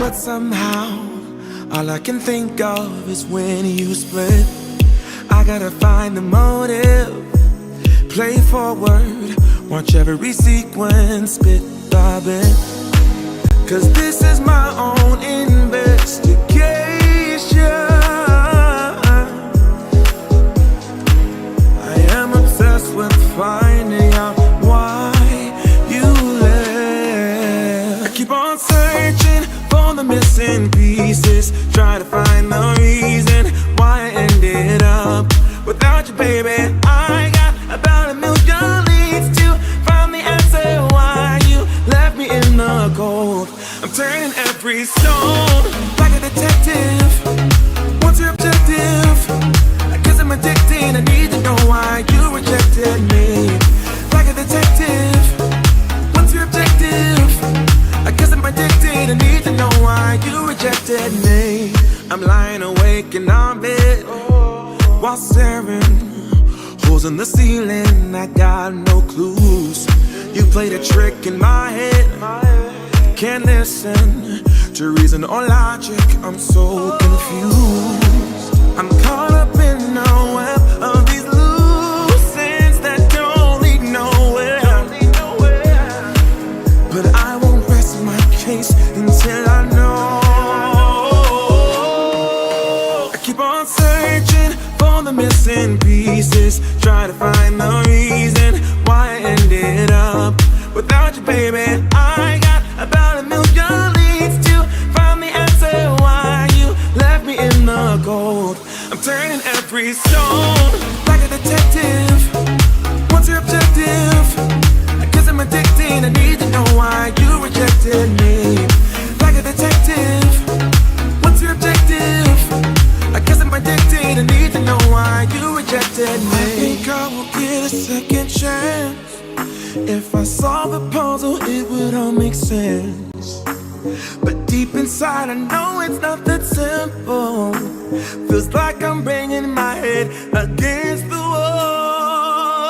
But somehow, all I can think of is when you split. I gotta find the motive, play forward, watch every sequence bit by bit. Cause this is my own investigation. I am obsessed with finding out why you left. I keep on searching for the missing pieces, try to find the reason why I ended up without you, baby. I got about a million leads to find the answer why you left me in the cold. I'm turning every stone like a detective. What's your objective? I guess I'm addicted. I need to know why you rejected me. Like a detective. What's your objective? I guess I'm addicted. I need to know why you rejected me. I'm lying awake in our bed while staring holes in the ceiling. I got no clues. You played a trick in my head. Can't listen to reason or logic. I'm so confused. I'm caught up in a web of these loose ends that don't lead nowhere. But I won't rest my case until I know. I keep on searching for the missing pieces, try to find the reason why I ended up without you, baby. I got about a million leads to find the answer why you left me in the cold. I'm turning every stone like a detective. What's your objective? I guess I'm addicted. I need to know why you rejected me. Like a detective. What's your objective? I guess I'm addicted. I need to know why you rejected me. I think I will get a second chance. If I solve the puzzle, it would all make sense. But deep inside, I know it's not that simple. Feels like I'm banging my head against the wall.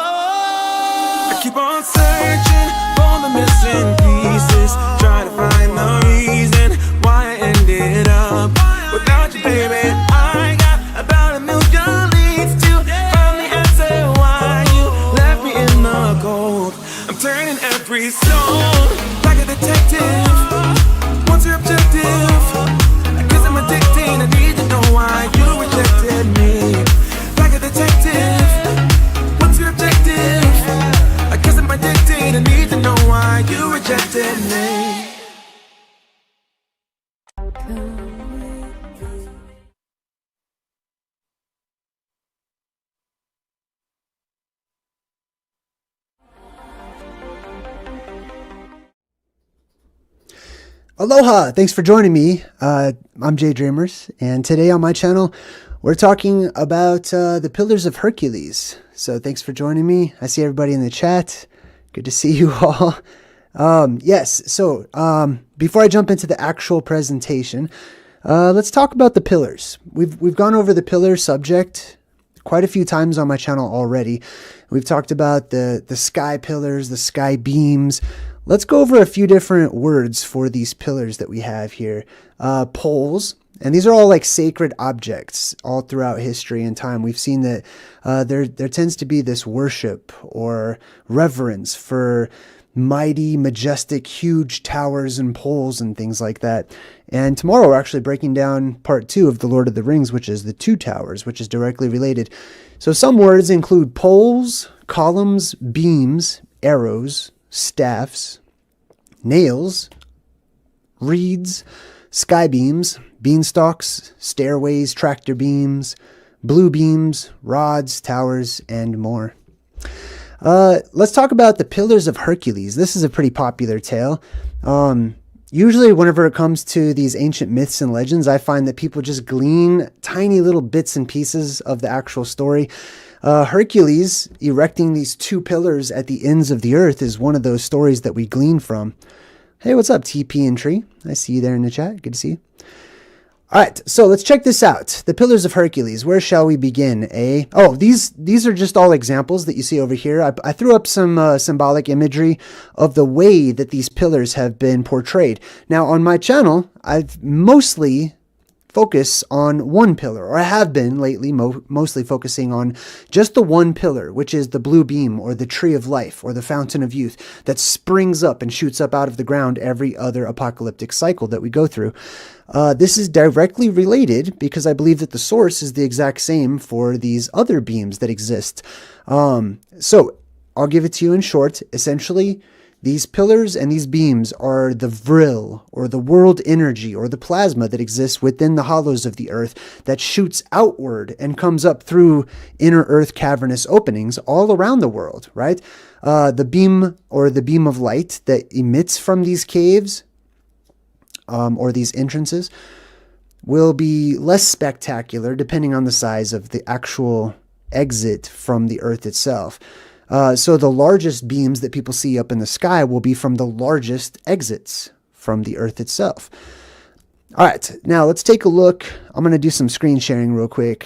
I keep on searching for the missing pieces, try to find the reason why I ended up without you, baby. I got about a million leads to find the answer why you left me in the cold. I'm turning every stone like a detective. What's your objective? I guess I'm addicted. I need to know why you rejected me. Like a detective. What's your objective? I guess I'm addicted. I need to know why you rejected me. Aloha! Thanks for joining me. I'm JayDreamerZ, and today on my channel, we're talking about the Pillars of Hercules. So thanks for joining me. I see everybody in the chat. Good to see you all. Before I jump into the actual presentation, let's talk about the pillars. We've gone over the pillar subject quite a few times on my channel already. We've talked about the sky pillars, the sky beams. Let's go over a few different words for these pillars that we have here. Poles, and these are all like sacred objects all throughout history and time. We've seen that there tends to be this worship or reverence for mighty, majestic, huge towers and poles and things like that. And tomorrow we're actually breaking down part 2 of The Lord of the Rings, which is the Two Towers, which is directly related. So some words include poles, columns, beams, arrows, staffs, nails, reeds, sky beams, beanstalks, stairways, tractor beams, blue beams, rods, towers, and more. Let's talk about the Pillars of Hercules. This is a pretty popular tale. Usually whenever it comes to these ancient myths and legends, I find that people just glean tiny little bits and pieces of the actual story. Hercules erecting these 2 pillars at the ends of the earth is one of those stories that we glean from. Hey, what's up, TP and Tree? I see you there in the chat. Good to see you. All right, so let's check this out. The Pillars of Hercules. Where shall we begin? Oh, these are just all examples that you see over here. I threw up some symbolic imagery of the way that these pillars have been portrayed. Now, on my channel, I've mostly focus on one pillar, or I have been lately mostly focusing on just the one pillar, which is the blue beam or the tree of life or the fountain of youth that springs up and shoots up out of the ground every other apocalyptic cycle that we go through. This is directly related because I believe that the source is the exact same for these other beams that exist. So I'll give it to you in short. Essentially, these pillars and these beams are the vril, or the world energy, or the plasma that exists within the hollows of the earth that shoots outward and comes up through inner earth cavernous openings all around the world, right? The beam, or the beam of light that emits from these caves, or these entrances, will be less spectacular depending on the size of the actual exit from the earth itself. So the largest beams that people see up in the sky will be from the largest exits from the earth itself. All right, now let's take a look. I'm going to do some screen sharing real quick.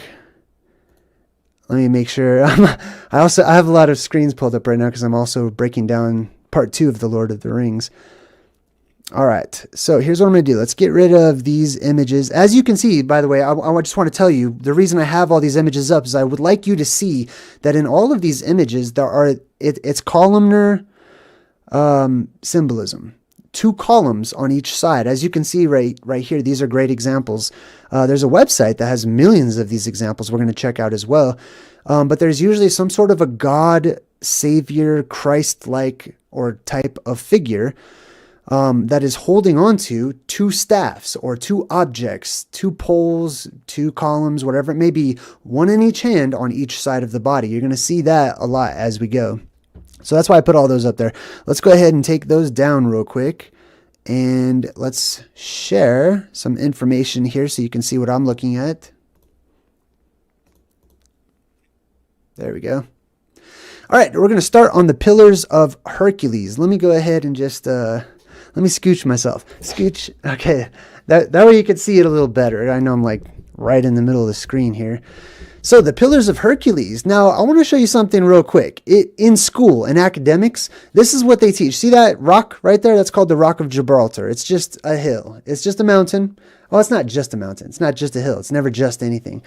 Let me make sure. I have a lot of screens pulled up right now because I'm also breaking down part 2 of The Lord of the Rings. All right, so here's what I'm going to do. Let's get rid of these images. As you can see, by the way, I just want to tell you, the reason I have all these images up is I would like you to see that in all of these images, it's columnar symbolism. 2 columns on each side. As you can see right here, these are great examples. There's a website that has millions of these examples we're going to check out as well. But there's usually some sort of a God, Savior, Christ-like or type of figure that is holding on to 2 staffs or 2 objects, 2 poles, 2 columns, whatever it may be, one in each hand on each side of the body. You're going to see that a lot as we go. So that's why I put all those up there. Let's go ahead and take those down real quick. And let's share some information here so you can see what I'm looking at. There we go. All right, we're going to start on the Pillars of Hercules. Let me go ahead and just... let me scooch myself. Scooch. Okay. That way you can see it a little better. I know I'm like right in the middle of the screen here. So the Pillars of Hercules. Now, I want to show you something real quick. In school, in academics, this is what they teach. See that rock right there? That's called the Rock of Gibraltar. It's just a hill. It's just a mountain. Well, it's not just a mountain. It's not just a hill. It's never just anything.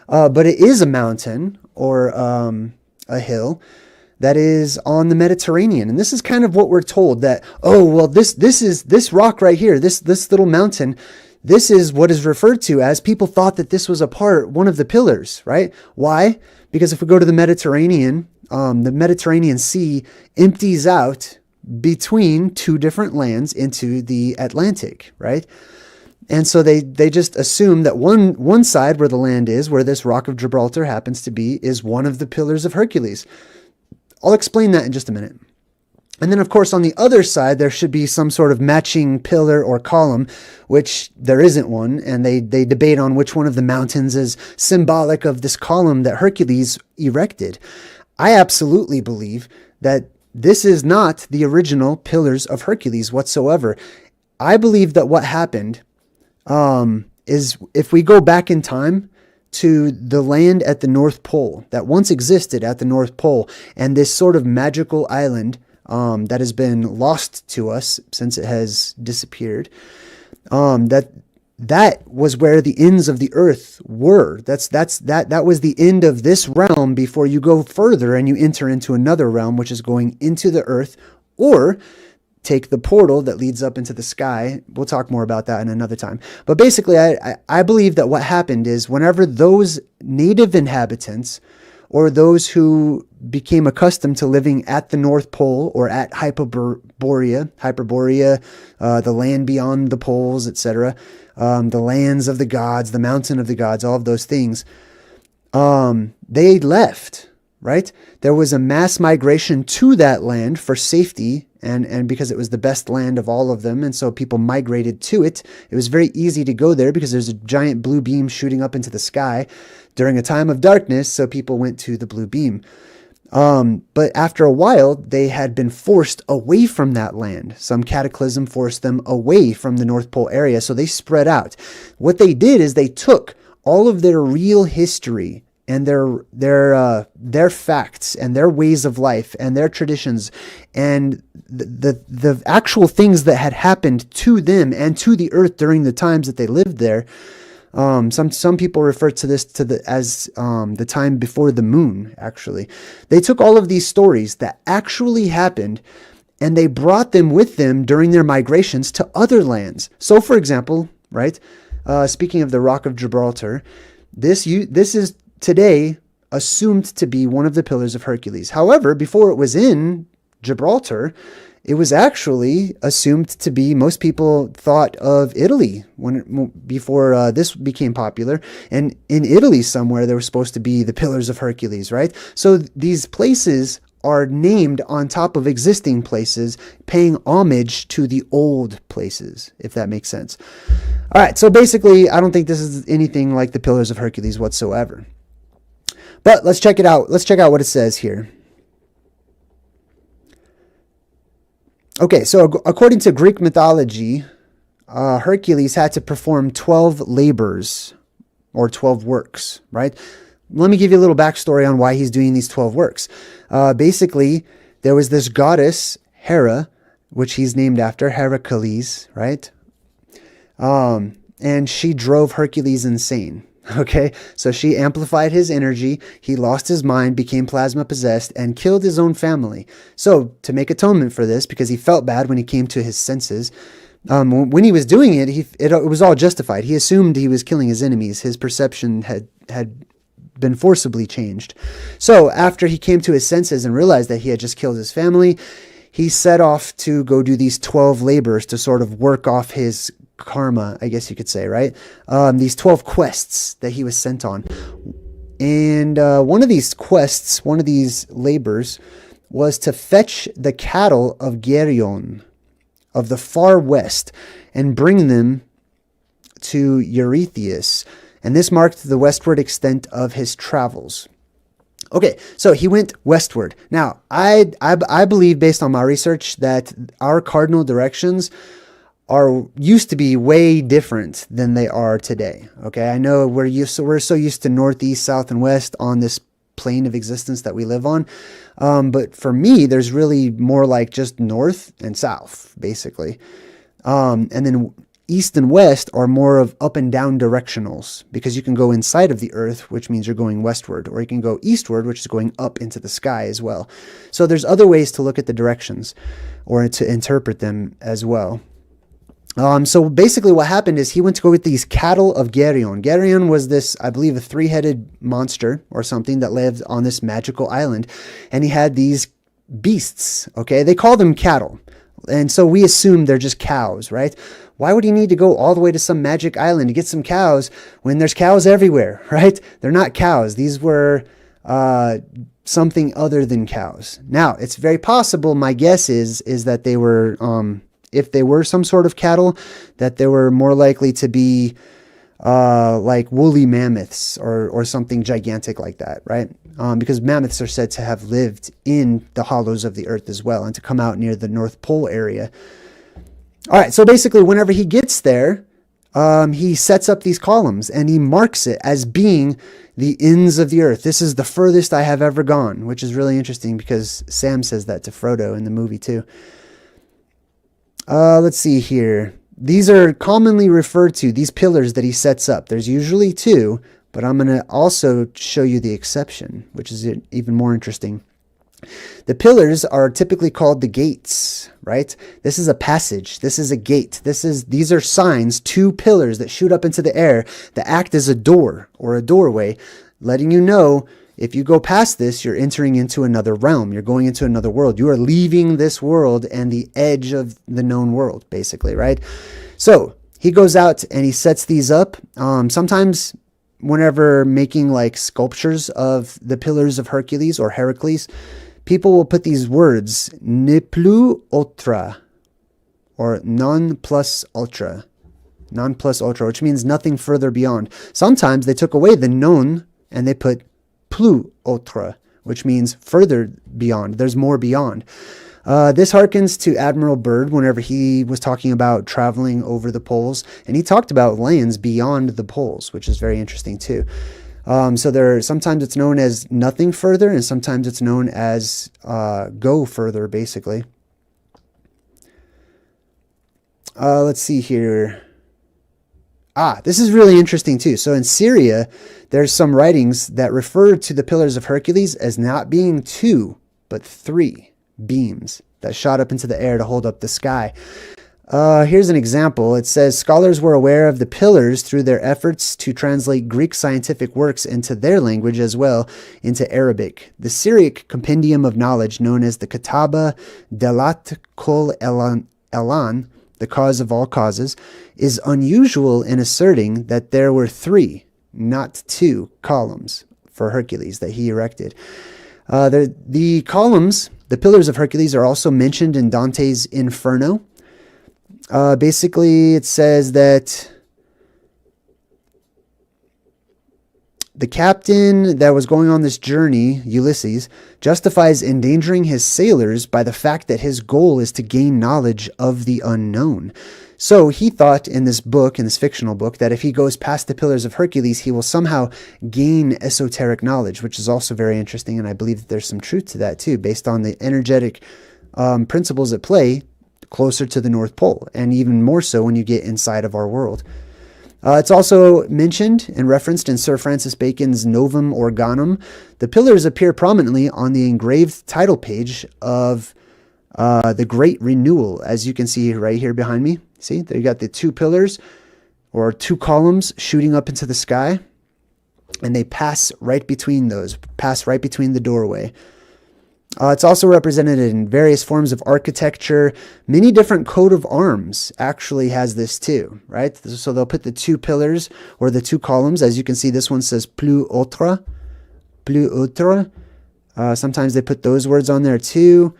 But it is a mountain or a hill that is on the Mediterranean. And this is kind of what we're told that, oh, well, this rock right here, this little mountain, this is what is referred to as people thought that this was one of the pillars, right? Why? Because if we go to the Mediterranean Sea empties out between 2 different lands into the Atlantic, right? And so they just assume that one side where the land is, where this Rock of Gibraltar happens to be, is one of the Pillars of Hercules. I'll explain that in just a minute. And then, of course, on the other side, there should be some sort of matching pillar or column, which there isn't one. And they debate on which one of the mountains is symbolic of this column that Hercules erected. I absolutely believe that this is not the original Pillars of Hercules whatsoever. I believe that what happened is, if we go back in time to the land at the North Pole that once existed at the North Pole, and this sort of magical island that has been lost to us since it has disappeared, that was where the ends of the earth were. That was the end of this realm before you go further and you enter into another realm, which is going into the earth, or take the portal that leads up into the sky. We'll talk more about that in another time. But basically, I believe that what happened is whenever those native inhabitants, or those who became accustomed to living at the North Pole or at Hyperborea, the land beyond the poles, etc., the lands of the gods, the mountain of the gods, all of those things, they left, right? There was a mass migration to that land for safety, and because it was the best land of all of them, and so people migrated to it. It was very easy to go there because there's a giant blue beam shooting up into the sky during a time of darkness, so people went to the blue beam. But after a while, they had been forced away from that land. Some cataclysm forced them away from the North Pole area, so they spread out. What they did is they took all of their real history and their facts and their ways of life and their traditions and the actual things that had happened to them and to the earth during the times that they lived there. Some people refer to this as the time before the moon. Actually, they took all of these stories that actually happened and they brought them with them during their migrations to other lands. So, for example, right, speaking of the Rock of Gibraltar, this is today assumed to be one of the pillars of Hercules. However, before it was in Gibraltar, it was actually assumed to be, most people thought of Italy before this became popular. And in Italy somewhere, there was supposed to be the Pillars of Hercules, right? So these places are named on top of existing places, paying homage to the old places, if that makes sense. All right, so basically, I don't think this is anything like the Pillars of Hercules whatsoever. But let's check it out. Let's check out what it says here. Okay, so according to Greek mythology, Hercules had to perform 12 labors or 12 works, right? Let me give you a little backstory on why he's doing these 12 works. Basically, there was this goddess, Hera, which he's named after, Hercules, right? And she drove Hercules insane. Okay, so she amplified his energy, he lost his mind, became plasma possessed, and killed his own family. So, to make atonement for this, because he felt bad when he came to his senses, when he was doing it, it was all justified. He assumed he was killing his enemies. His perception had been forcibly changed. So, after he came to his senses and realized that he had just killed his family, he set off to go do these 12 labors to sort of work off his karma, I guess you could say, right? These 12 quests that he was sent on. And one of these quests, one of these labors, was to fetch the cattle of Geryon, of the far west, and bring them to Erytheia. And this marked the westward extent of his travels. Okay, so he went westward. Now, I believe, based on my research, that our cardinal directions used to be way different than they are today. Okay, I know we're so used to northeast, south, and west on this plane of existence that we live on. But for me, there's really more like just north and south, basically. And then east and west are more of up and down directionals, because you can go inside of the earth, which means you're going westward, or you can go eastward, which is going up into the sky as well. So there's other ways to look at the directions or to interpret them as well. So basically what happened is he went to go get these cattle of Geryon. Geryon was this, I believe, a 3-headed monster or something that lived on this magical island. And he had these beasts, okay? They call them cattle. And so we assume they're just cows, right? Why would he need to go all the way to some magic island to get some cows when there's cows everywhere, right? They're not cows. These were something other than cows. Now, it's very possible, my guess is that they were... if they were some sort of cattle, that they were more likely to be like woolly mammoths or something gigantic like that, right? Because mammoths are said to have lived in the hollows of the earth as well, and to come out near the North Pole area. All right, so basically whenever he gets there, he sets up these columns and he marks it as being the ends of the earth. This is the furthest I have ever gone, which is really interesting because Sam says that to Frodo in the movie too. Let's see here. These are commonly referred to, these pillars that he sets up. There's usually 2, but I'm going to also show you the exception, which is even more interesting. The pillars are typically called the gates, right? This is a passage. This is a gate. These are signs, 2 pillars that shoot up into the air that act as a door or a doorway, letting you know if you go past this, you're entering into another realm. You're going into another world. You are leaving this world and the edge of the known world, basically, right? So he goes out and he sets these up. Sometimes whenever making like sculptures of the pillars of Hercules or Heracles, people will put these words, ne plus ultra, or non plus ultra, which means nothing further beyond. Sometimes they took away the non and they put plus ultra, which means further beyond. There's more beyond. This harkens to Admiral Byrd whenever he was talking about traveling over the poles, and he talked about lands beyond the poles, which is very interesting too. So sometimes it's known as nothing further, and sometimes it's known as go further, basically. Let's see here. This is really interesting too. So in Syria, there's some writings that refer to the Pillars of Hercules as not being 2, but 3 beams that shot up into the air to hold up the sky. Here's an example. It says, scholars were aware of the pillars through their efforts to translate Greek scientific works into their language as well into Arabic. The Syriac compendium of knowledge known as the Kataba Delat Kol Elan, the cause of all causes, is unusual in asserting that there were 3, not 2, columns for Hercules that he erected. The columns, the Pillars of Hercules, are also mentioned in Dante's Inferno. Basically, it says that the captain that was going on this journey, Ulysses, justifies endangering his sailors by the fact that his goal is to gain knowledge of the unknown. So he thought in this book, in this fictional book, that if he goes past the Pillars of Hercules, he will somehow gain esoteric knowledge, which is also very interesting. And I believe that there's some truth to that too, based on the energetic principles at play closer to the North Pole, and even more so when you get inside of our world. It's also mentioned and referenced in Sir Francis Bacon's Novum Organum. The pillars appear prominently on the engraved title page of the Great Renewal, as you can see right here behind me. See, there you got the 2 pillars or 2 columns shooting up into the sky, and they pass right between the doorway. It's also represented in various forms of architecture. Many different coat of arms actually has this too, right? So they'll put the 2 pillars or the 2 columns. As you can see, this one says plus outre. Sometimes they put those words on there too.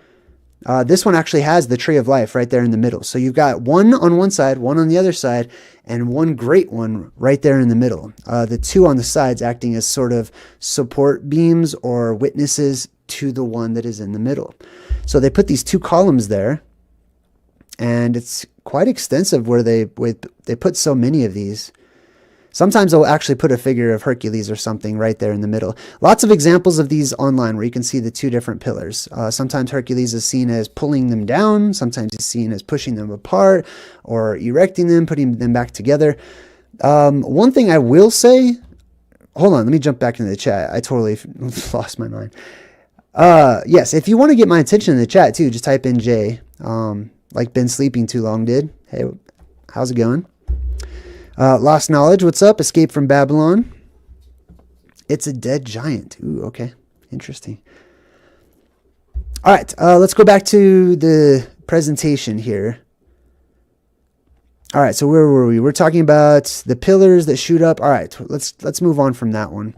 This one actually has the Tree of Life right there in the middle. So you've got one on one side, one on the other side, and one great one right there in the middle. The 2 on the sides acting as sort of support beams or witnesses to the one that is in the middle. So they put these 2 columns there, and it's quite extensive where they put so many of these. Sometimes they'll actually put a figure of Hercules or something right there in the middle. Lots of examples of these online where you can see the 2 different pillars. Sometimes Hercules is seen as pulling them down. Sometimes he's seen as pushing them apart or erecting them, putting them back together. One thing I will say, hold on, let me jump back into the chat. I totally lost my mind. Yes, if you want to get my attention in the chat too, just type in Jay, like Been Sleeping Too Long did. Hey, how's it going? Lost Knowledge, what's up? Escape from Babylon. It's a dead giant. Ooh, okay. Interesting. All right, let's go back to the presentation here. All right, so where were we? We're talking about the pillars that shoot up. All right, let's move on from that one.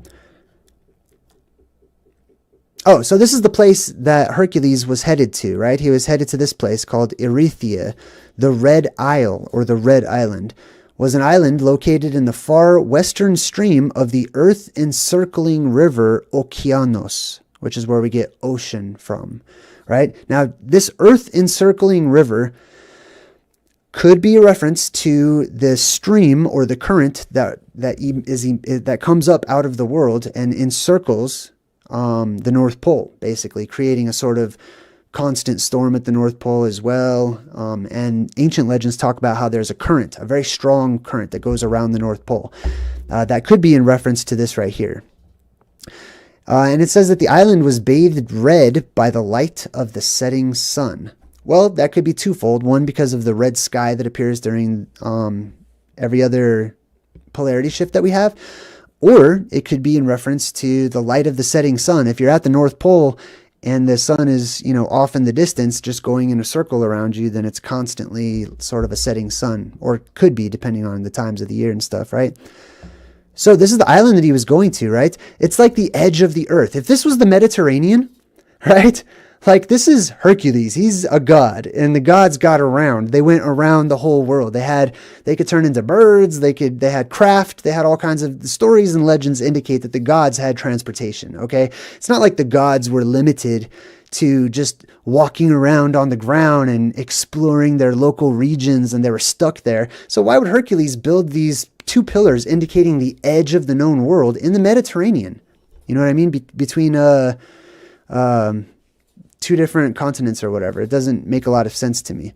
Oh, so this is the place that Hercules was headed to, right? He was headed to this place called Erytheia. The Red Isle, or the Red Island, was an island located in the far western stream of the earth-encircling river Okeanos, which is where we get ocean from, right? Now, this earth-encircling river could be a reference to the stream or the current that comes up out of the world and encircles the North Pole, basically creating a sort of constant storm at the North Pole as well. And ancient legends talk about how there's a current, a very strong current that goes around the North Pole. That could be in reference to this right here. And it says that the island was bathed red by the light of the setting sun. Well, that could be twofold. One, because of the red sky that appears during every other polarity shift that we have. Or it could be in reference to the light of the setting sun. If you're at the North Pole and the sun is, off in the distance, just going in a circle around you, then it's constantly sort of a setting sun, or could be depending on the times of the year and stuff, right? So this is the island that he was going to, right? It's like the edge of the earth. If this was the Mediterranean, right? Like, this is Hercules. He's a god, and the gods got around. They went around the whole world. They could turn into birds. They had craft. They had all kinds of stories and legends indicate that the gods had transportation. Okay, it's not like the gods were limited to just walking around on the ground and exploring their local regions, and they were stuck there. So why would Hercules build these two pillars indicating the edge of the known world in the Mediterranean? You know what I mean? Between two different continents or whatever. It doesn't make a lot of sense to me.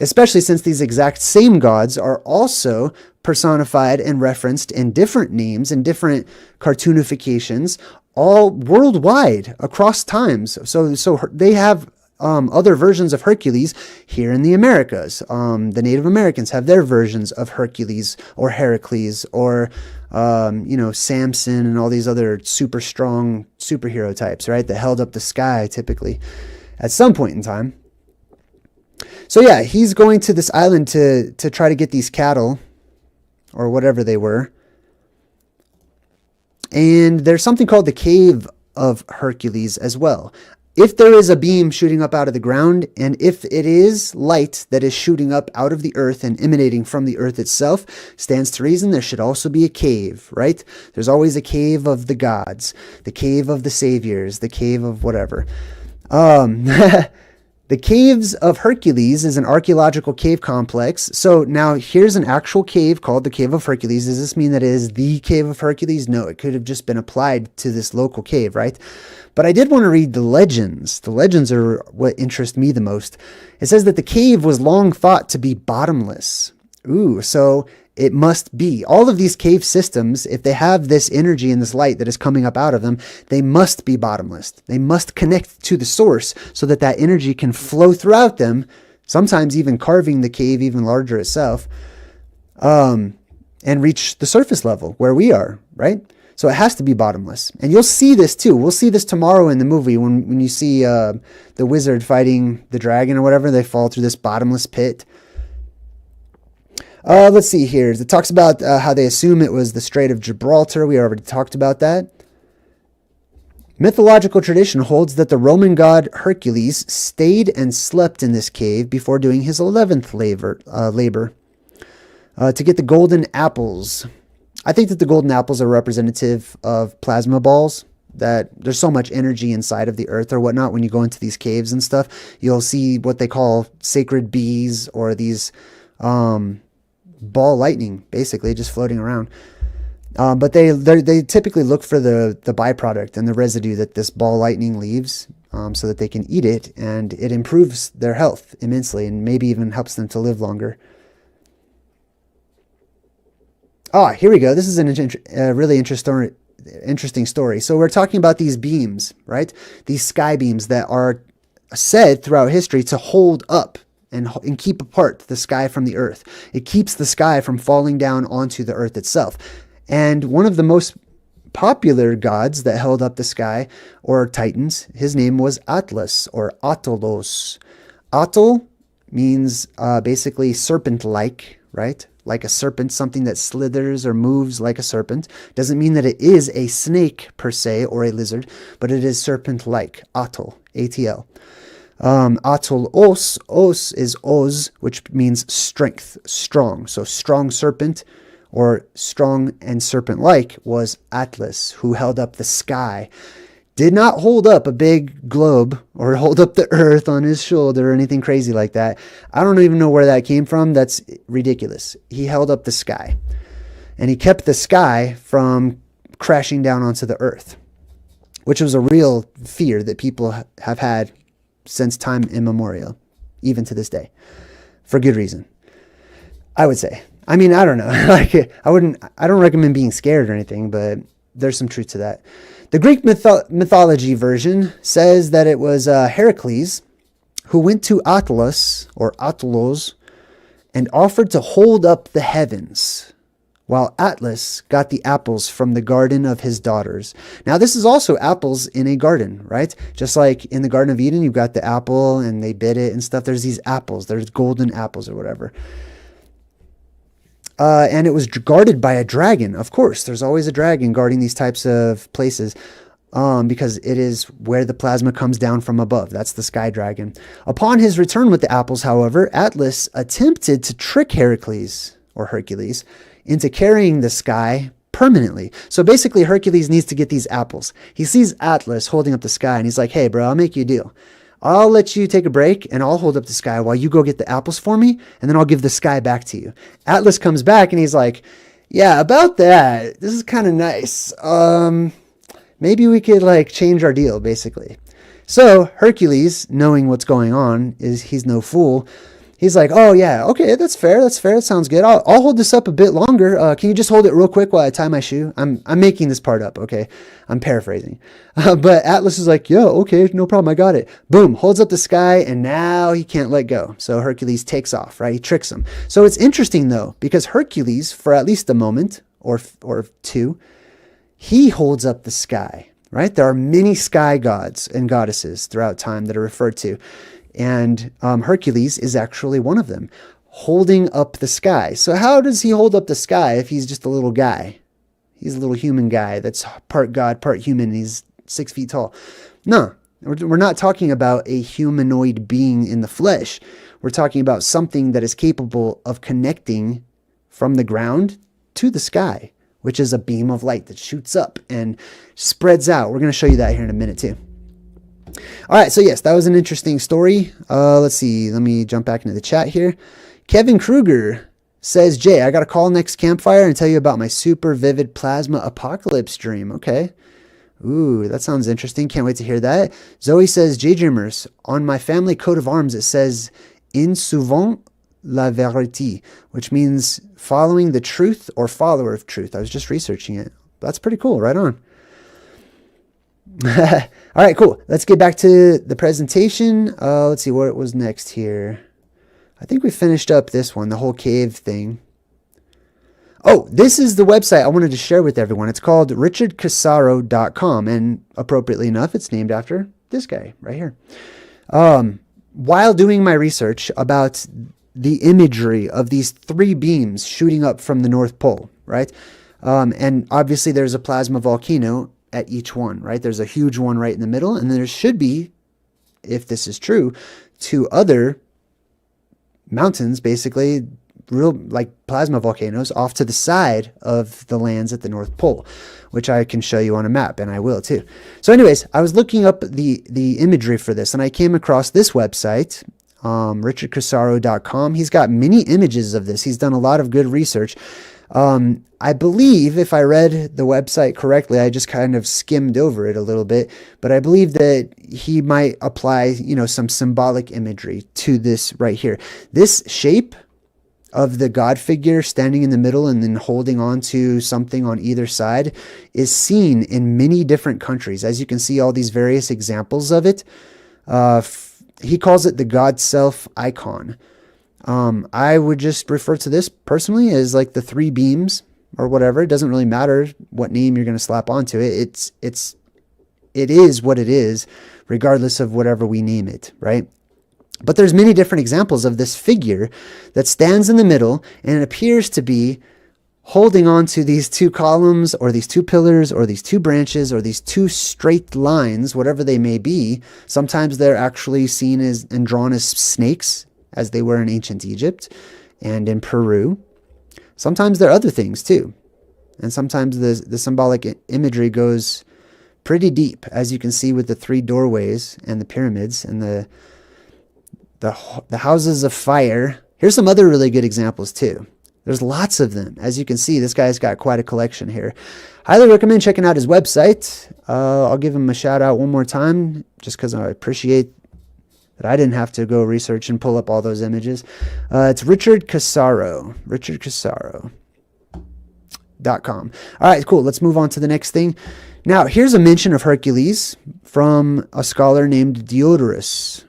Especially since these exact same gods are also personified and referenced in different names and different cartoonifications all worldwide across times. So they have other versions of Hercules here in the Americas. The Native Americans have their versions of Hercules or Heracles or Samson and all these other super strong superhero types, right? That held up the sky typically at some point in time. So yeah, he's going to this island to try to get these cattle or whatever they were. And there's something called the Cave of Hercules as well. If there is a beam shooting up out of the ground, and if it is light that is shooting up out of the earth and emanating from the earth itself, stands to reason there should also be a cave, right? There's always a cave of the gods, the cave of the saviors, the cave of whatever. The Caves of Hercules is an archaeological cave complex. So now here's an actual cave called the Cave of Hercules. Does this mean that it is the Cave of Hercules? No, it could have just been applied to this local cave, right? But I did want to read the legends. The legends are what interest me the most. It says that the cave was long thought to be bottomless. Ooh, so it must be. All of these cave systems, if they have this energy and this light that is coming up out of them, they must be bottomless. They must connect to the source so that that energy can flow throughout them, sometimes even carving the cave even larger itself, and reach the surface level where we are, right? So it has to be bottomless. And you'll see this too. We'll see this tomorrow in the movie when you see the wizard fighting the dragon or whatever. They fall through this bottomless pit. Let's see here. It talks about how they assume it was the Strait of Gibraltar. We already talked about that. Mythological tradition holds that the Roman god Hercules stayed and slept in this cave before doing his 11th labor to get the golden apples. I think that the golden apples are representative of plasma balls, that there's so much energy inside of the earth or whatnot. When you go into these caves and stuff, you'll see what they call sacred bees or these ball lightning, basically just floating around. But they typically look for the byproduct and the residue that this ball lightning leaves, so that they can eat it, and it improves their health immensely and maybe even helps them to live longer. Here we go. This is a really interesting story. So we're talking about these beams, right? These sky beams that are said throughout history to hold up and keep apart the sky from the earth. It keeps the sky from falling down onto the earth itself. And one of the most popular gods that held up the sky, or titans, his name was Atlas or Attalos. Atl means basically serpent-like, right? Like a serpent, something that slithers or moves like a serpent. Doesn't mean that it is a snake per se or a lizard, but it is serpent-like. Atl, A-T-L. Attalos, os is oz, which means strength, strong. So strong serpent or strong and serpent-like was Atlas, who held up the sky. Did not hold up a big globe or hold up the earth on his shoulder or anything crazy like that. I don't even know where that came from. That's ridiculous. He held up the sky, and he kept the sky from crashing down onto the earth, which was a real fear that people have had since time immemorial, even to this day, for good reason, I would say. I mean, I don't know. I don't recommend being scared or anything, but there's some truth to that. The Greek mythology version says that it was Hercules who went to Atlas or Attalos and offered to hold up the heavens, while Atlas got the apples from the garden of his daughters. Now, this is also apples in a garden, right? Just like in the Garden of Eden, you've got the apple and they bit it and stuff. There's these apples. There's golden apples or whatever. And it was guarded by a dragon. Of course, there's always a dragon guarding these types of places. because it is where the plasma comes down from above. That's the sky dragon. Upon his return with the apples, however, Atlas attempted to trick Hercules into carrying the sky permanently. So basically, Hercules needs to get these apples. He sees Atlas holding up the sky, and he's like, hey, bro, I'll make you a deal. I'll let you take a break, and I'll hold up the sky while you go get the apples for me, and then I'll give the sky back to you. Atlas comes back, and he's like, yeah, about that. This is kind of nice. Maybe we could like change our deal, basically. So Hercules, knowing what's going on, he's no fool. He's like, oh yeah, okay, that's fair. That sounds good. I'll hold this up a bit longer. Can you just hold it real quick while I tie my shoe? I'm making this part up, okay? I'm paraphrasing. But Atlas is like, yeah, okay, no problem. I got it. Boom, holds up the sky, and now he can't let go. So Hercules takes off, right? He tricks him. So it's interesting though, because Hercules, for at least a moment or two, he holds up the sky, right? There are many sky gods and goddesses throughout time that are referred to. And Hercules is actually one of them, holding up the sky. So how does he hold up the sky if he's just a little guy? He's a little human guy that's part god, part human. He's 6 feet tall. No, we're not talking about a humanoid being in the flesh. We're talking about something that is capable of connecting from the ground to the sky, which is a beam of light that shoots up and spreads out. We're going to show you that here in a minute too. All right, so yes, that was an interesting story. Let's see. Let me jump back into the chat here. Kevin Kruger says, Jay, I got to call next campfire and tell you about my super vivid plasma apocalypse dream. Okay. Ooh, that sounds interesting. Can't wait to hear that. Zoe says, JayDreamerZ, on my family coat of arms, it says, in souvent la vérité, which means following the truth or follower of truth. I was just researching it. That's pretty cool. Right on. All right, cool. Let's get back to the presentation. Let's see what was next here. I think we finished up this one, the whole cave thing. Oh, this is the website I wanted to share with everyone. It's called richardcasaro.com, and appropriately enough, it's named after this guy right here. While doing my research about the imagery of these 3 beams shooting up from the North Pole, right? And obviously there's a plasma volcano at each one, right? There's a huge one right in the middle, and there should be, if this is true, 2 other mountains, basically real like plasma volcanoes off to the side of the lands at the North Pole, which I can show you on a map, and I will too. So anyways, I was looking up the imagery for this, and I came across this website, richardcasaro.com. He's got many images of this. He's done a lot of good research. I believe, if I read the website correctly, I just kind of skimmed over it a little bit, but I believe that he might apply, some symbolic imagery to this right here. This shape of the god figure standing in the middle and then holding on to something on either side is seen in many different countries. As you can see, all these various examples of it. He calls it the godself icon. I would just refer to this personally as like the 3 beams or whatever. It doesn't really matter what name you're going to slap onto it. It is what it is, regardless of whatever we name it, right? But there's many different examples of this figure that stands in the middle and it appears to be holding on to these 2 columns or these 2 pillars or these 2 branches or these 2 straight lines, whatever they may be. Sometimes they're actually seen as and drawn as snakes, as they were in ancient Egypt and in Peru. Sometimes there are other things too. And sometimes the symbolic imagery goes pretty deep, as you can see with the 3 doorways and the pyramids and the houses of fire. Here's some other really good examples too. There's lots of them. As you can see, this guy's got quite a collection here. Highly recommend checking out his website. I'll give him a shout out one more time, just because I appreciate that I didn't have to go research and pull up all those images. It's Richard Casaro. richardcasaro.com. All right, cool. Let's move on to the next thing. Now, here's a mention of Hercules from a scholar named Diodorus.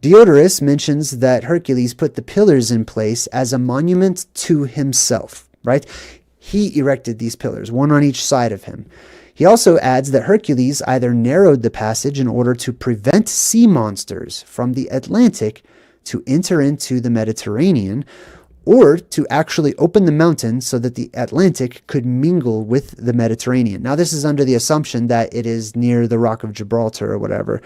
Diodorus mentions that Hercules put the pillars in place as a monument to himself, right? He erected these pillars, one on each side of him. He also adds that Hercules either narrowed the passage in order to prevent sea monsters from the Atlantic to enter into the Mediterranean, or to actually open the mountain so that the Atlantic could mingle with the Mediterranean. Now, this is under the assumption that it is near the Rock of Gibraltar or whatever.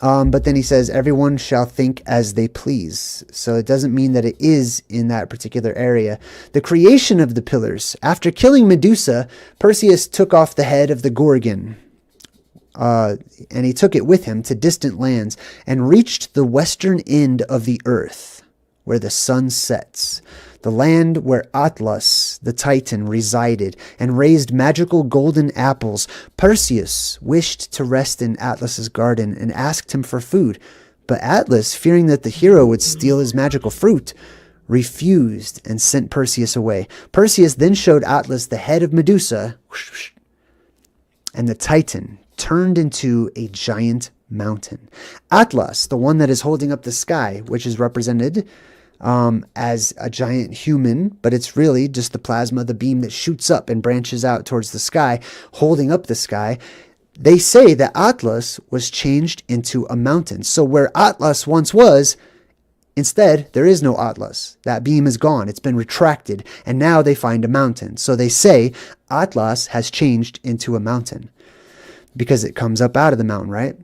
But then he says, everyone shall think as they please. So it doesn't mean that it is in that particular area. The creation of the pillars. After killing Medusa, Perseus took off the head of the Gorgon. And he took it with him to distant lands and reached the western end of the earth, where the sun sets, the land where Atlas, the Titan, resided and raised magical golden apples. Perseus wished to rest in Atlas's garden and asked him for food, but Atlas, fearing that the hero would steal his magical fruit, refused and sent Perseus away. Perseus then showed Atlas the head of Medusa, and the Titan turned into a giant mountain. Atlas, the one that is holding up the sky, which is represented as a giant human, but it's really just the plasma, the beam that shoots up and branches out towards the sky, holding up the sky. They say that Atlas was changed into a mountain. So where Atlas once was, instead, there is no Atlas. That beam is gone. It's been retracted. And now they find a mountain. So they say Atlas has changed into a mountain because it comes up out of the mountain, right?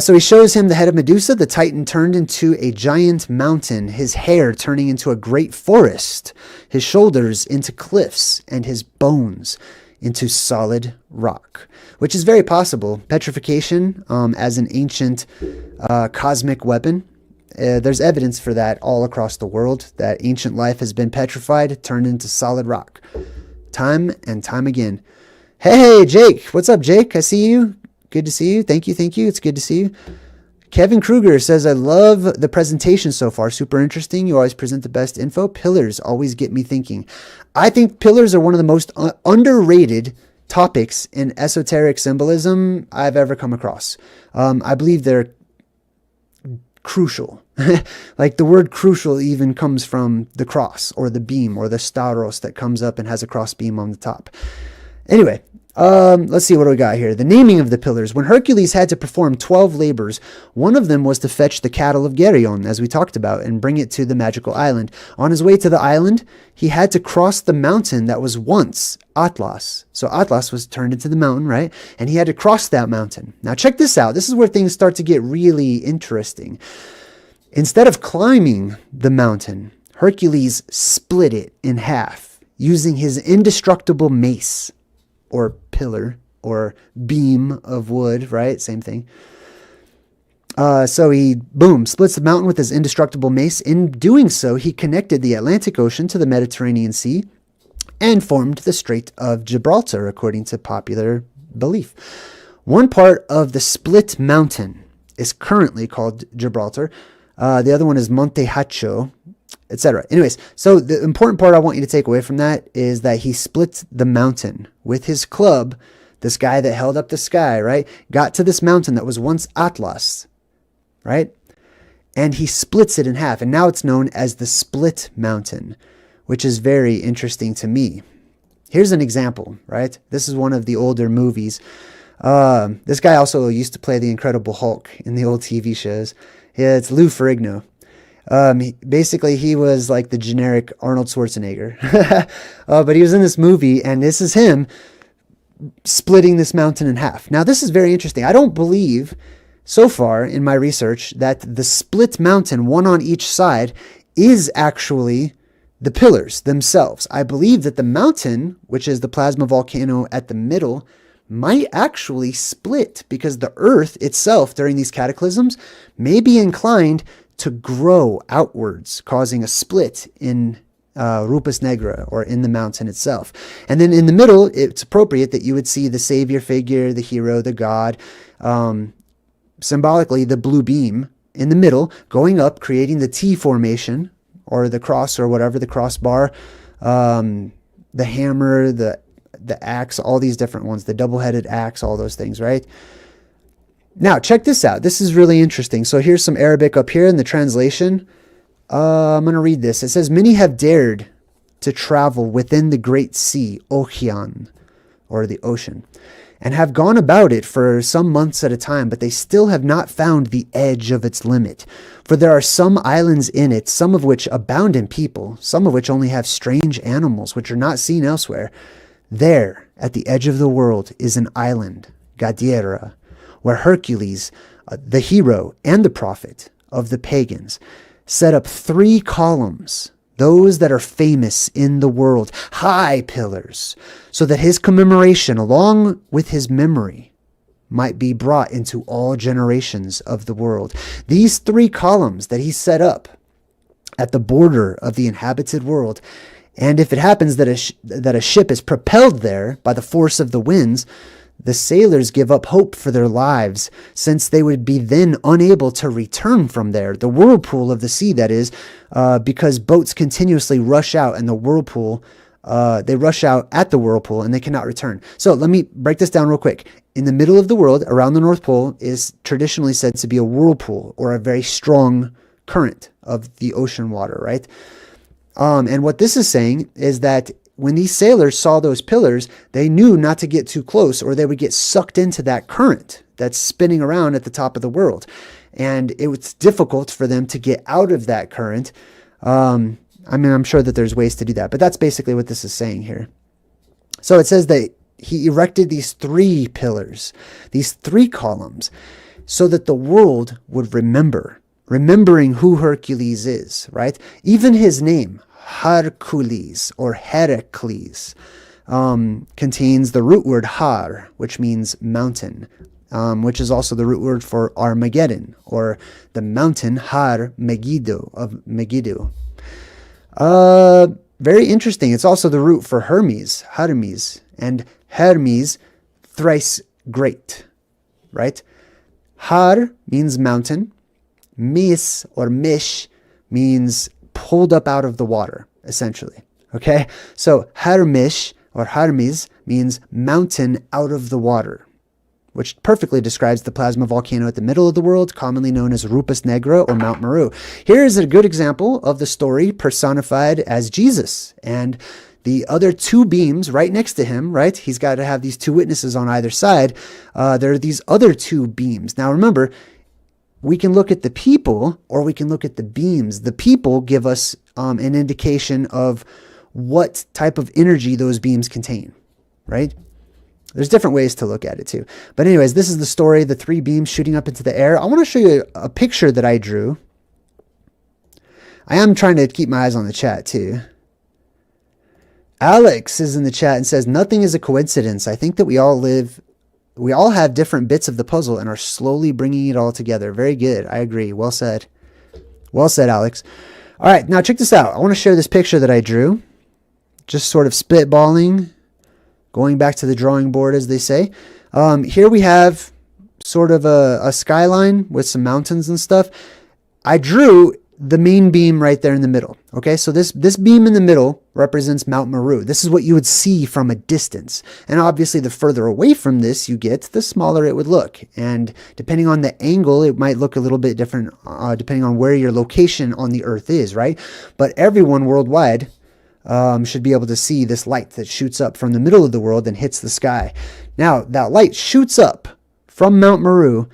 So he shows him the head of Medusa. The Titan turned into a giant mountain, his hair turning into a great forest, his shoulders into cliffs, and his bones into solid rock, which is very possible. Petrification as an ancient cosmic weapon. There's evidence for that all across the world, that ancient life has been petrified, turned into solid rock. Time and time again. Hey, Jake. What's up, Jake? I see you. Good to see you. Thank you. Thank you. It's good to see you. Kevin Kruger says, I love the presentation so far. Super interesting. You always present the best info. Pillars always get me thinking. I think pillars are one of the most underrated topics in esoteric symbolism I've ever come across. I believe they're crucial. Like the word crucial even comes from the cross or the beam or the stauros that comes up and has a cross beam on the top. Anyway, let's see what do we got here. The naming of the pillars. When Hercules had to perform 12 labors, one of them was to fetch the cattle of Geryon, as we talked about, and bring it to the magical island. On his way to the island, he had to cross the mountain that was once Atlas. So Atlas was turned into the mountain, right? And he had to cross that mountain. Now check this out. This is where things start to get really interesting. Instead of climbing the mountain, Hercules split it in half using his indestructible mace, or pillar, or beam of wood, right? Same thing. So he, boom, splits the mountain with his indestructible mace. In doing so, he connected the Atlantic Ocean to the Mediterranean Sea and formed the Strait of Gibraltar, according to popular belief. One part of the split mountain is currently called Gibraltar. The other one is Monte Hacho, etc. Anyways, so the important part I want you to take away from that is that he split the mountain with his club. This guy that held up the sky, right, got to this mountain that was once Atlas, right? And he splits it in half. And now it's known as the Split Mountain, which is very interesting to me. Here's an example, right? This is one of the older movies. This guy also used to play the Incredible Hulk in the old TV shows. Yeah, it's Lou Ferrigno. Basically, he was like the generic Arnold Schwarzenegger. But he was in this movie, and this is him splitting this mountain in half. Now, this is very interesting. I don't believe, so far in my research, that the split mountain, one on each side, is actually the pillars themselves. I believe that the mountain, which is the plasma volcano at the middle, might actually split because the earth itself during these cataclysms may be inclined to grow outwards, causing a split in Rupas Negra, or in the mountain itself. And then in the middle, it's appropriate that you would see the savior figure, the hero, the god, symbolically the blue beam in the middle, going up, creating the T formation, or the cross, or whatever, the crossbar, the hammer, the axe, all these different ones, the double-headed axe, all those things, right? Now, check this out. This is really interesting. So here's some Arabic up here in the translation. I'm going to read this. It says, many have dared to travel within the great sea, Ocean, or the ocean, and have gone about it for some months at a time, but they still have not found the edge of its limit. For there are some islands in it, some of which abound in people, some of which only have strange animals, which are not seen elsewhere. There, at the edge of the world, is an island, Gadieira, where Hercules, the hero and the prophet of the pagans, set up 3 columns, those that are famous in the world, high pillars, so that his commemoration, along with his memory, might be brought into all generations of the world. These 3 columns that he set up at the border of the inhabited world, and if it happens that a ship is propelled there by the force of the winds, the sailors give up hope for their lives, since they would be then unable to return from there, the whirlpool of the sea, that is, because boats continuously rush out, and the whirlpool, they rush out at the whirlpool, and they cannot return. So let me break this down real quick. In the middle of the world, around the North Pole, is traditionally said to be a whirlpool, or a very strong current of the ocean water, right? And what this is saying is that when these sailors saw those pillars, they knew not to get too close, or they would get sucked into that current that's spinning around at the top of the world. And it was difficult for them to get out of that current. I'm sure that there's ways to do that, but that's basically what this is saying here. So it says that he erected these 3 pillars, these 3 columns, so that the world would remembering who Hercules is, right? Even his name, Hercules or Heracles, contains the root word har, which means mountain, which is also the root word for Armageddon, or the mountain Har Megiddo of Megiddo. Very interesting. It's also the root for Hermes, and Hermes, thrice great, right? Har means mountain. Mis or mish means pulled up out of the water, essentially. Okay, so Hermish or Hermes means mountain out of the water, which perfectly describes the plasma volcano at the middle of the world, commonly known as Rupas Negra or Mount Meru. Here is a good example of the story personified as Jesus, and the other 2 beams right next to him, right? He's got to have these 2 witnesses on either side. There are these other 2 beams. Now remember, we can look at the people, or we can look at the beams. The people give us an indication of what type of energy those beams contain, right? There's different ways to look at it too. But anyways, this is the story, the 3 beams shooting up into the air. I want to show you a picture that I drew. I am trying to keep my eyes on the chat too. Alex is in the chat and says, nothing is a coincidence. I think that we all have different bits of the puzzle and are slowly bringing it all together. Very good. I agree. Well said. Well said, Alex. All right, now check this out. I want to share this picture that I drew. Just sort of spitballing, going back to the drawing board, as they say. Here we have sort of a skyline with some mountains and stuff. I drew the main beam right there in the middle. Okay, so this beam in the middle represents Mount Meru. This is what you would see from a distance. And obviously the further away from this you get, the smaller it would look. And depending on the angle, it might look a little bit different depending on where your location on the earth is, right? But everyone worldwide should be able to see this light that shoots up from the middle of the world and hits the sky. Now, that light shoots up from Mount Meru,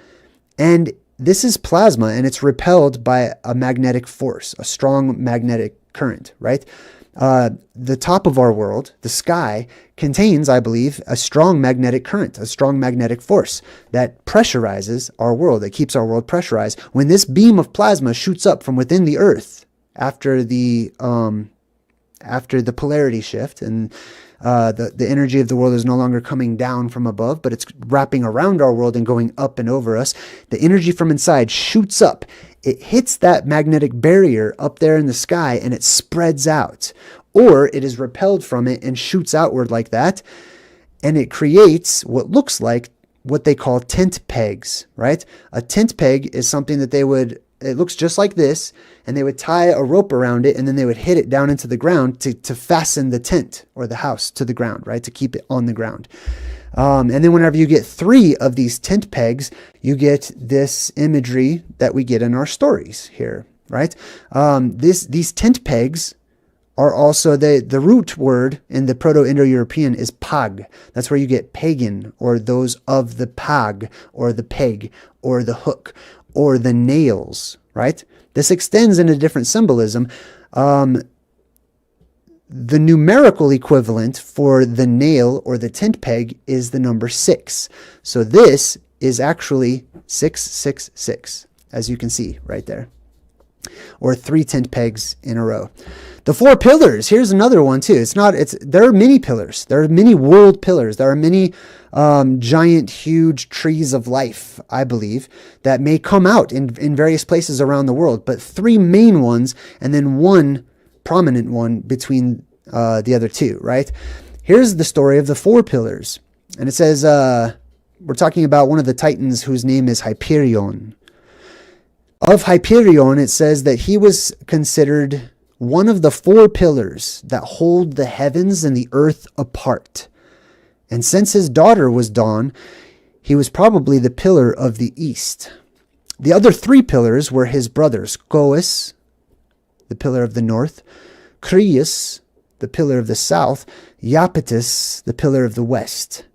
and this is plasma, and it's repelled by a magnetic force, a strong magnetic current, right? The top of our world, the sky, contains, I believe, a strong magnetic current, a strong magnetic force that pressurizes our world, that keeps our world pressurized. When this beam of plasma shoots up from within the earth after the polarity shift, and the energy of the world is no longer coming down from above, but it's wrapping around our world and going up and over us. The energy from inside shoots up. It hits that magnetic barrier up there in the sky, and it spreads out. Or it is repelled from it and shoots outward like that. And it creates what looks like what they call tent pegs, right? A tent peg is something that it looks just like this, and they would tie a rope around it, and then they would hit it down into the ground to fasten the tent or the house to the ground, right? To keep it on the ground. And then whenever you get 3 of these tent pegs, you get this imagery that we get in our stories here, right? These tent pegs are also the root word in the Proto-Indo-European is pag. That's where you get pagan, or those of the pag, or the peg, or the hook, or the nails, right? This extends into different symbolism. The numerical equivalent for the nail or the tent peg is the number 6. So this is actually 666, as you can see right there, or 3 tent pegs in a row. The 4 pillars, here's another one too. There are many pillars. There are many world pillars. There are many giant, huge trees of life, I believe, that may come out in various places around the world, but 3 main ones and then 1 prominent one between the other 2, right? Here's the story of the 4 pillars. And it says, we're talking about one of the titans whose name is Hyperion. Of Hyperion, it says that he was considered one of the 4 pillars that hold the heavens and the earth apart. And since his daughter was Dawn, he was probably the pillar of the east. The other 3 pillars were his brothers, Coes, the pillar of the north, Crius, the pillar of the south, Iapetus, the pillar of the west.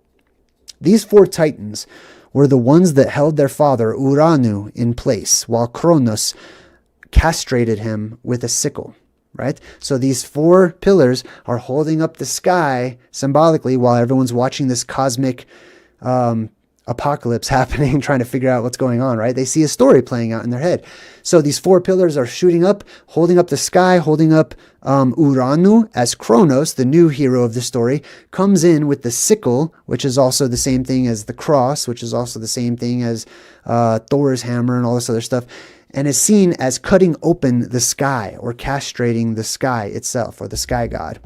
These 4 titans were the ones that held their father Uranu in place, while Kronos castrated him with a sickle, right? So these 4 pillars are holding up the sky symbolically while everyone's watching this cosmic apocalypse happening, trying to figure out what's going on, right? They see a story playing out in their head. So these 4 pillars are shooting up, holding up the sky, holding up Uranu, as Kronos, the new hero of the story, comes in with the sickle, which is also the same thing as the cross, which is also the same thing as Thor's hammer and all this other stuff, and is seen as cutting open the sky or castrating the sky itself, or the sky god.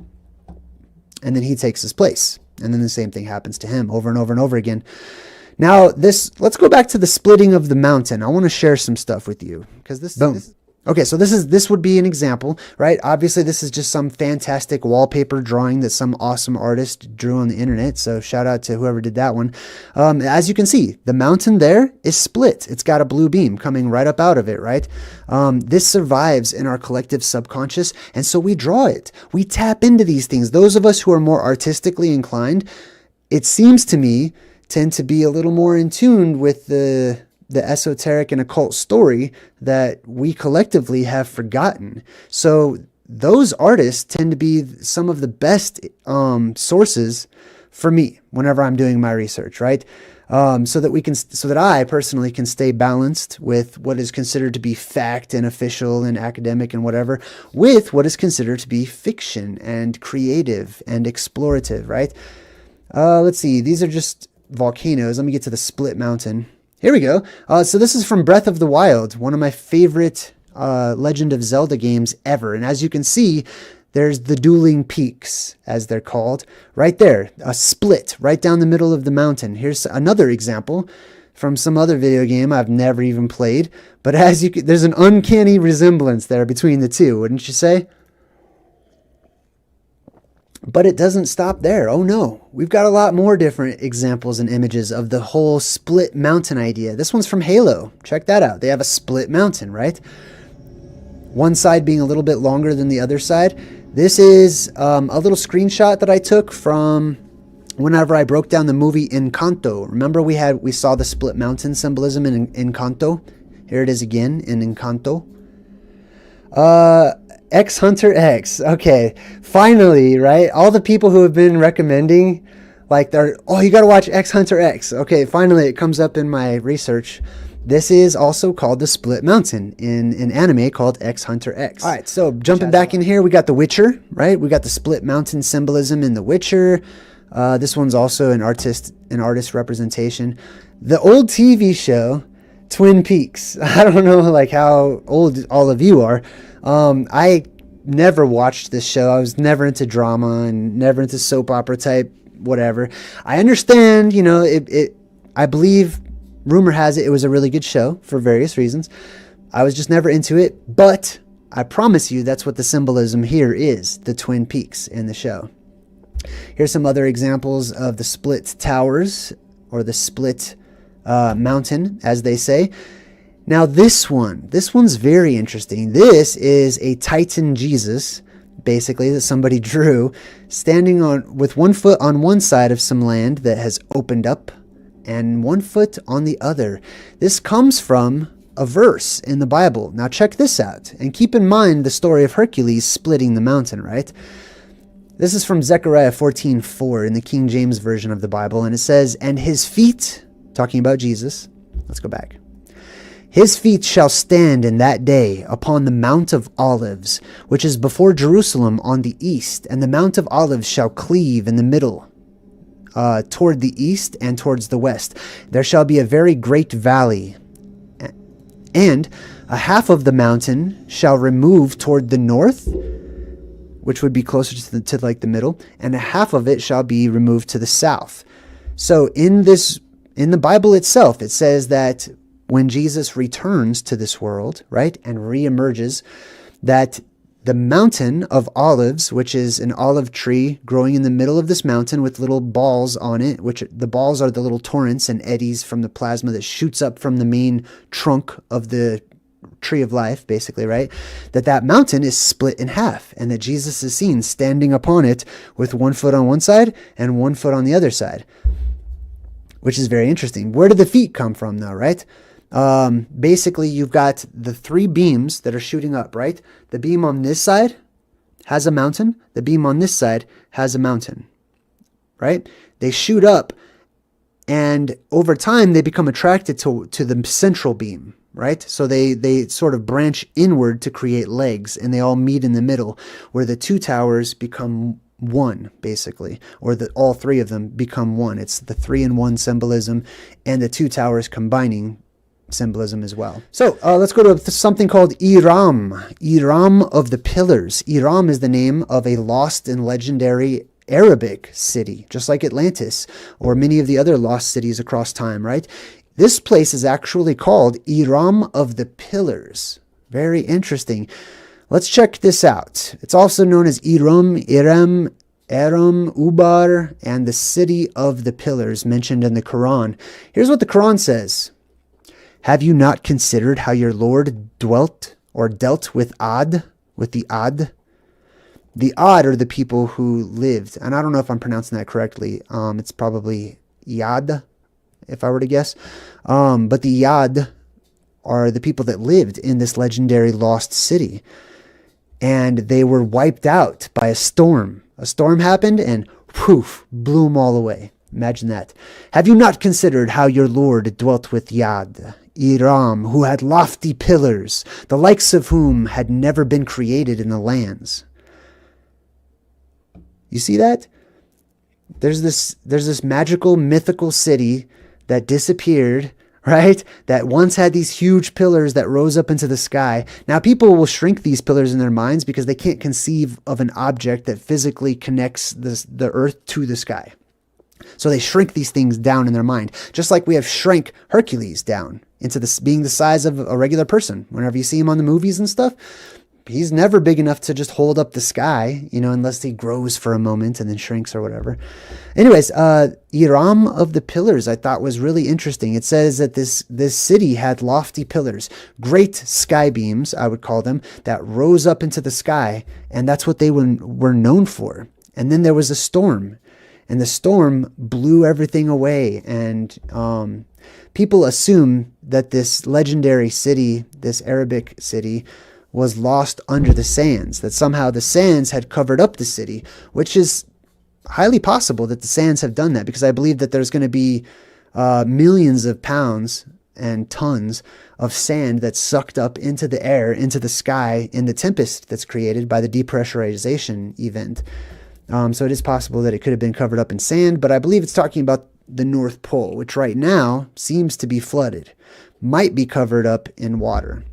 And then he takes his place. And then the same thing happens to him over and over and over again. Now, let's go back to the splitting of the mountain. I want to share some stuff with you, because this would be an example, right? Obviously, this is just some fantastic wallpaper drawing that some awesome artist drew on the internet. So shout out to whoever did that one. As you can see, the mountain there is split. It's got a blue beam coming right up out of it, right? This survives in our collective subconscious, and so we draw it. We tap into these things. Those of us who are more artistically inclined, it seems to me, tend to be a little more in tune with the esoteric and occult story that we collectively have forgotten. So those artists tend to be some of the best sources for me whenever I'm doing my research, right? So that I personally can stay balanced with what is considered to be fact and official and academic and whatever, with what is considered to be fiction and creative and explorative, right? Let's see. These are just volcanoes. Let me get to the split mountain. Here we go. So this is from Breath of the Wild, one of my favorite Legend of Zelda games ever. And as you can see, there's the dueling peaks, as they're called, right there. A split right down the middle of the mountain. Here's another example from some other video game I've never even played. But there's an uncanny resemblance there between the two, wouldn't you say? But it doesn't stop there. Oh no, we've got a lot more different examples and images of the whole split mountain idea. This one's from Halo. Check that out. They have a split mountain, right? One side being a little bit longer than the other side. This is a little screenshot that I took from whenever I broke down the movie Encanto. Remember we saw the split mountain symbolism in Encanto? Here it is again in Encanto. X Hunter X. Okay, finally, right? All the people who have been recommending, like, you got to watch X Hunter X. Okay, finally, it comes up in my research. This is also called the Split Mountain in an anime called X Hunter X. All right, so jumping back in here, we got The Witcher, right? We got the Split Mountain symbolism in The Witcher. This one's also an artist representation. The old TV show Twin Peaks. I don't know like how old all of you are. I never watched this show. I was never into drama and never into soap opera type whatever. I understand, I believe, rumor has it was a really good show for various reasons. I was just never into it, but I promise you that's what the symbolism here is, the Twin Peaks in the show. Here's some other examples of the split towers, or the split mountain, as they say. Now this one's very interesting. This is a Titan Jesus basically, that somebody drew, standing with 1 foot on one side of some land that has opened up and 1 foot on the other. This comes from a verse in the Bible. Now check this out, and keep in mind the story of Hercules splitting the mountain, right? This is from Zechariah 14:4 in the King James Version of the Bible, and it says, "And his feet," talking about Jesus, let's go back. "His feet shall stand in that day upon the Mount of Olives, which is before Jerusalem on the east, and the Mount of Olives shall cleave in the middle, toward the east and towards the west. There shall be a very great valley, and a half of the mountain shall remove toward the north," which would be closer to like the middle, "and a half of it shall be removed to the south." So in the Bible itself, it says that when Jesus returns to this world, right, and reemerges, that the mountain of olives, which is an olive tree growing in the middle of this mountain with little balls on it, which the balls are the little torrents and eddies from the plasma that shoots up from the main trunk of the tree of life, basically, right? That mountain is split in half, and that Jesus is seen standing upon it with 1 foot on one side and 1 foot on the other side, which is very interesting. Where did the feet come from, though, right? Basically, you've got the 3 beams that are shooting up, right? The beam on this side has a mountain. The beam on this side has a mountain, right? They shoot up, and over time, they become attracted to the central beam, right? So they sort of branch inward to create legs, and they all meet in the middle, where the 2 towers become one, basically, or all 3 of them become one. It's the 3-in-1 symbolism, and the 2 towers combining symbolism as well. So let's go to something called Iram. Iram of the Pillars. Iram is the name of a lost and legendary Arabic city, just like Atlantis or many of the other lost cities across time, right? This place is actually called Iram of the Pillars. Very interesting. Let's check this out. It's also known as Iram, Aram, Ubar, and the City of the Pillars mentioned in the Quran. Here's what the Quran says. "Have you not considered how your Lord dealt with Ad, with the Ad?" The Ad are the people who lived, and I don't know if I'm pronouncing that correctly. It's probably Yad, if I were to guess. But the Yad are the people that lived in this legendary lost city. And they were wiped out by a storm. A storm happened and poof, blew them all away. Imagine that. "Have you not considered how your Lord dwelt with Yad, Iram, who had lofty pillars, the likes of whom had never been created in the lands?" You see that? There's this magical, mythical city that disappeared, right? That once had these huge pillars that rose up into the sky. Now, people will shrink these pillars in their minds because they can't conceive of an object that physically connects the earth to the sky. So they shrink these things down in their mind, just like we have shrank Hercules down into being the size of a regular person. Whenever you see him on the movies and stuff, he's never big enough to just hold up the sky, unless he grows for a moment and then shrinks or whatever. Anyways, Iram of the Pillars I thought was really interesting. It says that this city had lofty pillars, great sky beams, I would call them, that rose up into the sky, and that's what they were known for. And then there was a storm, and the storm blew everything away, and people assume that this legendary city, this Arabic city, was lost under the sands, that somehow the sands had covered up the city, which is highly possible that the sands have done that, because I believe that there's going to be millions of pounds and tons of sand that's sucked up into the air, into the sky, in the tempest that's created by the depressurization event. So it is possible that it could have been covered up in sand, but I believe it's talking about the North Pole, which right now seems to be flooded, might be covered up in water.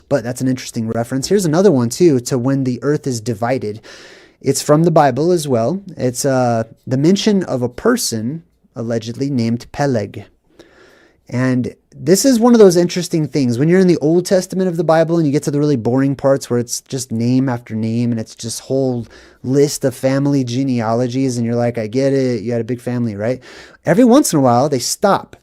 But that's an interesting reference. Here's another one too, to when the earth is divided. It's from the Bible as well. It's the mention of a person allegedly named Peleg. And this is one of those interesting things. When you're in the Old Testament of the Bible and you get to the really boring parts where it's just name after name and it's just whole list of family genealogies and you're like, I get it, you had a big family, right? Every once in a while they stop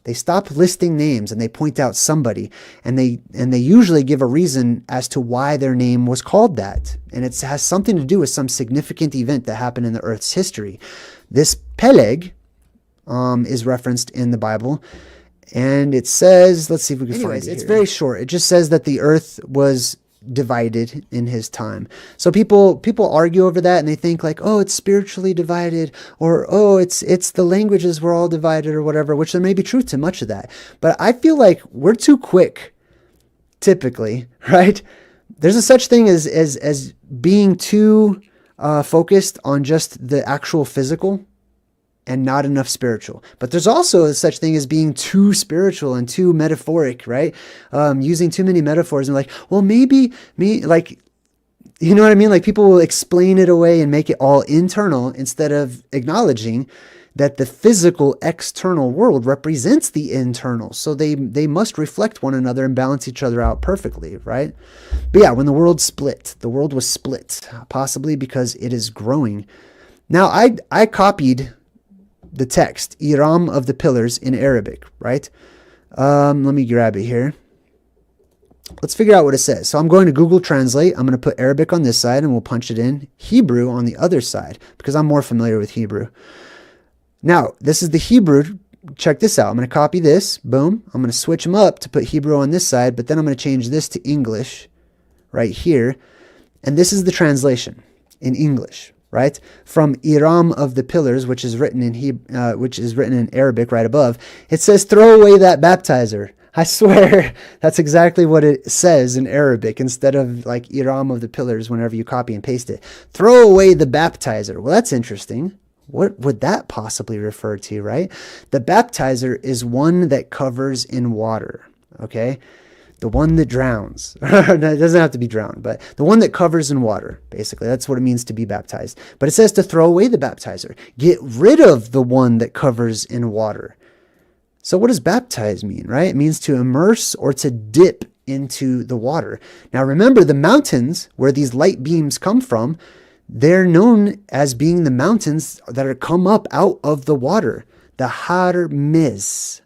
listing names and they point out somebody, and they usually give a reason as to why their name was called that, and it has something to do with some significant event that happened in the Earth's history. This Peleg is referenced in the Bible. And it says, let's see if we can find it. It's very short. It just says that the earth was divided in his time. So people argue over that and they think like, oh, it's spiritually divided, or oh, it's the languages were all divided or whatever, which there may be truth to much of that. But I feel like we're too quick, typically, right? There's a such thing as being too focused on just the actual physical and not enough spiritual. But there's also such thing as being too spiritual and too metaphoric, right? Using too many metaphors and like, well, maybe me, like, you know what I mean? Like people will explain it away and make it all internal instead of acknowledging that the physical external world represents the internal. So they must reflect one another and balance each other out perfectly, right? But yeah, when the world was split, possibly because it is growing. Now, I copied the text, Iram of the pillars in Arabic, right? Let me grab it here. Let's figure out what it says. So I'm going to Google Translate. I'm going to put Arabic on this side and we'll punch it in. Hebrew on the other side because I'm more familiar with Hebrew. Now, this is the Hebrew. Check this out. I'm going to copy this. Boom. I'm going to switch them up to put Hebrew on this side, but then I'm going to change this to English right here. And this is the translation in English. Right, from Iram of the pillars, which is written in Arabic right above. It says, "Throw away that baptizer." I swear that's exactly what it says in Arabic instead of like Iram of the pillars. Whenever you copy and paste it, throw away the baptizer. Well, that's interesting. What would that possibly refer to? Right, the baptizer is one that covers in water. Okay. The one that drowns. It doesn't have to be drowned, but the one that covers in water, basically. That's what it means to be baptized. But it says to throw away the baptizer. Get rid of the one that covers in water. So what does baptize mean, right? It means to immerse or to dip into the water. Now remember, the mountains where these light beams come from, they're known as being the mountains that are come up out of the water. The Hermes.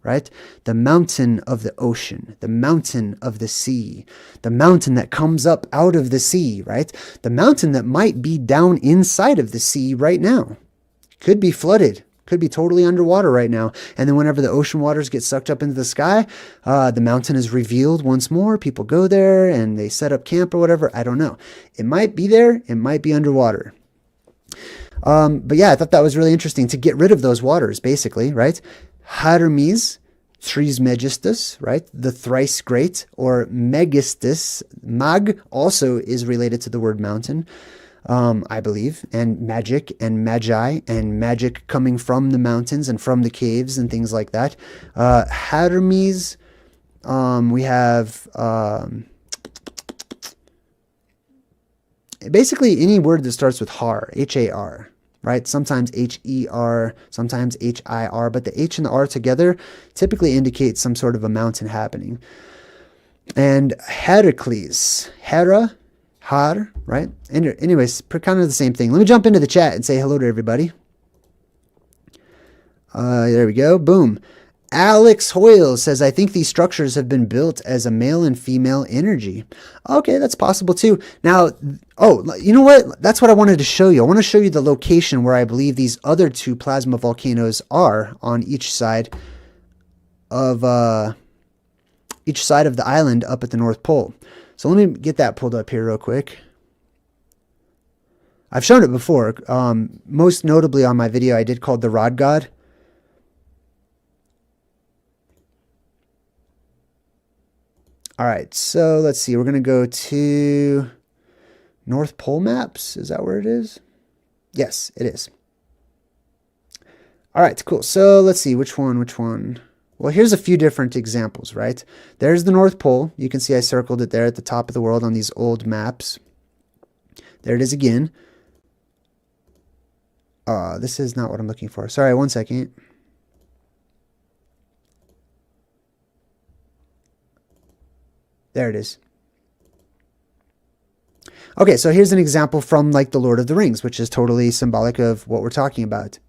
Right? The mountain of the ocean, the mountain of the sea, the mountain that comes up out of the sea, right? The mountain that might be down inside of the sea right now. Could be flooded, could be totally underwater right now. And then whenever the ocean waters get sucked up into the sky, the mountain is revealed once more. People go there and they set up camp or whatever. I don't know. It might be there. It might be underwater. But yeah, I thought that was really interesting to get rid of those waters, basically, right? Hermes, Trismegistus, right? The thrice great, or Megistus. Mag also is related to the word mountain, I believe, and magic and magi and magic coming from the mountains and from the caves and things like that. Hermes, we have basically any word that starts with har, H-A-R. Right? Sometimes H-E-R, sometimes H-I-R, but the H and the R together typically indicate some sort of a mountain happening. And Hercules, Hera, Har, right? Anyways, kind of the same thing. Let me jump into the chat and say hello to everybody. There we go. Boom. Alex Hoyle says, I think these structures have been built as a male and female energy. Okay, that's possible too. Now, oh, you know what? That's what I wanted to show you. I want to show you the location where I believe these other two plasma volcanoes are on each side of the island up at the North Pole. So let me get that pulled up here real quick. I've shown it before, most notably on my video I did called The Rod God. All right, so let's see. We're going to go to North Pole Maps. Is that where it is? Yes, it is. All right, cool. So let's see. Which one? Well, here's a few different examples, right? There's the North Pole. You can see I circled it there at the top of the world on these old maps. There it is again. This is not what I'm looking for. Sorry, one second. There it is. Okay, so here's an example from like the Lord of the Rings, which is totally symbolic of what we're talking about.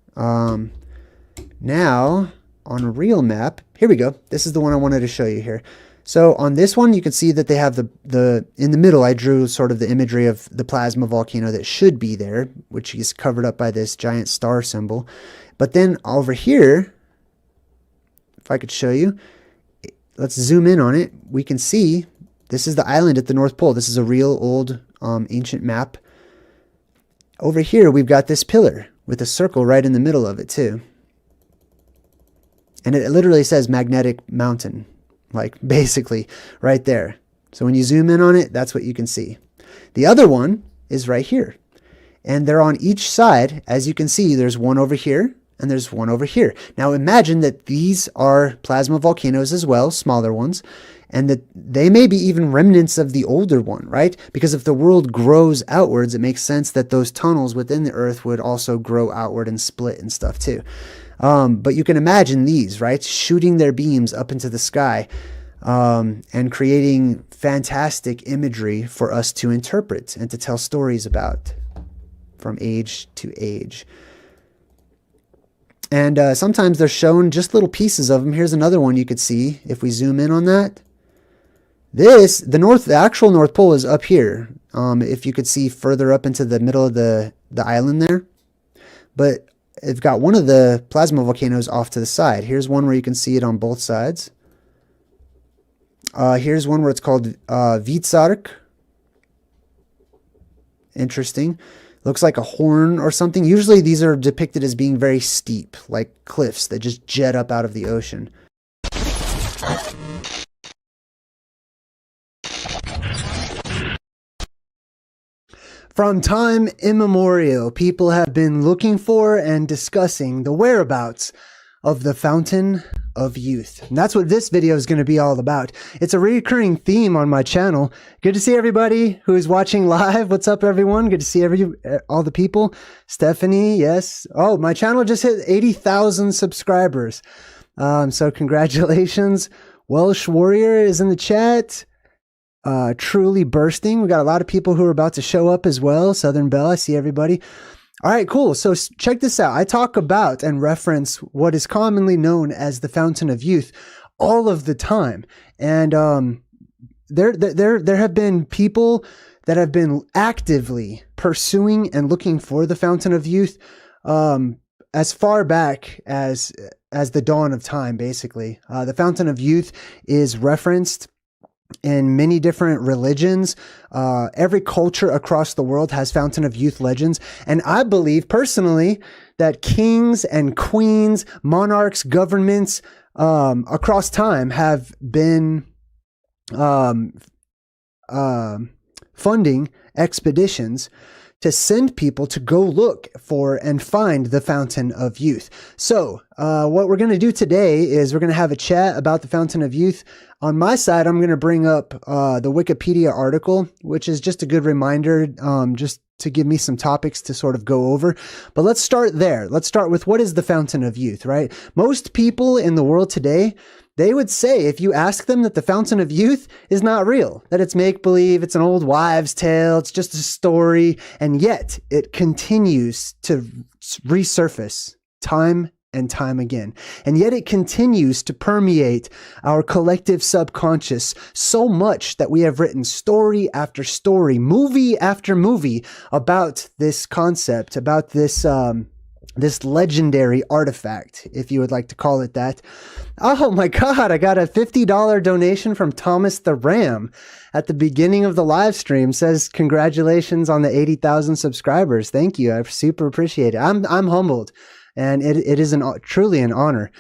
Now, on a real map, here we go. This is the one I wanted to show you here. So on this one, you can see that they have the in the middle, I drew sort of the imagery of the plasma volcano that should be there, which is covered up by this giant star symbol. But then over here, if I could show you, let's zoom in on it. We can see this is the island at the North Pole. This is a real old ancient map. Over here, we've got this pillar with a circle right in the middle of it too. And it literally says magnetic mountain, like basically right there. So when you zoom in on it, that's what you can see. The other one is right here. And they're on each side. As you can see, there's one over here and there's one over here. Now imagine that these are plasma volcanoes as well, smaller ones, and that they may be even remnants of the older one, right? Because if the world grows outwards, it makes sense that those tunnels within the earth would also grow outward and split and stuff too. But you can imagine these, right? Shooting their beams up into the sky and creating fantastic imagery for us to interpret and to tell stories about from age to age. And sometimes they're shown just little pieces of them. Here's another one you could see if we zoom in on that. The actual North Pole is up here. If you could see further up into the middle of the island there. But it's got one of the plasma volcanoes off to the side. Here's one where you can see it on both sides. Here's one where it's called Vitsark. Interesting. Looks like a horn or something. Usually these are depicted as being very steep, like cliffs that just jet up out of the ocean. From time immemorial, people have been looking for and discussing the whereabouts of the Fountain of Youth. And that's what this video is going to be all about. It's a recurring theme on my channel. Good to see everybody who is watching live. What's up, everyone? Good to see all the people. Stephanie, yes. Oh, my channel just hit 80,000 subscribers. So congratulations. Welsh Warrior is in the chat. Truly bursting. We got a lot of people who are about to show up as well. Southern Belle, I see everybody. All right, cool. So check this out. I talk about and reference what is commonly known as the Fountain of Youth all of the time. And there have been people that have been actively pursuing and looking for the Fountain of Youth as far back as the dawn of time, basically. The Fountain of Youth is referenced in many different religions. Every culture across the world has Fountain of Youth legends. And I believe personally that kings and queens, monarchs, governments across time have been funding expeditions to send people to go look for and find the Fountain of Youth. So what we're going to do today is we're going to have a chat about the Fountain of Youth. On my side, I'm going to bring up the Wikipedia article, which is just a good reminder, just to give me some topics to sort of go over. But let's start there. Let's start with what is the Fountain of Youth, right? Most people in the world today, they would say, if you ask them, that the Fountain of Youth is not real, that it's make-believe, it's an old wives' tale, it's just a story, and yet it continues to resurface time and time again. And yet it continues to permeate our collective subconscious so much that we have written story after story, movie after movie about this concept, about this this legendary artifact, if you would like to call it that. Oh my God, I got a $50 donation from Thomas the Ram at the beginning of the live stream. Says, congratulations on the 80,000 subscribers. Thank you. I super appreciate it. I'm humbled, and it is truly an honor.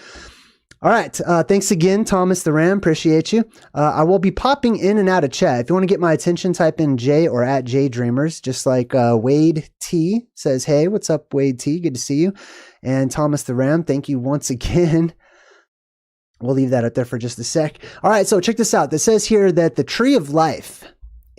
All right. Thanks again, Thomas the Ram. Appreciate you. I will be popping in and out of chat. If you want to get my attention, type in J or at JayDreamerZ, just like Wade T says, hey, what's up, Wade T? Good to see you. And Thomas the Ram, thank you once again. We'll leave that up there for just a sec. All right. So check this out. This says here that the Tree of Life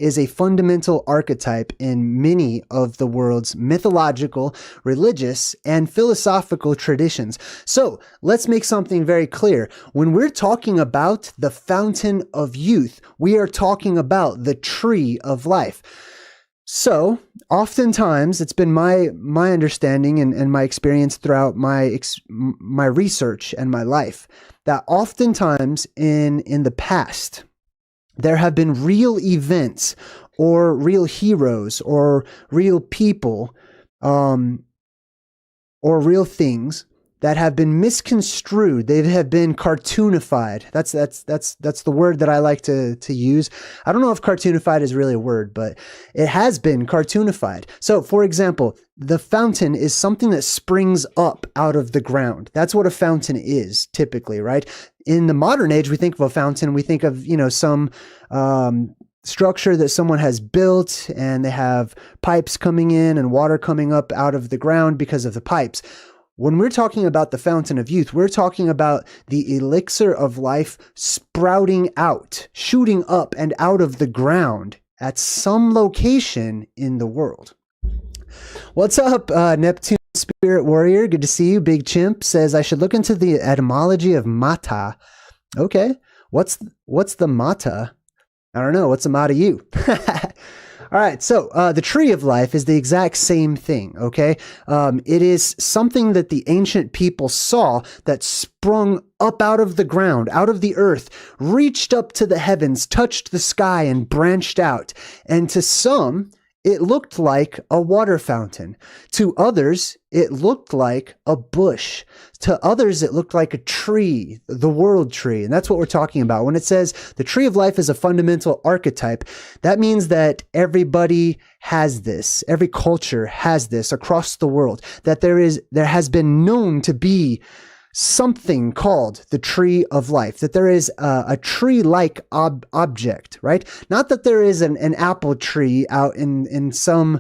is a fundamental archetype in many of the world's mythological, religious, and philosophical traditions. So let's make something very clear. When we're talking about the fountain of youth, we are talking about the tree of life. So oftentimes it's been my understanding and my experience throughout my research and my life that oftentimes in the past, there have been real events or real heroes or real people or real things that have been misconstrued. They have been cartoonified. That's the word that I like to use. I don't know if cartoonified is really a word, but it has been cartoonified. So, for example, the fountain is something that springs up out of the ground. That's what a fountain is typically, right? In the modern age, we think of a fountain, we think of, some structure that someone has built and they have pipes coming in and water coming up out of the ground because of the pipes. When we're talking about the fountain of youth, we're talking about the elixir of life sprouting out, shooting up and out of the ground at some location in the world. What's up, Neptune Spirit Warrior? Good to see you. Big Chimp says, I should look into the etymology of mata. Okay. What's the mata? I don't know. What's the mata you? All right, so the tree of life is the exact same thing, okay? It is something that the ancient people saw that sprung up out of the ground, out of the earth, reached up to the heavens, touched the sky, and branched out. And to some, it looked like a water fountain. To others, it looked like a bush. To others, it looked like a tree, the world tree. And that's what we're talking about. When it says the tree of life is a fundamental archetype, that means that everybody has this. Every culture has this across the world. That there has been known to be something called the tree of life, that there is a tree-like object, right? Not that there is an apple tree out in some,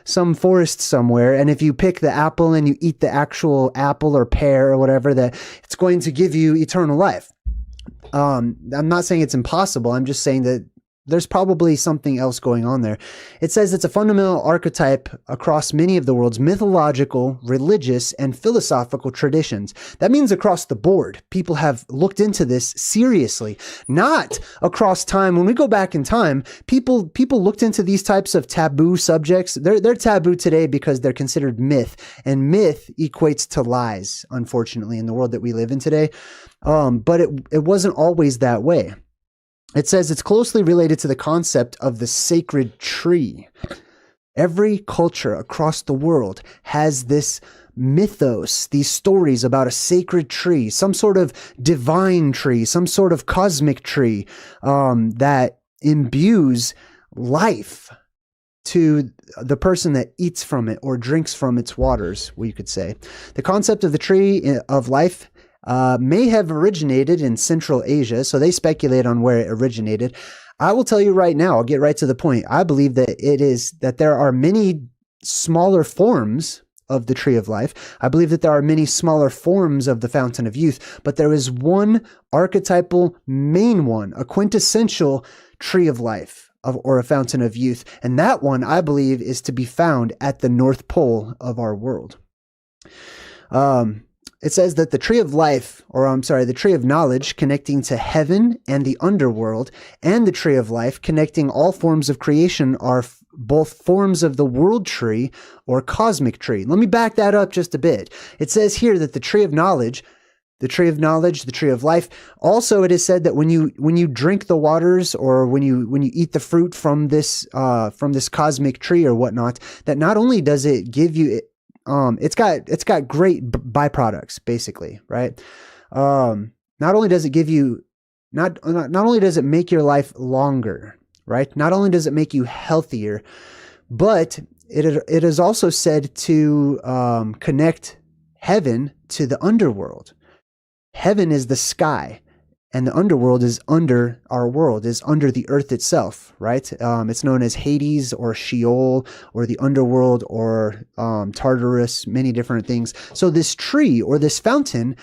some forest somewhere, and if you pick the apple and you eat the actual apple or pear or whatever, that it's going to give you eternal life. I'm not saying it's impossible. I'm just saying that there's probably something else going on there. It says it's a fundamental archetype across many of the world's mythological, religious, and philosophical traditions. That means across the board, people have looked into this seriously. Not across time. When we go back in time, people looked into these types of taboo subjects. They're taboo today because they're considered myth, and myth equates to lies, unfortunately, in the world that we live in today. But it wasn't always that way. It says it's closely related to the concept of the sacred tree. Every culture across the world has this mythos, these stories about a sacred tree, some sort of divine tree, some sort of cosmic tree that imbues life to the person that eats from it or drinks from its waters, we could say. The concept of the tree of life may have originated in Central Asia, so they speculate on where it originated. I will tell you right now, I'll get right to the point. I believe that there are many smaller forms of the tree of life. I believe that there are many smaller forms of the fountain of youth, but there is one archetypal main one, a quintessential tree of life or a fountain of youth. And that one, I believe, is to be found at the North Pole of our world. It says that the tree of life, the tree of knowledge connecting to heaven and the underworld, and the tree of life connecting all forms of creation are both forms of the world tree or cosmic tree. Let me back that up just a bit. It says here that the tree of knowledge, the tree of life. Also, it is said that when you drink the waters or when you eat the fruit from this cosmic tree or whatnot, that not only does it give you it's got great byproducts, basically, right? Not only does it give you, not only does it make your life longer, right? Not only does it make you healthier, but it is also said to connect heaven to the underworld. Heaven is the sky, and the underworld is under our world, is under the earth itself, right? It's known as Hades or Sheol or the underworld or Tartarus, many different things. So this tree or this fountain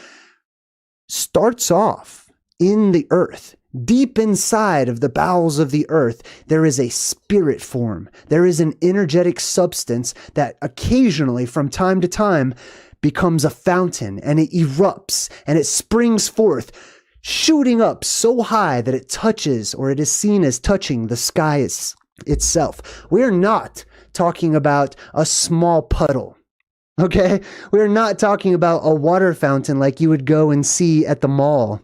starts off in the earth. Deep inside of the bowels of the earth, there is a spirit form. There is an energetic substance that occasionally, from time to time, becomes a fountain, and it erupts and it springs forth, shooting up so high that it touches, or it is seen as touching, the sky itself. We're not talking about a small puddle. Okay? We're not talking about a water fountain like you would go and see at the mall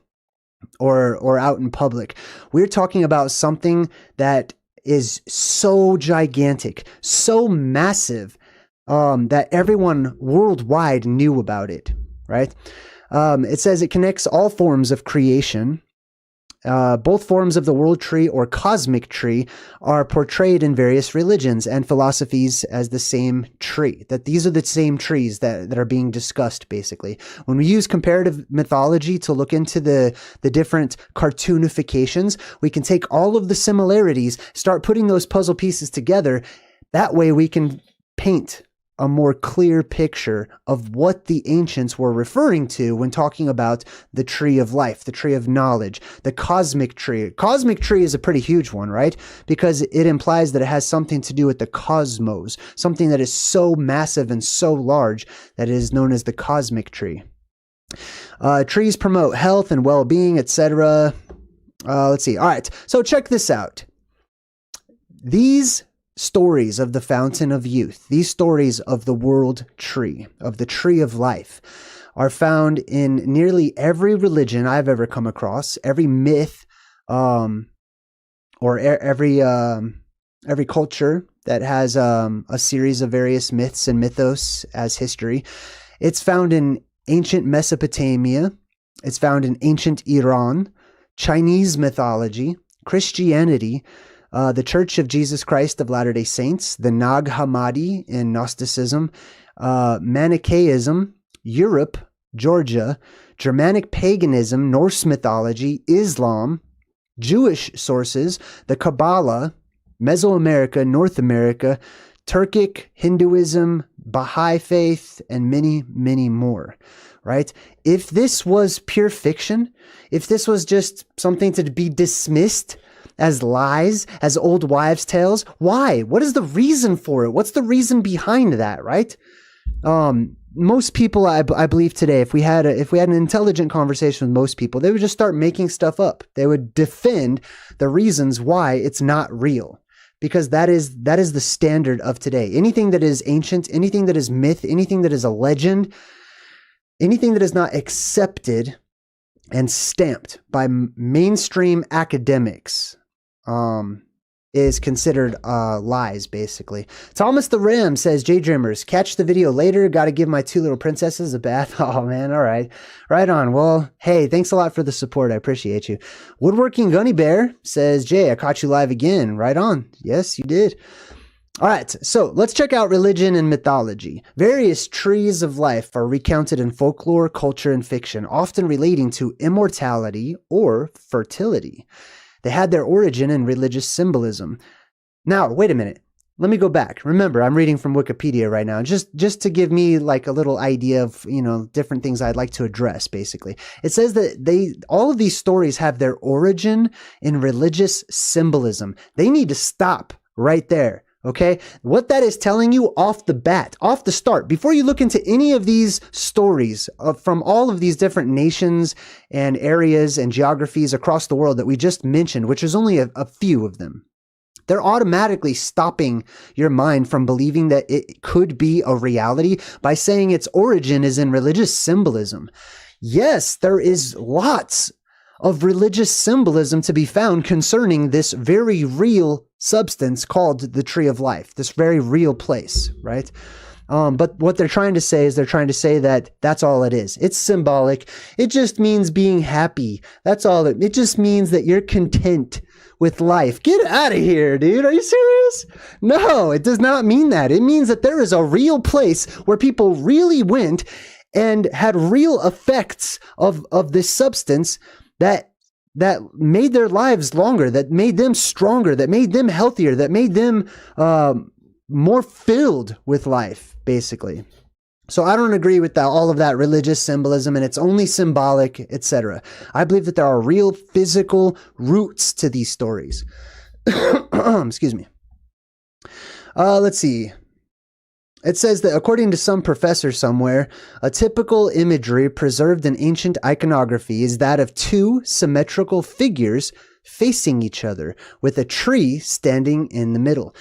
or out in public. We're talking about something that is so gigantic, so massive, that everyone worldwide knew about it, right? It says it connects all forms of creation. Both forms of the world tree or cosmic tree are portrayed in various religions and philosophies as the same tree, that these are the same trees that are being discussed, basically. When we use comparative mythology to look into the different cartoonifications, we can take all of the similarities, start putting those puzzle pieces together. That way we can paint a more clear picture of what the ancients were referring to when talking about the tree of life, the tree of knowledge, the cosmic tree. Cosmic tree is a pretty huge one, right? Because it implies that it has something to do with the cosmos, something that is so massive and so large that it is known as the cosmic tree. Trees promote health and well-being, etc. Let's see. All right. So check this out. These stories of the fountain of youth, these stories of the world tree, of the tree of life, are found in nearly every religion I've ever come across, every myth, or every culture that has a series of various myths and mythos as history. It's found in ancient Mesopotamia. It's found in ancient Iran, Chinese mythology, Christianity, the Church of Jesus Christ of Latter-day Saints, the Nag Hammadi in Gnosticism, Manichaeism, Europe, Georgia, Germanic paganism, Norse mythology, Islam, Jewish sources, the Kabbalah, Mesoamerica, North America, Turkic, Hinduism, Baha'i faith, and many, many more, right? If this was pure fiction, if this was just something to be dismissed as lies, as old wives' tales, why? What is the reason for it? What's the reason behind that, right? Most people, I believe today, if we had an intelligent conversation with most people, they would just start making stuff up. They would defend the reasons why it's not real, because that is the standard of today. Anything that is ancient, anything that is myth, anything that is a legend, anything that is not accepted and stamped by mainstream academics, is considered lies, basically. Thomas the Ram says, JayDreamerZ, catch the video later. Got to give my two little princesses a bath. Oh, man. All right. Right on. Well, hey, thanks a lot for the support. I appreciate you. Woodworking Gunny Bear says, Jay, I caught you live again. Right on. Yes, you did. All right. So let's check out religion and mythology. Various trees of life are recounted in folklore, culture, and fiction, often relating to immortality or fertility. They had their origin in religious symbolism. Now, wait a minute. Let me go back. Remember, I'm reading from Wikipedia right now, just to give me like a little idea of, different things I'd like to address, basically. It says that all of these stories have their origin in religious symbolism. They need to stop right there. Okay, what that is telling you off the bat, off the start, before you look into any of these stories from all of these different nations and areas and geographies across the world that we just mentioned, which is only a few of them, they're automatically stopping your mind from believing that it could be a reality by saying its origin is in religious symbolism. Yes, there is lots of religious symbolism to be found concerning this very real substance called the tree of life, this very real place, right? But what they're trying to say is that that's all it is. It's symbolic. It just means being happy. That's all it just means that you're content with life. Get out of here, dude. Are you serious? No, it does not mean that. It means that there is a real place where people really went and had real effects of this substance that made their lives longer, that made them stronger, that made them healthier, that made them more filled with life, basically. So I don't agree with that, all of that religious symbolism, and it's only symbolic, etc. I believe that there are real physical roots to these stories. Excuse me. Let's see. It says that according to some professor somewhere, a typical imagery preserved in ancient iconography is that of two symmetrical figures facing each other with a tree standing in the middle.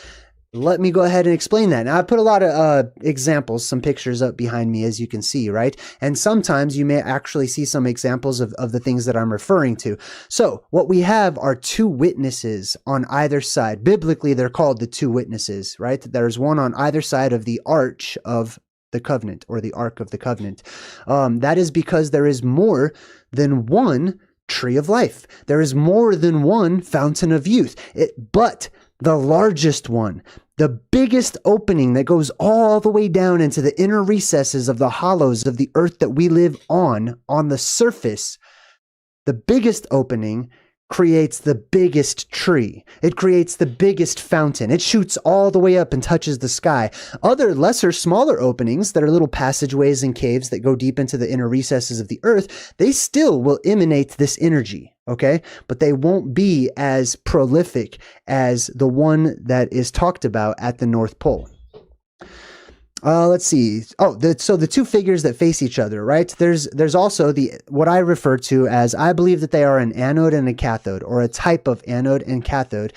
Let me go ahead and explain that. Now, I put a lot of examples, some pictures up behind me, as you can see, right? And sometimes you may actually see some examples of the things that I'm referring to. So what we have are two witnesses on either side. Biblically, they're called the two witnesses, right? There's one on either side of the arch of the covenant, or the Ark of the Covenant. That is because there is more than one tree of life. There is more than one fountain of youth. But the largest one, the biggest opening that goes all the way down into the inner recesses of the hollows of the earth that we live on the surface, the biggest opening creates the biggest tree. It creates the biggest fountain. It shoots all the way up and touches the sky. Other lesser, smaller openings that are little passageways and caves that go deep into the inner recesses of the earth, they still will emanate this energy, okay? But they won't be as prolific as the one that is talked about at the North Pole. Let's see. Oh, so the two figures that face each other, right? There's also what I refer to as, I believe that they are an anode and a cathode, or a type of anode and cathode,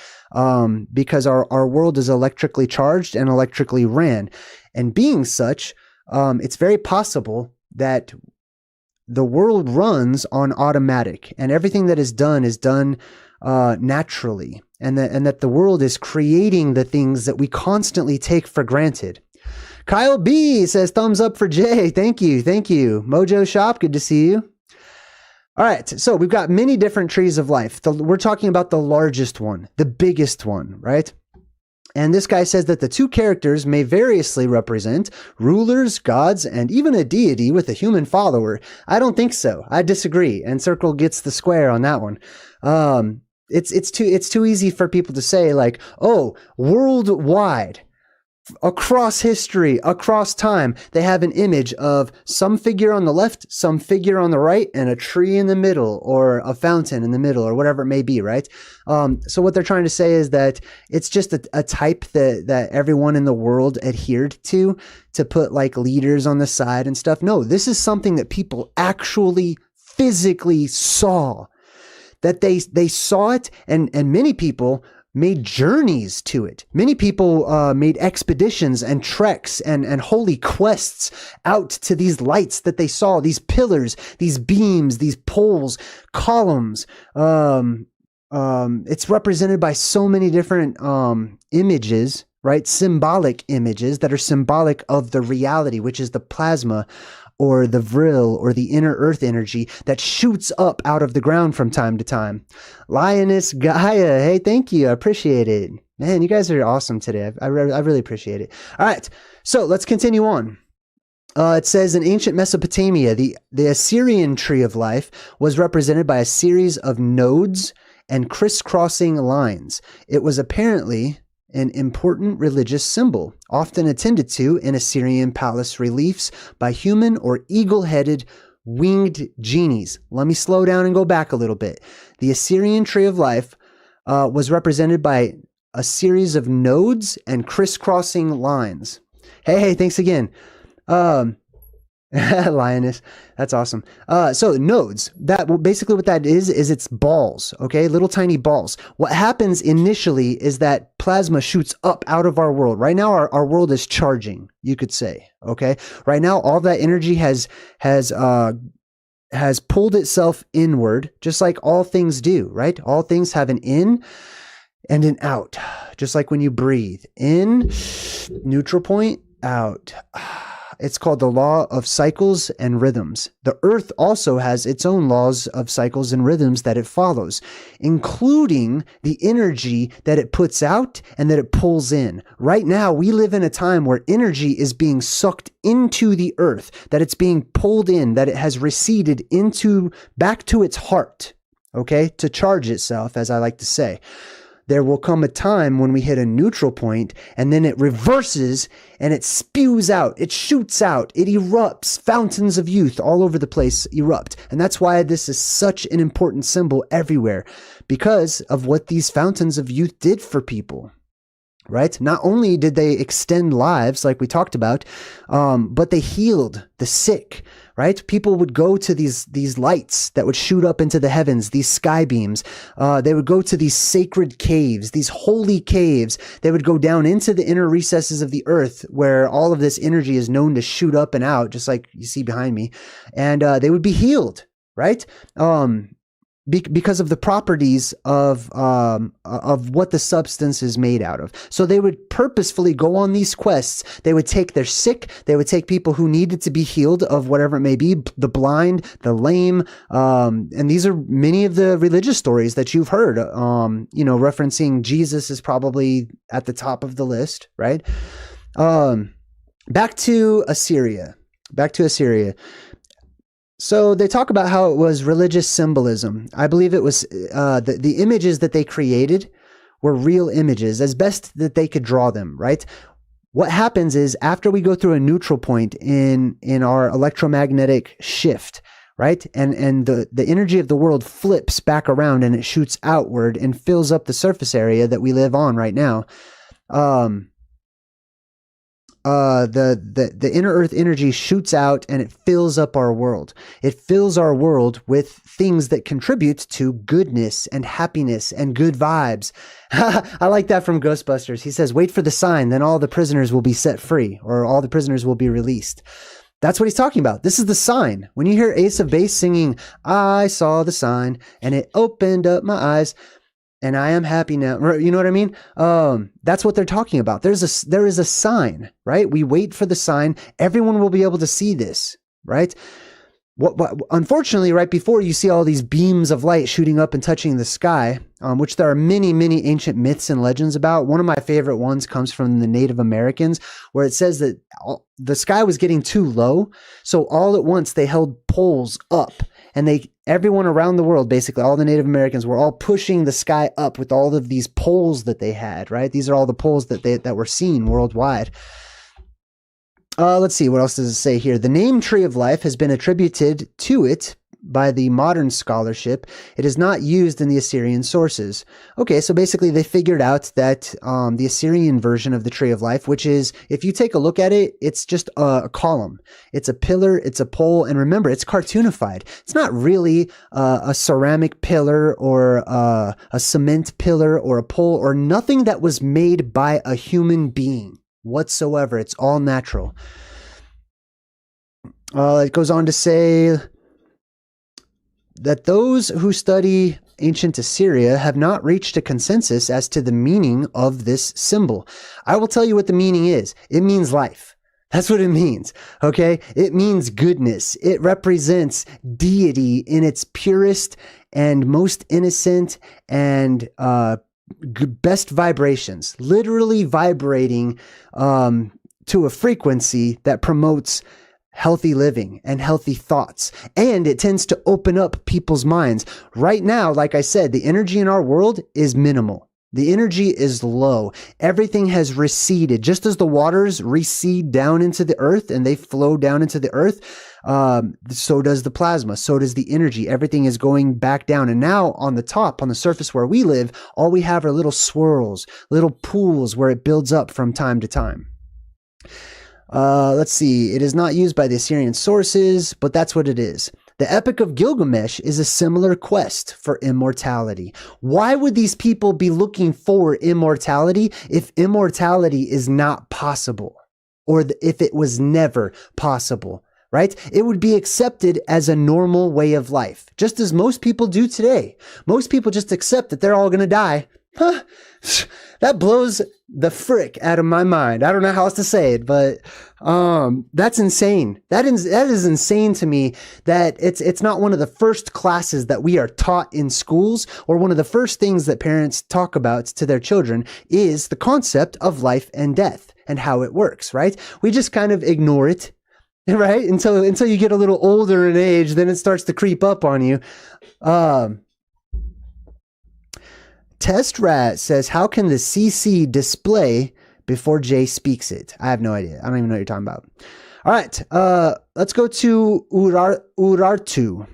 because our world is electrically charged and electrically ran. And being such, it's very possible that the world runs on automatic, and everything that is done naturally, and that the world is creating the things that we constantly take for granted. Kyle B says thumbs up for Jay. Thank you. Thank you. Mojo Shop, good to see you. All right. So we've got many different trees of life. We're talking about the largest one, the biggest one, right? And this guy says that the two characters may variously represent rulers, gods, and even a deity with a human follower. I don't think so. I disagree. And Circle gets the square on that one. It's too easy for people to say, like, oh, worldwide, across history, across time, they have an image of some figure on the left, some figure on the right, and a tree in the middle, or a fountain in the middle, or whatever it may be, right? So what they're trying to say is that it's just a type that everyone in the world adhered to put like leaders on the side and stuff. No, this is something that people actually physically saw, that they saw it, and many people made journeys to it. Many people made expeditions and treks and holy quests out to these lights that they saw, these pillars, these beams, these poles, columns. It's represented by so many different images, right? Symbolic images that are symbolic of the reality, which is the plasma, or the vril, or the inner earth energy that shoots up out of the ground from time to time. Lioness Gaia, hey, thank you. I appreciate it. Man, you guys are awesome today. I really appreciate it. All right, so let's continue on. It says in ancient Mesopotamia, the Assyrian tree of life was represented by a series of nodes and crisscrossing lines. It was apparently an important religious symbol, often attended to in Assyrian palace reliefs by human or eagle-headed winged genies. Let me slow down and go back a little bit. The Assyrian tree of life was represented by a series of nodes and crisscrossing lines. Hey, thanks again. Lioness, that's awesome. So nodes, basically what that is it's balls, okay? Little tiny balls. What happens initially is that plasma shoots up out of our world. Right now, our world is charging, you could say, okay? Right now, all that energy has pulled itself inward, just like all things do, right? All things have an in and an out, just like when you breathe. In, neutral point, out. It's called the law of cycles and rhythms. The earth also has its own laws of cycles and rhythms that it follows, including the energy that it puts out and that it pulls in. Right now, we live in a time where energy is being sucked into the earth, that it's being pulled in, that it has receded back to its heart, okay, to charge itself, as I like to say. there will come a time when we hit a neutral point, and then it reverses and it spews out, it shoots out, it erupts. Fountains of youth all over the place erupt. And that's why this is such an important symbol everywhere, because of what these fountains of youth did for people. Right? Not only did they extend lives, like we talked about, but they healed the sick. Right? People would go to these lights that would shoot up into the heavens, these sky beams. They would go to these sacred caves, these holy caves. They would go down into the inner recesses of the earth, where all of this energy is known to shoot up and out, just like you see behind me. And they would be healed. Right? Because of the properties of what the substance is made out of. So they would purposefully go on these quests. They would take their sick. They would take people who needed to be healed of whatever it may be, the blind, the lame. And these are many of the religious stories that you've heard, referencing Jesus is probably at the top of the list, right? Back to Assyria. So they talk about how it was religious symbolism. I believe it was the images that they created were real images, as best that they could draw them, right? What happens is, after we go through a neutral point in our electromagnetic shift, right? And the energy of the world flips back around and it shoots outward and fills up the surface area that we live on right now. The inner earth energy shoots out and it fills up our world. It fills our world with things that contribute to goodness and happiness and good vibes. I like that from Ghostbusters. He says, wait for the sign, then all the prisoners will be set free, or all the prisoners will be released. That's what he's talking about. This is the sign. When you hear Ace of Base singing, I saw the sign and it opened up my eyes, and I am happy now. You know what I mean? That's what they're talking about. There is a sign, right? We wait for the sign. Everyone will be able to see this, right? Unfortunately, right before you see all these beams of light shooting up and touching the sky, which there are many, many ancient myths and legends about. One of my favorite ones comes from the Native Americans, where it says that the sky was getting too low. So all at once they held poles up, and everyone around the world, basically all the Native Americans, were all pushing the sky up with all of these poles that they had, right? These are all the poles that were seen worldwide. Let's see, what else does it say here? The name Tree of Life has been attributed to it by the modern scholarship. It is not used in the Assyrian sources. Okay, so basically they figured out that the Assyrian version of the Tree of Life, which is, if you take a look at it, it's just a column. It's a pillar, it's a pole, and remember, it's cartoonified. It's not really a ceramic pillar or a cement pillar or a pole or nothing that was made by a human being whatsoever. It's all natural. It goes on to say that those who study ancient Assyria have not reached a consensus as to the meaning of this symbol. I will tell you what the meaning is. It means life. That's what it means. Okay? It means goodness. It represents deity in its purest and most innocent and best vibrations, literally vibrating to a frequency that promotes healthy living and healthy thoughts. And it tends to open up people's minds. Right now, like I said, the energy in our world is minimal. The energy is low. Everything has receded. Just as the waters recede down into the earth and they flow down into the earth, so does the plasma, so does the energy. Everything is going back down. And now on the top, on the surface where we live, all we have are little swirls, little pools where it builds up from time to time. Let's see. It is not used by the Assyrian sources, but that's what it is. The Epic of Gilgamesh is a similar quest for immortality. Why would these people be looking for immortality if immortality is not possible, or if it was never possible, right? It would be accepted as a normal way of life, just as most people do today. Most people just accept that they're all going to die. Huh. That blows the frick out of my mind. I don't know how else to say it, but that's insane. That is insane to me that it's not one of the first classes that we are taught in schools, or one of the first things that parents talk about to their children is the concept of life and death and how it works, right? We just kind of ignore it, right? Until you get a little older in age, then it starts to creep up on you. Test Rat says, how can the CC display before Jay speaks it? I have no idea. I don't even know what you're talking about. All right, let's go to Urartu.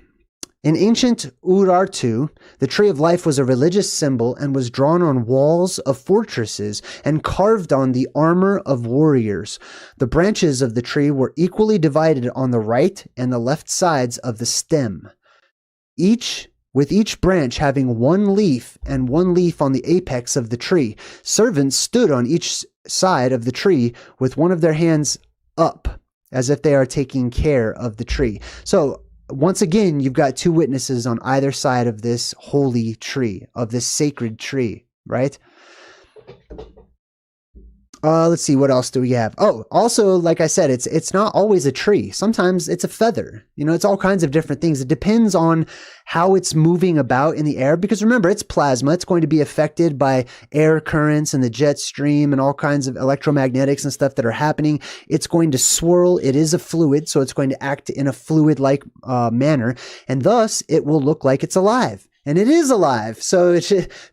In ancient Urartu, the tree of life was a religious symbol and was drawn on walls of fortresses and carved on the armor of warriors. The branches of the tree were equally divided on the right and the left sides of the stem, with each branch having one leaf and one leaf on the apex of the tree. Servants stood on each side of the tree with one of their hands up, as if they are taking care of the tree. So once again, you've got two witnesses on either side of this holy tree, of this sacred tree, right? Let's see, what else do we have? Oh, also, like I said, it's not always a tree. Sometimes it's a feather. You know, it's all kinds of different things. It depends on how it's moving about in the air, because remember, it's plasma. It's going to be affected by air currents and the jet stream and all kinds of electromagnetics and stuff that are happening. It's going to swirl. It is a fluid, so it's going to act in a fluid-like manner, and thus it will look like it's alive. And it is alive, so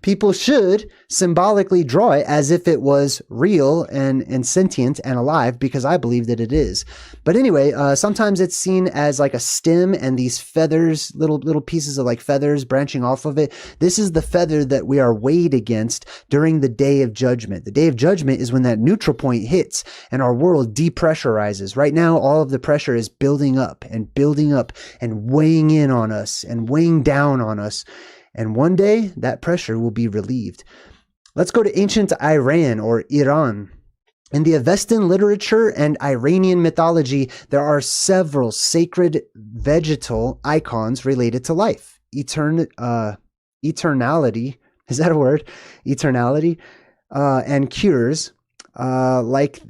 people should symbolically draw it as if it was real and sentient and alive, because I believe that it is. But anyway, sometimes it's seen as like a stem and these feathers, little pieces of like feathers branching off of it. This is the feather that we are weighed against during the Day of Judgment. The Day of Judgment is when that neutral point hits and our world depressurizes. Right now, all of the pressure is building up and weighing in on us and weighing down on us. And one day, that pressure will be relieved. Let's go to ancient Iran or Iran. In the Avestan literature and Iranian mythology, there are several sacred vegetal icons related to life. Eternality, is that a word? Eternality, and cures, like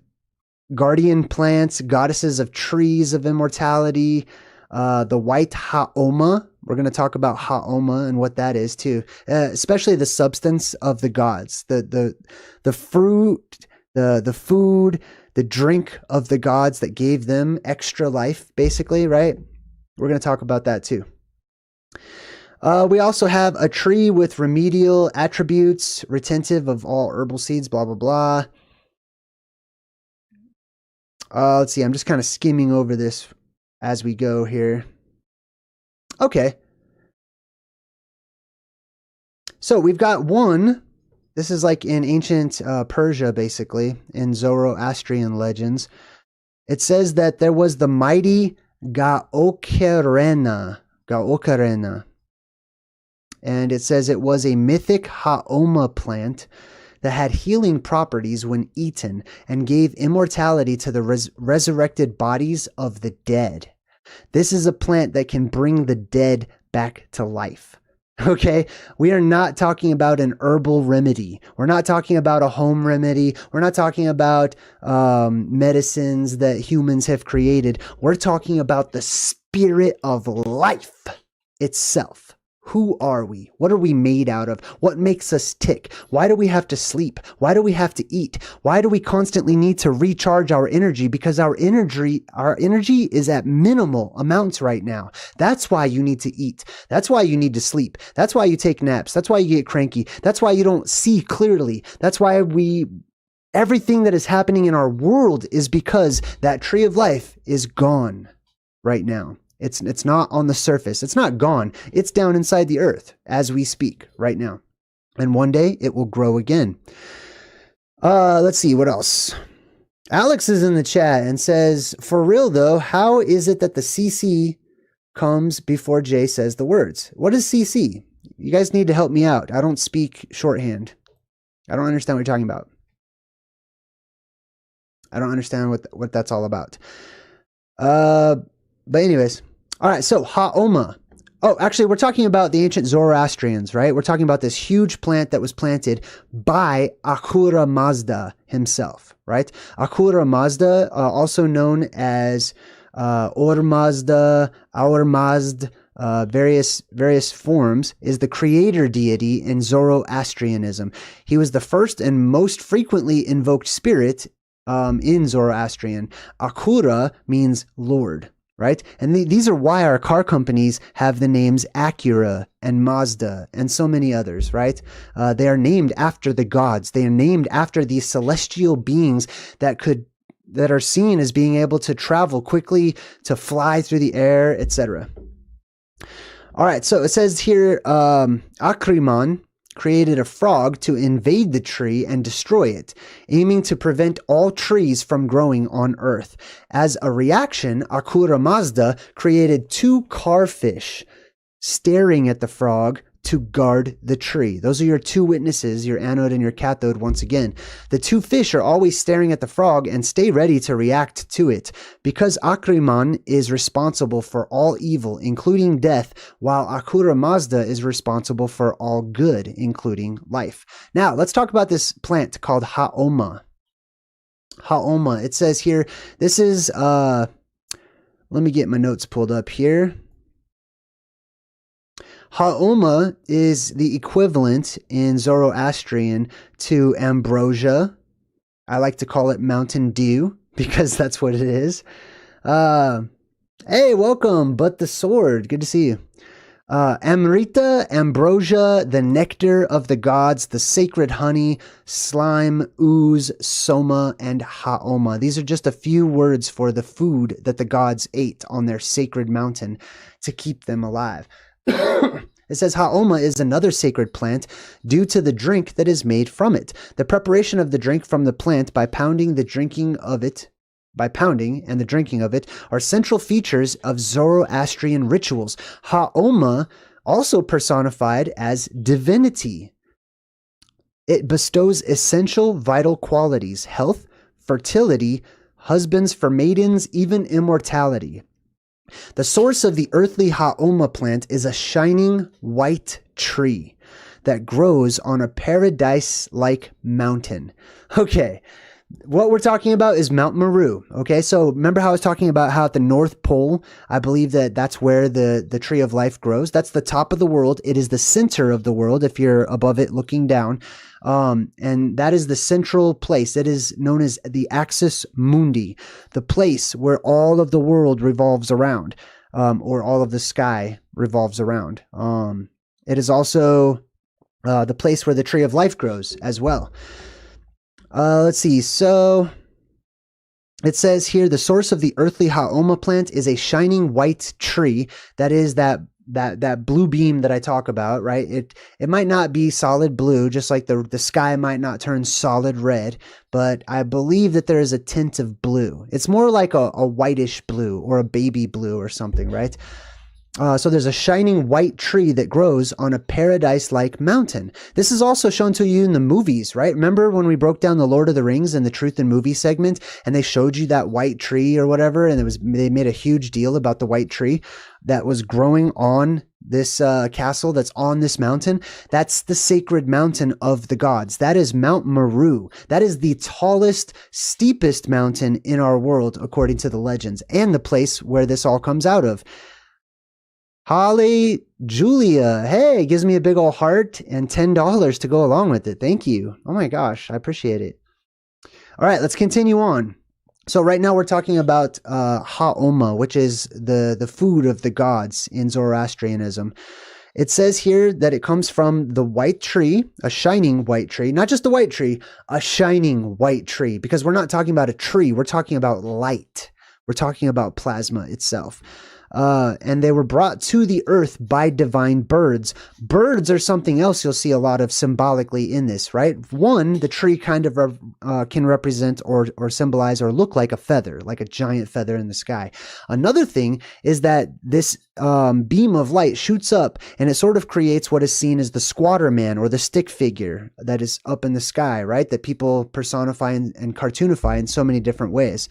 guardian plants, goddesses of trees of immortality, the white hauma. We're going to talk about hauma and what that is too, especially the substance of the gods, the fruit, the food, the drink of the gods that gave them extra life, basically, right? We're going to talk about that too. We also have a tree with remedial attributes, retentive of all herbal seeds, blah, blah, blah. Let's see. I'm just kind of skimming over this as we go here. Okay. So we've got one. This is like in ancient Persia, basically, in Zoroastrian legends. It says that there was the mighty Gaokarena. And it says it was a mythic haoma plant that had healing properties when eaten and gave immortality to the resurrected bodies of the dead. This is a plant that can bring the dead back to life. Okay, we are not talking about an herbal remedy. We're not talking about a home remedy. We're not talking about medicines that humans have created. We're talking about the spirit of life itself. Who are we? What are we made out of? What makes us tick? Why do we have to sleep? Why do we have to eat? Why do we constantly need to recharge our energy? Because our energy is at minimal amounts right now. That's why you need to eat. That's why you need to sleep. That's why you take naps. That's why you get cranky. That's why you don't see clearly. That's why everything that is happening in our world is because that tree of life is gone right now. It's not on the surface. It's not gone. It's down inside the earth as we speak right now. And one day it will grow again. Let's see, what else? Alex is in the chat and says, for real though, how is it that the CC comes before Jay says the words? What is CC? You guys need to help me out. I don't speak shorthand. I don't understand what you're talking about. I don't understand what that's all about. But anyways, all right, so haoma. Oh, actually, we're talking about the ancient Zoroastrians, right? We're talking about this huge plant that was planted by Ahura Mazda himself, right? Ahura Mazda, also known as Ormazda, Aurmazd, various forms, is the creator deity in Zoroastrianism. He was the first and most frequently invoked spirit in Zoroastrian. Ahura means Lord. right? And these are why our car companies have the names Acura and Mazda and so many others, right? They are named after the gods. They are named after these celestial beings that are seen as being able to travel quickly, to fly through the air, etc. All right, so it says here, Ahriman created a frog to invade the tree and destroy it, aiming to prevent all trees from growing on Earth. As a reaction, Ahura Mazda created 2 carfish staring at the frog to guard the tree. Those are your 2 witnesses, your anode and your cathode once again. The 2 fish are always staring at the frog and stay ready to react to it. Because Ahriman is responsible for all evil, including death, while Ahura Mazda is responsible for all good, including life. Now, let's talk about this plant called hauma. Hauma. It says here, this is, let me get my notes pulled up here. Hauma is the equivalent in Zoroastrian to ambrosia. I like to call it Mountain Dew because that's what it is. Hey, welcome, But the Sword. Good to see you. Amrita, ambrosia, the nectar of the gods, the sacred honey, slime, ooze, soma, and haoma. These are just a few words for the food that the gods ate on their sacred mountain to keep them alive. It says haoma is another sacred plant due to the drink that is made from it. The preparation of the drink from the plant by pounding and the drinking of it are central features of Zoroastrian rituals. Haoma also personified as divinity. It bestows essential vital qualities, health, fertility, husbands for maidens, even immortality. The source of the earthly haoma plant is a shining white tree that grows on a paradise-like mountain. Okay, what we're talking about is Mount Meru. Okay, so remember how I was talking about how at the North Pole, I believe that's where the tree of life grows. That's the top of the world. It is the center of the world if you're above it looking down. And that is the central place. It is known as the Axis Mundi, the place where all of the world revolves around, or all of the sky revolves around. It is also the place where the tree of life grows as well. Let's see. So it says here, the source of the earthly haoma plant is a shining white tree. That is that blue beam that I talk about, right? It might not be solid blue, just like the sky might not turn solid red, but I believe that there is a tint of blue. It's more like a whitish blue or a baby blue or something, right? So there's a shining white tree that grows on a paradise-like mountain. This is also shown to you in the movies, right? Remember when we broke down the Lord of the Rings and the Truth in Movie segment, and they showed you that white tree or whatever, and they made a huge deal about the white tree that was growing on this castle that's on this mountain? That's the sacred mountain of the gods. That is Mount Meru. That is the tallest, steepest mountain in our world, according to the legends, and the place where this all comes out of. Holly Julia, hey, gives me a big old heart and $10 to go along with it. Thank you. Oh my gosh, I appreciate it. All right, let's continue on. So right now we're talking about haoma, which is the food of the gods in Zoroastrianism. It says here that it comes from the white tree, a shining white tree, not just a white tree, a shining white tree, because we're not talking about a tree, we're talking about light. We're talking about plasma itself. And they were brought to the earth by divine birds. Birds are something else you'll see a lot of symbolically in this, right? One, the tree kind of can represent or symbolize or look like a feather, like a giant feather in the sky. Another thing is that this beam of light shoots up and it sort of creates what is seen as the squatter man or the stick figure that is up in the sky, right? That people personify and cartoonify in so many different ways.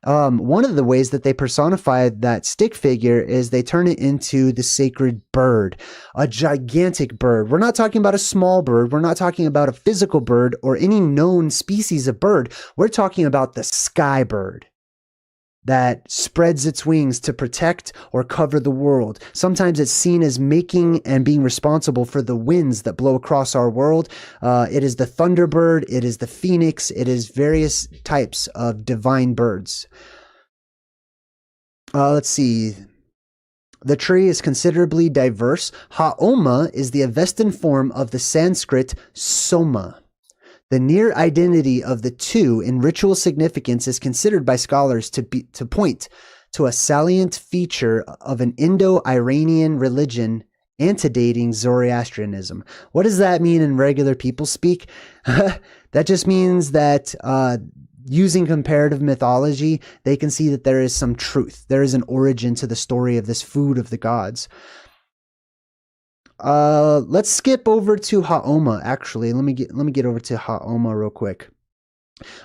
One of the ways that they personify that stick figure is they turn it into the sacred bird, a gigantic bird. We're not talking about a small bird. We're not talking about a physical bird or any known species of bird. We're talking about the sky bird that spreads its wings to protect or cover the world. Sometimes it's seen as making and being responsible for the winds that blow across our world. It is the thunderbird, it is the phoenix, it is various types of divine birds. Let's see. The tree is considerably diverse. Haoma is the Avestan form of the Sanskrit soma. The near identity of the two in ritual significance is considered by scholars to point to a salient feature of an Indo-Iranian religion antedating Zoroastrianism. What does that mean in regular people speak? That just means that using comparative mythology, they can see that there is some truth. There is an origin to the story of this food of the gods. Let's skip over to Haoma. Actually, let me get over to Haoma real quick.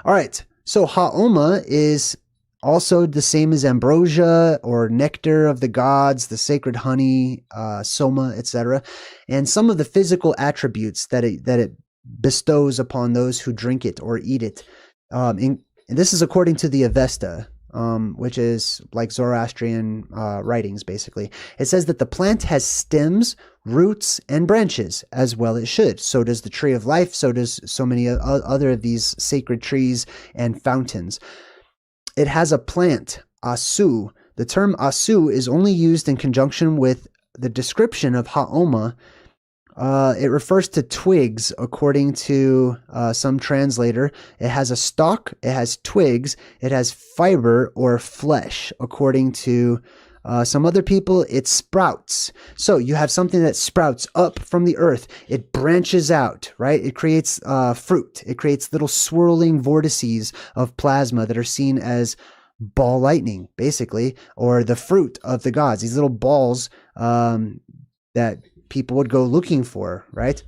All right, so Haoma is also the same as ambrosia or nectar of the gods, the sacred honey, soma, etc., and some of the physical attributes that it bestows upon those who drink it or eat it. This is according to the Avesta, which is like Zoroastrian writings, basically. It says that the plant has stems, roots, and branches, as well it should. So does the tree of life. So does so many other of these sacred trees and fountains. It has a plant, asu. The term asu is only used in conjunction with the description of haoma. It refers to twigs, according to some translator. It has a stalk, it has twigs, it has fiber or flesh. According to some other people, it sprouts. So you have something that sprouts up from the earth. It branches out, right? It creates fruit. It creates little swirling vortices of plasma that are seen as ball lightning, basically, or the fruit of the gods. These little balls that people would go looking for, right?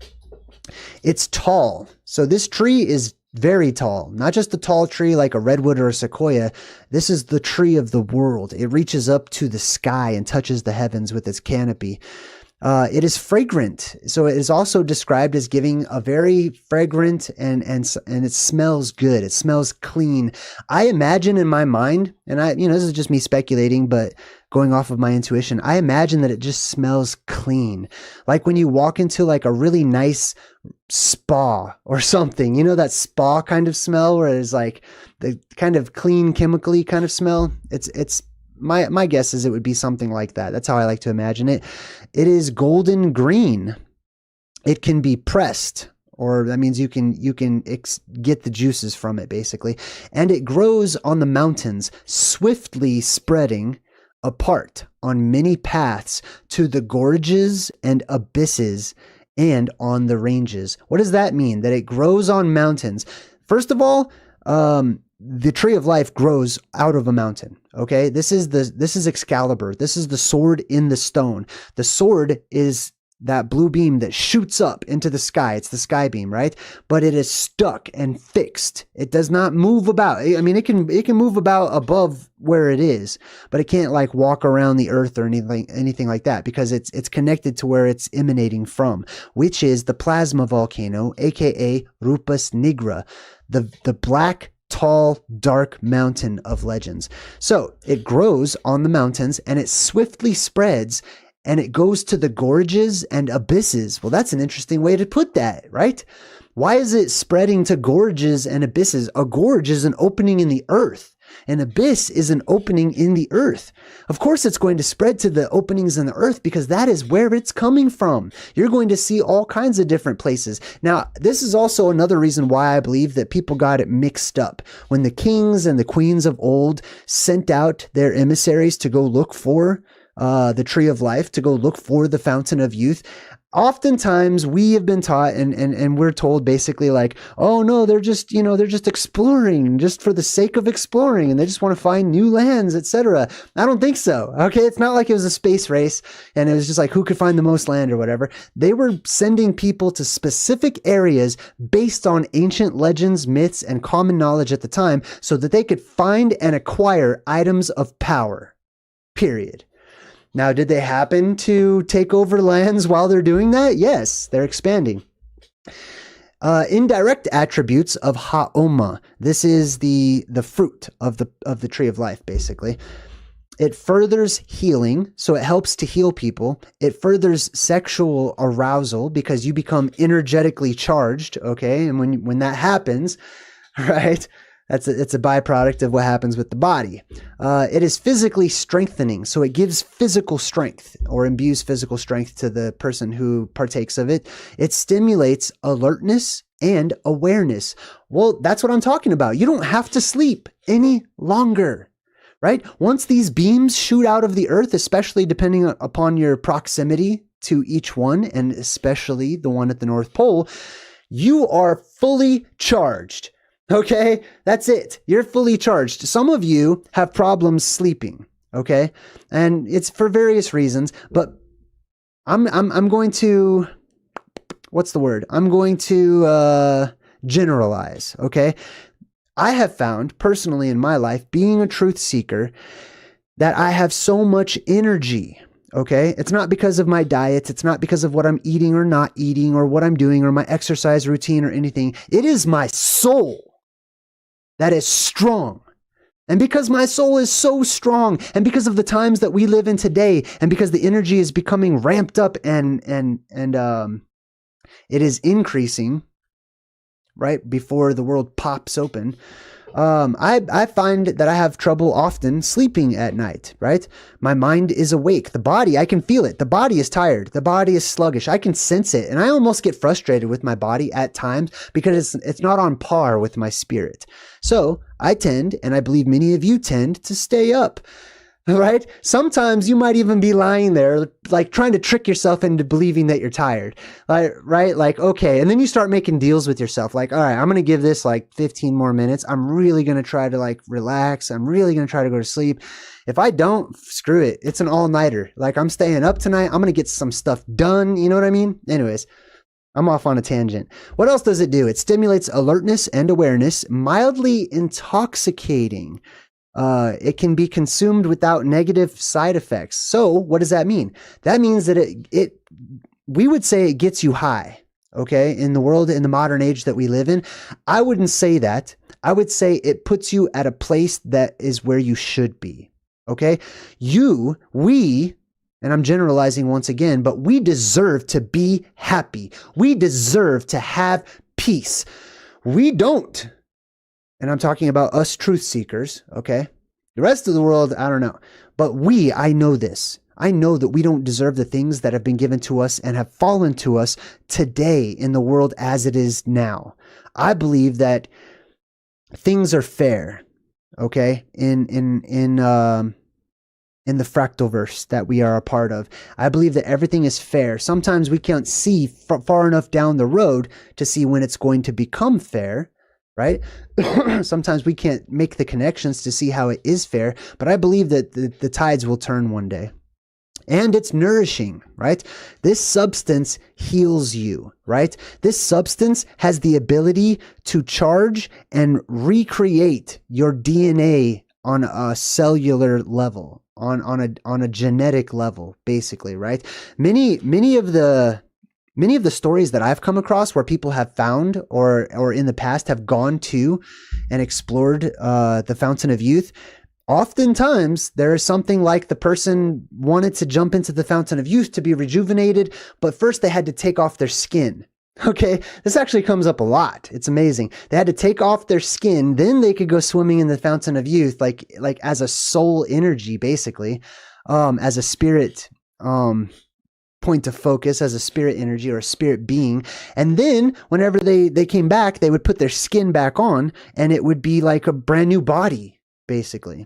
It's tall. So this tree is very tall, not just a tall tree like a redwood or a sequoia. This is the tree of the world. It reaches up to the sky and touches the heavens with its canopy. It is fragrant. So it is also described as giving a very fragrant and it smells good. It smells clean. I imagine in my mind, and this is just me speculating, but going off of my intuition, I imagine that it just smells clean. Like when you walk into like a really nice spa or something, that spa kind of smell where it's like the kind of clean chemically kind of smell. It's my guess is it would be something like that. That's how I like to imagine it. It is golden green. It can be pressed, or that means you can get the juices from it, basically. And it grows on the mountains, swiftly spreading apart on many paths to the gorges and abysses and on the ranges. What does that mean? That it grows on mountains. First of all, the tree of life grows out of a mountain. Okay, this is Excalibur. This is the sword in the stone. The sword is that blue beam that shoots up into the sky. It's the sky beam, right? But it is stuck and fixed. It does not move about. I mean, it can move about above where it is, but it can't like walk around the earth or anything like that, because it's connected to where it's emanating from, which is the plasma volcano, aka Rupas Negra, the black, tall, dark mountain of legends. So it grows on the mountains and it swiftly spreads and it goes to the gorges and abysses. Well, that's an interesting way to put that, right? Why is it spreading to gorges and abysses? A gorge is an opening in the earth. An abyss is an opening in the earth. Of course, it's going to spread to the openings in the earth because that is where it's coming from. You're going to see all kinds of different places. Now, this is also another reason why I believe that people got it mixed up. When the kings and the queens of old sent out their emissaries to go look for the tree of life, to go look for the fountain of youth, oftentimes we have been taught and we're told basically like, oh no, they're just exploring just for the sake of exploring and they just want to find new lands, etc. I don't think so. Okay. It's not like it was a space race and it was just like who could find the most land or whatever. They were sending people to specific areas based on ancient legends, myths, and common knowledge at the time so that they could find and acquire items of power. Period. Now, did they happen to take over lands while they're doing that? Yes, they're expanding. Indirect attributes of haoma. This is the fruit of the tree of life, basically. It furthers healing, so it helps to heal people. It furthers sexual arousal because you become energetically charged, okay? And when that happens, right, It's a byproduct of what happens with the body. It is physically strengthening, so it gives physical strength or imbues physical strength to the person who partakes of it. It stimulates alertness and awareness. Well, that's what I'm talking about. You don't have to sleep any longer, right? Once these beams shoot out of the earth, especially depending upon your proximity to each one, and especially the one at the North Pole, you are fully charged. Okay, that's it. You're fully charged. Some of you have problems sleeping. Okay, and it's for various reasons. But I'm going to, what's the word? I'm going to generalize. Okay, I have found personally in my life, being a truth seeker, that I have so much energy. Okay, it's not because of my diet. It's not because of what I'm eating or not eating or what I'm doing or my exercise routine or anything. It is my soul that is strong. And because my soul is so strong, and because of the times that we live in today, and because the energy is becoming ramped up and it is increasing right before the world pops open, I find that I have trouble often sleeping at night, right? My mind is awake. The body, I can feel it. The body is tired. The body is sluggish. I can sense it. And I almost get frustrated with my body at times because it's not on par with my spirit. So I tend, and I believe many of you tend, to stay up. Right? Sometimes you might even be lying there, like trying to trick yourself into believing that you're tired. Right? Like, okay. And then you start making deals with yourself. Like, all right, I'm going to give this like 15 more minutes. I'm really going to try to like relax. I'm really going to try to go to sleep. If I don't, screw it. It's an all-nighter. Like, I'm staying up tonight. I'm going to get some stuff done. You know what I mean? Anyways, I'm off on a tangent. What else does it do? It stimulates alertness and awareness, mildly intoxicating. It can be consumed without negative side effects. So what does that mean? That means that we would say it gets you high. Okay. In the world, in the modern age that we live in, I wouldn't say that. I would say it puts you at a place that is where you should be. Okay. We, and I'm generalizing once again, but we deserve to be happy. We deserve to have peace. We don't. And I'm talking about us truth seekers, okay? The rest of the world, I don't know. But I know this. I know that we don't deserve the things that have been given to us and have fallen to us today in the world as it is now. I believe that things are fair, okay? In the fractal verse that we are a part of. I believe that everything is fair. Sometimes we can't see far enough down the road to see when it's going to become fair. Right? Sometimes we can't make the connections to see how it is fair, but I believe that the tides will turn one day. And it's nourishing, right? This substance heals you, right? This substance has the ability to charge and recreate your DNA on a cellular level, on a genetic level, basically, right? Many of the stories that I've come across where people have found or in the past have gone to and explored the Fountain of Youth, oftentimes there is something like the person wanted to jump into the Fountain of Youth to be rejuvenated, but first they had to take off their skin. Okay, this actually comes up a lot. It's amazing. They had to take off their skin, then they could go swimming in the Fountain of Youth, like as a soul energy, basically, as a spirit point of focus, as a spirit energy or a spirit being. And then whenever they came back, they would put their skin back on and it would be like a brand new body, basically.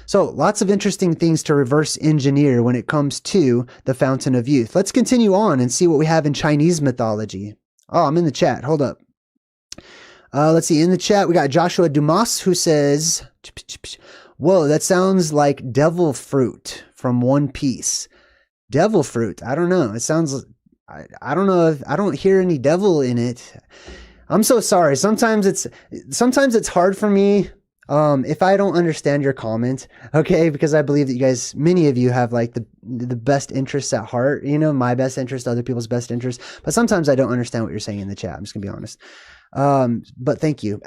So lots of interesting things to reverse engineer when it comes to the Fountain of Youth. Let's continue on and see what we have in Chinese mythology. Oh, I'm in the chat. Hold up. Let's see. In the chat, we got Joshua Dumas who says, whoa, that sounds like devil fruit from One Piece. Devil fruit. I don't know. It sounds, I don't know if I don't hear any devil in it. I'm so sorry. Sometimes it's hard for me if I don't understand your comment, okay? Because I believe that you guys, many of you have like the best interests at heart, you know, my best interest, other people's best interests. But sometimes I don't understand what you're saying in the chat. I'm just gonna be honest. But thank you.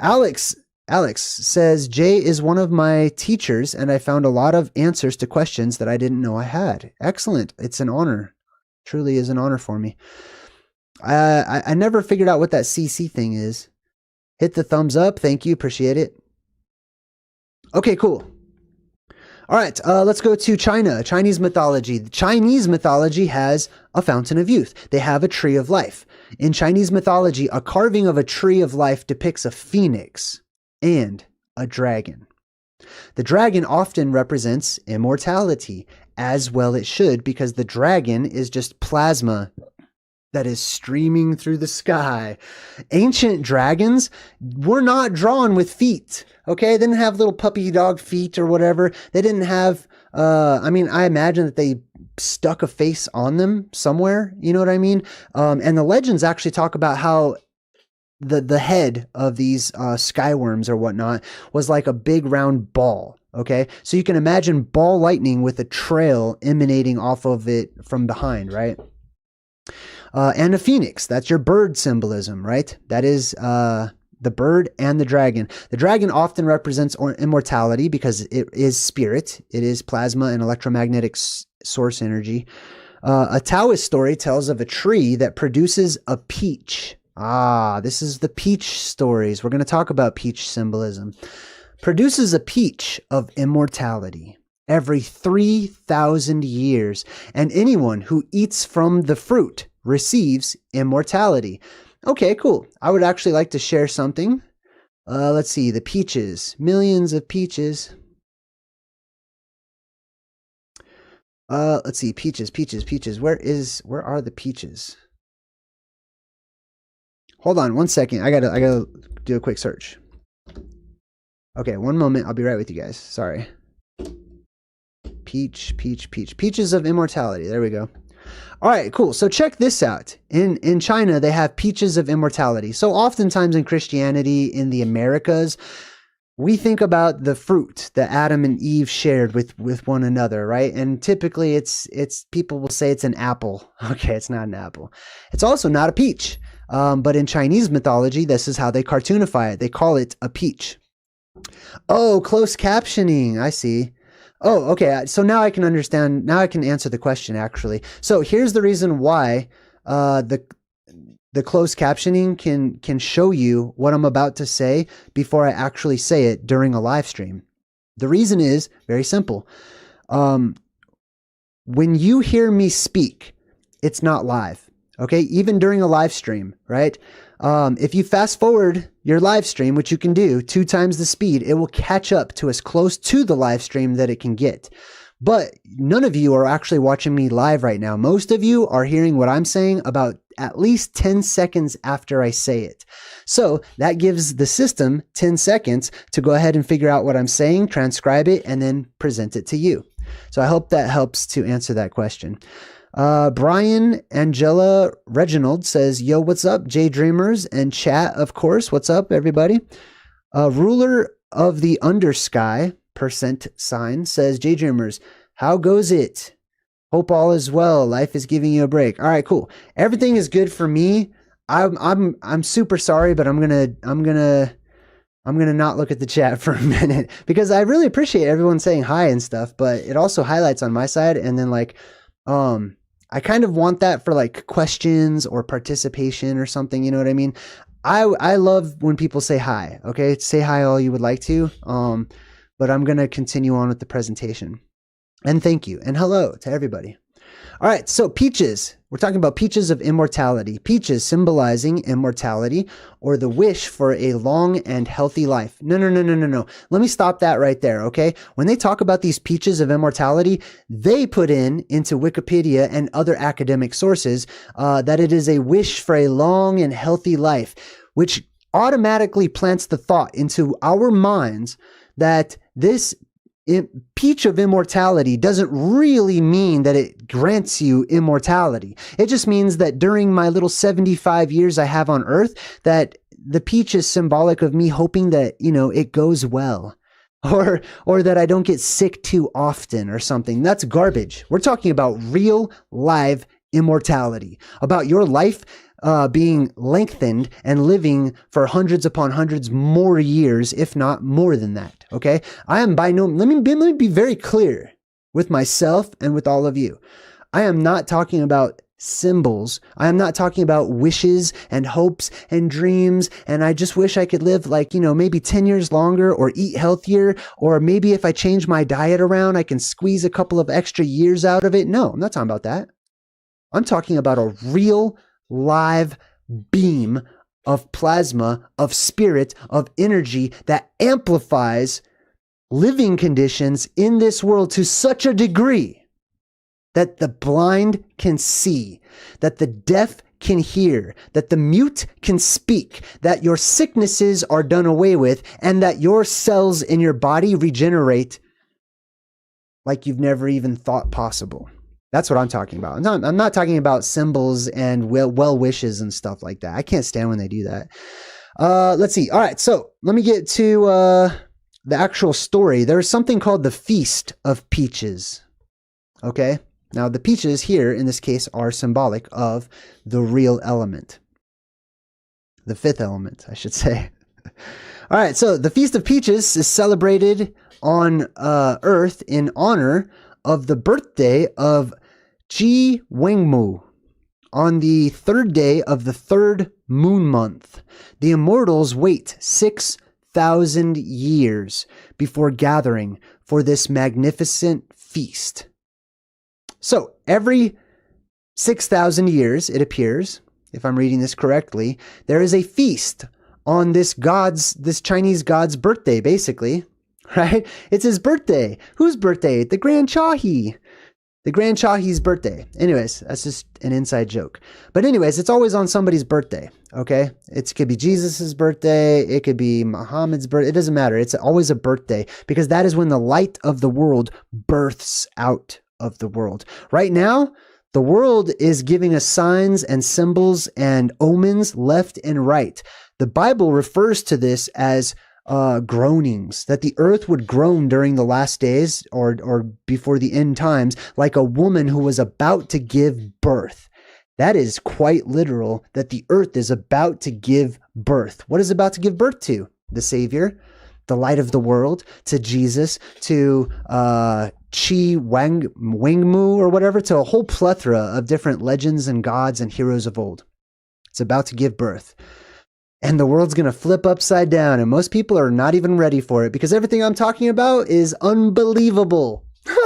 Alex says, Jay is one of my teachers and I found a lot of answers to questions that I didn't know I had. Excellent. It's an honor. Truly is an honor for me. I never figured out what that CC thing is. Hit the thumbs up. Thank you. Appreciate it. Okay, cool. All right, let's go to China, Chinese mythology. The Chinese mythology has a fountain of youth. They have a tree of life. In Chinese mythology, a carving of a tree of life depicts a phoenix and a dragon. The dragon often represents immortality, as well it should, because the dragon is just plasma that is streaming through the sky. Ancient dragons were not drawn with feet, okay? They didn't have little puppy dog feet or whatever. They didn't have, I imagine that they stuck a face on them somewhere, you know what I mean? And the legends actually talk about how the head of these skyworms or whatnot was like a big round ball, okay? So you can imagine ball lightning with a trail emanating off of it from behind, right? And a phoenix, that's your bird symbolism, right? That is the bird and the dragon. The dragon often represents immortality because it is spirit. It is plasma and electromagnetic source energy. A Taoist story tells of a tree that produces a peach. This is the peach stories. We're going to talk about peach symbolism. Produces a peach of immortality every 3,000 years, and anyone who eats from the fruit receives immortality. Okay, cool. I would actually like to share something. Let's see, the peaches. Millions of peaches. Let's see, peaches. Where are the peaches? Hold on 1 second. I gotta do a quick search. Okay, 1 moment. I'll be right with you guys. Sorry. Peaches of immortality. There we go. All right, cool. So check this out. In China, they have peaches of immortality. So oftentimes in Christianity, in the Americas, we think about the fruit that Adam and Eve shared with one another, right? And typically it's people will say it's an apple. Okay, it's not an apple. It's also not a peach. But in Chinese mythology, this is how they cartoonify it. They call it a peach. Oh, closed captioning. I see. Oh, okay. So now I can understand. Now I can answer the question, actually. So here's the reason why the closed captioning can show you what I'm about to say before I actually say it during a live stream. The reason is very simple. When you hear me speak, it's not live. Okay, even during a live stream, right? If you fast forward your live stream, which you can do 2 times the speed, it will catch up to as close to the live stream that it can get. But none of you are actually watching me live right now. Most of you are hearing what I'm saying about at least 10 seconds after I say it. So that gives the system 10 seconds to go ahead and figure out what I'm saying, transcribe it, and then present it to you. So I hope that helps to answer that question. Brian Angela Reginald says, yo, what's up, JayDreamerZ and chat, of course. What's up, everybody? Ruler of the Undersky %sign says, JayDreamerZ, how goes it? Hope all is well. Life is giving you a break. All right, cool. Everything is good for me. I'm super sorry, but I'm gonna not look at the chat for a minute because I really appreciate everyone saying hi and stuff, but it also highlights on my side, and then like I kind of want that for like questions or participation or something, you know what I mean? I love when people say hi, okay? Say hi all you would like to, but I'm going to continue on with the presentation. And thank you, and hello to everybody. All right, so peaches. We're talking about peaches of immortality. Peaches symbolizing immortality or the wish for a long and healthy life. No. Let me stop that right there, okay? When they talk about these peaches of immortality, they put into Wikipedia and other academic sources that it is a wish for a long and healthy life, which automatically plants the thought into our minds that this peach of immortality doesn't really mean that it grants you immortality. It just means that during my little 75 years I have on earth, that the peach is symbolic of me hoping that, you know, it goes well, or that I don't get sick too often or something. That's garbage. We're talking about real live immortality, about your life being lengthened and living for hundreds upon hundreds more years, if not more than that. Okay. I am by no, let me be very clear with myself and with all of you. I am not talking about symbols. I am not talking about wishes and hopes and dreams, and I just wish I could live like, maybe 10 years longer or eat healthier, or maybe if I change my diet around, I can squeeze a couple of extra years out of it. No, I'm not talking about that. I'm talking about a real live beam of plasma, of spirit, of energy that amplifies living conditions in this world to such a degree that the blind can see, that the deaf can hear, that the mute can speak, that your sicknesses are done away with, and that your cells in your body regenerate like you've never even thought possible. That's what I'm talking about. I'm not talking about symbols and well wishes and stuff like that. I can't stand when they do that. Let's see. All right, so let me get to the actual story. There's something called the Feast of Peaches. Okay? Now, the peaches here, in this case, are symbolic of the real element. The fifth element, I should say. All right, so the Feast of Peaches is celebrated on Earth in honor of the birthday of Ji Wengmu on the third day of the third moon month. The immortals wait 6,000 years before gathering for this magnificent feast. So every 6,000 years, it appears, if I'm reading this correctly, there is a feast on this Chinese god's birthday, basically, right? It's his birthday. Whose birthday? The Grand Chahi. The Grand Chahi's birthday. Anyways, that's just an inside joke. But anyways, it's always on somebody's birthday, okay? It could be Jesus's birthday. It could be Muhammad's birthday. It doesn't matter. It's always a birthday because that is when the light of the world births out of the world. Right now, the world is giving us signs and symbols and omens left and right. The Bible refers to this as groanings, that the earth would groan during the last days or before the end times, like a woman who was about to give birth. That is quite literal, that the earth is about to give birth. What is about to give birth to? The Savior, the light of the world, to Jesus, to Wengmu or whatever, to a whole plethora of different legends and gods and heroes of old. It's about to give birth. And the world's going to flip upside down, and most people are not even ready for it because everything I'm talking about is unbelievable.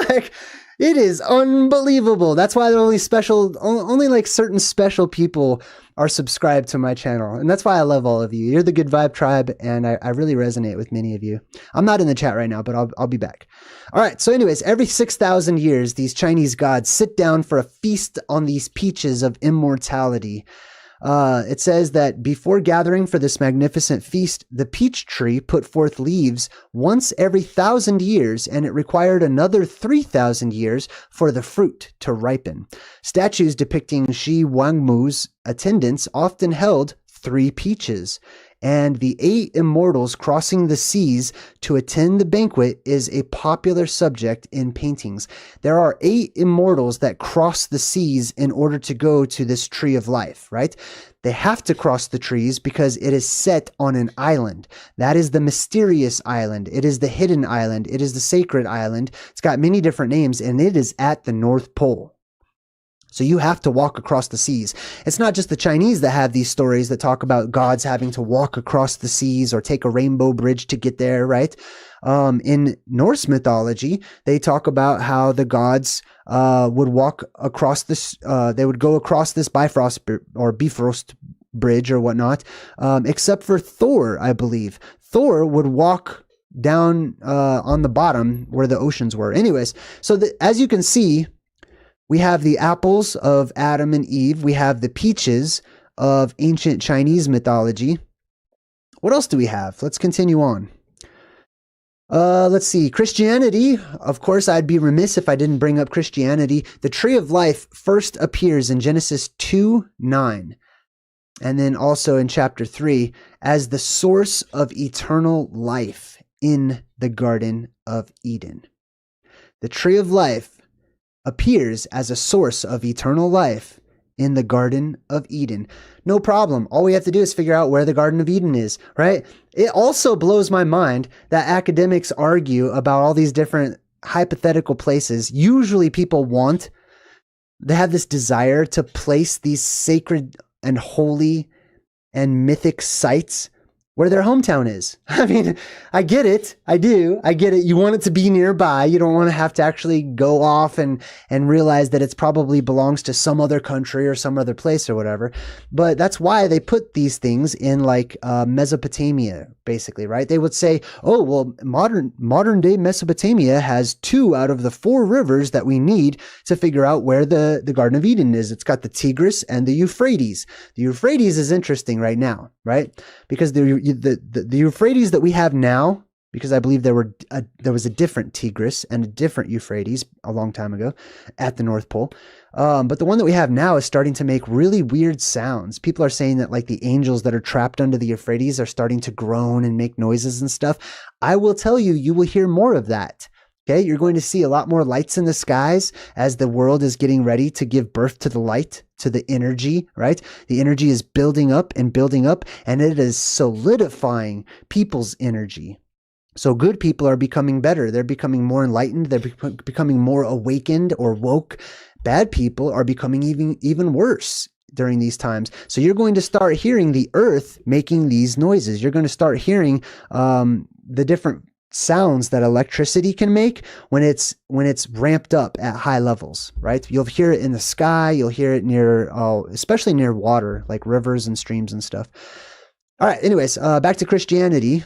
Like, it is unbelievable. That's why only like certain special people are subscribed to my channel. And that's why I love all of you. You're the Good Vibe Tribe, and I really resonate with many of you. I'm not in the chat right now, but I'll be back. All right, so anyways, every 6,000 years, these Chinese gods sit down for a feast on these peaches of immortality. It says that before gathering for this magnificent feast, the peach tree put forth leaves once every 1,000 years, and it required another 3,000 years for the fruit to ripen. Statues depicting Shi Wangmu's attendants often held 3 peaches, and the 8 immortals crossing the seas to attend the banquet is a popular subject in paintings. There are 8 immortals that cross the seas in order to go to this tree of life, right? They have to cross the trees because it is set on an island. That is the mysterious island. It is the hidden island. It is the sacred island. It's got many different names, and it is at the North Pole. So you have to walk across the seas. It's not just the Chinese that have these stories that talk about gods having to walk across the seas or take a rainbow bridge to get there, right? In Norse mythology, they talk about how the gods would walk across this, they would go across this Bifrost or Bifrost bridge or whatnot, except for Thor, I believe. Thor would walk down on the bottom where the oceans were. Anyways, so as you can see, we have the apples of Adam and Eve. We have the peaches of ancient Chinese mythology. What else do we have? Let's continue on. Let's see. Christianity. Of course, I'd be remiss if I didn't bring up Christianity. The tree of life first appears in Genesis 2:9, and then also in chapter 3 as the source of eternal life in the Garden of Eden. The tree of life appears as a source of eternal life in the Garden of Eden. No problem. All we have to do is figure out where the Garden of Eden is, right? It also blows my mind that academics argue about all these different hypothetical places. Usually people want they have this desire to place these sacred and holy and mythic sites where their hometown is. I mean, I get it. I do. I get it. You want it to be nearby. You don't want to have to actually go off and realize that it's probably belongs to some other country or some other place or whatever. But that's why they put these things in like Mesopotamia, basically, right? They would say, oh, well, modern day Mesopotamia has 2 out of the 4 rivers that we need to figure out where the Garden of Eden is. It's got the Tigris and the Euphrates. The Euphrates is interesting right now, right? Because the Euphrates that we have now, because I believe there was a different Tigris and a different Euphrates a long time ago at the North Pole. But the one that we have now is starting to make really weird sounds. People are saying that like the angels that are trapped under the Euphrates are starting to groan and make noises and stuff. I will tell you, you will hear more of that. Okay, you're going to see a lot more lights in the skies as the world is getting ready to give birth to the light, to the energy, right? The energy is building up, and it is solidifying people's energy. So good people are becoming better. They're becoming more enlightened. They're becoming more awakened or woke. Bad people are becoming even worse during these times. So you're going to start hearing the earth making these noises. You're going to start hearing the different sounds that electricity can make when it's ramped up at high levels, right? You'll hear it in the sky. You'll hear it near, especially near water, like rivers and streams and stuff. All right. Anyways, back to Christianity.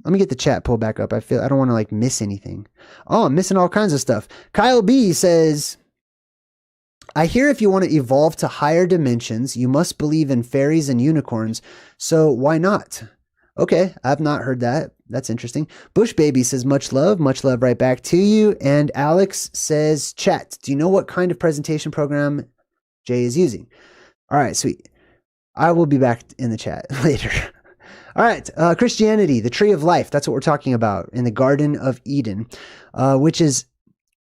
Let me get the chat pulled back up. I don't want to like miss anything. Oh, I'm missing all kinds of stuff. Kyle B says, I hear if you want to evolve to higher dimensions, you must believe in fairies and unicorns. So why not? Okay, I've not heard that. That's interesting. Bush Baby says, much love right back to you. And Alex says, chat, do you know what kind of presentation program Jay is using? All right, sweet. I will be back in the chat later. All right, Christianity, the tree of life. That's what we're talking about in the Garden of Eden,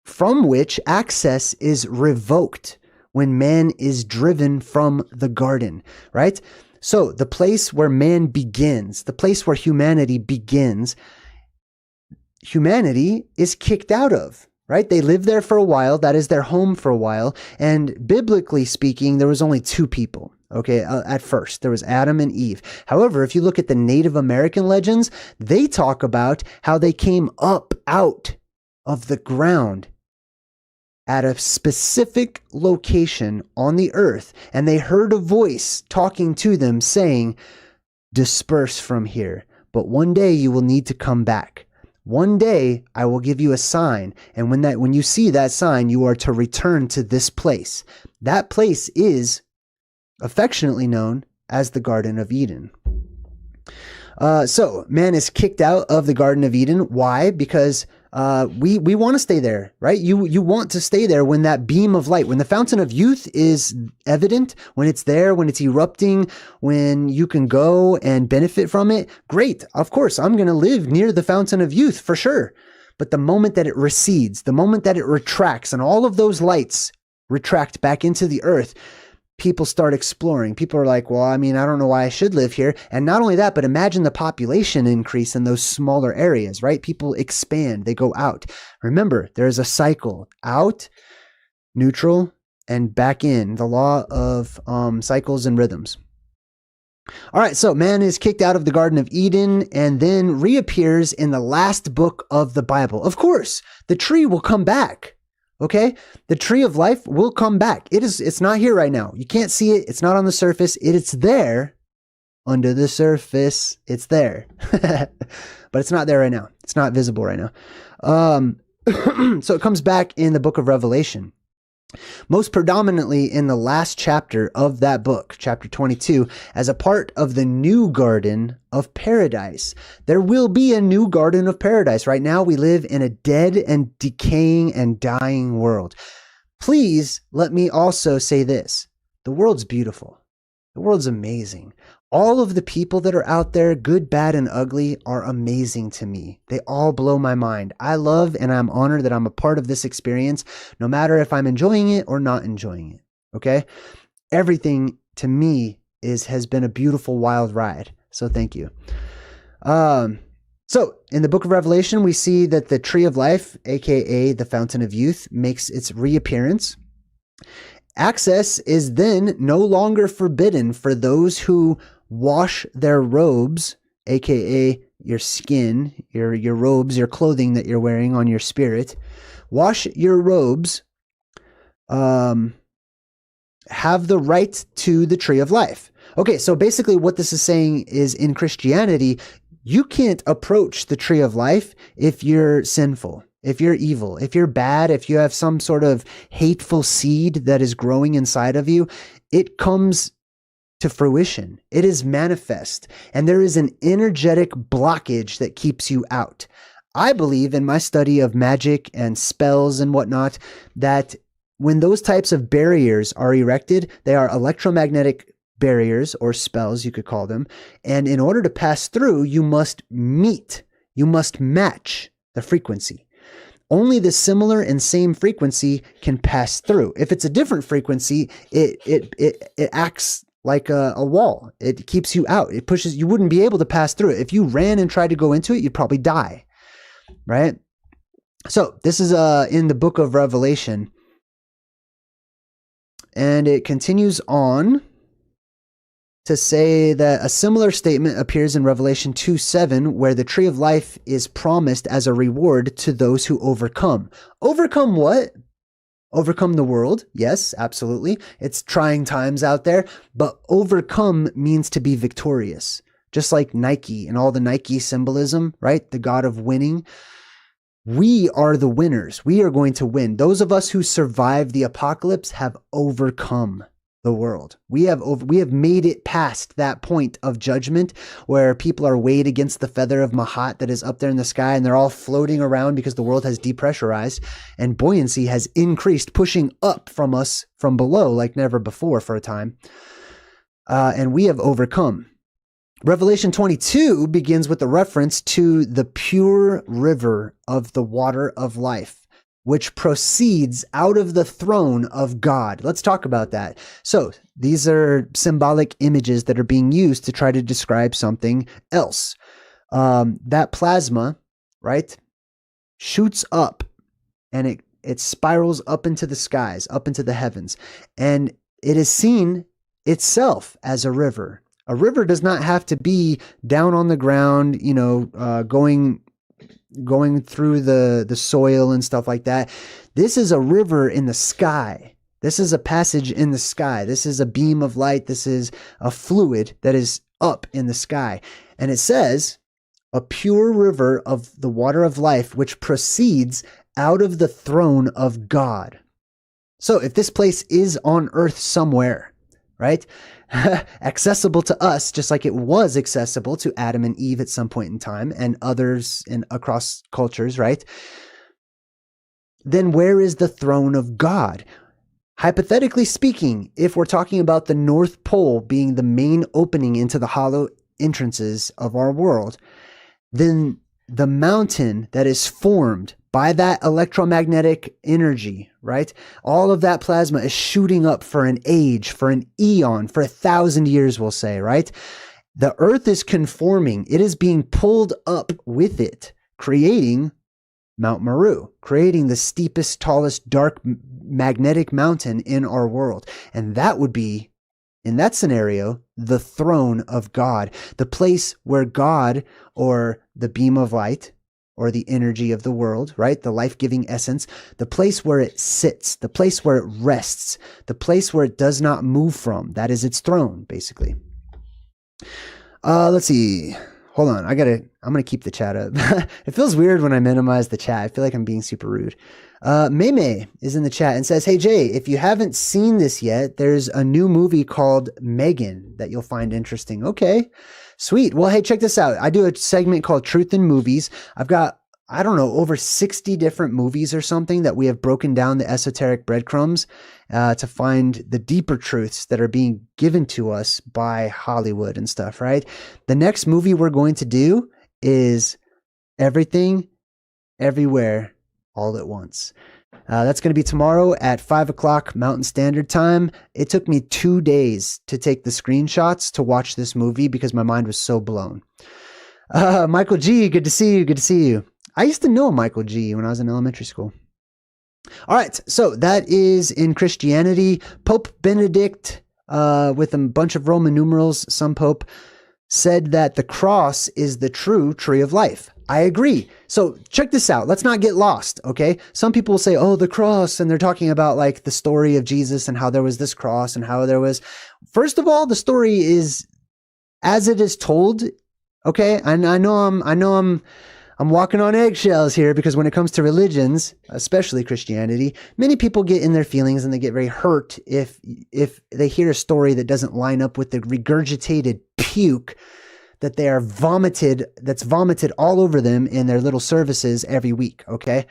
from which access is revoked when man is driven from the garden, right? So the place where man begins, the place where humanity begins, humanity is kicked out of, right? They live there for a while. That is their home for a while. And biblically speaking, there was only 2 people. Okay, at first, there was Adam and Eve. However, if you look at the Native American legends, they talk about how they came up out of the ground at a specific location on the earth, and they heard a voice talking to them saying, disperse from here, but one day you will need to come back. One day I will give you a sign, and when you see that sign, you are to return to this place. That place is affectionately known as the Garden of Eden. So man is kicked out of the Garden of Eden. Why? Because we want to stay there, right? You want to stay there when that beam of light, when the fountain of youth is evident, when it's there, when it's erupting, when you can go and benefit from it. Great. Of course, I'm going to live near the fountain of youth for sure. But the moment that it recedes, the moment that it retracts and all of those lights retract back into the earth, people start exploring. People are like, well, I mean, I don't know why I should live here. And not only that, but imagine the population increase in those smaller areas, right? People expand, they go out. Remember, there's a cycle: out, neutral, and back in. The law of cycles and rhythms. All right, so man is kicked out of the Garden of Eden and then reappears in the last book of the Bible. Of course, the tree will come back. Okay, the tree of life will come back. It's not here right now. You can't see it. It's not on the surface. It's there under the surface. It's there, but it's not there right now. It's not visible right now. So it comes back in the book of Revelation. Most predominantly in the last chapter of that book, chapter 22, as a part of the new garden of paradise. There will be a new garden of paradise. Right now we live in a dead and decaying and dying world. Please let me also say this. The world's beautiful. The world's amazing. All of the people that are out there, good, bad, and ugly, are amazing to me. They all blow my mind. I love and I'm honored that I'm a part of this experience, no matter if I'm enjoying it or not enjoying it. Okay? Everything to me has been a beautiful, wild ride. So thank you. So in the book of Revelation, we see that the tree of life, aka the fountain of youth, makes its reappearance. Access is then no longer forbidden for those who wash their robes, aka your skin, your robes, your clothing that you're wearing on your spirit. Wash your robes, have the right to the tree of life. Okay, so basically what this is saying is in Christianity, you can't approach the tree of life if you're sinful, if you're evil, if you're bad, if you have some sort of hateful seed that is growing inside of you. It comes to fruition. It is manifest, and there is an energetic blockage that keeps you out. I believe in my study of magic and spells and whatnot that when those types of barriers are erected, they are electromagnetic barriers or spells, you could call them. And in order to pass through, you must match the frequency. Only the similar and same frequency can pass through. If it's a different frequency, it acts like a wall. It keeps you out. It pushes, you wouldn't be able to pass through it. If you ran and tried to go into it, you'd probably die, right? So this is in the book of Revelation. And it continues on to say that a similar statement appears in Revelation 2:7, where the tree of life is promised as a reward to those who overcome. Overcome what? Overcome the world. Yes, absolutely. It's trying times out there, but overcome means to be victorious. Just like Nike and all the Nike symbolism, right? The god of winning. We are the winners. We are going to win. Those of us who survived the apocalypse have overcome the world. We have made it past that point of judgment where people are weighed against the feather of Mahat that is up there in the sky, and they're all floating around because the world has depressurized and buoyancy has increased, pushing up from us from below like never before for a time. And we have overcome. Revelation 22 begins with a reference to the pure river of the water of life, which proceeds out of the throne of God. Let's talk about that. So these are symbolic images that are being used to try to describe something else. That plasma, right, shoots up and it spirals up into the skies, up into the heavens. And it is seen itself as a river. A river does not have to be down on the ground, going through the soil and stuff like that. This is a river in the sky. This is a passage in the sky. This is a beam of light. This is a fluid that is up in the sky. And it says, a pure river of the water of life, which proceeds out of the throne of God. So if this place is on earth somewhere, right? Accessible to us, just like it was accessible to Adam and Eve at some point in time and others across cultures, right? Then where is the throne of God? Hypothetically speaking, if we're talking about the North Pole being the main opening into the hollow entrances of our world, then the mountain that is formed by that electromagnetic energy, right? All of that plasma is shooting up for an age, for an eon, for 1,000 years, we'll say, right? The earth is conforming. It is being pulled up with it, creating Mount Meru, creating the steepest, tallest, dark magnetic mountain in our world. And that would be, in that scenario, the throne of God, the place where God, or the beam of light, or the energy of the world, right? The life-giving essence, the place where it sits, the place where it rests, the place where it does not move from. That is its throne, basically. Let's see. Hold on. I'm going to keep the chat up. It feels weird when I minimize the chat. I feel like I'm being super rude. Mei is in the chat and says, hey, Jay, if you haven't seen this yet, there's a new movie called Megan that you'll find interesting. Okay. Sweet. Well, hey, check this out. I do a segment called Truth in Movies. I've got, I don't know, over 60 different movies or something that we have broken down the esoteric breadcrumbs to find the deeper truths that are being given to us by Hollywood and stuff, right? The next movie we're going to do is Everything, Everywhere, All at Once. That's going to be tomorrow at 5 o'clock Mountain Standard Time. It took me 2 days to take the screenshots to watch this movie because my mind was so blown. Michael G, good to see you. Good to see you. I used to know Michael G when I was in elementary school. All right, so that is in Christianity. Pope Benedict, with a bunch of Roman numerals, some pope, said that the cross is the true tree of life. I agree. So check this out. Let's not get lost, okay? Some people will say, oh, the cross, and they're talking about like the story of Jesus and how there was this cross and how there was... First of all, the story is as it is told, okay? And I know I'm walking on eggshells here, because when it comes to religions, especially Christianity, many people get in their feelings and they get very hurt if they hear a story that doesn't line up with the regurgitated puke that that's vomited all over them in their little services every week, okay?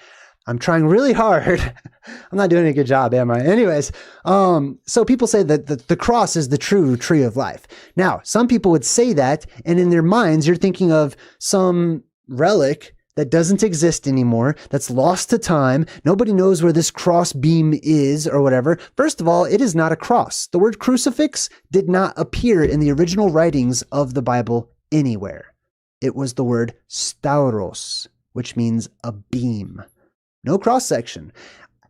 I'm trying really hard. I'm not doing a good job, am I? Anyways, so people say that the cross is the true tree of life. Now, some people would say that, and in their minds, you're thinking of some relic that doesn't exist anymore, that's lost to time. Nobody knows where this cross beam is or whatever. First of all, it is not a cross. The word crucifix did not appear in the original writings of the Bible anywhere. It was the word stauros, which means a beam. No cross section.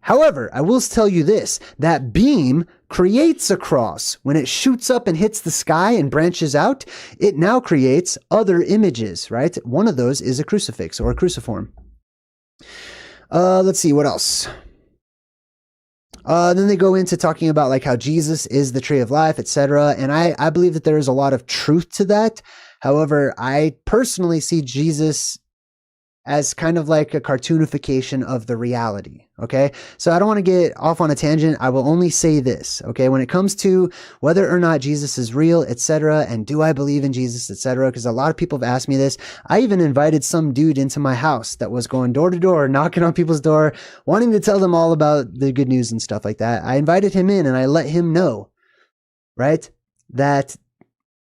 However, I will tell you this, that beam creates a cross. When it shoots up and hits the sky and branches out, it now creates other images, right? One of those is a crucifix or a cruciform. Let's see, what else? Then they go into talking about like how Jesus is the tree of life, etc. And I believe that there is a lot of truth to that. However, I personally see Jesus as kind of like a cartoonification of the reality, okay? So I don't want to get off on a tangent. I will only say this, okay? When it comes to whether or not Jesus is real, etc., and do I believe in Jesus, etc., because a lot of people have asked me this. I even invited some dude into my house that was going door to door, knocking on people's door, wanting to tell them all about the good news and stuff like that. I invited him in and I let him know, right, that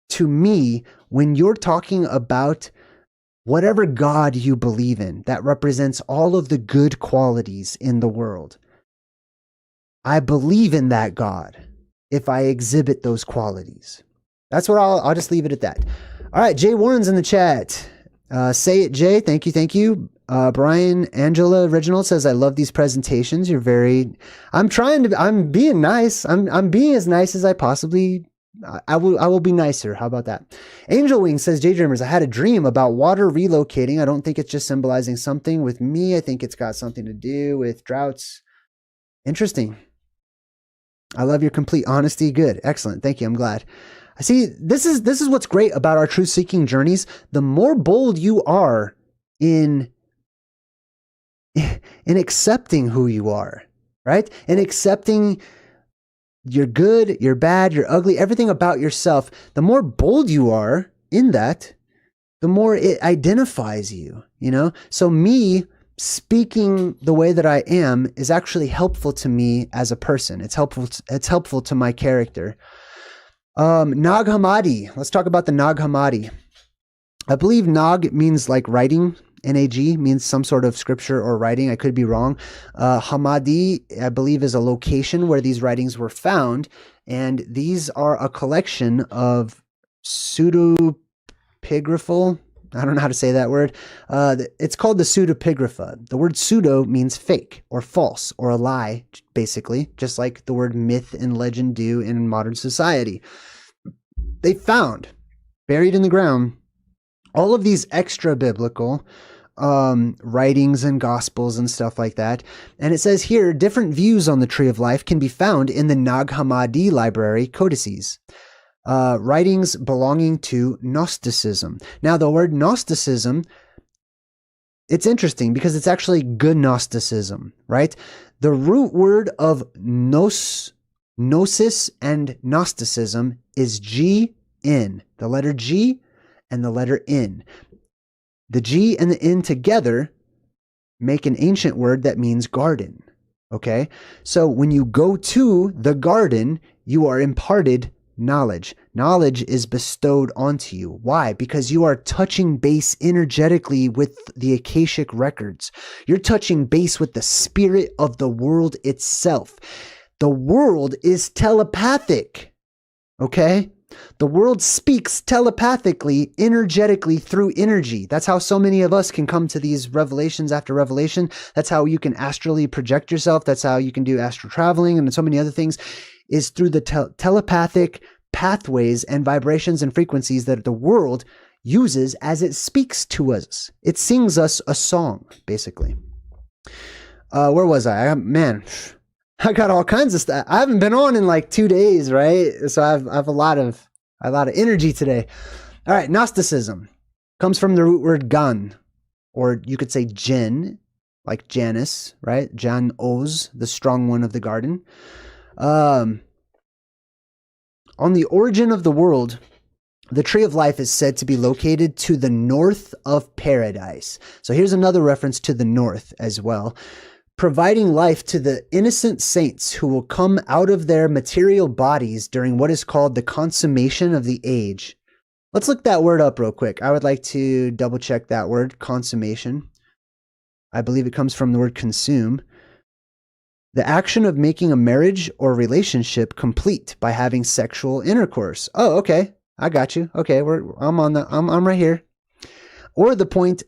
to me, when you're talking about whatever God you believe in that represents all of the good qualities in the world, I believe in that God if I exhibit those qualities. That's what I'll just leave it at that. All right, Jay Warren's in the chat. Say it, Jay. Thank you, thank you. Brian Angela Original says, I love these presentations. You're very... I'm being nice. I'm being as nice as I possibly... I will be nicer. How about that? Angel Wing says, JayDreamerZ, I had a dream about water relocating. I don't think it's just symbolizing something with me. I think it's got something to do with droughts. Interesting. I love your complete honesty. Good. Excellent. Thank you. I'm glad. I see. This is what's great about our truth seeking journeys. The more bold you are in accepting who you are, right? And accepting you're good, you're bad, you're ugly, everything about yourself, the more bold you are in that, the more it identifies you, you know? So me speaking the way that I am is actually helpful to me as a person. It's helpful to my character. Nag Hammadi. Let's talk about the Nag Hammadi. I believe Nag means like writing. Nag means some sort of scripture or writing. I could be wrong. Hammadi, I believe, is a location where these writings were found. And these are a collection of pseudepigraphal. I don't know how to say that word. It's called the pseudepigrapha. The word pseudo means fake or false or a lie, basically, just like the word myth and legend do in modern society. They found, buried in the ground, all of these extra biblical writings and gospels and stuff like that. And it says here, different views on the tree of life can be found in the Nag Hammadi library codices. Writings belonging to Gnosticism. Now, the word Gnosticism, it's interesting because it's actually Gnosticism, right? The root word of gnosis and Gnosticism is G-N, the letter G and the letter N. The G and the N together make an ancient word that means garden, okay? So when you go to the garden, you are imparted knowledge. Knowledge is bestowed onto you. Why? Because you are touching base energetically with the Akashic records. You're touching base with the spirit of the world itself. The world is telepathic, okay? The world speaks telepathically, energetically through energy. That's how so many of us can come to these revelations after revelation. That's how you can astrally project yourself. That's how you can do astral traveling and so many other things, is through the telepathic pathways and vibrations and frequencies that the world uses as it speaks to us. It sings us a song, basically. Where was I? Man, I got all kinds of stuff. I haven't been on in like 2 days, right? So I have a lot of energy today. All right, Gnosticism comes from the root word gan, or you could say Jen, like Janus, right? Jan Oz, the strong one of the garden. On the origin of the world, the tree of life is said to be located to the north of paradise. So here's another reference to the north as well, providing life to the innocent saints who will come out of their material bodies during what is called the consummation of the age. Let's look that word up real quick. I would like to double check that word, consummation. I believe it comes from the word consume. The action of making a marriage or relationship complete by having sexual intercourse. Oh, okay. I got you. Okay, I'm right here. Or the point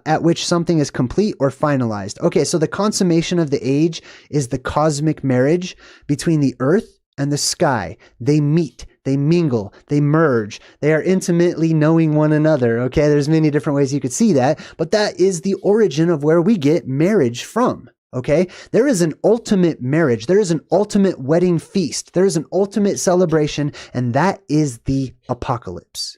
at which something is complete or finalized. Okay, so the consummation of the age is the cosmic marriage between the earth and the sky. They meet, they mingle, they merge. They are intimately knowing one another. Okay, there's many different ways you could see that, but that is the origin of where we get marriage from. Okay, there is an ultimate marriage. There is an ultimate wedding feast. There is an ultimate celebration, and that is the apocalypse.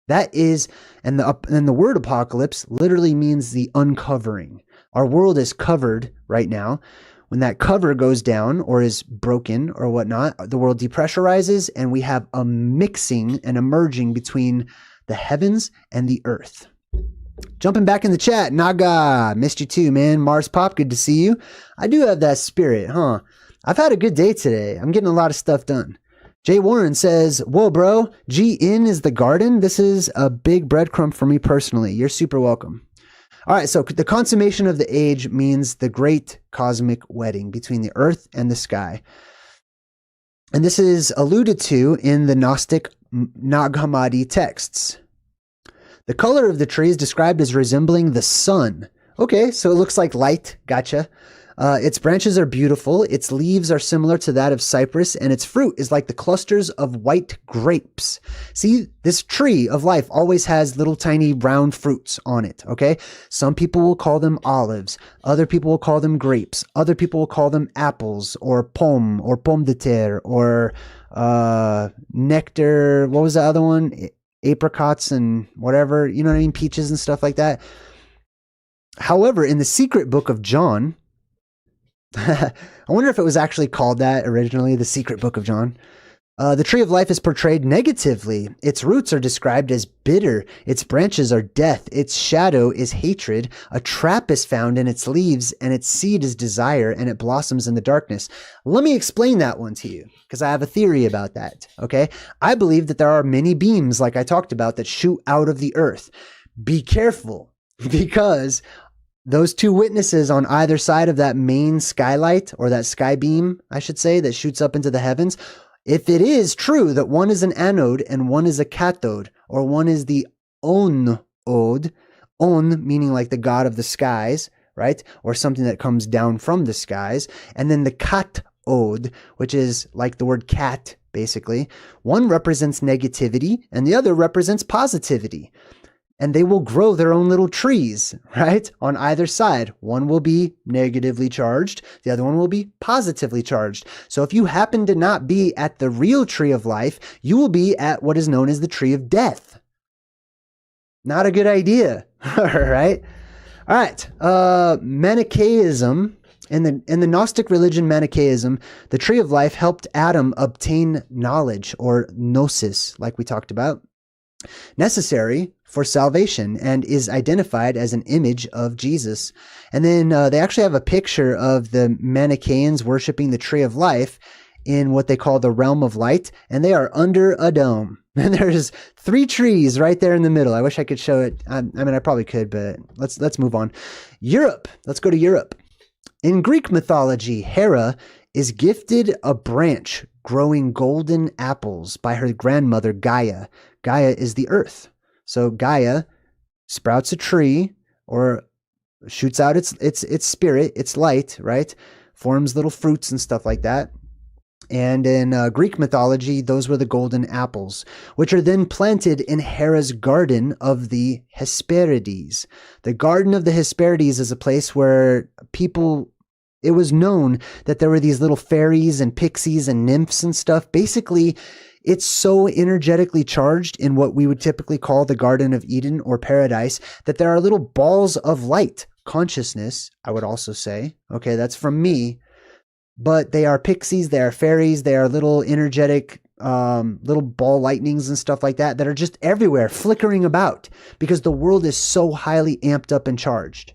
That is, and the word apocalypse literally means the uncovering. Our world is covered right now. When that cover goes down or is broken or whatnot, the world depressurizes, and we have a mixing and a merging between the heavens and the earth. Jumping back in the chat, Naga, missed you too, man. Mars Pop, good to see you. I do have that spirit, huh? I've had a good day today. I'm getting a lot of stuff done. Jay Warren says, whoa, bro, G-in is the garden? This is a big breadcrumb for me personally. You're super welcome. All right, so the consummation of the age means the great cosmic wedding between the earth and the sky. And this is alluded to in the Gnostic Nag Hammadi texts. The color of the tree is described as resembling the sun. Okay, so it looks like light. Gotcha. Its branches are beautiful. Its leaves are similar to that of cypress, and its fruit is like the clusters of white grapes. See, this tree of life always has little tiny round fruits on it, okay? Some people will call them olives. Other people will call them grapes. Other people will call them apples or pomme de terre or nectar. What was the other one? Apricots and whatever, you know what I mean? Peaches and stuff like that. However, in the secret book of John, I wonder if it was actually called that originally, the secret book of John. The tree of life is portrayed negatively. Its roots are described as bitter. Its branches are death. Its shadow is hatred. A trap is found in its leaves, and its seed is desire, and it blossoms in the darkness. Let me explain that one to you, because I have a theory about that, okay? I believe that there are many beams, like I talked about, that shoot out of the earth. Be careful, because those two witnesses on either side of that main skylight, or that sky beam, I should say, that shoots up into the heavens, if it is true that one is an anode and one is a cathode, or one is the on-ode, on meaning like the god of the skies, right? Or something that comes down from the skies, and then the cathode, which is like the word cat, basically. One represents negativity and the other represents positivity. And they will grow their own little trees, right? On either side. One will be negatively charged. The other one will be positively charged. So if you happen to not be at the real tree of life, you will be at what is known as the tree of death. Not a good idea, right? All right. Manichaeism. In the Gnostic religion Manichaeism, the tree of life helped Adam obtain knowledge, or gnosis, like we talked about, necessary for salvation, and is identified as an image of Jesus. And then they actually have a picture of the Manichaeans worshiping the tree of life in what they call the realm of light, and they are under a dome. And there's 3 trees right there in the middle. I wish I could show it. I mean, I probably could, but let's move on. Europe. Let's go to Europe. In Greek mythology, Hera is gifted a branch growing golden apples by her grandmother Gaia. Gaia is the earth. So Gaia sprouts a tree or shoots out its spirit, its light, right? Forms little fruits and stuff like that. And in Greek mythology, those were the golden apples, which are then planted in Hera's garden of the Hesperides. The garden of the Hesperides is a place where it was known that there were these little fairies and pixies and nymphs and stuff. Basically, it's so energetically charged in what we would typically call the Garden of Eden or paradise that there are little balls of light, consciousness, I would also say. Okay, that's from me. But they are pixies, they are fairies, they are little energetic, little ball lightnings and stuff like that are just everywhere, flickering about because the world is so highly amped up and charged.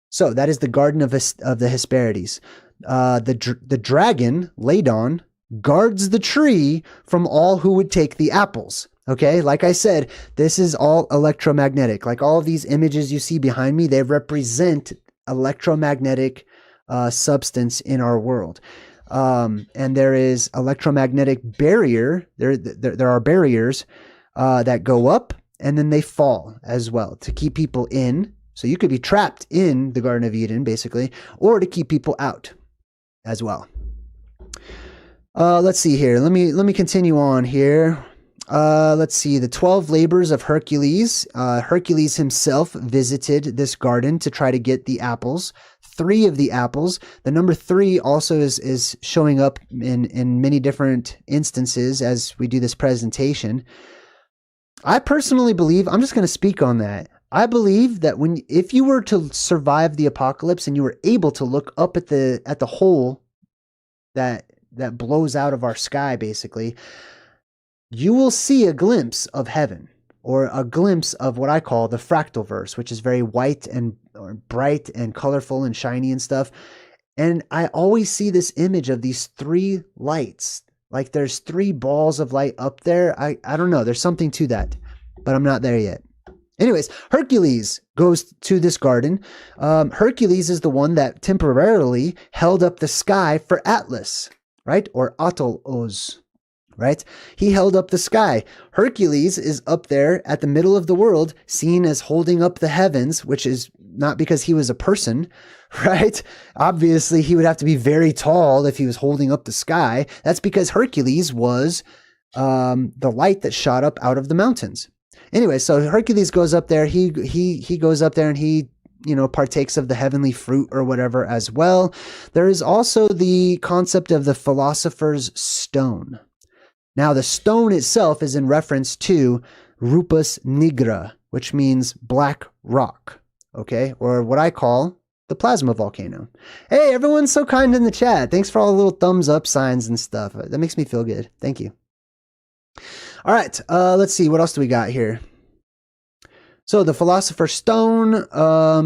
So that is the Garden of the Hesperides. The dragon, Ladon, guards the tree from all who would take the apples. Okay, like I said, this is all electromagnetic. Like all of these images you see behind me, they represent electromagnetic substance in our world. And there is electromagnetic barrier. There are barriers that go up and then they fall as well to keep people in. So you could be trapped in the Garden of Eden, basically, or to keep people out as well. Let's see here. Let me continue on here. Let's see. The 12 labors of Hercules. Hercules himself visited this garden to try to get the apples. 3 of the apples. The number 3 also is showing up in many different instances as we do this presentation. I personally believe, I'm just going to speak on that. I believe that if you were to survive the apocalypse and you were able to look up at the hole that blows out of our sky, basically, you will see a glimpse of heaven, or a glimpse of what I call the fractal verse, which is very white and or bright and colorful and shiny and stuff. And I always see this image of these 3 lights. Like there's 3 balls of light up there. I don't know. There's something to that, but I'm not there yet. Anyways, Hercules goes to this garden. Hercules is the one that temporarily held up the sky for Atlas, right? Or Atalos, right? He held up the sky. Hercules is up there at the middle of the world, seen as holding up the heavens, which is not because he was a person, right? Obviously, he would have to be very tall if he was holding up the sky. That's because Hercules was the light that shot up out of the mountains. Anyway, so Hercules goes up there. He goes up there and he, partakes of the heavenly fruit or whatever as well. There is also the concept of the philosopher's stone. Now, the stone itself is in reference to Rupas Negra, which means black rock, okay? Or what I call the plasma volcano. Hey, everyone's so kind in the chat. Thanks for all the little thumbs up signs and stuff. That makes me feel good. Thank you. All right, let's see. What else do we got here? So the philosopher's stone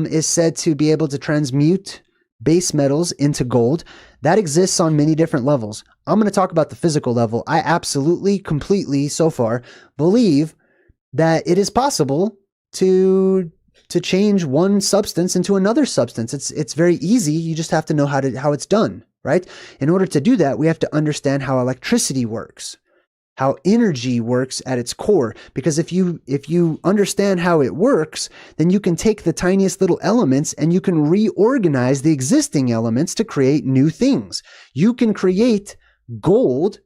is said to be able to transmute base metals into gold. That exists on many different levels. I'm going to talk about the physical level. I absolutely, completely, so far, believe that it is possible to change one substance into another substance. It's very easy. You just have to know how it's done, right? In order to do that, we have to understand how electricity works, how energy works at its core. Because if you understand how it works, then you can take the tiniest little elements and you can reorganize the existing elements to create new things. You can create gold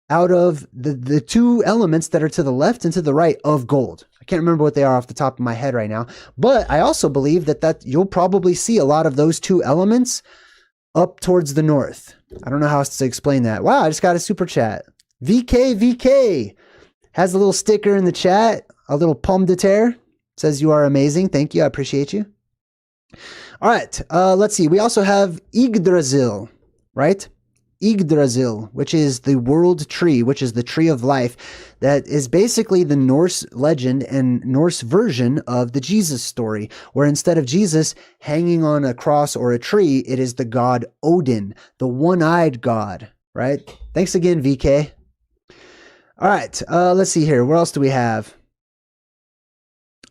out of the 2 elements that are to the left and to the right of gold. I can't remember what they are off the top of my head right now, but I also believe that you'll probably see a lot of those 2 elements up towards the north. I don't know how else to explain that. Wow, I just got a super chat. VK has a little sticker in the chat, a little pomme de terre. Says you are amazing. Thank you. I appreciate you. All right. Let's see. We also have Yggdrasil, right? Yggdrasil, which is the world tree, which is the tree of life. That is basically the Norse legend and Norse version of the Jesus story, where instead of Jesus hanging on a cross or a tree, it is the god Odin, the one-eyed god, right? Thanks again, VK. All right, let's see here. What else do we have?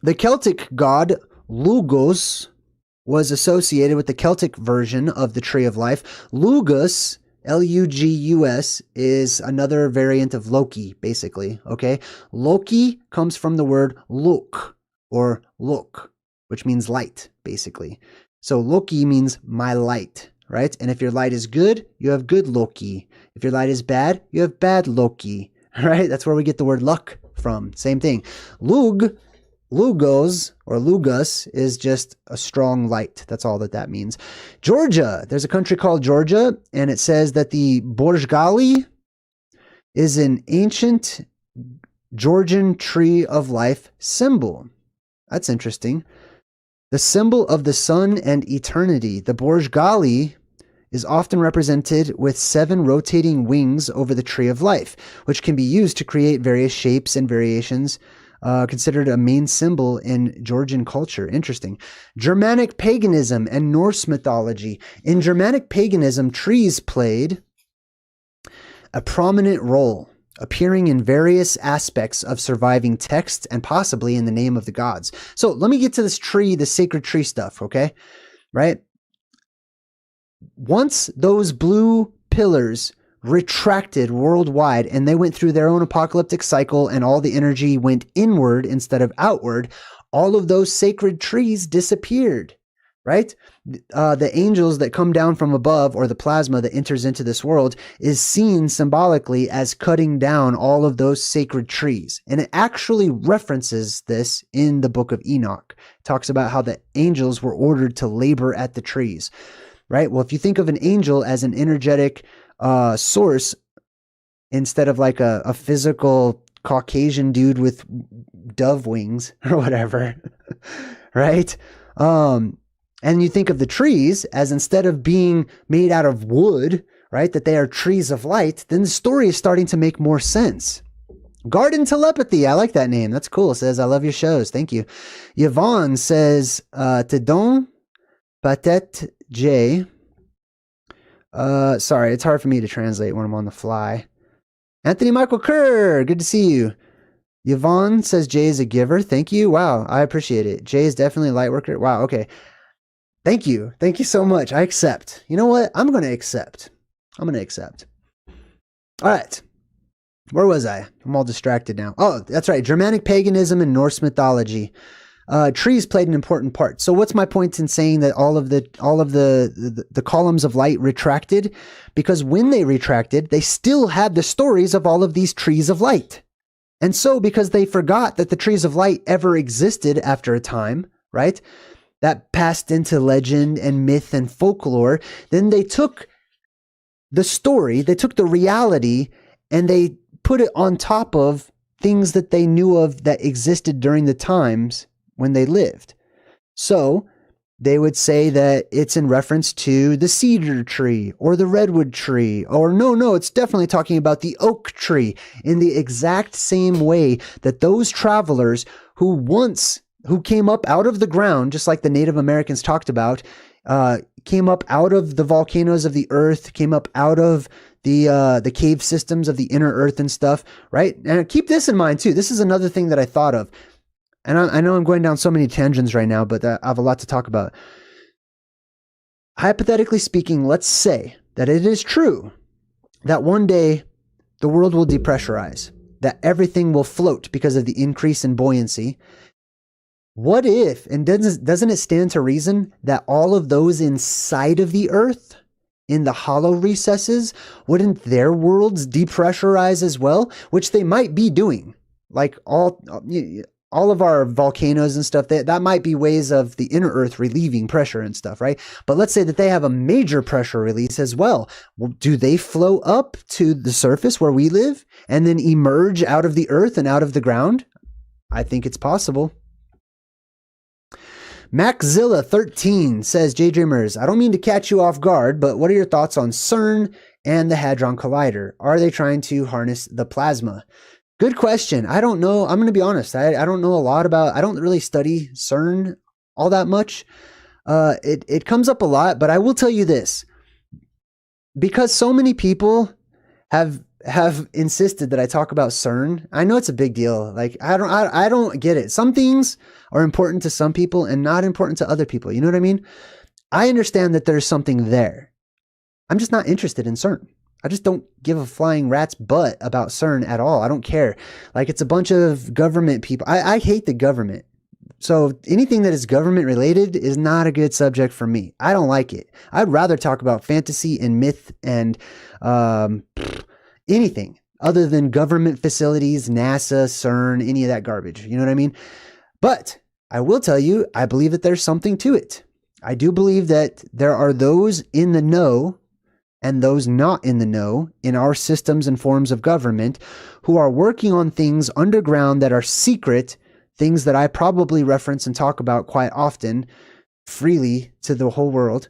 The Celtic god Lugos was associated with the Celtic version of the Tree of Life. Lugos Lugus is another variant of Loki, basically, okay? Loki comes from the word luk, or look, which means light, basically. So Loki means my light, right? And if your light is good, you have good Loki. If your light is bad, you have bad Loki, right? That's where we get the word luck from. Same thing. Lugos or Lugus is just a strong light. That's all that means. Georgia. There's a country called Georgia, and it says that the Borjgali is an ancient Georgian tree of life symbol. That's interesting. The symbol of the sun and eternity. The Borjgali is often represented with 7 rotating wings over the tree of life, which can be used to create various shapes and variations, considered a main symbol in Georgian culture. Interesting. Germanic paganism and Norse mythology. In Germanic paganism, trees played a prominent role, appearing in various aspects of surviving texts and possibly in the name of the gods. So let me get to this tree, the sacred tree stuff, okay? Right? Once those blue pillars retracted worldwide and they went through their own apocalyptic cycle and all the energy went inward instead of outward, all of those sacred trees disappeared, right? The angels that come down from above, or the plasma that enters into this world, is seen symbolically as cutting down all of those sacred trees. And it actually references this in the book of Enoch. It talks about how the angels were ordered to labor at the trees, right? Well, if you think of an angel as an energetic source instead of like a physical Caucasian dude with dove wings or whatever, right? And you think of the trees as, instead of being made out of wood, right, that they are trees of light, then the story is starting to make more sense. Garden Telepathy, I like that name. That's cool. It says, I love your shows. Thank you. Yvonne says, te don patet J. Sorry, it's hard for me to translate when I'm on the fly. Anthony Michael Kerr, good to see you. Yvonne says Jay is a giver. Thank you. Wow, I appreciate it. Jay is definitely a light worker. Wow, okay. Thank you. Thank you so much. I accept. You know what? I'm going to accept. All right. Where was I? I'm all distracted now. Oh, that's right. Germanic paganism and Norse mythology. Trees played an important part. So what's my point in saying that all of the columns of light retracted? Because when they retracted, they still had the stories of all of these trees of light. And so because they forgot that the trees of light ever existed after a time, right? That passed into legend and myth and folklore. Then they took the story, they took the reality, and they put it on top of things that they knew of that existed during the times when they lived. So they would say that it's in reference to the cedar tree or the redwood tree, or no, it's definitely talking about the oak tree, in the exact same way that those travelers who came up out of the ground, just like the Native Americans talked about, came up out of the volcanoes of the earth, came up out of the cave systems of the inner earth and stuff, right? And keep this in mind too. This is another thing that I thought of. And I know I'm going down so many tangents right now, but I have a lot to talk about. Hypothetically speaking, let's say that it is true that one day the world will depressurize, that everything will float because of the increase in buoyancy. What if, and doesn't it stand to reason that all of those inside of the earth, in the hollow recesses, wouldn't their worlds depressurize as well? Which they might be doing. Like all of our volcanoes and stuff, that might be ways of the inner earth relieving pressure and stuff, right? But let's say that they have a major pressure release as well. Well, do they flow up to the surface where we live and then emerge out of the earth and out of the ground? I think it's possible. Maxzilla13 says, JayDreamerZ, I don't mean to catch you off guard, but what are your thoughts on CERN and the Hadron Collider? Are they trying to harness the plasma? Good question. I don't know. I'm going to be honest. I don't know a lot about, I don't really study CERN all that much. It comes up a lot, but I will tell you this. Because so many people have insisted that I talk about CERN, I know it's a big deal. Like, I don't get it. Some things are important to some people and not important to other people. You know what I mean? I understand that there's something there. I'm just not interested in CERN. I just don't give a flying rat's butt about CERN at all. I don't care. Like, it's a bunch of government people. I hate the government. So anything that is government related is not a good subject for me. I don't like it. I'd rather talk about fantasy and myth and anything other than government facilities, NASA, CERN, any of that garbage. You know what I mean? But I will tell you, I believe that there's something to it. I do believe that there are those in the know and those not in the know in our systems and forms of government who are working on things underground that are secret, things that I probably reference and talk about quite often, freely to the whole world,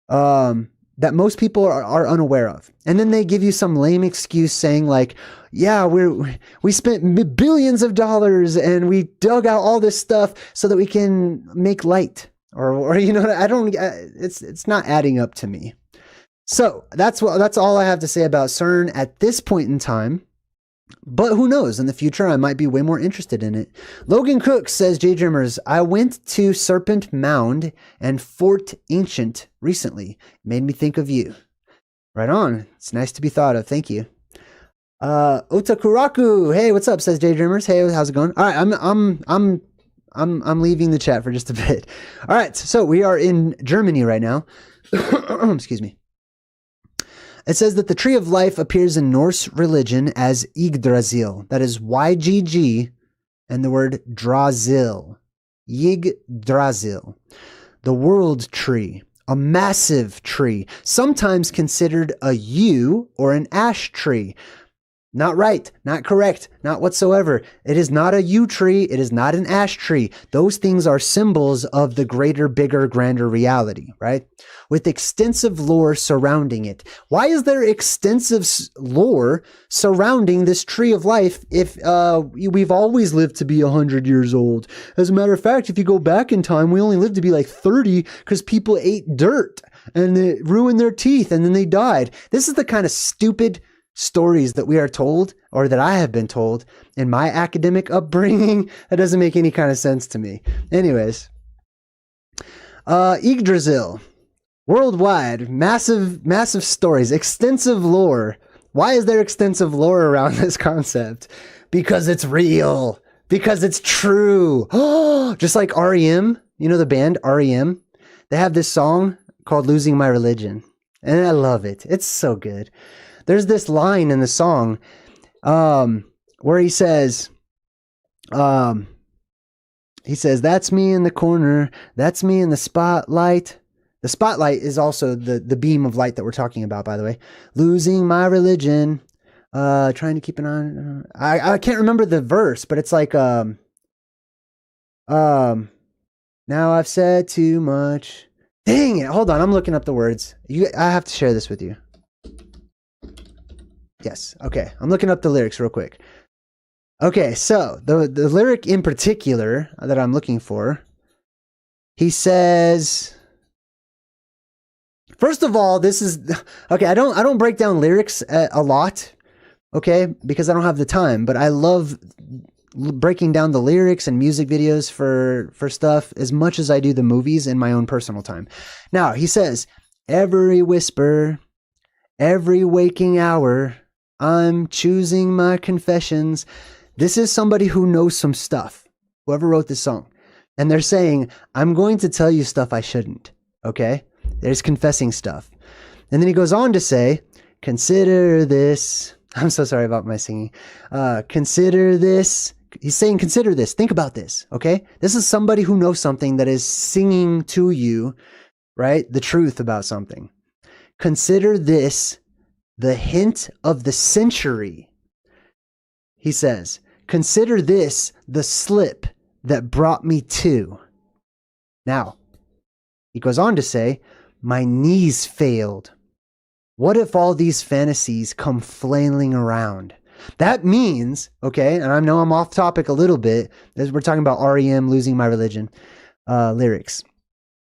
that most people are unaware of. And then they give you some lame excuse saying like, yeah, we spent billions of dollars and we dug out all this stuff so that we can make light. Or you know, it's not adding up to me. So that's all I have to say about CERN at this point in time. But who knows? In the future, I might be way more interested in it. Logan Cook says, JayDreamerZ, I went to Serpent Mound and Fort Ancient recently. It made me think of you. Right on. It's nice to be thought of. Thank you. Otakuraku, hey, what's up? Says JayDreamerZ. Hey, how's it going? All right, I'm leaving the chat for just a bit. All right, so we are in Germany right now. Excuse me. It says that the tree of life appears in Norse religion as Yggdrasil. That is YGG and the word Drasil. Yggdrasil. The world tree. A massive tree. Sometimes considered a yew or an ash tree. Not right, not correct, not whatsoever. It is not a yew tree. It is not an ash tree. Those things are symbols of the greater, bigger, grander reality, right? With extensive lore surrounding it. Why is there extensive lore surrounding this tree of life if we've always lived to be 100 years old? As a matter of fact, if you go back in time, we only lived to be like 30 because people ate dirt and it ruined their teeth and then they died. This is the kind of stupid stories that we are told, or that I have been told in my academic upbringing. That doesn't make any kind of sense to me. Anyways, Yggdrasil, worldwide, massive stories, extensive lore. Why is there extensive lore around this concept? Because it's real, because it's true. Just like REM, you know the band REM? They have this song called Losing My Religion, and I love it. It's so good. There's this line in the song where he says, that's me in the corner. That's me in the spotlight. The spotlight is also the beam of light that we're talking about, by the way. Losing my religion. Trying to keep an eye. I can't remember the verse, but it's like, now I've said too much. Dang it. Hold on. I'm looking up the words. I have to share this with you. Yes. Okay. I'm looking up the lyrics real quick. Okay. So the lyric in particular that I'm looking for, he says, first of all, this is okay. I don't break down lyrics a lot. Okay. Because I don't have the time, but I love breaking down the lyrics and music videos for stuff as much as I do the movies in my own personal time. Now he says, every whisper, every waking hour, I'm choosing my confessions. This is somebody who knows some stuff, whoever wrote this song. And they're saying, I'm going to tell you stuff I shouldn't. Okay? There's confessing stuff. And then he goes on to say, consider this. I'm so sorry about my singing. Consider this. He's saying, consider this. Think about this. Okay? This is somebody who knows something that is singing to you, right? The truth about something. Consider this. The hint of the century. He says, consider this the slip that brought me to. Now, he goes on to say, my knees failed. What if all these fantasies come flailing around? That means, okay, and I know I'm off topic a little bit, as we're talking about REM, Losing My Religion, lyrics.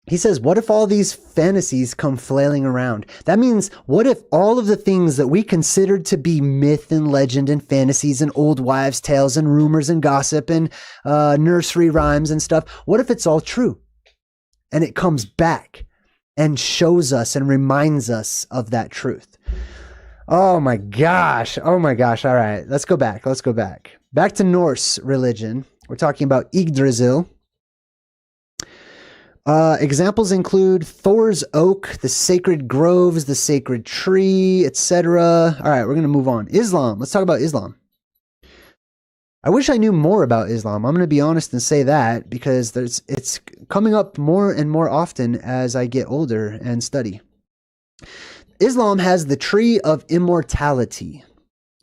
He says, what if all these fantasies come flailing around? That means, what if all of the things that we considered to be myth and legend and fantasies and old wives' tales and rumors and gossip and nursery rhymes and stuff, what if it's all true? And it comes back and shows us and reminds us of that truth. Oh my gosh. Oh my gosh. All right. Let's go back. Let's go back. Back to Norse religion. We're talking about Yggdrasil. Examples include Thor's oak, the sacred groves, the sacred tree, etc. All right, we're going to move on. Islam. Let's talk about Islam. I wish I knew more about Islam. I'm going to be honest and say that because it's coming up more and more often as I get older and study. Islam has the tree of immortality.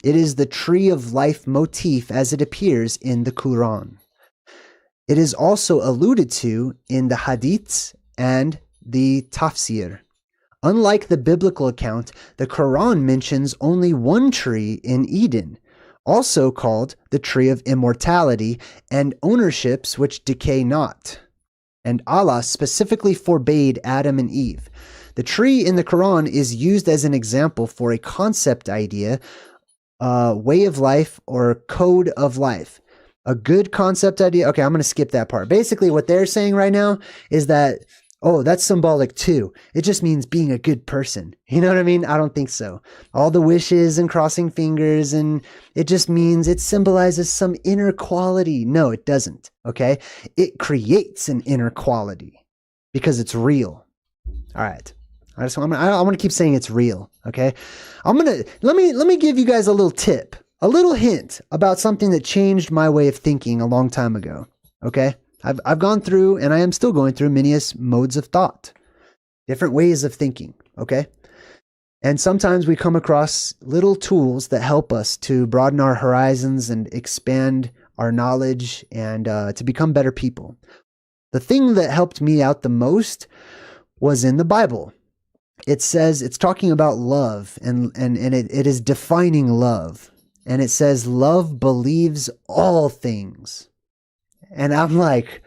It is the tree of life motif as it appears in the Quran. It is also alluded to in the hadiths and the tafsir. Unlike the biblical account, the Quran mentions only one tree in Eden, also called the tree of immortality, and ownerships which decay not. And Allah specifically forbade Adam and Eve. The tree in the Quran is used as an example for a concept idea, way of life, or code of life. A good concept idea. Okay, I'm going to skip that part. Basically, what they're saying right now is that, oh, that's symbolic too. It just means being a good person. You know what I mean? I don't think so. All the wishes and crossing fingers, and it just means it symbolizes some inner quality. No, it doesn't. Okay? It creates an inner quality because it's real. All right. I want to keep saying it's real. Okay? Let me give you guys a little tip. A little hint about something that changed my way of thinking a long time ago. Okay? I've gone through, and I am still going through, many modes of thought, different ways of thinking. Okay? And sometimes we come across little tools that help us to broaden our horizons and expand our knowledge and to become better people. The thing that helped me out the most was in the Bible. It says, it's talking about love, and it is defining love. And it says, love believes all things. And I'm like,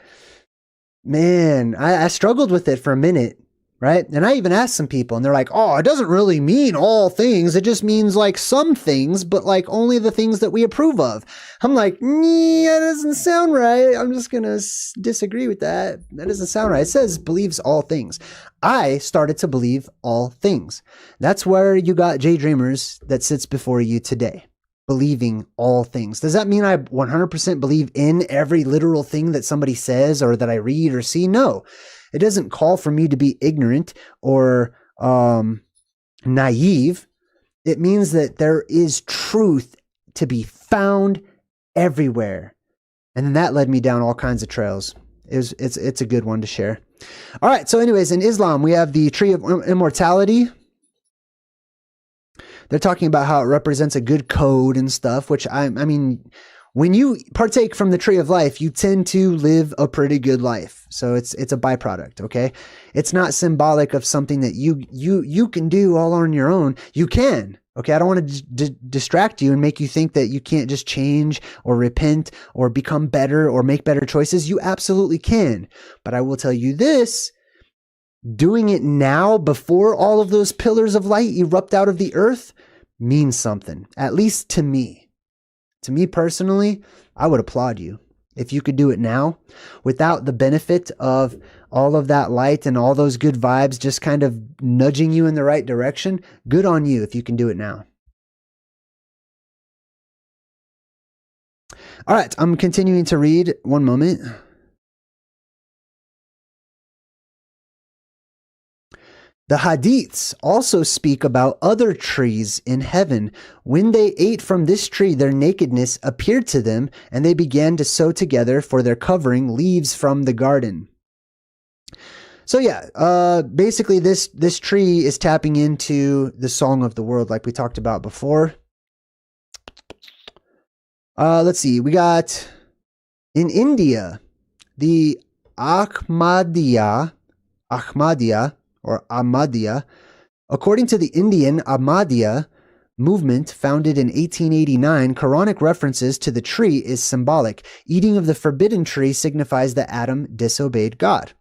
man, I struggled with it for a minute, right? And I even asked some people, and they're like, oh, it doesn't really mean all things. It just means like some things, but like only the things that we approve of. I'm like, that doesn't sound right. I'm just going to disagree with that. That doesn't sound right. It says believes all things. I started to believe all things. That's where you got JayDreamerZ that sits before you today. Believing all things. Does that mean I 100% believe in every literal thing that somebody says or that I read or see? No. It doesn't call for me to be ignorant or naive. It means that there is truth to be found everywhere. And then that led me down all kinds of trails. It's a good one to share. All right. So anyways, in Islam, we have the tree of immortality. They're talking about how it represents a good code and stuff, which I mean, when you partake from the tree of life, you tend to live a pretty good life. So it's a byproduct, okay? It's not symbolic of something that you can do all on your own. You can, okay? I don't want to distract you and make you think that you can't just change or repent or become better or make better choices. You absolutely can. But I will tell you this, doing it now before all of those pillars of light erupt out of the earth means something, at least to me. To me personally, I would applaud you if you could do it now without the benefit of all of that light and all those good vibes just kind of nudging you in the right direction. Good on you if you can do it now. All right, I'm continuing to read. One moment. The hadiths also speak about other trees in heaven. When they ate from this tree, their nakedness appeared to them, and they began to sew together for their covering leaves from the garden. So yeah, basically this tree is tapping into the song of the world like we talked about before. Let's see, we got in India, the Ahmadiyya, or Ahmadiyya. According to the Indian Ahmadiyya movement founded in 1889, Quranic references to the tree is symbolic. Eating of the forbidden tree signifies that Adam disobeyed God.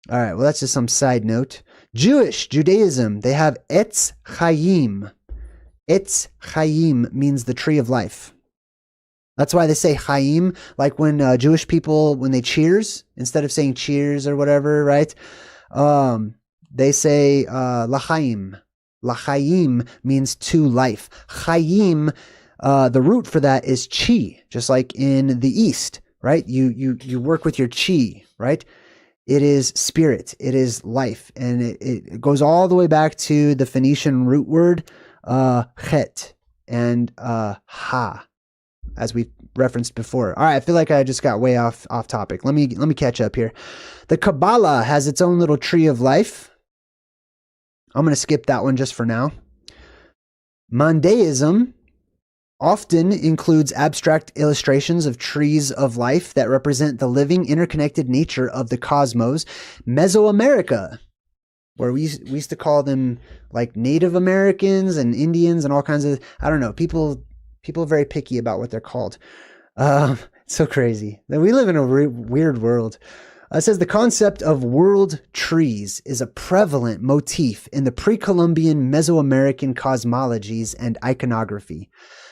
All right, well, that's just some side note. Judaism, they have Etz Chaim. Etz Chaim means the tree of life. That's why they say Chaim, like when Jewish people, when they cheers, instead of saying cheers or whatever, right? They say L'chaim, L'chaim means to life. Chaim, the root for that is chi, just like in the East, right? You work with your chi, right? It is spirit. It is life. And it goes all the way back to the Phoenician root word, chet and ha, as we referenced before. All right, I feel like I just got way off topic. Let me catch up here. The Kabbalah has its own little tree of life. I'm going to skip that one just for now. Mandaism often includes abstract illustrations of trees of life that represent the living, interconnected nature of the cosmos. Mesoamerica, where we used to call them like Native Americans and Indians and all kinds of, I don't know, people are very picky about what they're called. It's so crazy. We live in a weird world. It says the concept of world trees is a prevalent motif in the pre-Columbian Mesoamerican cosmologies and iconography.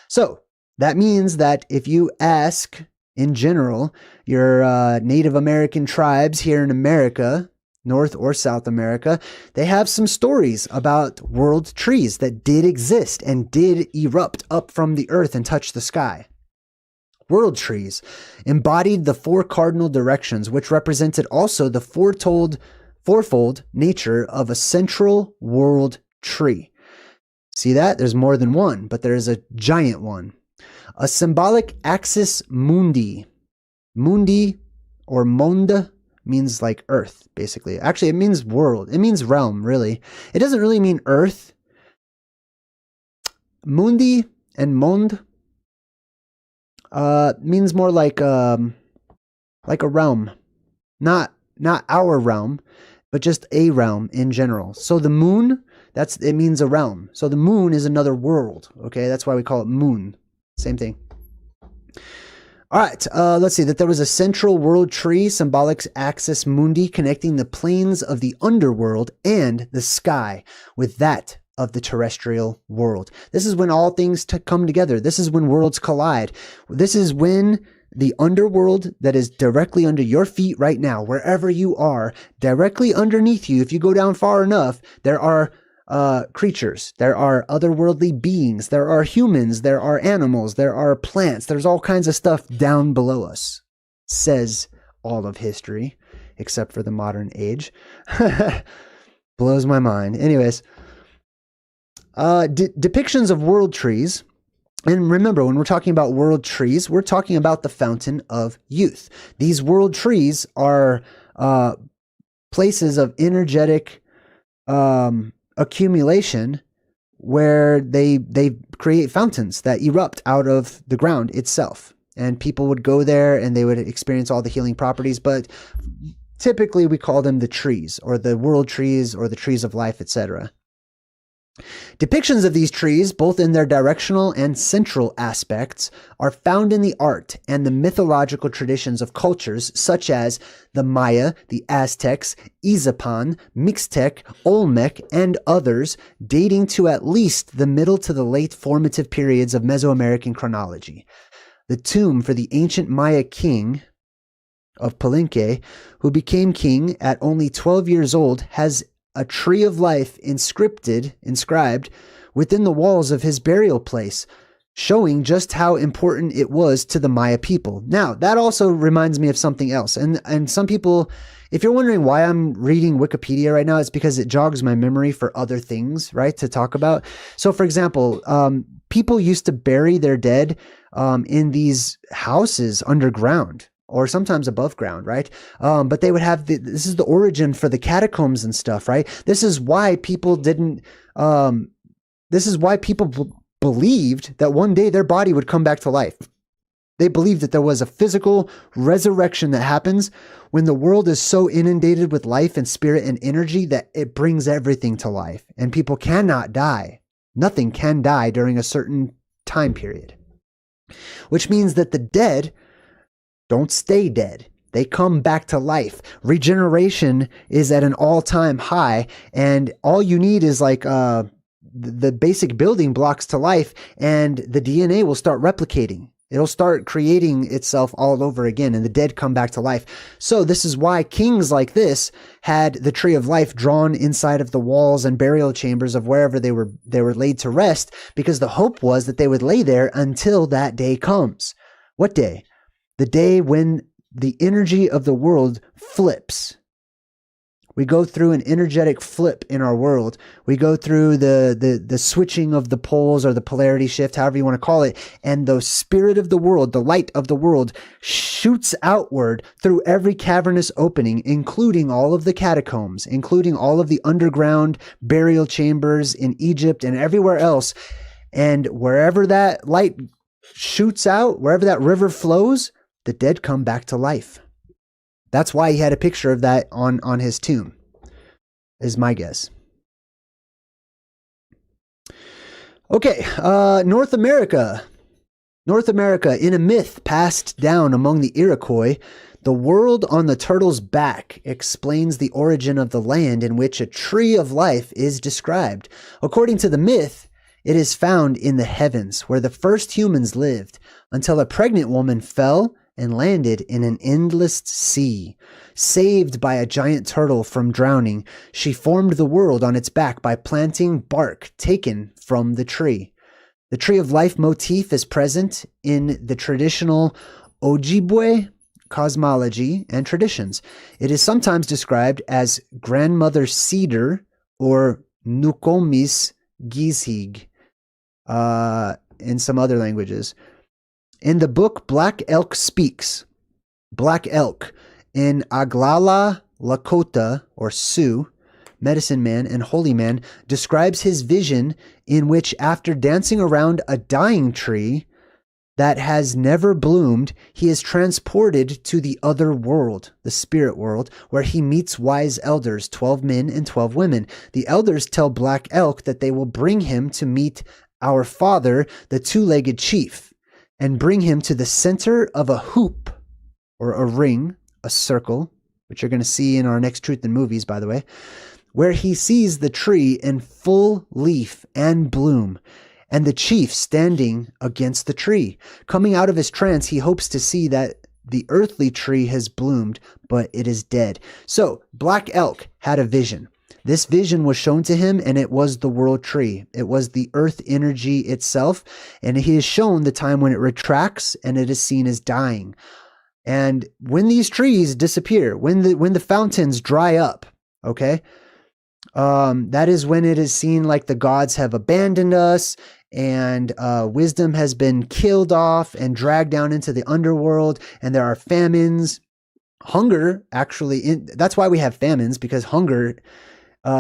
So that means that if you ask, in general, your Native American tribes here in America, North or South America, they have some stories about world trees that did exist and did erupt up from the earth and touch the sky. World trees embodied the four cardinal directions, which represented also the fourfold nature of a central world tree. See that? There's more than one, but there is a giant one. A symbolic axis mundi. Mundi or monde means like earth, basically. Actually, it means world. It means realm, really. It doesn't really mean earth. Mundi and monde means more like a realm. Not our realm, but just a realm in general. So the moon, it means a realm. So the moon is another world. Okay, that's why we call it moon. Same thing. All right, let's see that there was a central world tree, symbolic axis mundi, connecting the planes of the underworld and the sky with that of the terrestrial world. This is when all things come together. This is when worlds collide. This is when the underworld that is directly under your feet right now, wherever you are, directly underneath you, if you go down far enough, there are creatures, there are otherworldly beings, there are humans, there are animals, there are plants, there's all kinds of stuff down below us, says all of history, except for the modern age. Blows my mind. Anyways, depictions of world trees. And remember, when we're talking about world trees, we're talking about the fountain of youth. These world trees are places of energetic accumulation where they create fountains that erupt out of the ground itself. And people would go there and they would experience all the healing properties. But typically we call them the trees or the world trees or the trees of life, etc. Depictions of these trees, both in their directional and central aspects, are found in the art and the mythological traditions of cultures such as the Maya, the Aztecs, Izapan, Mixtec, Olmec, and others, dating to at least the middle to the late formative periods of Mesoamerican chronology. The tomb for the ancient Maya king of Palenque, who became king at only 12 years old, has a tree of life inscribed within the walls of his burial place, showing just how important it was to the Maya people. Now, that also reminds me of something else. And some people, if you're wondering why I'm reading Wikipedia right now, it's because it jogs my memory for other things, right, to talk about. So, for example, people used to bury their dead in these houses underground, or sometimes above ground, right? But they would have, this is the origin for the catacombs and stuff, right? This is why people believed that one day their body would come back to life. They believed that there was a physical resurrection that happens when the world is so inundated with life and spirit and energy that it brings everything to life. And people cannot die. Nothing can die during a certain time period. Which means that the dead don't stay dead. They come back to life. Regeneration is at an all-time high, and all you need is like the basic building blocks to life, and the DNA will start replicating. It'll start creating itself all over again, and the dead come back to life. So this is why kings like this had the tree of life drawn inside of the walls and burial chambers of wherever they were laid to rest, because the hope was that they would lay there until that day comes. What day? The day when the energy of the world flips. We go through an energetic flip in our world. We go through the switching of the poles, or the polarity shift, however you want to call it. And the spirit of the world, the light of the world, shoots outward through every cavernous opening, including all of the catacombs, including all of the underground burial chambers in Egypt and everywhere else. And wherever that light shoots out, wherever that river flows, the dead come back to life. That's why he had a picture of that on his tomb, is my guess. Okay, North America. North America, in a myth passed down among the Iroquois, the world on the turtle's back explains the origin of the land in which a tree of life is described. According to the myth, it is found in the heavens, where the first humans lived, until a pregnant woman fell and landed in an endless sea. Saved by a giant turtle from drowning, she formed the world on its back by planting bark taken from the tree. The tree of life motif is present in the traditional Ojibwe cosmology and traditions. It is sometimes described as grandmother cedar or Nukomis Gizhig in some other languages. In the book Black Elk Speaks, Black Elk in Aglala Lakota, or Sioux, medicine man and holy man, describes his vision in which, after dancing around a dying tree that has never bloomed, he is transported to the other world, the spirit world, where he meets wise elders, 12 men and 12 women. The elders tell Black Elk that they will bring him to meet our father, the two-legged chief, and bring him to the center of a hoop, or a ring, a circle, which you're going to see in our next Truth in Movies, by the way, where he sees the tree in full leaf and bloom, and the chief standing against the tree. Coming out of his trance, he hopes to see that the earthly tree has bloomed, but it is dead. So, Black Elk had a vision. This vision was shown to him, and it was the world tree. It was the earth energy itself, and he is shown the time when it retracts and it is seen as dying. And when these trees disappear, when the fountains dry up, okay, that is when it is seen like the gods have abandoned us, and wisdom has been killed off and dragged down into the underworld, and there are famines. Hunger, actually, that's why we have famines, because hunger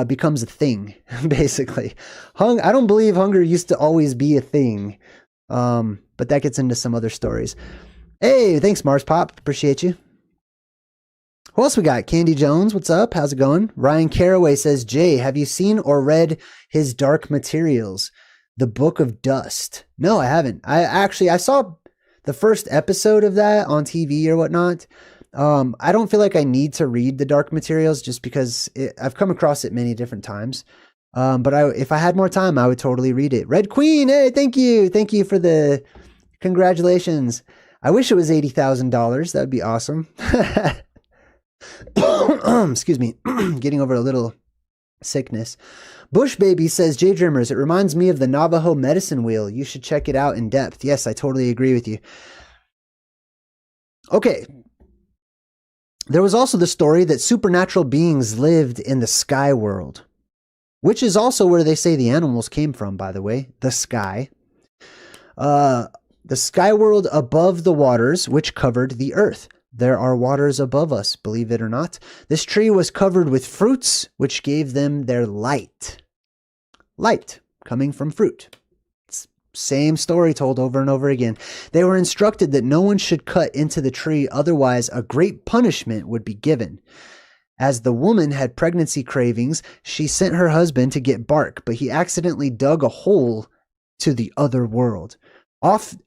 becomes a thing, basically. I don't believe hunger used to always be a thing, but that gets into some other stories. Hey, thanks, Mars Pop. Appreciate you. Who else we got? Candy Jones, what's up? How's it going? Ryan Caraway says, Jay, have you seen or read his Dark Materials, the Book of Dust? No, I haven't. I saw the first episode of that on TV or whatnot. I don't feel like I need to read the Dark Materials just because I've come across it many different times. But if I had more time, I would totally read it. Red Queen, hey, thank you. Thank you for the congratulations. I wish it was $80,000. That would be awesome. Excuse me. Getting over a little sickness. Bush Baby says, JayDreamerZ, it reminds me of the Navajo medicine wheel. You should check it out in depth. Yes, I totally agree with you. Okay. There was also the story that supernatural beings lived in the sky world, which is also where they say the animals came from, by the way, the sky. The sky world above the waters, which covered the earth. There are waters above us, believe it or not. This tree was covered with fruits, which gave them their light. Light coming from fruit. Same story told over and over again. They were instructed that no one should cut into the tree, otherwise a great punishment would be given. As the woman had pregnancy cravings, she sent her husband to get bark, but he accidentally dug a hole to the other world.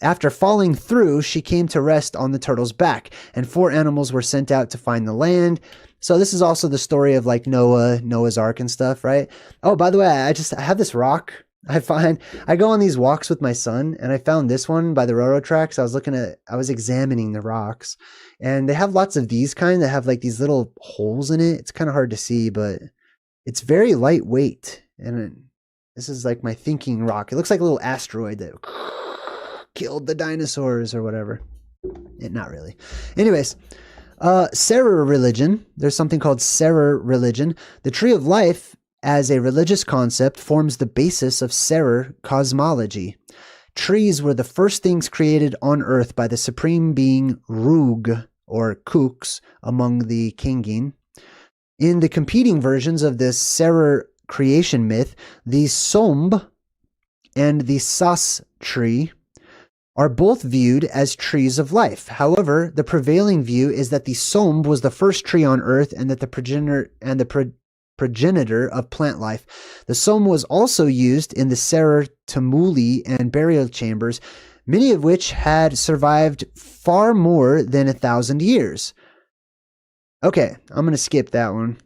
After falling through, she came to rest on the turtle's back, and 4 animals were sent out to find the land. So this is also the story of like Noah's Ark and stuff, right? Oh, by the way, I have this rock I go on these walks with my son, and I found this one by the railroad tracks. I was examining the rocks, and they have lots of these kind that have like these little holes in it. It's kind of hard to see, but it's very lightweight. And this is like my thinking rock. It looks like a little asteroid that killed the dinosaurs or whatever. Not really. Anyways, Serer religion. There's something called Serer religion. The tree of life as a religious concept forms the basis of Serer cosmology. Trees were the first things created on earth by the supreme being Rug, or Kux, among the Kingin. In the competing versions of this Serer creation myth, the Somb and the Sas tree are both viewed as trees of life. However, the prevailing view is that the Somb was the first tree on earth and that the progenitor of plant life. The Somb was also used in the Serer tumuli and burial chambers, many of which had survived far more than 1,000 years. Okay, I'm going to skip that one.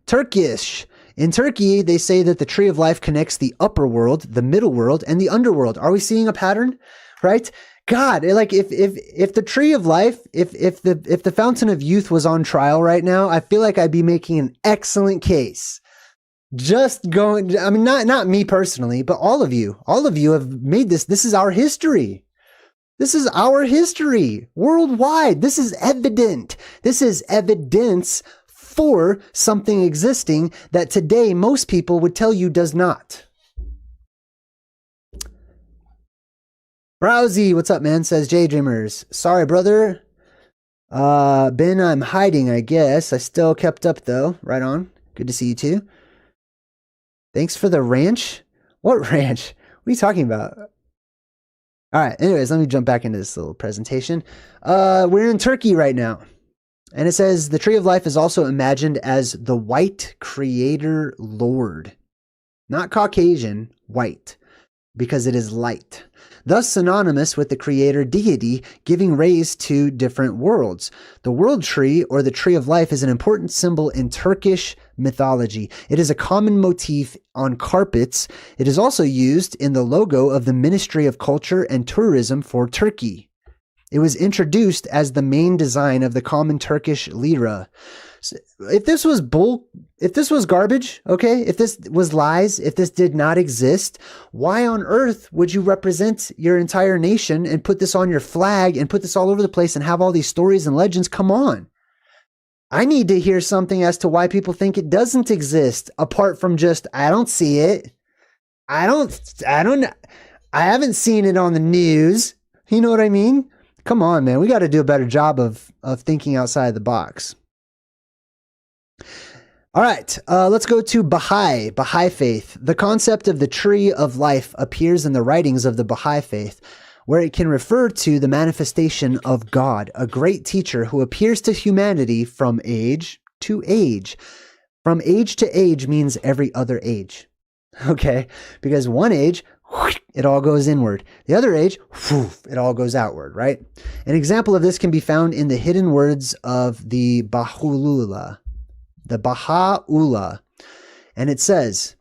Turkish. In Turkey, they say that the tree of life connects the upper world, the middle world, and the underworld. Are we seeing a pattern? Right? God, like if the tree of life, if the fountain of youth was on trial right now, I feel like I'd be making an excellent case. Just going, I mean, not me personally, but all of you have made this. This is our history. This is our history worldwide. This is evident. This is evidence for something existing that today most people would tell you does not. Browsy, what's up, man? Says JayDreamerZ. Sorry, brother. Ben, I'm hiding, I guess. I still kept up, though. Right on. Good to see you, too. Thanks for the ranch. What ranch? What are you talking about? All right. Anyways, let me jump back into this little presentation. We're in Turkey right now. And it says, the tree of life is also imagined as the white creator lord. Not Caucasian, white. Because it is light. Thus synonymous with the creator deity, giving rays to different worlds. The world tree, or the tree of life, is an important symbol in Turkish mythology. It is a common motif on carpets. It is also used in the logo of the Ministry of Culture and Tourism for Turkey. It was introduced as the main design of the common Turkish lira. If this was if this was garbage, okay, if this was lies, if this did not exist, why on earth would you represent your entire nation and put this on your flag and put this all over the place and have all these stories and legends? Come on. I need to hear something as to why people think it doesn't exist, apart from just, I don't see it. I haven't seen it on the news. You know what I mean? Come on, man. We got to do a better job of thinking outside the box. All right, let's go to Baha'i faith. The concept of the tree of life appears in the writings of the Baha'i faith, where it can refer to the manifestation of God, a great teacher who appears to humanity from age to age. From age to age means every other age, okay? Because one age, it all goes inward. The other age, it all goes outward, right? An example of this can be found in the hidden words of the Baha'u'llah. And it says,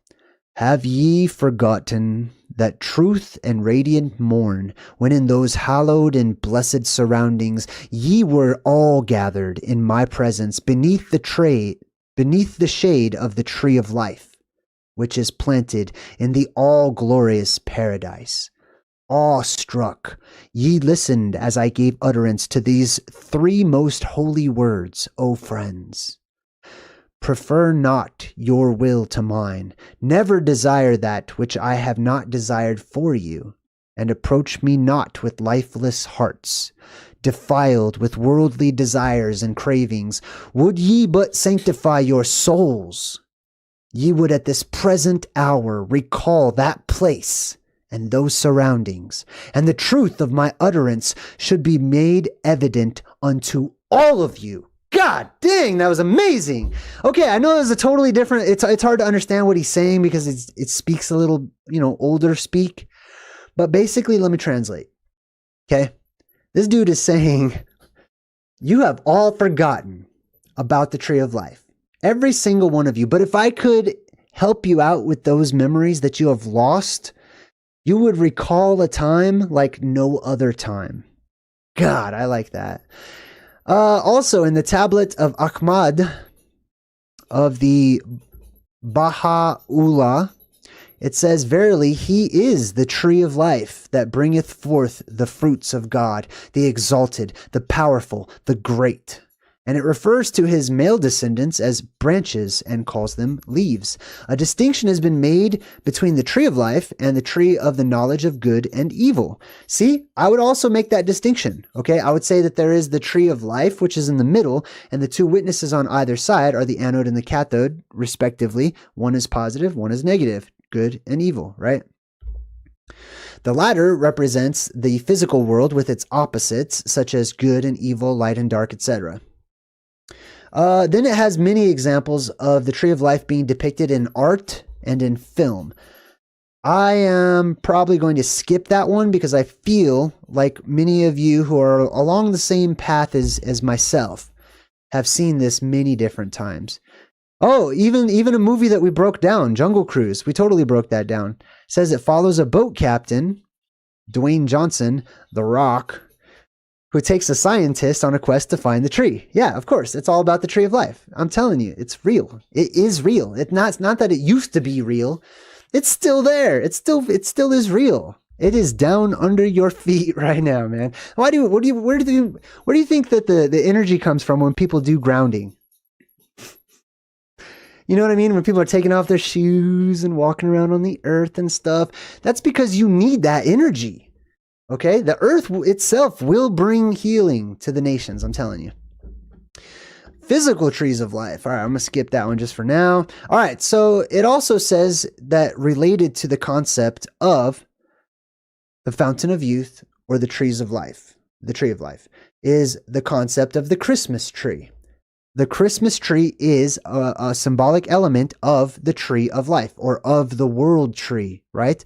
"Have ye forgotten that truth and radiant morn, when in those hallowed and blessed surroundings ye were all gathered in my presence beneath the shade of the tree of life, which is planted in the all-glorious paradise. Awe-struck, ye listened as I gave utterance to these three most holy words, O friends. Prefer not your will to mine. Never desire that which I have not desired for you. And approach me not with lifeless hearts, defiled with worldly desires and cravings. Would ye but sanctify your souls, ye would at this present hour recall that place and those surroundings, and the truth of my utterance should be made evident unto all of you." God dang, that was amazing. Okay, I know it was a totally different, it's hard to understand what he's saying because it speaks a little, older speak. But basically, let me translate. Okay? This dude is saying, you have all forgotten about the tree of life. Every single one of you. But if I could help you out with those memories that you have lost, you would recall a time like no other time. God, I like that. Also, in the tablet of Ahmad of the Baha'u'llah, it says, verily, he is the tree of life that bringeth forth the fruits of God, the exalted, the powerful, the great. And it refers to his male descendants as branches and calls them leaves. A distinction has been made between the tree of life and the tree of the knowledge of good and evil. See, I would also make that distinction. Okay, I would say that there is the tree of life, which is in the middle, and the two witnesses on either side are the anode and the cathode, respectively. One is positive, one is negative, good and evil, right? The latter represents the physical world with its opposites, such as good and evil, light and dark, etc. Then it has many examples of the tree of life being depicted in art and in film. I am probably going to skip that one because I feel like many of you who are along the same path as myself have seen this many different times. Oh, even a movie that we broke down, Jungle Cruise, we totally broke that down. It says it follows a boat captain, Dwayne Johnson, The Rock, who takes a scientist on a quest to find the tree. Yeah, of course. It's all about the tree of life. I'm telling you, it's real. It is real. It's not that it used to be real. It's still there. It still is real. It is down under your feet right now, man. Where do you think that the energy comes from when people do grounding? You know what I mean? When people are taking off their shoes and walking around on the earth and stuff, that's because you need that energy. Okay, the earth itself will bring healing to the nations, I'm telling you. Physical trees of life. All right, I'm going to skip that one just for now. All right, so it also says that related to the concept of the fountain of youth or the trees of life, the tree of life, is the concept of the Christmas tree. The Christmas tree is a symbolic element of the tree of life or of the world tree, right?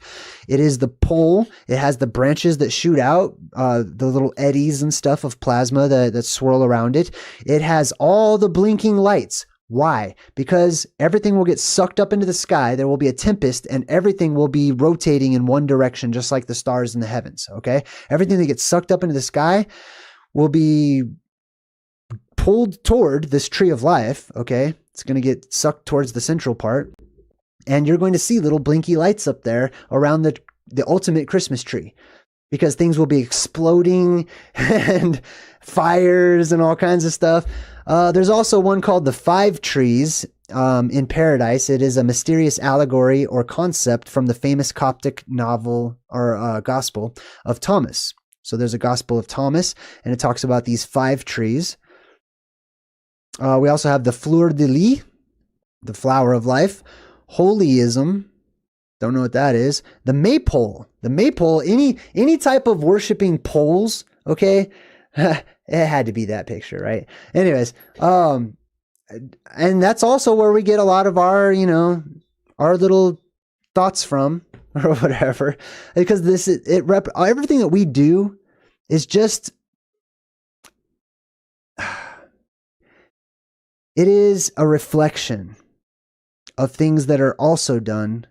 It is the pole. It has the branches that shoot out, the little eddies and stuff of plasma that swirl around it. It has all the blinking lights. Why? Because everything will get sucked up into the sky. There will be a tempest and everything will be rotating in one direction, just like the stars in the heavens, okay? Everything that gets sucked up into the sky will be pulled toward this tree of life, okay? It's going to get sucked towards the central part. And you're going to see little blinky lights up there around the ultimate Christmas tree because things will be exploding and fires and all kinds of stuff. There's also one called the Five Trees in Paradise. It is a mysterious allegory or concept from the famous Coptic novel or Gospel of Thomas. So there's a Gospel of Thomas and it talks about these 5 trees. We also have the fleur de lis, the flower of life, holyism, don't know what that is, the maypole, any type of worshiping poles, okay? It had to be that picture, right? Anyways, and that's also where we get a lot of our, our little thoughts from or whatever, because everything that we do is just, it is a reflection of things that are also done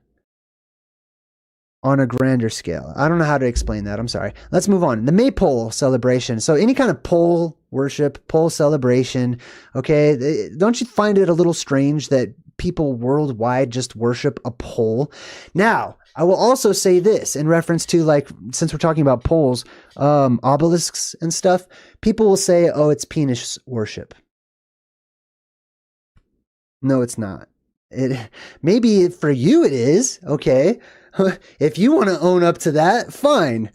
on a grander scale. I don't know how to explain that. I'm sorry. Let's move on. The Maypole celebration. So any kind of pole worship, pole celebration, okay? Don't you find it a little strange that people worldwide just worship a pole? Now, I will also say this in reference to, like, since we're talking about poles, obelisks and stuff, people will say, oh, it's penis worship. No, it's not. Maybe for you it is, okay? If you want to own up to that, fine.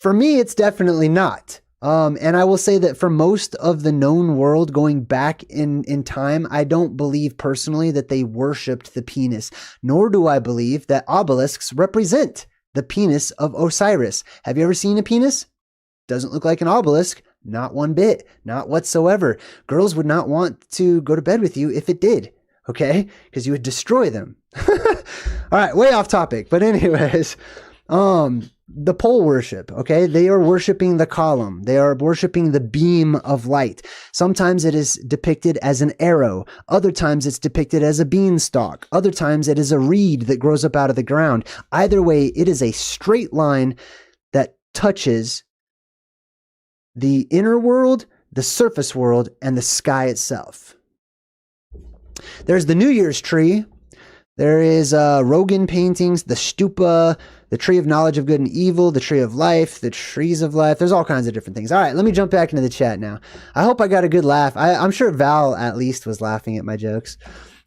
For me, it's definitely not. And I will say that for most of the known world going back in time, I don't believe personally that they worshipped the penis, nor do I believe that obelisks represent the penis of Osiris. Have you ever seen a penis? Doesn't look like an obelisk. Not one bit, not whatsoever. Girls would not want to go to bed with you if it did, okay? Because you would destroy them. All right, way off topic. But anyways, the pole worship, okay? They are worshiping the column. They are worshiping the beam of light. Sometimes it is depicted as an arrow. Other times it's depicted as a beanstalk. Other times it is a reed that grows up out of the ground. Either way, it is a straight line that touches the inner world, the surface world, and the sky itself. There's the New Year's tree. There is Rogan paintings, the stupa, the tree of knowledge of good and evil, the tree of life, the trees of life. There's all kinds of different things. All right, let me jump back into the chat now. I hope I got a good laugh. I'm sure Val at least was laughing at my jokes.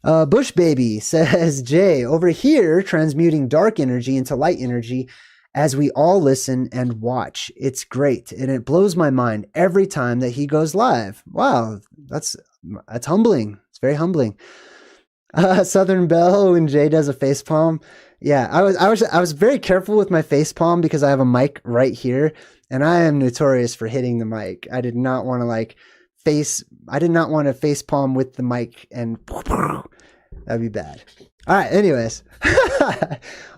Bush Baby says, Jay, over here, transmuting dark energy into light energy as we all listen and watch. It's great, and it blows my mind every time that he goes live. Wow, that's humbling. It's very humbling. Southern Belle, when Jay does a face palm. Yeah, I was very careful with my face palm because I have a mic right here, and I am notorious for hitting the mic. I did not want to face palm with the mic, and that'd be bad. All right, anyways.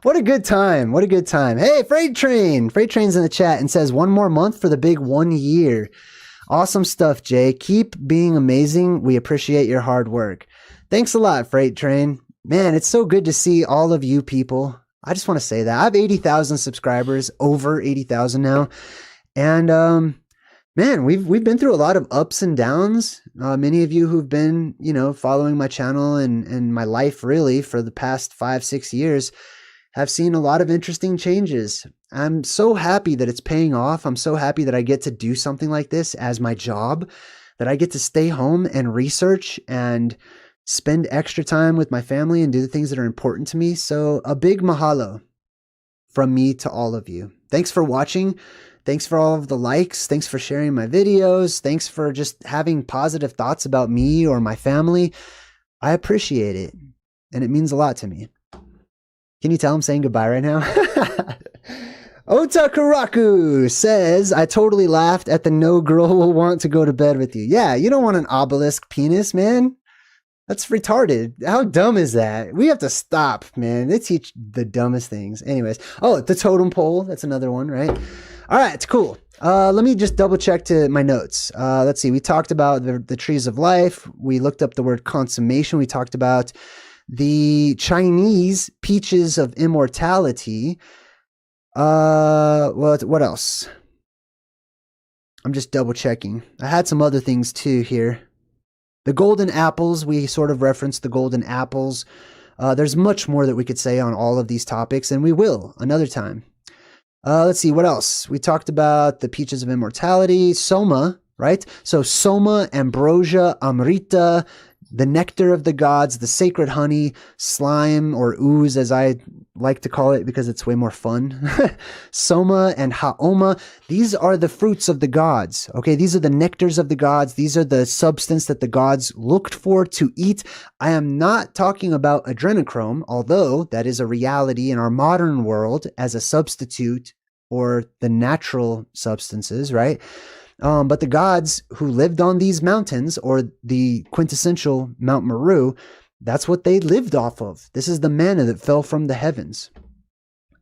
What a good time. What a good time. Hey, Freight Train's in the chat and says 1 more month for the big 1 year. Awesome stuff, Jay. Keep being amazing. We appreciate your hard work. Thanks a lot, Freight Train. Man, it's so good to see all of you people. I just want to say that. I have 80,000 subscribers, over 80,000 now. And man, we've been through a lot of ups and downs. Many of you who've been, following my channel and my life really for the past 5-6 years have seen a lot of interesting changes. I'm so happy that it's paying off. I'm so happy that I get to do something like this as my job, that I get to stay home and research and spend extra time with my family and do the things that are important to me. So a big mahalo from me to all of you. Thanks for watching. Thanks for all of the likes. Thanks for sharing my videos. Thanks for just having positive thoughts about me or my family. I appreciate it, and it means a lot to me. Can you tell I'm saying goodbye right now? Otakaraku says, I totally laughed at the no girl will want to go to bed with you. Yeah, you don't want an obelisk penis, man. That's retarded. How dumb is that? We have to stop, man. They teach the dumbest things. Anyways. Oh, the totem pole. That's another one, right? All right, it's cool. Let me just double check to my notes. Let's see. We talked about the trees of life. We looked up the word consummation. We talked about the Chinese peaches of immortality. What else? I'm just double checking. I had some other things too here. The golden apples, we sort of referenced the golden apples. There's much more that we could say on all of these topics, and we will another time. Let's see, what else? We talked about the peaches of immortality, soma, right? So soma, ambrosia, amrita, the nectar of the gods, the sacred honey, slime, or ooze, as I like to call it because it's way more fun. Soma and hauma, these are the fruits of the gods. Okay, these are the nectars of the gods. These are the substance that the gods looked for to eat. I am not talking about adrenochrome, although that is a reality in our modern world as a substitute for the natural substances, right? But the gods who lived on these mountains, or the quintessential Mount Meru, that's what they lived off of. This is the manna that fell from the heavens.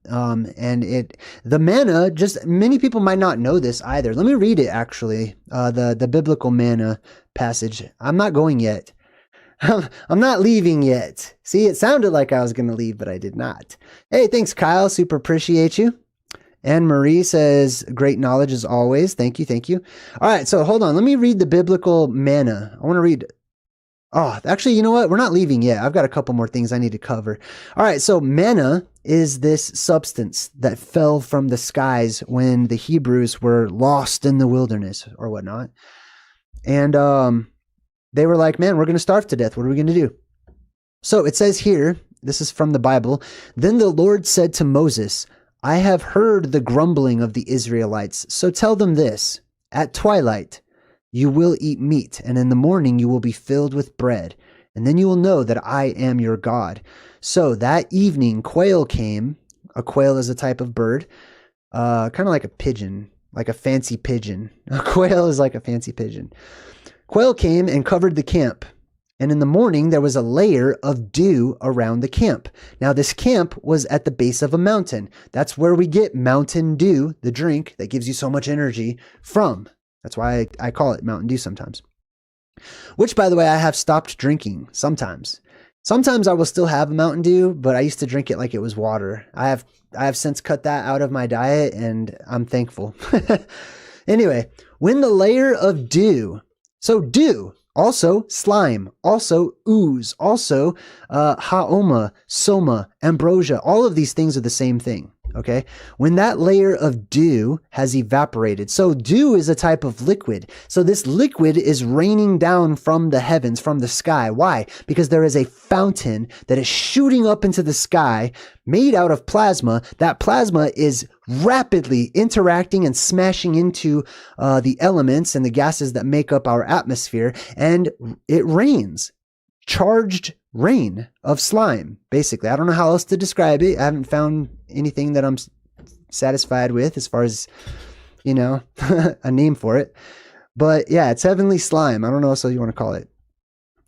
The manna, just many people might not know this either. Let me read it actually, the biblical manna passage. I'm not going yet. I'm not leaving yet. See, it sounded like I was going to leave, but I did not. Hey, thanks, Kyle. Super appreciate you. Anne Marie says, great knowledge as always. Thank you. Thank you. All right. So hold on. Let me read the biblical manna. I want to read. Oh, actually, you know what? We're not leaving yet. I've got a couple more things I need to cover. All right. So manna is this substance that fell from the skies when the Hebrews were lost in the wilderness or whatnot. And they were like, man, we're going to starve to death. What are we going to do? So it says here, this is from the Bible. Then the Lord said to Moses, I have heard the grumbling of the Israelites, so tell them this. At twilight you will eat meat, and in the morning you will be filled with bread, and then you will know that I am your God. So that evening quail came. A quail is a type of bird, kind of like a pigeon, like a fancy pigeon. A quail is like a fancy pigeon. Quail came and covered the camp. And in the morning, there was a layer of dew around the camp. Now, this camp was at the base of a mountain. That's where we get Mountain Dew, the drink that gives you so much energy, from. That's why I call it Mountain Dew sometimes. Which, by the way, I have stopped drinking sometimes. Sometimes I will still have a Mountain Dew, but I used to drink it like it was water. I have since cut that out of my diet, and I'm thankful. Anyway, when the layer of dew, so dew, also slime, also ooze, also hauma, soma, ambrosia, all of these things are the same thing, okay? When that layer of dew has evaporated, so dew is a type of liquid. So this liquid is raining down from the heavens, from the sky. Why? Because there is a fountain that is shooting up into the sky made out of plasma. That plasma is rapidly interacting and smashing into the elements and the gases that make up our atmosphere, and it rains. Charged rain of slime, basically. I don't know how else to describe it. I haven't found anything that I'm satisfied with as far as, you know, a name for it. But yeah, it's heavenly slime. I don't know what else you want to call it.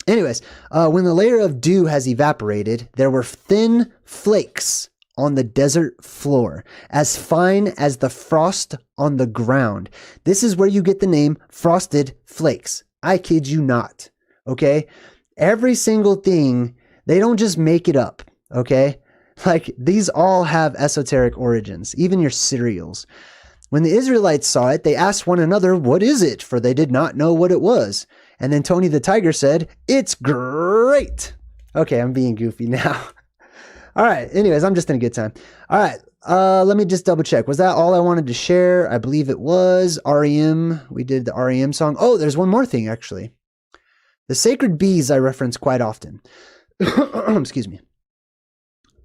Anyways, when the layer of dew has evaporated, there were thin flakes on the desert floor, as fine as the frost on the ground. This is where you get the name frosted flakes. I kid you not. Okay? Every single thing, they don't just make it up. Okay? Like, these all have esoteric origins, even your cereals. When the Israelites saw it, they asked one another, "What is it?" For they did not know what it was. And then Tony the Tiger said, "It's great." Okay, I'm being goofy now. All right. Anyways, I'm just in a good time. All right. Let me just double check. Was that all I wanted to share? I believe it was. REM. We did the REM song. Oh, there's one more thing, actually. The sacred bees I reference quite often. Excuse me.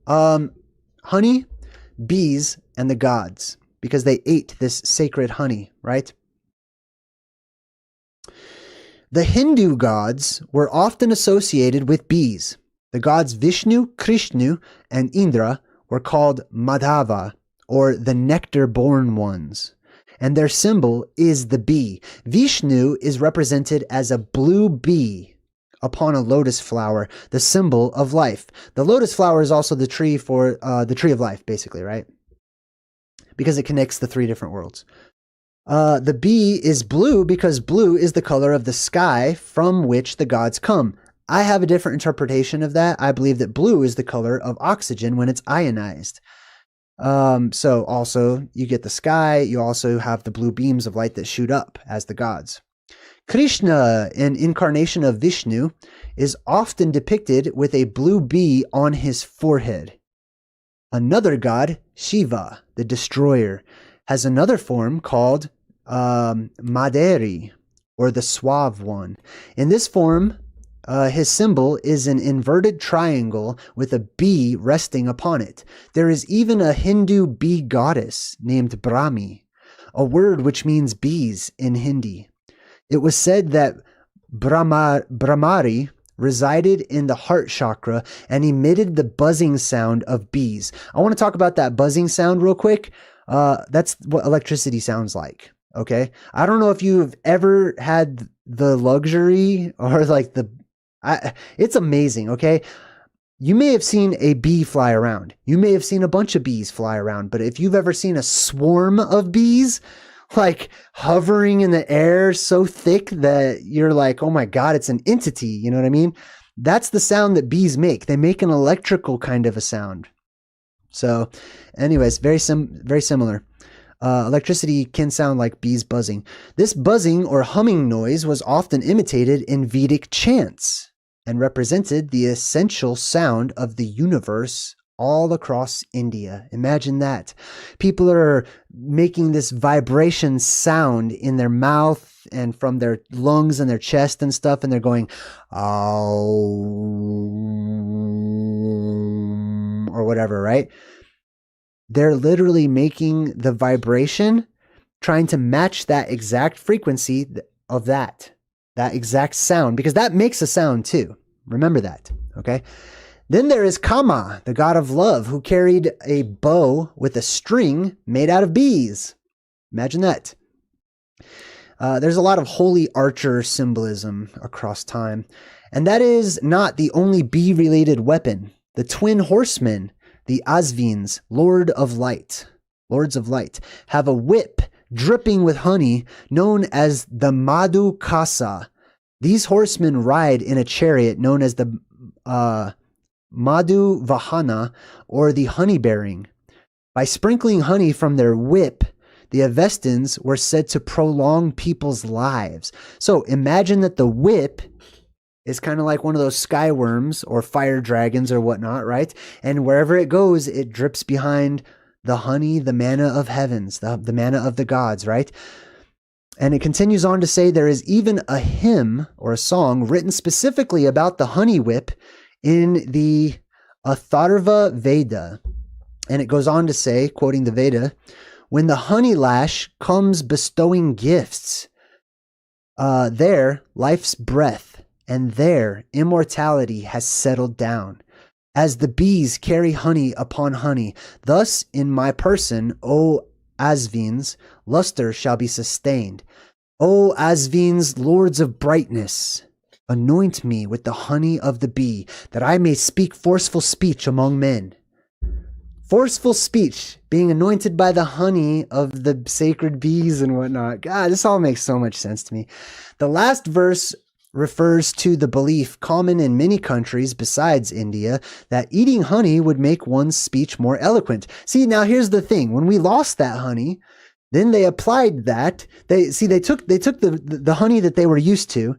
Honey, bees, and the gods, because they ate this sacred honey, right? The Hindu gods were often associated with bees. The gods Vishnu, Krishna, and Indra were called Madhava, or the nectar-born ones. And their symbol is the bee. Vishnu is represented as a blue bee upon a lotus flower, the symbol of life. The lotus flower is also the tree for the tree of life, basically, right? Because it connects the three different worlds. The bee is blue because blue is the color of the sky from which the gods come. I have a different interpretation of that. I believe that blue is the color of oxygen when it's ionized. So also you get the sky. You also have the blue beams of light that shoot up as the gods. Krishna, an incarnation of Vishnu, is often depicted with a blue bee on his forehead. Another god, Shiva, the destroyer, has another form called Maderi, or the suave one. In this form, his symbol is an inverted triangle with a bee resting upon it. There is even a Hindu bee goddess named Brahmi, a word which means bees in Hindi. It was said that Brahmari resided in the heart chakra and emitted the buzzing sound of bees. I want to talk about that buzzing sound real quick. That's what electricity sounds like. Okay. I don't know if you've ever had the luxury or like it's amazing. Okay. You may have seen a bee fly around. You may have seen a bunch of bees fly around, but if you've ever seen a swarm of bees, like hovering in the air so thick that you're like, oh my God, it's an entity. You know what I mean? That's the sound that bees make. They make an electrical kind of a sound. So anyways, very similar. Electricity can sound like bees buzzing. This buzzing or humming noise was often imitated in Vedic chants and represented the essential sound of the universe all across India. Imagine that. People are making this vibration sound in their mouth and from their lungs and their chest and stuff, and they're going, oh, or whatever, right? They're literally making the vibration, trying to match that exact frequency of that exact sound, because that makes a sound too. Remember that, okay? Then there is Kama, the god of love, who carried a bow with a string made out of bees. Imagine that. There's a lot of holy archer symbolism across time. And that is not the only bee-related weapon. The twin horsemen, the Asvins, Lords of Light, have a whip dripping with honey known as the Madhu Kasa. These horsemen ride in a chariot known as the Madhu Vahana, or the honey bearing. By sprinkling honey from their whip, the Avestins were said to prolong people's lives. So imagine that the whip is kind of like one of those sky worms or fire dragons or whatnot, right? And wherever it goes, it drips behind the honey, the manna of heavens, the manna of the gods, right? And it continues on to say there is even a hymn or a song written specifically about the honey whip in the Atharva Veda. And it goes on to say, quoting the Veda, when the honey lash comes bestowing gifts, there life's breath and there immortality has settled down. As the bees carry honey upon honey, thus in my person, O Asvins, luster shall be sustained. O Asvins, lords of brightness, anoint me with the honey of the bee, that I may speak forceful speech among men. Forceful speech, being anointed by the honey of the sacred bees and whatnot. God, this all makes so much sense to me. The last verse refers to the belief common in many countries besides India that eating honey would make one's speech more eloquent. See, now here's the thing. When we lost that honey, then they applied that. They took the honey that they were used to.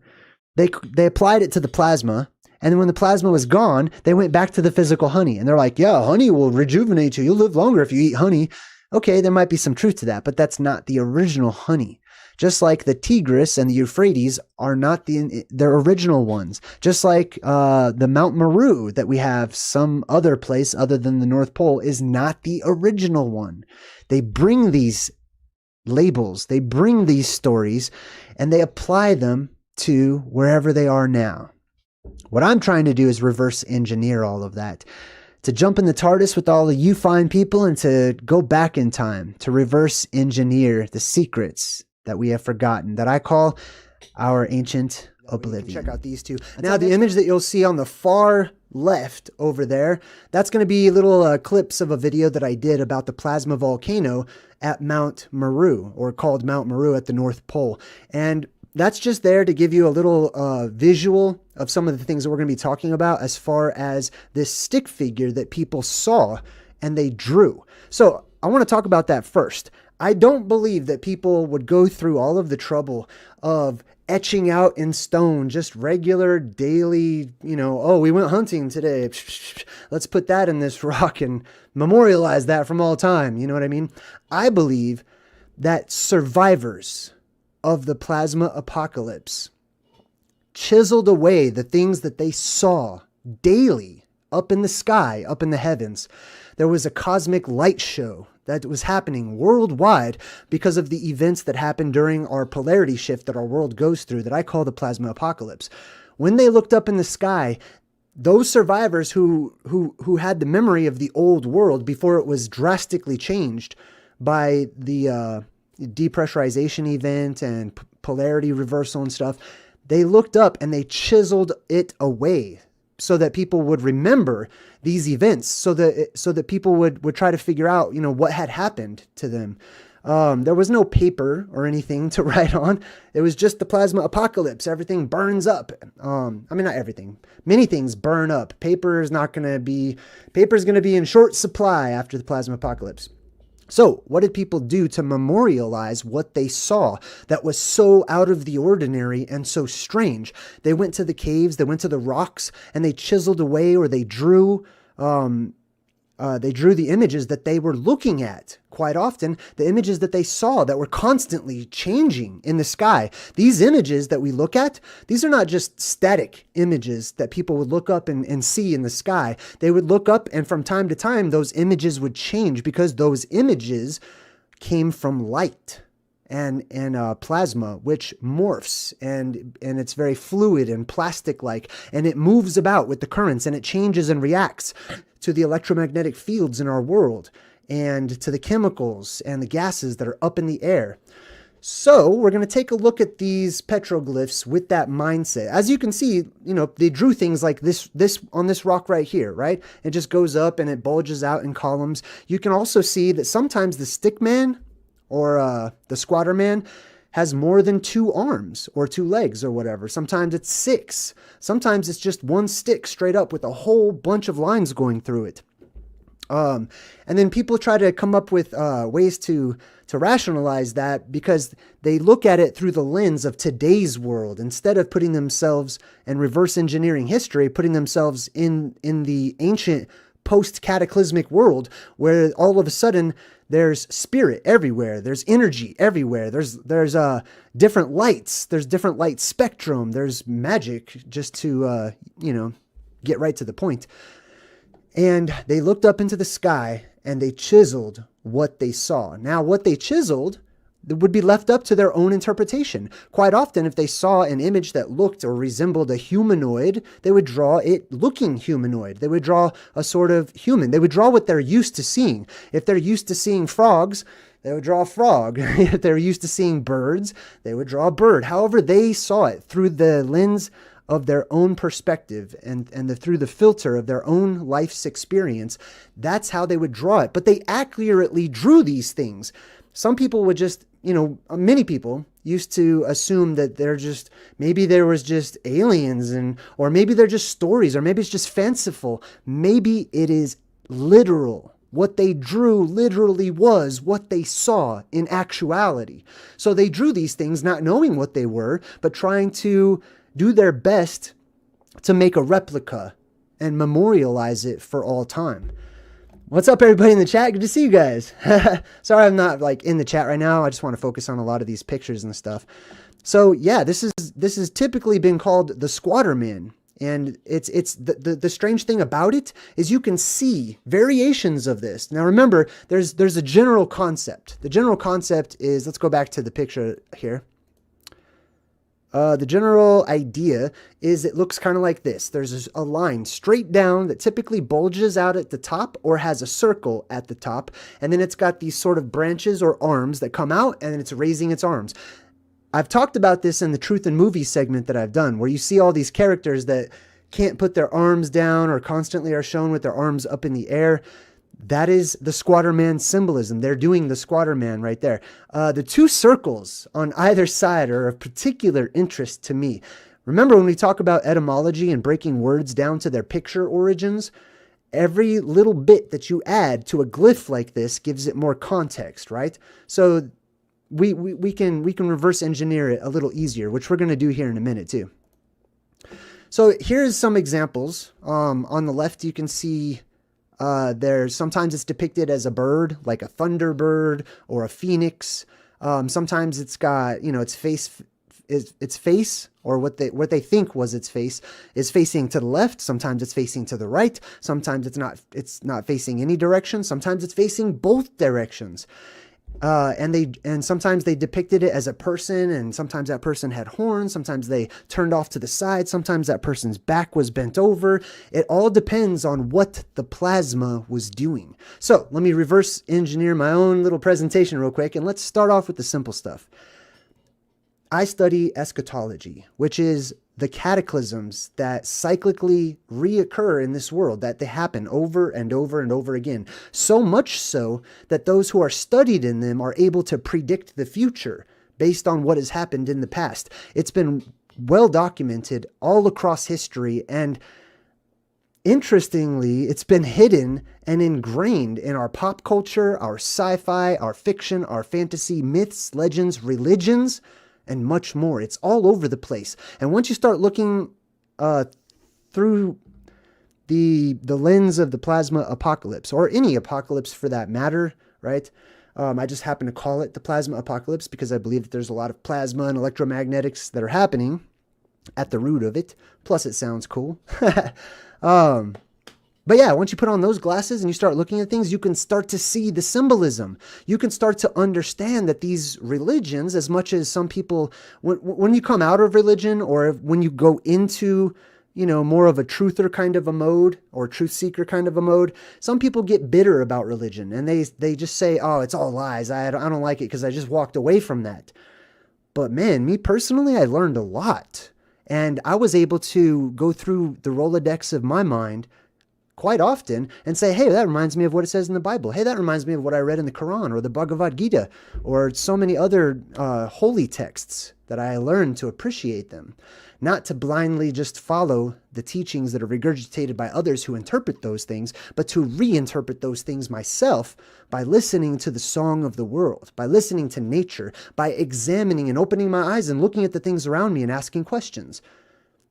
They applied it to the plasma. And then when the plasma was gone, they went back to the physical honey. And they're like, yeah, honey will rejuvenate you. You'll live longer if you eat honey. Okay, there might be some truth to that, but that's not the original honey. Just like the Tigris and the Euphrates are not their original ones. Just like the Mount Meru that we have some other place other than the North Pole is not the original one. They bring these labels, they bring these stories, and they apply them to wherever they are now. What I'm trying to do is reverse engineer all of that. To jump in the TARDIS with all of you fine people and to go back in time, to reverse engineer the secrets that we have forgotten, that I call our ancient Oblivion. Check out these two. Now, the image that you'll see on the far left over there, that's going to be little clips of a video that I did about the plasma volcano at Mount Meru, or called Mount Meru at the North Pole. And that's just there to give you a little visual of some of the things that we're going to be talking about as far as this stick figure that people saw and they drew. So I want to talk about that first. I don't believe that people would go through all of the trouble of etching out in stone just regular daily, oh, we went hunting today. Let's put that in this rock and memorialize that from all time. You know what I mean? I believe that survivors of the plasma apocalypse chiseled away the things that they saw daily up in the sky, up in the heavens. There was a cosmic light show that was happening worldwide because of the events that happened during our polarity shift that our world goes through, that I call the plasma apocalypse. When they looked up in the sky, those survivors who had the memory of the old world before it was drastically changed by the depressurization event and polarity reversal and stuff, they looked up and they chiseled it away so that people would remember these events, so that people would try to figure out, what had happened to them. There was no paper or anything to write on. It was just the plasma apocalypse. Everything burns up. Not everything. Many things burn up. Paper is going to be in short supply after the plasma apocalypse. So what did people do to memorialize what they saw that was so out of the ordinary and so strange? They went to the caves, they went to the rocks, and they chiseled away, or they drew the images that they were looking at. Quite often, the images that they saw that were constantly changing in the sky. These images that we look at, these are not just static images that people would look up and see in the sky. They would look up, and from time to time, those images would change because those images came from light and plasma, which morphs, and it's very fluid and plastic-like, and it moves about with the currents, and it changes and reacts to the electromagnetic fields in our world, and to the chemicals and the gases that are up in the air. So we're going to take a look at these petroglyphs with that mindset. As you can see, they drew things like this on this rock right here, right? It just goes up and it bulges out in columns. You can also see that sometimes the stick man or the squatter man has more than 2 arms or 2 legs or whatever. Sometimes it's 6. Sometimes it's just one stick straight up with a whole bunch of lines going through it. And then people try to come up with ways to rationalize that because they look at it through the lens of today's world instead of putting themselves and reverse engineering history, putting themselves in the ancient post-cataclysmic world where all of a sudden there's spirit everywhere, there's energy everywhere, there's different lights, there's different light spectrum, there's magic, just to get right to the point. And they looked up into the sky and they chiseled what they saw. Now, what they chiseled would be left up to their own interpretation. Quite often, if they saw an image that looked or resembled a humanoid, they would draw it looking humanoid. They would draw a sort of human. They would draw what they're used to seeing. If they're used to seeing frogs, they would draw a frog. If they're used to seeing birds, they would draw a bird. However, they saw it through the lens of their own perspective and through the filter of their own life's experience. That's how they would draw it. But they accurately drew these things. Some people would just, many people used to assume that maybe there was just aliens or maybe they're just stories, or maybe it's just fanciful. Maybe it is literal. What they drew literally was what they saw in actuality. So they drew these things not knowing what they were, but trying to do their best to make a replica and memorialize it for all time. What's up, everybody in the chat? Good to see you guys. Sorry I'm not in the chat right now. I just want to focus on a lot of these pictures and stuff. So yeah, this has typically been called the squatter man. And it's the strange thing about it is you can see variations of this. Now remember, there's a general concept. The general concept is, let's go back to the picture here. The general idea is it looks kind of like this. There's a line straight down that typically bulges out at the top or has a circle at the top. And then it's got these sort of branches or arms that come out and then it's raising its arms. I've talked about this in the Truth in Movies segment that I've done, where you see all these characters that can't put their arms down or constantly are shown with their arms up in the air. That is the squatter man symbolism. They're doing the squatter man right there. The 2 circles on either side are of particular interest to me. Remember when we talk about etymology and breaking words down to their picture origins? Every little bit that you add to a glyph like this gives it more context, right? So we can reverse engineer it a little easier, which we're going to do here in a minute too. So here's some examples. On the left, you can see sometimes it's depicted as a bird, like a thunderbird or a phoenix. Sometimes it's got, its face, or what they think was its face, is facing to the left. Sometimes it's facing to the right. Sometimes it's not facing any direction. Sometimes it's facing both directions. And sometimes they depicted it as a person, and sometimes that person had horns. Sometimes they turned off to the side. Sometimes that person's back was bent over. It all depends on what the plasma was doing. So let me reverse engineer my own little presentation real quick, and let's start off with the simple stuff. I study eschatology, which is the cataclysms that cyclically reoccur in this world, that they happen over and over and over again. So much so that those who are studied in them are able to predict the future based on what has happened in the past. It's been well documented all across history, and interestingly, it's been hidden and ingrained in our pop culture, our sci-fi, our fiction, our fantasy, myths, legends, religions, and much more. It's all over the place. And once you start looking through the lens of the plasma apocalypse, or any apocalypse for that matter, right? I just happen to call it the plasma apocalypse because I believe that there's a lot of plasma and electromagnetics that are happening at the root of it. Plus, it sounds cool. But yeah, once you put on those glasses and you start looking at things, you can start to see the symbolism. You can start to understand that these religions, as much as some people, when you come out of religion, or when you go into, more of a truther kind of a mode, or truth seeker kind of a mode, some people get bitter about religion and they just say, oh, it's all lies. I don't like it because I just walked away from that. But man, me personally, I learned a lot. And I was able to go through the Rolodex of my mind quite often and say, hey, that reminds me of what it says in the Bible. Hey, that reminds me of what I read in the Quran or the Bhagavad Gita or so many other holy texts that I learned to appreciate them. Not to blindly just follow the teachings that are regurgitated by others who interpret those things, but to reinterpret those things myself by listening to the song of the world, by listening to nature, by examining and opening my eyes and looking at the things around me and asking questions.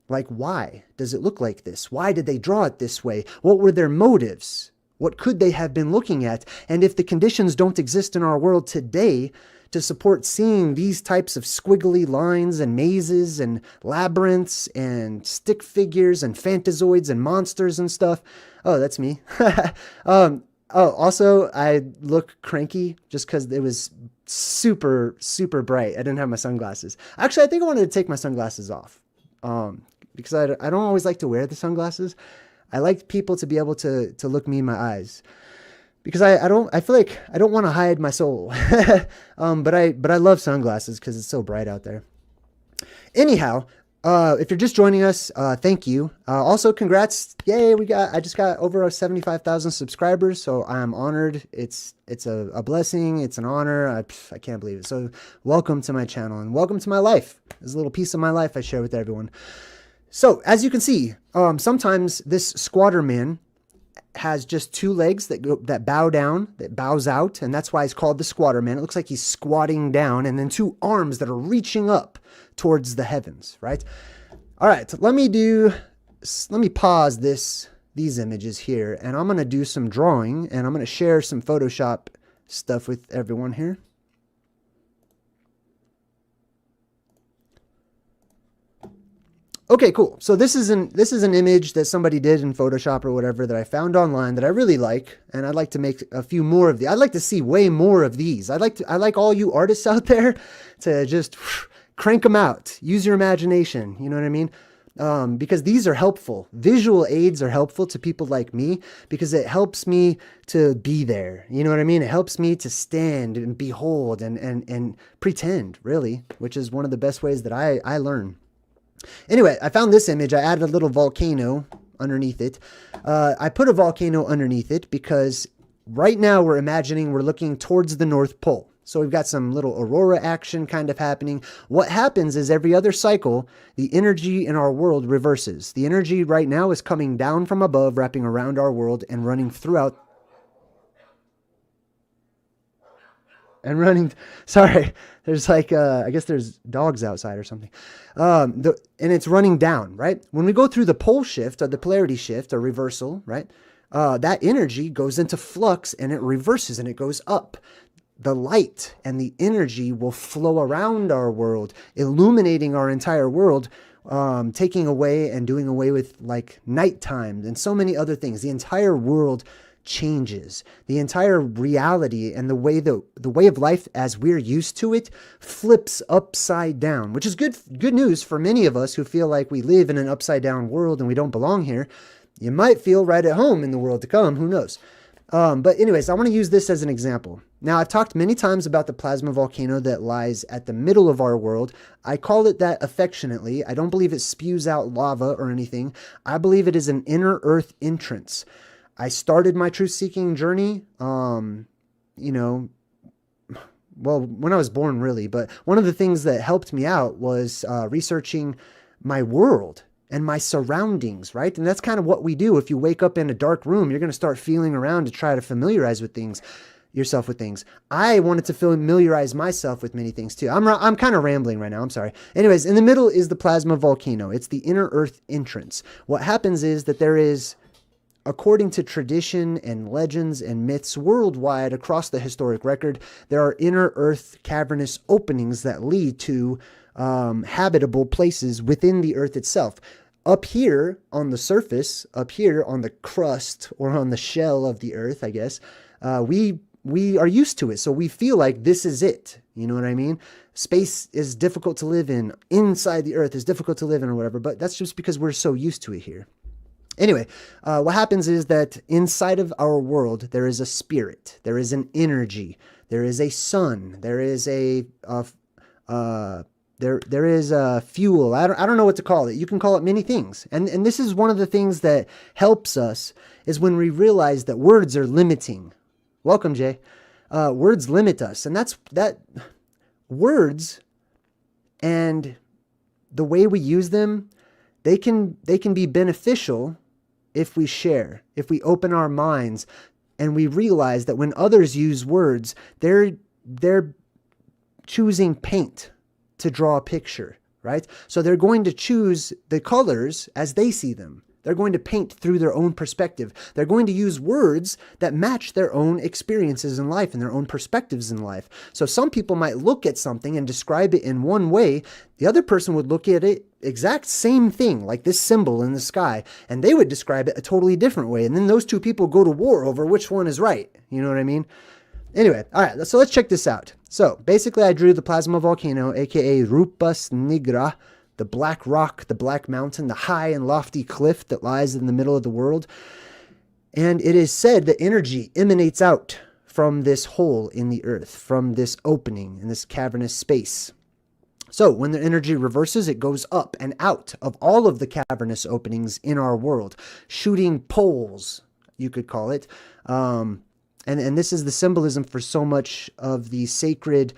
Like, why does it look like this? Why did they draw it this way? What were their motives? What could they have been looking at? And if the conditions don't exist in our world today to support seeing these types of squiggly lines and mazes and labyrinths and stick figures and phantazoids and monsters and stuff. Oh, that's me. Also, I look cranky just because it was super, super bright. I didn't have my sunglasses. Actually, I think I wanted to take my sunglasses off because I don't always like to wear the sunglasses. I like people to be able to look me in my eyes. Because I feel like I don't want to hide my soul. But I love sunglasses because it's so bright out there. Anyhow, if you're just joining us, thank you. Also, congrats. Yay, I just got over 75,000 subscribers, so I'm honored. It's a blessing. It's an honor. I can't believe it. So welcome to my channel and welcome to my life. There's a little piece of my life I share with everyone. So as you can see, sometimes this squatter man has just two legs that bow down, that bows out, and that's why he's called the squatter man. It looks like he's squatting down, and then two arms that are reaching up towards the heavens, right? All right, so let me pause these images here, and I'm going to do some drawing, and I'm going to share some Photoshop stuff with everyone here. Okay, cool. So this is an image that somebody did in Photoshop or whatever that I found online that I really like, and I'd like to make a few more of these. I'd like to see way more of these. I like all you artists out there to just crank them out. Use your imagination. You know what I mean? Because these are helpful. Visual aids are helpful to people like me because it helps me to be there. You know what I mean? It helps me to stand and behold and pretend, really, which is one of the best ways that I learn. Anyway, I found this image. I added a little volcano underneath it. I put a volcano underneath it because right now we're imagining we're looking towards the North Pole. So we've got some little aurora action kind of happening. What happens is every other cycle, the energy in our world reverses. The energy right now is coming down from above, wrapping around our world and running throughout. Sorry, there's like, I guess there's dogs outside or something. And it's running down, right? When we go through the pole shift or the polarity shift or reversal, right? That energy goes into flux and it reverses and it goes up. The light and the energy will flow around our world, illuminating our entire world, taking away and doing away with like nighttime and so many other things. The entire world changes. The entire reality and the way of life as we're used to it flips upside down, which is good news for many of us who feel like we live in an upside down world and we don't belong here. You might feel right at home in the world to come, who knows? But anyways, I want to use this as an example. Now, I've talked many times about the plasma volcano that lies at the middle of our world. I call it that affectionately. I don't believe it spews out lava or anything. I believe it is an inner earth entrance. I started my truth-seeking journey, when I was born, really. But one of the things that helped me out was researching my world and my surroundings, right? And that's kind of what we do. If you wake up in a dark room, you're going to start feeling around to try to familiarize yourself with things. I wanted to familiarize myself with many things too. I'm kind of rambling right now. I'm sorry. Anyways, in the middle is the plasma volcano. It's the inner earth entrance. What happens is that there is, according to tradition and legends and myths worldwide across the historic record, there are inner earth cavernous openings that lead to habitable places within the earth itself. Up here on the surface, up here on the crust or on the shell of the earth, I guess, we are used to it. So we feel like this is it. You know what I mean? Space is difficult to live in. Inside the earth is difficult to live in or whatever, but that's just because we're so used to it here. Anyway, what happens is that inside of our world, there is a spirit, there is an energy, there is a sun, there is a There is fuel. I don't know what to call it. You can call it many things. And this is one of the things that helps us is when we realize that words are limiting. Welcome, Jay. Words limit us. And that words and the way we use them, they can be beneficial if we share, if we open our minds and we realize that when others use words, they're choosing paint to draw a picture, right? So they're going to choose the colors as they see them. They're going to paint through their own perspective. They're going to use words that match their own experiences in life and their own perspectives in life. So some people might look at something and describe it in one way. The other person would look at it exact same thing, like this symbol in the sky, and they would describe it a totally different way. And then those two people go to war over which one is right. You know what I mean? Anyway, all right, so let's check this out. So basically I drew the plasma volcano, aka Rupas Negra, the black rock, the black mountain, the high and lofty cliff that lies in the middle of the world. And it is said that energy emanates out from this hole in the earth, from this opening in this cavernous space. So when the energy reverses, it goes up and out of all of the cavernous openings in our world, shooting poles, you could call it. And this is the symbolism for so much of the sacred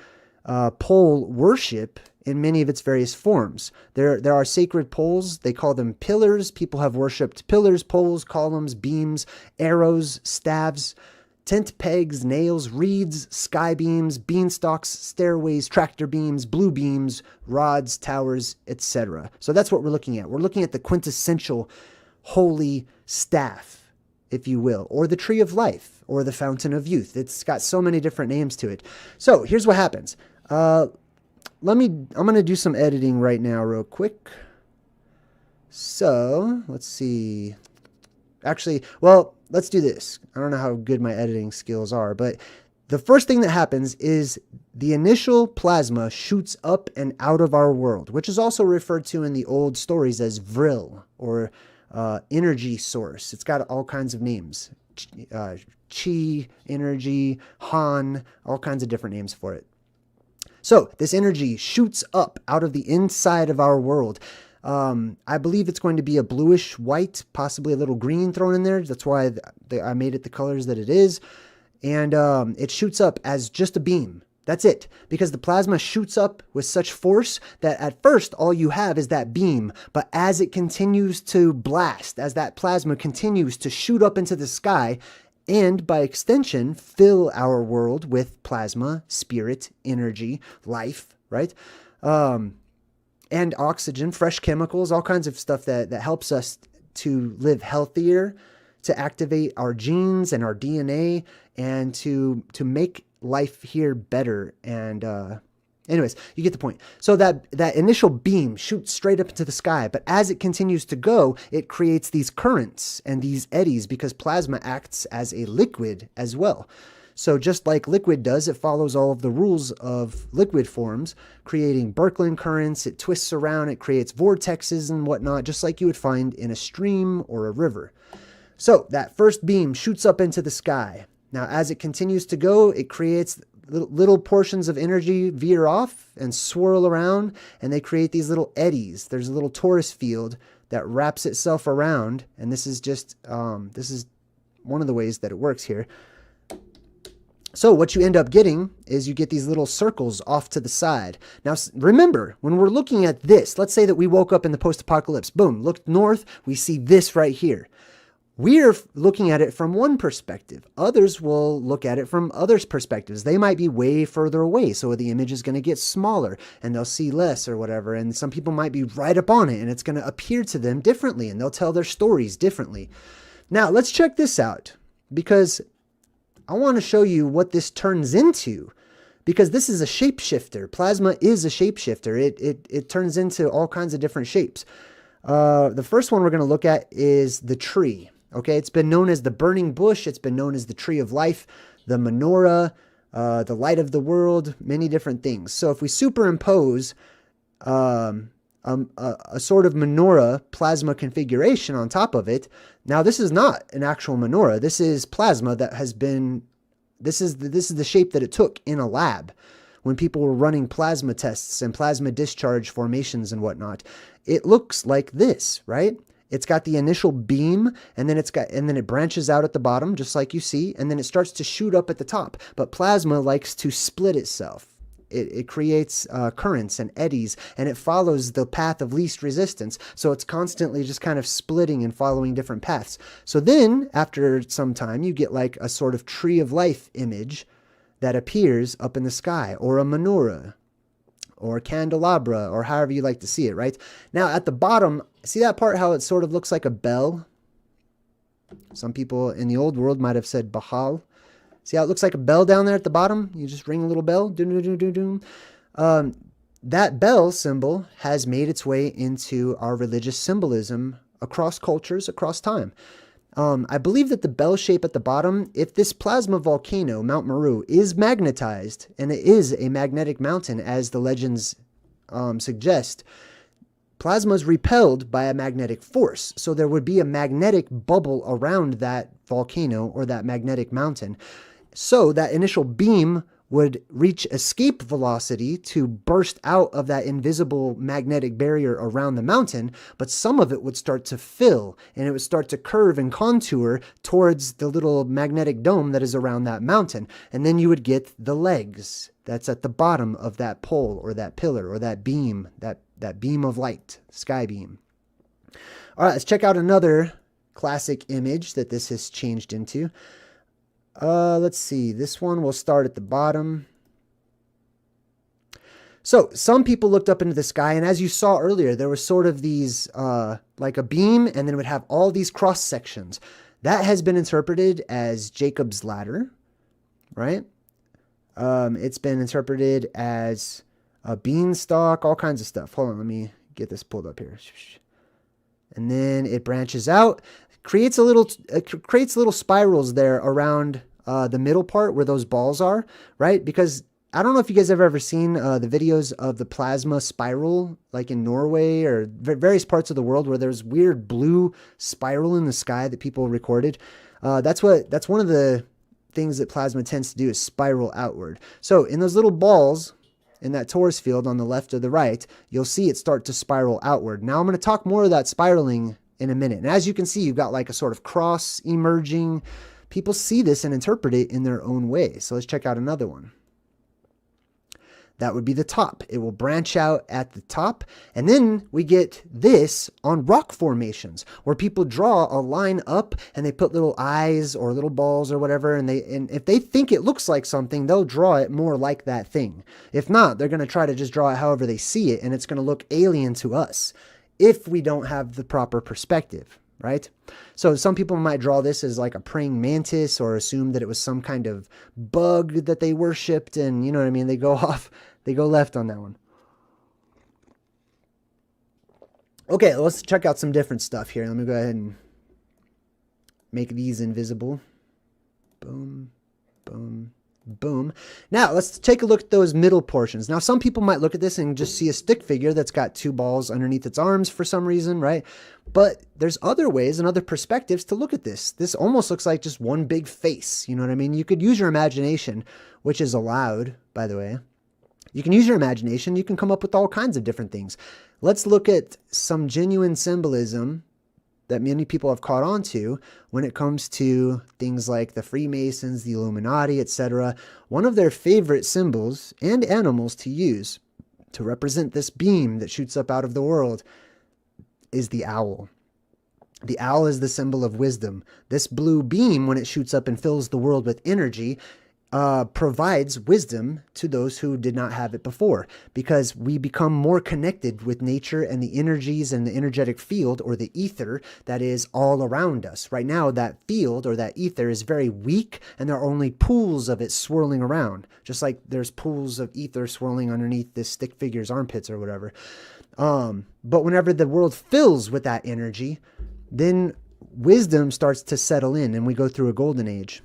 pole worship in many of its various forms. There are sacred poles. They call them pillars. People have worshipped pillars, poles, columns, beams, arrows, staves, tent pegs, nails, reeds, sky beams, beanstalks, stairways, tractor beams, blue beams, rods, towers, etc. So that's what we're looking at. We're looking at the quintessential holy staff, if you will, or the tree of life, or the fountain of youth. It's got so many different names to it. So here's what happens. I'm going to do some editing right now real quick. So let's see. Actually, well, let's do this. I don't know how good my editing skills are, but the first thing that happens is the initial plasma shoots up and out of our world, which is also referred to in the old stories as vril, or energy source. It's got all kinds of names. Chi, energy, Han, all kinds of different names for it. So this energy shoots up out of the inside of our world. I believe it's going to be a bluish white, possibly a little green thrown in there. That's why I made it the colors that it is. And it shoots up as just a beam. That's it. Because the plasma shoots up with such force that at first all you have is that beam. But as it continues to blast, as that plasma continues to shoot up into the sky, and by extension, fill our world with plasma, spirit, energy, life, right? And oxygen, fresh chemicals, all kinds of stuff that helps us to live healthier, to activate our genes and our DNA, and to make life here better. And anyways, you get the point. So that initial beam shoots straight up into the sky, but as it continues to go, it creates these currents and these eddies because plasma acts as a liquid as well. So just like liquid does, it follows all of the rules of liquid forms, creating Birkeland currents. It twists around, it creates vortexes and whatnot, just like you would find in a stream or a river. So that first beam shoots up into the sky. Now, as it continues to go, it creates little portions of energy veer off and swirl around, and they create these little eddies. There's a little torus field that wraps itself around, and this is just, this is one of the ways that it works here. So what you end up getting is you get these little circles off to the side. Now, remember, when we're looking at this, let's say that we woke up in the post-apocalypse, boom, looked north, we see this right here. We're looking at it from one perspective. Others will look at it from others' perspectives. They might be way further away, so the image is going to get smaller and they'll see less or whatever. And some people might be right up on it and it's going to appear to them differently and they'll tell their stories differently. Now, let's check this out because I want to show you what this turns into, because this is a shapeshifter. Plasma is a shapeshifter. It turns into all kinds of different shapes. The first one we're going to look at is the tree. Okay, it's been known as the burning bush. It's been known as the tree of life, the menorah, the light of the world, many different things. So if we superimpose a sort of menorah plasma configuration on top of it, now this is not an actual menorah. This is plasma that has been, this is the shape that it took in a lab. when people were running plasma tests and plasma discharge formations and whatnot. It looks like this, right? It's got the initial beam, and then it branches out at the bottom, just like you see, and then it starts to shoot up at the top. But plasma likes to split itself. It creates currents and eddies, and it follows the path of least resistance. So it's constantly just kind of splitting and following different paths. So then, after some time, you get like a sort of tree of life image that appears up in the sky, or a menorah, or candelabra, or however you like to see it, right? Now, at the bottom, see that part, how it sort of looks like a bell? Some people in the old world might have said Bahal. See how it looks like a bell down there at the bottom? You just ring a little bell. That bell symbol has made its way into our religious symbolism across cultures, across time. I believe that the bell shape at the bottom, if this plasma volcano, Mount Meru, is magnetized, and it is a magnetic mountain, as the legends suggest, plasma is repelled by a magnetic force. So there would be a magnetic bubble around that volcano or that magnetic mountain. So that initial beam would reach escape velocity to burst out of that invisible magnetic barrier around the mountain, but some of it would start to fill, and it would start to curve and contour towards the little magnetic dome that is around that mountain. And then you would get the legs that's at the bottom of that pole or that pillar or that beam, that beam of light, sky beam. All right, let's check out another classic image that this has changed into. Let's see. This one will start at the bottom. So some people looked up into the sky, and as you saw earlier, there was sort of these, like a beam, and then it would have all these cross sections. That has been interpreted as Jacob's ladder, right? It's been interpreted as a beanstalk, all kinds of stuff. Hold on, let me get this pulled up here. And then it branches out. Creates little spirals there around the middle part where those balls are, right? Because I don't know if you guys have ever seen the videos of the plasma spiral, like in Norway or various parts of the world where there's weird blue spiral in the sky that people recorded. That's one of the things that plasma tends to do, is spiral outward. So in those little balls in that torus field on the left or the right, you'll see it start to spiral outward. Now I'm going to talk more of that spiraling in a minute. And as you can see, you've got like a sort of cross emerging. People see this and interpret it in their own way. So let's check out another one. That would be the top. It will branch out at the top. And then we get this on rock formations where people draw a line up and they put little eyes or little balls or whatever. And if they think it looks like something, they'll draw it more like that thing. If not, they're going to try to just draw it however they see it. And it's going to look alien to us if we don't have the proper perspective, right? So some people might draw this as like a praying mantis or assume that it was some kind of bug that they worshipped, and you know what I mean? They go left on that one. Okay, let's check out some different stuff here. Let me go ahead and make these invisible. Boom, boom, boom. Now, let's take a look at those middle portions. Now, some people might look at this and just see a stick figure that's got two balls underneath its arms for some reason, right? But there's other ways and other perspectives to look at this. This almost looks like just one big face, you know what I mean? You could use your imagination, which is allowed, by the way. You can use your imagination. You can come up with all kinds of different things. Let's look at some genuine symbolism that many people have caught on to when it comes to things like the Freemasons, the Illuminati, etc. One of their favorite symbols and animals to use to represent this beam that shoots up out of the world is the owl. The owl is the symbol of wisdom. This blue beam, when it shoots up and fills the world with energy, provides wisdom to those who did not have it before, because we become more connected with nature and the energies and the energetic field, or the ether, that is all around us. Right now, that field or that ether is very weak, and there are only pools of it swirling around, just like there's pools of ether swirling underneath this stick figure's armpits or whatever. But whenever the world fills with that energy, then wisdom starts to settle in, and we go through a golden age.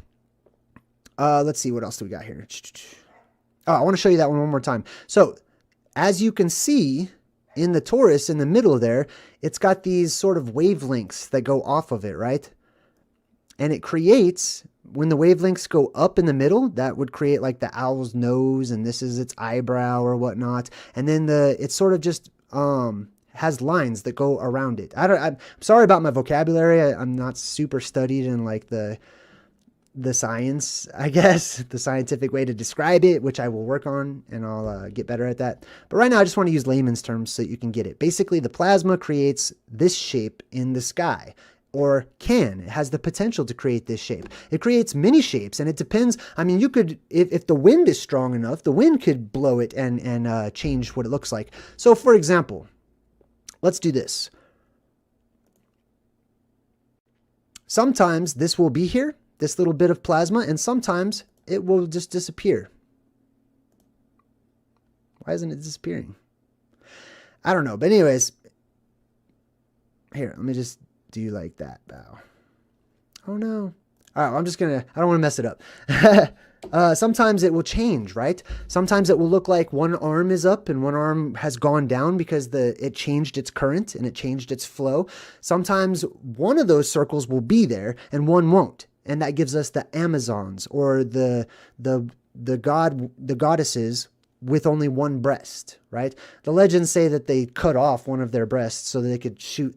Let's see, what else do we got here? Oh, I want to show you that one more time. So as you can see in the torus in the middle there, it's got these sort of wavelengths that go off of it, right? And it creates, when the wavelengths go up in the middle, that would create like the owl's nose, and this is its eyebrow or whatnot. And then it sort of just has lines that go around it. I'm sorry about my vocabulary. I'm not super studied in like the science, I guess, the scientific way to describe it, which I will work on, and I'll get better at that. But right now, I just want to use layman's terms so you can get it. Basically, the plasma creates this shape in the sky, or it has the potential to create this shape. It creates many shapes, and it depends. I mean, you could, if the wind is strong enough, the wind could blow it and change what it looks like. So for example, let's do this. Sometimes this will be here, this little bit of plasma, and sometimes it will just disappear. Why isn't it disappearing? I don't know. But anyways, here, let me just do like that bow. Oh no. All right, I don't want to mess it up. Sometimes it will change, right? Sometimes it will look like one arm is up and one arm has gone down because it changed its current and it changed its flow. Sometimes one of those circles will be there and one won't. And that gives us the Amazons, or the goddesses with only one breast, right? The legends say that they cut off one of their breasts so that they could shoot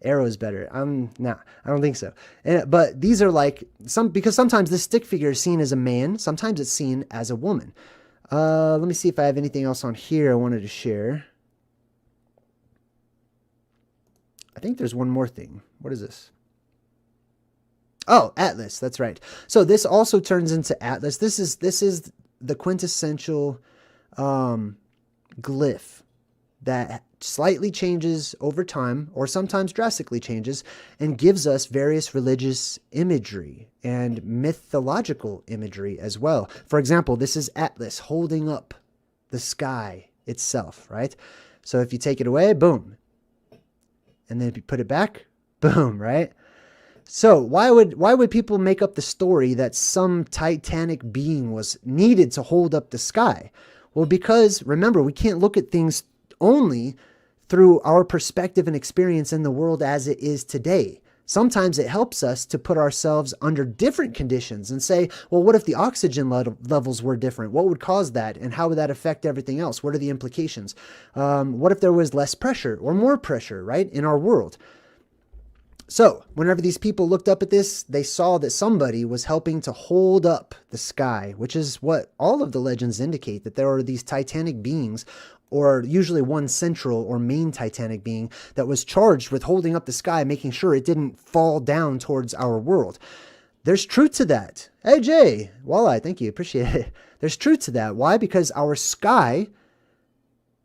arrows better. I don't think so. But these are like because sometimes this stick figure is seen as a man, sometimes it's seen as a woman. Let me see if I have anything else on here I wanted to share. I think there's one more thing. What is this? Oh, Atlas. That's right. So this also turns into Atlas. This is the quintessential glyph that slightly changes over time, or sometimes drastically changes, and gives us various religious imagery and mythological imagery as well. For example, this is Atlas holding up the sky itself, right? So if you take it away, boom. And then if you put it back, boom, right? So why would people make up the story that some titanic being was needed to hold up the sky? Well, because remember, we can't look at things only through our perspective and experience in the world as it is today. Sometimes it helps us to put ourselves under different conditions and say, well, what if the oxygen levels were different? What would cause that? And how would that affect everything else? What are the implications? What if there was less pressure or more pressure, right, in our world? So whenever these people looked up at this, they saw that somebody was helping to hold up the sky, which is what all of the legends indicate, that there are these titanic beings, or usually one central or main titanic being that was charged with holding up the sky, making sure it didn't fall down towards our world. There's truth to that. Hey, Jay, walleye, thank you. Appreciate it. There's truth to that. Why? Because our sky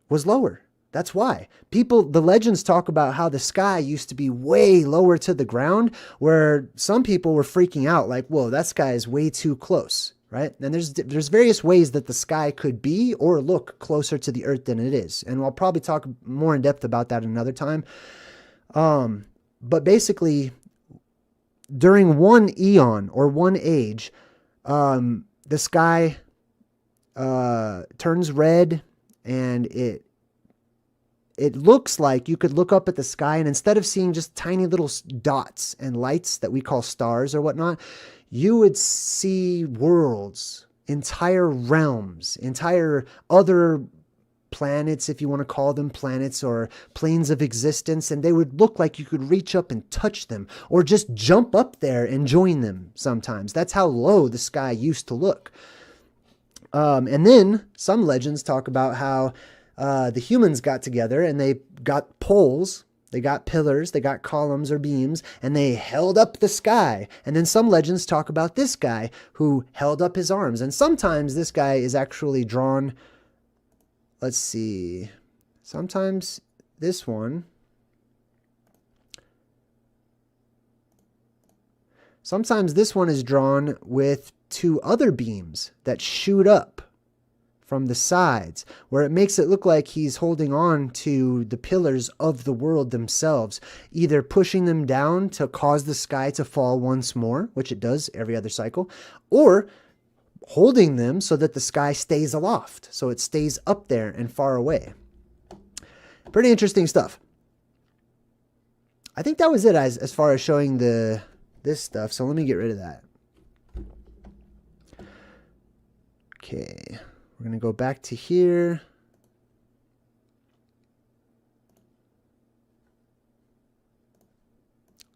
was lower. That's why. The legends talk about how the sky used to be way lower to the ground, where some people were freaking out like, whoa, that sky is way too close, right? And there's various ways that the sky could be or look closer to the earth than it is. And I'll probably talk more in depth about that another time. But basically, during one eon or one age, the sky turns red, and it looks like you could look up at the sky, and instead of seeing just tiny little dots and lights that we call stars or whatnot, you would see worlds, entire realms, entire other planets, if you want to call them planets, or planes of existence, and they would look like you could reach up and touch them, or just jump up there and join them sometimes. That's how low the sky used to look. And then some legends talk about how the humans got together and they got poles, they got pillars, they got columns or beams, and they held up the sky. And then some legends talk about this guy who held up his arms. And sometimes this guy is actually drawn, let's see, sometimes this one, is drawn with two other beams that shoot up from the sides, where it makes it look like he's holding on to the pillars of the world themselves, either pushing them down to cause the sky to fall once more, which it does every other cycle, or holding them so that the sky stays aloft, so it stays up there and far away. Pretty interesting stuff. I think that was it as far as showing the this stuff. So let me get rid of that. Okay, we're going to go back to here.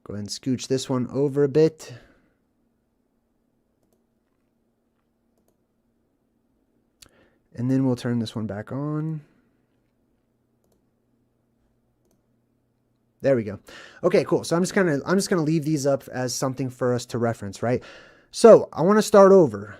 Go ahead and scooch this one over a bit. And then we'll turn this one back on. There we go. Okay, cool. So I'm just gonna leave these up as something for us to reference, right? So I want to start over.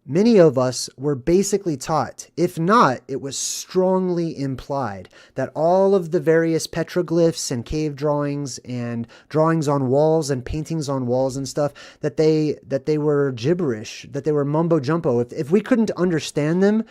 Many of us were basically taught, if not, it was strongly implied, that all of the various petroglyphs and cave drawings and drawings on walls and paintings on walls and stuff, that they were gibberish, that they were mumbo jumbo. If we couldn't understand them,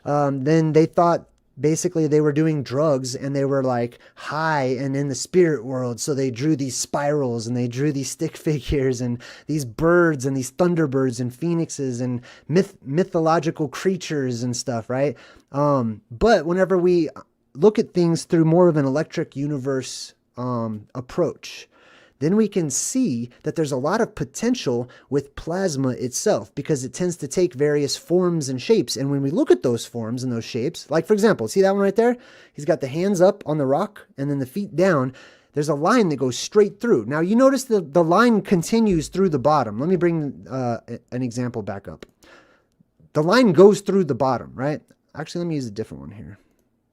then they thought basically they were doing drugs and they were like high and in the spirit world. So they drew these spirals and they drew these stick figures and these birds and these thunderbirds and phoenixes and mythological creatures and stuff, right? But whenever we look at things through more of an electric universe approach, then we can see that there's a lot of potential with plasma itself, because it tends to take various forms and shapes. And when we look at those forms and those shapes, like for example, see that one right there? He's got the hands up on the rock and then the feet down. There's a line that goes straight through. Now you notice the line continues through the bottom. Let me bring an example back up. The line goes through the bottom, right? Actually, let me use a different one here.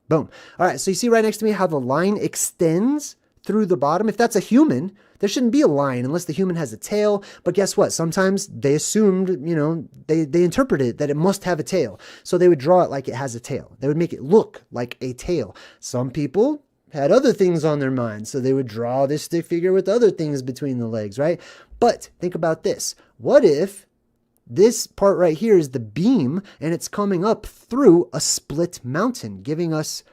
Boom. All right, so you see right next to me how the line extends through the bottom? If that's a human, there shouldn't be a line unless the human has a tail. But guess what? Sometimes they assumed, they interpreted that it must have a tail. So they would draw it like it has a tail. They would make it look like a tail. Some people had other things on their mind, so they would draw this stick figure with other things between the legs, right? But think about this. What if this part right here is the beam and it's coming up through a split mountain, giving us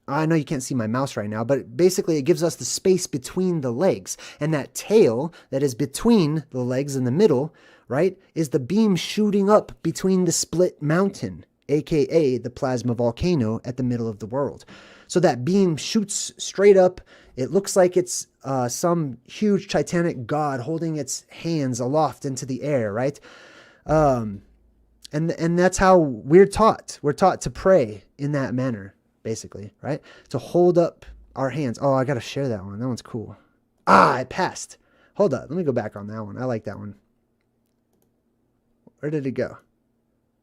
I know you can't see my mouse right now, but basically it gives us the space between the legs. And that tail that is between the legs in the middle, right, is the beam shooting up between the split mountain, aka the plasma volcano at the middle of the world. So that beam shoots straight up. It looks like it's some huge titanic god holding its hands aloft into the air, right? And that's how we're taught. We're taught to pray in that manner. Basically, right? To hold up our hands. Oh, I got to share that one. That one's cool. Ah, it passed. Hold up. Let me go back on that one. I like that one. Where did it go?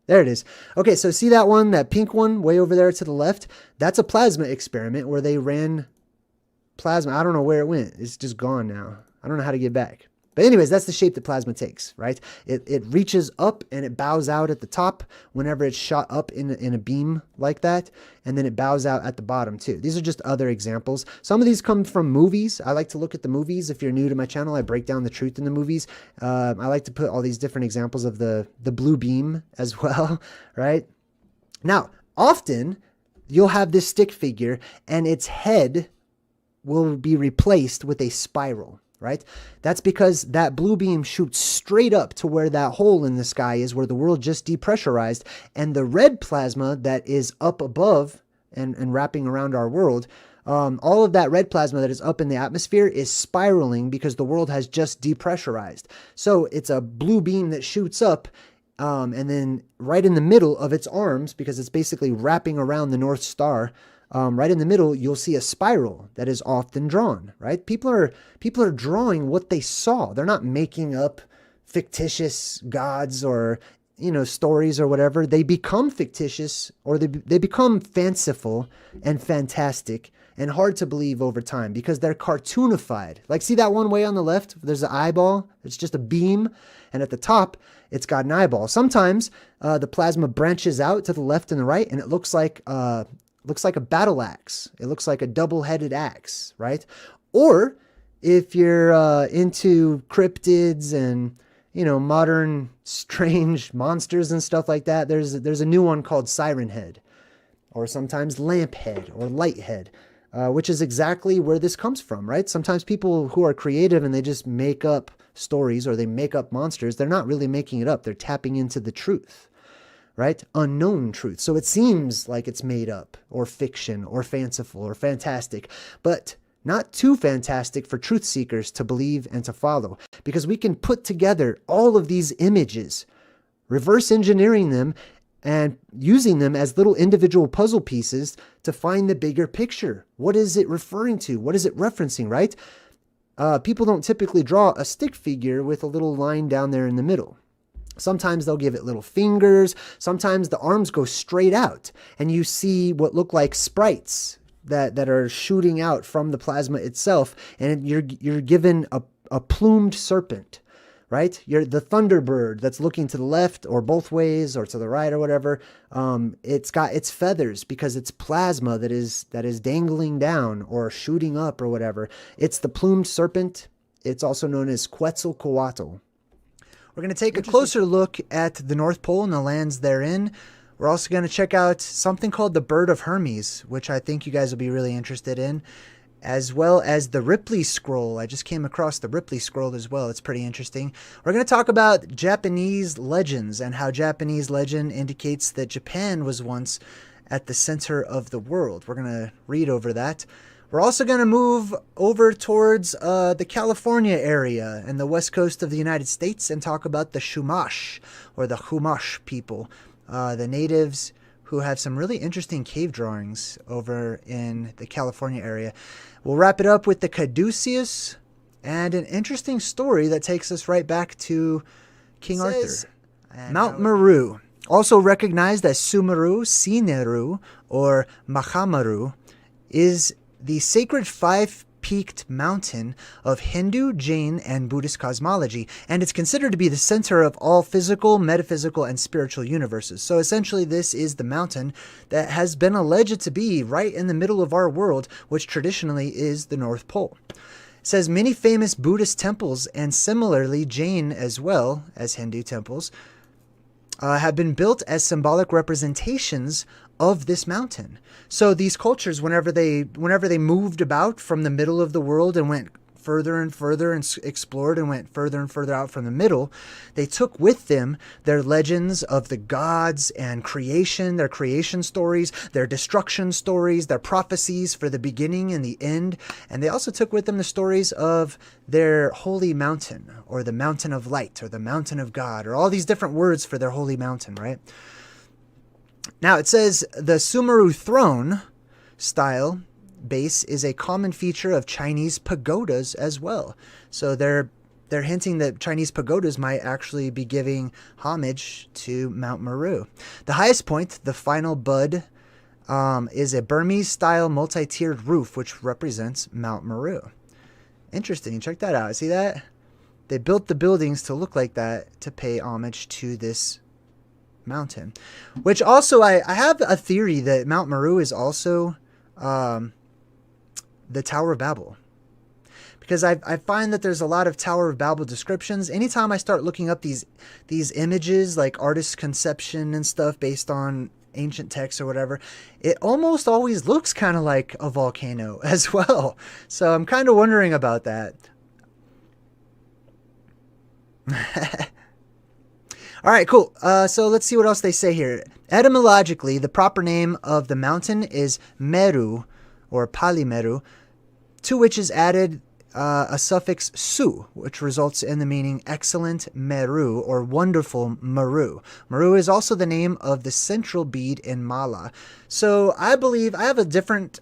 There it is. Okay, so see that one, that pink one way over there to the left? That's a plasma experiment where they ran plasma. I don't know where it went. It's just gone now. I don't know how to get back. But anyways, that's the shape that plasma takes, right? It reaches up and it bows out at the top whenever it's shot up in a beam like that. And then it bows out at the bottom too. These are just other examples. Some of these come from movies. I like to look at the movies. If you're new to my channel, I break down the truth in the movies. I like to put all these different examples of the blue beam as well, right? Now, often you'll have this stick figure and its head will be replaced with a spiral. Right? That's because that blue beam shoots straight up to where that hole in the sky is, where the world just depressurized, and the red plasma that is up above and wrapping around our world, all of that red plasma that is up in the atmosphere is spiraling because the world has just depressurized. So it's a blue beam that shoots up, and then right in the middle of its arms, because it's basically wrapping around the North Star, right in the middle, you'll see a spiral that is often drawn, right? People are drawing what they saw. They're not making up fictitious gods or, stories or whatever. They become fictitious, or they become fanciful and fantastic and hard to believe over time because they're cartoonified. Like, see that one way on the left? There's an eyeball. It's just a beam. And at the top, it's got an eyeball. Sometimes the plasma branches out to the left and the right, and it looks like a battle axe. It looks like a double-headed axe, right? Or if you're into cryptids and, modern strange monsters and stuff like that, there's a new one called Siren Head, or sometimes Lamp Head or Light Head, which is exactly where this comes from, right? Sometimes people who are creative and they just make up stories or they make up monsters, they're not really making it up. They're tapping into the truth. Right? Unknown truth. So it seems like it's made up or fiction or fanciful or fantastic, but not too fantastic for truth seekers to believe and to follow, because we can put together all of these images, reverse engineering them and using them as little individual puzzle pieces to find the bigger picture. What is it referring to? What is it referencing, right? People don't typically draw a stick figure with a little line down there in the middle. Sometimes they'll give it little fingers. Sometimes the arms go straight out and you see what look like sprites that are shooting out from the plasma itself. And you're given a plumed serpent, right? You're the thunderbird that's looking to the left or both ways or to the right or whatever. It's got its feathers because it's plasma that is dangling down or shooting up or whatever. It's the plumed serpent. It's also known as Quetzalcoatl. We're going to take a closer look at the North Pole and the lands therein. We're also going to check out something called the Bird of Hermes, which I think you guys will be really interested in, as well as the Ripley Scroll. I just came across the Ripley Scroll as well. It's pretty interesting. We're going to talk about Japanese legends and how Japanese legend indicates that Japan was once at the center of the world. We're going to read over that. We're also going to move over towards the California area and the west coast of the United States and talk about the Chumash, or the Chumash people, the natives who have some really interesting cave drawings over in the California area. We'll wrap it up with the Caduceus and an interesting story that takes us right back to King Arthur. Mount Meru, also recognized as Sumeru, Sineru, or Mahamaru, is the sacred five-peaked mountain of Hindu, Jain, and Buddhist cosmology, and it's considered to be the center of all physical, metaphysical, and spiritual universes. So essentially, this is the mountain that has been alleged to be right in the middle of our world, which traditionally is the North Pole. It says many famous Buddhist temples, and similarly Jain as well as Hindu temples, have been built as symbolic representations of this mountain. So these cultures, whenever they moved about from the middle of the world and went further and further and explored and went further and further out from the middle, they took with them their legends of the gods and creation, their creation stories, their destruction stories, their prophecies for the beginning and the end. And they also took with them the stories of their holy mountain, or the mountain of light, or the mountain of God, or all these different words for their holy mountain, right? Now it says the Sumeru throne style base is a common feature of Chinese pagodas as well. So they're hinting that Chinese pagodas might actually be giving homage to Mount Meru. The highest point, the final bud, is a Burmese-style multi-tiered roof, which represents Mount Meru. Interesting. Check that out. See that? They built the buildings to look like that to pay homage to this mountain. Which also, I have a theory that Mount Meru is also the Tower of Babel. Because I find that there's a lot of Tower of Babel descriptions. Anytime I start looking up these images, like artist's conception and stuff based on ancient texts or whatever, it almost always looks kind of like a volcano as well. So I'm kind of wondering about that. All right, cool. So let's see what else they say here. Etymologically, the proper name of the mountain is Meru, or Pali Meru, to which is added a suffix su, which results in the meaning excellent Meru, or wonderful Meru. Meru is also the name of the central bead in Mala. So I believe I have a different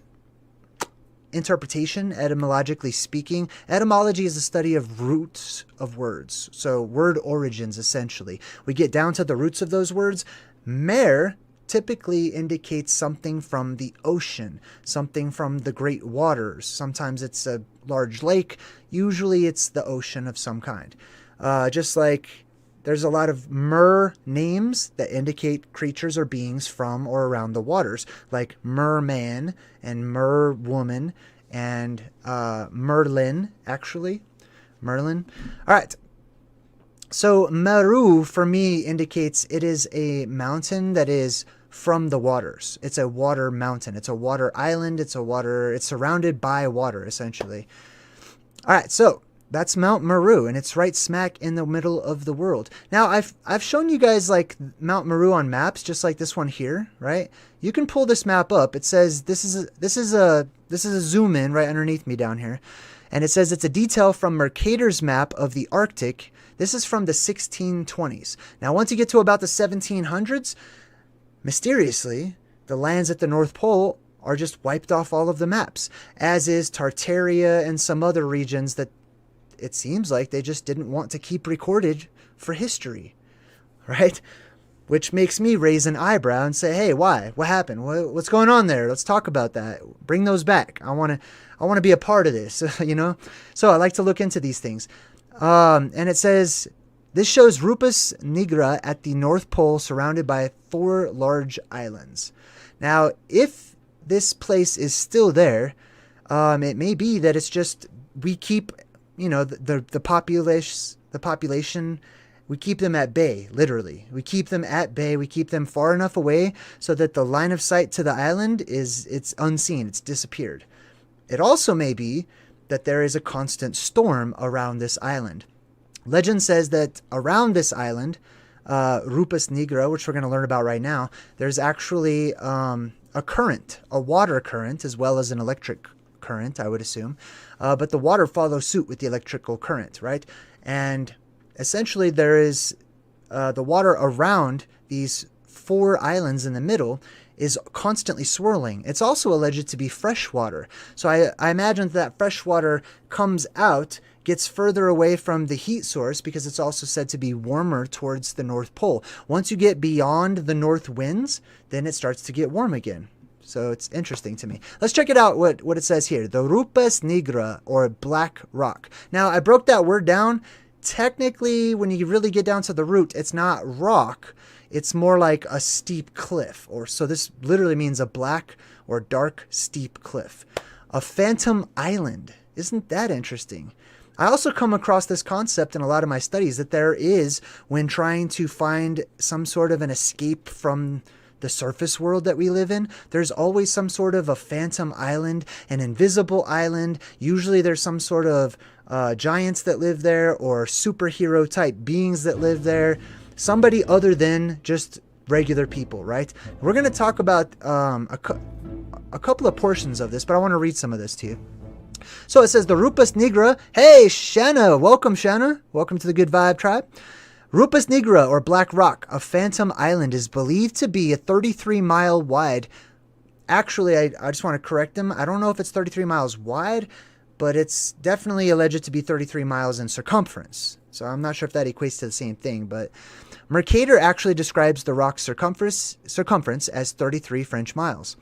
interpretation, etymologically speaking. Etymology is the study of roots of words, so word origins, essentially. We get down to the roots of those words. Mer typically indicates something from the ocean, something from the great waters. Sometimes it's a large lake. Usually it's the ocean of some kind. Just like there's a lot of mer names that indicate creatures or beings from or around the waters, like merman and merwoman and Merlin, actually. Merlin. All right. So Meru, for me, indicates it is a mountain that is from the waters. It's a water mountain. It's a water island. It's surrounded by water, essentially. All right, so That's Mount Meru, and it's right smack in the middle of the world. Now, I've shown you guys like Mount Meru on maps, just like this one here, right? You can pull this map up. It says this is a zoom in right underneath me down here, and it says it's a detail from Mercator's map of the Arctic. This is from the 1620s. Now, once you get to about the 1700s, mysteriously, the lands at the North Pole are just wiped off all of the maps, as is Tartaria and some other regions that it seems like they just didn't want to keep recorded for history, right? Which makes me raise an eyebrow and say, hey, why? What happened? What's going on there? Let's talk about that. Bring those back. I want to be a part of this, you know? So I like to look into these things. And it says, this shows Rupas Negra at the North Pole surrounded by 4 large islands. Now, if this place is still there, it may be that it's just, we keep, you know, the population, we keep them at bay, literally. We keep them at bay. We keep them far enough away so that the line of sight to the island it's unseen. It's disappeared. It also may be that there is a constant storm around this island. Legend says that around this island, Rupas Negra, which we're going to learn about right now, there's actually a current, a water current, as well as an electric current, I would assume. But the water follows suit with the electrical current, right? And essentially there is the water around these 4 islands in the middle is constantly swirling. It's also alleged to be fresh water. So I imagine that fresh water comes out, gets further away from the heat source because it's also said to be warmer towards the North Pole. Once you get beyond the north winds, then it starts to get warm again. So it's interesting to me. Let's check it out, what it says here. The Rupas Negra, or black rock. Now, I broke that word down. Technically, when you really get down to the root, it's not rock. It's more like a steep cliff. So this literally means a black or dark steep cliff. A phantom island. Isn't that interesting? I also come across this concept in a lot of my studies that there is, when trying to find some sort of an escape from the surface world that we live in, there's always some sort of a phantom island, an invisible island. Usually there's some sort of giants that live there, or superhero type beings that live there. Somebody other than just regular people, right? We're going to talk about a couple of portions of this, but I want to read some of this to you. So it says the Rupas Negra. Hey, Shanna. Welcome, Shanna. Welcome to the Good Vibe Tribe. Rupas Negra, or Black Rock, a phantom island, is believed to be a 33-mile wide. Actually, I just want to correct them. I don't know if it's 33 miles wide, but it's definitely alleged to be 33 miles in circumference. So I'm not sure if that equates to the same thing, but Mercator actually describes the rock's circumference as 33 French miles.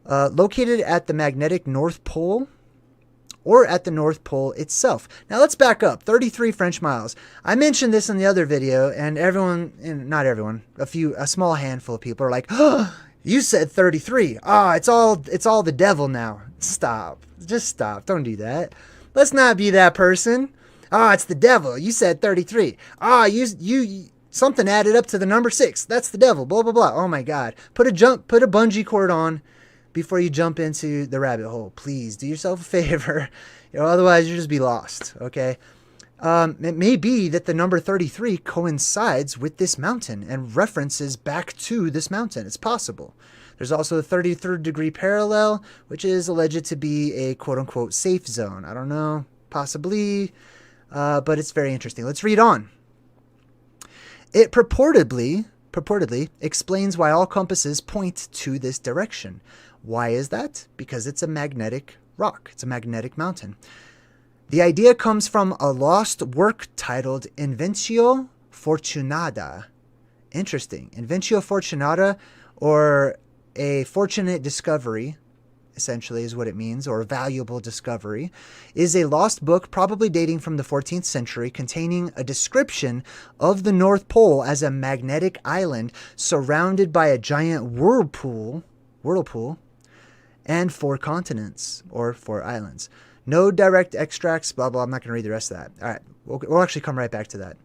Located at the magnetic North Pole, or at the North Pole itself. Now let's back up. 33 French miles. I mentioned this in the other video, and everyone, not everyone, a small handful of people are like, "Oh, you said 33. It's all the devil now." Stop. Just stop. Don't do that. Let's not be that person. It's the devil. You said 33. You something added up to the number 6. That's the devil. Blah blah blah. Oh my God. Put a bungee cord on before you jump into the rabbit hole. Please do yourself a favor. Otherwise you'll just be lost. Okay. It may be that the number 33 coincides with this mountain and references back to this mountain. It's possible. There's also the 33rd degree parallel, which is alleged to be a quote-unquote safe zone. I don't know, possibly, but it's very interesting. Let's read on. It purportedly explains why all compasses point to this direction. Why is that? Because it's a magnetic rock. It's a magnetic mountain. The idea comes from a lost work titled Inventio Fortunata. Interesting. Inventio Fortunata, or a fortunate discovery, essentially is what it means, or valuable discovery, is a lost book probably dating from the 14th century, containing a description of the North Pole as a magnetic island surrounded by a giant whirlpool, and 4 continents, or 4 islands. No direct extracts, blah, blah. I'm not going to read the rest of that. All right. We'll actually come right back to that.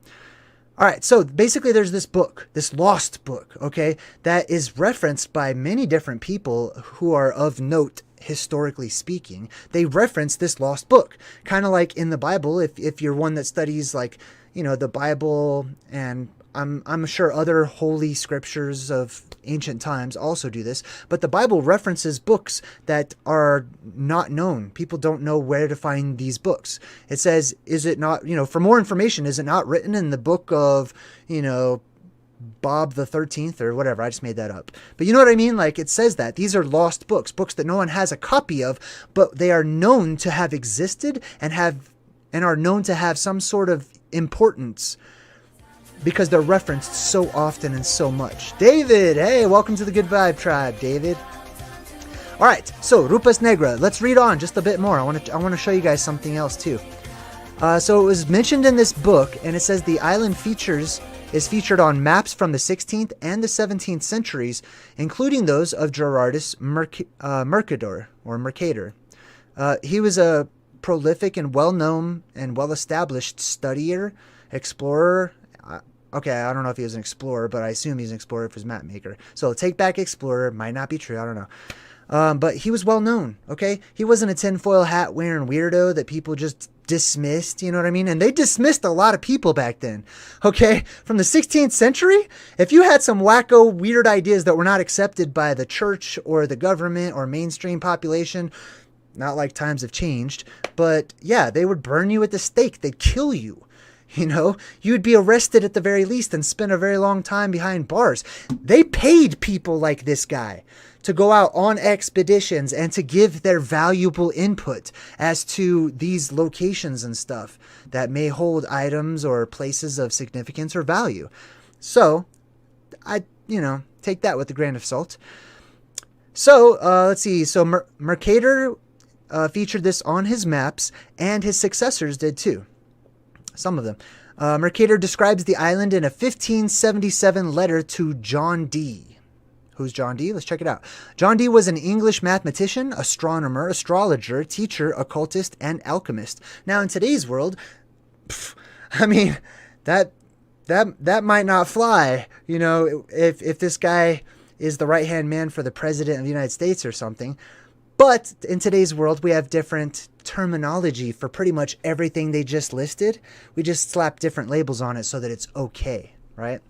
All right. So basically there's this book, this lost book, okay, that is referenced by many different people who are of note historically speaking, they reference this lost book. Kind of like in the Bible, if you're one that studies like, the Bible, and I'm sure other holy scriptures of ancient times also do this, but the Bible references books that are not known. People don't know where to find these books. It says, is it not, for more information, is it not written in the book of, Bob the 13th or whatever? I just made that up. But you know what I mean? Like, it says that these are lost books that no one has a copy of, but they are known to have existed and are known to have some sort of importance because they're referenced so often and so much. David, hey, welcome to the Good Vibe Tribe, David. All right, so Rupas Negra. Let's read on just a bit more. I want to show you guys something else too. So it was mentioned in this book, and it says the island is featured on maps from the 16th and the 17th centuries, including those of Gerardus Mercator. He was a prolific and well-known and well-established studier, explorer. Okay, I don't know if he was an explorer, but I assume he's an explorer if he's a map maker. So take back explorer. Might not be true. I don't know. But he was well-known, okay? He wasn't a tinfoil hat wearing weirdo that people just dismissed, you know what I mean? And they dismissed a lot of people back then, okay? From the 16th century, if you had some wacko, weird ideas that were not accepted by the church or the government or mainstream population, not like times have changed, but yeah, they would burn you at the stake. They'd kill you. You'd be arrested at the very least and spend a very long time behind bars. They paid people like this guy to go out on expeditions and to give their valuable input as to these locations and stuff that may hold items or places of significance or value. So, take that with a grain of salt. So, let's see. So, Mercator featured this on his maps, and his successors did too. Some of them. Mercator describes the island in a 1577 letter to John Dee. Who's John Dee? Let's check it out. John Dee was an English mathematician, astronomer, astrologer, teacher, occultist, and alchemist. Now, in today's world, that might not fly. If this guy is the right-hand man for the president of the United States or something. But in today's world, we have different terminology for pretty much everything they just listed. We just slap different labels on it so that it's okay, right?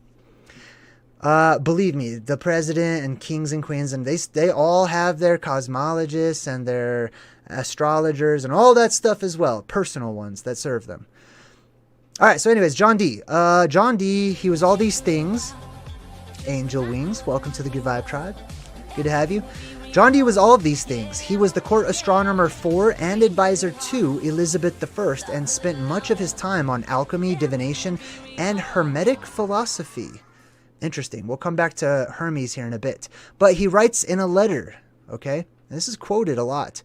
Believe me, the president and kings and queens, and they all have their cosmologists and their astrologers and all that stuff as well, personal ones that serve them. All right, so anyways, John Dee. John Dee, he was all these things. Angel Wings, welcome to the Good Vibe Tribe. Good to have you. John Dee was all of these things. He was the court astronomer for and advisor to Elizabeth I and spent much of his time on alchemy, divination, and Hermetic philosophy. Interesting. We'll come back to Hermes here in a bit. But he writes in a letter, okay? This is quoted a lot.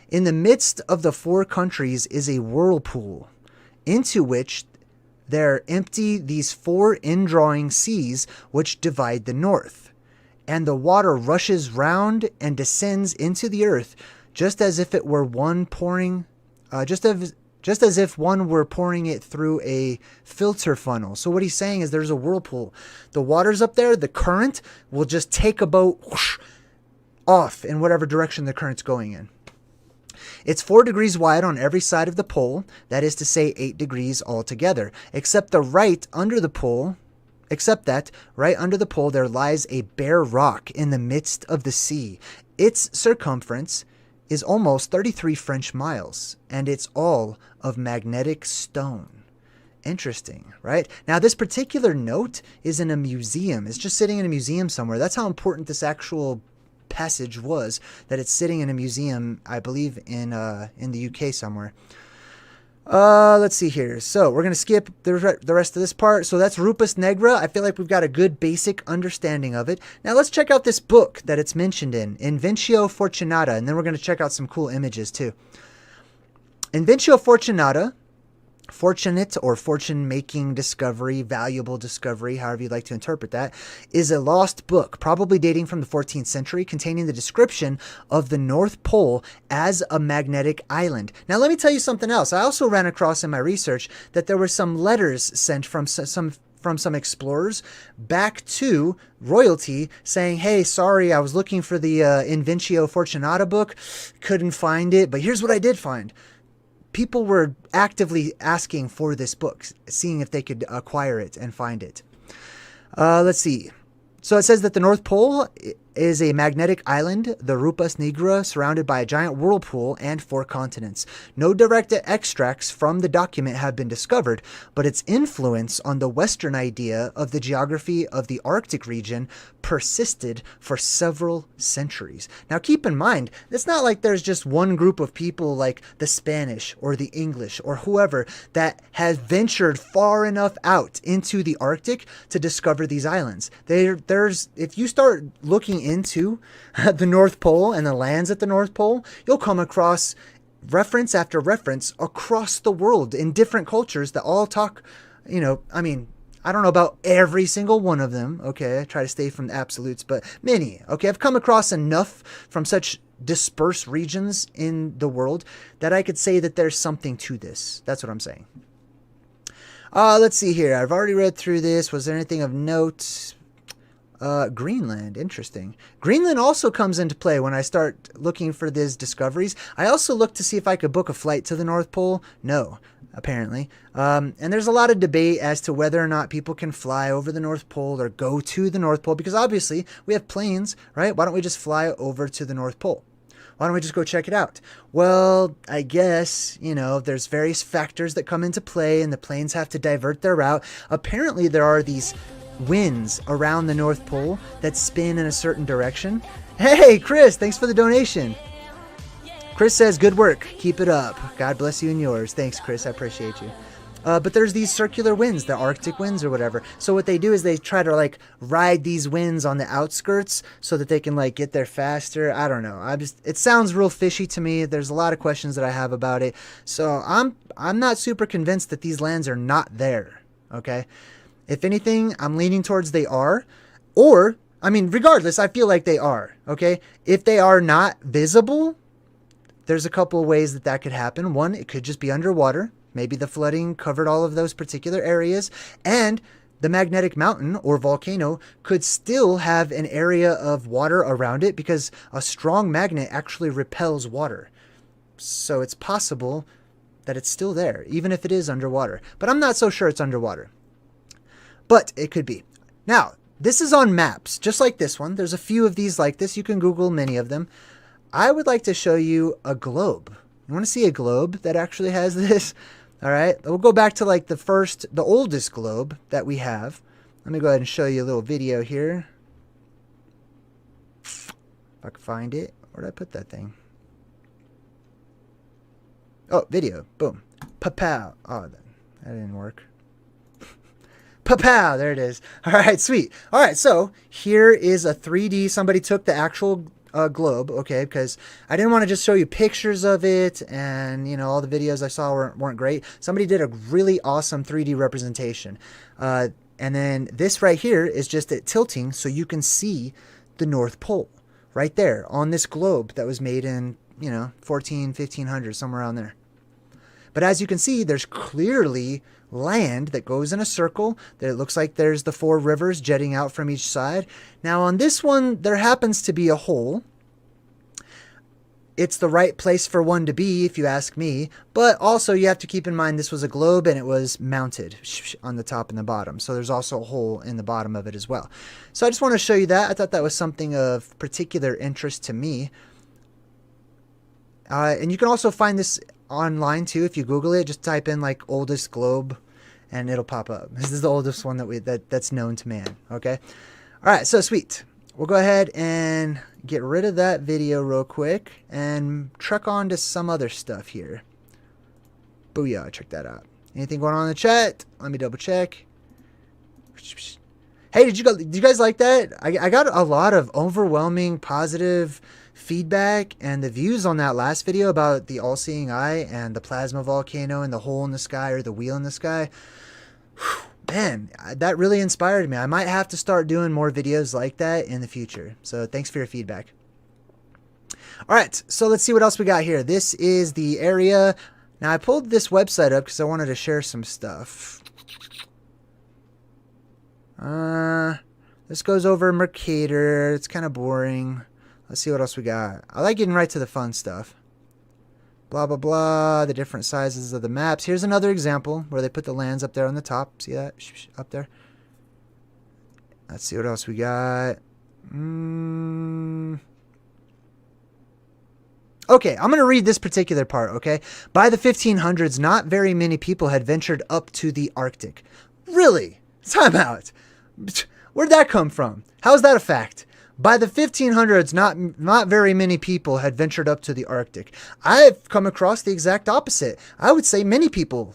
In the midst of the four countries is a whirlpool, into which there empty these four indrawing seas which divide the north. And the water rushes round and descends into the earth, just as if it were one pouring, just as if one were pouring it through a filter funnel. So what he's saying is there's a whirlpool. The water's up there, the current will just take a boat whoosh, off in whatever direction the current's going in. It's 4 degrees wide on every side of the pole, that is to say 8 degrees altogether, except that right under the pole there lies a bare rock in the midst of the sea. Its circumference is almost 33 French miles, and it's all of magnetic stone. Interesting, right? Now, this particular note is in a museum. It's just sitting in a museum somewhere. That's how important this actual passage was, that it's sitting in a museum, I believe, in the UK somewhere. Let's see here. So we're going to skip the rest of this part. So that's Rupas Negra. I feel like we've got a good basic understanding of it. Now let's check out this book that it's mentioned in, Inventio Fortunata, and then we're going to check out some cool images too. Inventio Fortunata, fortunate or fortune-making discovery, valuable discovery, however you'd like to interpret that, is a lost book, probably dating from the 14th century, containing the description of the North Pole as a magnetic island. Now, let me tell you something else. I also ran across in my research that there were some letters sent from from some explorers back to royalty saying, hey, sorry, I was looking for the Invencio Fortunata book, couldn't find it, but here's what I did find. People were actively asking for this book, seeing if they could acquire it and find it. Let's see. So it says that the North Pole is a magnetic island, the Rupas Negra, surrounded by a giant whirlpool and 4 continents. No direct extracts from the document have been discovered, but its influence on the Western idea of the geography of the Arctic region persisted for several centuries. Now keep in mind, it's not like there's just one group of people like the Spanish or the English or whoever that has ventured far enough out into the Arctic to discover these islands. If you start looking into the North Pole and the lands at the North Pole, you'll come across reference after reference across the world in different cultures that all talk, I don't know about every single one of them, okay? I try to stay from the absolutes, but many, okay? I've come across enough from such dispersed regions in the world that I could say that there's something to this. That's what I'm saying. Let's see here. I've already read through this. Was there anything of note? Greenland, interesting. Greenland also comes into play when I start looking for these discoveries. I also looked to see if I could book a flight to the North Pole. No, apparently. And there's a lot of debate as to whether or not people can fly over the North Pole or go to the North Pole, because obviously we have planes, right? Why don't we just fly over to the North Pole? Why don't we just go check it out? Well, I guess, there's various factors that come into play and the planes have to divert their route. Apparently there are these winds around the North Pole that spin in a certain direction. Hey, Chris, thanks for the donation. Chris says, good work. Keep it up. God bless you and yours. Thanks, Chris. I appreciate you. But there's these circular winds, the Arctic winds or whatever. So what they do is they try to ride these winds on the outskirts so that they can get there faster. I don't know. It sounds real fishy to me. There's a lot of questions that I have about it. So I'm not super convinced that these lands are not there. Okay. If anything, I'm leaning towards they are, or, regardless, I feel like they are, okay? If they are not visible, there's a couple of ways that could happen. One, it could just be underwater. Maybe the flooding covered all of those particular areas, and the magnetic mountain or volcano could still have an area of water around it because a strong magnet actually repels water. So it's possible that it's still there, even if it is underwater. But I'm not so sure it's underwater. But it could be. Now, this is on maps, just like this one. There's a few of these like this. You can Google many of them. I would like to show you a globe. You want to see a globe that actually has this? All right. We'll go back to the oldest globe that we have. Let me go ahead and show you a little video here. If I can find it. Where did I put that thing? Oh, video. Boom. Pa-pow. Oh, that didn't work. Pa-pow! There it is. All right, sweet. All right, so here is a 3D. Somebody took the actual globe, okay, because I didn't want to just show you pictures of it and, all the videos I saw weren't great. Somebody did a really awesome 3D representation. And then this right here is just it tilting so you can see the North Pole right there on this globe that was made in, 1500, somewhere around there. But as you can see, there's clearly land that goes in a circle. That it looks like there's the 4 rivers jetting out from each side. Now on this one, there happens to be a hole. It's the right place for one to be, if you ask me. But also you have to keep in mind this was a globe and it was mounted on the top and the bottom. So there's also a hole in the bottom of it as well. So I just want to show you that. I thought that was something of particular interest to me. And you can also find this online too. If you Google it, just type in oldest globe and it'll pop up. This is the oldest one that's known to man. Okay. All right. So sweet. We'll go ahead and get rid of that video real quick and truck on to some other stuff here. Booyah. Check that out. Anything going on in the chat? Let me double check. Hey, did you guys like that? I got a lot of overwhelming positive feedback, and the views on that last video about the all-seeing eye and the plasma volcano and the hole in the sky or the wheel in the sky, man, that really inspired me. I might have to start doing more videos like that in the future. So thanks for your feedback. All right, so let's see what else we got here. This is the area. Now I pulled this website up because I wanted to share some stuff. This goes over Mercator. It's kind of boring. Let's see what else we got. I like getting right to the fun stuff. Blah, blah, blah. The different sizes of the maps. Here's another example where they put the lands up there on the top. See that? Up there. Let's see what else we got. Okay, I'm going to read this particular part, okay? By the 1500s, not very many people had ventured up to the Arctic. Really? Time out. Where'd that come from? How's that a fact? By the 1500s, not very many people had ventured up to the Arctic. I've come across the exact opposite. I would say many people,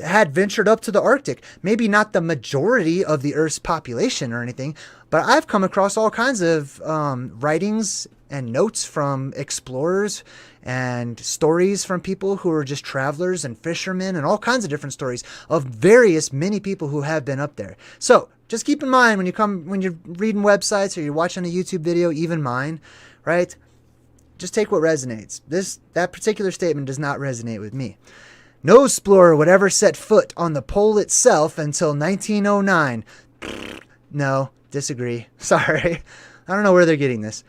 had ventured up to the Arctic. Maybe not the majority of the Earth's population or anything, but I've come across all kinds of writings and notes from explorers and stories from people who are just travelers and fishermen and all kinds of different stories of many people who have been up there. So just keep in mind when you're reading websites or you're watching a YouTube video, even mine, right? Just take what resonates. That particular statement does not resonate with me. No explorer would ever set foot on the pole itself until 1909. No, disagree. Sorry. I don't know where they're getting this.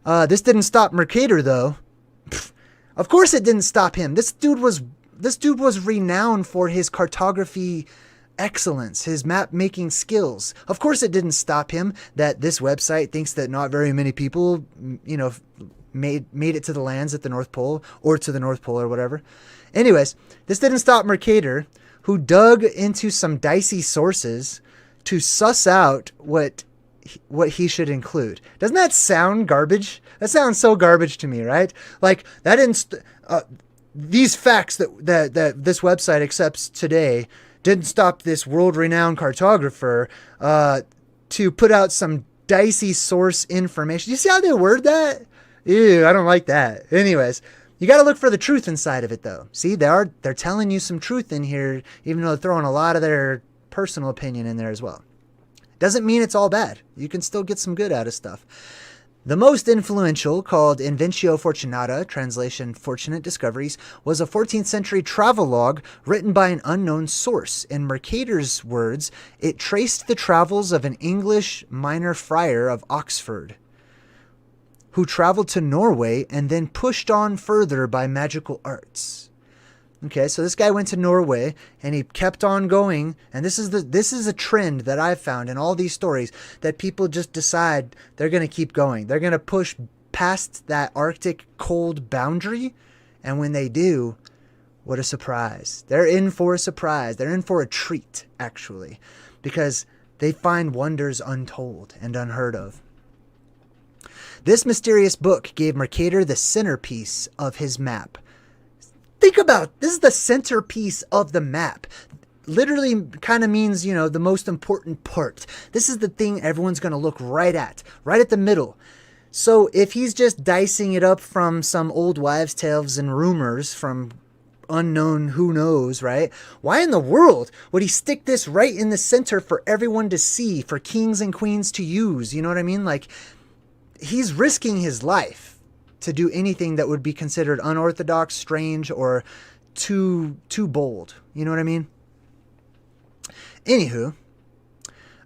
This didn't stop Mercator, though. Of course it didn't stop him. This dude was renowned for his cartography excellence, his map-making skills. Of course it didn't stop him that this website thinks that not very many people, made it to the lands at the North Pole or to the North Pole or whatever. Anyways, this didn't stop Mercator, who dug into some dicey sources to suss out what he should include. Doesn't that sound garbage? That sounds so garbage to me, right? Like that these facts that this website accepts today didn't stop this world-renowned cartographer to put out some dicey source information. You see how they word that? Ew, I don't like that. Anyways, you got to look for the truth inside of it, though. See, they're telling you some truth in here, even though they're throwing a lot of their personal opinion in there as well. Doesn't mean it's all bad. You can still get some good out of stuff. The most influential, called Inventio Fortunata, translation Fortunate Discoveries, was a 14th century travelogue written by an unknown source. In Mercator's words, it traced the travels of an English minor friar of Oxford, who traveled to Norway and then pushed on further by magical arts. Okay, so this guy went to Norway and he kept on going, and this is a trend that I've found in all these stories, that people just decide they're going to keep going. They're going to push past that Arctic cold boundary, and when they do, what a surprise. They're in for a surprise. They're in for a treat, actually, because they find wonders untold and unheard of. This mysterious book gave Mercator the centerpiece of his map. Think about, this is the centerpiece of the map. Literally kind of means, the most important part. This is the thing everyone's going to look right at the middle. So if he's just dicing it up from some old wives' tales and rumors from unknown who knows, right? Why in the world would he stick this right in the center for everyone to see, for kings and queens to use? You know what I mean? Like, he's risking his life to do anything that would be considered unorthodox, strange, or too bold. You know what I mean? Anywho,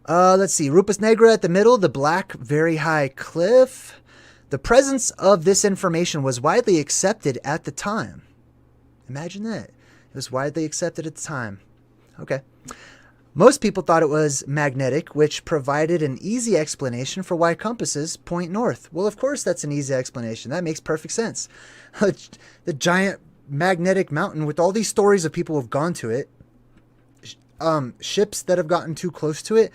let's see. Rupas Negra at the middle, the black, very high cliff. The presence of this information was widely accepted at the time. Imagine that. It was widely accepted at the time. Okay. Most people thought it was magnetic, which provided an easy explanation for why compasses point north. Well, of course, that's an easy explanation. That makes perfect sense. The giant magnetic mountain with all these stories of people who have gone to it, ships that have gotten too close to it,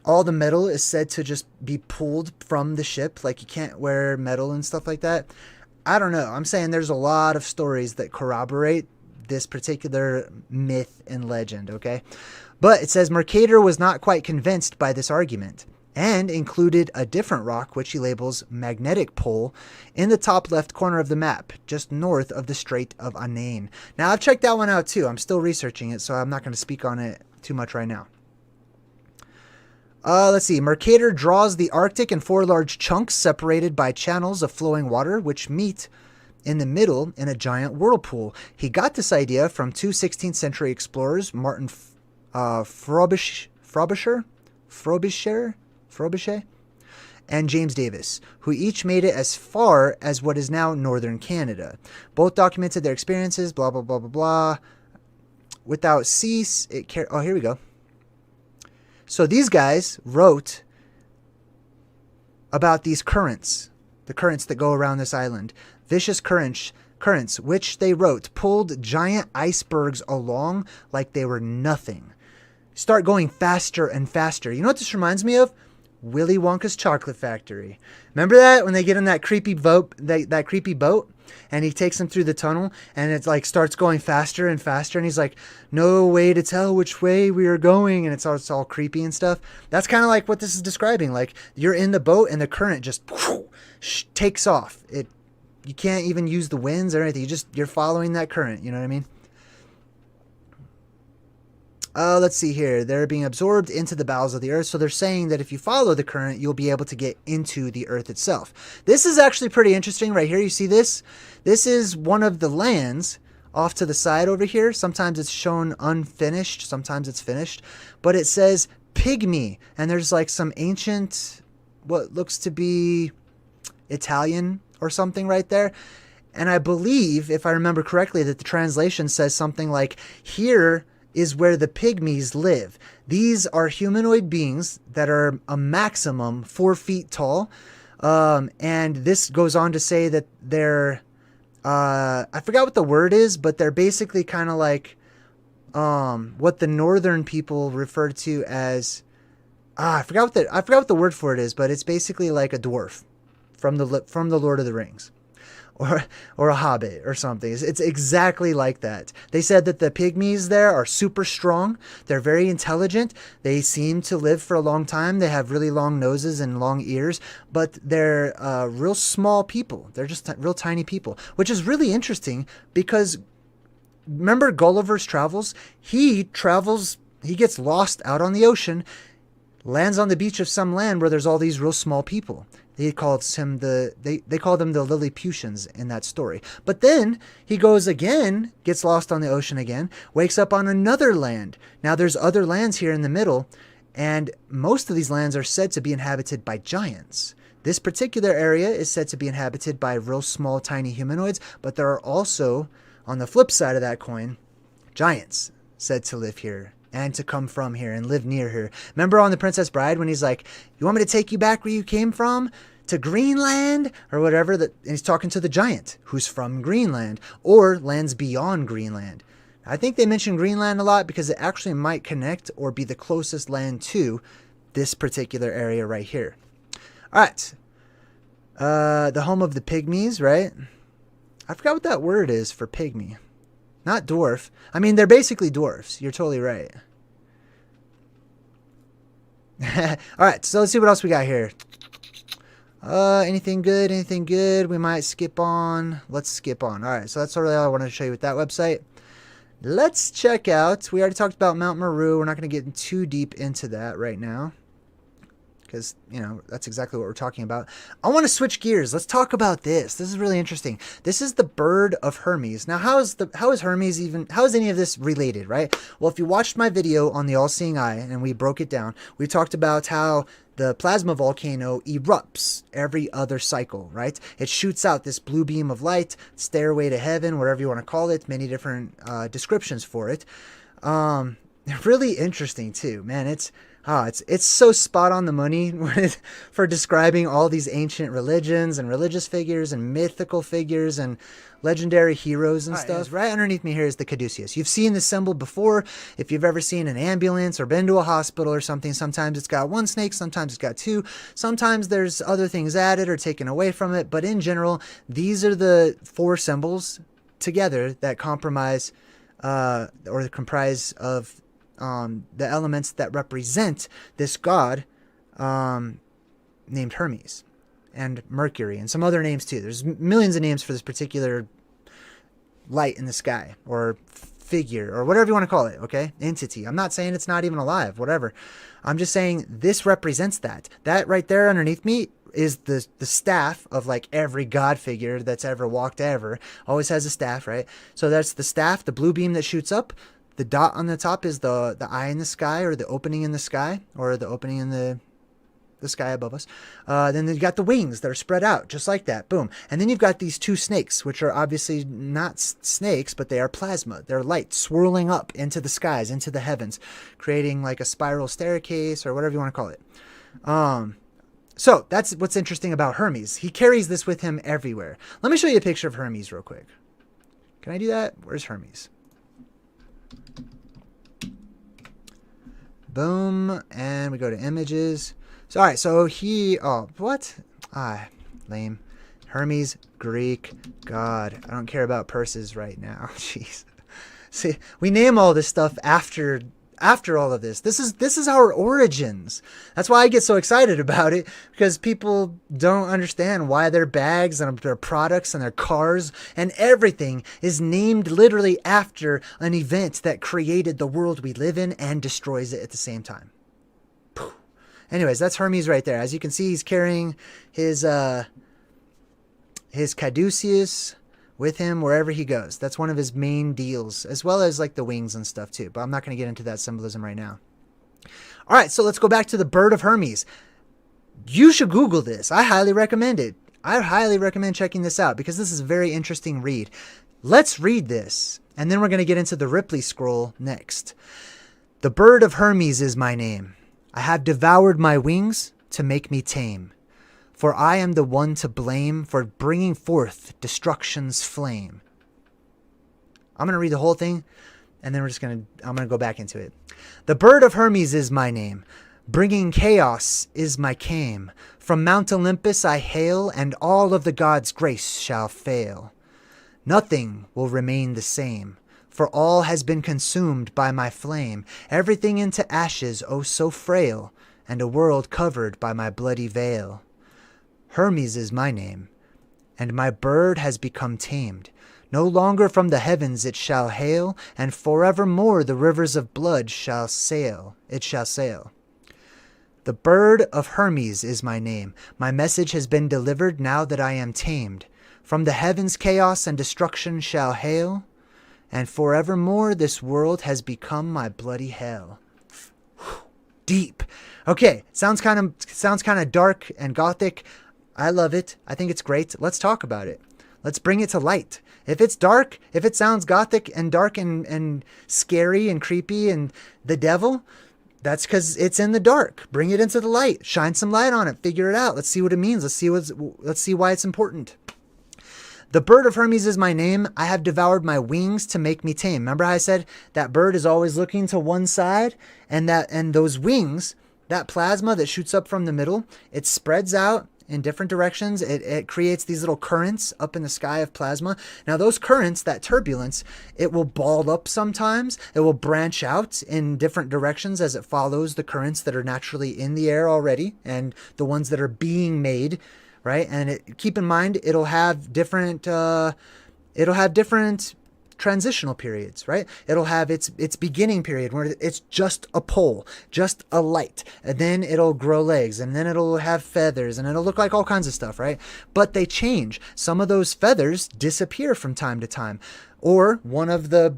all the metal is said to just be pulled from the ship. Like, you can't wear metal and stuff like that. I don't know. I'm saying there's a lot of stories that corroborate this particular myth and legend, okay? But it says Mercator was not quite convinced by this argument and included a different rock, which he labels magnetic pole, in the top left corner of the map, just north of the Strait of Anane. Now, I've checked that one out too. I'm still researching it, so I'm not going to speak on it too much right now. Let's see. Mercator draws the Arctic in 4 large chunks separated by channels of flowing water, which meet in the middle in a giant whirlpool. He got this idea from 2 16th century explorers, Martin Frobisher Frobisher, and James Davis, who each made it as far as what is now northern Canada. Both documented their experiences, blah, blah, blah, blah, blah. Without cease, oh, here we go. So these guys wrote about these currents, the currents that go around this island. Vicious currents, which they wrote, pulled giant icebergs along like they were nothing. Start going faster and faster. You know what this reminds me of? Willy Wonka's Chocolate Factory. Remember that when they get in that creepy boat, that creepy boat, and he takes them through the tunnel, and it like starts going faster and faster, and he's like, "No way to tell which way we are going," and it's all creepy and stuff. That's kind of like what this is describing. Like you're in the boat, and the current just takes off. You can't even use the winds or anything. You're following that current. You know what I mean? Let's see here. They're being absorbed into the bowels of the earth. So they're saying that if you follow the current, you'll be able to get into the earth itself. This is actually pretty interesting right here. You see this? This is one of the lands off to the side over here. Sometimes it's shown unfinished. Sometimes it's finished. But it says pygmy. And there's like some ancient, what looks to be Italian or something right there. And I believe, if I remember correctly, that the translation says something like, here is where the pygmies live. These are humanoid beings that are a maximum 4 feet tall. And this goes on to say that they're, I forgot what the word is, but they're basically kind of like what the northern people refer to as, I forgot what the word for it is, but it's basically like a dwarf from the Lord of the Rings. Or a hobbit or something. It's exactly like that. They said that the pygmies there are super strong. They're very intelligent. They seem to live for a long time. They have really long noses and long ears, but they're real small people. They're just real tiny people, which is really interesting because remember Gulliver's Travels? He gets lost out on the ocean, lands on the beach of some land where there's all these real small people. They called them the Lilliputians in that story. But then he goes again, gets lost on the ocean again, wakes up on another land. Now there's other lands here in the middle, and most of these lands are said to be inhabited by giants. This particular area is said to be inhabited by real small, tiny humanoids, but there are also, on the flip side of that coin, giants said to live here and to come from here and live near her. Remember on The Princess Bride when he's like, "You want me to take you back where you came from? To Greenland?" Or whatever. And he's talking to the giant who's from Greenland or lands beyond Greenland. I think they mention Greenland a lot because it actually might connect or be the closest land to this particular area right here. All right. The home of the pygmies, right? I forgot what that word is for pygmy. Not dwarf. I mean, they're basically dwarfs. You're totally right. All right, so let's see what else we got here. Anything good? Anything good? We might skip on. Let's skip on. All right, so that's sort of all I wanted to show you with that website. Let's check out. We already talked about Mount Meru. We're not going to get too deep into that right now, because, you know, that's exactly what we're talking about. I want to switch gears. Let's talk about this. This is really interesting. This is the bird of Hermes. Now, how is Hermes even, how is any of this related, right? Well, if you watched my video on the all-seeing eye and we broke it down, we talked about how the plasma volcano erupts every other cycle, right? It shoots out this blue beam of light, stairway to heaven, whatever you want to call it, many different descriptions for it. Really interesting too, man. It's so spot on the money for describing all these ancient religions and religious figures and mythical figures and legendary heroes and stuff. Right underneath me here is the caduceus. You've seen this symbol before. If you've ever seen an ambulance or been to a hospital or something, sometimes it's got one snake, sometimes it's got two, sometimes there's other things added or taken away from it. But in general, these are the four symbols together that comprise of the elements that represent this god named Hermes and Mercury and some other names too. There's millions of names for this particular light in the sky or figure or whatever you want to call it, okay? Entity. I'm not saying it's not even alive, whatever. I'm just saying this represents that. That right there underneath me is the staff of like every god figure that's ever walked ever. Always has a staff, right? So that's the staff, the blue beam that shoots up. The dot on the top is the eye in the sky, or the opening in the sky, or the opening in the sky above us. Then you've got the wings that are spread out just like that. Boom. And then you've got these two snakes, which are obviously not snakes, but they are plasma. They're light swirling up into the skies, into the heavens, creating like a spiral staircase or whatever you want to call it. So that's what's interesting about Hermes. He carries this with him everywhere. Let me show you a picture of Hermes real quick. Can I do that? Where's Hermes? Boom. And we go to images. So, all right, so lame. Hermes, Greek god. I don't care about purses right now. Jeez. See, we name all this stuff after all of this. This is our origins. That's why I get so excited about it, because people don't understand why their bags and their products and their cars and everything is named literally after an event that created the world we live in and destroys it at the same time. Anyways, that's Hermes right there. As you can see, he's carrying his caduceus with him wherever he goes. That's one of his main deals, as well as like the wings and stuff too. But I'm not going to get into that symbolism right now. All right, so let's go back to the bird of Hermes. You should Google this. I highly recommend it. I highly recommend checking this out, because this is a very interesting read. Let's read this, and then we're going to get into the Ripley scroll next. The bird of Hermes is my name. I have devoured my wings to make me tame. For I am the one to blame for bringing forth destruction's flame. I'm going to read the whole thing, and then I'm going to go back into it. The bird of Hermes is my name. Bringing chaos is my came. From Mount Olympus I hail, and all of the gods' grace shall fail. Nothing will remain the same, for all has been consumed by my flame. Everything into ashes, oh so frail, and a world covered by my bloody veil. Hermes is my name, and my bird has become tamed. No longer from the heavens it shall hail, and forevermore the rivers of blood shall sail. It shall sail. The bird of Hermes is my name. My message has been delivered now that I am tamed. From the heavens chaos and destruction shall hail, and forevermore this world has become my bloody hell. Deep. Okay, sounds kind of dark and gothic. I love it. I think it's great. Let's talk about it. Let's bring it to light. If it's dark, if it sounds gothic and dark and scary and creepy and the devil, that's because it's in the dark. Bring it into the light. Shine some light on it. Figure it out. Let's see what it means. Let's see why it's important. The bird of Hermes is my name. I have devoured my wings to make me tame. Remember how I said that bird is always looking to one side, and those wings, that plasma that shoots up from the middle, it spreads out in different directions. It creates these little currents up in the sky of plasma. Now those currents, that turbulence, it will ball up sometimes. It will branch out in different directions as it follows the currents that are naturally in the air already and the ones that are being made. Right, and keep in mind it'll have different transitional periods. Right, it'll have its beginning period where it's just a pole, just a light, and then it'll grow legs, and then it'll have feathers, and it'll look like all kinds of stuff. Right, but they change. Some of those feathers disappear from time to time, or one of the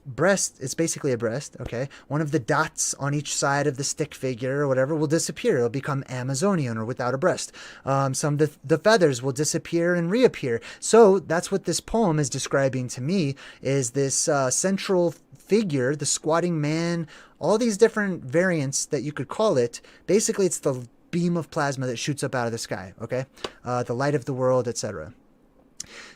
breast, it's basically a breast, okay? One of the dots on each side of the stick figure or whatever will disappear. It'll become Amazonian or without a breast. Some of the feathers will disappear and reappear. So that's what this poem is describing to me, is this central figure, the squatting man, all these different variants that you could call it. Basically, it's the beam of plasma that shoots up out of the sky, okay? The light of the world, etc.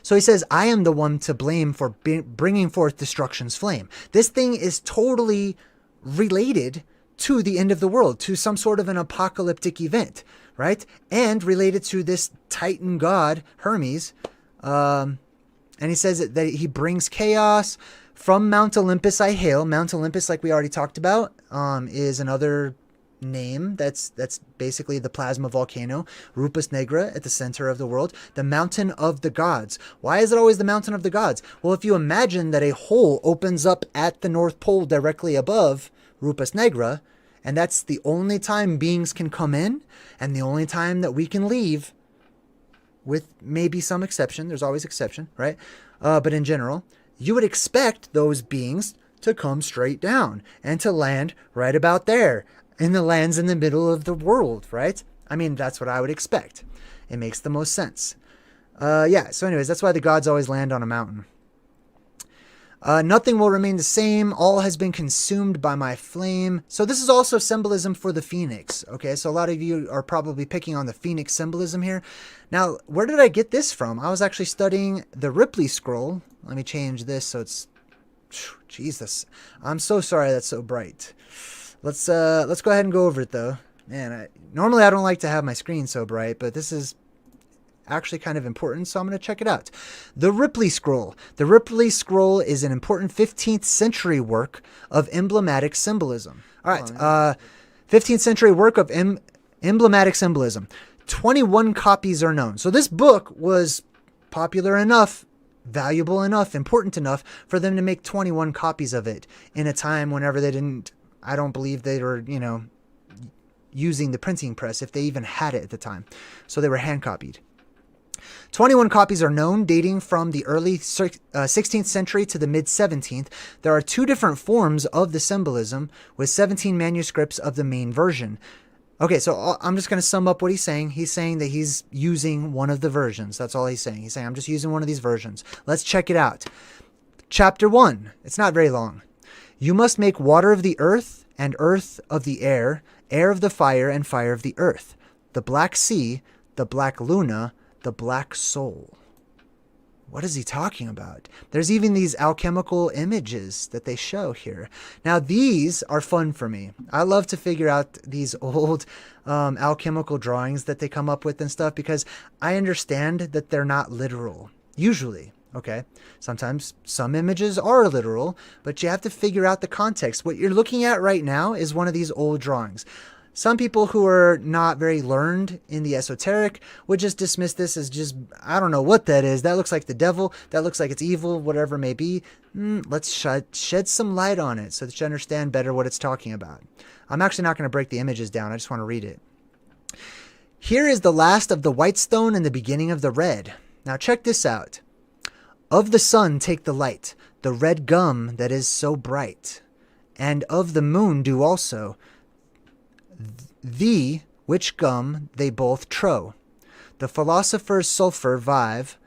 So he says, I am the one to blame for bringing forth destruction's flame. This thing is totally related to the end of the world, to some sort of an apocalyptic event, right? And related to this Titan god, Hermes. And he says that he brings chaos. From Mount Olympus I hail. Mount Olympus, like we already talked about, is another name that's basically the plasma volcano. Rupas Negra at the center of the world. The mountain of the gods. Why is it always the mountain of the gods? Well, if you imagine that a hole opens up at the North Pole directly above Rupas Negra, and that's the only time beings can come in and the only time that we can leave, with maybe some exception. There's always exception, right? But in general, you would expect those beings to come straight down and to land right about there in the lands in the middle of the world, right? I mean, that's what I would expect. It makes the most sense. Yeah, so anyways, that's why the gods always land on a mountain. Nothing will remain the same. All has been consumed by my flame. So this is also symbolism for the phoenix. Okay, so a lot of you are probably picking on the phoenix symbolism here. Now, where did I get this from? I was actually studying the Ripley scroll. Let me change this so it's... Jesus, I'm so sorry that's so bright. Let's go ahead and go over it though. Man, normally I don't like to have my screen so bright, but this is actually kind of important, so I'm going to check it out. The Ripley Scroll. The Ripley Scroll is an important 15th century work of emblematic symbolism. All right, 15th century work of emblematic symbolism. 21 copies are known. So this book was popular enough, valuable enough, important enough for them to make 21 copies of it in a time whenever they didn't, I don't believe they were, you know, using the printing press, if they even had it at the time. So they were hand copied. 21 copies are known, dating from the early 16th century to the mid-17th. There are 2 different forms of the symbolism, with 17 manuscripts of the main version. Okay, so I'm just going to sum up what he's saying. He's saying that he's using one of the versions. That's all he's saying. He's saying, I'm just using one of these versions. Let's check it out. Chapter 1. It's not very long. You must make water of the earth, and earth of the air, air of the fire, and fire of the earth, the black sea, the black luna, the black soul. What is he talking about? There's even these alchemical images that they show here. Now, these are fun for me. I love to figure out these old alchemical drawings that they come up with and stuff, because I understand that they're not literal, usually. Okay, sometimes some images are literal, but you have to figure out the context. What you're looking at right now is one of these old drawings. Some people who are not very learned in the esoteric would just dismiss this as just, I don't know what that is. That looks like the devil. That looks like it's evil, whatever it may be. Let's shed some light on it so that you understand better what it's talking about. I'm actually not going to break the images down. I just want to read it. Here is the last of the white stone and the beginning of the red. Now check this out. Of the sun take the light, the red gum that is so bright. And of the moon do also. The which gum they both trow. The philosopher's sulphur vive.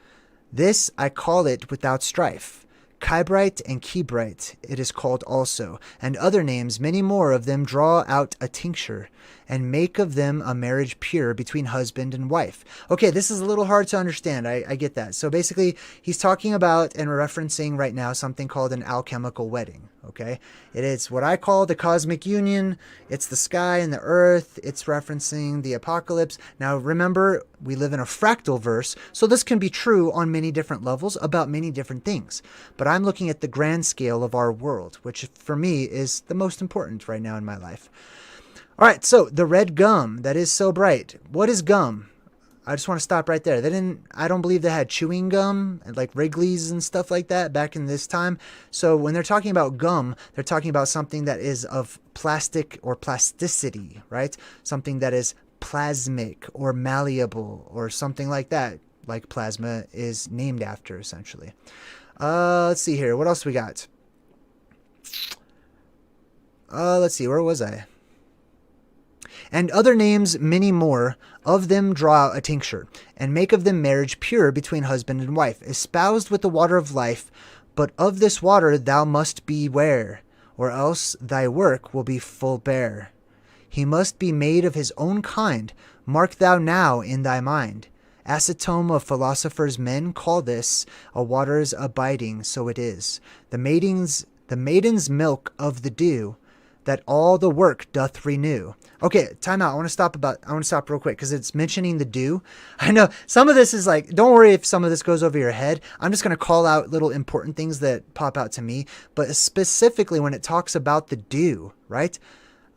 This I call it without strife. Kybrite and Kebrite it is called also, and other names many more of them draw out a tincture, and make of them a marriage pure between husband and wife. Okay, this is a little hard to understand. I get that. So basically, he's talking about and referencing right now something called an alchemical wedding. Okay, it is what I call the cosmic union. It's the sky and the earth. It's referencing the apocalypse. Now remember, we live in a fractal verse, so this can be true on many different levels about many different things. But I'm looking at the grand scale of our world, which for me is the most important right now in my life. All right, so the red gum that is so bright. What is gum? I just want to stop right there. I don't believe they had chewing gum and like Wrigley's and stuff like that back in this time. So when they're talking about gum, they're talking about something that is of plastic or plasticity, right? Something that is plasmic or malleable or something like that, like plasma is named after essentially. Let's see here. What else we got? Let's see. Where was I? And other names many more, of them draw a tincture, and make of them marriage pure between husband and wife, espoused with the water of life. But of this water thou must beware, or else thy work will be full bare. He must be made of his own kind, mark thou now in thy mind. Acetome of philosophers' men call this, a water's abiding, so it is. The maiden's milk of the dew, that all the work doth renew. Okay, time out. I want to stop real quick because it's mentioning the dew. I know some of this is like, don't worry if some of this goes over your head. I'm just going to call out little important things that pop out to me. But specifically when it talks about the dew, right?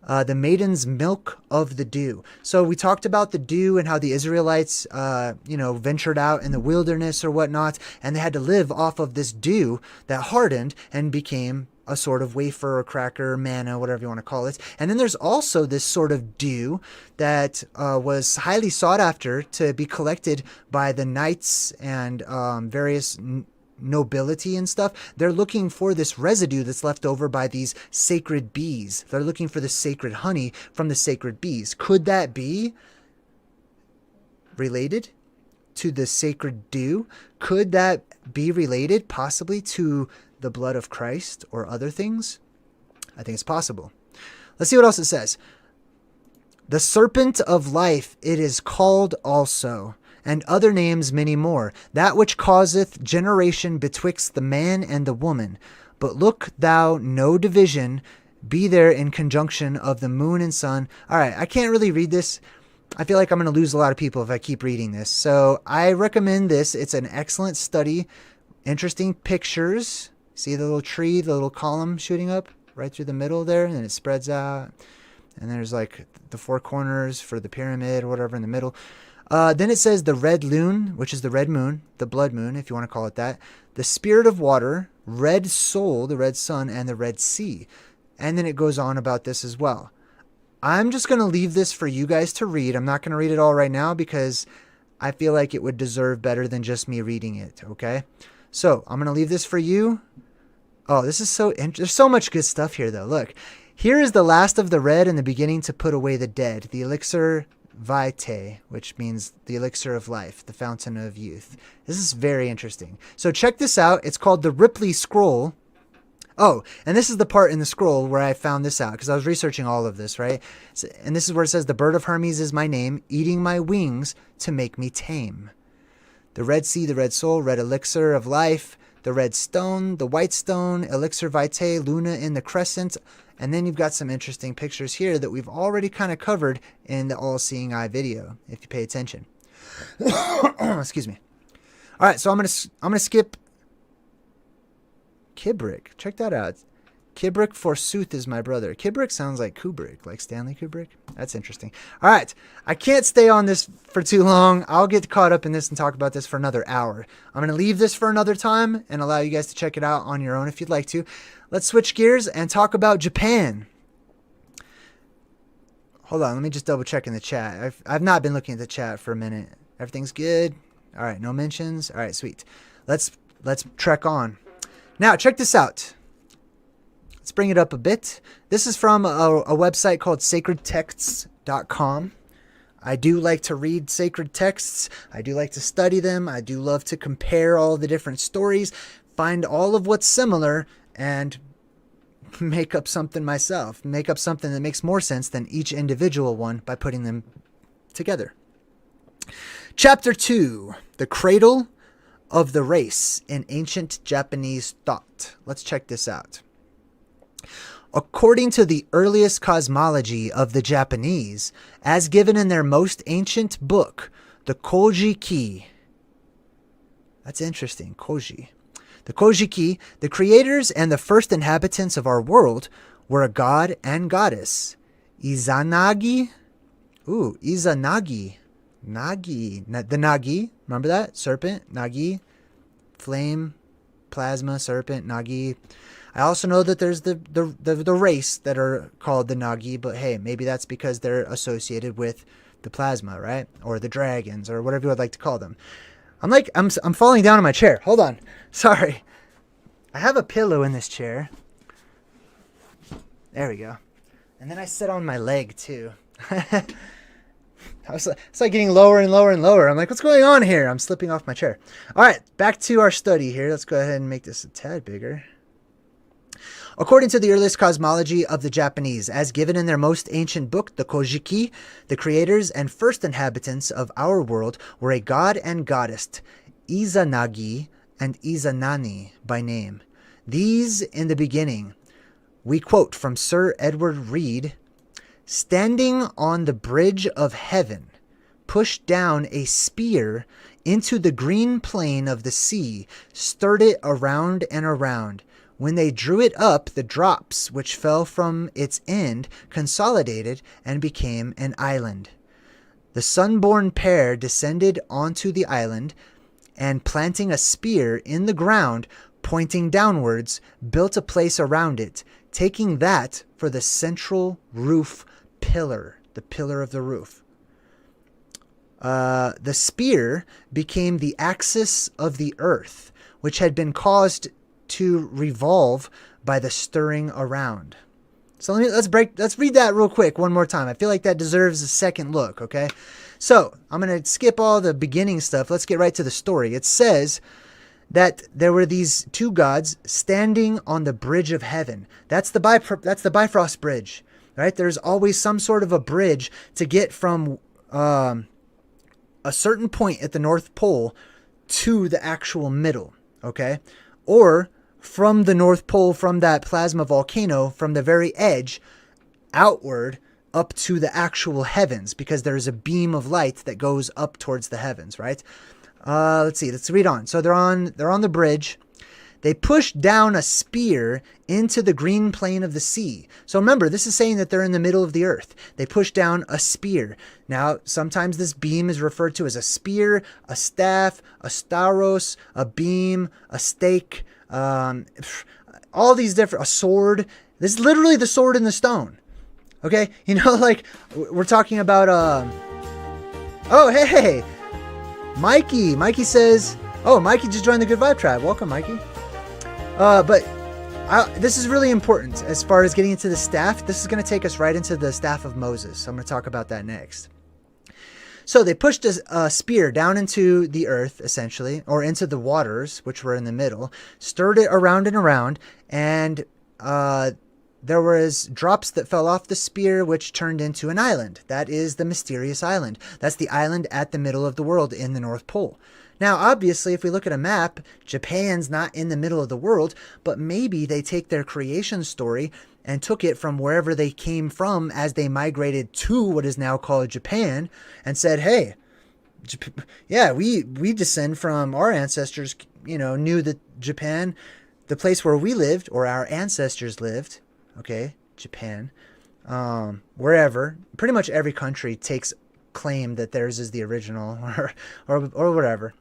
The maiden's milk of the dew. So we talked about the dew and how the Israelites, ventured out in the wilderness or whatnot, and they had to live off of this dew that hardened and became a sort of wafer or cracker, manna, whatever you want to call it. And then there's also this sort of dew that was highly sought after to be collected by the knights and various nobility and stuff, they're looking for this residue that's left over by these sacred bees. They're looking for the sacred honey from the sacred bees. Could that be related to the sacred dew? Could that be related possibly to the blood of Christ or other things? I think it's possible. Let's see what else it says. The serpent of life it is called also, and other names many more, that which causeth generation betwixt the man and the woman. But look thou no division be there in conjunction of the moon and sun. All right, I can't really read this. I feel like I'm going to lose a lot of people if I keep reading this. So I recommend this. It's an excellent study. Interesting pictures. See the little tree, the little column shooting up right through the middle there, and it spreads out. And there's like the four corners for the pyramid or whatever in the middle. Then it says the red lune, which is the red moon, the blood moon, if you want to call it that. The spirit of water, red soul, the red sun, and the red sea. And then it goes on about this as well. I'm just going to leave this for you guys to read. I'm not going to read it all right now because I feel like it would deserve better than just me reading it, okay? So I'm going to leave this for you. Oh, this is so interesting. There's so much good stuff here, though. Look, here is the last of the red and the beginning to put away the dead, the elixir vitae, which means the elixir of life, the fountain of youth. This is very interesting. So check this out. It's called the Ripley Scroll. Oh, and this is the part in the scroll where I found this out because I was researching all of this, right? And this is where it says, the bird of Hermes is my name, eating my wings to make me tame. The red sea, the red soul, red elixir of life, the red stone, the white stone, elixir vitae, Luna in the crescent. And then you've got some interesting pictures here that we've already kind of covered in the all-seeing eye video, if you pay attention. Excuse me. All right, so I'm gonna skip Kubrick. Check that out. Kubrick forsooth is my brother. Kubrick sounds like Kubrick, like Stanley Kubrick. That's interesting. All right. I can't stay on this for too long. I'll get caught up in this and talk about this for another hour. I'm going to leave this for another time and allow you guys to check it out on your own if you'd like to. Let's switch gears and talk about Japan. Hold on. Let me just double check in the chat. I've not been looking at the chat for a minute. Everything's good. All right. No mentions. All right. Sweet. Let's trek on. Now, check this out. Let's bring it up a bit. This is from a website called sacredtexts.com. I do like to read sacred texts. I do like to study them. I do love to compare all the different stories, find all of what's similar, and make up something myself. Make up something that makes more sense than each individual one by putting them together. Chapter 2, The Cradle of the Race in Ancient Japanese Thought. Let's check this out. According to the earliest cosmology of the Japanese, as given in their most ancient book, the Kojiki. That's interesting, Koji. The Kojiki, the creators and the first inhabitants of our world, were a god and goddess. Izanagi. Izanagi. Nagi. The Nagi. Remember that? Serpent. Nagi. Flame. Plasma. Serpent. Nagi. I also know that there's the race that are called the Nagi, but hey, maybe that's because they're associated with the plasma, right? Or the dragons, or whatever you would like to call them. I'm falling down in my chair. Hold on. Sorry. I have a pillow in this chair. There we go. And then I sit on my leg too. It's like getting lower and lower and lower. I'm like, what's going on here? I'm slipping off my chair. All right, back to our study here. Let's go ahead and make this a tad bigger. According to the earliest cosmology of the Japanese, as given in their most ancient book, the Kojiki, the creators and first inhabitants of our world were a god and goddess, Izanagi and Izanani by name. These in the beginning, we quote from Sir Edward Reed, standing on the bridge of heaven, pushed down a spear into the green plain of the sea, stirred it around and around. When they drew it up, the drops which fell from its end consolidated and became an island. The sun-born pair descended onto the island and, planting a spear in the ground, pointing downwards, built a place around it, taking that for the central roof pillar, the pillar of the roof. The spear became the axis of the earth, which had been caused to revolve by the stirring around. So let's read that real quick one more time. I feel like that deserves a second look, okay? So I'm going to skip all the beginning stuff. Let's get right to the story. It says that there were these two gods standing on the bridge of heaven. That's the Bifrost Bridge, right? There's always some sort of a bridge to get from a certain point at the North Pole to the actual middle, okay? Or from the North Pole, from that plasma volcano, from the very edge outward up to the actual heavens, because there's a beam of light that goes up towards the heavens, right? Let's see. Let's read on. So they're on the bridge. They push down a spear into the green plane of the sea. So remember, this is saying that they're in the middle of the earth. They push down a spear. Now, sometimes this beam is referred to as a spear, a staff, a staros, a beam, a stake, all these different, a sword. This is literally the sword in the stone. Okay. You know, like we're talking about, oh, hey, Mikey says, oh, Mikey just joined the Good Vibe Tribe. Welcome, Mikey. This is really important as far as getting into the staff. This is going to take us right into the staff of Moses. So I'm going to talk about that next. So they pushed a spear down into the earth, essentially, or into the waters, which were in the middle, stirred it around and around, and there was drops that fell off the spear, which turned into an island. That is the mysterious island. That's the island at the middle of the world in the North Pole. Now, obviously, if we look at a map, Japan's not in the middle of the world, but maybe they take their creation story and took it from wherever they came from as they migrated to what is now called Japan and said, hey, yeah, we descend from our ancestors, knew that Japan, the place where we lived or our ancestors lived, okay, Japan, wherever, pretty much every country takes claim that theirs is the original or whatever.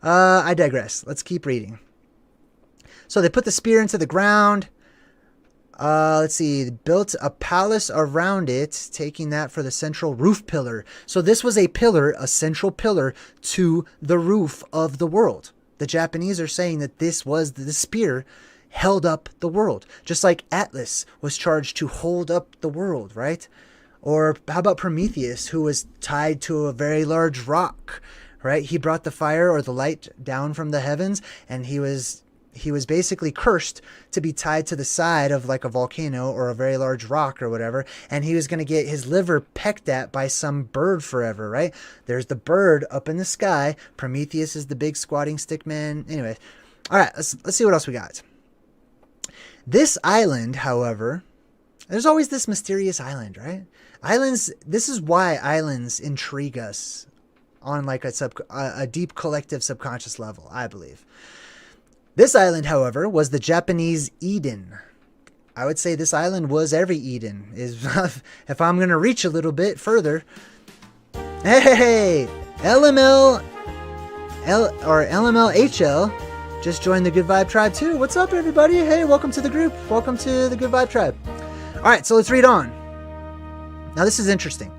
I digress. Let's keep reading. So they put the spear into the ground. Let's see, they built a palace around it, taking that for the central roof pillar. So this was a pillar, a central pillar to the roof of the world. The Japanese are saying that this was the spear held up the world, just like Atlas was charged to hold up the world, right? Or how about Prometheus, who was tied to a very large rock, right? He brought the fire or the light down from the heavens, and he was basically cursed to be tied to the side of like a volcano or a very large rock or whatever, and he was going to get his liver pecked at by some bird forever, right? There's the bird up in the sky. Prometheus is the big squatting stick man. Anyway, all right, let's see what else we got. This island, however, there's always this mysterious island, right? Islands, this is why islands intrigue us on like a deep collective subconscious level, I believe. This island, however, was the Japanese Eden. I would say this island was every Eden. If I'm going to reach a little bit further. Hey, LMLHL just joined the Good Vibe Tribe too. What's up, everybody? Hey, welcome to the group. Welcome to the Good Vibe Tribe. All right, so let's read on. Now, this is interesting.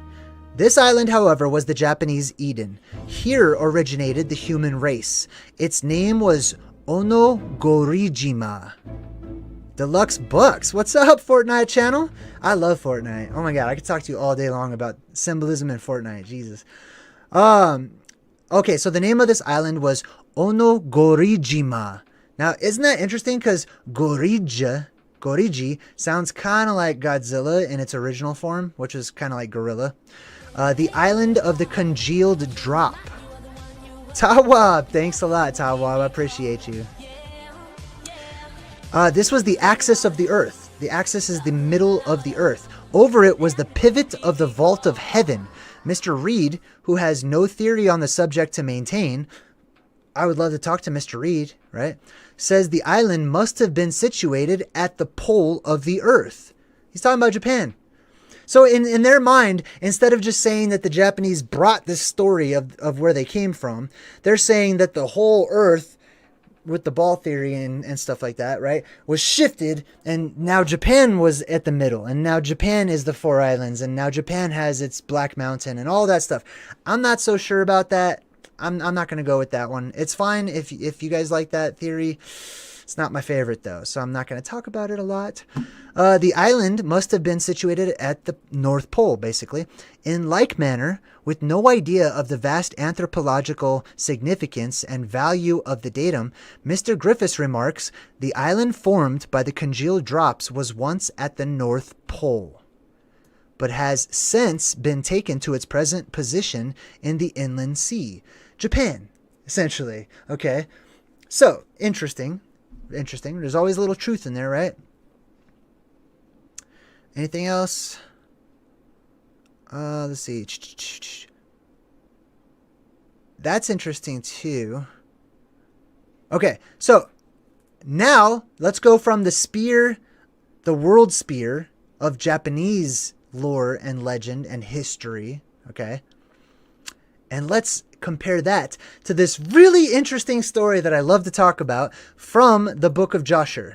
This island, however, was the Japanese Eden. Here originated the human race. Its name was Onogorijima. Deluxe Bucks. What's up, Fortnite channel? I love Fortnite. Oh my god, I could talk to you all day long about symbolism in Fortnite. Jesus. Okay, so the name of this island was Onogorijima. Now, isn't that interesting? Because Goriji sounds kind of like Godzilla in its original form, which is kind of like gorilla. The island of the congealed drop. Tawab, thanks a lot, Tawab. I appreciate you. This was the axis of the earth. The axis is the middle of the earth. Over it was the pivot of the vault of heaven. Mr. Reed, who has no theory on the subject to maintain, I would love to talk to Mr. Reed, right? Says the island must have been situated at the pole of the earth. He's talking about Japan. So in their mind, instead of just saying that the Japanese brought this story of where they came from, they're saying that the whole earth, with the ball theory and stuff like that, right, was shifted, and now Japan was at the middle, and now Japan is the four islands, and now Japan has its Black Mountain and all that stuff. I'm not so sure about that. I'm not going to go with that one. It's fine if you guys like that theory. It's not my favorite, though, so I'm not going to talk about it a lot. The island must have been situated at the North Pole, basically. In like manner, with no idea of the vast anthropological significance and value of the datum, Mr. Griffiths remarks, the island formed by the congealed drops was once at the North Pole, but has since been taken to its present position in the inland sea. Japan, essentially. Okay, so interesting. There's always a little truth in there, right? Anything else? Let's see. That's interesting too. Okay, so now let's go from the spear, the world spear of Japanese lore and legend and history, okay? And let's compare that to this really interesting story that I love to talk about from the Book of Joshua.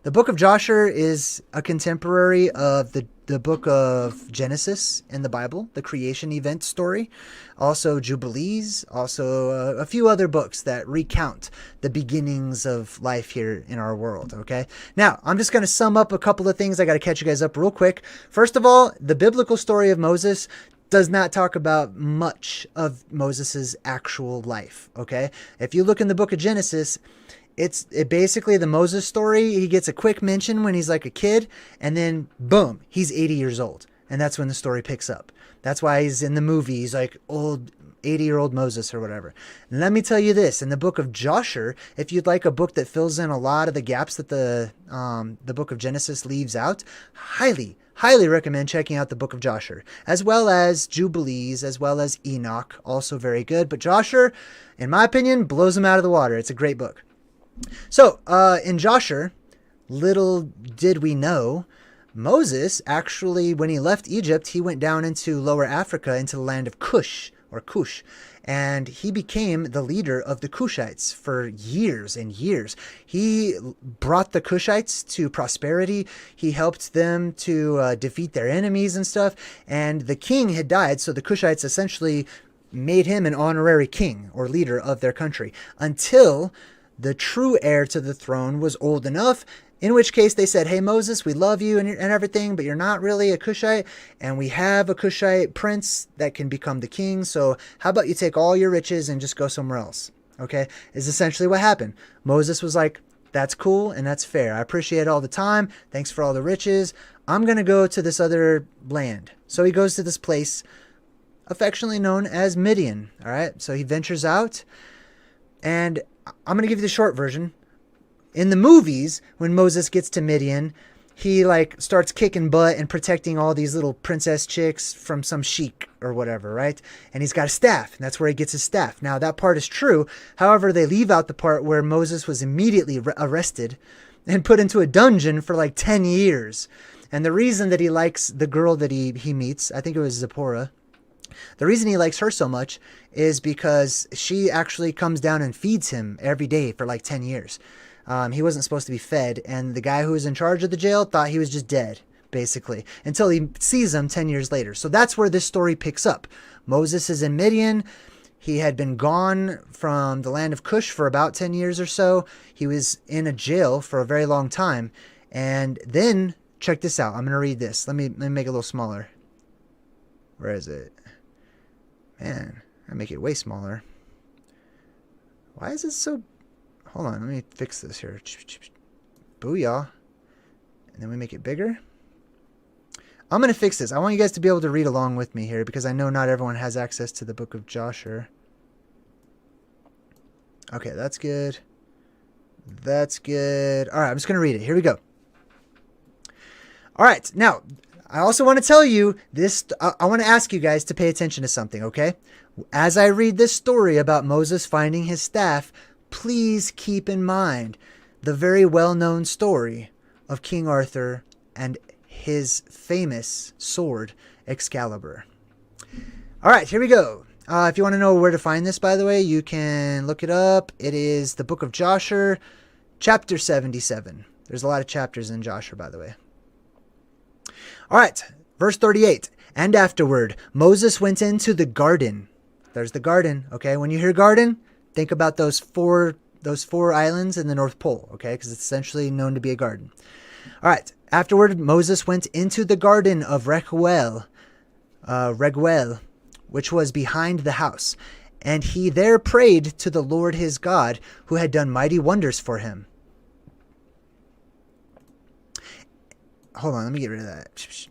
The Book of Joshua is a contemporary of the Book of Genesis in the Bible, the creation event story. Also Jubilees, also a few other books that recount the beginnings of life here in our world, okay? Now, I'm just going to sum up a couple of things. I got to catch you guys up real quick. First of all, the biblical story of Moses does not talk about much of Moses's actual life, okay? If you look in the book of Genesis, it basically the Moses story, he gets a quick mention when he's like a kid, and then boom, he's 80 years old. And that's when the story picks up. That's why he's in the movie, he's like old 80-year-old Moses or whatever. And let me tell you this, in the book of Joshua, if you'd like a book that fills in a lot of the gaps that the book of Genesis leaves out, highly recommend checking out the book of Joshua, as well as Jubilees, as well as Enoch, also very good. But Joshua, in my opinion, blows them out of the water. It's a great book. So, in Joshua, little did we know, Moses actually, when he left Egypt, he went down into Lower Africa, into the land of Cush, and he became the leader of the Cushites for years and years. He brought the Cushites to prosperity. He helped them to defeat their enemies and stuff, and the king had died, so the Cushites essentially made him an honorary king or leader of their country until the true heir to the throne was old enough, in which case they said, hey, Moses, we love you and everything, but you're not really a Cushite, and we have a Cushite prince that can become the king, so how about you take all your riches and just go somewhere else, okay? Is essentially what happened. Moses was like, that's cool and that's fair. I appreciate all the time. Thanks for all the riches. I'm going to go to this other land. So he goes to this place affectionately known as Midian, all right? So he ventures out, and I'm going to give you the short version. In the movies, when Moses gets to Midian, he like starts kicking butt and protecting all these little princess chicks from some sheik or whatever, right? And he's got a staff, and that's where he gets his staff. Now, that part is true. However, they leave out the part where Moses was immediately arrested and put into a dungeon for like 10 years. And the reason that he likes the girl that he meets, I think it was Zipporah, the reason he likes her so much is because she actually comes down and feeds him every day for like 10 years. He wasn't supposed to be fed, and the guy who was in charge of the jail thought he was just dead, basically, until he sees him 10 years later. So that's where this story picks up. Moses is in Midian. He had been gone from the land of Cush for about 10 years or so. He was in a jail for a very long time. And then, check this out. I'm going to read this. Let me make it a little smaller. Where is it? Man, I make it way smaller. Why is it so... Hold on, let me fix this here. Booyah. And then we make it bigger. I'm going to fix this. I want you guys to be able to read along with me here because I know not everyone has access to the book of Joshua. Okay, that's good. That's good. All right, I'm just going to read it. Here we go. All right, now, I also want to tell you this. I want to ask you guys to pay attention to something, okay? As I read this story about Moses finding his staff, please keep in mind the very well-known story of King Arthur and his famous sword, Excalibur. All right, here we go. If you want to know where to find this, by the way, you can look it up. It is the book of Joshua, chapter 77. There's a lot of chapters in Joshua, by the way. All right, verse 38. And afterward, Moses went into the garden. There's the garden, okay? When you hear garden, think about those four islands in the North Pole, okay? Because it's essentially known to be a garden. All right. Afterward, Moses went into the garden of Reguel, which was behind the house, and he there prayed to the Lord his God, who had done mighty wonders for him. Hold on, let me get rid of that.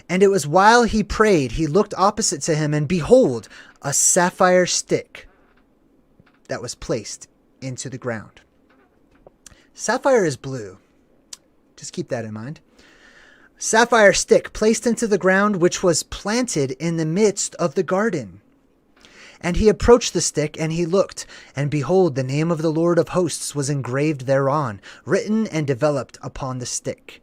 And it was while he prayed, he looked opposite to him, and behold, a sapphire stick that was placed into the ground. Sapphire is blue. Just keep that in mind. Sapphire stick placed into the ground, which was planted in the midst of the garden. And he approached the stick, and he looked, and behold, the name of the Lord of hosts was engraved thereon, written and developed upon the stick.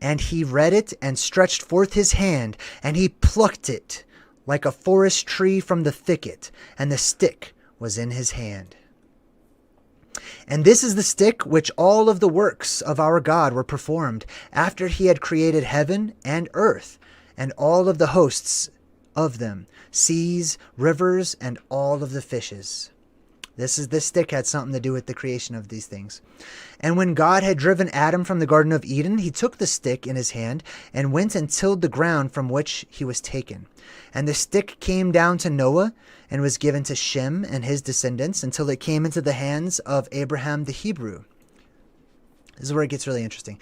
And he read it, and stretched forth his hand, and he plucked it like a forest tree from the thicket, and the stick was in his hand. And this is the stick which all of the works of our God were performed, after he had created heaven and earth, and all of the hosts of them, seas, rivers, and all of the fishes. This stick had something to do with the creation of these things. And when God had driven Adam from the Garden of Eden, he took the stick in his hand and went and tilled the ground from which he was taken. And the stick came down to Noah and was given to Shem and his descendants until it came into the hands of Abraham the Hebrew. This is where it gets really interesting.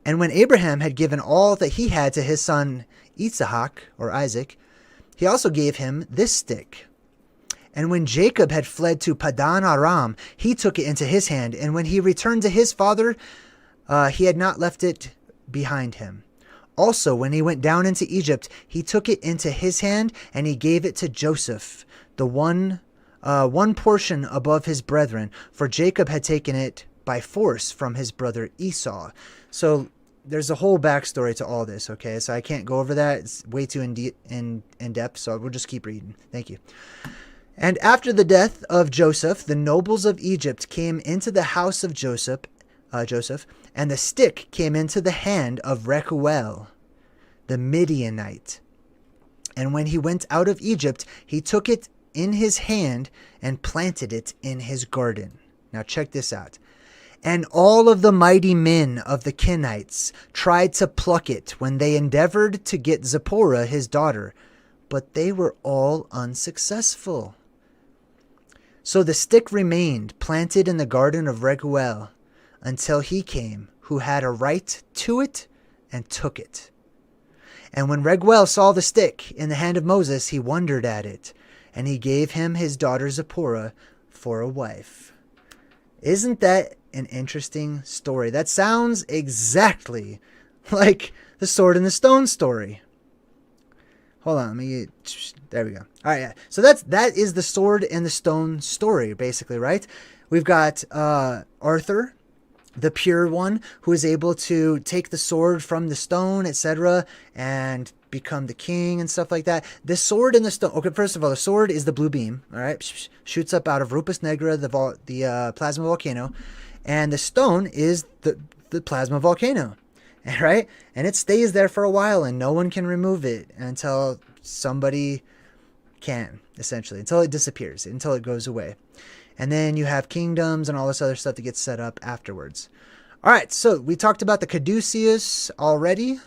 And when Abraham had given all that he had to his son Isaac, he also gave him this stick. And when Jacob had fled to Padan Aram, he took it into his hand. And when he returned to his father, he had not left it behind him. Also, when he went down into Egypt, he took it into his hand, and he gave it to Joseph, the one portion above his brethren, for Jacob had taken it by force from his brother Esau. So there's a whole backstory to all this, okay? So I can't go over that. It's way too in depth, so we'll just keep reading. Thank you. And after the death of Joseph, the nobles of Egypt came into the house of Joseph, and the stick came into the hand of Reguel, the Midianite. And when he went out of Egypt, he took it in his hand and planted it in his garden. Now check this out. And all of the mighty men of the Kenites tried to pluck it when they endeavored to get Zipporah, his daughter, but they were all unsuccessful. So the stick remained planted in the garden of Reguel until he came who had a right to it and took it. And when Reguel saw the stick in the hand of Moses, he wondered at it, and he gave him his daughter Zipporah for a wife. Isn't that an interesting story? That sounds exactly like the sword and the stone story. Hold on, there we go. All right, yeah. So that is the sword and the stone story, basically, right? We've got Arthur, the pure one, who is able to take the sword from the stone, etc., and become the king and stuff like that. The sword and the stone. Okay, first of all, the sword is the blue beam. All right, shoots up out of Rupas Negra, the plasma volcano, and the stone is the plasma volcano. Right? And it stays there for a while, and no one can remove it until somebody can, essentially, until it disappears, until it goes away. And then you have kingdoms and all this other stuff that gets set up afterwards. All right, so we talked about the caduceus already.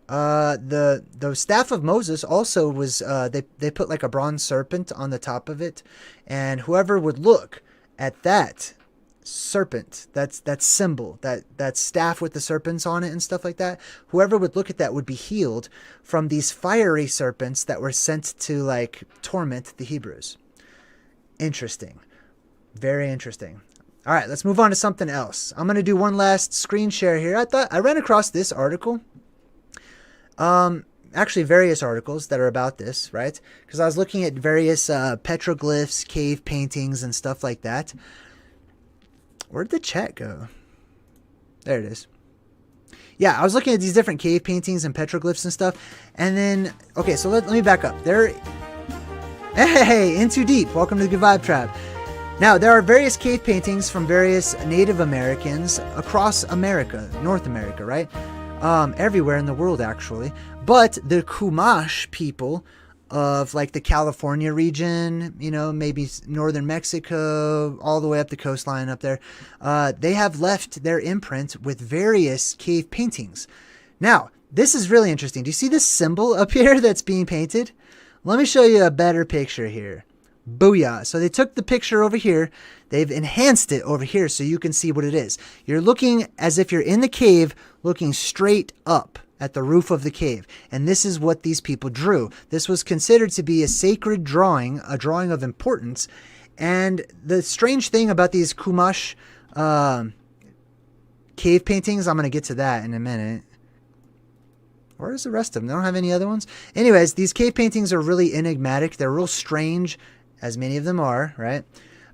The staff of Moses also was, they put like a bronze serpent on the top of it, and whoever would look at that serpent, that symbol, that staff with the serpents on it and stuff like that, whoever would look at that would be healed from these fiery serpents that were sent to like torment the Hebrews. Interesting. Very interesting. All right, let's move on to something else. I'm going to do one last screen share here. I ran across this article. Actually various articles that are about this, right? Because I was looking at various petroglyphs, cave paintings and stuff like that. Where'd the chat go? There it is. Yeah, I was looking at these different cave paintings and petroglyphs and stuff. And then, okay, so let me back up. Hey, In Too Deep. Welcome to the Good Vibe Trap. Now, there are various cave paintings from various Native Americans across America, North America, right? everywhere in the world actually. But the Chumash people of like the California region, you know, maybe northern Mexico, all the way up the coastline up there, they have left their imprint with various cave paintings. Now, this is really interesting. Do you see this symbol up here that's being painted? Let me show you a better picture here. Booyah. So they took the picture over here. They've enhanced it over here so you can see what it is. You're looking as if you're in the cave, looking straight up at the roof of the cave. And this is what these people drew. This was considered to be a sacred drawing, a drawing of importance. And the strange thing about these Chumash cave paintings, I'm going to get to that in a minute. Where's the rest of them? They don't have any other ones? Anyways, these cave paintings are really enigmatic. They're real strange, as many of them are, right?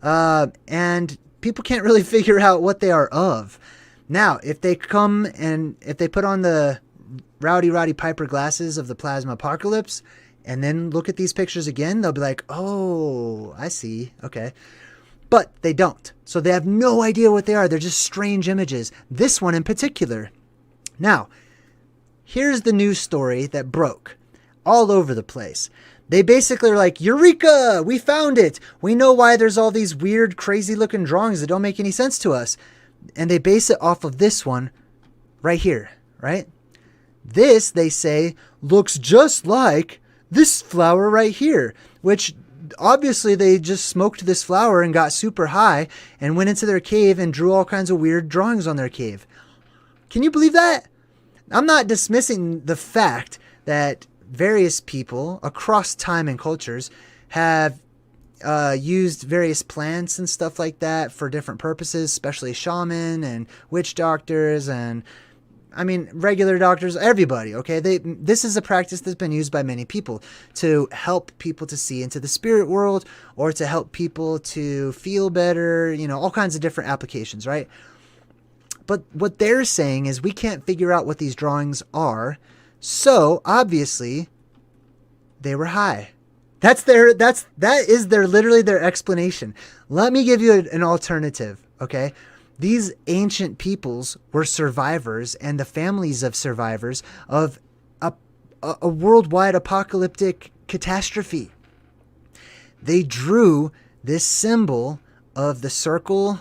And people can't really figure out what they are of. Now, if they come and if they put on the Roddy Piper glasses of the plasma apocalypse and then look at these pictures again, they'll be like, oh, I see. Okay. But they don't. So they have no idea what they are. They're just strange images. This one in particular. Now, here's the news story that broke all over the place. They basically are like, Eureka! We found it! We know why there's all these weird, crazy looking drawings that don't make any sense to us. And they base it off of this one right here, right? This, they say, looks just like this flower right here, which obviously they just smoked this flower and got super high and went into their cave and drew all kinds of weird drawings on their cave. Can you believe that? I'm not dismissing the fact that various people across time and cultures have used various plants and stuff like that for different purposes, especially shaman and witch doctors and, I mean, regular doctors, everybody, okay? This is a practice that's been used by many people to help people to see into the spirit world or to help people to feel better, you know, all kinds of different applications, right? But what they're saying is we can't figure out what these drawings are. So obviously they were high. That is literally their explanation. Let me give you an alternative. Okay. These ancient peoples were survivors and the families of survivors of a worldwide apocalyptic catastrophe. They drew this symbol of the circle,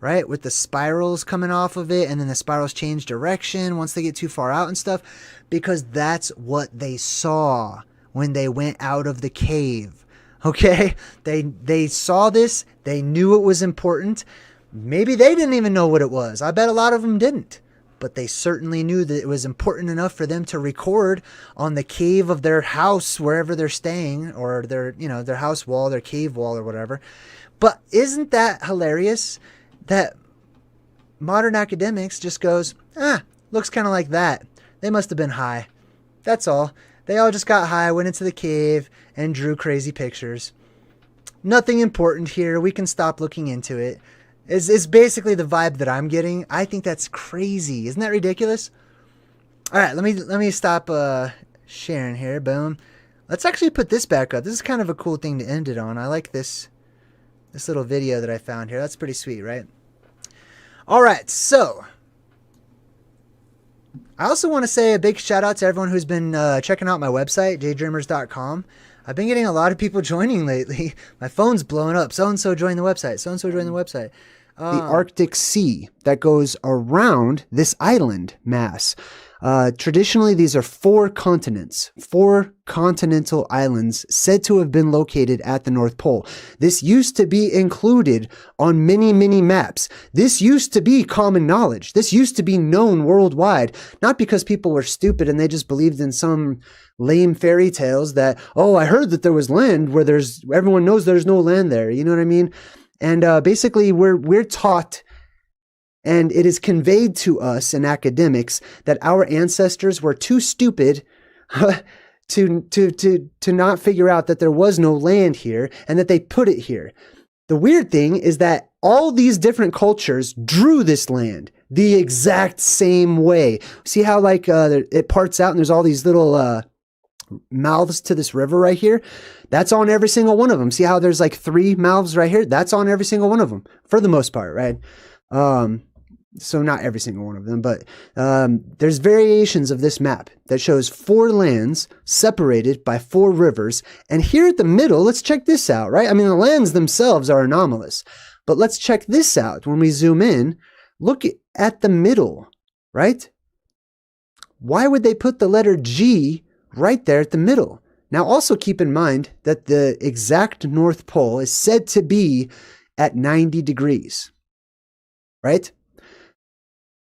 right, with the spirals coming off of it, and then the spirals change direction once they get too far out and stuff, because that's what they saw when they went out of the cave. Okay? They saw this, they knew it was important. Maybe they didn't even know what it was. I bet a lot of them didn't. But they certainly knew that it was important enough for them to record on the cave of their house, wherever they're staying, or their, you know, their house wall, their cave wall or whatever. But isn't that hilarious? That modern academics just goes, looks kind of like that. They must have been high. That's all. They all just got high, went into the cave, and drew crazy pictures. Nothing important here. We can stop looking into it. It's basically the vibe that I'm getting. I think that's crazy. Isn't that ridiculous? All right, let me stop sharing here. Boom. Let's actually put this back up. This is kind of a cool thing to end it on. I like this little video that I found here. That's pretty sweet, right? All right, so I also want to say a big shout out to everyone who's been checking out my website, JayDreamerZ.com. I've been getting a lot of people joining lately. My phone's blowing up. So-and-so joined the website. So-and-so joined the website. The Arctic Sea that goes around this island mass. Traditionally, these are 4 continents, 4 continental islands said to have been located at the North Pole. This used to be included on many, many maps. This used to be common knowledge. This used to be known worldwide, not because people were stupid and they just believed in some lame fairy tales that, oh, I heard that there was land where everyone knows there's no land there. You know what I mean? And basically, we're taught, and it is conveyed to us in academics, that our ancestors were too stupid to not figure out that there was no land here and that they put it here. The weird thing is that all these different cultures drew this land the exact same way. See how like it parts out and there's all these little mouths to this river right here? That's on every single one of them. See how there's like 3 mouths right here? That's on every single one of them for the most part, right? So not every single one of them, but there's variations of this map that shows 4 lands separated by 4 rivers. And here at the middle, let's check this out, right? I mean, the lands themselves are anomalous, but let's check this out. When we zoom in, look at the middle, right? Why would they put the letter G right there at the middle? Now, also keep in mind that the exact North Pole is said to be at 90 degrees, right?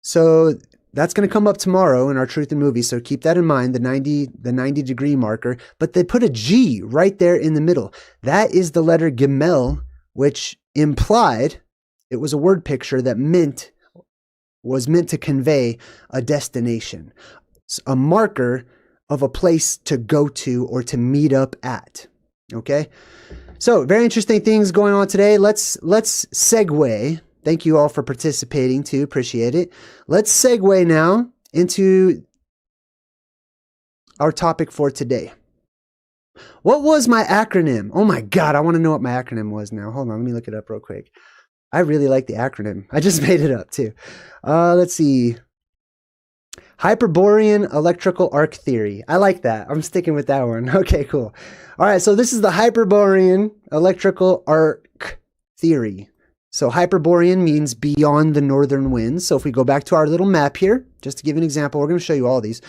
So that's going to come up tomorrow in our Truth in Movies. So keep that in mind, the 90 degree marker. But they put a G right there in the middle. That is the letter Gemel, which implied it was a word picture that was meant to convey a destination, a marker of a place to go to or to meet up at. Okay? So very interesting things going on today. Let's segue. Thank you all for participating too. Appreciate it. Let's segue now into our topic for today. What was my acronym? Oh my God, I want to know what my acronym was now. Hold on, let me look it up real quick. I really like the acronym. I just made it up too. Let's see. Hyperborean electrical arc theory. I like that. I'm sticking with that one. Okay, cool. All right, so this is the Hyperborean electrical arc theory. So Hyperborean means beyond the northern winds. So if we go back to our little map here, just to give an example, we're going to show you all these.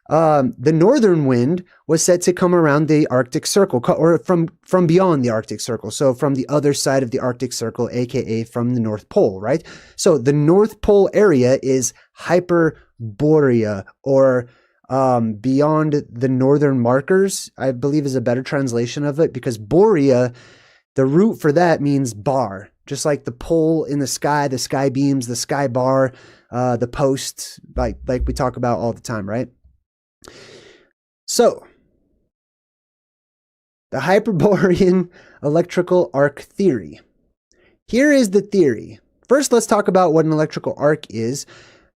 The northern wind was said to come around the Arctic Circle, or from beyond the Arctic Circle. So from the other side of the Arctic Circle, aka from the North Pole, right? So the North Pole area is Hyperborea, or beyond the northern markers, I believe is a better translation of it, because Borea, the root for that means bar. Just like the pole in the sky beams, the sky bar, the post, like we talk about all the time, right? So, the Hyperborean electrical arc theory. Here is the theory. First, let's talk about what an electrical arc is.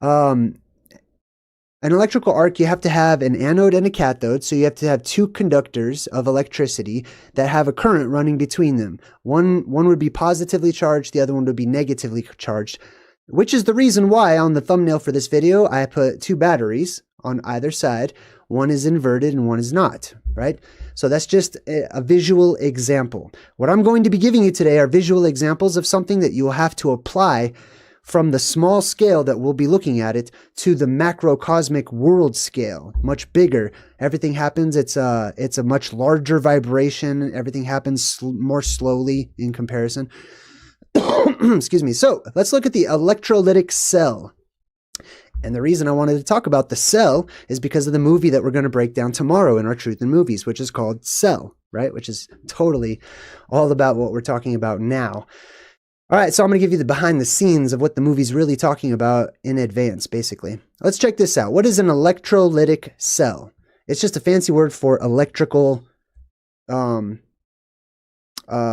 An electrical arc, you have to have an anode and a cathode, so you have to have 2 conductors of electricity that have a current running between them. One would be positively charged, the other one would be negatively charged, which is the reason why on the thumbnail for this video, I put 2 batteries on either side. One is inverted and one is not, right? So that's just a visual example. What I'm going to be giving you today are visual examples of something that you will have to apply from the small scale that we'll be looking at it to the macrocosmic world scale, much bigger. Everything happens, it's a much larger vibration. Everything happens more slowly in comparison. Excuse me. So let's look at the electrolytic cell. And the reason I wanted to talk about the cell is because of the movie that we're going to break down tomorrow in our Truth in Movies, which is called Cell, right? Which is totally all about what we're talking about now. All right, so I'm going to give you the behind the scenes of what the movie's really talking about in advance, basically. Let's check this out. What is an electrolytic cell? It's just a fancy word for electrical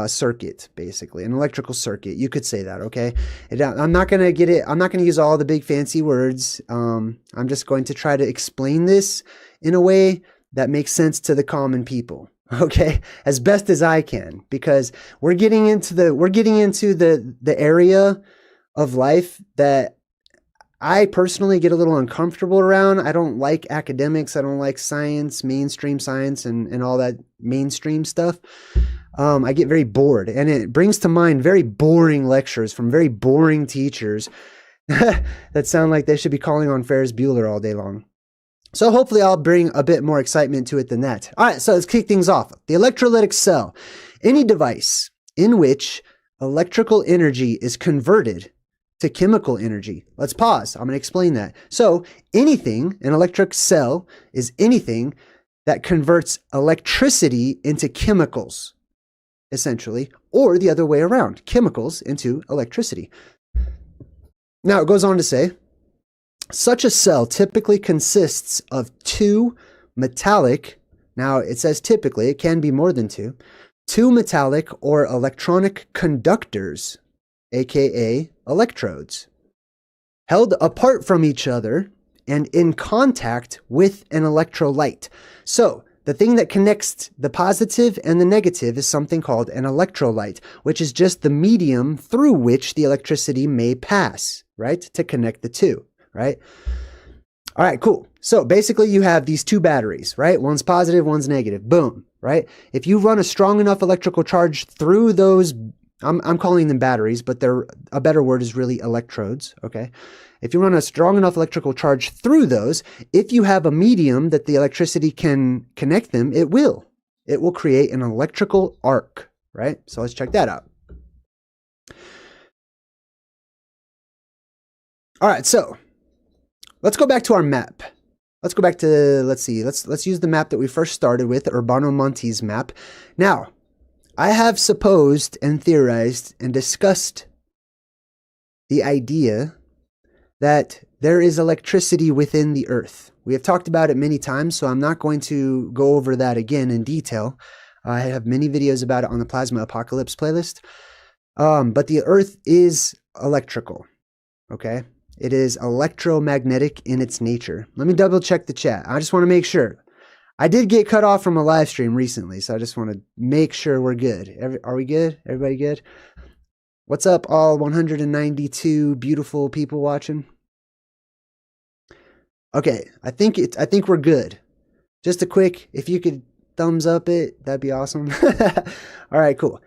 circuit, basically. An electrical circuit. You could say that, okay? I'm not going to use all the big fancy words. I'm just going to try to explain this in a way that makes sense to the common people. Okay, as best as I can, because we're getting into the area of life that I personally get a little uncomfortable around. I don't like academics. I don't like science, mainstream science, and all that mainstream stuff. I get very bored, and it brings to mind very boring lectures from very boring teachers that sound like they should be calling on Ferris Bueller all day long. So hopefully I'll bring a bit more excitement to it than that. All right, so let's kick things off. The electrolytic cell. Any device in which electrical energy is converted to chemical energy. Let's pause. I'm going to explain that. So anything, an electric cell is anything that converts electricity into chemicals, essentially, or the other way around, chemicals into electricity. Now it goes on to say, such a cell typically consists of 2 metallic, now it says typically, it can be more than 2 metallic or electronic conductors, aka electrodes, held apart from each other and in contact with an electrolyte. So the thing that connects the positive and the negative is something called an electrolyte, which is just the medium through which the electricity may pass, right? To connect the two, right? All right, cool. So basically you have these two batteries, right? One's positive, one's negative. Boom, right? If you run a strong enough electrical charge through those, I'm calling them batteries, but a better word is really electrodes, okay? If you run a strong enough electrical charge through those, if you have a medium that the electricity can connect them, it will. It will create an electrical arc, right? So let's check that out. All right, so let's go back to our map. Let's go back to, let's use the map that we first started with, Urbano Monti's map. Now, I have supposed and theorized and discussed the idea that there is electricity within the earth. We have talked about it many times, so I'm not going to go over that again in detail. I have many videos about it on the Plasma Apocalypse playlist. But the earth is electrical, okay? It is electromagnetic in its nature. Let me double check the chat. I just want to make sure. I did get cut off from a live stream recently, so I just want to make sure we're good. Are we good? Everybody good? What's up, all 192 beautiful people watching? Okay, I think we're good. Just a quick, if you could thumbs up it, that'd be awesome. All right, cool.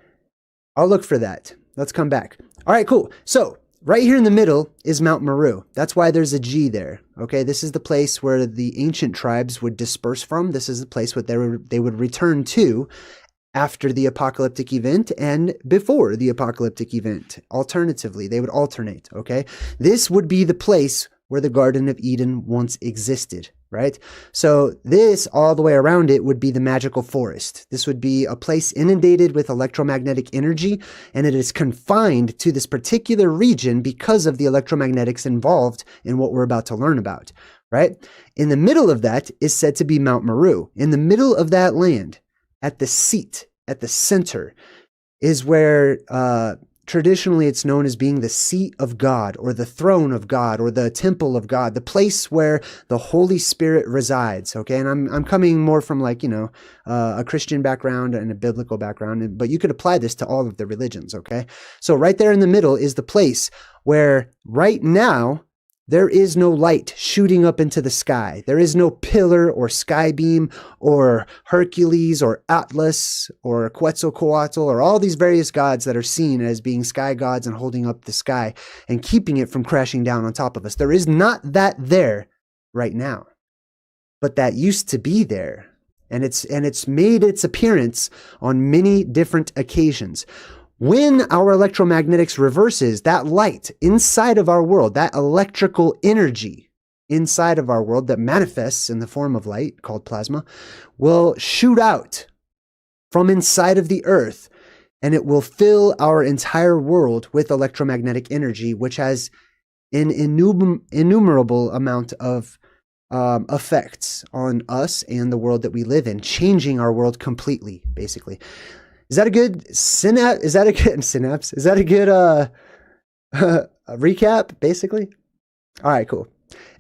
I'll look for that. Let's come back. All right, cool. So right here in the middle is Mount Meru. That's why there's a G there. Okay, this is the place where the ancient tribes would disperse from. This is the place where they would return to after the apocalyptic event and before the apocalyptic event. Alternatively, they would alternate, okay? This would be the place where the Garden of Eden once existed, right? So this, all the way around it, would be the magical forest. This would be a place inundated with electromagnetic energy, and it is confined to this particular region because of the electromagnetics involved in what we're about to learn about, right? In the middle of that is said to be Mount Meru. In the middle of that land, at the seat, at the center, is where traditionally it's known as being the seat of God, or the throne of God, or the temple of God, the place where the Holy Spirit resides, okay? And I'm coming more from, like, you know, a Christian background and a biblical background, but you could apply this to all of the religions, okay? So right there in the middle is the place where right now there is no light shooting up into the sky. There is no pillar or sky beam or Hercules or Atlas or Quetzalcoatl or all these various gods that are seen as being sky gods and holding up the sky and keeping it from crashing down on top of us. There is not that there right now, but that used to be there. And it's made its appearance on many different occasions. When our electromagnetics reverses, that light inside of our world, that electrical energy inside of our world that manifests in the form of light called plasma, will shoot out from inside of the earth, and it will fill our entire world with electromagnetic energy, which has an innumerable amount of effects on us and the world that we live in, changing our world completely, basically. Is that a good synapse? Is that a good synapse? Is that a good recap, basically? All right, cool.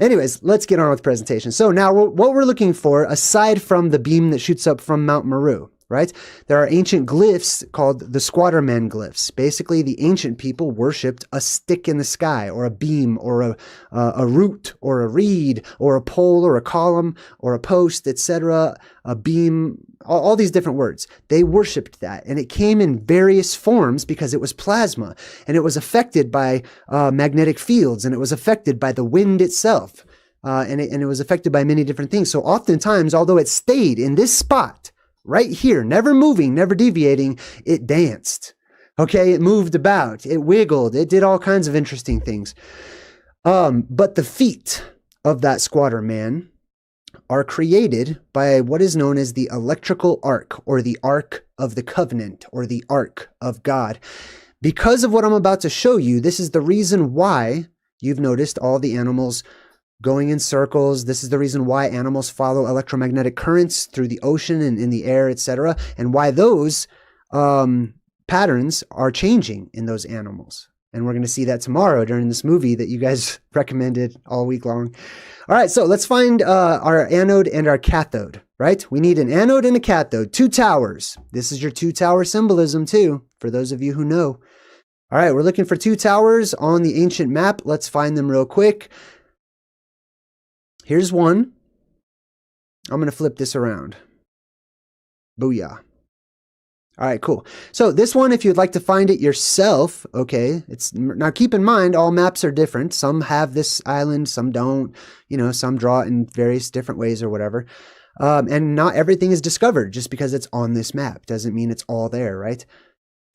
Anyways, let's get on with the presentation. So now what we're looking for, aside from the beam that shoots up from Mount Meru, right? There are ancient glyphs called the Squatterman glyphs. Basically, the ancient people worshipped a stick in the sky, or a beam, or a root, or a reed, or a pole, or a column, or a post, etc., a beam, all these different words. They worshipped that, and it came in various forms because it was plasma, and it was affected by magnetic fields, and it was affected by the wind itself, and it was affected by many different things. So oftentimes, although it stayed in this spot, right here, never moving, never deviating, it danced. Okay, it moved about, it wiggled, it did all kinds of interesting things. But the feet of that squatter man are created by what is known as the electrical arc, or the Ark of the Covenant, or the Ark of God. Because of what I'm about to show you, this is the reason why you've noticed all the animals going in circles. This is the reason why animals follow electromagnetic currents through the ocean and in the air, etc., and why those patterns are changing in those animals. And we're going to see that tomorrow during this movie that you guys recommended all week long. All right, so let's find our anode and our cathode, right? We need an anode and a cathode, two towers. This is your two-tower symbolism too, for those of you who know. All right, we're looking for 2 towers on the ancient map. Let's find them real quick. Here's one. I'm going to flip this around. Booyah. All right, cool. So this one, if you'd like to find it yourself, okay, now keep in mind, all maps are different. Some have this island, some don't, you know, some draw it in various different ways or whatever. And not everything is discovered just because it's on this map. Doesn't mean it's all there, right?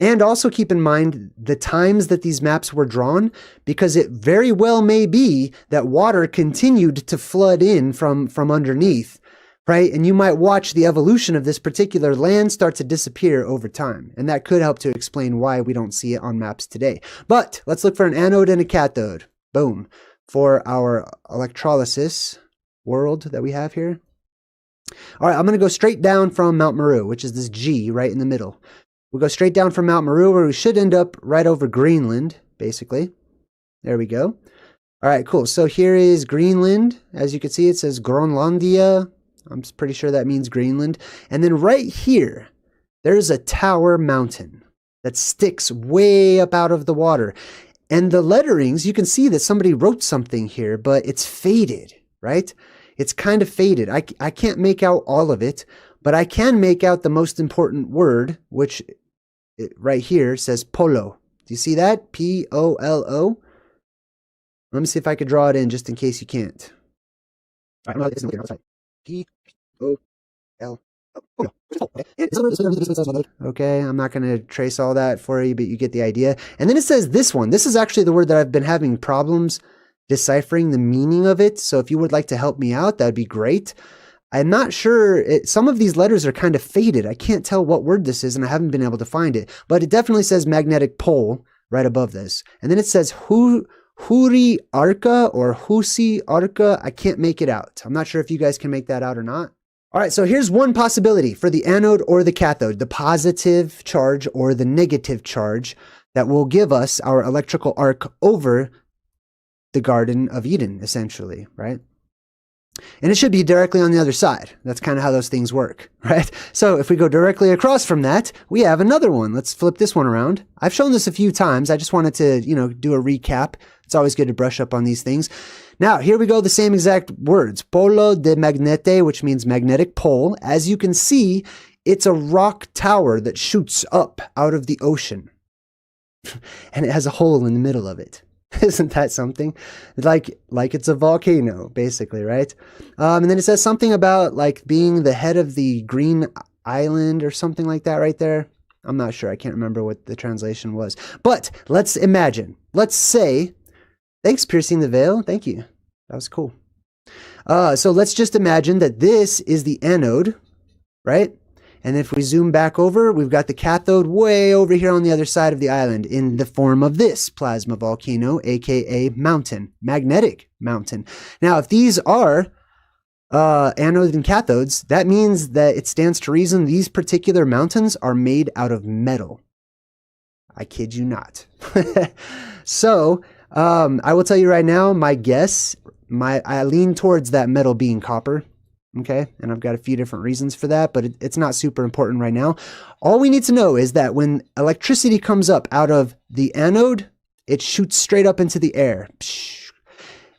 And also keep in mind the times that these maps were drawn, because it very well may be that water continued to flood in from underneath, right? And you might watch the evolution of this particular land start to disappear over time. And that could help to explain why we don't see it on maps today. But let's look for an anode and a cathode. Boom. For our electrolysis world that we have here. All right, I'm going to go straight down from Mount Meru, which is this G right in the middle. We'll go straight down from Mount Meru, where we should end up right over Greenland, basically. There we go. All right, cool. So here is Greenland. As you can see, it says Groenlandia. I'm pretty sure that means Greenland. And then right here, there's a tower mountain that sticks way up out of the water. And the letterings, you can see that somebody wrote something here, but it's faded, right? It's kind of faded. I can't make out all of it, but I can make out the most important word, which right here says polo. Do you see that? P-O-L-O. Let me see if I could draw it in just in case you can't. All right, P-O-L-O. Okay, I'm not going to trace all that for you, but you get the idea. And then it says this one. This is actually the word that I've been having problems deciphering the meaning of it. So if you would like to help me out, that'd be great. I'm not sure. Some of these letters are kind of faded. I can't tell what word this is, and I haven't been able to find it. But it definitely says magnetic pole right above this. And then it says Huri Arca or Husi Arca. I can't make it out. I'm not sure if you guys can make that out or not. All right, so here's one possibility for the anode or the cathode, the positive charge or the negative charge that will give us our electrical arc over the Garden of Eden, essentially, right? And it should be directly on the other side. That's kind of how those things work, right? So if we go directly across from that, we have another one. Let's flip this one around. I've shown this a few times. I just wanted to, do a recap. It's always good to brush up on these things. Now, here we go, the same exact words. Polo de magnete, which means magnetic pole. As you can see, it's a rock tower that shoots up out of the ocean. And it has a hole in the middle of it. Isn't that something? Like it's a volcano, basically, right? And then it says something about like being the head of the green island or something like that right there. I'm not sure. I can't remember what the translation was. But let's imagine. Let's say, thanks, Piercing the Veil. Thank you. That was cool. So let's just imagine that this is the anode, right? And if we zoom back over, we've got the cathode way over here on the other side of the island in the form of this plasma volcano, aka mountain, magnetic mountain. Now, if these are anodes and cathodes, that means that it stands to reason these particular mountains are made out of metal. I kid you not. So, I will tell you right now, my guess, I lean towards that metal being copper. Okay, and I've got a few different reasons for that, but it's not super important right now. All we need to know is that when electricity comes up out of the anode, it shoots straight up into the air.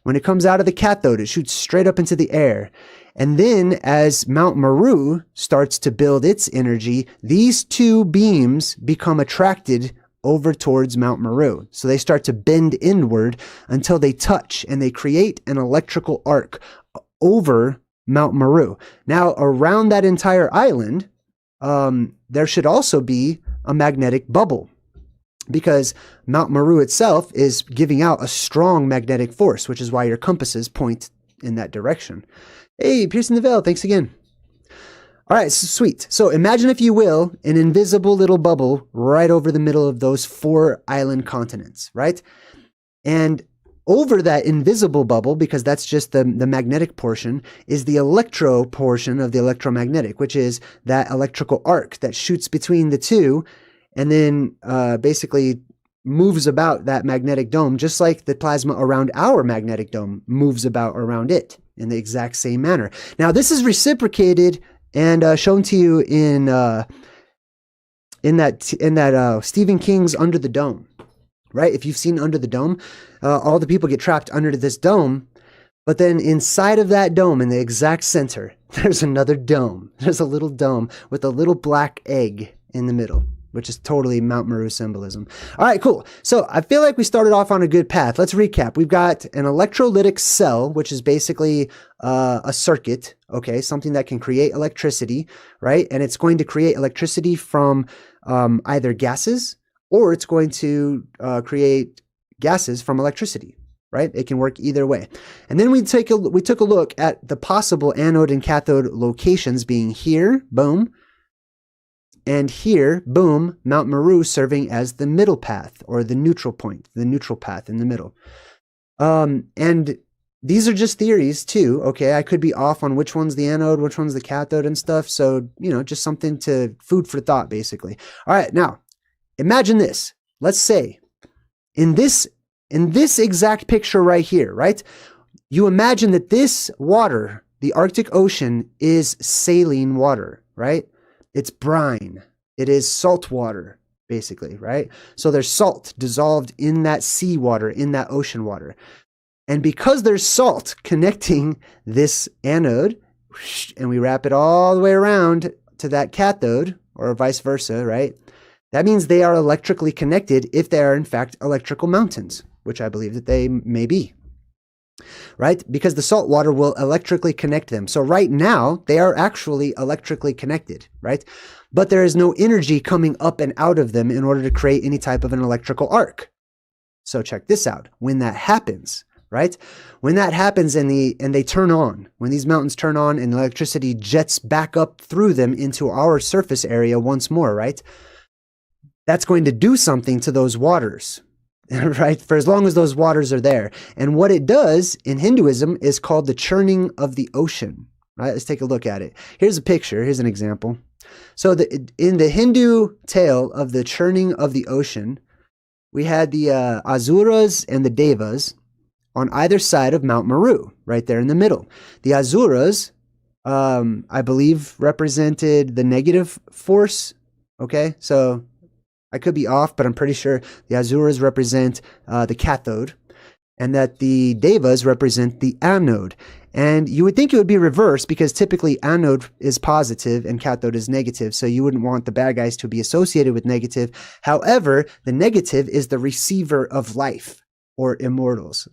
When it comes out of the cathode, it shoots straight up into the air. And then as Mount Meru starts to build its energy, these two beams become attracted over towards Mount Meru. So they start to bend inward until they touch and they create an electrical arc over Mount Meru. Now, around that entire island, there should also be a magnetic bubble because Mount Meru itself is giving out a strong magnetic force, which is why your compasses point in that direction. Hey, Piercing the Veil, thanks again. All right, sweet. So imagine, if you will, an invisible little bubble right over the middle of those 4 island continents, right? And over that invisible bubble, because that's just the magnetic portion, is the electro portion of the electromagnetic, which is that electrical arc that shoots between the two and then basically moves about that magnetic dome, just like the plasma around our magnetic dome moves about around it in the exact same manner. Now, this is reciprocated and shown to you in that Stephen King's Under the Dome. right? If you've seen Under the Dome, all the people get trapped under this dome, but then inside of that dome, in the exact center, there's another dome. There's a little dome with a little black egg in the middle, which is totally Mount Meru symbolism. All right, cool. So I feel like we started off on a good path. Let's recap. We've got an electrolytic cell, which is basically a circuit, okay, something that can create electricity, right? And it's going to create electricity from either gases, or it's going to create gases from electricity, right? It can work either way. And then we took a look at the possible anode and cathode locations being here, boom, and here, boom, Mount Meru serving as the middle path or the neutral point, the neutral path in the middle. And these are just theories too, okay? I could be off on which one's the anode, which one's the cathode and stuff. So, you know, just something to food for thought, basically. All right, now, imagine this. Let's say in this exact picture right here, right? You imagine that this water, the Arctic Ocean, is saline water, right? It's brine. It is salt water, basically, right? So there's salt dissolved in that sea water, in that ocean water. And because there's salt connecting this anode, and we wrap it all the way around to that cathode, or vice versa, right? That means they are electrically connected if they are, in fact, electrical mountains, which I believe that they may be. Right? Because the salt water will electrically connect them. So right now, they are actually electrically connected, right? But there is no energy coming up and out of them in order to create any type of an electrical arc. So check this out. When that happens, right? When that happens and they turn on, when these mountains turn on and electricity jets back up through them into our surface area once more, right? That's going to do something to those waters. Right? For as long as those waters are there. And what it does in Hinduism is called the churning of the ocean. Right? Let's take a look at it. Here's a picture. Here's an example. So in the Hindu tale of the churning of the ocean, we had the Asuras and the Devas on either side of Mount Meru, right there in the middle. The Asuras, I believe, represented the negative force. Okay, so I could be off, but I'm pretty sure the Asuras represent the cathode and that the Devas represent the anode. And you would think it would be reversed because typically anode is positive and cathode is negative. So you wouldn't want the bad guys to be associated with negative. However, the negative is the receiver of life or immortals.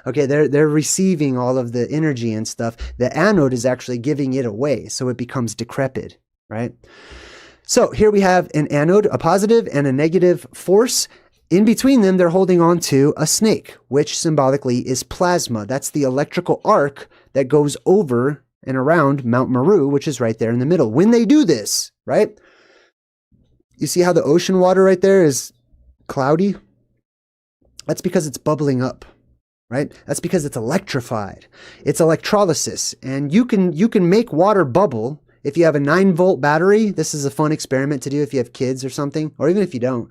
Okay, they're receiving all of the energy and stuff. The anode is actually giving it away. So it becomes decrepit, right? So here we have an anode, a positive and a negative force. In between them, they're holding on to a snake, which symbolically is plasma. That's the electrical arc that goes over and around Mount Meru, which is right there in the middle. When they do this, right? You see how the ocean water right there is cloudy? That's because it's bubbling up, right? That's because it's electrified. It's electrolysis. And you can make water bubble. If you have a 9-volt battery, this is a fun experiment to do if you have kids or something, or even if you don't.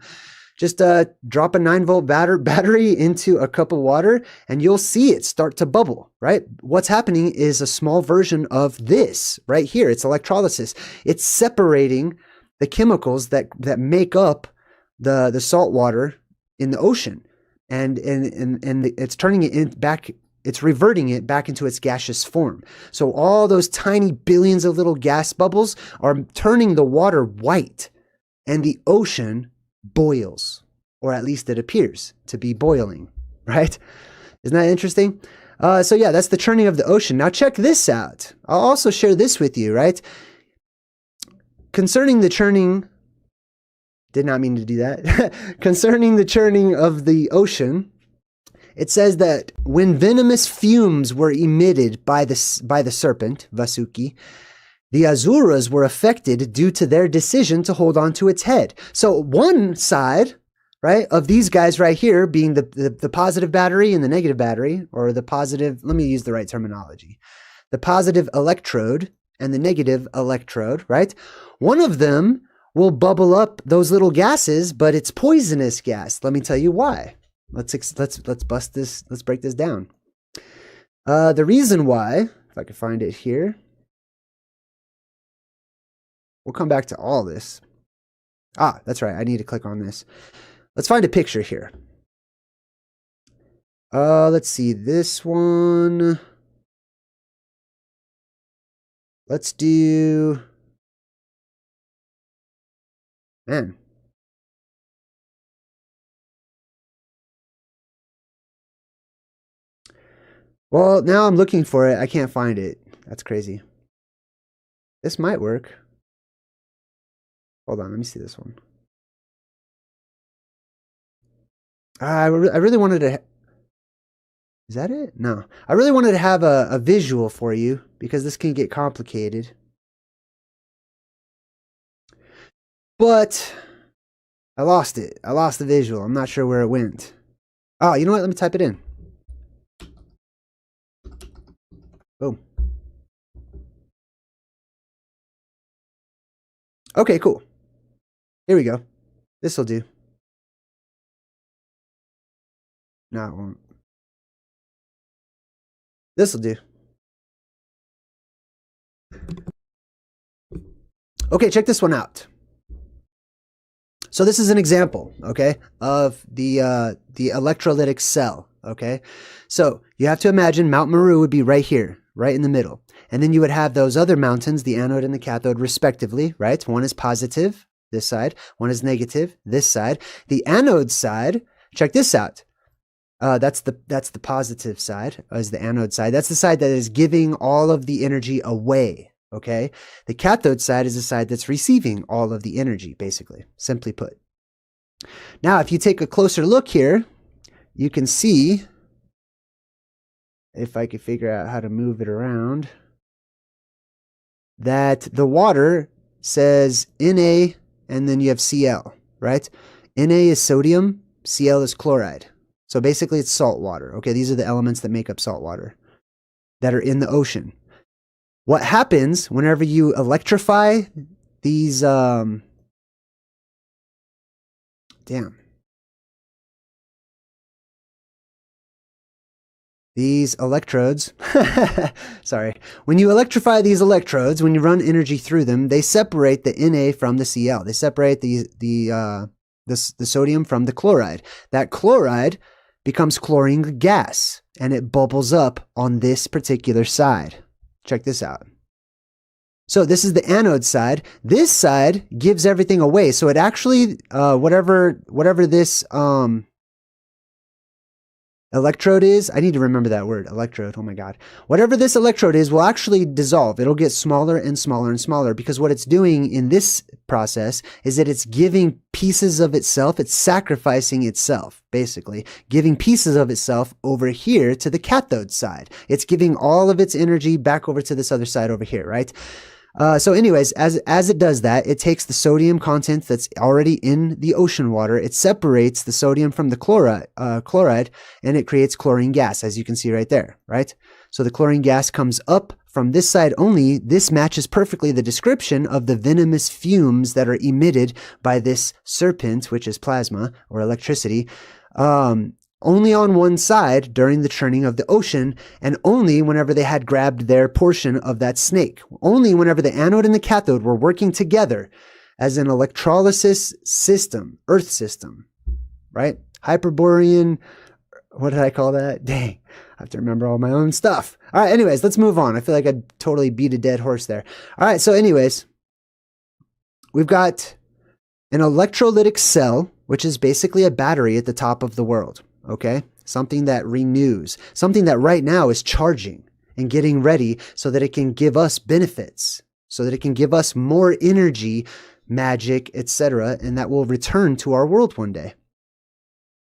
Just drop a 9-volt battery into a cup of water and you'll see it start to bubble, right? What's happening is a small version of this right here. It's electrolysis. It's separating the chemicals that make up the salt water in the ocean. And it's turning it back. It's reverting it back into its gaseous form. So all those tiny billions of little gas bubbles are turning the water white, and the ocean boils, or at least it appears to be boiling, right? Isn't that interesting? So yeah, that's the churning of the ocean. Now check this out. I'll also share this with you, right? Concerning the churning, did not mean to do that. Concerning the churning of the ocean, it says that when venomous fumes were emitted by the serpent, Vasuki, the Asuras were affected due to their decision to hold on to its head. So one side, right, of these guys right here being the positive battery and the negative battery, or the positive, let me use the right terminology, the positive electrode and the negative electrode, right? One of them will bubble up those little gases, but it's poisonous gas. Let me tell you why. Let's bust this. Let's break this down. The reason why, if I can find it here, we'll come back to all this. Ah, that's right. I need to click on this. Let's find a picture here. Let's see, this one. Let's do, man. Well, now I'm looking for it. I can't find it. That's crazy. This might work. Hold on, let me see this one. I really wanted to... Is that it? No. I really wanted to have a visual for you because this can get complicated. But I lost it. I lost the visual. I'm not sure where it went. Oh, you know what? Let me type it in. Boom. Okay, cool. Here we go. This'll do. No, it won't. This'll do. Okay, check this one out. So this is an example, okay, of the electrolytic cell, okay? So you have to imagine Mount Meru would be right here, right in the middle. And then you would have those other mountains, the anode and the cathode, respectively, right? One is positive, this side. One is negative, this side. The anode side, check this out. That's the positive side, is the anode side. That's the side that is giving all of the energy away, okay? The cathode side is the side that's receiving all of the energy, basically, simply put. Now, if you take a closer look here, you can see, if I could figure out how to move it around, that the water says Na and then you have Cl, right? Na is sodium, Cl is chloride. So basically it's salt water. Okay, these are the elements that make up salt water that are in the ocean. What happens whenever you electrify these, these electrodes, sorry. When you electrify these electrodes, when you run energy through them, they separate the Na from the Cl. They separate the sodium from the chloride. That chloride becomes chlorine gas, and it bubbles up on this particular side. Check this out. So this is the anode side. This side gives everything away. So it actually, whatever this electrode is, I need to remember that word, electrode, oh my God. Whatever this electrode is will actually dissolve. It'll get smaller and smaller and smaller because what it's doing in this process is that it's giving pieces of itself, it's sacrificing itself, basically, giving pieces of itself over here to the cathode side. It's giving all of its energy back over to this other side over here, right? So anyways, as it does that, it takes the sodium content that's already in the ocean water, it separates the sodium from the chloride, and it creates chlorine gas, as you can see right there, right? So the chlorine gas comes up from this side only. This matches perfectly the description of the venomous fumes that are emitted by this serpent, which is plasma or electricity, only on one side during the churning of the ocean, and only whenever they had grabbed their portion of that snake. Only whenever the anode and the cathode were working together as an electrolysis system, earth system, right? Hyperborean, what did I call that? Dang, I have to remember all my own stuff. All right, anyways, let's move on. I feel like I totally beat a dead horse there. All right, so anyways, we've got an electrolytic cell, which is basically a battery at the top of the world. Okay, something that renews, something that right now is charging and getting ready so that it can give us benefits, so that it can give us more energy, magic, etc., and that will return to our world one day.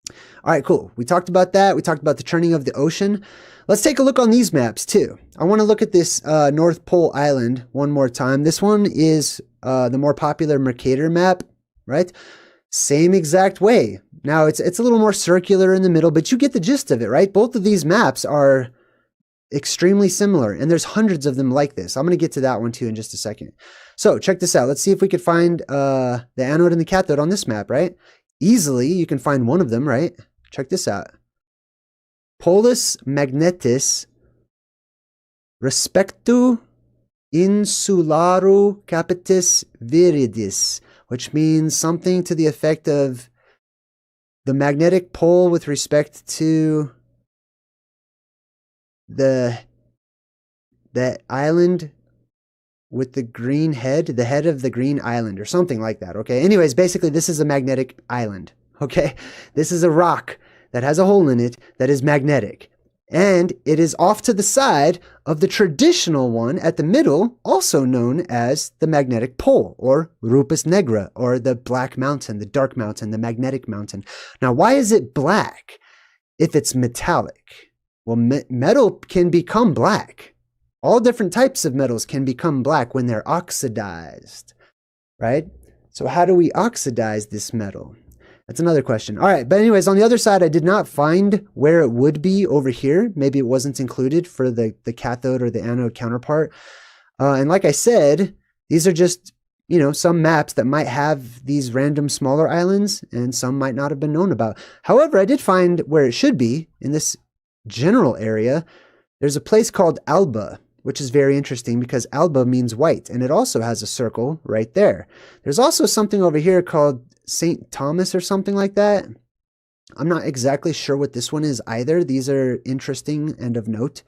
All right, cool. We talked about that. We talked about the churning of the ocean. Let's take a look on these maps too. I want to look at this North Pole Island one more time. This one is the more popular Mercator map, right? Same exact way. Now, it's a little more circular in the middle, but you get the gist of it, right? Both of these maps are extremely similar, and there's hundreds of them like this. I'm going to get to that one too in just a second. So check this out. Let's see if we could find the anode and the cathode on this map, right? Easily, you can find one of them, right? Check this out. Polus magnetis respectu insularu capitis viridis, which means something to the effect of the magnetic pole with respect to the island with the green head, the head of the green island or something like that, okay? Anyways, basically this is a magnetic island, okay? This is a rock that has a hole in it that is magnetic. And it is off to the side of the traditional one at the middle, also known as the magnetic pole, or Rupas Negra, or the black mountain, the dark mountain, the magnetic mountain. Now, why is it black if it's metallic? Well, metal can become black. All different types of metals can become black when they're oxidized, right? So how do we oxidize this metal? That's another question. All right, but anyways, on the other side, I did not find where it would be over here. Maybe it wasn't included for the cathode or the anode counterpart. And like I said, these are just, you know, some maps that might have these random smaller islands, and some might not have been known about. However, I did find where it should be in this general area. There's a place called Alba, which is very interesting because Alba means white, and it also has a circle right there. There's also something over here called St. Thomas or something like that. I'm not exactly sure what this one is either. These are interesting and of note.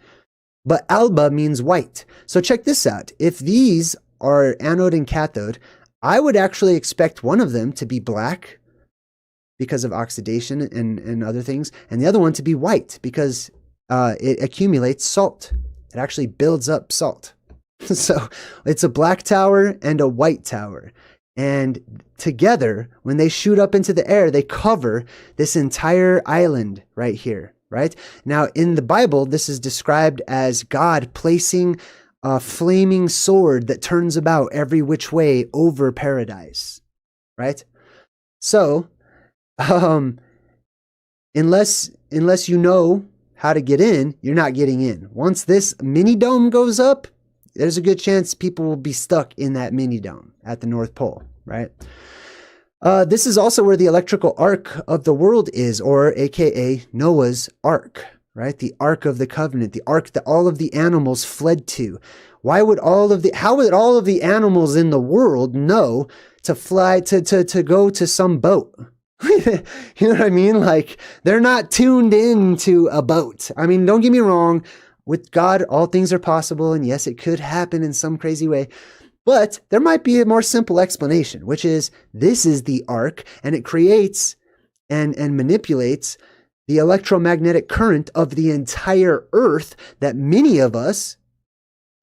But Alba means white. So check this out. If these are anode and cathode, I would actually expect one of them to be black because of oxidation and other things, and the other one to be white because it accumulates salt. It actually builds up salt. So it's a black tower and a white tower. And together, when they shoot up into the air, they cover this entire island right here, right? Now, in the Bible, this is described as God placing a flaming sword that turns about every which way over paradise, right? So, unless you know how to get in, you're not getting in. Once this mini dome goes up, there's a good chance people will be stuck in that mini dome at the North Pole, right? This is also where the electrical arc of the world is, or AKA Noah's Ark, right? The Ark of the Covenant, the Ark that all of the animals fled to. How would all of the animals in the world know to fly, to go to some boat? You know what I mean? Like, they're not tuned into a boat. I mean, don't get me wrong. With God, all things are possible. And yes, it could happen in some crazy way. But there might be a more simple explanation, which is this is the arc, and it creates and manipulates the electromagnetic current of the entire earth that many of us,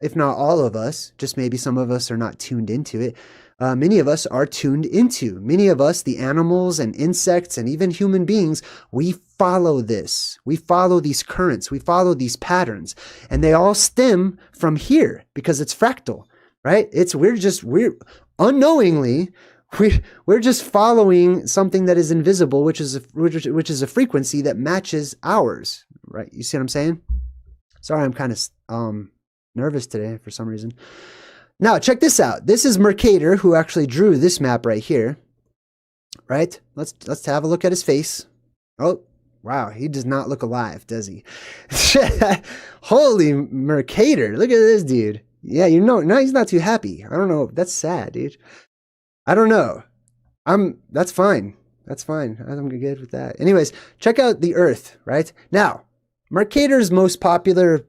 if not all of us, just maybe some of us are not tuned into it. Many of us are tuned into. Many of us, the animals and insects and even human beings, we follow this. We follow these currents. We follow these patterns. And they all stem from here because it's fractal, right? We're unknowingly, we're just following something that is invisible, which is a frequency that matches ours, right? You see what I'm saying? Sorry, I'm kind of nervous today for some reason. Now, check this out. This is Mercator, who actually drew this map right here, right? Let's have a look at his face. Oh, wow. He does not look alive, does he? Holy Mercator. Look at this dude. Yeah, you know, no, he's not too happy. I don't know. That's sad, dude. I don't know. That's fine. That's fine. I'm good with that. Anyways, check out the Earth, right? Now, Mercator's most popular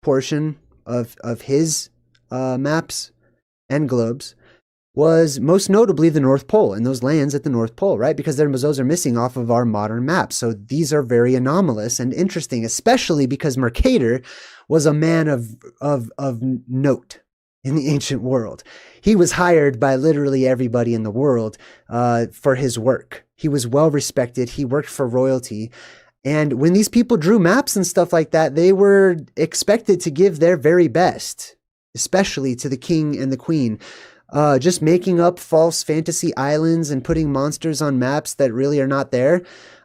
portion of his maps and globes was most notably the North Pole and those lands at the North Pole, right? Because those are missing off of our modern maps. So these are very anomalous and interesting, especially because Mercator was a man of note in the ancient world. He was hired by literally everybody in the world for his work. He was well respected. He worked for royalty. And when these people drew maps and stuff like that, they were expected to give their very best, especially to the king and the queen. Just making up false fantasy islands and putting monsters on maps that really are not there.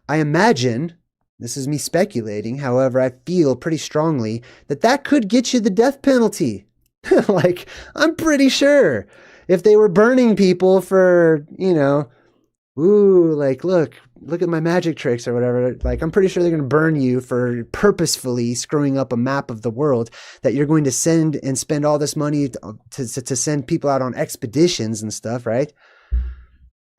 I imagine, this is me speculating, however, I feel pretty strongly that could get you the death penalty. Like, I'm pretty sure if they were burning people for, you know, ooh, like, look at my magic tricks or whatever. Like, I'm pretty sure they're going to burn you for purposefully screwing up a map of the world that you're going to send and spend all this money to send people out on expeditions and stuff, right?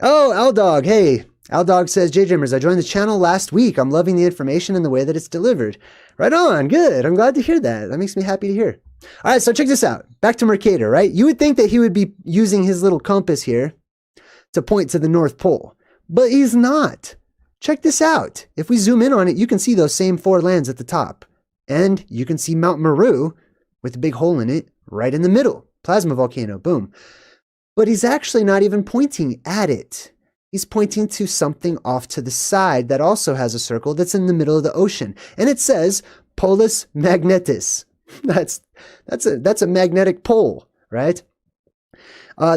Oh, L-Dog, hey, Aldog says, JayDreamerZ, I joined the channel last week. I'm loving the information and the way that it's delivered. Right on. Good. I'm glad to hear that. That makes me happy to hear. All right, so check this out. Back to Mercator, right? You would think that he would be using his little compass here to point to the North Pole, but he's not. Check this out. If we zoom in on it, you can see those same 4 lands at the top. And you can see Mount Meru with a big hole in it right in the middle. Plasma volcano, boom. But he's actually not even pointing at it. He's pointing to something off to the side that also has a circle that's in the middle of the ocean. And it says Polus Magnetis. That's a magnetic pole, right?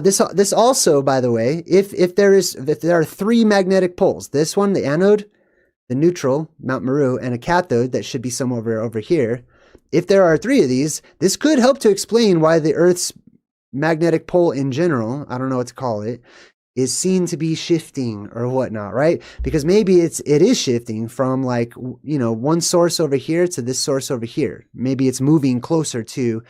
This also, by the way, if there are 3 magnetic poles, this one, the anode, the neutral, Mount Meru, and a cathode that should be somewhere over here. If there are 3 of these, this could help to explain why the Earth's magnetic pole in general, I don't know what to call it, is seen to be shifting or whatnot, right? Because maybe it is shifting from, like, you know, one source over here to this source over here. Maybe it's moving closer to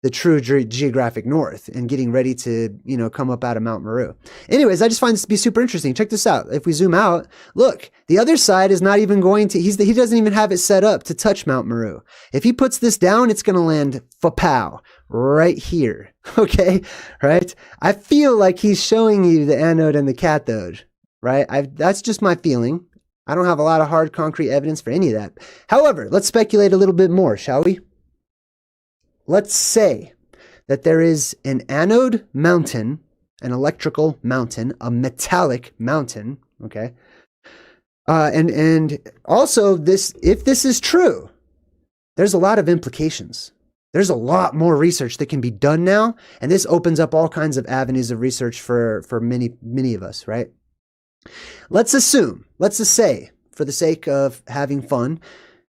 the true geographic north and getting ready to, you know, come up out of Mount Meru. Anyways, I just find this to be super interesting. Check this out. If we zoom out, look, the other side is not even going to, he doesn't even have it set up to touch Mount Meru. If he puts this down, it's going to land fa-pow right here. Okay. Right. I feel like he's showing you the anode and the cathode, right? That's just my feeling. I don't have a lot of hard concrete evidence for any of that. However, let's speculate a little bit more, shall we? Let's say that there is an anode mountain, an electrical mountain, a metallic mountain, okay? And also if this is true, there's a lot of implications. There's a lot more research that can be done now, and this opens up all kinds of avenues of research for many of us, right? Let's just say, for the sake of having fun,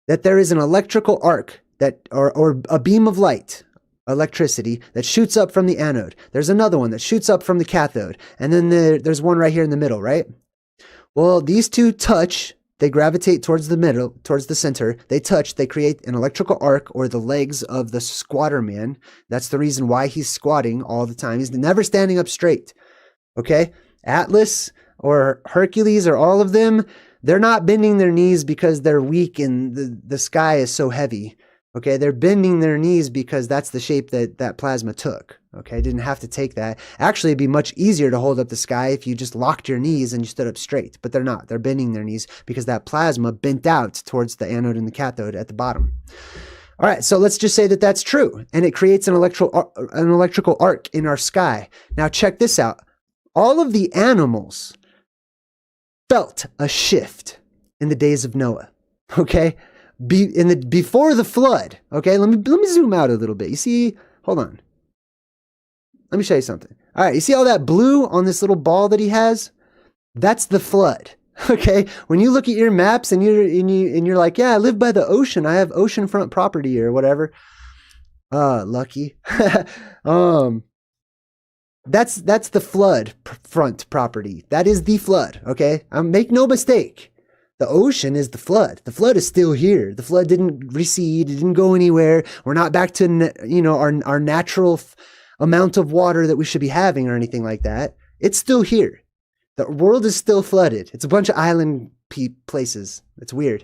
that there is an electrical arc or a beam of light, electricity, that shoots up from the anode. There's another one that shoots up from the cathode. And then there's one right here in the middle, right? Well, these two touch, they gravitate towards the middle, towards the center. They touch, they create an electrical arc, or the legs of the squatter man. That's the reason why he's squatting all the time. He's never standing up straight. Okay? Atlas or Hercules or all of them, they're not bending their knees because they're weak and the sky is so heavy. Okay, they're bending their knees because that's the shape that plasma took. Okay, didn't have to take that. Actually, it'd be much easier to hold up the sky if you just locked your knees and you stood up straight. But they're not. They're bending their knees because that plasma bent out towards the anode and the cathode at the bottom. All right, so let's just say that that's true, and it creates an electrical arc in our sky. Now check this out. All of the animals felt a shift in the days of Noah. Okay. Before the flood, okay, let me zoom out a little bit. You see, hold on. Let me show you something. All right, you see all that blue on this little ball that he has? That's the flood. Okay, when you look at your maps and you're like, yeah, I live by the ocean. I have oceanfront property or whatever. Lucky. That's the flood front property. That is the flood. Okay, make no mistake. The ocean is the flood. The flood is still here. The flood didn't recede. It didn't go anywhere. We're not back to, our natural amount of water that we should be having or anything like that. It's still here. The world is still flooded. It's a bunch of island places. It's weird.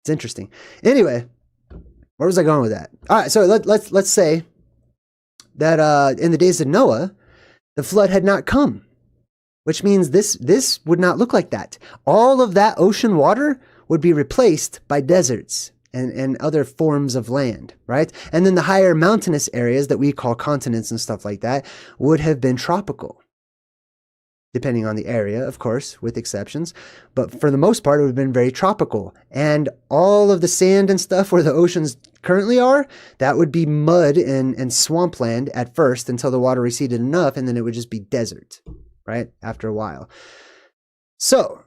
It's interesting. Anyway, where was I going with that? All right, so let's say that in the days of Noah, the flood had not come. Which means this would not look like that. All of that ocean water would be replaced by deserts and other forms of land, right? And then the higher mountainous areas that we call continents and stuff like that would have been tropical. Depending on the area, of course, with exceptions. But for the most part, it would have been very tropical. And all of the sand and stuff where the oceans currently are, that would be mud and swampland at first until the water receded enough, and then it would just be desert. Right? After a while. So,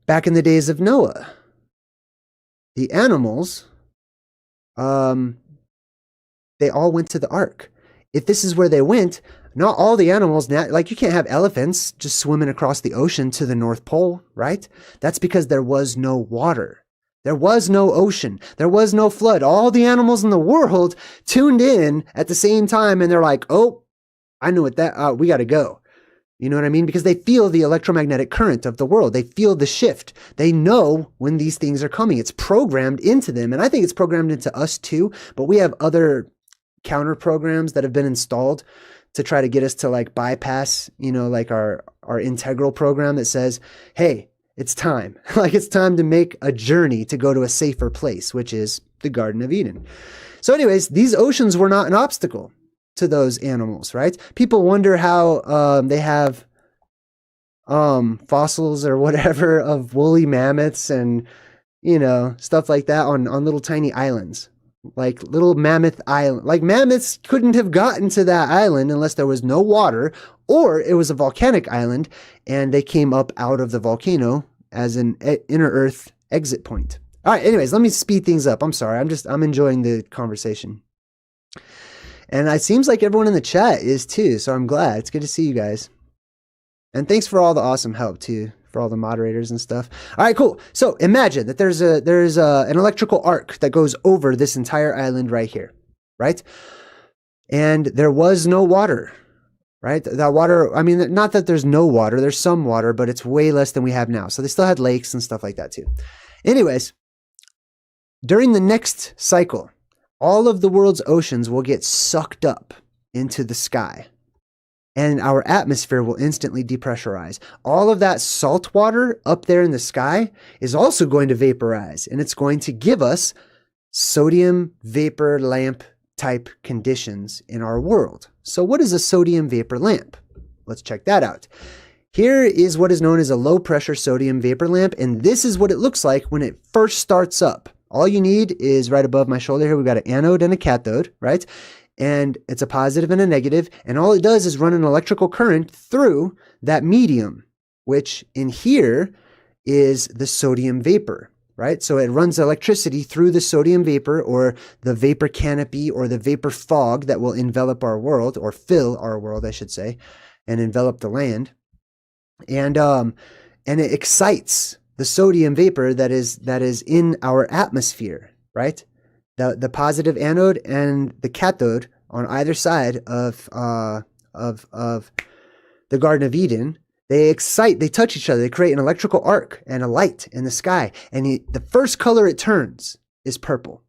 back in the days of Noah, the animals, they all went to the ark. If this is where they went, not all the animals, like you can't have elephants just swimming across the ocean to the North Pole, right? That's because there was no water. There was no ocean. There was no flood. All the animals in the world tuned in at the same time and they're like, oh, I know what we got to go. You know what I mean? Because they feel the electromagnetic current of the world. They feel the shift. They know when these things are coming. It's programmed into them. And I think it's programmed into us too. But we have other counter programs that have been installed to try to get us to like bypass, you know, like our integral program that says, hey, it's time. Like it's time to make a journey to go to a safer place, which is the Garden of Eden. So anyways, these oceans were not an obstacle to those animals, right? People wonder how they have fossils or whatever of woolly mammoths and, you know, stuff like that on little tiny islands. Like little mammoth island, like mammoths couldn't have gotten to that island unless there was no water, or it was a volcanic island and they came up out of the volcano as an inner earth exit point. All right. Anyways, let me speed things up. I'm sorry. I'm enjoying the conversation. And it seems like everyone in the chat is too. So I'm glad. It's good to see you guys. And thanks for all the awesome help too, for all the moderators and stuff. All right, cool. So imagine that there's an electrical arc that goes over this entire island right here, right? And there was no water, right? That water, I mean, not that there's no water, there's some water, but it's way less than we have now. So they still had lakes and stuff like that too. Anyways, during the next cycle, all of the world's oceans will get sucked up into the sky. And our atmosphere will instantly depressurize. All of that salt water up there in the sky is also going to vaporize, and it's going to give us sodium vapor lamp type conditions in our world. So what is a sodium vapor lamp? Let's check that out. Here is what is known as a low pressure sodium vapor lamp, and this is what it looks like when it first starts up. All you need is right above my shoulder here, we've got an anode and a cathode, right? And it's a positive and a negative, and all it does is run an electrical current through that medium, which in here is the sodium vapor, right? So it runs electricity through the sodium vapor, or the vapor canopy, or the vapor fog that will envelop our world, or fill our world, I should say, and envelop the land. And it excites the sodium vapor that is in our atmosphere, right? The positive anode and the cathode on either side of the Garden of Eden, they touch each other. They create an electrical arc and a light in the sky. And the first color it turns is purple.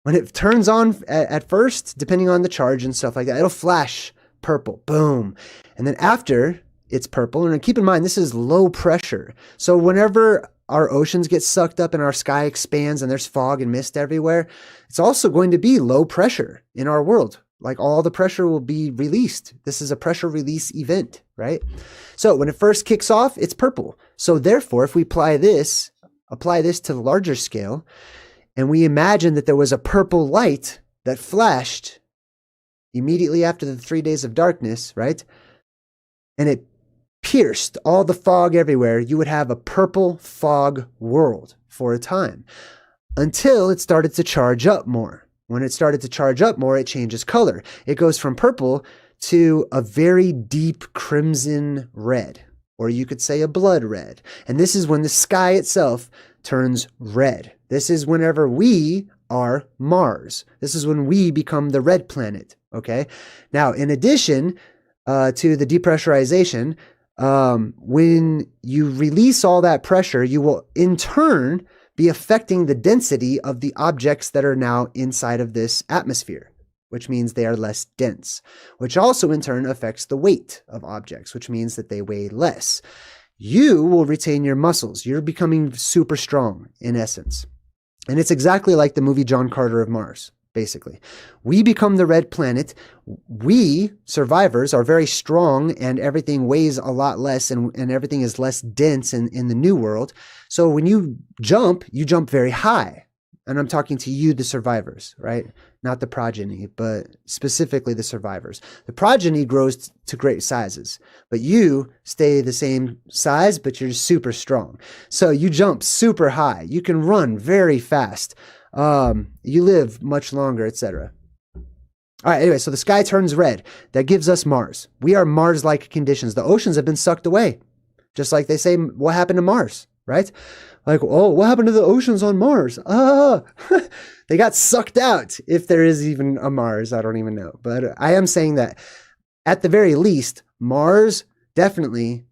When it turns on at first, depending on the charge and stuff like that, it'll flash purple, boom. And then after it's purple, and keep in mind, this is low pressure. So whenever our oceans get sucked up and our sky expands and there's fog and mist everywhere, it's also going to be low pressure in our world. Like all the pressure will be released. This is a pressure release event, right? So when it first kicks off, it's purple. So therefore, if we apply this to the larger scale, and we imagine that there was a purple light that flashed immediately after the 3 days of darkness, right? And it pierced all the fog everywhere, you would have a purple fog world for a time until it started to charge up more. When it started to charge up more, it changes color. It goes from purple to a very deep crimson red, or you could say a blood red. And this is when the sky itself turns red. This is whenever we are Mars. This is when we become the red planet, okay? Now, in addition to the depressurization, when you release all that pressure, you will in turn be affecting the density of the objects that are now inside of this atmosphere, which means they are less dense, which also in turn affects the weight of objects, which means that they weigh less. You will retain your muscles. You're becoming super strong in essence. And it's exactly like the movie John Carter of Mars. Basically, we become the red planet. We survivors are very strong, and everything weighs a lot less, and everything is less dense in the new world. So when you jump very high. And I'm talking to you, the survivors, right? Not the progeny, but specifically the survivors. The progeny grows to great sizes, but you stay the same size, but you're super strong. So you jump super high. You can run very fast. You live much longer, etc. All right, anyway, so the sky turns red. That gives us Mars. We are Mars-like conditions. The oceans have been sucked away. Just like they say, what happened to Mars, right? Like, oh, what happened to the oceans on Mars? They got sucked out. If there is even a Mars, I don't even know. But I am saying that at the very least, Mars definitely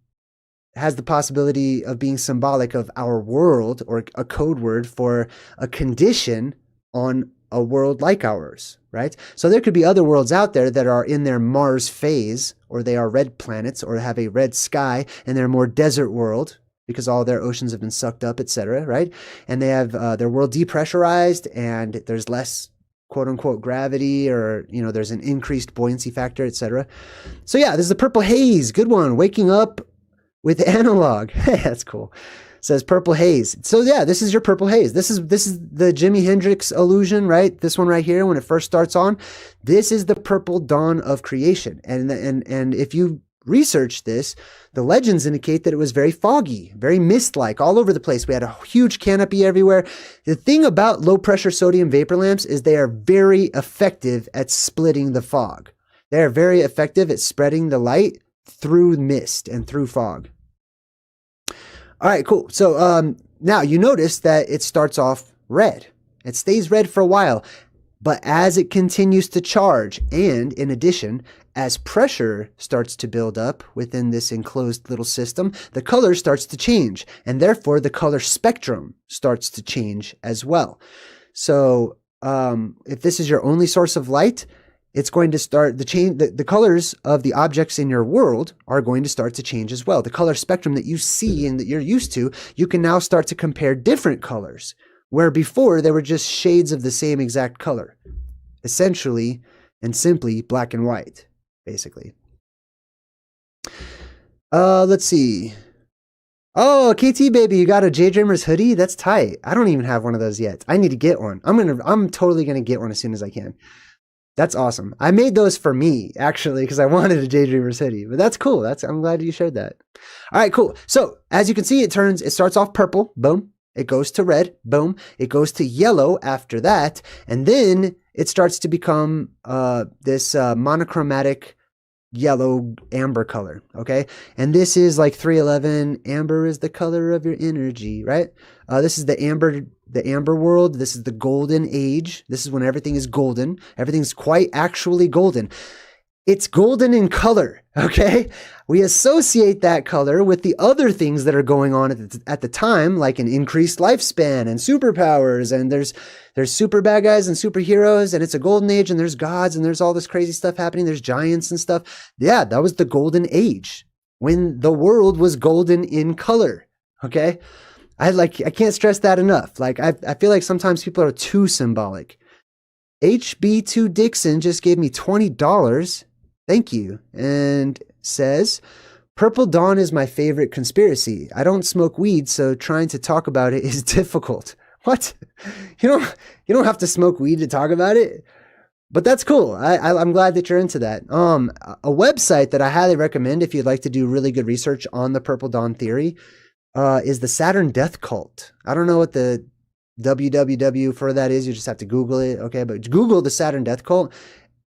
has the possibility of being symbolic of our world, or a code word for a condition on a world like ours, right? So there could be other worlds out there that are in their Mars phase, or they are red planets, or have a red sky, and they're more desert world because all their oceans have been sucked up, etc., right? And they have their world depressurized, and there's less quote unquote gravity, or there's an increased buoyancy factor, etc. So yeah, this is the purple haze. Good one. Waking up with analog. Hey, that's cool. It says purple haze. So yeah, this is your purple haze. This is the Jimi Hendrix illusion, right? This one right here, when it first starts on, this is the purple dawn of creation. And if you research this, the legends indicate that it was very foggy, very mist-like, all over the place. We had a huge canopy everywhere. The thing about low-pressure sodium vapor lamps is they are very effective at splitting the fog. They are very effective at spreading the light through mist and through fog. All right, cool. So now you notice that it starts off red. It stays red for a while, but as it continues to charge, and in addition, as pressure starts to build up within this enclosed little system, the color starts to change, and therefore the color spectrum starts to change as well. So if this is your only source of light, it's going to start the colors of the objects in your world are going to start to change as well. The color spectrum that you see and that you're used to, you can now start to compare different colors, where before they were just shades of the same exact color. Essentially and simply black and white, basically. Let's see. Oh, KT baby, you got a JayDreamerZ hoodie? That's tight. I don't even have one of those yet. I need to get one. I'm totally gonna get one as soon as I can. That's awesome. I made those for me, actually, because I wanted a JayDreamerZ hoodie. But that's cool. I'm glad you shared that. All right, cool. So as you can see, it starts off purple, boom. It goes to red, boom. It goes to yellow after that, and then it starts to become this monochromatic yellow amber color, okay? And this is like 311. Amber is the color of your energy, right? This is the amber world. This is the golden age. This is when everything is golden. Everything's quite actually golden. It's golden in color, okay? We associate that color with the other things that are going on at the time, like an increased lifespan and superpowers, and there's super bad guys and superheroes, and it's a golden age, and there's gods, and there's all this crazy stuff happening. There's giants and stuff. Yeah, that was the golden age, when the world was golden in color, okay? I can't stress that enough. Like, I feel like sometimes people are too symbolic. HB2 Dixon just gave me $20. Thank you. And says, Purple Dawn is my favorite conspiracy. I don't smoke weed, so trying to talk about it is difficult. What? You don't have to smoke weed to talk about it? But that's cool. I'm glad that you're into that. A website that I highly recommend if you'd like to do really good research on the Purple Dawn theory is the Saturn Death Cult. I don't know what the www for that is. You just have to Google it, okay? But Google the Saturn Death Cult.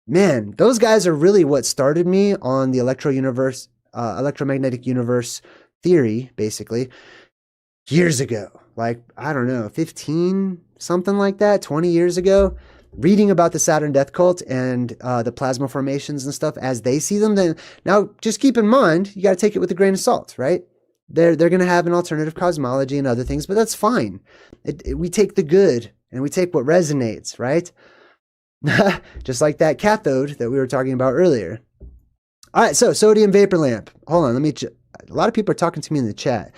Man, those guys are really what started me on the electromagnetic universe theory, basically, years ago. Like, I don't know, 15, something like that, 20 years ago, reading about the Saturn Death Cult and the plasma formations and stuff as they see them. Then now, just keep in mind, you got to take it with a grain of salt, right? They're going to have an alternative cosmology and other things, but that's fine. We take the good and we take what resonates, right? Just like that cathode that we were talking about earlier. All right, so sodium vapor lamp. Hold on, a lot of people are talking to me in the chat.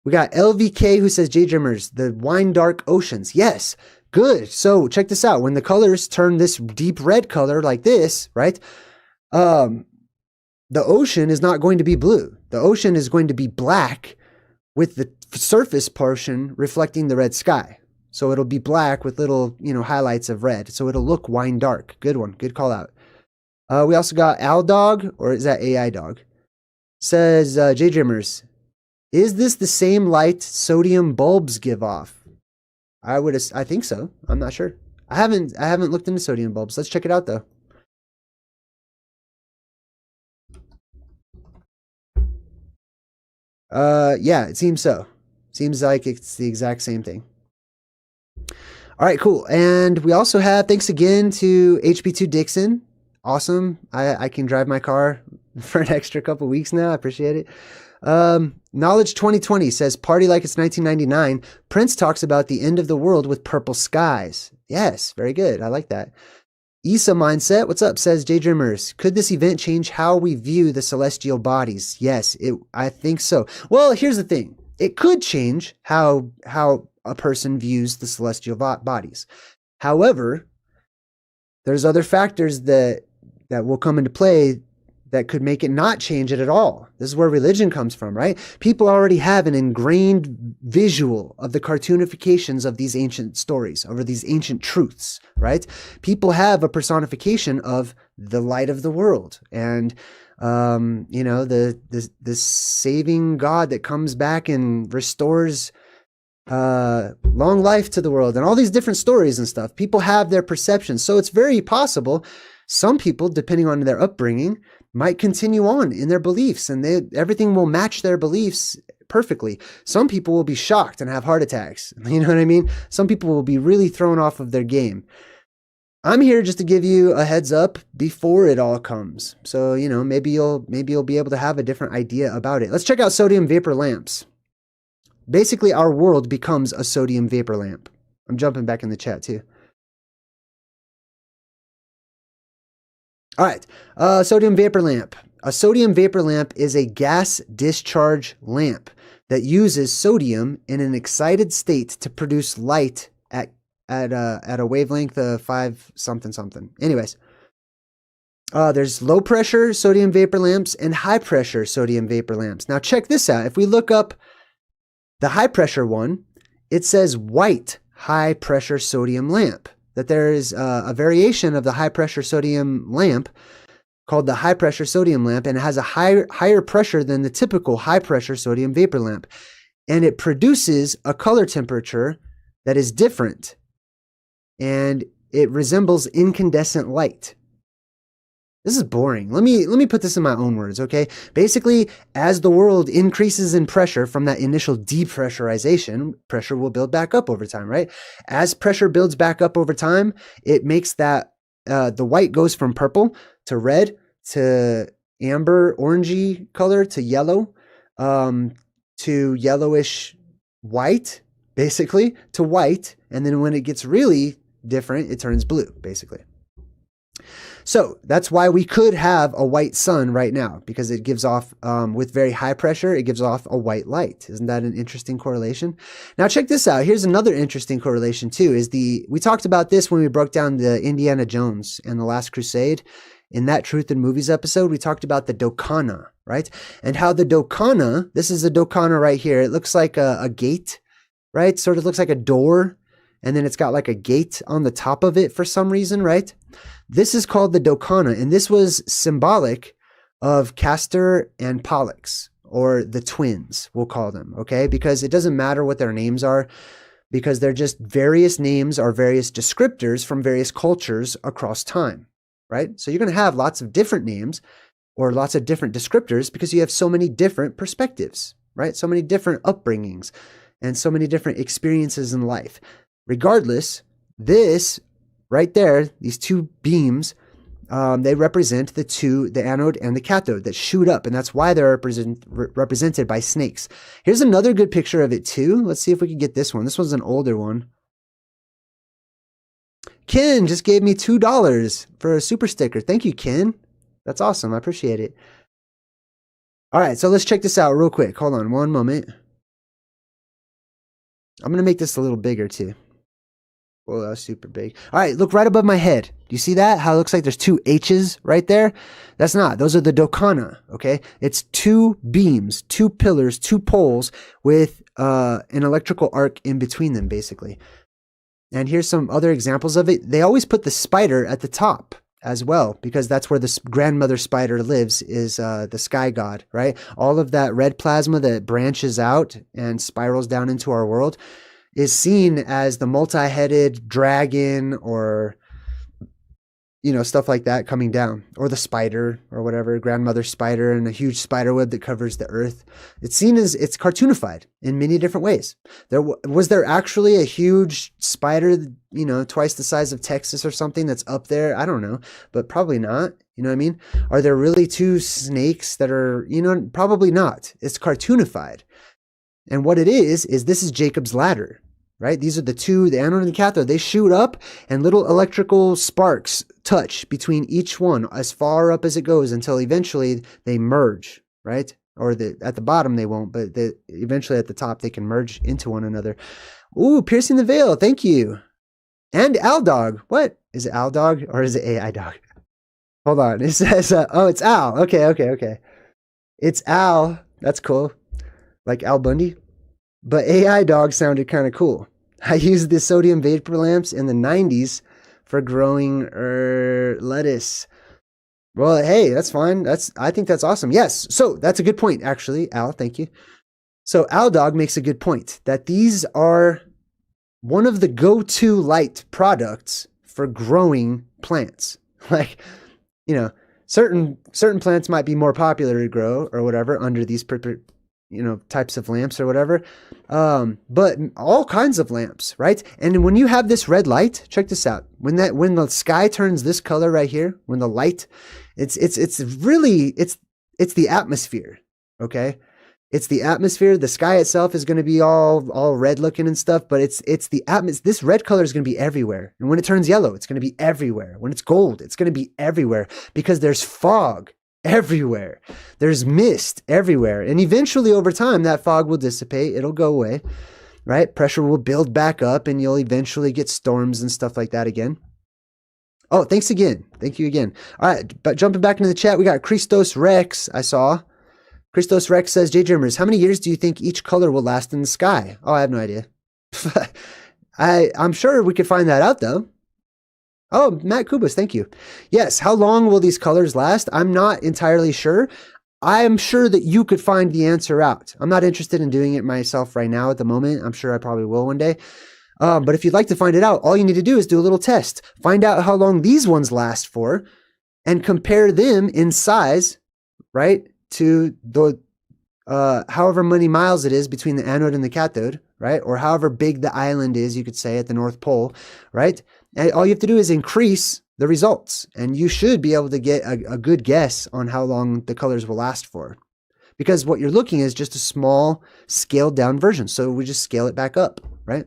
We got LVK who says, JayDreamerZ, the wine dark oceans. Yes, good. So check this out. When the colors turn this deep red color like this, right? The ocean is not going to be blue. The ocean is going to be black with the surface portion reflecting the red sky. So it'll be black with little, highlights of red. So it'll look wine dark. Good one. Good call out. We also got Al Dog, or is that AI Dog? Says, JayDreamerZ, is this the same light sodium bulbs give off? I think so. I'm not sure. I haven't looked into sodium bulbs. Let's check it out though. Yeah, it seems so. Seems like it's the exact same thing. All right, cool. And we also have, thanks again to HB2 Dixon. Awesome. I can drive my car for an extra couple weeks now. I appreciate it. Knowledge 2020 says, party like it's 1999. Prince talks about the end of the world with purple skies. Yes, very good. I like that. Issa Mindset, what's up, says JayDreamerZ. Could this event change how we view the celestial bodies? Yes, I think so. Well, here's the thing. It could change how a person views the celestial bodies. However, there's other factors that will come into play that could make it not change it at all. This is where religion comes from, right? People already have an ingrained visual of the cartoonifications of these ancient stories, over these ancient truths, right? People have a personification of the light of the world and, you know, the saving God that comes back and restores long life to the world and all these different stories and stuff. People have their perceptions. So it's very possible some people, depending on their upbringing, might continue on in their beliefs and everything will match their beliefs perfectly. Some people will be shocked and have heart attacks. You know what I mean? Some people will be really thrown off of their game. I'm here just to give you a heads up before it all comes. So, you know, maybe you'll be able to have a different idea about it. Let's check out sodium vapor lamps. Basically, our world becomes a sodium vapor lamp. I'm jumping back in the chat too. All right, sodium vapor lamp. A sodium vapor lamp is a gas discharge lamp that uses sodium in an excited state to produce light at a wavelength of 5 something something. Anyways, there's low pressure sodium vapor lamps and high pressure sodium vapor lamps. Now check this out. If we look up the high pressure one, it says white high pressure sodium lamp. That there is a variation of the high pressure sodium lamp called the high pressure sodium lamp, and it has a higher pressure than the typical high pressure sodium vapor lamp. And it produces a color temperature that is different, and it resembles incandescent light. This is boring. Let me put this in my own words, okay? Basically, as the world increases in pressure from that initial depressurization, pressure will build back up over time, right? As pressure builds back up over time, it makes that the white goes from purple to red to amber, orangey color to yellow, to yellowish white, basically, to white. And then when it gets really different, it turns blue, basically. So that's why we could have a white sun right now, because it gives off, with very high pressure, it gives off a white light. Isn't that an interesting correlation? Now check this out. Here's another interesting correlation too, we talked about this when we broke down the Indiana Jones and the Last Crusade. In that Truth in Movies episode, we talked about the Dokana, right? And how the Dokana, this is a Dokana right here. It looks like a gate, right? Sort of looks like a door. And then it's got like a gate on the top of it for some reason, right? This is called the Dokana, and this was symbolic of Castor and Pollux, or the twins, we'll call them, okay? Because it doesn't matter what their names are, because they're just various names or various descriptors from various cultures across time, right? So you're going to have lots of different names or lots of different descriptors because you have so many different perspectives, right? So many different upbringings and so many different experiences in life. Regardless, this right there, these two beams, they represent the anode and the cathode that shoot up, and that's why they're represented by snakes. Here's another good picture of it too. Let's see if we can get this one. This one's an older one. Ken just gave me $2 for a super sticker. Thank you, Ken. That's awesome. I appreciate it. All right, so let's check this out real quick. Hold on one moment. I'm going to make this a little bigger too. Whoa, that was super big. All right, look right above my head. Do you see that? How it looks like there's two H's right there? That's not. Those are the Dokana, okay? It's two beams, two pillars, two poles with an electrical arc in between them, basically. And here's some other examples of it. They always put the spider at the top as well, because that's where the grandmother spider lives, is the sky god, right? All of that red plasma that branches out and spirals down into our world is seen as the multi-headed dragon or you know, stuff like that coming down, or the spider or whatever, grandmother spider and a huge spider web that covers the earth. It's seen as, it's cartoonified in many different ways. Was there actually a huge spider, you know, twice the size of Texas or something that's up there? I don't know, but probably not. You know what I mean? Are there really two snakes that are, you know, probably not. It's cartoonified. And what it is this is Jacob's ladder, right? These are the two, the anode and the cathode. They shoot up and little electrical sparks touch between each one as far up as it goes until eventually they merge, right? Or at the bottom they won't, but eventually at the top they can merge into one another. Ooh, piercing the veil. Thank you. And Al Dog. What? Is it Al Dog or is it AI Dog? Hold on. It says, oh, it's Al. Okay. It's Al. That's cool. Like Al Bundy. But AI Dog sounded kind of cool. I used the sodium vapor lamps in the 90s for growing lettuce. Well, hey, that's fine. I think that's awesome. Yes. So that's a good point, actually, Al. Thank you. So Al Dog makes a good point that these are one of the go-to light products for growing plants. Like, you know, certain plants might be more popular to grow or whatever under these types of lamps or whatever. But all kinds of lamps, right? And when you have this red light, check this out. When the sky turns this color right here, when the light, it's the atmosphere. Okay. It's the atmosphere. The sky itself is going to be all red looking and stuff, but it's the atmosphere. This red color is going to be everywhere. And when it turns yellow, it's going to be everywhere. When it's gold, it's going to be everywhere because there's fog everywhere. There's mist everywhere. And eventually over time, that fog will dissipate. It'll go away, right? Pressure will build back up and you'll eventually get storms and stuff like that again. Oh, thanks again. Thank you again. All right. But jumping back into the chat, we got Christos Rex. I saw Christos Rex says, JayDreamerZ, how many years do you think each color will last in the sky? Oh, I have no idea. I'm sure we could find that out though. Oh, Matt Kubas, thank you. Yes, how long will these colors last? I'm not entirely sure. I am sure that you could find the answer out. I'm not interested in doing it myself right now at the moment. I'm sure I probably will one day. But if you'd like to find it out, all you need to do is do a little test. Find out how long these ones last for and compare them in size, right, to the however many miles it is between the anode and the cathode, right? Or however big the island is, you could say, at the North Pole, right? And all you have to do is increase the results, and you should be able to get a good guess on how long the colors will last for. Because what you're looking is just a small scaled down version. So we just scale it back up, right?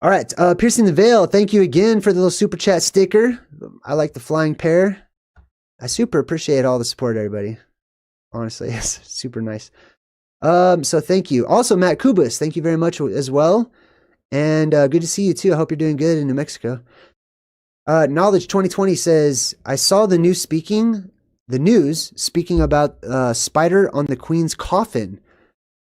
All right, Piercing the Veil, thank you again for the little super chat sticker. I like the flying pear. I super appreciate all the support, everybody. Honestly, it's super nice. So thank you. Also, Matt Kubas, thank you very much as well. And good to see you too. I hope you're doing good in New Mexico. Knowledge 2020 says, I saw the news speaking about spider on the Queen's coffin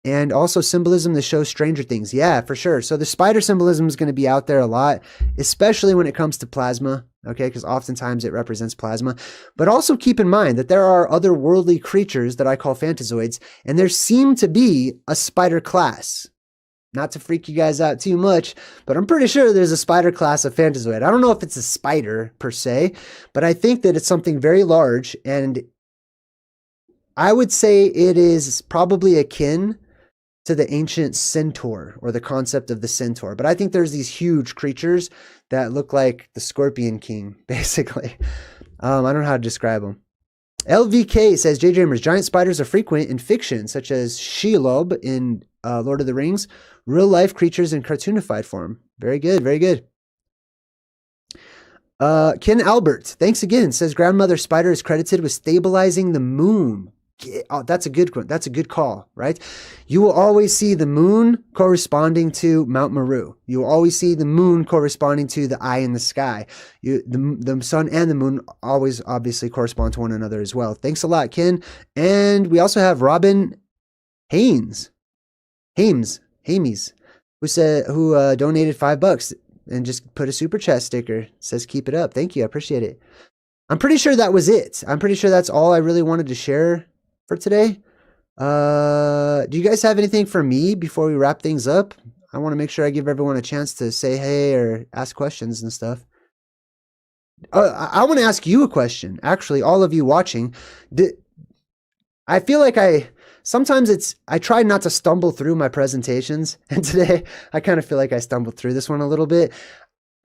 and also symbolism that shows Stranger Things. Yeah, for sure. So the spider symbolism is going to be out there a lot, especially when it comes to plasma. Okay, because oftentimes it represents plasma. But also keep in mind that there are otherworldly creatures that I call phantazoids, and there seem to be a spider class. Not to freak you guys out too much, but I'm pretty sure there's a spider class of phantazoid. I don't know if it's a spider per se, but I think that it's something very large, and I would say it is probably akin to the ancient centaur or the concept of the centaur. But I think there's these huge creatures that look like the Scorpion King, basically. I don't know how to describe them. LVK says, JayDreamerZ, giant spiders are frequent in fiction, such as Shelob in Lord of the Rings, real life creatures in cartoonified form. Very good, very good. Ken Albert, thanks again, says grandmother spider is credited with stabilizing the moon. Oh, that's a good one. That's a good call, right? You will always see the moon corresponding to Mount Meru. You will always see the moon corresponding to the eye in the sky. The sun and the moon always obviously correspond to one another as well. Thanks a lot, Ken. And we also have Robin Hames, who donated $5 and just put a super chat sticker. Says keep it up. Thank you. I appreciate it. I'm pretty sure that was it. I'm pretty sure that's all I really wanted to share for today. Do you guys have anything for me before we wrap things up? I want to make sure I give everyone a chance to say hey or ask questions and stuff. I want to ask you a question. Actually, all of you watching, I feel like sometimes I try not to stumble through my presentations. And today I kind of feel like I stumbled through this one a little bit.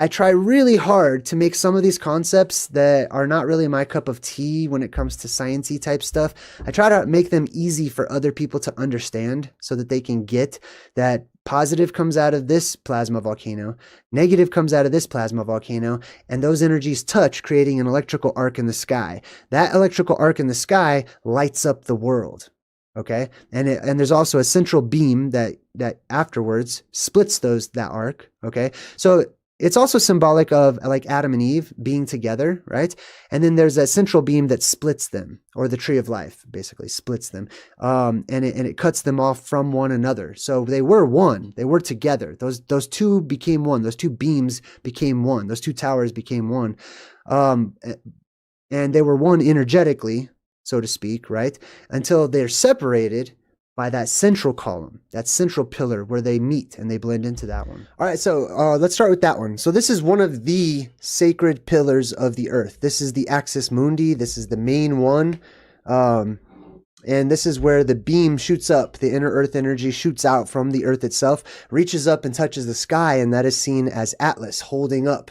I try really hard to make some of these concepts that are not really my cup of tea when it comes to sciencey type stuff. I try to make them easy for other people to understand so that they can get that positive comes out of this plasma volcano, negative comes out of this plasma volcano, and those energies touch, creating an electrical arc in the sky. That electrical arc in the sky lights up the world. Okay. And there's also a central beam that afterwards splits that arc. Okay. So it's also symbolic of like Adam and Eve being together, right? And then there's a central beam that splits them, or the tree of life basically splits them. And it cuts them off from one another. So they were one, they were together. Those two became one. Those two beams became one. Those two towers became one. And they were one energetically, so to speak, right? Until they're separated by that central column, that central pillar where they meet and they blend into that one. All right, so let's start with that one. So this is one of the sacred pillars of the earth. This is the axis mundi. This is the main one. And this is where the beam shoots up. The inner earth energy shoots out from the earth itself, reaches up and touches the sky. And that is seen as Atlas holding up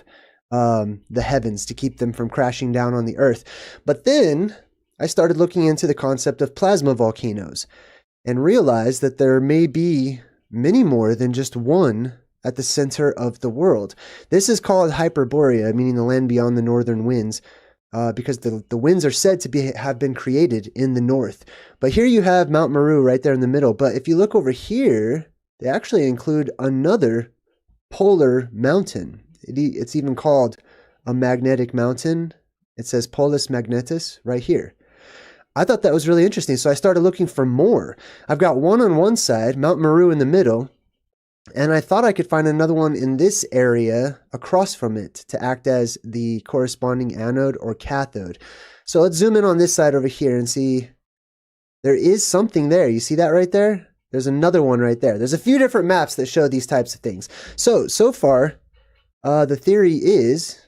the heavens to keep them from crashing down on the earth. But then I started looking into the concept of plasma volcanoes, and realize that there may be many more than just one at the center of the world. This is called Hyperborea, meaning the land beyond the northern winds, because the winds are said to have been created in the north. But here you have Mount Meru right there in the middle. But if you look over here, they actually include another polar mountain. It's even called a magnetic mountain. It says Polus Magnetus right here. I thought that was really interesting, so I started looking for more. I've got one on one side, Mount Meru in the middle, and I thought I could find another one in this area across from it to act as the corresponding anode or cathode. So let's zoom in on this side over here and see there is something there. You see that right there? There's another one right there. There's a few different maps that show these types of things. So far, the theory is...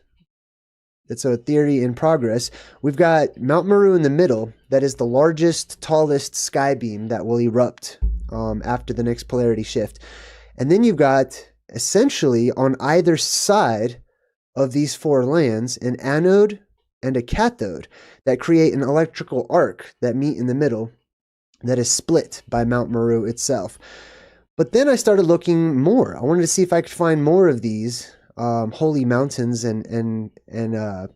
It's a theory in progress. We've got Mount Meru in the middle. That is the largest, tallest sky beam that will erupt after the next polarity shift. And then you've got, essentially, on either side of these four lands, an anode and a cathode that create an electrical arc that meet in the middle that is split by Mount Meru itself. But then I started looking more. I wanted to see if I could find more of these holy mountains and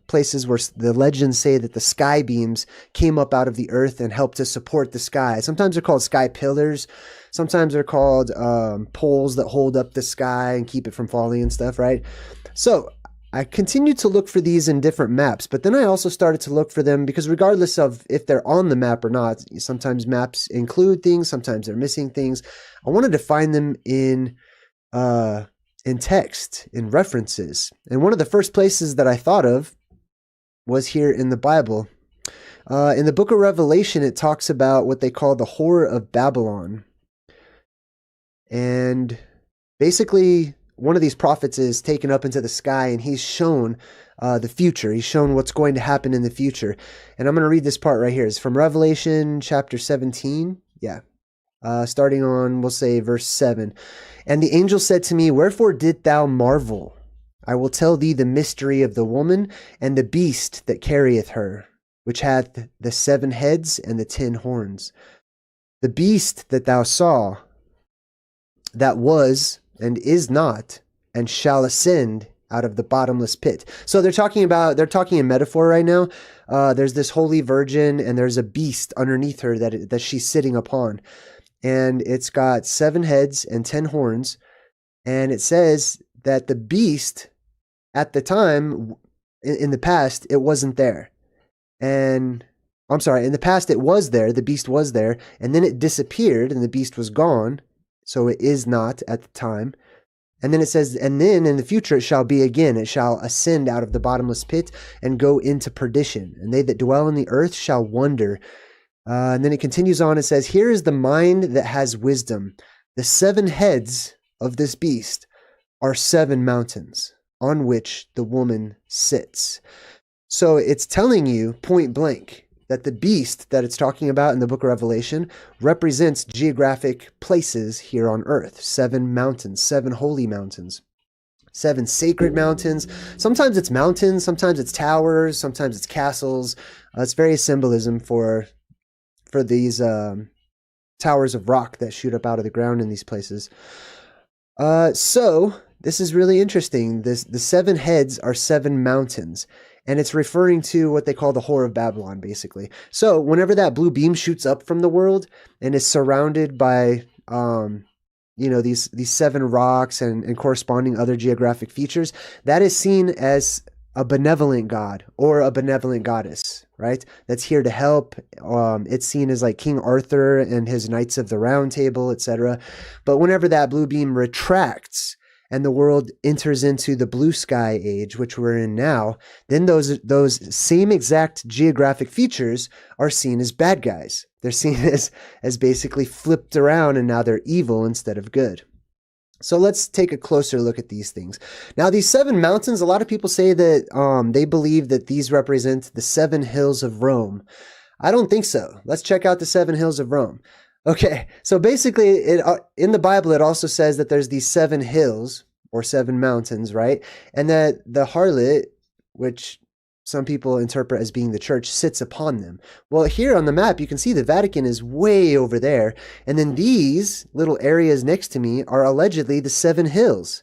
places where the legends say that the sky beams came up out of the earth and helped to support the sky. Sometimes they're called sky pillars. Sometimes they're called poles that hold up the sky and keep it from falling and stuff, right? So I continued to look for these in different maps, but then I also started to look for them because regardless of if they're on the map or not, sometimes maps include things, sometimes they're missing things. I wanted to find them in text, in references. And one of the first places that I thought of was here in the Bible. In the book of Revelation, it talks about what they call the Whore of Babylon. And basically, one of these prophets is taken up into the sky and he's shown the future. He's shown what's going to happen in the future. And I'm going to read this part right here. It's from Revelation chapter 17. Yeah. Starting on, we'll say, verse 7. And the angel said to me, "Wherefore didst thou marvel? I will tell thee the mystery of the woman and the beast that carrieth her, which hath the 7 heads and the 10 horns. The beast that thou saw, that was and is not, and shall ascend out of the bottomless pit." So they're talking in metaphor right now. There's this holy virgin and there's a beast underneath her that she's sitting upon. And it's got 7 heads and 10 horns. And it says that the beast at the time, in the past, it wasn't there. And I'm sorry, in the past it was there, the beast was there, and then it disappeared and the beast was gone. So it is not at the time. And then it says, and then in the future it shall be again. It shall ascend out of the bottomless pit and go into perdition. And they that dwell in the earth shall wonder. And then it continues on. It says, here is the mind that has wisdom. The 7 heads of this beast are 7 mountains on which the woman sits. So it's telling you point blank that the beast that it's talking about in the book of Revelation represents geographic places here on earth. 7 mountains, 7 holy mountains, 7 sacred mountains. Sometimes it's mountains, sometimes it's towers, sometimes it's castles. It's various symbolism for these towers of rock that shoot up out of the ground in these places. So this is really interesting. The 7 heads are 7 mountains, and it's referring to what they call the Whore of Babylon, basically. So whenever that blue beam shoots up from the world and is surrounded by, these 7 rocks and corresponding other geographic features, that is seen as a benevolent god or a benevolent goddess, right? That's here to help. It's seen as like King Arthur and his Knights of the Round Table, etc. But whenever that blue beam retracts and the world enters into the blue sky age, which we're in now, then those same exact geographic features are seen as bad guys. They're seen as basically flipped around, and now they're evil instead of good. So let's take a closer look at these things. Now, these 7 mountains, a lot of people say that they believe that these represent the 7 hills of Rome. I don't think so. Let's check out the 7 hills of Rome. Okay, so basically, in the Bible, it also says that there's these 7 hills or 7 mountains, right? And that the harlot, which some people interpret as being the church, sits upon them. Well, here on the map, you can see the Vatican is way over there. And then these little areas next to me are allegedly the 7 hills.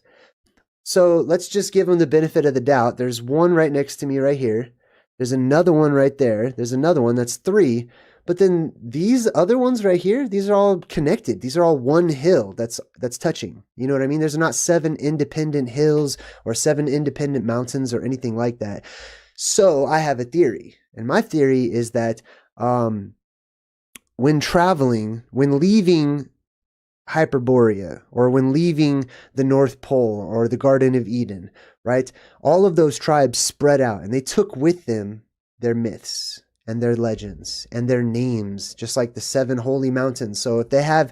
So let's just give them the benefit of the doubt. There's one right next to me right here. There's another one right there. There's another one. That's 3. But then these other ones right here, these are all connected. These are all one hill that's touching. You know what I mean? There's not 7 independent hills or 7 independent mountains or anything like that. So I have a theory. And my theory is that when leaving Hyperborea, or when leaving the North Pole or the Garden of Eden, right? All of those tribes spread out, and they took with them their myths and their legends and their names, just like the 7 holy mountains. So if they have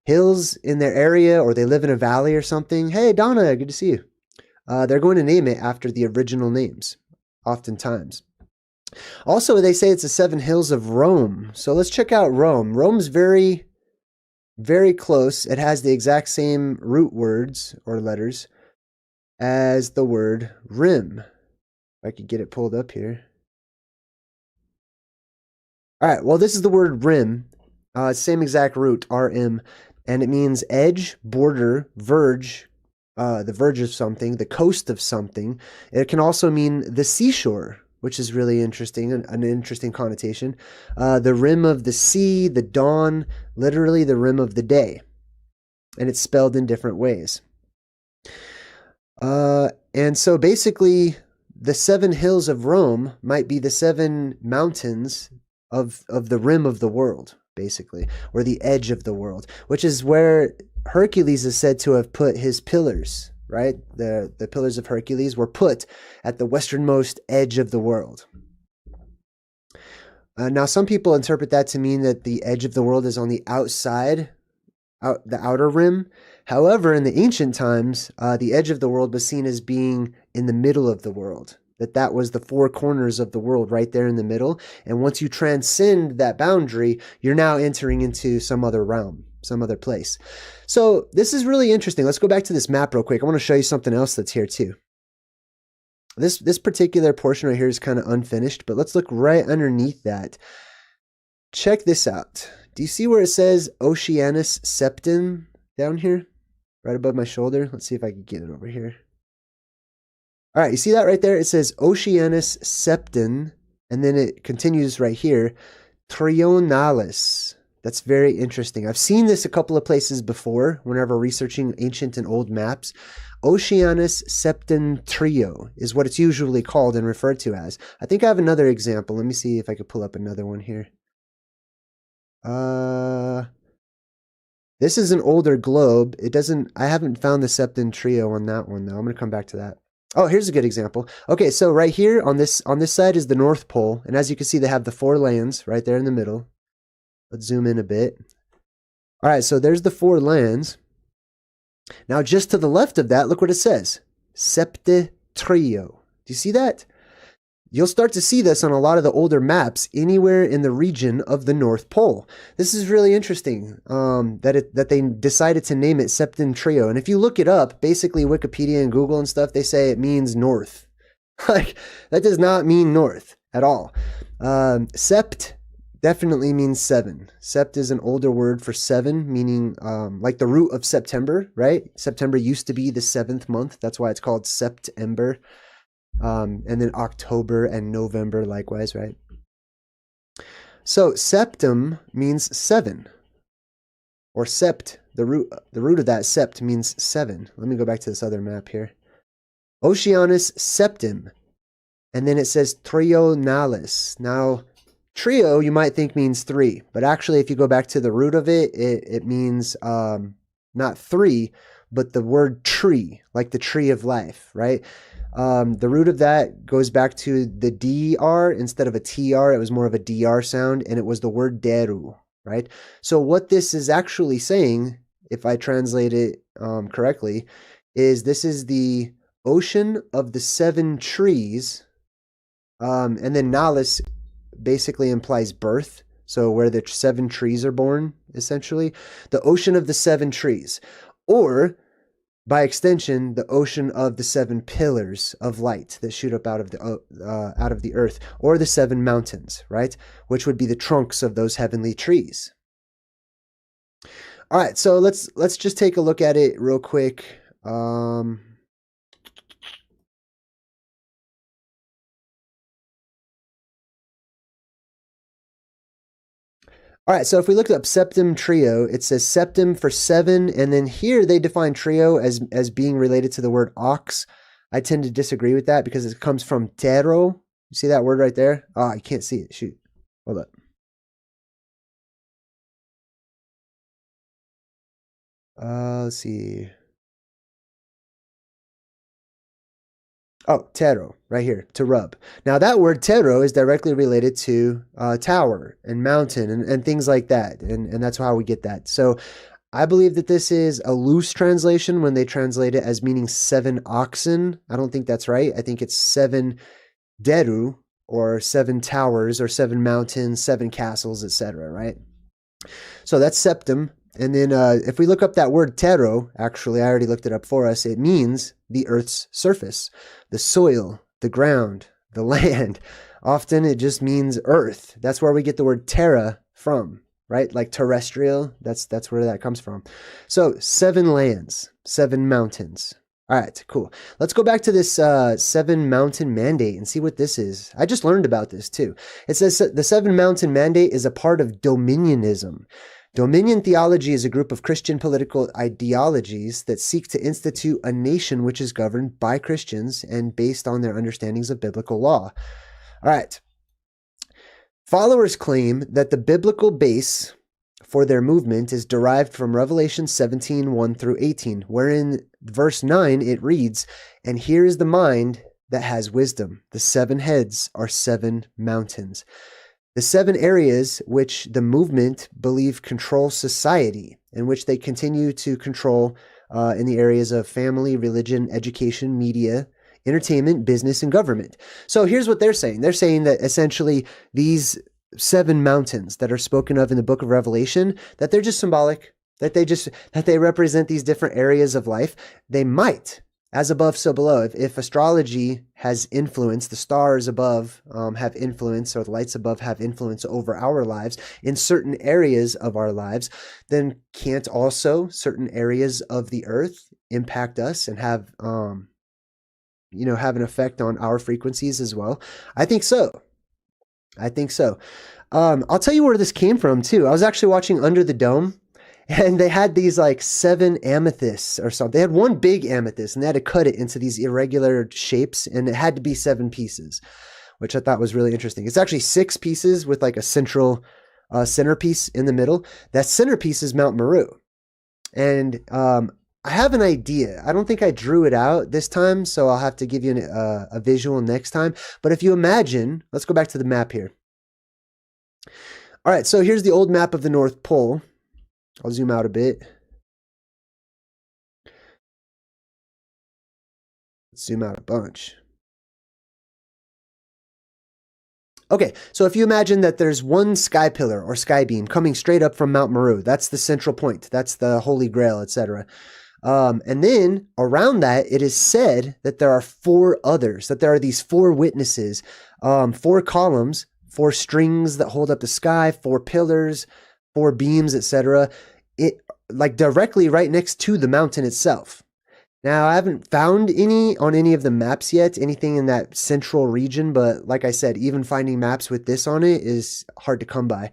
hills in their area, or they live in a valley or something, hey, Donna, good to see you. They're going to name it after the original names, oftentimes. Also, they say it's the 7 hills of Rome. So let's check out Rome. Rome's very, very close. It has the exact same root words or letters as the word rim. If I could get it pulled up here. All right, well, this is the word rim, same exact root, RM, and it means edge, border, verge, the verge of something, the coast of something. It can also mean the seashore, which is really interesting, an interesting connotation. The rim of the sea, the dawn, literally the rim of the day. And it's spelled in different ways. And so basically, the 7 hills of Rome might be the 7 mountains of the rim of the world, basically, or the edge of the world, which is where Hercules is said to have put his pillars, right? The pillars of Hercules were put at the westernmost edge of the world. Now, some people interpret that to mean that the edge of the world is on the outside, the outer rim. However, in the ancient times, the edge of the world was seen as being in the middle of the world. That was the 4 corners of the world right there in the middle. And once you transcend that boundary, you're now entering into some other realm, some other place. So this is really interesting. Let's go back to this map real quick. I want to show you something else that's here too. This particular portion right here is kind of unfinished, but let's look right underneath that. Check this out. Do you see where it says Oceanus Septim down here? Right above my shoulder? Let's see if I can get it over here. All right, you see that right there? It says Oceanus Septim, and then it continues right here, Trionalis. That's very interesting. I've seen this a couple of places before whenever researching ancient and old maps. Oceanus Septentrion is what it's usually called and referred to as. I think I have another example. Let me see if I could pull up another one here. This is an older globe. I haven't found the Septentrion on that one though. I'm going to come back to that. Oh, here's a good example. Okay, so right here on this side is the North Pole, and as you can see, they have the 4 lands right there in the middle. Let's zoom in a bit. All right, so there's the 4 lands. Now, just to the left of that, look what it says. Septetrio. Do you see that? You'll start to see this on a lot of the older maps anywhere in the region of the North Pole. This is really interesting that they decided to name it Septentrion. And if you look it up, basically Wikipedia and Google and stuff, they say it means north. Like, that does not mean north at all. Sept definitely means 7. Sept is an older word for 7, meaning like the root of September, right? September used to be the 7th month. That's why it's called September. And then October and November likewise, right? So septum means 7, or sept. The root of that sept means 7. Let me go back to this other map here. Oceanus septim, and then it says trionalis. Now, trio you might think means 3, but actually, if you go back to the root of it, it means not 3, but the word tree, like the tree of life, right? The root of that goes back to the DR instead of a TR. It was more of a DR sound, and it was the word deru, right? So what this is actually saying, if I translate it correctly, is this is the ocean of the 7 trees, and then nalis basically implies birth. So where the 7 trees are born, essentially. The ocean of the 7 trees. Or by extension, the ocean of the 7 pillars of light that shoot up out of the earth, or the 7 mountains, right? Which would be the trunks of those heavenly trees. All right, so let's just take a look at it real quick. All right, so if we look up septum trio, it says septum for 7, and then here they define trio as being related to the word ox. I tend to disagree with that because it comes from tero. You see that word right there? Oh, you can't see it. Shoot. Hold up. Let's see. Oh, tero, right here, to rub. Now that word tero is directly related to tower and mountain and things like that. And that's how we get that. So I believe that this is a loose translation when they translate it as meaning 7 oxen. I don't think that's right. I think it's 7 deru, or 7 towers, or 7 mountains, 7 castles, etc., right? So that's septum. And then if we look up that word tero, actually, I already looked it up for us, it means the earth's surface, the soil, the ground, the land. Often it just means earth. That's where we get the word terra from, right? Like terrestrial, that's where that comes from. So 7 lands, 7 mountains. All right, cool. Let's go back to this 7 mountain mandate and see what this is. I just learned about this too. It says the 7 mountain mandate is a part of dominionism. Dominion theology is a group of Christian political ideologies that seek to institute a nation which is governed by Christians and based on their understandings of biblical law. All right. Followers claim that the biblical base for their movement is derived from Revelation 17, 1 through 18, wherein verse 9 it reads, "And here is the mind that has wisdom. The 7 heads are 7 mountains." The 7 areas which the movement believe control society, and which they continue to control in the areas of family, religion, education, media, entertainment, business, and government. So here's what they're saying. They're saying that essentially these 7 mountains that are spoken of in the book of Revelation, that they're just symbolic, that they represent these different areas of life. They might, as above, so below. If astrology has influence, the stars above have influence, or the lights above have influence over our lives in certain areas of our lives, then can't also certain areas of the earth impact us and have, have an effect on our frequencies as well? I think so. I think so. I'll tell you where this came from too. I was actually watching Under the Dome, and they had these like 7 amethysts or something. They had one big amethyst, and they had to cut it into these irregular shapes, and it had to be 7 pieces, which I thought was really interesting. It's actually 6 pieces with like a central centerpiece in the middle. That centerpiece is Mount Meru. And I have an idea. I don't think I drew it out this time, so I'll have to give you a visual next time. But if you imagine, let's go back to the map here. All right, so here's the old map of the North Pole. I'll zoom out a bit. Let's zoom out a bunch. Okay, so if you imagine that there's one sky pillar or sky beam coming straight up from Mount Meru, that's the central point, that's the Holy Grail, etc. And then around that, it is said that there are 4 others, that there are these 4 witnesses, 4 columns, 4 strings that hold up the sky, 4 pillars, 4 beams, etc. It like directly right next to the mountain itself. Now, I haven't found any on any of the maps yet, anything in that central region, but like I said, even finding maps with this on it is hard to come by.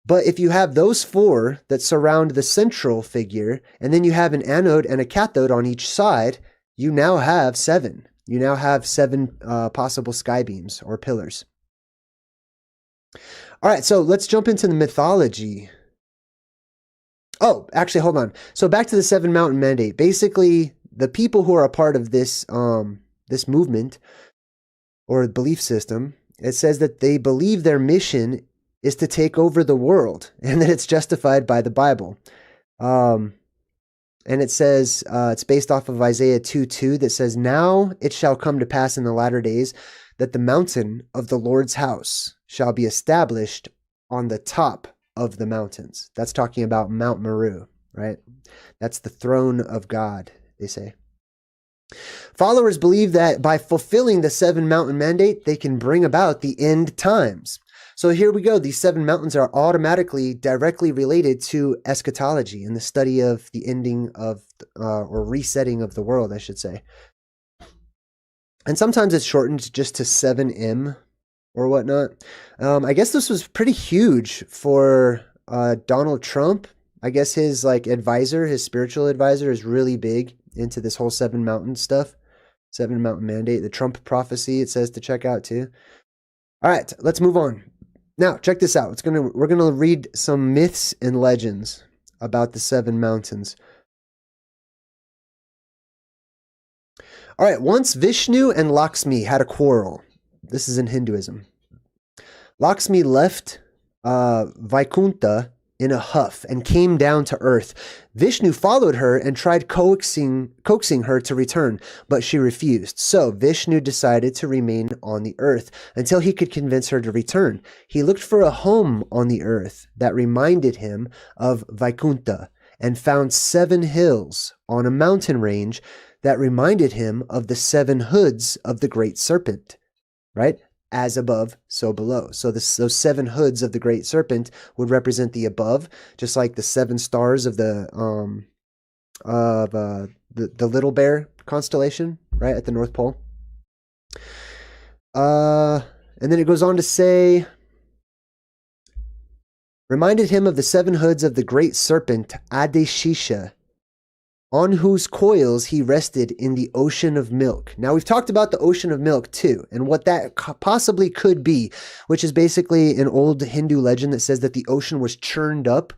But if you have those 4 that surround the central figure, and then you have an anode and a cathode on each side, you now have 7. You now have 7 possible sky beams or pillars. All right, so let's jump into the mythology. Oh, actually, hold on. So back to the 7 Mountain Mandate. Basically, the people who are a part of this this movement or belief system, it says that they believe their mission is to take over the world, and that it's justified by the Bible. And it says, it's based off of Isaiah 2:2 that says, "Now it shall come to pass in the latter days that the mountain of the Lord's house shall be established on the top of the mountains." That's talking about Mount Meru, right? That's the throne of God, they say. Followers believe that by fulfilling the 7 Mountain Mandate, they can bring about the end times. So here we go. These 7 mountains are automatically directly related to eschatology and the study of the ending of, or resetting of the world, I should say. And sometimes it's shortened just to 7M or whatnot. I guess this was pretty huge for Donald Trump. I guess his advisor, his spiritual advisor, is really big into this whole 7 mountain stuff. 7 Mountain Mandate, the Trump prophecy, it says to check out too. All right, let's move on. Now, check this out. We're gonna read some myths and legends about the 7 mountains. All right, once Vishnu and Lakshmi had a quarrel. This is in Hinduism. Lakshmi left Vaikunta in a huff and came down to earth. Vishnu followed her and tried coaxing her to return, but she refused. So Vishnu decided to remain on the earth until he could convince her to return. He looked for a home on the earth that reminded him of Vaikunta and found 7 hills on a mountain range that reminded him of the 7 hoods of the great serpent, right? As above, so below. So those 7 hoods of the great serpent would represent the above, just like the 7 stars of the Little Bear constellation, right at the North Pole. And then it goes on to say, reminded him of the 7 hoods of the great serpent Adeshisha, on whose coils he rested in the ocean of milk. Now, we've talked about the ocean of milk too, and what that possibly could be, which is basically an old Hindu legend that says that the ocean was churned up,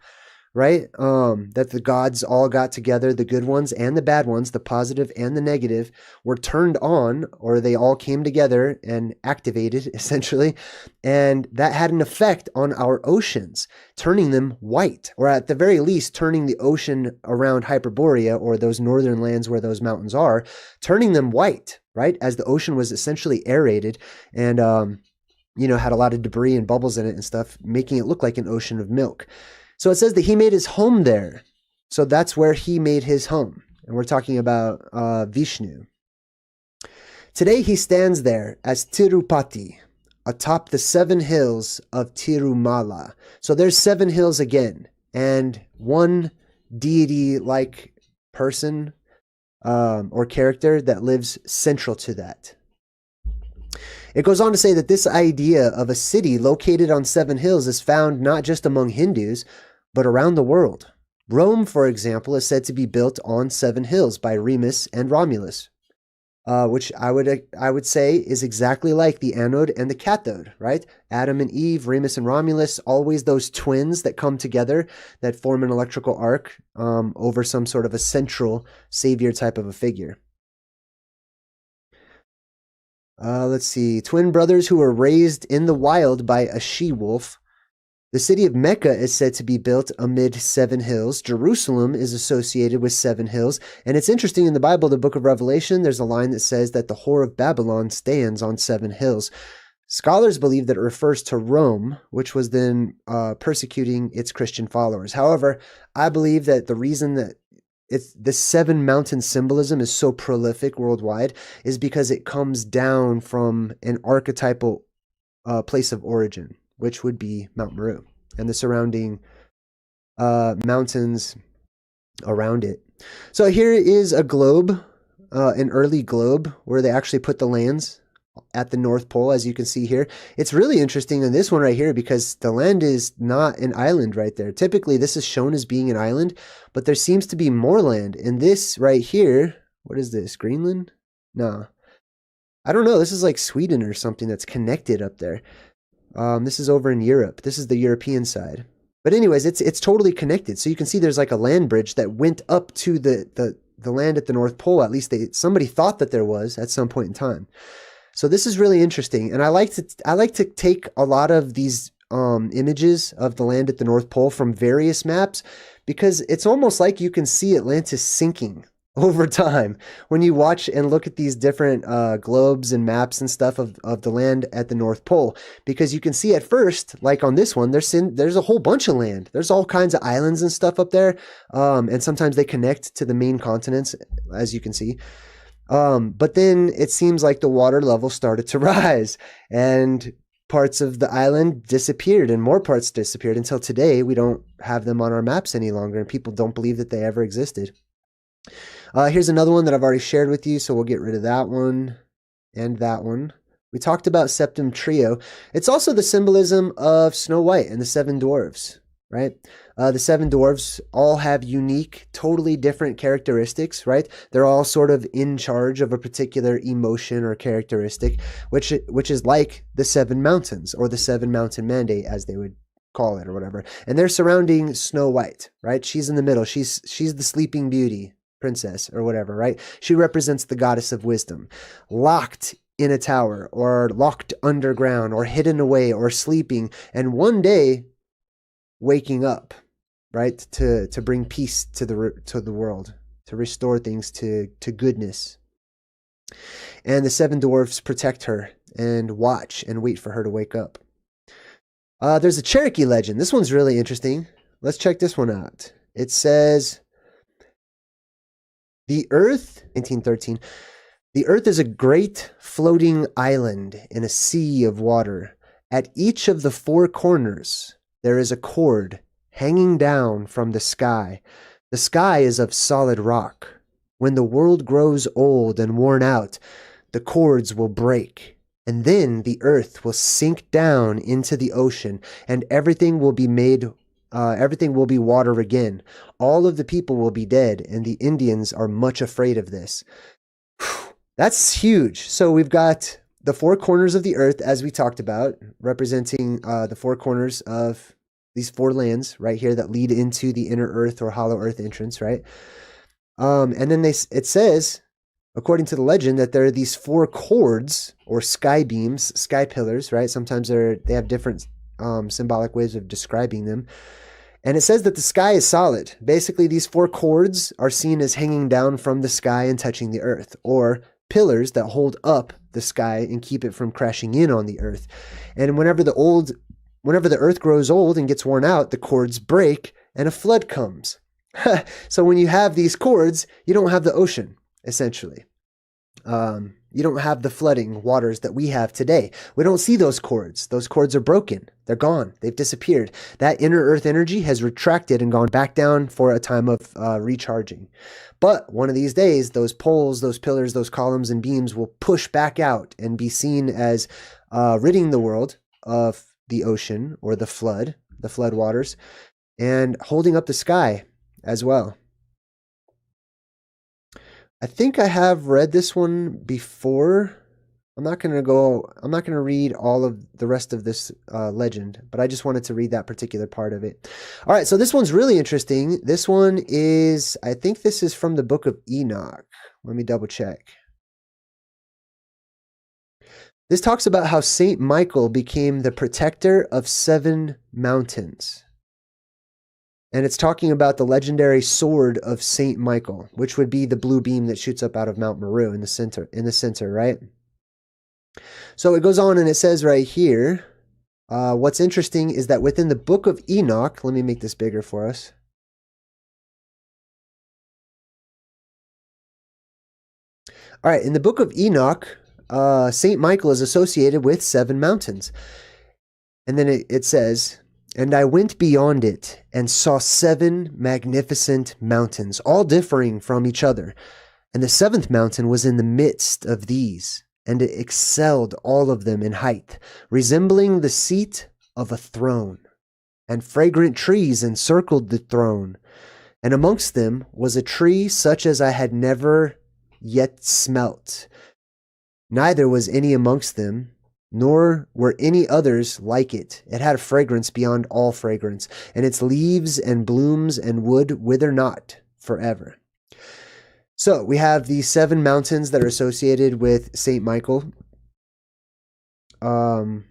right? That the gods all got together, the good ones and the bad ones, the positive and the negative, were turned on, or they all came together and activated, essentially. And that had an effect on our oceans, turning them white, or at the very least, turning the ocean around Hyperborea, or those northern lands where those mountains are, turning them white, right? As the ocean was essentially aerated and, had a lot of debris and bubbles in it and stuff, making it look like an ocean of milk. So it says that he made his home there. So that's where he made his home. And we're talking about Vishnu. Today he stands there as Tirupati, atop the 7 hills of Tirumala. So there's 7 hills again. And one deity-like person or character that lives central to that. It goes on to say that this idea of a city located on 7 hills is found not just among Hindus, but around the world. Rome, for example, is said to be built on 7 hills by Remus and Romulus, which I would say is exactly like the anode and the cathode, right? Adam and Eve, Remus and Romulus, always those twins that come together that form an electrical arc over some sort of a central savior type of a figure. Let's see. Twin brothers who were raised in the wild by a she-wolf. The city of Mecca is said to be built amid 7 hills. Jerusalem is associated with 7 hills. And it's interesting, in the Bible, the book of Revelation, there's a line that says that the whore of Babylon stands on 7 hills. Scholars believe that it refers to Rome, which was then persecuting its Christian followers. However, I believe that the reason that this seven mountain symbolism is so prolific worldwide is because it comes down from an archetypal place of origin, which would be Mount Meru and the surrounding mountains around it. So here is a globe, an early globe where they actually put the lands at the North Pole, as you can see here. It's really interesting in this one right here because the land is not an island right there. Typically, this is shown as being an island, but there seems to be more land. And this right here, what is this, Greenland? No. I don't know. This is like Sweden or something that's connected up there. This is over in Europe. This is the European side. But anyways, it's totally connected. So you can see there's like a land bridge that went up to the land at the North Pole. At least somebody thought that there was at some point in time. So this is really interesting, and I like to take a lot of these images of the land at the North Pole from various maps because it's almost like you can see Atlantis sinking over time when you watch and look at these different globes and maps and stuff of the land at the North Pole, because you can see at first, like on this one, there's a whole bunch of land. There's all kinds of islands and stuff up there, and sometimes they connect to the main continents, as you can see. But then it seems like the water level started to rise and parts of the island disappeared and more parts disappeared until today we don't have them on our maps any longer and people don't believe that they ever existed. Here's another one that I've already shared with you, so we'll get rid of that one and that one. We talked about Septum Trio. It's also the symbolism of Snow White and the Seven Dwarves, right? The Seven Dwarves all have unique, totally different characteristics, right? They're all sort of in charge of a particular emotion or characteristic, which is like the Seven Mountains or the Seven Mountain Mandate, as they would call it or whatever. And they're surrounding Snow White, right? She's in the middle. She's the Sleeping Beauty princess or whatever, right? She represents the goddess of wisdom, locked in a tower or locked underground or hidden away or sleeping, and one day waking up, right, to bring peace to the world, to restore things to goodness. And the seven dwarfs protect her and watch and wait for her to wake up. There's a Cherokee legend. This one's really interesting. Let's check this one out. It says, the Earth, 1913, the Earth is a great floating island in a sea of water. At each of the four corners, there is a cord hanging down from the sky. The sky is of solid rock. When the world grows old and worn out, the cords will break, and then the earth will sink down into the ocean, and everything will be water again. All of the people will be dead, and the Indians are much afraid of this. That's huge. So we've got the four corners of the earth, as we talked about, representing the four corners of these four lands right here that lead into the inner earth or hollow earth entrance, right? And then it says, according to the legend, that there are these four cords or sky beams, sky pillars, right? Sometimes they have different symbolic ways of describing them. And it says that the sky is solid. Basically, these four cords are seen as hanging down from the sky and touching the earth, or pillars that hold up the sky and keep it from crashing in on the earth. And whenever the earth grows old and gets worn out, the cords break and a flood comes. So when you have these cords, you don't have the ocean, essentially. You don't have the flooding waters that we have today. We don't see those cords. Those cords are broken. They're gone. They've disappeared. That inner earth energy has retracted and gone back down for a time of recharging. But one of these days, those poles, those pillars, those columns and beams will push back out and be seen as ridding the world of the ocean or the flood waters, and holding up the sky as well. I think I have read this one before. I'm not going to read all of the rest of this legend, but I just wanted to read that particular part of it. All right, so this one's really interesting. This one is, I think this is from the book of Enoch. Let me double check. This talks about how Saint Michael became the protector of seven mountains. And it's talking about the legendary sword of Saint Michael, which would be the blue beam that shoots up out of Mount Meru in the center, right? So it goes on and it says right here, what's interesting is that within the book of Enoch, let me make this bigger for us. All right, in the book of Enoch, St. Michael is associated with 7 mountains. And then it says, and I went beyond it and saw 7 magnificent mountains, all differing from each other. And the 7th mountain was in the midst of these, and it excelled all of them in height, resembling the seat of a throne. And fragrant trees encircled the throne. And amongst them was a tree such as I had never yet smelt. Neither was any amongst them, nor were any others like it. It had a fragrance beyond all fragrance, and its leaves and blooms and wood wither not forever. So we have these 7 mountains that are associated with Saint Michael. It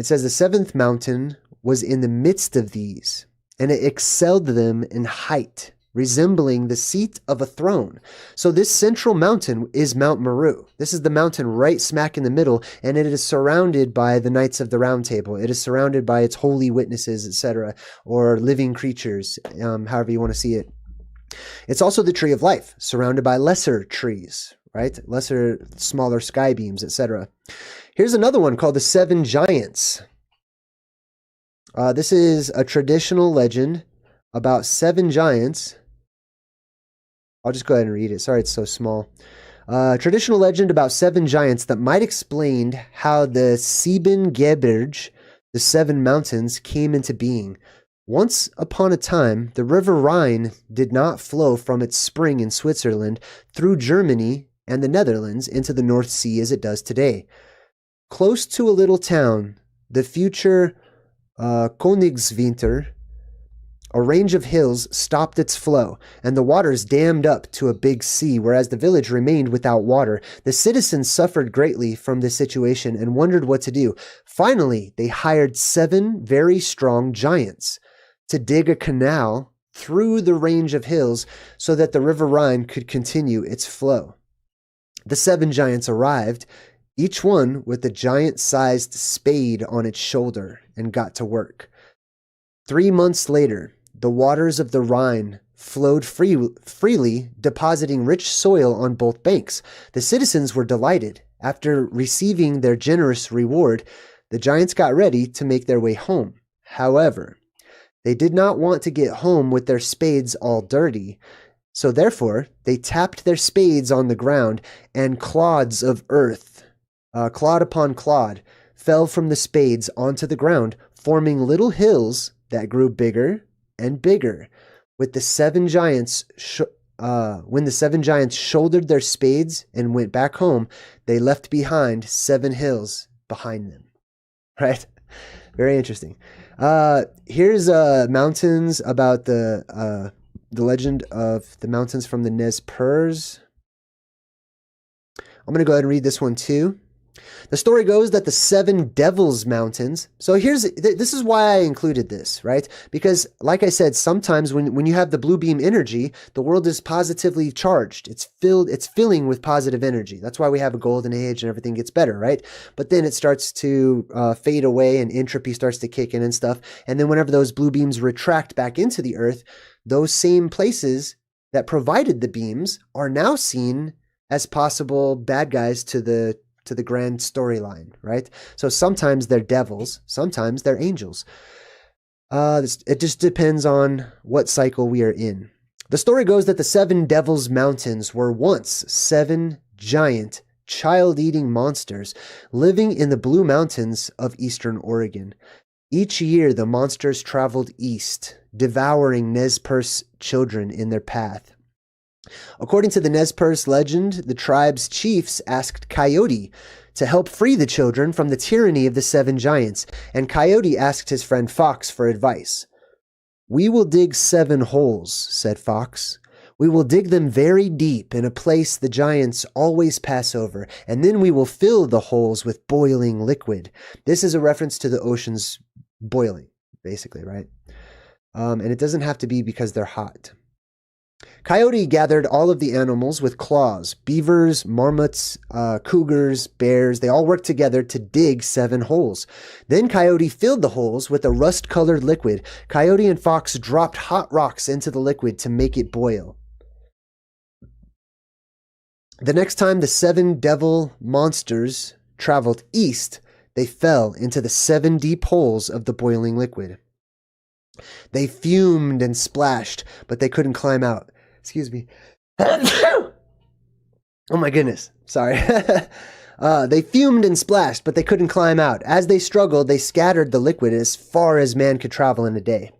says the 7th mountain was in the midst of these, and it excelled them in height, resembling the seat of a throne. So this central mountain is Mount Meru. This is the mountain right smack in the middle, and it is surrounded by the Knights of the Round Table. It is surrounded by its holy witnesses, etc., or living creatures, however you want to see it. It's also the tree of life, surrounded by lesser trees, right? Lesser, smaller sky beams, etc. Here's another one called the 7 Giants. This is a traditional legend about 7 giants. I'll just go ahead and read it. Sorry, it's so small. Traditional legend about 7 giants that might explain how the Sieben Gebirge, the 7 mountains, came into being. Once upon a time, the river Rhine did not flow from its spring in Switzerland through Germany and the Netherlands into the North Sea as it does today. Close to a little town, the future Königswinter, a range of hills stopped its flow, and the waters dammed up to a big sea, whereas the village remained without water. The citizens suffered greatly from this situation and wondered what to do. Finally, they hired 7 very strong giants to dig a canal through the range of hills so that the river Rhine could continue its flow. The 7 giants arrived, each one with a giant-sized spade on its shoulder, and got to work. 3 months later, the waters of the Rhine flowed freely, depositing rich soil on both banks. The citizens were delighted. After receiving their generous reward, the giants got ready to make their way home. However, they did not want to get home with their spades all dirty, so therefore they tapped their spades on the ground, and clods of earth, clod upon clod, fell from the spades onto the ground, forming little hills that grew bigger and bigger. With the 7 giants, when the 7 giants shouldered their spades and went back home, they left behind 7 hills behind them. Right? Very interesting. Here's mountains about the legend of the mountains from the Nez Perce. I'm going to go ahead and read this one too. The story goes that the 7 Devils Mountains. So this is why I included this, right? Because like I said, sometimes when you have the blue beam energy, the world is positively charged. It's filling with positive energy. That's why we have a golden age and everything gets better, right? But then it starts to fade away and entropy starts to kick in and stuff. And then whenever those blue beams retract back into the earth, those same places that provided the beams are now seen as possible bad guys to the grand storyline, right? So sometimes they're devils, sometimes they're angels. It just depends on what cycle we are in. The story goes that the 7 Devils Mountains were once 7 giant, child-eating monsters living in the Blue Mountains of eastern Oregon. Each year, the monsters traveled east, devouring Nez Perce children in their path. According to the Nez Perce legend, the tribe's chiefs asked Coyote to help free the children from the tyranny of the 7 giants, and Coyote asked his friend Fox for advice. "We will dig 7 holes," said Fox. "We will dig them very deep in a place the giants always pass over, and then we will fill the holes with boiling liquid." This is a reference to the oceans boiling, basically, right? And it doesn't have to be because they're hot. Coyote gathered all of the animals with claws. Beavers, marmots, cougars, bears, they all worked together to dig 7 holes. Then Coyote filled the holes with a rust-colored liquid. Coyote and Fox dropped hot rocks into the liquid to make it boil. The next time the 7 devil monsters traveled east, they fell into the 7 deep holes of the boiling liquid. They fumed and splashed, but they couldn't climb out. Excuse me. Oh my goodness. Sorry. They fumed and splashed, but they couldn't climb out. As they struggled, they scattered the liquid as far as man could travel in a day.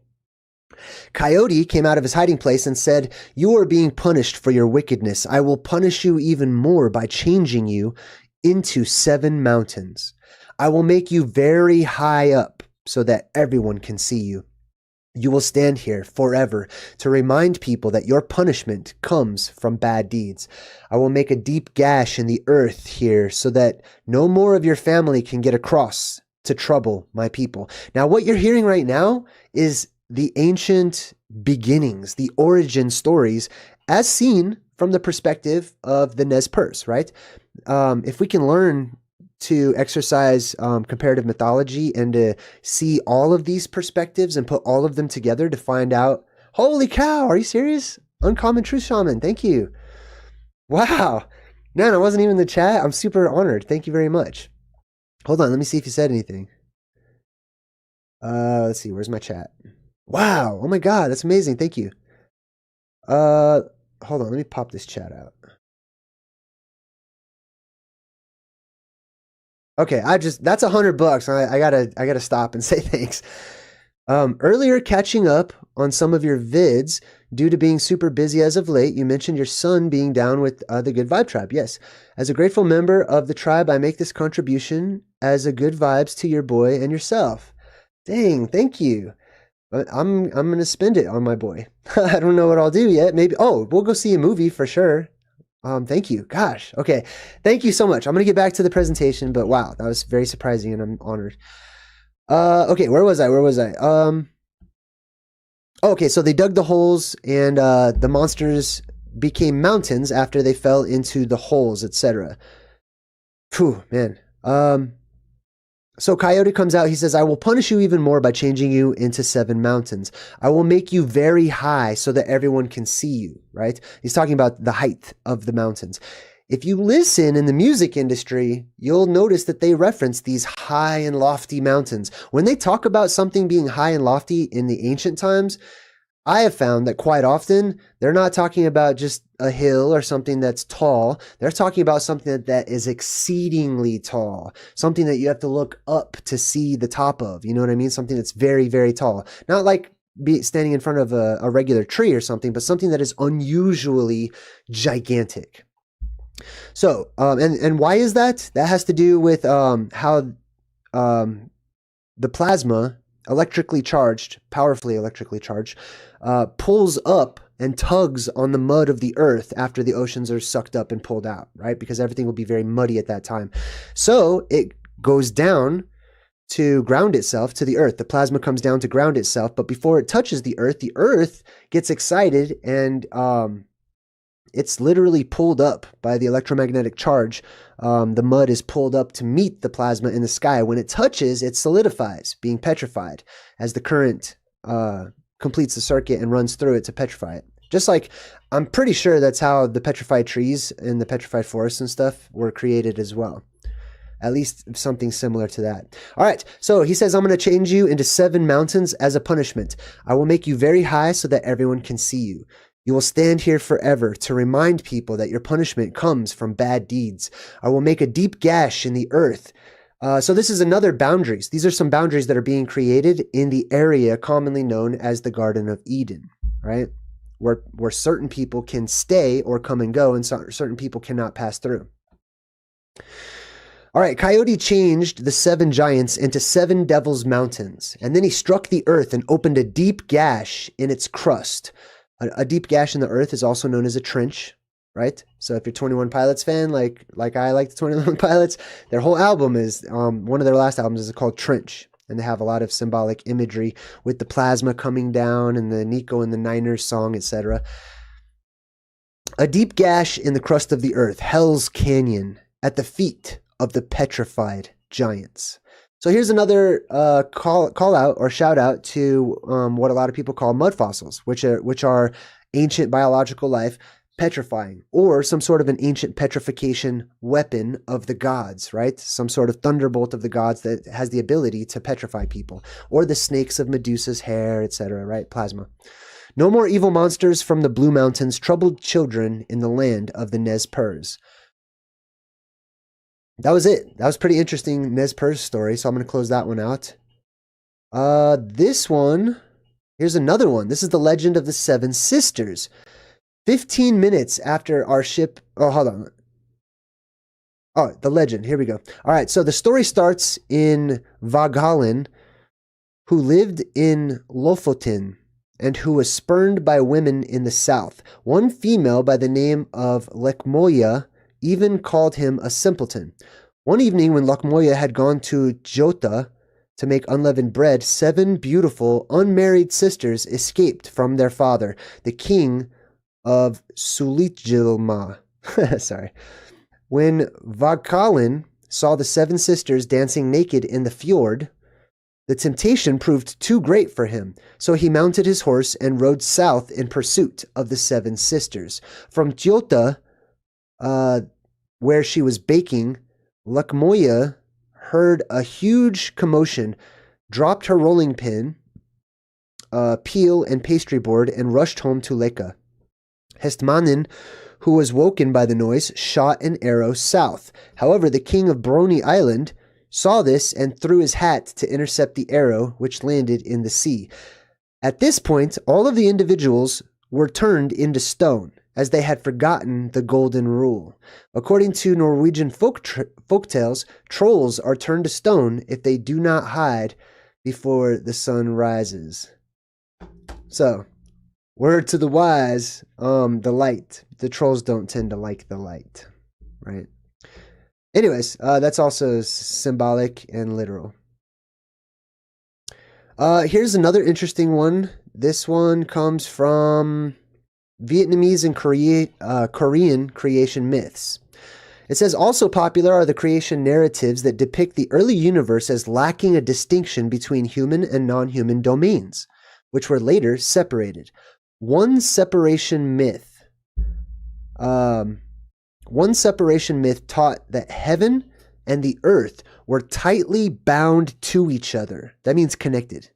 Coyote came out of his hiding place and said, "You are being punished for your wickedness. I will punish you even more by changing you into 7 mountains. I will make you very high up so that everyone can see you. You will stand here forever to remind people that your punishment comes from bad deeds. I will make a deep gash in the earth here so that no more of your family can get across to trouble my people." Now, what you're hearing right now is the ancient beginnings, the origin stories, as seen from the perspective of the Nez Perce, right? If we can learn to exercise comparative mythology and to see all of these perspectives and put all of them together to find out, holy cow, are you serious? Uncommon Truth Shaman, thank you. Wow. Man, I wasn't even in the chat. I'm super honored. Thank you very much. Hold on, let me see if you said anything. Let's see, where's my chat? Wow, oh my God, that's amazing. Thank you. Hold on, let me pop this chat out. Okay, that's $100. I gotta stop and say thanks. Earlier, catching up on some of your vids due to being super busy as of late, you mentioned your son being down with the Good Vibe Tribe. Yes, as a grateful member of the tribe, I make this contribution as a good vibes to your boy and yourself. Dang, thank you. I'm gonna spend it on my boy. I don't know what I'll do yet. Maybe we'll go see a movie for sure. Thank you. Gosh. Okay. Thank you so much. I'm going to get back to the presentation, but wow, that was very surprising and I'm honored. Okay. Where was I? Okay. So they dug the holes and, the monsters became mountains after they fell into the holes, etc. Phew, man. So Coyote comes out. He says, "I will punish you even more by changing you into 7 mountains. I will make you very high so that everyone can see you," right? He's talking about the height of the mountains. If you listen in the music industry, you'll notice that they reference these high and lofty mountains. When they talk about something being high and lofty in the ancient times, I have found that quite often they're not talking about just a hill or something that's tall. They're talking about something that is exceedingly tall, something that you have to look up to see the top of. You know what I mean? Something that's very, very tall. Not like standing in front of a regular tree or something, but something that is unusually gigantic. So, and why is that? That has to do with how the plasma, powerfully electrically charged, pulls up and tugs on the mud of the earth after the oceans are sucked up and pulled out, right? Because everything will be very muddy at that time. So it goes down to ground itself to the earth. The plasma comes down to ground itself, but before it touches the earth gets excited and it's literally pulled up by the electromagnetic charge. The mud is pulled up to meet the plasma in the sky. When it touches, it solidifies, being petrified as the current completes the circuit and runs through it to petrify it. Just like, I'm pretty sure that's how the petrified trees and the petrified forests and stuff were created as well. At least something similar to that. All right, so he says, "I'm going to change you into 7 mountains as a punishment. I will make you very high so that everyone can see you. You will stand here forever to remind people that your punishment comes from bad deeds. I will make a deep gash in the earth." So this is another boundaries. These are some boundaries that are being created in the area commonly known as the Garden of Eden, right? Where certain people can stay or come and go and certain people cannot pass through. All right, Coyote changed the 7 giants into 7 devil's mountains, and then he struck the earth and opened a deep gash in its crust. A deep gash in the earth is also known as a trench, right? So if you're 21 Pilots fan, like I like the 21 Pilots, their whole album is, one of their last albums is called Trench. And they have a lot of symbolic imagery with the plasma coming down and the Nico and the Niners song, etc. A deep gash in the crust of the earth, Hell's Canyon, at the feet of the petrified giants. So here's another call out or shout out to what a lot of people call mud fossils, which are ancient biological life petrifying, or some sort of an ancient petrification weapon of the gods, right? Some sort of thunderbolt of the gods that has the ability to petrify people, or the snakes of Medusa's hair, etc., right? Plasma. No more evil monsters from the Blue Mountains, troubled children in the land of the Nez Perce. That was it. That was pretty interesting Nez Perce story, so I'm going to close that one out. This one, here's another one. This is the legend of the Seven Sisters. 15 minutes after our ship... Oh, hold on. Oh, the legend. Here we go. All right, so the story starts in Vagalin, who lived in Lofoten, and who was spurned by women in the south. One female by the name of Lekmoya even called him a simpleton. One evening when Lekmoya had gone to Jota to make unleavened bread, 7 beautiful unmarried sisters escaped from their father, the king of Sulitjilma. Sorry. When Vagalin saw the 7 sisters dancing naked in the fjord, the temptation proved too great for him, so he mounted his horse and rode south in pursuit of the 7 sisters. From Jota, where she was baking, Lekmoya heard a huge commotion, dropped her rolling pin, peel, and pastry board, and rushed home to Leka. Hestmanin, who was woken by the noise, shot an arrow south. However, the king of Brony Island saw this and threw his hat to intercept the arrow, which landed in the sea. At this point, all of the individuals were turned into stone, as they had forgotten the golden rule. According to Norwegian folktales, trolls are turned to stone if they do not hide before the sun rises. So, word to the wise, the light. The trolls don't tend to like the light, right? Anyways, that's also symbolic and literal. Here's another interesting one. This one comes from Vietnamese and Korean creation myths. It says, also popular are the creation narratives that depict the early universe as lacking a distinction between human and non-human domains, which were later separated. One separation myth taught that heaven and the earth were tightly bound to each other. That means connected.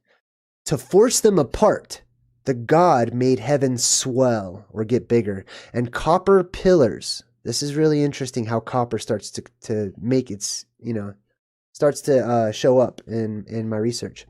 To force them apart, the god made heaven swell or get bigger, and copper pillars. This is really interesting how copper starts to make its, starts to show up in my research.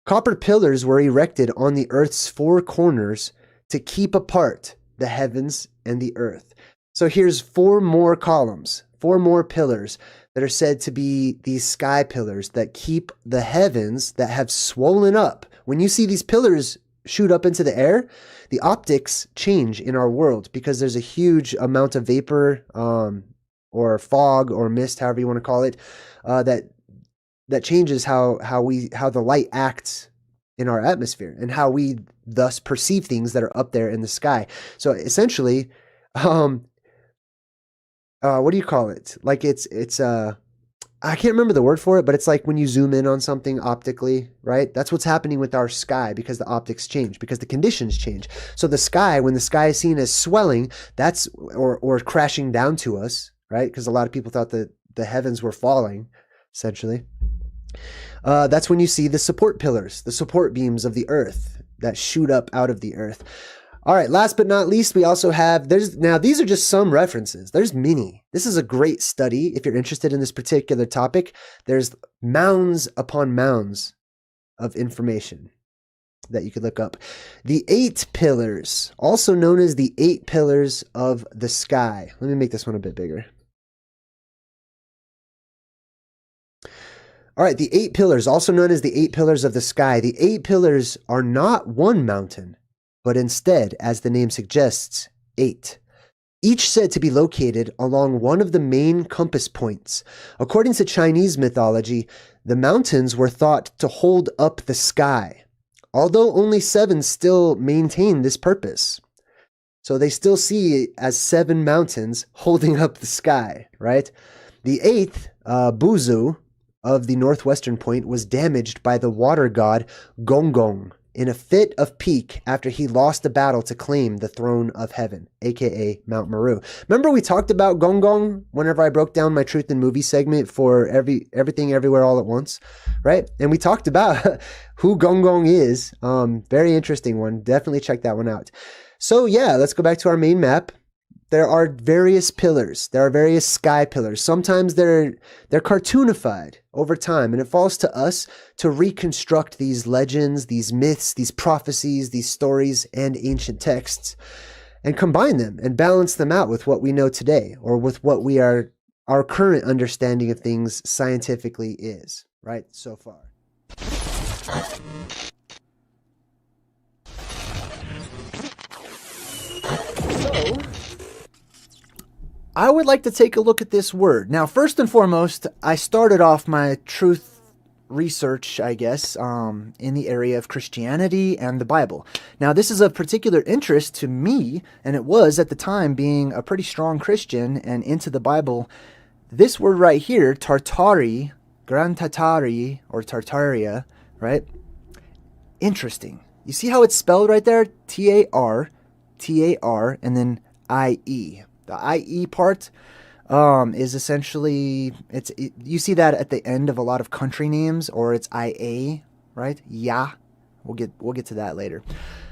Copper pillars were erected on the earth's 4 corners to keep apart the heavens and the earth. So here's 4 more columns, 4 more pillars that are said to be these sky pillars that keep the heavens that have swollen up. When you see these pillars shoot up into the air, the optics change in our world because there's a huge amount of vapor or fog or mist, however you want to call it, that changes how the light acts in our atmosphere and how we thus perceive things that are up there in the sky. So essentially, what do you call it? Like it's I can't remember the word for it, but it's like when you zoom in on something optically, right? That's what's happening with our sky because the optics change, because the conditions change. So the sky, when the sky is seen as swelling, that's or crashing down to us, right? Because a lot of people thought that the heavens were falling, essentially. That's when you see the support pillars, the support beams of the earth that shoot up out of the earth. All right, last but not least, we also have, now these are just some references. There's many. This is a great study if you're interested in this particular topic. There's mounds upon mounds of information that you could look up. The 8 pillars, also known as the 8 pillars of the sky. Let me make this one a bit bigger. All right, the 8 pillars, also known as the 8 pillars of the sky. The 8 pillars are not one mountain, but instead, as the name suggests, 8. Each said to be located along one of the main compass points. According to Chinese mythology, the mountains were thought to hold up the sky, although only 7 still maintain this purpose. So they still see it as 7 mountains holding up the sky, right? The 8th, Buzu, of the northwestern point, was damaged by the water god Gongong in a fit of pique after he lost a battle to claim the throne of heaven, aka Mount Meru. Remember we talked about Gongong whenever I broke down my Truth in Movie segment for Everything Everywhere All at Once, right? And we talked about who Gongong is. Very interesting one. Definitely check that one out. So yeah, let's go back to our main map. There are various pillars. There are various sky pillars. Sometimes they're cartoonified over time, and it falls to us to reconstruct these legends, these myths, these prophecies, these stories, and ancient texts, and combine them and balance them out with what we know today, or with what our current understanding of things scientifically is, right? So far. I would like to take a look at this word. Now, first and foremost, I started off my truth research, I guess, in the area of Christianity and the Bible. Now, this is of particular interest to me, and it was at the time, being a pretty strong Christian and into the Bible. This word right here, Tartari, Gran Tartari, or Tartaria, right? Interesting. You see how it's spelled right there? T-A-R, T-A-R, and then I-E. The I-E part is essentially, you see that at the end of a lot of country names, or it's I-A, right? Yeah. We'll get to that later.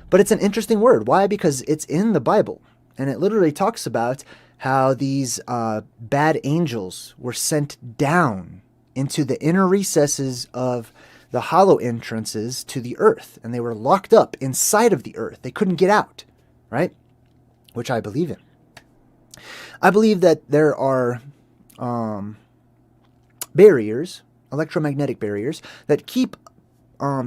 But it's an interesting word. Why? Because it's in the Bible, and it literally talks about how these bad angels were sent down into the inner recesses of the hollow entrances to the earth, and they were locked up inside of the earth. They couldn't get out, right? Which I believe in. I believe that there are barriers, electromagnetic barriers, that keep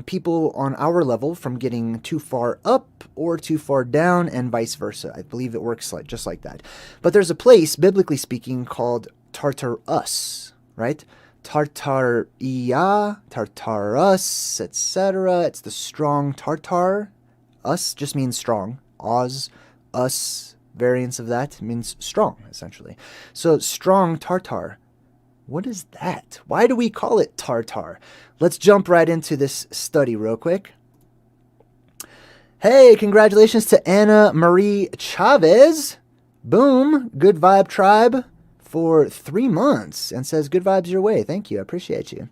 people on our level from getting too far up or too far down, and vice versa. I believe it works just like that. But there's a place, biblically speaking, called Tartarus, right? Tartaria, Tartarus, etc. It's the strong Tartar. Us just means strong. Oz, us, variants of that means strong, essentially. So strong Tartar. What is that? Why do we call it Tartar? Let's jump right into this study real quick. Hey, congratulations to Anna Marie Chavez. Boom. Good Vibe Tribe for 3 months, and says good vibes your way. Thank you. I appreciate you.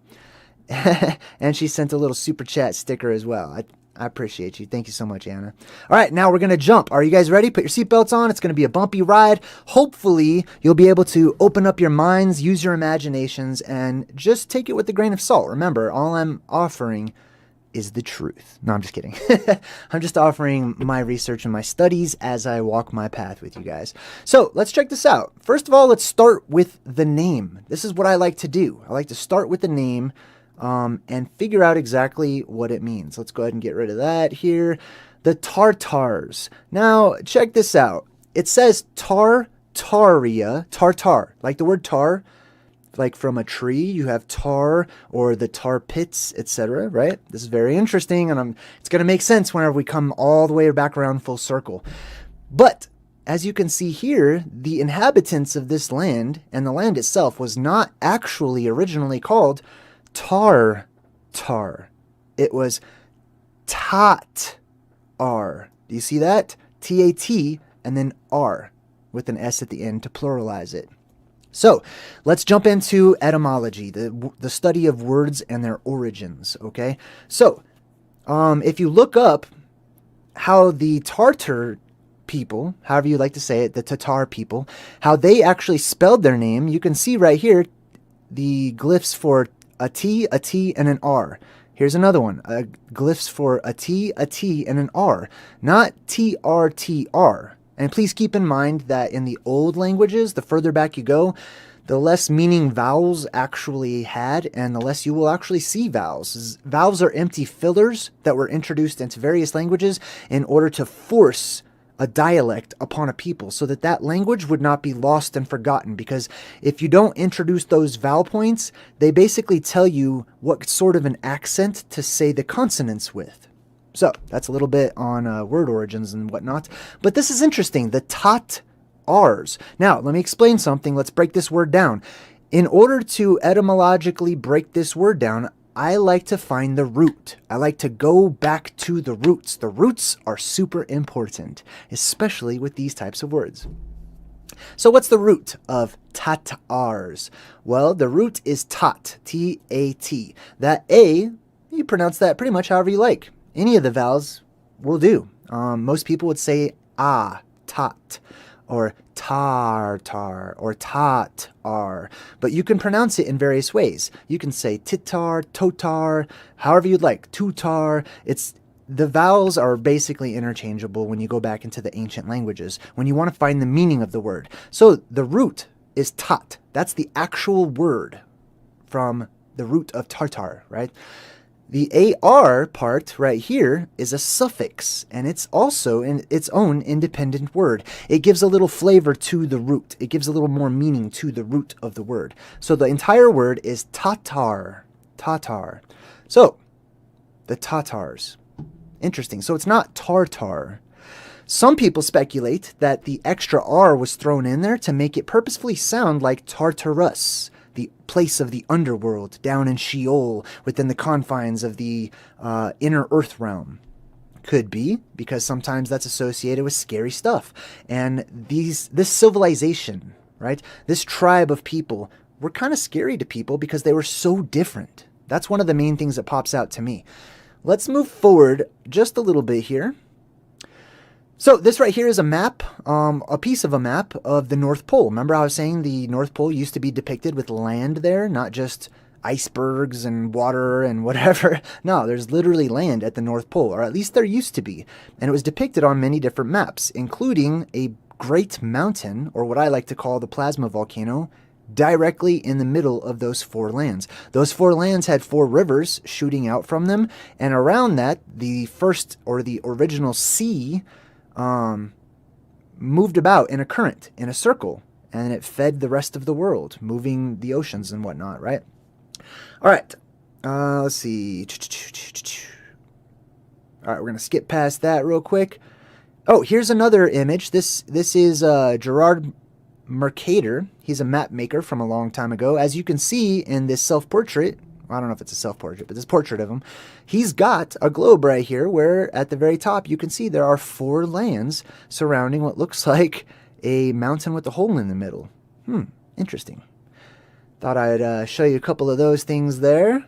And she sent a little super chat sticker as well. I appreciate you. Thank you so much, Anna. All right, now we're going to jump. Are you guys ready? Put your seatbelts on. It's going to be a bumpy ride. Hopefully, you'll be able to open up your minds, use your imaginations, and just take it with a grain of salt. Remember, all I'm offering is the truth. No, I'm just kidding. I'm just offering my research and my studies as I walk my path with you guys. So let's check this out. First of all, let's start with the name. This is what I like to do. I like to start with the name and figure out exactly what it means. Let's go ahead and get rid of that here. The Tartars. Now, check this out. It says Tartaria, tartar, like the word tar, like from a tree. You have tar or the tar pits, etc., right? This is very interesting, and it's going to make sense whenever we come all the way back around full circle. But as you can see here, the inhabitants of this land and the land itself was not actually originally called Tar. It was Tat-ar. Do you see that? T-A-T and then R with an S at the end to pluralize it. So let's jump into etymology, the study of words and their origins, okay? So if you look up how the Tartar people, however you like to say it, the Tatar people, how they actually spelled their name, you can see right here the glyphs for a T, and an R. Here's another one. Glyphs for a T, and an R. Not T-R-T-R. And please keep in mind that in the old languages, the further back you go, the less meaning vowels actually had, and the less you will actually see vowels. Vowels are empty fillers that were introduced into various languages in order to force a dialect upon a people so that that language would not be lost and forgotten. Because if you don't introduce those vowel points, they basically tell you what sort of an accent to say the consonants with. So that's a little bit on word origins and whatnot. But this is interesting, the tat-ars. Now, let me explain something. Let's break this word down. In order to etymologically break this word down, I like to find the root. I like to go back to the roots. The roots are super important, especially with these types of words. So what's the root of tat-ars? Well, the root is tat, T-A-T. That A, you pronounce that pretty much however you like. Any of the vowels will do. Most people would say ah, tat, or tartar, or tat-ar. But you can pronounce it in various ways. You can say titar, totar, however you'd like, tutar. The vowels are basically interchangeable when you go back into the ancient languages, when you want to find the meaning of the word. So the root is tat. That's the actual word from the root of tartar, right? The AR part right here is a suffix, and it's also in its own independent word. It gives a little flavor to the root. It gives a little more meaning to the root of the word. So the entire word is tatar, tatar. So, the Tatars. Interesting. So it's not tartar. Some people speculate that the extra R was thrown in there to make it purposefully sound like Tartarus, the place of the underworld, down in Sheol, within the confines of the inner earth realm. Could be, because sometimes that's associated with scary stuff. And this civilization, right, this tribe of people, were kind of scary to people because they were so different. That's one of the main things that pops out to me. Let's move forward just a little bit here. So this right here is a map, a piece of a map of the North Pole. Remember I was saying the North Pole used to be depicted with land there, not just icebergs and water and whatever. No, there's literally land at the North Pole, or at least there used to be. And it was depicted on many different maps, including a great mountain, or what I like to call the plasma volcano, directly in the middle of those four lands. Those four lands had four rivers shooting out from them, and around that, the first, or the original sea, moved about in a current, in a circle, and it fed the rest of the world, moving the oceans and whatnot, right? All right, let's see. All right, we're going to skip past that real quick. Oh, here's another image. This is Gerard Mercator. He's a map maker from a long time ago. As you can see in this self-portrait, I don't know if it's a self-portrait, but this portrait of him, he's got a globe right here where at the very top you can see there are four lands surrounding what looks like a mountain with a hole in the middle. Interesting. Thought I'd show you a couple of those things there.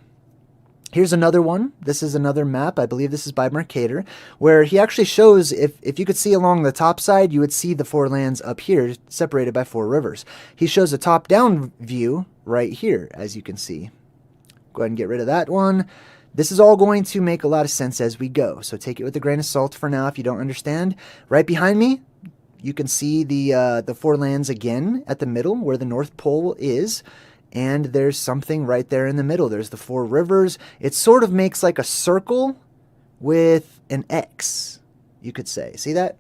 Here's another one. This is another map. I believe this is by Mercator, where he actually shows, if you could see along the top side, you would see the four lands up here separated by four rivers. He shows a top-down view right here, as you can see. Go ahead and get rid of that one. This is all going to make a lot of sense as we go, so take it with a grain of salt for now if you don't understand. Right behind me, you can see the four lands again at the middle where the North Pole is, and there's something right there in the middle. There's the four rivers. It sort of makes like a circle with an X, you could say. See that?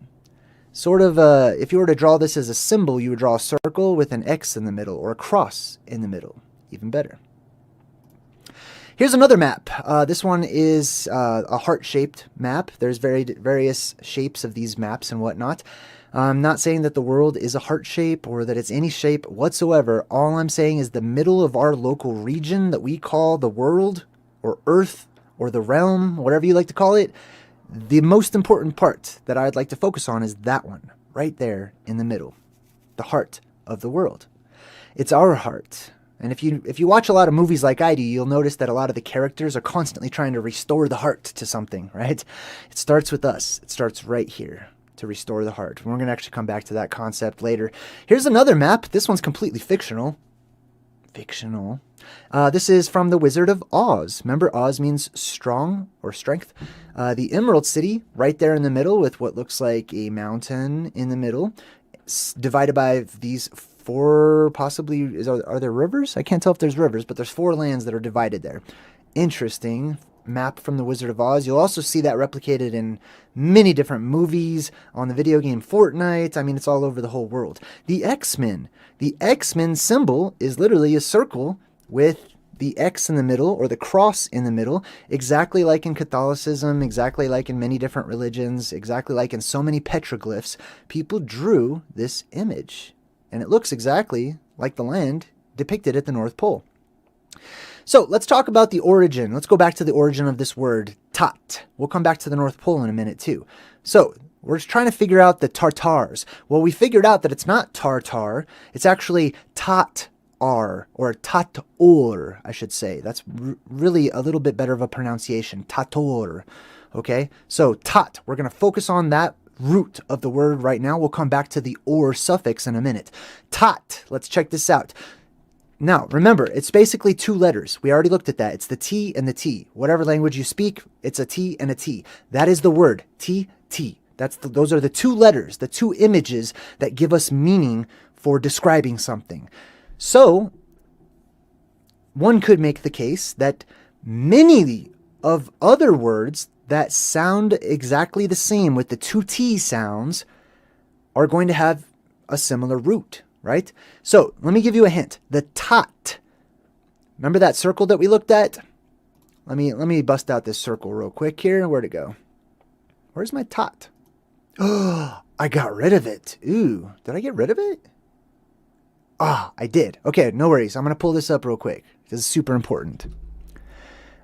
Sort of, if you were to draw this as a symbol, you would draw a circle with an X in the middle, or a cross in the middle. Even better. Here's another map. This one is a heart-shaped map. There's various shapes of these maps and whatnot. I'm not saying that the world is a heart shape or that it's any shape whatsoever. All I'm saying is the middle of our local region that we call the world or Earth or the realm, whatever you like to call it, the most important part that I'd like to focus on is that one right there in the middle, the heart of the world. It's our heart. And if you watch a lot of movies like I do, you'll notice that a lot of the characters are constantly trying to restore the heart to something, right? It starts with us. It starts right here to restore the heart. We're going to actually come back to that concept later. Here's another map. This one's completely fictional. Fictional. This is from The Wizard of Oz. Remember, Oz means strong or strength. The Emerald City, right there in the middle with what looks like a mountain in the middle, divided by these four, possibly, are there rivers? I can't tell if there's rivers, but there's four lands that are divided there. Interesting map from The Wizard of Oz. You'll also see that replicated in many different movies, on the video game Fortnite. I mean, it's all over the whole world. The X-Men. The X-Men symbol is literally a circle with the X in the middle, or the cross in the middle, exactly like in Catholicism, exactly like in many different religions, exactly like in so many petroglyphs, people drew this image. And it looks exactly like the land depicted at the North Pole. So let's talk about the origin. Let's go back to the origin of this word, tat. We'll come back to the North Pole in a minute too. So we're just trying to figure out the Tartars. Well, we figured out that it's not Tartar. It's actually Tat-ar, or Tator, I should say. That's really a little bit better of a pronunciation. Tator. Okay? So tat, we're going to focus on that root of the word right now. We'll come back to the or suffix in a minute. Tat. Let's check this out. Now, remember, it's basically two letters. We already looked at that. It's the T and the T. Whatever language you speak, it's a T and a T. That is the word. T-T. Those are the two letters, the two images that give us meaning for describing something. So, one could make the case that many of other words that sound exactly the same with the two T sounds are going to have a similar root, right? So let me give you a hint. The tat. Remember that circle that we looked at? Let me bust out this circle real quick here. Where'd it go? Where's my tat? Oh, I got rid of it. Ooh, did I get rid of it? Ah, I did. Okay, no worries. I'm going to pull this up real quick. This is super important.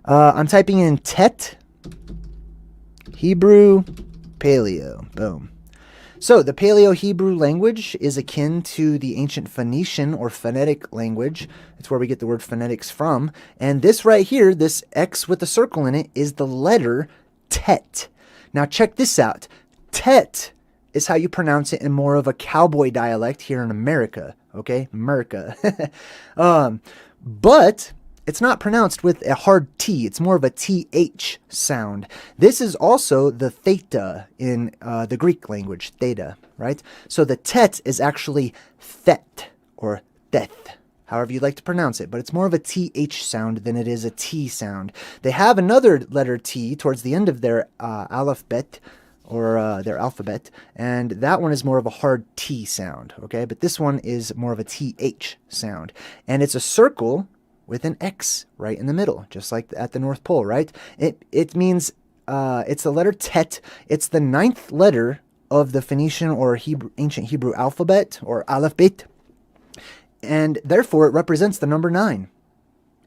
I'm typing in Tet, Hebrew, Paleo. Boom. So the Paleo-Hebrew language is akin to the ancient Phoenician or phonetic language. It's where we get the word phonetics from. And this right here, this X with the circle in it, is the letter Tet. Now check this out. Tet is how you pronounce it in more of a cowboy dialect here in America. Okay? America. But it's not pronounced with a hard T. It's more of a TH sound. This is also the theta in the Greek language, theta, right? So the tet is actually thet or theth, however you like to pronounce it, but it's more of a TH sound than it is a T sound. They have another letter T towards the end of their alphabet, or their alphabet, and that one is more of a hard T sound, okay? But this one is more of a TH sound. And it's a circle with an X right in the middle, just like at the North Pole, right? It means, it's the letter Tet. It's the 9th letter of the Phoenician or ancient Hebrew alphabet, or alphabet, and therefore it represents the number 9.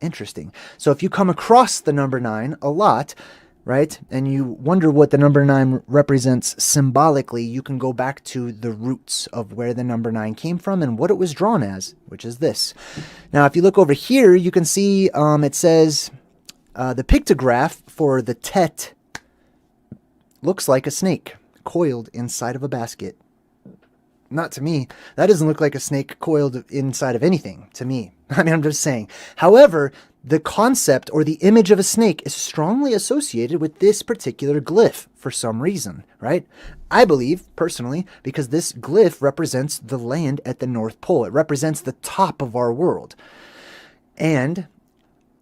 Interesting. So if you come across the number 9 a lot, right, and you wonder what the number 9 represents symbolically, you can go back to the roots of where the number 9 came from and what it was drawn as, which is this. Now, if you look over here, you can see it says the pictograph for the Tet looks like a snake coiled inside of a basket. Not to me. That doesn't look like a snake coiled inside of anything to me. I mean, I'm just saying. However, the concept or the image of a snake is strongly associated with this particular glyph for some reason, right? I believe, personally, because this glyph represents the land at the North Pole. It represents the top of our world. And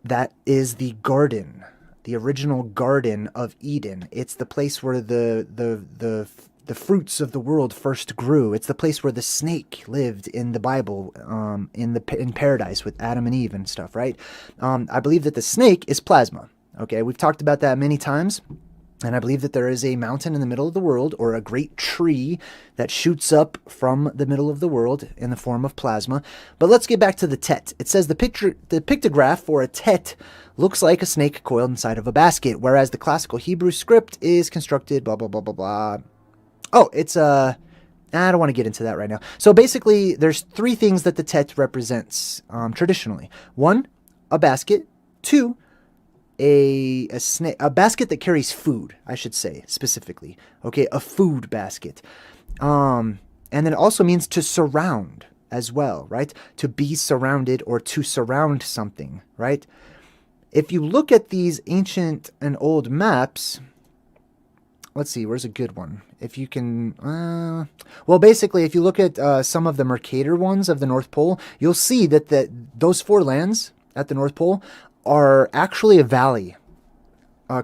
that is the garden, the original Garden of Eden. It's the place where the fruits of the world first grew. It's the place where the snake lived in the Bible, in paradise with Adam and Eve and stuff, right? I believe that the snake is plasma. Okay, we've talked about that many times. And I believe that there is a mountain in the middle of the world, or a great tree that shoots up from the middle of the world in the form of plasma. But let's get back to the Tet. It says the pictograph for a Tet looks like a snake coiled inside of a basket, whereas the classical Hebrew script is constructed blah, blah, blah, blah, blah. Oh, it's I don't want to get into that right now. So basically, there's 3 things that the Tet represents traditionally. 1, a basket. 2, a basket that carries food, I should say, specifically. Okay, a food basket. And then it also means to surround as well, right? To be surrounded or to surround something, right? If you look at these ancient and old maps, let's see, where's a good one? If you can, well, basically, if you look at some of the Mercator ones of the North Pole, you'll see that those 4 lands at the North Pole are actually a valley,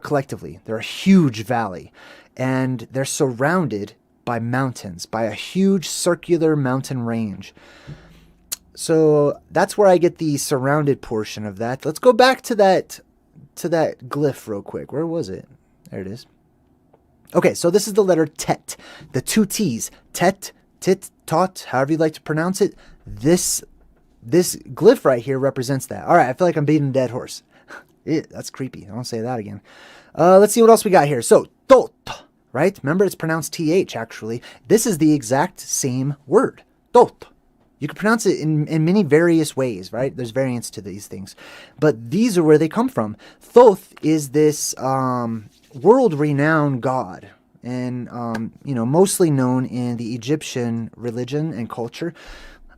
collectively. They're a huge valley, and they're surrounded by mountains, by a huge circular mountain range. So that's where I get the surrounded portion of that. Let's go back to that glyph real quick. Where was it? There it is. Okay, so this is the letter tet. The two T's. Tet, tit, tot, however you like to pronounce it. This glyph right here represents that. All right, I feel like I'm beating a dead horse. Ew, that's creepy. I won't say that again. Let's see what else we got here. So, tot, right? Remember, it's pronounced TH, actually. This is the exact same word. Tot. You can pronounce it in many various ways, right? There's variants to these things. But these are where they come from. Thoth is this world-renowned god. And, mostly known in the Egyptian religion and culture.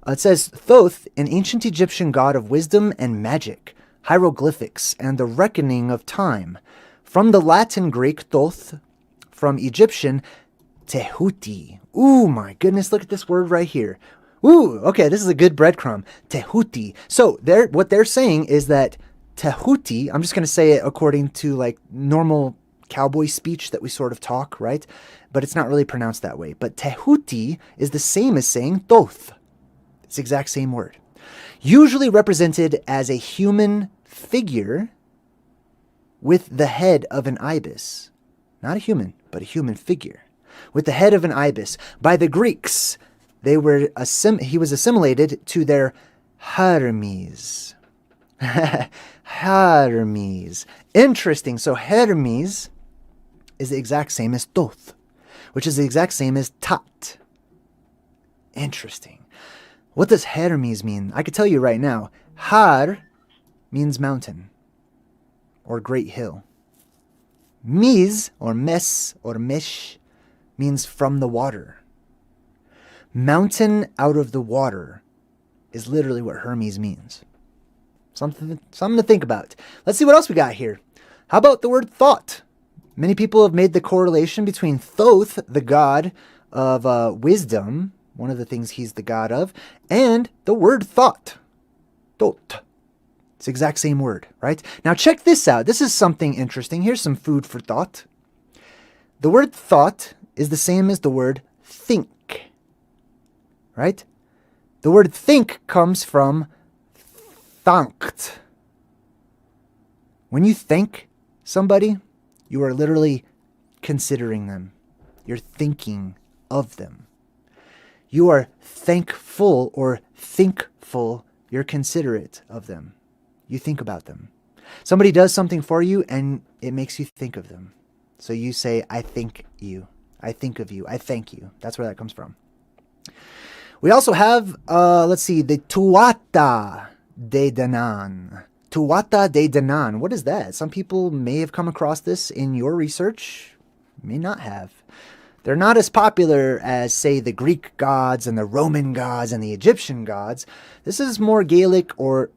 It says, Thoth, an ancient Egyptian god of wisdom and magic, hieroglyphics, and the reckoning of time. From the Latin Greek Thoth, from Egyptian Tehuti. Ooh, my goodness, look at this word right here. Ooh, okay, this is a good breadcrumb. Tehuti. So what they're saying is that Tehuti, I'm just going to say it according to like normal cowboy speech that we sort of talk, right? But it's not really pronounced that way. But Tehuti is the same as saying Thoth. It's the exact same word. Usually represented as a human figure with the head of an ibis. Not a human, but a human figure. With the head of an ibis. By the Greeks, he was assimilated to their Hermes. Hermes. Interesting. So Hermes is the exact same as Thoth, which is the exact same as Tat. Interesting. What does Hermes mean? I could tell you right now. Har means mountain or great hill. Mes or mes or mesh means from the water. Mountain out of the water is literally what Hermes means. Something to think about. Let's see what else we got here. How about the word thought? Many people have made the correlation between Thoth, the god of wisdom, one of the things he's the god of, and the word thought. Thought. It's the exact same word, right? Now check this out. This is something interesting. Here's some food for thought. The word thought is the same as the word think. Right? The word think comes from thankt. When you thank somebody, you are literally considering them. You're thinking of them. You are thankful or thinkful. You're considerate of them. You think about them. Somebody does something for you and it makes you think of them. So you say, I think you. I think of you. I thank you. That's where that comes from. We also have, the Tuatha De Danann. Tuatha De Danann. What is that? Some people may have come across this in your research. May not have. They're not as popular as, say, the Greek gods and the Roman gods and the Egyptian gods. This is more Gaelic or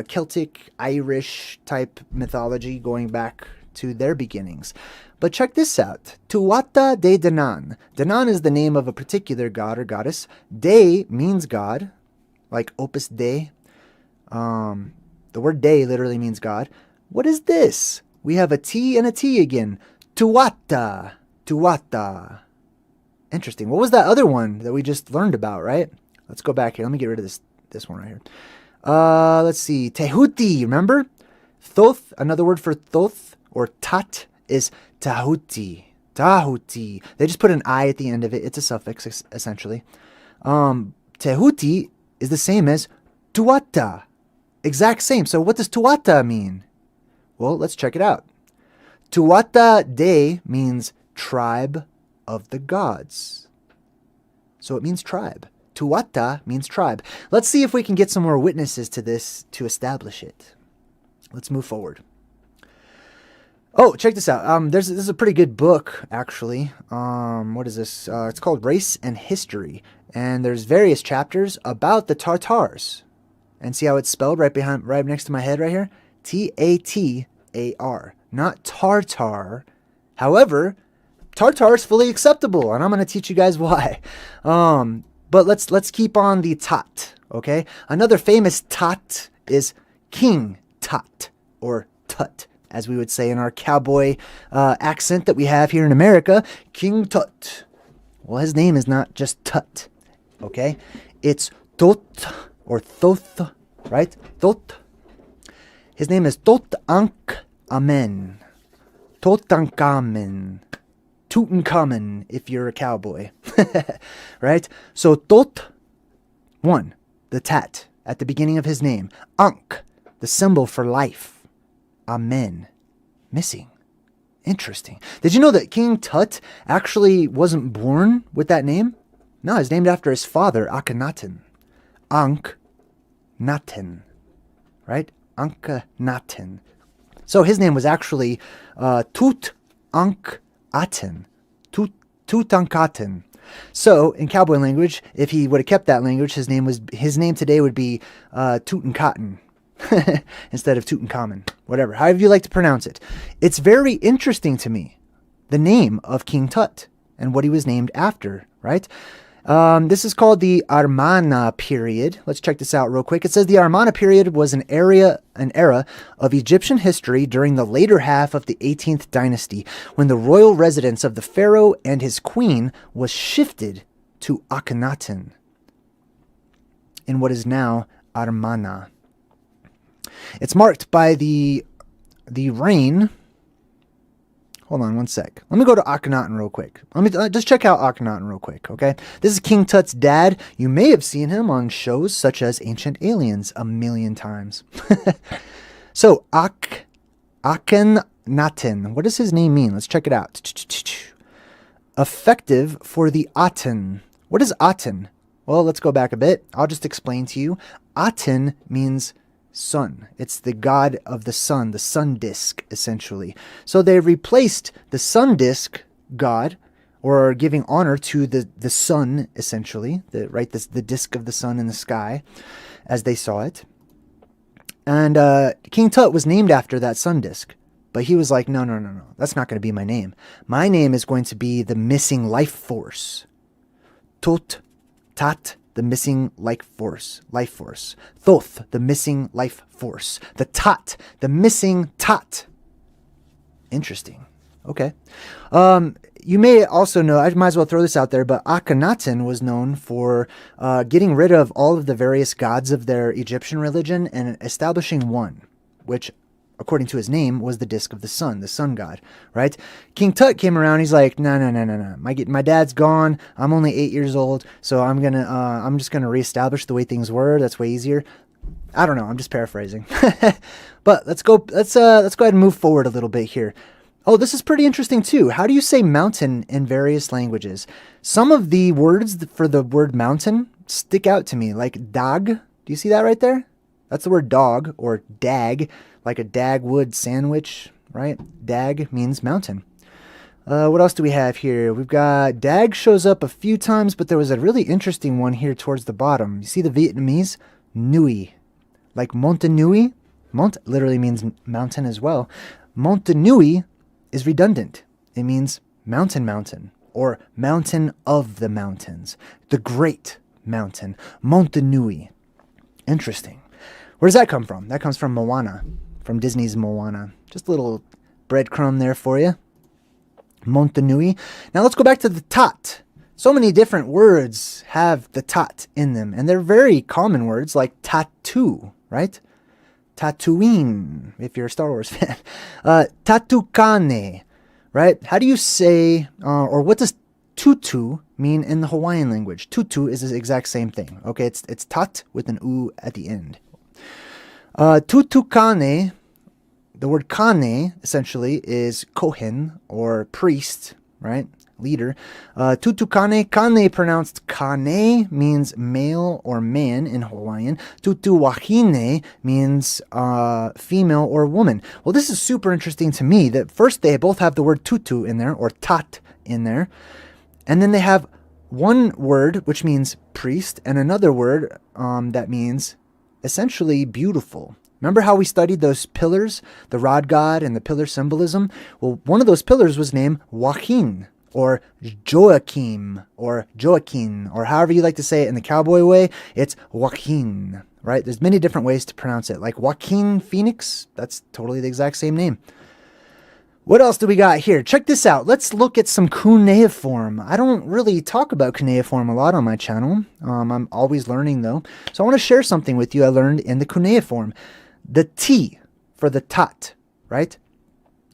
Celtic, Irish type mythology going back to their beginnings. But check this out. Tuatha De Danann. Danann is the name of a particular god or goddess. De means God, like Opus Dei. The word De literally means God. What is this? We have a T and a T again. Tuatha. Tuatha. Interesting. What was that other one that we just learned about, right? Let's go back here. Let me get rid of this one right here. Let's see. Tehuti, remember? Thoth, another word for Thoth or Tat is Tahuti. Tahuti. They just put an I at the end of it. It's a suffix, essentially. Tehuti is the same as Tuatha. Exact same. So what does Tuatha mean? Well, let's check it out. Tuatha De means tribe of the gods. So it means tribe. Tuatha means tribe. Let's see if we can get some more witnesses to this to establish it. Let's move forward. Oh, check this out. This is a pretty good book, actually. What is this? It's called Race and History. And there's various chapters about the Tartars. And see how it's spelled right next to my head right here? T-A-T-A-R. Not Tartar. However, Tartar is fully acceptable, and I'm going to teach you guys why. But let's keep on the Tat, okay? Another famous Tat is King Tut, or Tut, as we would say in our cowboy accent that we have here in America. King Tut. Well, his name is not just Tut, okay? It's Tot, or Thoth, right? Thoth. His name is Tutankhamen. Tutankhamen. Tutankhamen, if you're a cowboy. Right? So Thoth, 1, the tat at the beginning of his name. Ankh, the symbol for life. Amen, missing. Interesting. Did you know that King Tut actually wasn't born with that name? No, it's named after his father, Akhenaten. Ankh-Naten, right? Ankhenaten. So his name was actually Tutankhaten. Tutankhaten. So in cowboy language, if he would have kept that language, his name today would be Tutankhaten. Instead of Tutankhamen, whatever, however you like to pronounce it. It's very interesting to me, the name of King Tut and what he was named after, right? This is called the Amarna period. Let's check this out real quick. It says the Amarna period was an era of Egyptian history during the later half of the 18th dynasty, when the royal residence of the pharaoh and his queen was shifted to Akhenaten in what is now Amarna. It's marked by the reign. Hold on one sec. Let me go to Akhenaten real quick. Let me just check out Akhenaten real quick, okay? This is King Tut's dad. You may have seen him on shows such as Ancient Aliens 1,000,000 times. So, Akhenaten. What does his name mean? Let's check it out. Effective for the Aten. What is Aten? Well, let's go back a bit. I'll just explain to you. Aten means sun. It's the god of the sun disk, essentially. So they replaced the sun disk god, or giving honor to the sun, essentially, the disk of the sun in the sky, as they saw it. And King Tut was named after that sun disk. But he was like, no, that's not going to be my name. My name is going to be the missing life force. Tut, Tat, the missing life force. Thoth, the missing life force. The Tat, the missing Tat. Interesting. Okay. You may also know, I might as well throw this out there, but Akhenaten was known for getting rid of all of the various gods of their Egyptian religion and establishing one, which, according to his name, was the disk of the sun god, right? King Tut came around, he's like, no. My dad's gone. I'm only 8 years old, so I'm just gonna reestablish the way things were. That's way easier. I don't know, I'm just paraphrasing. But let's go ahead and move forward a little bit here. Oh, this is pretty interesting too. How do you say mountain in various languages? Some of the words for the word mountain stick out to me, like dag. Do you see that right there? That's the word dog, or dag, like a dagwood sandwich, right? Dag means mountain. What else do we have here? We've got dag shows up a few times, but there was a really interesting one here towards the bottom. You see the Vietnamese? Nui. Like Monte Nui. Mont literally means mountain as well. Monte Nui is redundant. It means mountain, or mountain of the mountains. The great mountain. Monte Nui. Interesting. Where does that come from? That comes from Moana, from Disney's Moana. Just a little breadcrumb there for you. Monte Nui. Now let's go back to the Tat. So many different words have the Tat in them, and they're very common words like tattoo, right? Tatooine, if you're a Star Wars fan. Tatukane, right? How do you say, or what does tutu mean in the Hawaiian language? Tutu is the exact same thing, okay? It's tat with an u at the end. Tutukane, the word kane essentially is kohen, or priest, right? Leader. Tutukane, kane pronounced kane, means male or man in Hawaiian. Tutuwahine means female or woman. Well, this is super interesting to me that first they both have the word tutu in there, or tat in there. And then they have one word which means priest and another word that means essentially beautiful. Remember how we studied those pillars, the rod god and the pillar symbolism? Well, one of those pillars was named Joaquin, or Joachim, or Joaquin, or however you like to say it in the cowboy way. It's Joaquin, right? There's many different ways to pronounce it. Like Joaquin Phoenix, that's totally the exact same name. What else do we got here? Check this out. Let's look at some cuneiform. I don't really talk about cuneiform a lot on my channel. I'm always learning though. So I want to share something with you I learned in the cuneiform. The T for the tat, right?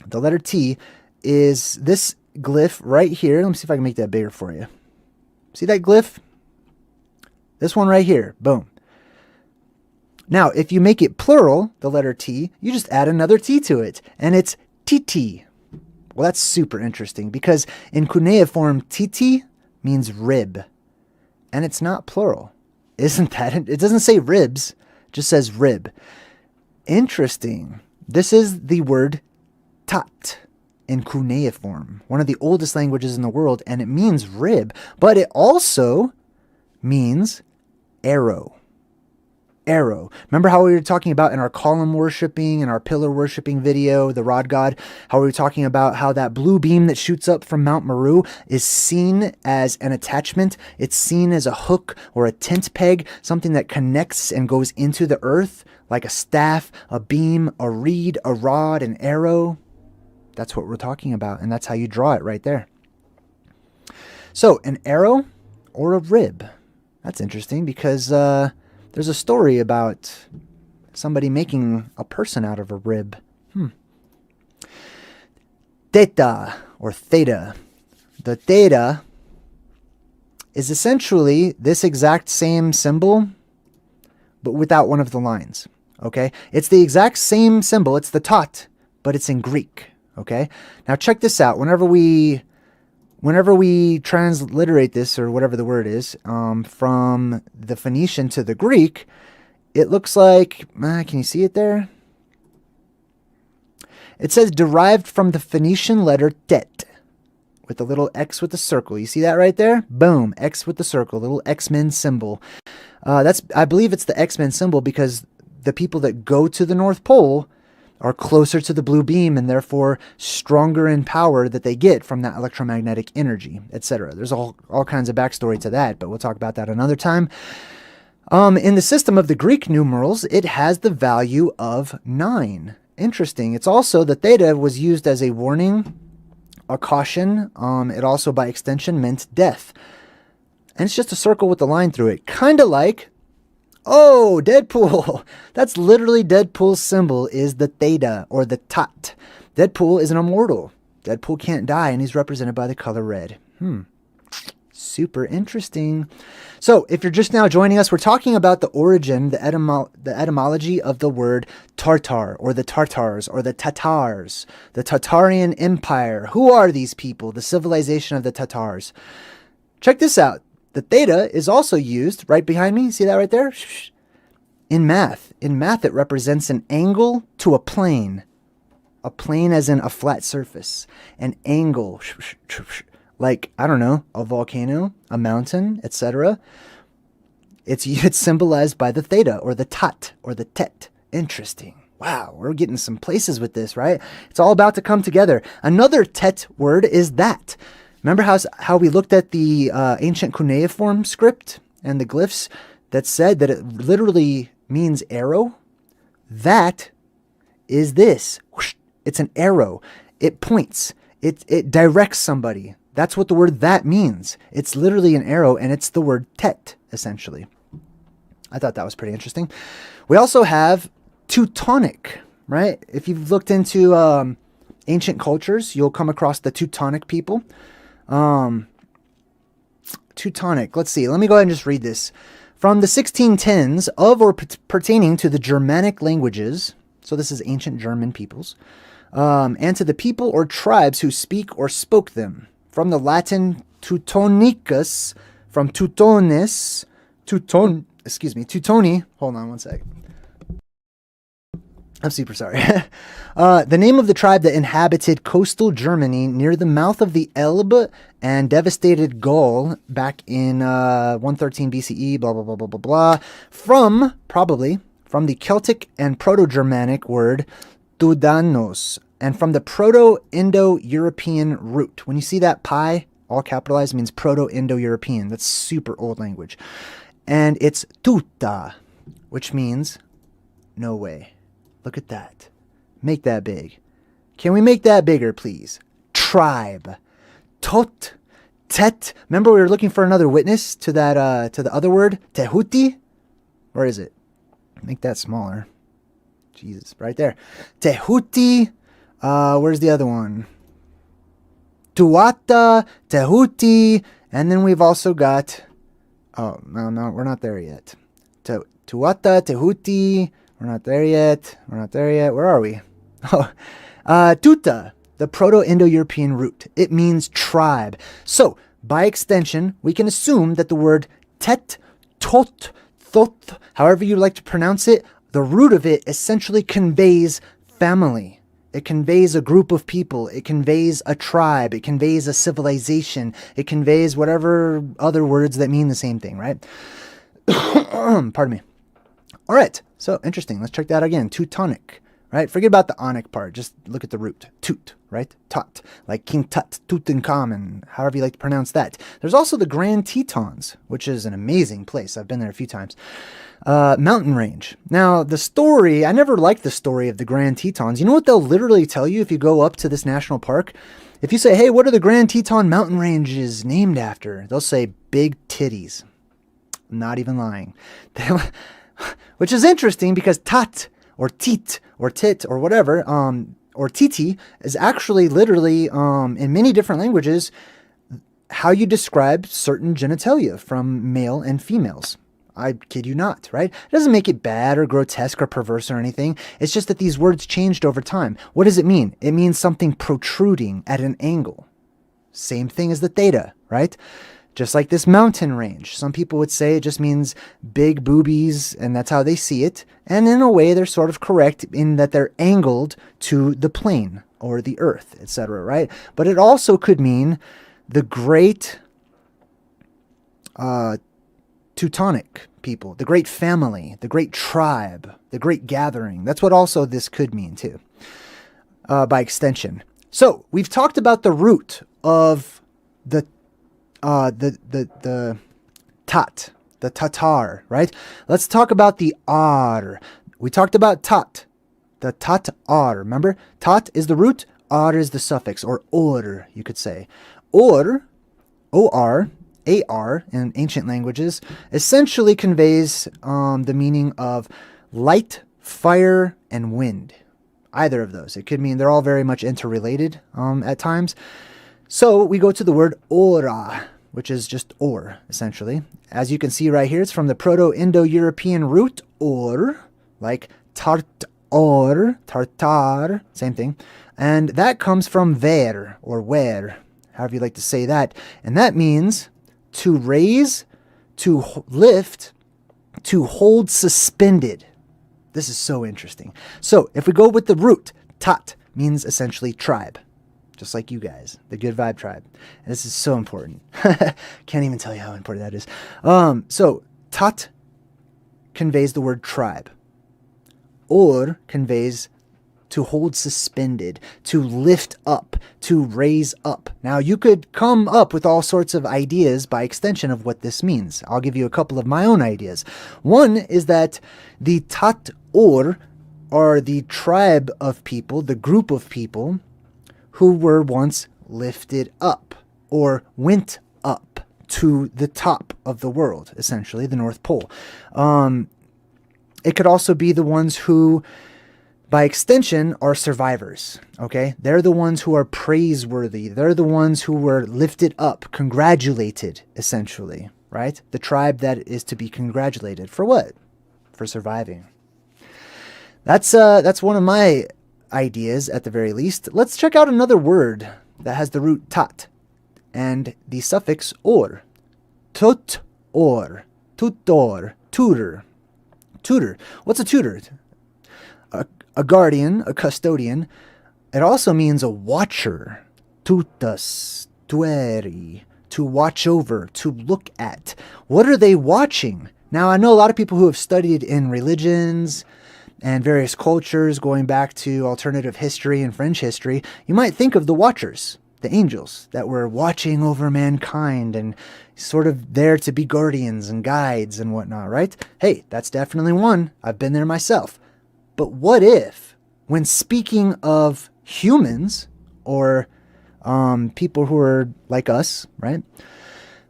The letter T is this glyph right here. Let me see if I can make that bigger for you. See that glyph? This one right here. Boom. Now, if you make it plural, the letter T, you just add another T to it, and it's TT. Well, that's super interesting because in cuneiform, TT means rib, and it's not plural. Isn't that? It doesn't say ribs, it just says rib. Interesting. This is the word tat in cuneiform, one of the oldest languages in the world, and it means rib, but it also means arrow. Arrow. Remember how we were talking about in our column worshipping and our pillar worshipping video, the rod god, how we were talking about how that blue beam that shoots up from Mount Meru is seen as an attachment. It's seen as a hook or a tent peg, something that connects and goes into the earth, like a staff, a beam, a reed, a rod, an arrow. That's what we're talking about, and that's how you draw it right there. So, an arrow or a rib. That's interesting because there's a story about somebody making a person out of a rib. Theta or theta. The theta is essentially this exact same symbol, but without one of the lines. Okay? It's the exact same symbol. It's the tot, but it's in Greek. Okay? Now check this out. Whenever we transliterate this, or whatever the word is, from the Phoenician to the Greek, it looks like, can you see it there? It says derived from the Phoenician letter tet, with a little X with the circle. You see that right there? Boom, X with the circle, little X-Men symbol. I believe it's the X-Men symbol because the people that go to the North Pole are closer to the blue beam and therefore stronger in power that they get from that electromagnetic energy, etc. There's all kinds of backstory to that, but we'll talk about that another time. In the system of the Greek numerals, it has the value of 9. Interesting. It's also, the theta was used as a warning, a caution. It also, by extension, meant death. And it's just a circle with a line through it. Kind of like, oh, Deadpool. That's literally Deadpool's symbol is the theta or the tat. Deadpool is an immortal. Deadpool can't die, and he's represented by the color red. Super interesting. So if you're just now joining us, we're talking about the origin, the etymology of the word Tartar, or the Tartars, or the Tatars, the Tartarian Empire. Who are these people? The civilization of the Tatars. Check this out. The theta is also used right behind me. See that right there? In math. In math, it represents an angle to a plane. A plane as in a flat surface. An angle. Like, I don't know, a volcano, a mountain, etc. It's symbolized by the theta or the tat or the tet. Interesting. Wow, we're getting some places with this, right? It's all about to come together. Another tet word is that. Remember how we looked at the ancient cuneiform script and the glyphs that said that it literally means arrow? That is this. It's an arrow. It points. It directs somebody. That's what the word that means. It's literally an arrow, and it's the word tet, essentially. I thought that was pretty interesting. We also have Teutonic, right? If you've looked into ancient cultures, you'll come across the Teutonic people. Teutonic, let's see. Let me go ahead and just read this. From the 1610s, of or pertaining to the Germanic languages, so this is ancient German peoples, and to the people or tribes who speak or spoke them. From the Latin Teutonicus, from Teutonis, Teutoni. Hold on one sec. I'm super sorry. The name of the tribe that inhabited coastal Germany near the mouth of the Elbe and devastated Gaul back in 113 BCE, blah, blah, blah, blah, blah, blah. Probably from the Celtic and Proto-Germanic word Dudanos, and from the Proto-Indo-European root. When you see that pi, all capitalized, means Proto-Indo-European. That's super old language. And it's tuta, which means no way. Look at that. Make that big. Can we make that bigger, please? Tribe. Tot. Tet. Remember we were looking for another witness to that to the other word? Tehuti? Where is it? Make that smaller. Jesus, right there. Tehuti. Where's the other one? Tuata, Tehuti, and then we've also got, oh, no, we're not there yet. Tuata, Tehuti, we're not there yet. Where are we? Oh, Tuta, the Proto-Indo-European root. It means tribe. So, by extension, we can assume that the word tet, tot, thot, however you like to pronounce it, the root of it essentially conveys family. It conveys a group of people. It conveys a tribe. It conveys a civilization. It conveys whatever other words that mean the same thing, right? Pardon me. All right. So interesting. Let's check that again. Teutonic, right? Forget about the onic part. Just look at the root. Tut, right? Tot, like King Tut, Tutankhamun, however you like to pronounce that. There's also the Grand Tetons, which is an amazing place. I've been there a few times. Mountain range. Now, the story, I never liked the story of the Grand Tetons. You know what they'll literally tell you if you go up to this national park? If you say, hey, what are the Grand Teton mountain ranges named after? They'll say big titties. I'm not even lying. Which is interesting because tat or tit or tit or whatever, or titi is actually literally, in many different languages, how you describe certain genitalia from male and females. I kid you not, right? It doesn't make it bad or grotesque or perverse or anything. It's just that these words changed over time. What does it mean? It means something protruding at an angle. Same thing as the theta, right? Just like this mountain range. Some people would say it just means big boobies, and that's how they see it. And in a way, they're sort of correct in that they're angled to the plane or the earth, etc., right? But it also could mean the great Teutonic people, the great family, the great tribe, the great gathering. That's what also this could mean too, by extension. So we've talked about the root of the tat, the tatar, right? Let's talk about the ar. We talked about tat, the tat-ar. Remember, tat is the root, ar is the suffix, or or, you could say. Or, or, ar in ancient languages essentially conveys the meaning of light, fire, and wind. Either of those. It could mean they're all very much interrelated at times. So we go to the word ora, which is just or, essentially. As you can see right here, it's from the Proto-Indo-European root or, like tart-or, tartar, same thing. And that comes from ver, or where, however you like to say that. And that means to raise, to lift, to hold suspended. This is so interesting. So if we go with the root, tat means essentially tribe. Just like you guys, the Good Vibe Tribe. And this is so important. Can't even tell you how important that is. So tat conveys the word tribe. Or conveys to hold suspended, to lift up, to raise up. Now, you could come up with all sorts of ideas by extension of what this means. I'll give you a couple of my own ideas. One is that the tat-or are the tribe of people, the group of people who were once lifted up or went up to the top of the world, essentially, the North Pole. It could also be the ones who, by extension, are survivors, okay? They're the ones who are praiseworthy. They're the ones who were lifted up, congratulated, essentially, right? The tribe that is to be congratulated. For what? For surviving. That's one of my ideas, at the very least. Let's check out another word that has the root tat and the suffix or. Tut or, tutor, tutor. Tutor. What's a tutor? A guardian, a custodian. It also means a watcher. Tutus, tueri, to watch over, to look at. What are they watching? Now, I know a lot of people who have studied in religions and various cultures, going back to alternative history and French history. You might think of the watchers, the angels that were watching over mankind and sort of there to be guardians and guides and whatnot, right? Hey, that's definitely one. I've been there myself. But what if, when speaking of humans or people who are like us, right?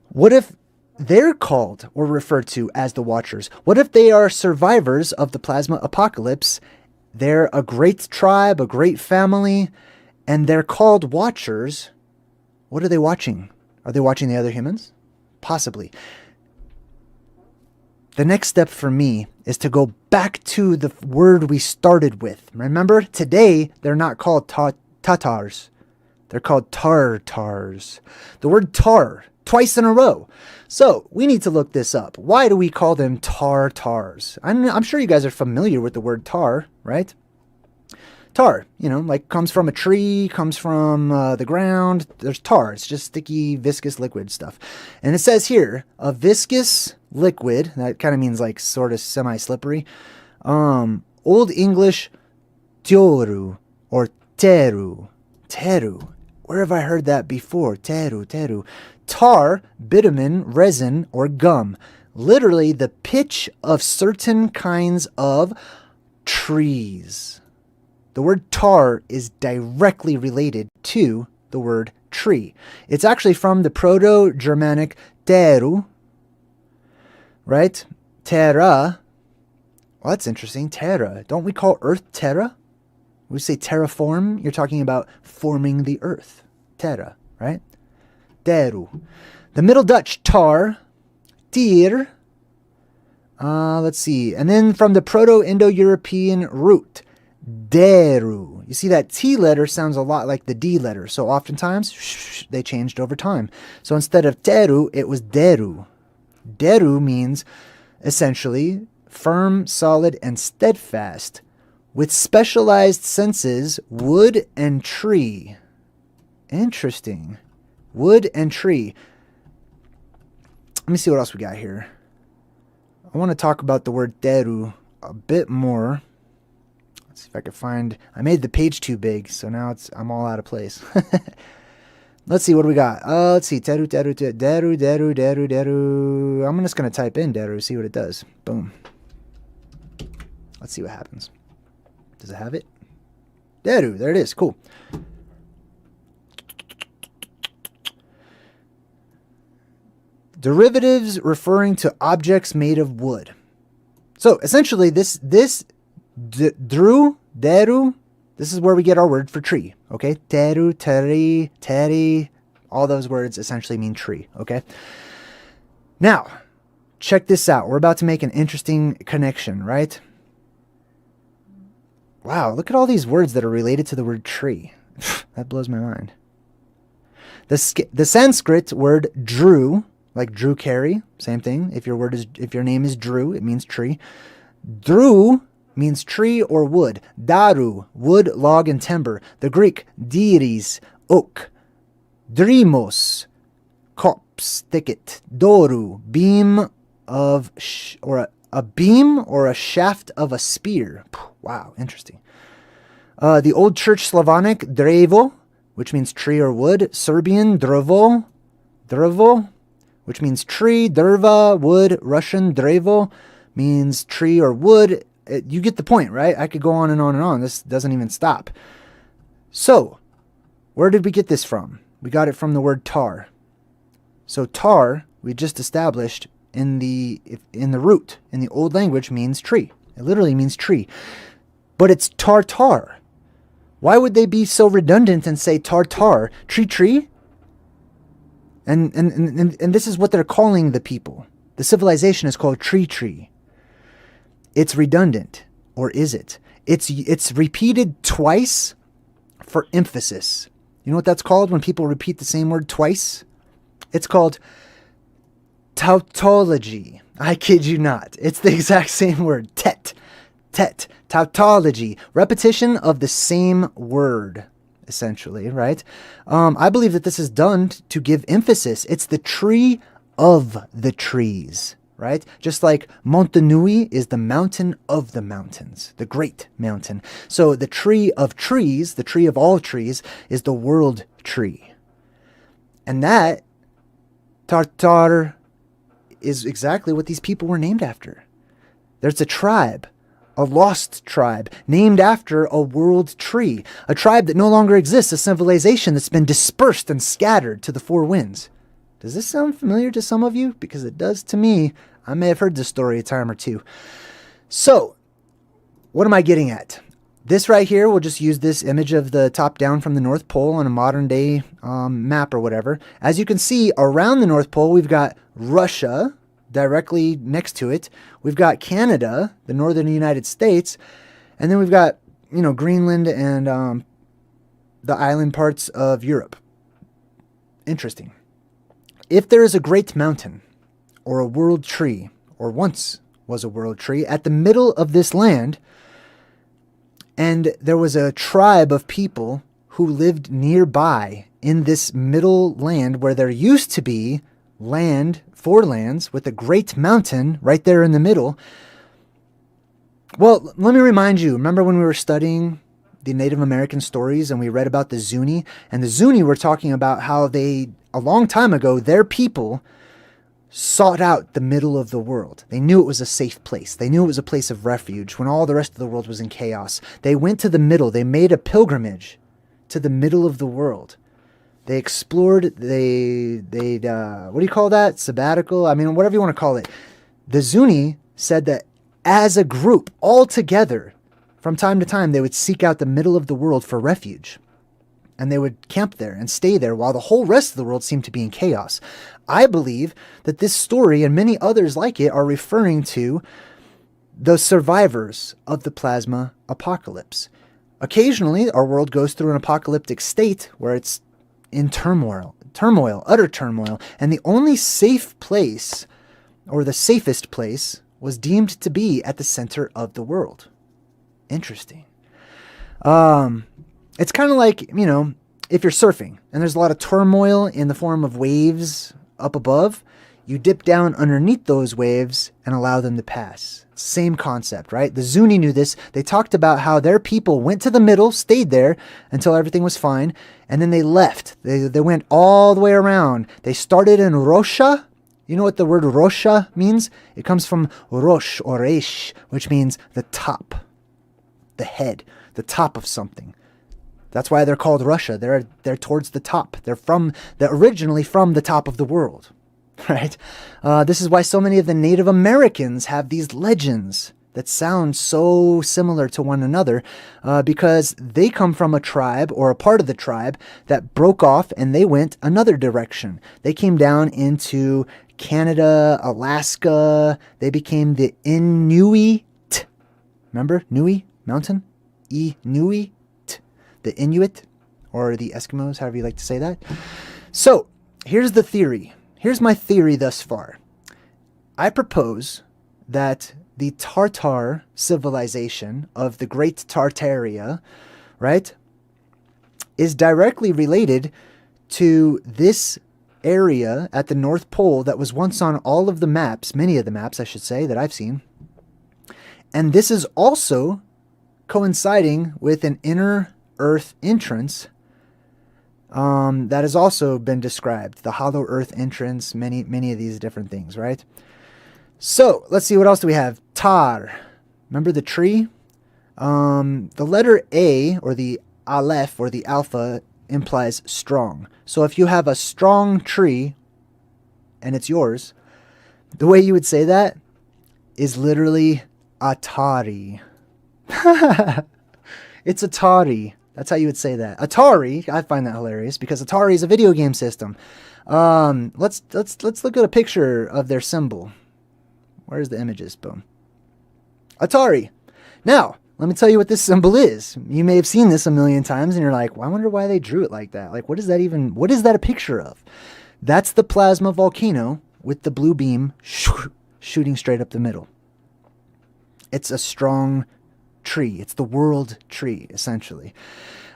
What if they're called or referred to as the Watchers? What if they are survivors of the plasma apocalypse? They're a great tribe, a great family, and they're called Watchers. What are they watching? Are they watching the other humans? Possibly. The next step for me is to go back to the word we started with. Remember, today they're not called Tatars. They're called Tartars. The word tar, twice in a row. So we need to look this up. Why do we call them Tartars? I'm sure you guys are familiar with the word tar, right? Tar, like comes from a tree, comes from the ground. There's tar. It's just sticky, viscous liquid stuff. And it says here, a viscous liquid, that kind of means like sort of semi-slippery. Old English, tioru or teru. Teru. Where have I heard that before? Teru. Tar, bitumen, resin, or gum. Literally the pitch of certain kinds of trees. The word tar is directly related to the word tree. It's actually from the Proto-Germanic teru, right? Terra. Well, that's interesting. Terra. Don't we call Earth terra? We say terraform. You're talking about forming the Earth. Terra, right? Teru. The Middle Dutch tar, tir. Let's see. And then from the Proto-Indo-European root, deru. You see that T letter sounds a lot like the D letter. So oftentimes they changed over time. So instead of teru, it was deru. Deru means essentially firm, solid, and steadfast with specialized senses, wood and tree. Interesting. Wood and tree. Let me see what else we got here. I want to talk about the word teru a bit more. Let's see if I can find... I made the page too big, so now I'm all out of place. Let's see, what do we got? Let's see. Teru. I'm just going to type in deru, see what it does. Boom. Let's see what happens. Does it have it? Deru. There it is. Cool. Derivatives referring to objects made of wood. So essentially, this deru, this is where we get our word for tree. Okay, teru, teri, all those words essentially mean tree. Okay. Now, check this out. We're about to make an interesting connection, right? Wow, look at all these words that are related to the word tree. That blows my mind. The Sanskrit word drew, like Drew Carey, same thing. If your name is Drew, it means tree. Drew means tree or wood. Daru, wood, log, and timber. The Greek diris, oak. Dremos, copse, thicket. Doru, beam of a beam or a shaft of a spear. Wow, interesting. The Old Church Slavonic drevo, which means tree or wood. Serbian drevo, which means tree. Drva, wood. Russian drevo means tree or wood. You get the point, right? I could go on and on and on. This doesn't even stop. So, where did we get this from? We got it from the word tar. So tar, we just established in the root, in the old language, means tree. It literally means tree. But it's tartar. Why would they be so redundant and say tartar? Tree? And this is what they're calling the people. The civilization is called tree. It's redundant, or is it? It's repeated twice for emphasis. You know what that's called when people repeat the same word twice? It's called tautology. I kid you not. It's the exact same word. Tautology. Repetition of the same word, essentially, right? I believe that this is done to give emphasis. It's the tree of the trees, right? Just like Monte Nui is the mountain of the mountains, the great mountain. So the tree of trees, the tree of all trees, is the world tree. And that, Tartar, is exactly what these people were named after. There's a tribe a lost tribe named after a world tree, a tribe that no longer exists, a civilization that's been dispersed and scattered to the four winds. Does this sound familiar to some of you? Because it does to me. I may have heard this story a time or two. So, what am I getting at? This right here, we'll just use this image of the top down from the North Pole on a modern day map or whatever. As you can see, around the North Pole, we've got Russia directly next to it. We've got Canada, the northern United States, and then we've got, you know, Greenland and the island parts of Europe. Interesting. If there is a great mountain or a world tree, or once was a world tree, at the middle of this land, and there was a tribe of people who lived nearby in this middle land where there used to be land, four lands, with a great mountain right there in the middle. Well, let me remind you, remember when we were studying the Native American stories and we read about the Zuni? And the Zuni were talking about how they, a long time ago, their people sought out the middle of the world. They knew it was a safe place. They knew it was a place of refuge when all the rest of the world was in chaos. They went to the middle. They made a pilgrimage to the middle of the world. They explored, what do you call that? Sabbatical? I mean, whatever you want to call it. The Zuni said that as a group, all together, from time to time, they would seek out the middle of the world for refuge. And they would camp there and stay there while the whole rest of the world seemed to be in chaos. I believe that this story and many others like it are referring to the survivors of the plasma apocalypse. Occasionally, our world goes through an apocalyptic state where it's in turmoil, utter turmoil, and the only safe place, or the safest place, was deemed to be at the center of the world. Interesting. It's kind of like, you know, if you're surfing and there's a lot of turmoil in the form of waves up above, you dip down underneath those waves and allow them to pass. Same concept, right? The Zuni knew this. They talked about how their people went to the middle, stayed there until everything was fine, and then they left. They went all the way around. They started in Rosha. You know what the word Rosha means? It comes from Rosh or Reish, which means the top, the head, the top of something. That's why they're called Russia. They're towards the top. They're originally from the top of the world, right? This is why so many of the Native Americans have these legends that sound so similar to one another, because they come from a tribe or a part of the tribe that broke off and they went another direction. They came down into Canada, Alaska. They became the Inuit. Remember Nui Mountain? Inuit. The Inuit, or the Eskimos, however you like to say that. So, here's the theory. Here's my theory thus far. I propose that the Tartar civilization of the Great Tartaria, right, is directly related to this area at the North Pole that was once on all of the maps, many of the maps, I should say, that I've seen. And this is also coinciding with an inner Earth entrance that has also been described. The hollow Earth entrance, many of these different things, right? So let's see, what else do we have? Tar. Remember the tree? The letter A, or the Aleph, or the Alpha, implies strong. So if you have a strong tree and it's yours, the way you would say that is literally Atari. It's Atari. That's how you would say that. Atari, I find that hilarious because Atari is a video game system. Let's look at a picture of their symbol. Where's the images? Boom. Atari. Now, let me tell you what this symbol is. You may have seen this a million times and you're like, well, I wonder why they drew it like that. Like, what is that a picture of? That's the plasma volcano with the blue beam shooting straight up the middle. It's a strong tree. It's the world tree, essentially.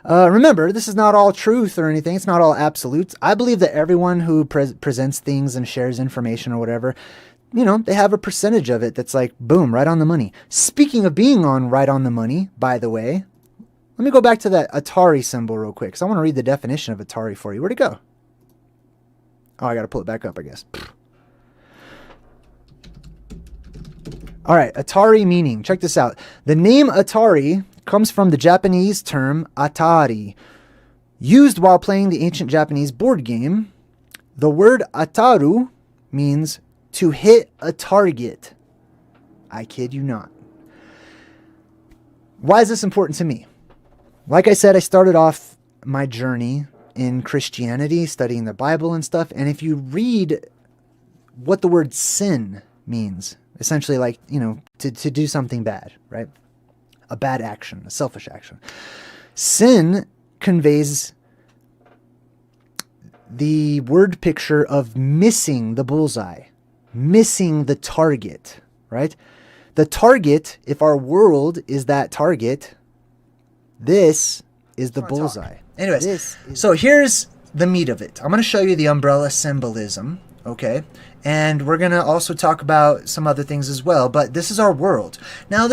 Remember, this is not all truth or anything. It's not all absolute. I believe that everyone who presents things and shares information or whatever, you know, they have a percentage of it that's like, boom, right on the money. Speaking of being on right on the money, by the way, let me go back to that Atari symbol real quick, because I want to read the definition of Atari for you. Where'd it go? Oh, I got to pull it back up, I guess. All right, Atari meaning. Check this out. The name Atari comes from the Japanese term atari, used while playing the ancient Japanese board game. The word ataru means to hit a target. I kid you not. Why is this important to me? Like I said, I started off my journey in Christianity, studying the Bible and stuff. And if you read what the word sin means, essentially like, to do something bad, right? A bad action, a selfish action. Sin conveys the word picture of missing the bullseye, missing the target, right? The target, if our world is that target, this is the bullseye. Anyways, so here's the meat of it. I'm going to show you the umbrella symbolism, okay? And we're going to also talk about some other things as well, but this is our world. Now,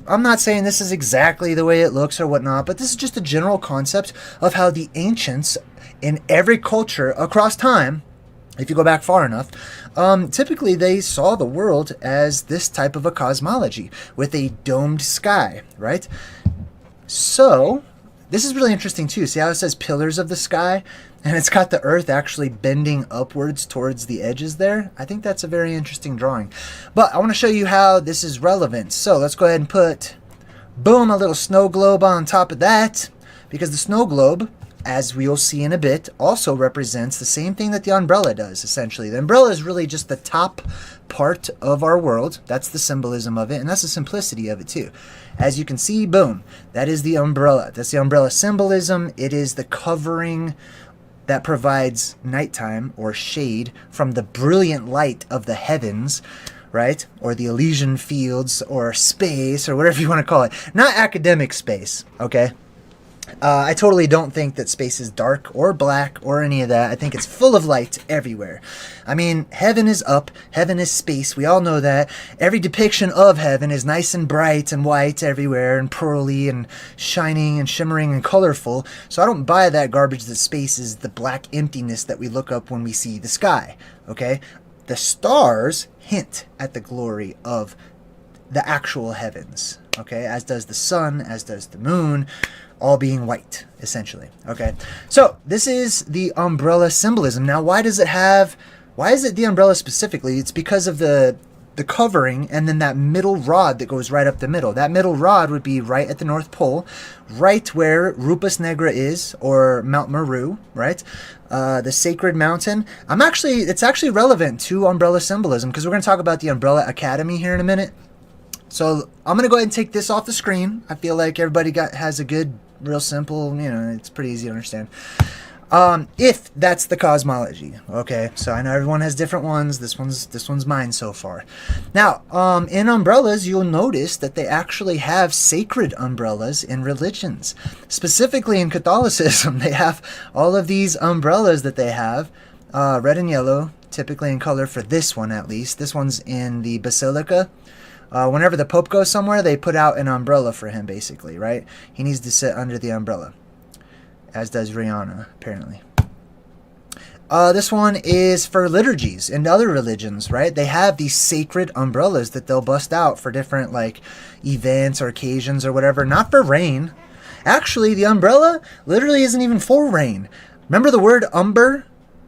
I'm not saying this is exactly the way it looks or whatnot, but this is just a general concept of how the ancients in every culture across time, if you go back far enough, typically they saw the world as this type of a cosmology with a domed sky, right? So this is really interesting too. See how it says pillars of the sky? And it's got the earth actually bending upwards towards the edges there. I think that's a very interesting drawing. But I want to show you how this is relevant. So let's go ahead and put, boom, a little snow globe on top of that. Because the snow globe, as we'll see in a bit, also represents the same thing that the umbrella does, essentially. The umbrella is really just the top part of our world. That's the symbolism of it, and that's the simplicity of it too. As you can see, boom, that is the umbrella. That's the umbrella symbolism. It is the covering that provides nighttime or shade from the brilliant light of the heavens, right? Or the Elysian fields or space or whatever you want to call it. Not academic space, okay? I totally don't think that space is dark or black or any of that. I think it's full of light everywhere. I mean, heaven is up. Heaven is space. We all know that. Every depiction of heaven is nice and bright and white everywhere and pearly and shining and shimmering and colorful. So I don't buy that garbage that space is the black emptiness that we look up when we see the sky, okay? The stars hint at the glory of the actual heavens, okay? As does the sun, as does the moon, all being white, essentially, okay? So this is the umbrella symbolism. Now, why is it the umbrella specifically? It's because of the covering and then that middle rod that goes right up the middle. That middle rod would be right at the North Pole, right where Rupas Negra is, or Mount Meru, right? The sacred mountain. It's actually relevant to umbrella symbolism because we're going to talk about the Umbrella Academy here in a minute. So I'm going to go ahead and take this off the screen. I feel like everybody has a good, real simple, it's pretty easy to understand. If that's the cosmology, okay? So I know everyone has different ones. This one's mine so far. Now, in umbrellas, you'll notice that they actually have sacred umbrellas in religions. Specifically in Catholicism, they have all of these umbrellas that they have, red and yellow, typically in color for this one at least. This one's in the Basilica. Whenever the Pope goes somewhere, they put out an umbrella for him, basically, right? He needs to sit under the umbrella, as does Rihanna, apparently. This one is for liturgies and other religions, right? They have these sacred umbrellas that they'll bust out for different, like, events or occasions or whatever. Not for rain. Actually, the umbrella literally isn't even for rain. Remember the word umber,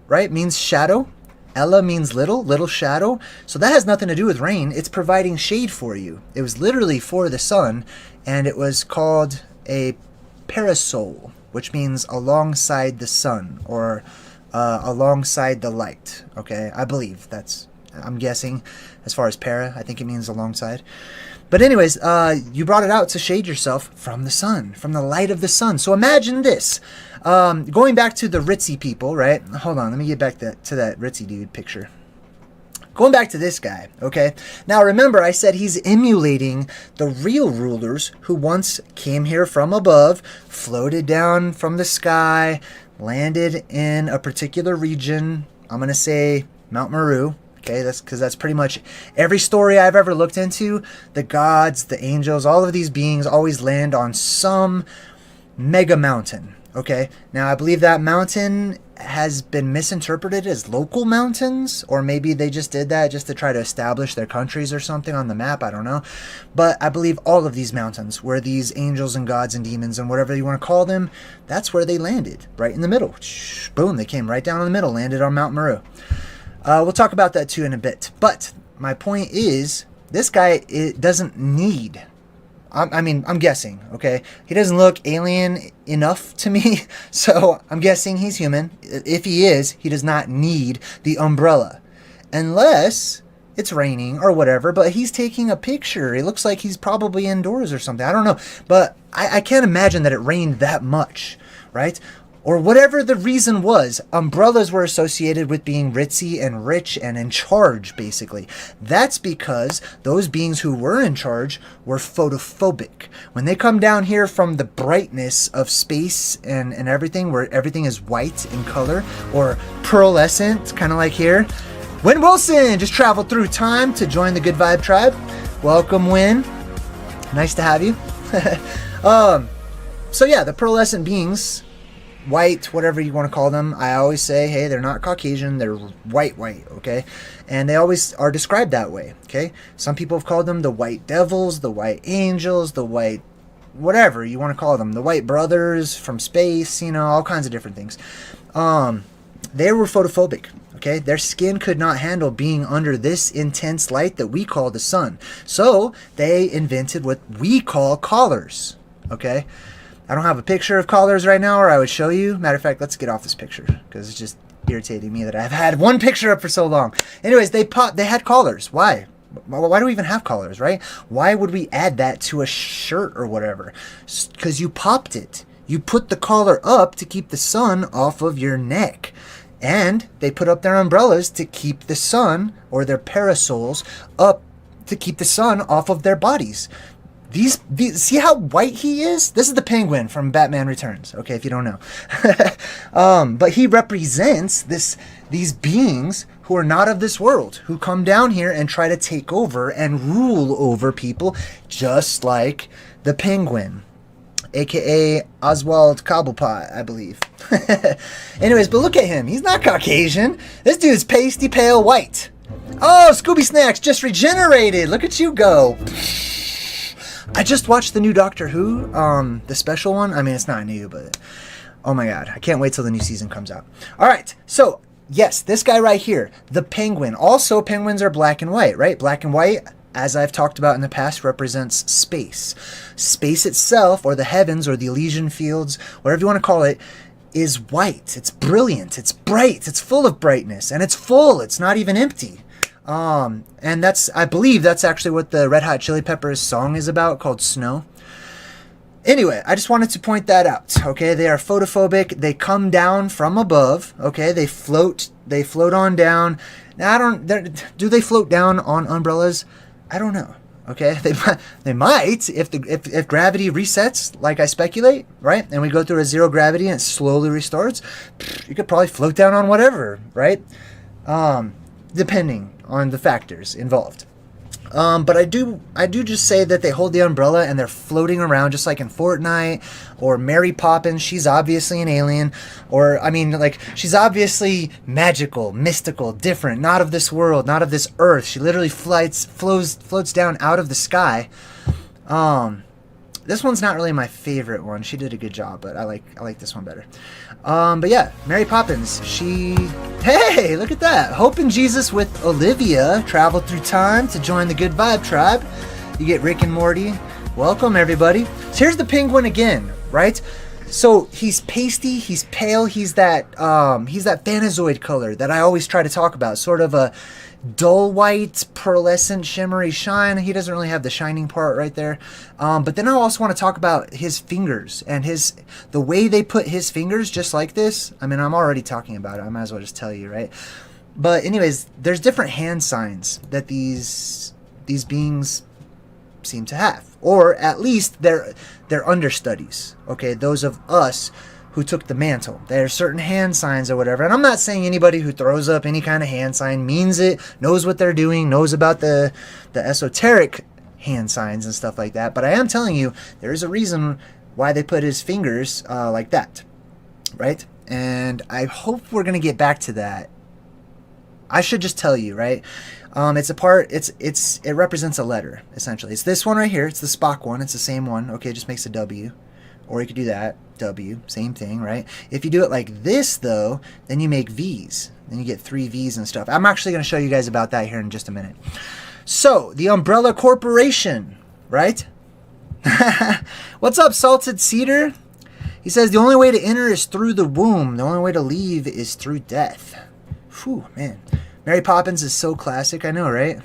right? Means shadow. Ella means little shadow. So that has nothing to do with rain. It's providing shade for you. It was literally for the sun, and it was called a parasol, which means alongside the sun, or alongside the light. Okay, I believe I'm guessing, as far as para, I think it means alongside. But anyways, you brought it out to shade yourself from the sun, from the light of the sun. So imagine this. Going back to the ritzy people, right? Hold on, let me get back to that ritzy dude picture. Going back to this guy, okay? Now remember, I said he's emulating the real rulers who once came here from above, floated down from the sky, landed in a particular region. I'm going to say Mount Meru. Okay, that's pretty much every story I've ever looked into. The gods, the angels, all of these beings always land on some mega mountain. Okay, now I believe that mountain has been misinterpreted as local mountains, or maybe they just did that just to try to establish their countries or something on the map. I don't know. But I believe all of these mountains, where these angels and gods and demons and whatever you want to call them, that's where they landed, right in the middle. Boom, they came right down in the middle, landed on Mount Meru. We'll talk about that too in a bit. But my point is, this guy doesn't need... I'm guessing, okay? He doesn't look alien enough to me, so I'm guessing he's human. If he is, he does not need the umbrella. Unless it's raining or whatever, but he's taking a picture. It looks like he's probably indoors or something. I don't know, but I can't imagine that it rained that much, right? Or whatever the reason was, umbrellas were associated with being ritzy and rich and in charge, basically. That's because those beings who were in charge were photophobic. When they come down here from the brightness of space and everything, where everything is white in color, or pearlescent, kind of like here. Win Wilson just traveled through time to join the Good Vibe Tribe. Welcome, Win. Nice to have you. So yeah, the pearlescent beings... white, whatever you want to call them. I always say, hey, they're not Caucasian, they're white, okay? And they always are described that way, okay? Some people have called them the white devils, the white angels, the white whatever you want to call them, the white brothers from space, you know, all kinds of different things. They were photophobic, okay? Their skin could not handle being under this intense light that we call the sun. So they invented what we call collars, okay? I don't have a picture of collars right now, or I would show you. Matter of fact, let's get off this picture, because it's just irritating me that I've had one picture up for so long. Anyways, they had collars. Why? Why do we even have collars, right? Why would we add that to a shirt or whatever? Because you popped it. You put the collar up to keep the sun off of your neck. And they put up their umbrellas to keep the sun, or their parasols, up to keep the sun off of their bodies. These see how white he is? This is the Penguin from Batman Returns, okay, if you don't know. But he represents these beings who are not of this world, who come down here and try to take over and rule over people, just like the Penguin, aka Oswald Cobblepot, I believe. Anyways, but look at him. He's not Caucasian. This dude's pasty pale white. Oh, Scooby Snacks just regenerated. Look at you go. I just watched the new Doctor Who, the special one. I mean, it's not new, but oh my god, I can't wait till the new season comes out. All right, so yes, this guy right here, the Penguin. Also, penguins are black and white, right? Black and white, as I've talked about in the past, represents space. Space itself, or the heavens, or the Elysian fields, whatever you want to call it, is white. It's brilliant. It's bright. It's full of brightness, and it's full. It's not even empty. And I believe that's actually what the Red Hot Chili Peppers song is about, called Snow. Anyway, I just wanted to point that out, okay? They are photophobic. They come down from above, okay? They float on down. Now, do they float down on umbrellas? I don't know, okay? They might, if gravity resets, like I speculate, right? And we go through a zero gravity and it slowly restarts, you could probably float down on whatever, right? Depending on the factors involved. But I do just say that they hold the umbrella and they're floating around, just like in Fortnite, or Mary Poppins. She's obviously an alien, or I mean, like, she's obviously magical, mystical, different, not of this world, not of this earth. She literally floats down out of the sky. This one's not really my favorite one. She did a good job, but I like this one better. But yeah, Mary Poppins, hey, look at that. Hope in Jesus with Olivia traveled through time to join the Good Vibe Tribe. You get Rick and Morty. Welcome, everybody. So here's the Penguin again, right? So he's pasty, he's pale, he's that Phanazoid color that I always try to talk about, sort of a dull white, pearlescent, shimmery shine. He doesn't really have the shining part right there. But then I also want to talk about his fingers and the way they put his fingers just like this. I mean, I'm already talking about it. I might as well just tell you, right? But anyways, there's different hand signs that these beings seem to have, or at least they're understudies, okay? Those of us who took the mantle. There are certain hand signs or whatever, and I'm not saying anybody who throws up any kind of hand sign means it, knows what they're doing, knows about the esoteric hand signs and stuff like that, but I am telling you there is a reason why they put his fingers like that, right? And I hope we're going to get back to that. I should just tell you, right? It's a part, it represents a letter, essentially. It's this one right here. It's the Spock one. It's the same one. Okay, it just makes a W. Or you could do that, W, same thing, right? If you do it like this, though, then you make V's. Then you get 3 V's and stuff. I'm actually going to show you guys about that here in just a minute. So, the Umbrella Corporation, right? What's up, Salted Cedar? He says, the only way to enter is through the womb. The only way to leave is through death. Whew, man. Mary Poppins is so classic, I know, right?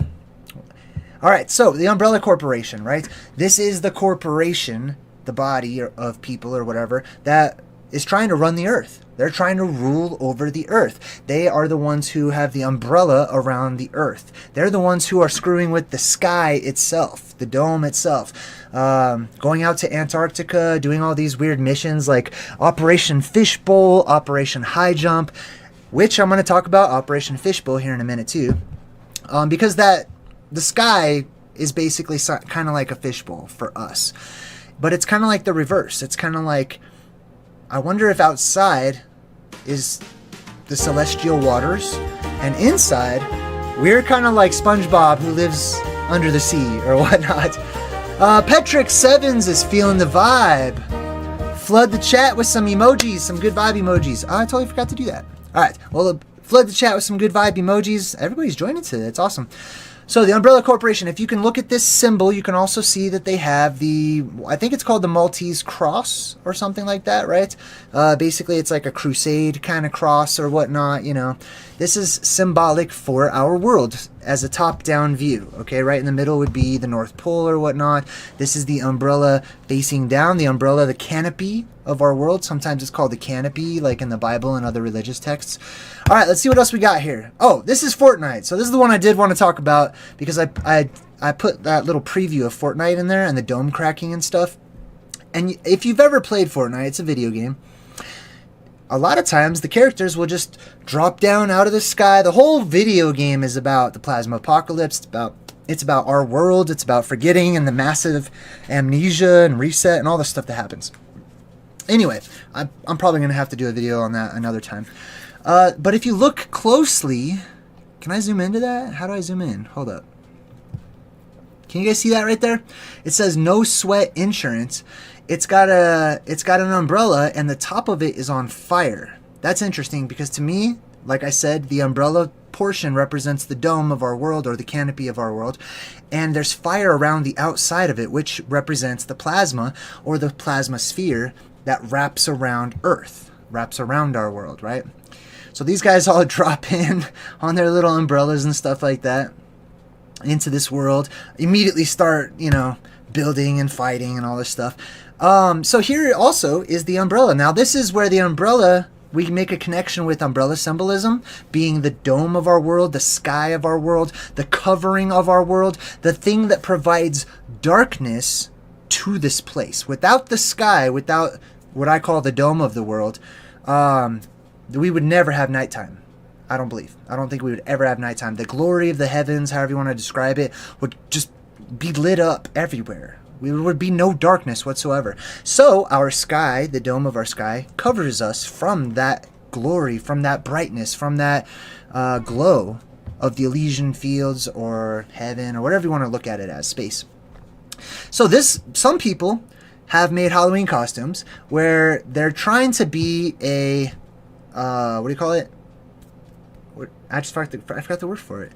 All right, so the Umbrella Corporation, right? This is the corporation, the body of people or whatever, that is trying to run the earth. They're trying to rule over the earth. They are the ones who have the umbrella around the earth. They're the ones who are screwing with the sky itself, the dome itself. Going out to Antarctica, doing all these weird missions like Operation Fishbowl, Operation High Jump, which I'm going to talk about Operation Fishbowl here in a minute too. Because the sky is basically kind of like a fishbowl for us. But it's kind of like the reverse. It's kind of like, I wonder if outside is the celestial waters, and inside, we're kind of like SpongeBob who lives under the sea or whatnot. Petrick Sevens is feeling the vibe. Flood the chat with some emojis, some good vibe emojis. Oh, I totally forgot to do that. All right, well, flood the chat with some good vibe emojis. Everybody's joining today. It's awesome. So the Umbrella Corporation, if you can look at this symbol, you can also see that they have I think it's called the Maltese Cross or something like that, right? Basically, it's like a crusade kind of cross or whatnot, you know. This is symbolic for our world as a top-down view, okay? Right in the middle would be the North Pole or whatnot. This is the umbrella facing down, the umbrella, the canopy of our world. Sometimes it's called the canopy, like in the Bible and other religious texts. All right, let's see what else we got here. Oh, this is Fortnite. So this is the one I did want to talk about because I put that little preview of Fortnite in there and the dome cracking and stuff. And if you've ever played Fortnite, it's a video game. A lot of times the characters will just drop down out of the sky. The whole video game is about the plasma apocalypse. It's about our world. It's about forgetting and the massive amnesia and reset and all the stuff that happens. Anyway, I'm probably going to have to do a video on that another time. But if you look closely, can I zoom into that? How do I zoom in? Hold up. Can you guys see that right there? It says no sweat insurance. It's got an umbrella and the top of it is on fire. That's interesting because to me, like I said, the umbrella portion represents the dome of our world or the canopy of our world, and there's fire around the outside of it, which represents the plasma or the plasma sphere that wraps around Earth, wraps around our world, right? So these guys all drop in on their little umbrellas and stuff like that into this world, immediately start, you know, building and fighting and all this stuff. So here also is the umbrella. Now this is where the umbrella, we make a connection with umbrella symbolism, being the dome of our world, the sky of our world, the covering of our world, the thing that provides darkness to this place. Without the sky, without what I call the dome of the world, we would never have nighttime. I don't think we would ever have nighttime. The glory of the heavens, however you want to describe it, would just be lit up everywhere. There would be no darkness whatsoever. So our sky, the dome of our sky, covers us from that glory, from that brightness, from that glow of the Elysian fields or heaven or whatever you want to look at it as, space. So some people have made Halloween costumes where they're trying to be a, what do you call it? I forgot the word for it.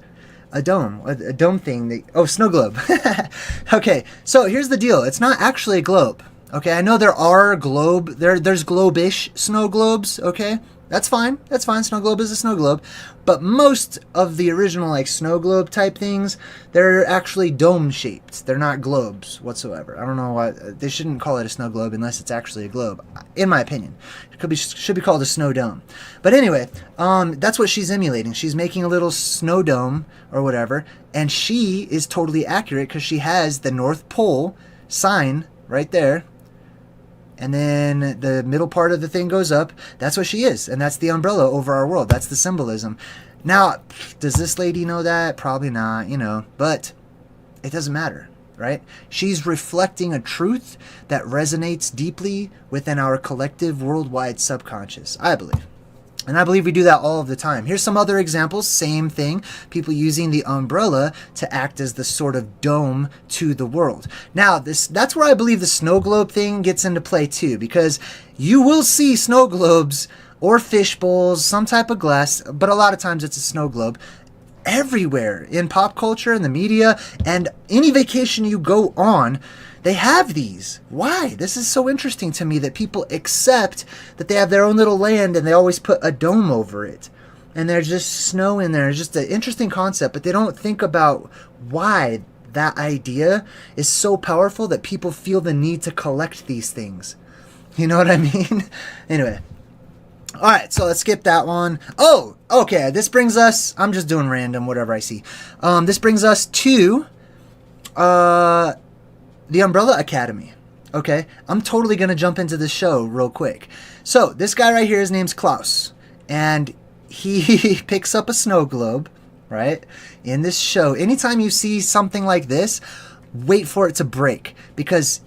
A dome thing. Snow globe. Okay, so here's the deal. It's not actually a globe. Okay, I know there are there's globe-ish snow globes. Okay, that's fine. Snow globe is a snow globe, but most of the original like snow globe type things, they're actually dome shaped. They're not globes whatsoever. I don't know why they shouldn't call it a snow globe unless it's actually a globe. In my opinion, it should be called a snow dome. But anyway, that's what she's emulating. She's making a little snow dome or whatever, and she is totally accurate because she has the North Pole sign right there. And then the middle part of the thing goes up. That's what she is. And that's the umbrella over our world. That's the symbolism. Now, does this lady know that? Probably not, you know. But it doesn't matter. right? She's reflecting a truth that resonates deeply within our collective worldwide subconscious, I believe. And I believe we do that all of the time. Here's some other examples. Same thing. People using the umbrella to act as the sort of dome to the world. Now, that's where I believe the snow globe thing gets into play too, because you will see snow globes or fish bowls, some type of glass, but a lot of times it's a snow globe, everywhere in pop culture and the media, and any vacation you go on, they have these. Why? This is so interesting to me that people accept that they have their own little land and they always put a dome over it. And there's just snow in there. It's just an interesting concept, but they don't think about why that idea is so powerful that people feel the need to collect these things. You know what I mean? Anyway. Alright, so let's skip that one. Oh, okay. This brings us... I'm just doing random, whatever I see. This brings us to... the Umbrella Academy. Okay, I'm totally going to jump into this show real quick. So, this guy right here, his name's Klaus. And he picks up a snow globe, right? In this show, anytime you see something like this, wait for it to break. Because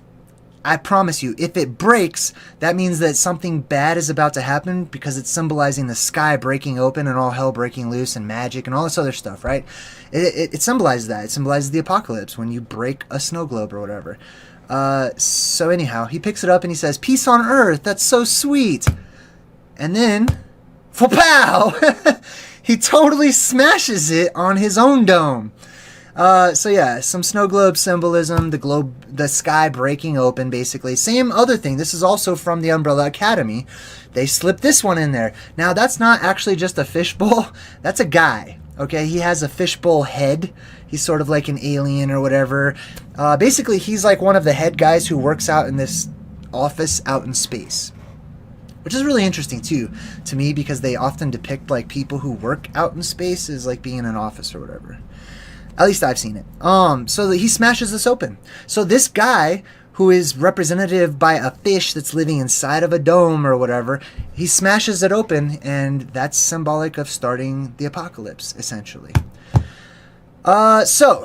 I promise you, if it breaks, that means that something bad is about to happen, because it's symbolizing the sky breaking open and all hell breaking loose and magic and all this other stuff, right? It symbolizes that. It symbolizes the apocalypse when you break a snow globe or whatever. So anyhow, he picks it up and he says, "Peace on Earth, that's so sweet." And then, pow! He totally smashes it on his own dome. So yeah, some snow globe symbolism, the sky breaking open, basically. Same other thing. This is also from the Umbrella Academy. They slipped this one in there. Now, that's not actually just a fishbowl. That's a guy, okay? He has a fishbowl head. He's sort of like an alien or whatever. Basically, he's like one of the head guys who works out in this office out in space. Which is really interesting, too, to me, because they often depict like people who work out in space as like being in an office or whatever. At least I've seen it. So he smashes this open. So this guy, who is representative by a fish that's living inside of a dome or whatever, he smashes it open, and that's symbolic of starting the apocalypse, essentially. So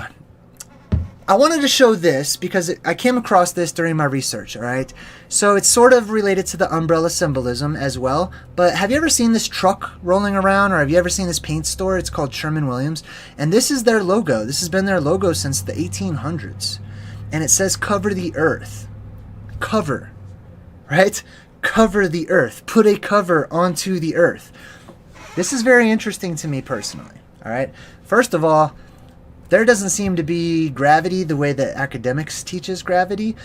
I wanted to show this because I came across this during my research, alright? So it's sort of related to the umbrella symbolism as well, but have you ever seen this truck rolling around, or have you ever seen this paint store? It's called Sherman-Williams, and this is their logo. This has been their logo since the 1800s, and it says "Cover the Earth." Cover, right? Cover the Earth. Put a cover onto the Earth. This is very interesting to me personally, alright? First of all, there doesn't seem to be gravity the way that academics teaches gravity.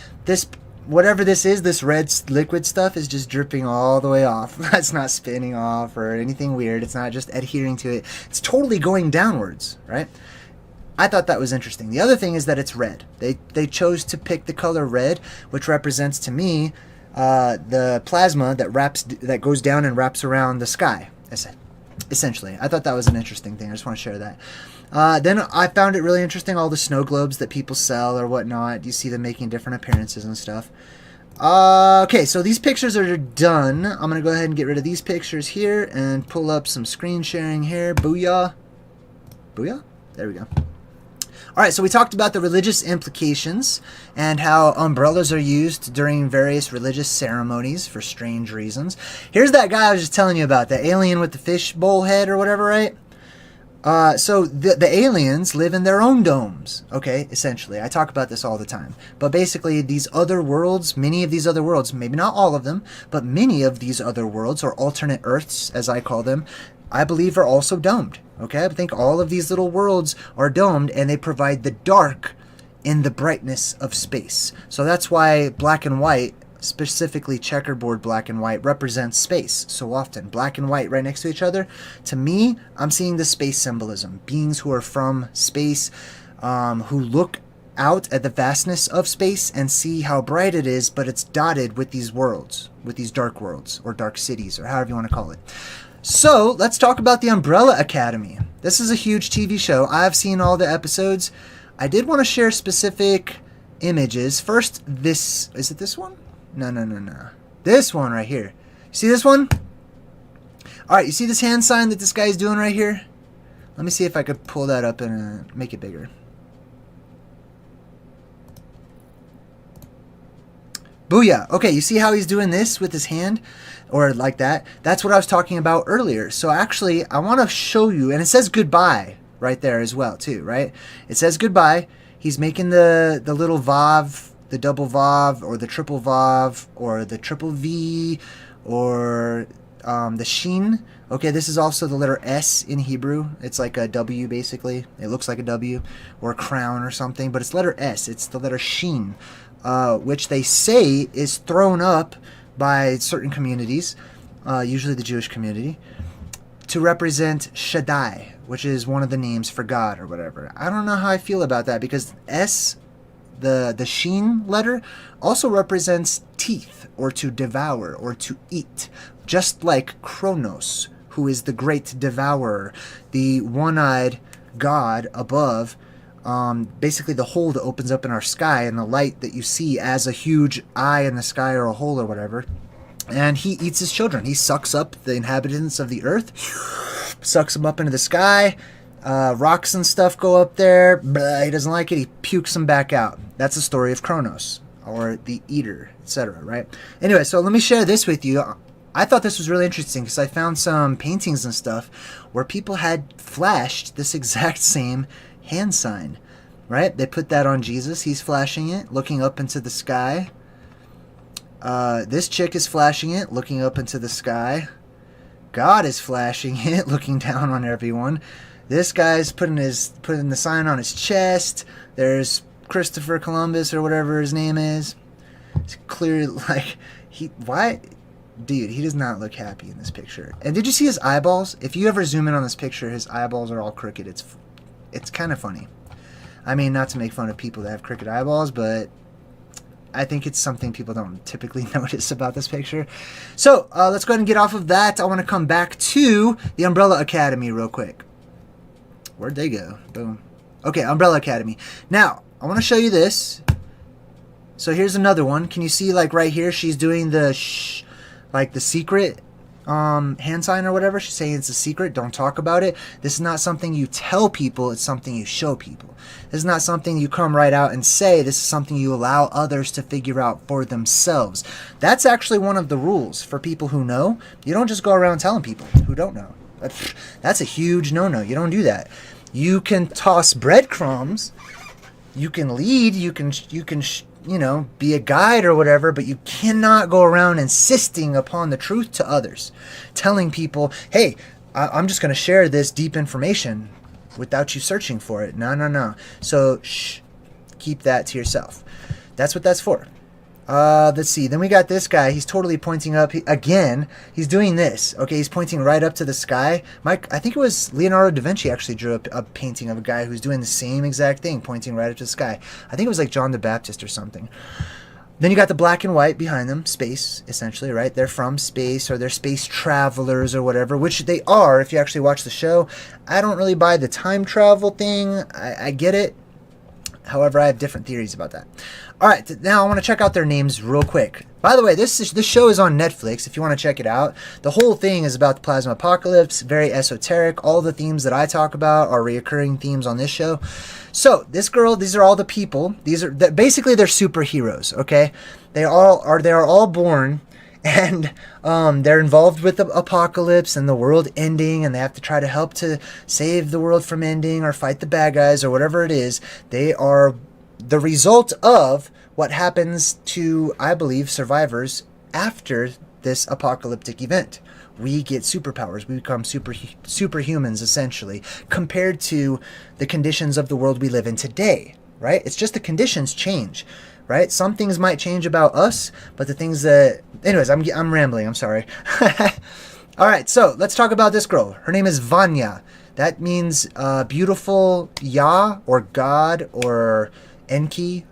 Whatever this is, this red liquid stuff is just dripping all the way off. It's not spinning off or anything weird. It's not just adhering to it. It's totally going downwards, right? I thought that was interesting. The other thing is that it's red. They chose to pick the color red, which represents to me the plasma that goes down and wraps around the sky, essentially. I thought that was an interesting thing. I just want to share that. Then I found it really interesting, all the snow globes that people sell or whatnot. You see them making different appearances and stuff. Okay, so these pictures are done. I'm going to go ahead and get rid of these pictures here and pull up some screen sharing here. Booyah. Booyah? There we go. Alright, so we talked about the religious implications and how umbrellas are used during various religious ceremonies for strange reasons. Here's that guy I was just telling you about, the alien with the fish bowl head or whatever, right? So the aliens live in their own domes, okay, essentially. I talk about this all the time. But basically, these other worlds, many of these other worlds, maybe not all of them, but many of these other worlds, or alternate Earths, as I call them, I believe are also domed, okay? I think all of these little worlds are domed, and they provide the dark in the brightness of space. So that's why black and white, specifically checkerboard black and white, represents space so often. Black and white right next to each other. To me, I'm seeing the space symbolism. Beings who are from space, who look out at the vastness of space and see how bright it is, but it's dotted with these worlds, with these dark worlds, or dark cities, or however you want to call it. So, let's talk about the Umbrella Academy. This is a huge TV show. I've seen all the episodes. I did want to share specific images. First, is it this one? No. This one right here. See this one? Alright, you see this hand sign that this guy's doing right here? Let me see if I could pull that up and make it bigger. Booyah. Okay, you see how he's doing this with his hand? Or like that? That's what I was talking about earlier. So actually, I want to show you, and it says goodbye right there as well, too, right? It says goodbye. He's making the little Vav, the double Vav, or the triple Vav, or the triple V, or the Shin. Okay, this is also the letter S in Hebrew. It's like a W, basically. It looks like a W, or a crown or something, but it's letter S. It's the letter Shin, which they say is thrown up by certain communities, usually the Jewish community, to represent Shaddai, which is one of the names for God or whatever. I don't know how I feel about that, because S, the Shin letter, also represents teeth, or to devour, or to eat, just like Kronos, who is the great devourer, the one-eyed god above, basically the hole that opens up in our sky, and the light that you see as a huge eye in the sky, or a hole or whatever. And he eats his children. He sucks up the inhabitants of the earth, sucks them up into the sky. Rocks and stuff go up there. Blah, he doesn't like it. He pukes them back out. That's the story of Kronos, or the eater, etc. Right? Anyway, so let me share this with you. I thought this was really interesting because I found some paintings and stuff where people had flashed this exact same hand sign, right? They put that on Jesus. He's flashing it, looking up into the sky. This chick is flashing it, looking up into the sky. God is flashing it, looking down on everyone. This guy's putting the sign on his chest. There's Christopher Columbus, or whatever his name is. It's clearly like Dude, he does not look happy in this picture. And did you see his eyeballs? If you ever zoom in on this picture, his eyeballs are all crooked. It's kind of funny. I mean, not to make fun of people that have crooked eyeballs, but I think it's something people don't typically notice about this picture. So, let's go ahead and get off of that. I want to come back to the Umbrella Academy real quick. Where'd they go? Boom. Okay, Umbrella Academy. Now, I want to show you this. So here's another one. Can you see, like, right here, she's doing the like the secret hand sign or whatever. She's saying it's a secret. Don't talk about it. This is not something you tell people. It's something you show people. This is not something you come right out and say. This is something you allow others to figure out for themselves. That's actually one of the rules for people who know. You don't just go around telling people who don't know. That's a huge no-no. You don't do that. You can toss breadcrumbs. You can lead. You can be a guide or whatever, but you cannot go around insisting upon the truth to others. Telling people, hey, I'm just going to share this deep information without you searching for it. No. So, keep that to yourself. That's what that's for. Let's see. Then we got this guy. He's totally pointing up. Again, he's doing this. Okay, he's pointing right up to the sky. I think it was Leonardo da Vinci actually drew a painting of a guy who's doing the same exact thing, pointing right up to the sky. I think it was like John the Baptist or something. Then you got the black and white behind them, space, essentially, right? They're from space, or they're space travelers or whatever, which they are if you actually watch the show. I don't really buy the time travel thing. I get it. However, I have different theories about that. All right, now I want to check out their names real quick. By the way, this show is on Netflix if you want to check it out. The whole thing is about the plasma apocalypse, very esoteric. All the themes that I talk about are reoccurring themes on this show. So, this girl, these are all the people. Basically, they're superheroes, okay? They are all born, and they're involved with the apocalypse and the world ending, and they have to try to help to save the world from ending or fight the bad guys or whatever it is. They are the result of what happens to, I believe, survivors after this apocalyptic event. We get superpowers. We become superhumans, essentially, compared to the conditions of the world we live in today, right? It's just the conditions change, right? Some things might change about us, but the things that... Anyways, I'm rambling. I'm sorry. All right, so let's talk about this girl. Her name is Vanya. That means beautiful Yah, or God, or Enki.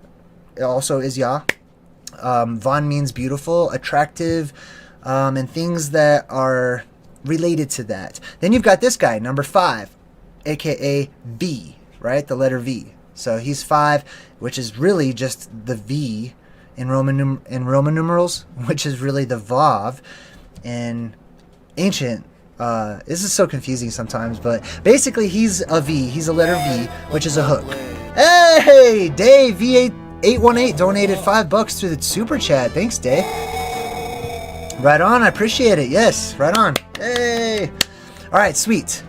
It also is Yah. Van means beautiful, attractive, and things that are related to that. Then you've got this guy, number 5, aka V, right? The letter V. So he's 5, which is really just the V in Roman numerals, which is really the Vav in ancient. This is so confusing sometimes, but basically he's a V. He's a letter V, which is a hook. Hey, Dave, 818 donated $5 through the super chat. Thanks, Day. Right on. I appreciate it. Yes, right on. Hey. All right, sweet.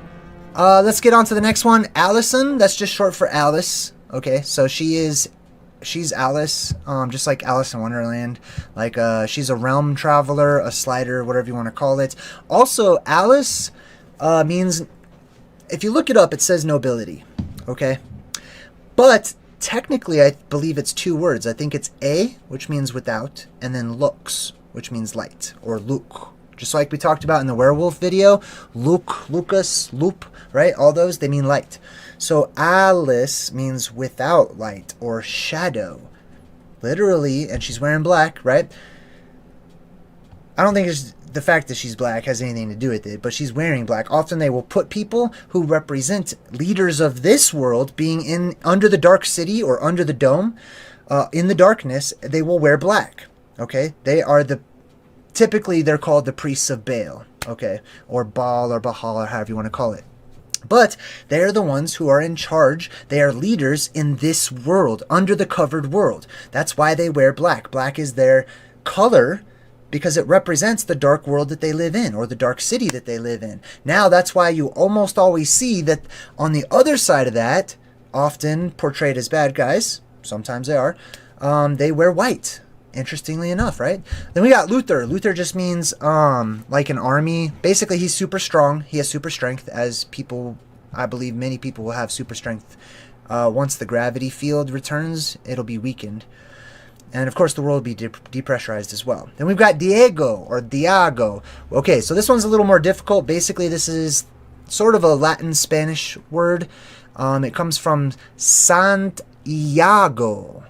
Let's get on to the next one. Allison. That's just short for Alice. Okay, so she's Alice, just like Alice in Wonderland. Like, she's a realm traveler, a slider, whatever you want to call it. Also, Alice means, if you look it up, it says nobility. Okay, but technically, I believe it's 2 words. I think it's A, which means without, and then lux, which means light, or Luke. Just like we talked about in the werewolf video, Luke, Lucas, Loop, right? All those, they mean light. So Alice means without light or shadow. Literally, and she's wearing black, right? I don't think it's the fact that she's black has anything to do with it, but she's wearing black. Often they will put people who represent leaders of this world being in under the dark city or under the dome, in the darkness, they will wear black. Okay? They are typically they're called the priests of Baal, okay? Or Baal or Bahal or however you want to call it. But they are the ones who are in charge. They are leaders in this world, under the covered world. That's why they wear black. Black is their color because it represents the dark world that they live in, or the dark city that they live in. Now, that's why you almost always see that on the other side of that, often portrayed as bad guys, sometimes they are, they wear white. Interestingly enough, right? Then we got Luther. Luther just means like an army. Basically, he's super strong. He has super strength, as people, I believe many people will have super strength. Once the gravity field returns, it'll be weakened. And of course, the world will be depressurized as well. Then we've got Diego, or Diago. Okay, so this one's a little more difficult. Basically, this is sort of a Latin Spanish word. It comes from Sant Iago,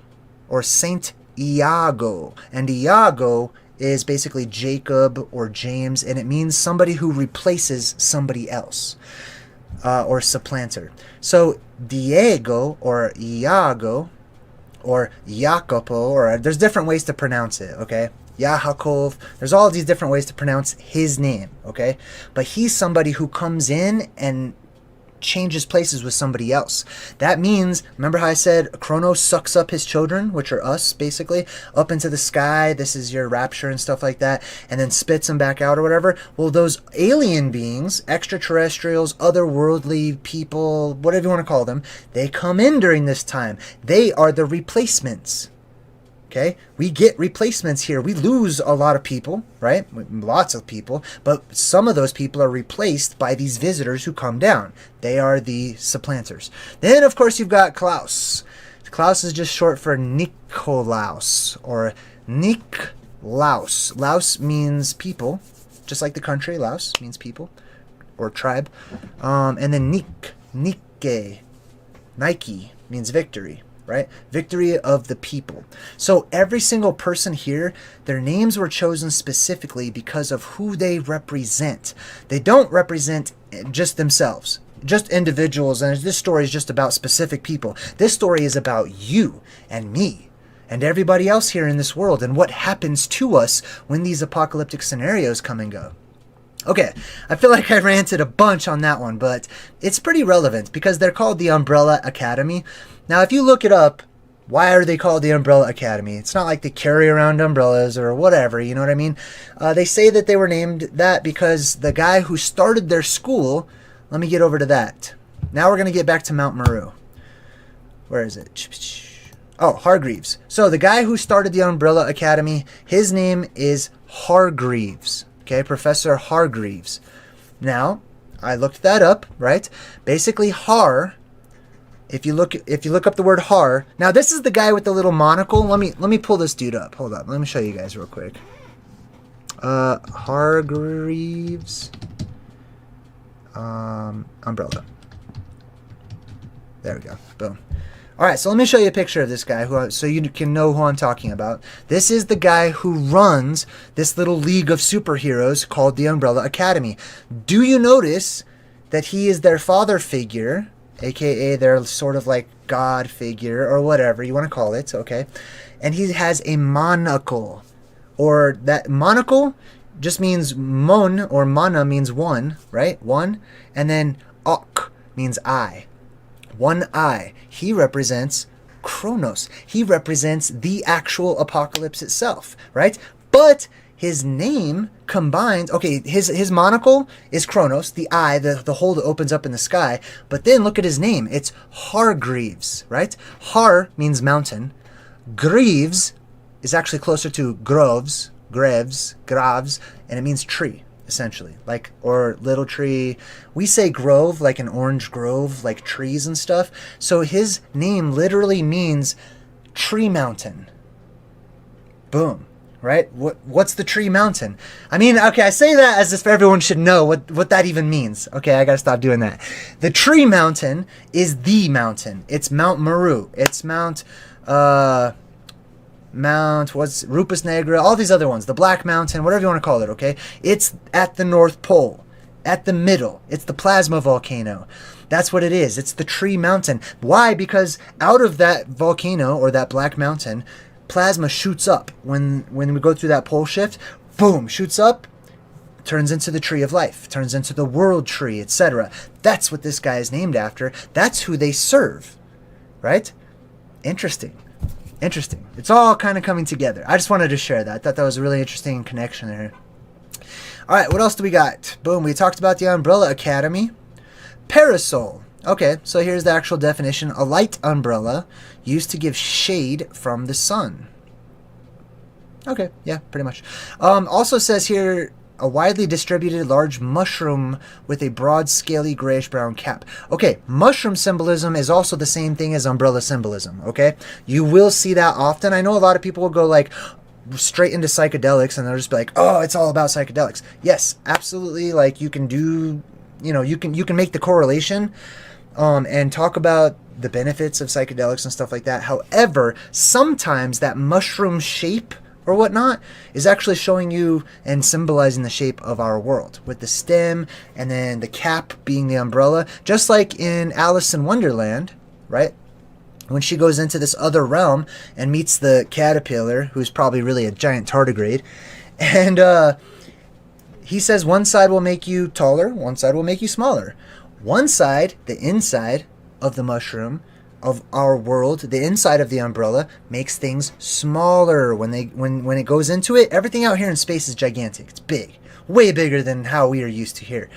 or Saint Iago. And Iago is basically Jacob or James, and it means somebody who replaces somebody else, or supplanter. So Diego, or Iago, or Jacopo, or there's different ways to pronounce it, okay? Yaakov, there's all these different ways to pronounce his name, okay? But he's somebody who comes in and changes places with somebody else. That means, remember how I said Kronos sucks up his children, which are us, basically, up into the sky. This is your rapture and stuff like that, and then spits them back out or whatever. Well, those alien beings, extraterrestrials, otherworldly people, whatever you want to call them, they come in during this time. They are the replacements. Okay, we get replacements here. We lose a lot of people, right? Lots of people, but some of those people are replaced by these visitors who come down. They are the supplanters. Then, of course, you've got Klaus. Klaus is just short for Nikolaus, or Niklaus. Laos means people, just like the country. Laos means people, or tribe. And then Nike means victory. Right? Victory of the people. So every single person here, their names were chosen specifically because of who they represent. They don't represent just themselves, just individuals, and this story is just about specific people. This story is about you and me and everybody else here in this world, and what happens to us when these apocalyptic scenarios come and go. Okay, I feel like I ranted a bunch on that one, but it's pretty relevant because they're called the Umbrella Academy. Now, if you look it up, why are they called the Umbrella Academy? It's not like they carry around umbrellas or whatever, you know what I mean? They say that they were named that because the guy who started their school, let me get over to that. Now we're going to get back to Mount Meru. Where is it? Oh, Hargreaves. So the guy who started the Umbrella Academy, his name is Hargreaves. Okay, Professor Hargreaves. Now, I looked that up, right? Basically, Har, if you look up the word Har. Now, this is the guy with the little monocle. Let me pull this dude up. Hold up. Let me show you guys real quick. Hargreaves umbrella. There we go. Boom. All right, so let me show you a picture of this guy so you can know who I'm talking about. This is the guy who runs this little league of superheroes called the Umbrella Academy. Do you notice that he is their father figure, aka their sort of like god figure or whatever you want to call it, okay? And he has a monocle, or that monocle just means mon, or mana means one, right? One, and then ok means eye. One eye. He represents Kronos. He represents the actual apocalypse itself, right? But his name combines, okay, his monocle is Kronos, the eye, the hole that opens up in the sky. But then look at his name. It's Hargreaves, right? Har means mountain. Greaves is actually closer to groves, graves, and it means tree, essentially. Like, or little tree. We say grove, like an orange grove, like trees and stuff. So his name literally means tree mountain. Boom. Right? What's the tree mountain? I mean, okay, I say that as if everyone should know what that even means. Okay, I gotta stop doing that. The tree mountain is the mountain. It's Mount Meru. It's Mount what's Rupas Negra, all these other ones, the Black Mountain, whatever you want to call it, okay? It's at the North Pole, at the middle. It's the plasma volcano. That's what it is. It's the tree mountain. Why? Because out of that volcano or that Black Mountain, plasma shoots up when we go through that pole shift. Boom, shoots up, turns into the tree of life, turns into the world tree, etc. That's what this guy is named after. That's who they serve, right? Interesting. It's all kind of coming together. I just wanted to share that. I thought that was a really interesting connection there. All right, what else do we got? Boom, we talked about the Umbrella Academy. Parasol. Okay, so here's the actual definition. A light umbrella used to give shade from the sun. Okay, yeah, pretty much. Also says here, a widely distributed large mushroom with a broad, scaly, grayish-brown cap. Okay, mushroom symbolism is also the same thing as umbrella symbolism, okay? You will see that often. I know a lot of people will go like straight into psychedelics and they'll just be like, oh, it's all about psychedelics. Yes, absolutely. Like you can do, you know, you can make the correlation and talk about the benefits of psychedelics and stuff like that. However, sometimes that mushroom shape or whatnot is actually showing you and symbolizing the shape of our world, with the stem and then the cap being the umbrella, just like in Alice in Wonderland, right? When she goes into this other realm and meets the caterpillar, who's probably really a giant tardigrade, and he says one side will make you taller, one side will make you smaller. One side, the inside of the mushroom, of our world, the inside of the umbrella, makes things smaller. When it goes into it, everything out here in space is gigantic. It's big. Way bigger than how we are used to here.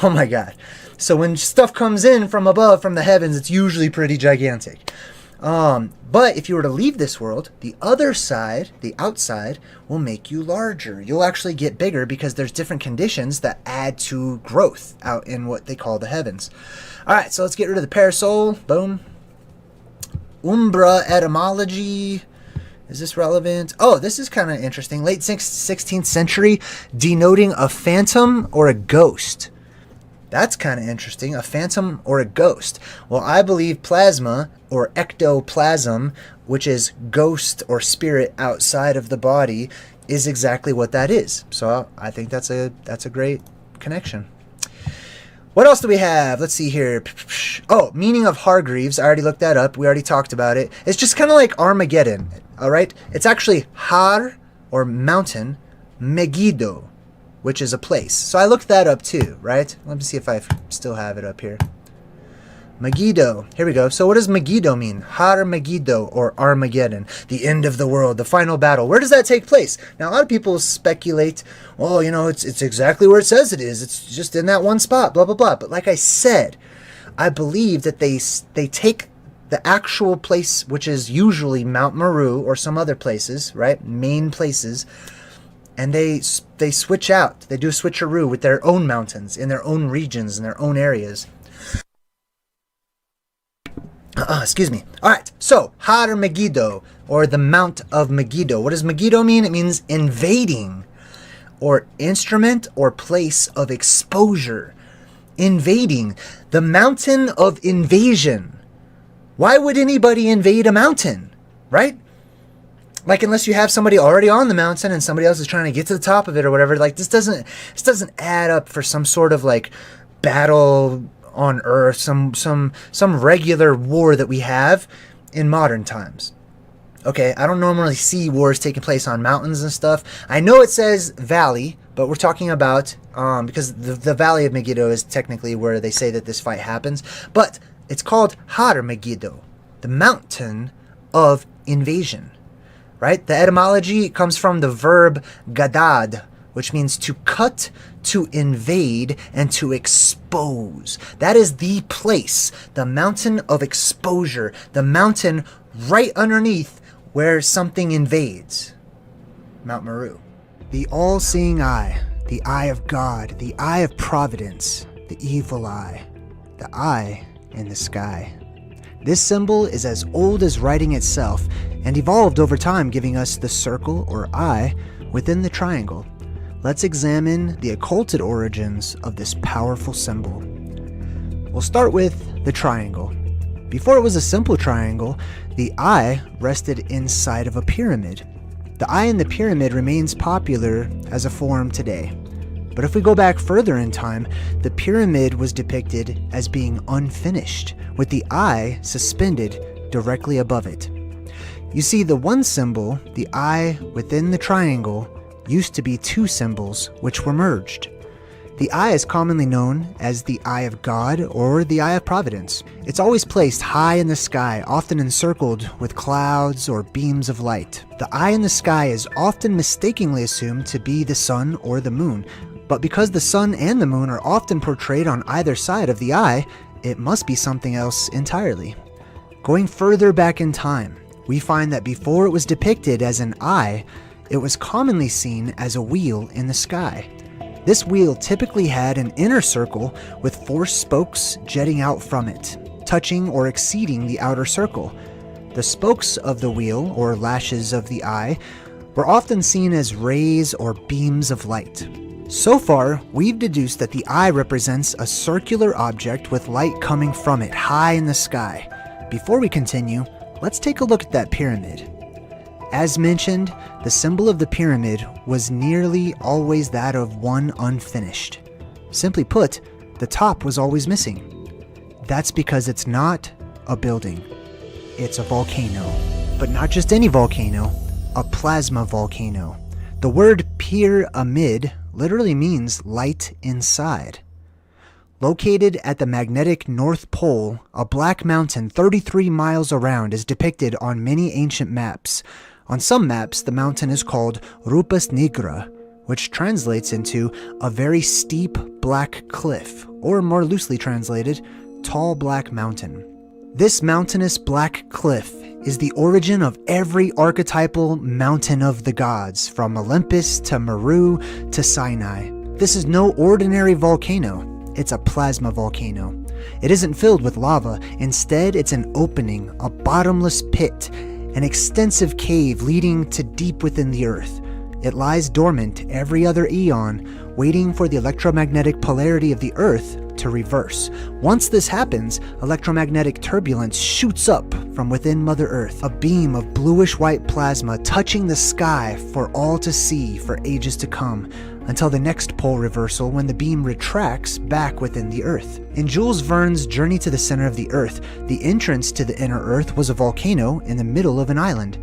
Oh my god. So when stuff comes in from above, from the heavens, it's usually pretty gigantic. But if you were to leave this world, the other side, the outside, will make you larger. You'll actually get bigger because there's different conditions that add to growth out in what they call the heavens. Alright, so let's get rid of the parasol. Boom. Umbra etymology. Is this relevant? Oh, this is kind of interesting. Late 16th century, denoting a phantom or a ghost. That's kind of interesting. A phantom or a ghost. Well, I believe plasma or ectoplasm, which is ghost or spirit outside of the body, is exactly what that is. So I think that's a great connection. What else do we have? Let's see here. Oh, meaning of Hargreaves. I already looked that up. We already talked about it. It's just kind of like Armageddon. All right. It's actually Har or mountain, Megiddo, which is a place. So I looked that up too, right? Let me see if I still have it up here. Megiddo. Here we go. So what does Megiddo mean? Har Megiddo or Armageddon, the end of the world, the final battle. Where does that take place? Now a lot of people speculate, well, you know, it's exactly where it says it is. It's just in that one spot, blah blah blah. But like I said, I believe that they take the actual place, which is usually Mount Meru or some other places, right? Main places. And they switch out. They do a switcheroo with their own mountains, in their own regions, in their own areas. Excuse me. All right. So, Har Megiddo, or the Mount of Megiddo. What does Megiddo mean? It means invading, or instrument or place of exposure. Invading. The mountain of invasion. Why would anybody invade a mountain? Right? Like, unless you have somebody already on the mountain and somebody else is trying to get to the top of it or whatever. Like, this doesn't add up for some sort of like battle on Earth, some regular war that we have in modern times. Okay, I don't normally see wars taking place on mountains and stuff. I know it says valley, but we're talking about because the Valley of Megiddo is technically where they say that this fight happens. But it's called Har Megiddo, the mountain of invasion, right? The etymology comes from the verb gadad, which means to cut, to invade, and to expose. That is the place, the mountain of exposure, the mountain right underneath where something invades. Mount Meru. The all-seeing eye, the eye of God, the eye of providence, the evil eye, the eye in the sky. This symbol is as old as writing itself and evolved over time, giving us the circle or eye within the triangle. Let's examine the occulted origins of this powerful symbol. We'll start with the triangle. Before it was a simple triangle, the eye rested inside of a pyramid. The eye in the pyramid remains popular as a form today. But if we go back further in time, the pyramid was depicted as being unfinished, with the eye suspended directly above it. You see, the one symbol, the eye within the triangle, used to be two symbols which were merged. The eye is commonly known as the eye of God or the eye of providence. It's always placed high in the sky, often encircled with clouds or beams of light. The eye in the sky is often mistakenly assumed to be the sun or the moon, but because the sun and the moon are often portrayed on either side of the eye, it must be something else entirely. Going further back in time, we find that before it was depicted as an eye, it was commonly seen as a wheel in the sky. This wheel typically had an inner circle with 4 spokes jetting out from it, touching or exceeding the outer circle. The spokes of the wheel, or lashes of the eye, were often seen as rays or beams of light. So far, we've deduced that the eye represents a circular object with light coming from it high in the sky. Before we continue, let's take a look at that pyramid. As mentioned, the symbol of the pyramid was nearly always that of one unfinished. Simply put, the top was always missing. That's because it's not a building. It's a volcano. But not just any volcano, a plasma volcano. The word pyramid literally means light inside. Located at the magnetic North Pole, a black mountain 33 miles around is depicted on many ancient maps. On some maps, the mountain is called Rupas Negra, which translates into a very steep black cliff, or more loosely translated, tall black mountain. This mountainous black cliff is the origin of every archetypal mountain of the gods, from Olympus to Meru to Sinai. This is no ordinary volcano. It's a plasma volcano. It isn't filled with lava. Instead, it's an opening, a bottomless pit, an extensive cave leading to deep within the earth. It lies dormant every other eon, waiting for the electromagnetic polarity of the earth to reverse. Once this happens, electromagnetic turbulence shoots up from within Mother Earth, a beam of bluish-white plasma touching the sky for all to see for ages to come, until the next pole reversal when the beam retracts back within the Earth. In Jules Verne's Journey to the Center of the Earth, the entrance to the inner Earth was a volcano in the middle of an island.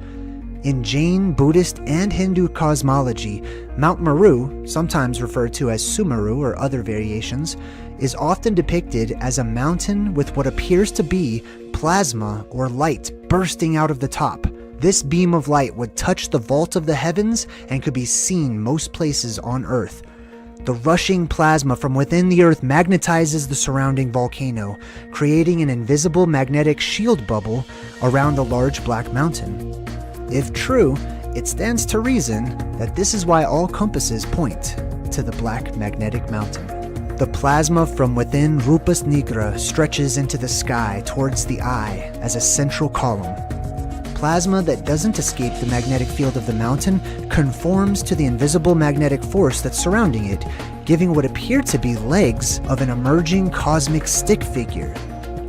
In Jain, Buddhist, and Hindu cosmology, Mount Meru, sometimes referred to as Sumeru or other variations, is often depicted as a mountain with what appears to be plasma or light bursting out of the top. This beam of light would touch the vault of the heavens and could be seen most places on Earth. The rushing plasma from within the Earth magnetizes the surrounding volcano, creating an invisible magnetic shield bubble around the large black mountain. If true, it stands to reason that this is why all compasses point to the black magnetic mountain. The plasma from within Rupas Negra stretches into the sky towards the eye as a central column. Plasma that doesn't escape the magnetic field of the mountain conforms to the invisible magnetic force that's surrounding it, giving what appear to be legs of an emerging cosmic stick figure.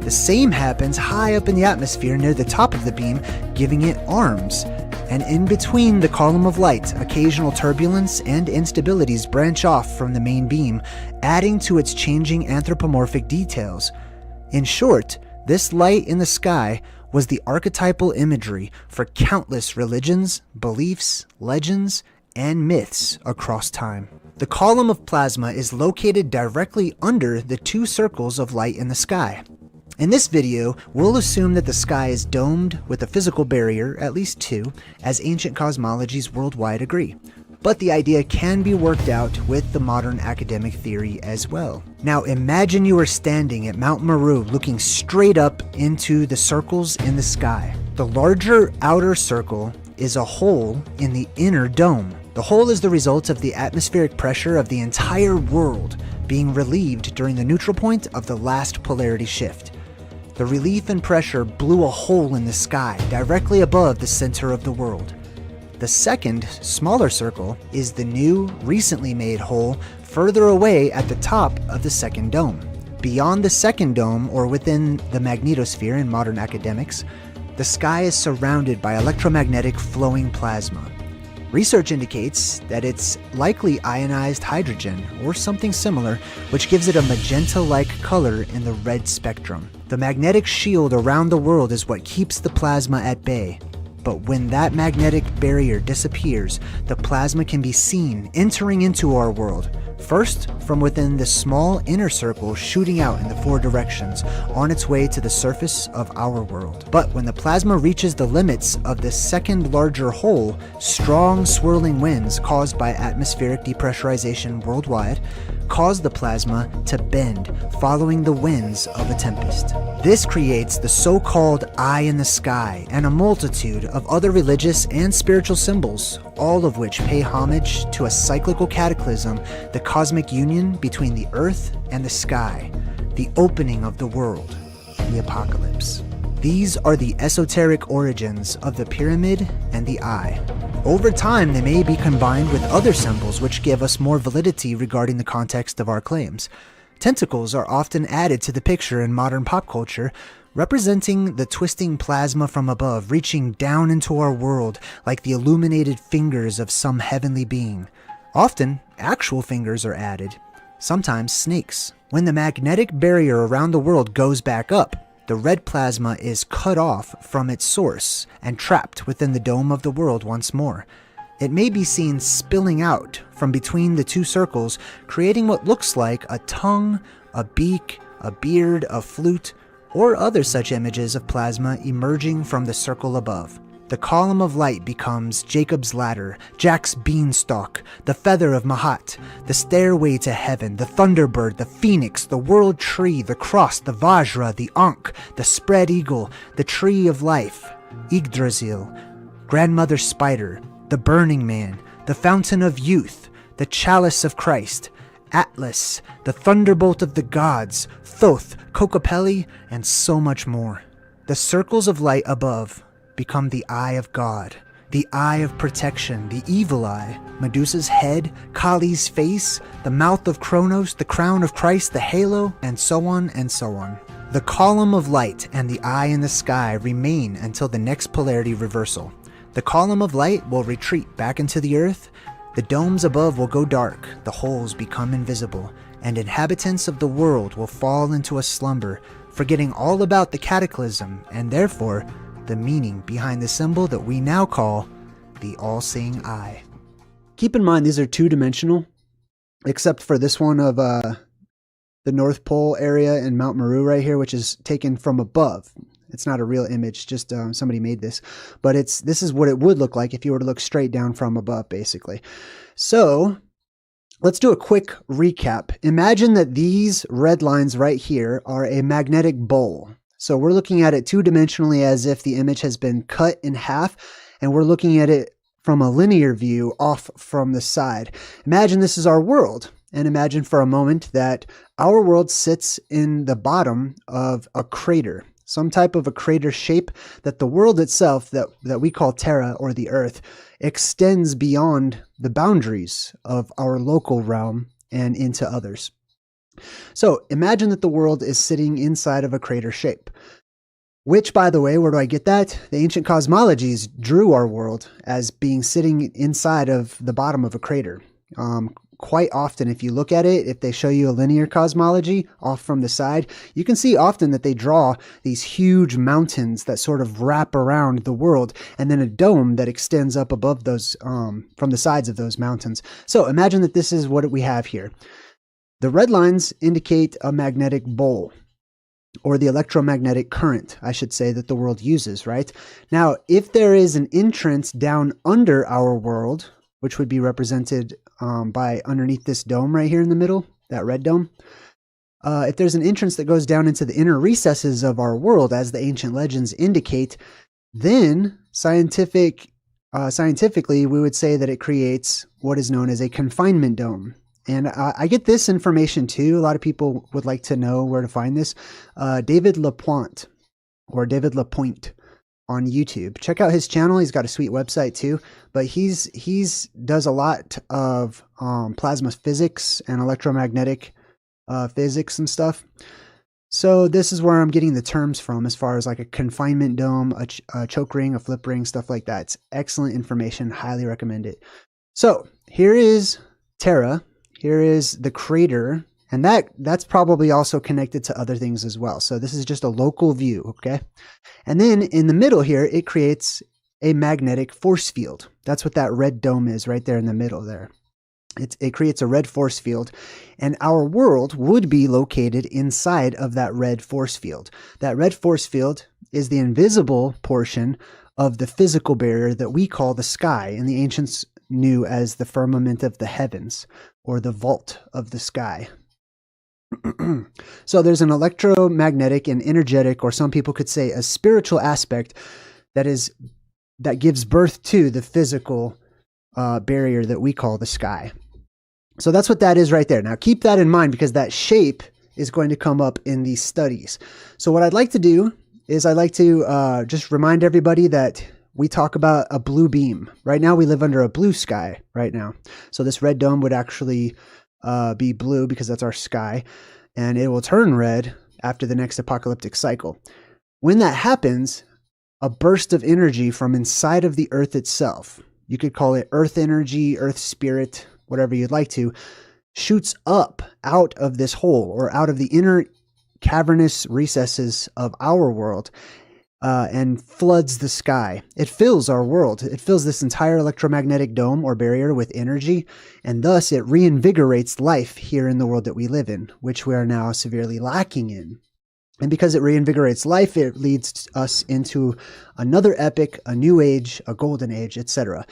The same happens high up in the atmosphere near the top of the beam, giving it arms. And in between the column of light, occasional turbulence and instabilities branch off from the main beam, adding to its changing anthropomorphic details. In short, this light in the sky was the archetypal imagery for countless religions, beliefs, legends, and myths across time. The column of plasma is located directly under the 2 circles of light in the sky. In this video, we'll assume that the sky is domed with a physical barrier, at least two, as ancient cosmologies worldwide agree. But the idea can be worked out with the modern academic theory as well. Now imagine you are standing at Mount Meru looking straight up into the circles in the sky. The larger outer circle is a hole in the inner dome. The hole is the result of the atmospheric pressure of the entire world being relieved during the neutral point of the last polarity shift. The relief and pressure blew a hole in the sky directly above the center of the world. The second, smaller circle is the new, recently made hole further away at the top of the second dome. Beyond the second dome, or within the magnetosphere in modern academics, the sky is surrounded by electromagnetic flowing plasma. Research indicates that it's likely ionized hydrogen or something similar, which gives it a magenta-like color in the red spectrum. The magnetic shield around the world is what keeps the plasma at bay. But when that magnetic barrier disappears, the plasma can be seen entering into our world. First, from within the small inner circle shooting out in the four directions on its way to the surface of our world. But when the plasma reaches the limits of the second larger hole, strong swirling winds caused by atmospheric depressurization worldwide cause the plasma to bend, following the winds of a tempest. This creates the so-called eye in the sky and a multitude of other religious and spiritual symbols, all of which pay homage to a cyclical cataclysm, the cosmic union between the earth and the sky, the opening of the world, the apocalypse. These are the esoteric origins of the pyramid and the eye. Over time, they may be combined with other symbols which give us more validity regarding the context of our claims. Tentacles are often added to the picture in modern pop culture, representing the twisting plasma from above reaching down into our world like the illuminated fingers of some heavenly being. Often, actual fingers are added, sometimes snakes. When the magnetic barrier around the world goes back up, the red plasma is cut off from its source and trapped within the dome of the world once more. It may be seen spilling out from between the two circles, creating what looks like a tongue, a beak, a beard, a flute, or other such images of plasma emerging from the circle above. The column of light becomes Jacob's ladder, Jack's beanstalk, the feather of Mahat, the stairway to heaven, the thunderbird, the phoenix, the world tree, the cross, the vajra, the ankh, the spread eagle, the tree of life, Yggdrasil, grandmother spider, the burning man, the fountain of youth, the chalice of Christ, Atlas, the thunderbolt of the gods, Thoth, Kokopelli, and so much more. The circles of light above become the eye of God, the eye of protection, the evil eye, Medusa's head, Kali's face, the mouth of Kronos, the crown of Christ, the halo, and so on and so on. The column of light and the eye in the sky remain until the next polarity reversal. The column of light will retreat back into the earth, the domes above will go dark, the holes become invisible, and inhabitants of the world will fall into a slumber, forgetting all about the cataclysm and therefore the meaning behind the symbol that we now call the all-seeing eye. Keep in mind these are two-dimensional, except for this one of the North Pole area in Mount Meru right here, which is taken from above. It's not a real image, just somebody made this. But this is what it would look like if you were to look straight down from above, basically. So let's do a quick recap. Imagine that these red lines right here are a magnetic bowl. So we're looking at it two-dimensionally as if the image has been cut in half, and we're looking at it from a linear view off from the side. Imagine this is our world, and imagine for a moment that our world sits in the bottom of a crater, some type of a crater shape that the world itself, that we call Terra or the Earth, extends beyond the boundaries of our local realm and into others. So imagine that the world is sitting inside of a crater shape, which, by the way, where do I get that? The ancient cosmologies drew our world as being sitting inside of the bottom of a crater. Quite often, if you look at it, if they show you a linear cosmology off from the side, you can see often that they draw these huge mountains that sort of wrap around the world, and then a dome that extends up above those, from the sides of those mountains. So imagine that this is what we have here. The red lines indicate a magnetic bowl. or the electromagnetic current, I should say, that the world uses, right? Now, if there is an entrance down under our world, which would be represented by underneath this dome right here in the middle, that red dome, if there's an entrance that goes down into the inner recesses of our world, as the ancient legends indicate, then scientifically, we would say that it creates what is known as a confinement dome. And I get this information too. A lot of people would like to know where to find this. David Lapointe, or David Lapointe on YouTube. Check out his channel. He's got a sweet website too. But he's does a lot of plasma physics and electromagnetic physics and stuff. So this is where I'm getting the terms from, as far as like a confinement dome, a choke ring, a flip ring, stuff like that. It's excellent information. Highly recommend it. So here is Terra. Here is the crater, and that's probably also connected to other things as well. So this is just a local view, okay? And then in the middle here, it creates a magnetic force field. That's what that red dome is right there in the middle there. It creates a red force field, and our world would be located inside of that red force field. That red force field is the invisible portion of the physical barrier that we call the sky, and the ancients knew as the firmament of the heavens, or the vault of the sky. So there's an electromagnetic and energetic, or some people could say a spiritual aspect that gives birth to the physical barrier that we call the sky. So that's what that is right there. Now keep that in mind, because that shape is going to come up in these studies. So what I'd like to do is I'd like to just remind everybody that we talk about a blue beam. Right now we live under a blue sky right now. So this red dome would actually be blue, because that's our sky, and it will turn red after the next apocalyptic cycle. When that happens, a burst of energy from inside of the earth itself, you could call it earth energy, earth spirit, whatever you'd like to, shoots up out of this hole, or out of the inner cavernous recesses of our world, and floods the sky. It fills our world. It fills this entire electromagnetic dome or barrier with energy, and thus it reinvigorates life here in the world that we live in, which we are now severely lacking in. And because it reinvigorates life, it leads us into another epoch, a new age, a golden age, etc.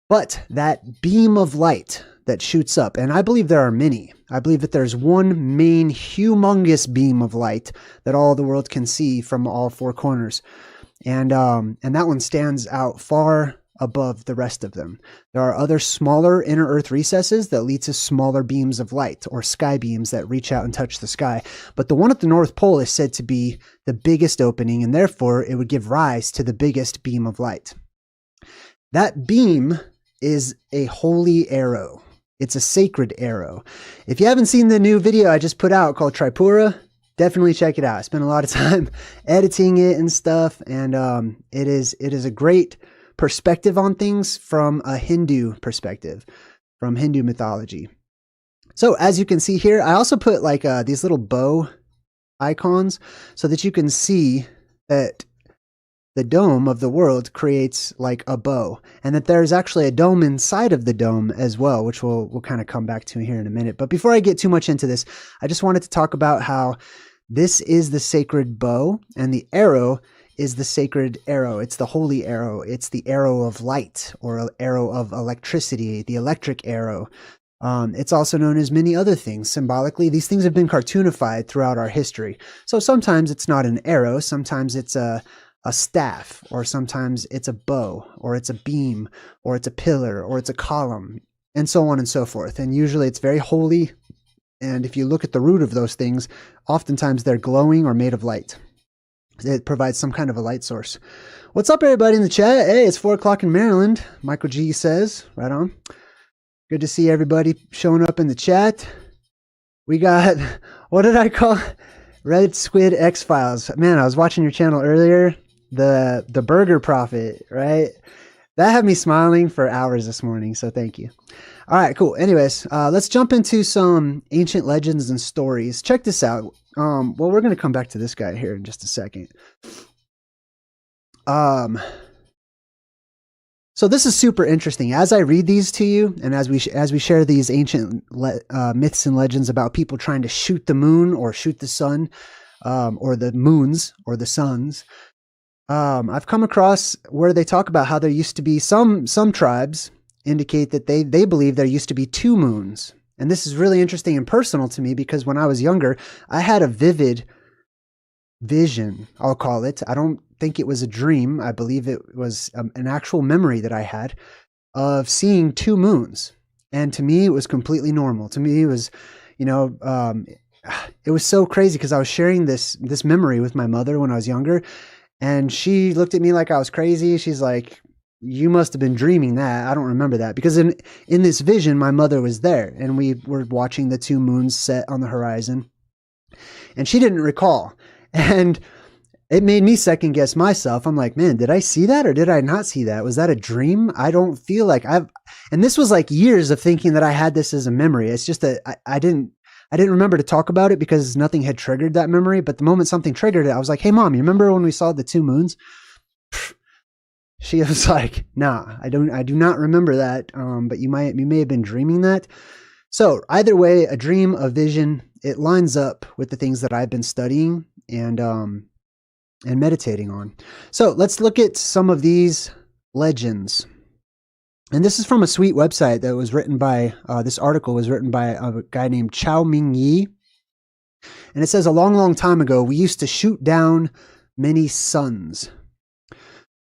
But that beam of light that shoots up, and I believe there are many. I believe that there's one main humongous beam of light that all the world can see from all four corners. And that one stands out far above the rest of them. There are other smaller inner earth recesses that lead to smaller beams of light, or sky beams that reach out and touch the sky. But the one at the North Pole is said to be the biggest opening, and therefore it would give rise to the biggest beam of light. That beam is a holy arrow. It's a sacred arrow. If you haven't seen the new video I just put out called Tripura, definitely check it out. I spent a lot of time editing it and stuff, and it is a great perspective on things from a Hindu perspective, from Hindu mythology. So as you can see here, I also put like these little bow icons so that you can see that the dome of the world creates like a bow, and that there's actually a dome inside of the dome as well, which we'll kind of come back to here in a minute. But before I get too much into this, I just wanted to talk about how this is the sacred bow, and the arrow is the sacred arrow. It's the holy arrow. It's the arrow of light, or arrow of electricity, the electric arrow. It's also known as many other things. Symbolically, these things have been cartoonified throughout our history. So sometimes it's not an arrow, sometimes it's a staff, or sometimes it's a bow, or it's a beam, or it's a pillar, or it's a column, and so on and so forth. And usually it's very holy. And if you look at the root of those things, oftentimes they're glowing or made of light. It provides some kind of a light source. What's up, everybody in the chat? Hey, it's 4 o'clock in Maryland. Michael G says, right on. Good to see everybody showing up in the chat. We got, what did I call Red Squid X-Files? Man, I was watching your channel earlier. The burger prophet, right? That had me smiling for hours this morning, so thank you. All right, cool. Anyways, let's jump into some ancient legends and stories. Check this out. Well, we're going to come back to this guy here in just a second. So this is super interesting. As I read these to you, and as we share these ancient myths and legends about people trying to shoot the moon or shoot the sun, or the moons or the suns. I've come across where they talk about how there used to be some tribes indicate that they believe there used to be 2 moons. And this is really interesting and personal to me because when I was younger, I had a vivid vision, I'll call it. I don't think it was a dream. I believe it was an actual memory that I had of seeing 2 moons. And to me, it was completely normal. To me, it was, it was so crazy because I was sharing this memory with my mother when I was younger. And she looked at me like I was crazy. She's like, you must have been dreaming that. I don't remember that. Because in this vision, my mother was there. And we were watching the 2 moons set on the horizon. And she didn't recall. And it made me second guess myself. I'm like, man, did I see that or did I not see that? Was that a dream? I don't feel like and this was like years of thinking that I had this as a memory. It's just that I didn't remember to talk about it because nothing had triggered that memory. But the moment something triggered it, I was like, hey mom, you remember when we saw the 2 moons? She was like, nah, I do not remember that. But you may have been dreaming that. So either way, a dream, a vision, it lines up with the things that I've been studying and meditating on. So let's look at some of these legends. And this is from a sweet website that was written by, this article was written by a guy named Chao Ming Yi. And it says, a long, long time ago, we used to shoot down many suns.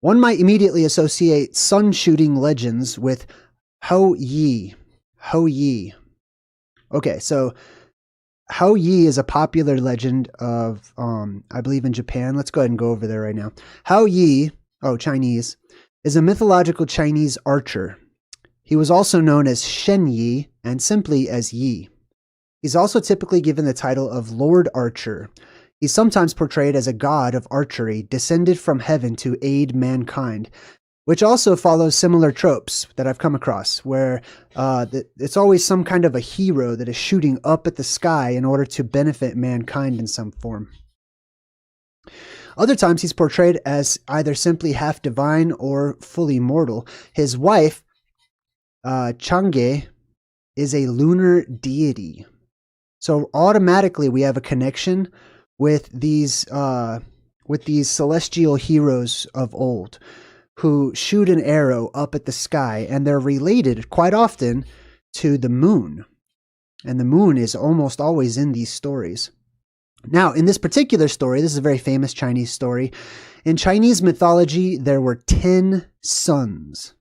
One might immediately associate sun shooting legends with Hou Yi. Hou Yi. Okay, so Hou Yi is a popular legend of, I believe in Japan. Let's go ahead and go over there right now. Hou Yi, Chinese, is a mythological Chinese archer. He was also known as Shen Yi and simply as Yi. He's also typically given the title of Lord Archer. He's sometimes portrayed as a god of archery descended from heaven to aid mankind, which also follows similar tropes that I've come across, where it's always some kind of a hero that is shooting up at the sky in order to benefit mankind in some form. Other times he's portrayed as either simply half divine or fully mortal. His wife, Chang'e, is a lunar deity. So automatically we have a connection with these celestial heroes of old who shoot an arrow up at the sky, and they're related quite often to the moon. And the moon is almost always in these stories. Now, in this particular story, this is a very famous Chinese story. In Chinese mythology, there were 10 suns.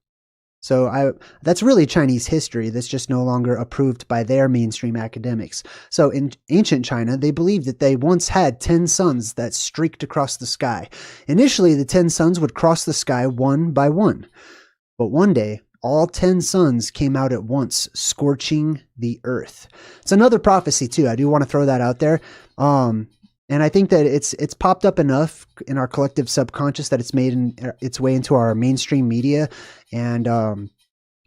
So that's really Chinese history that's just no longer approved by their mainstream academics. So in ancient China, they believed that they once had 10 suns that streaked across the sky. Initially, the 10 suns would cross the sky one by one. But one day, all 10 suns came out at once, scorching the earth. It's another prophecy too. I do want to throw that out there. And I think that it's popped up enough in our collective subconscious that it's made its way into our mainstream media and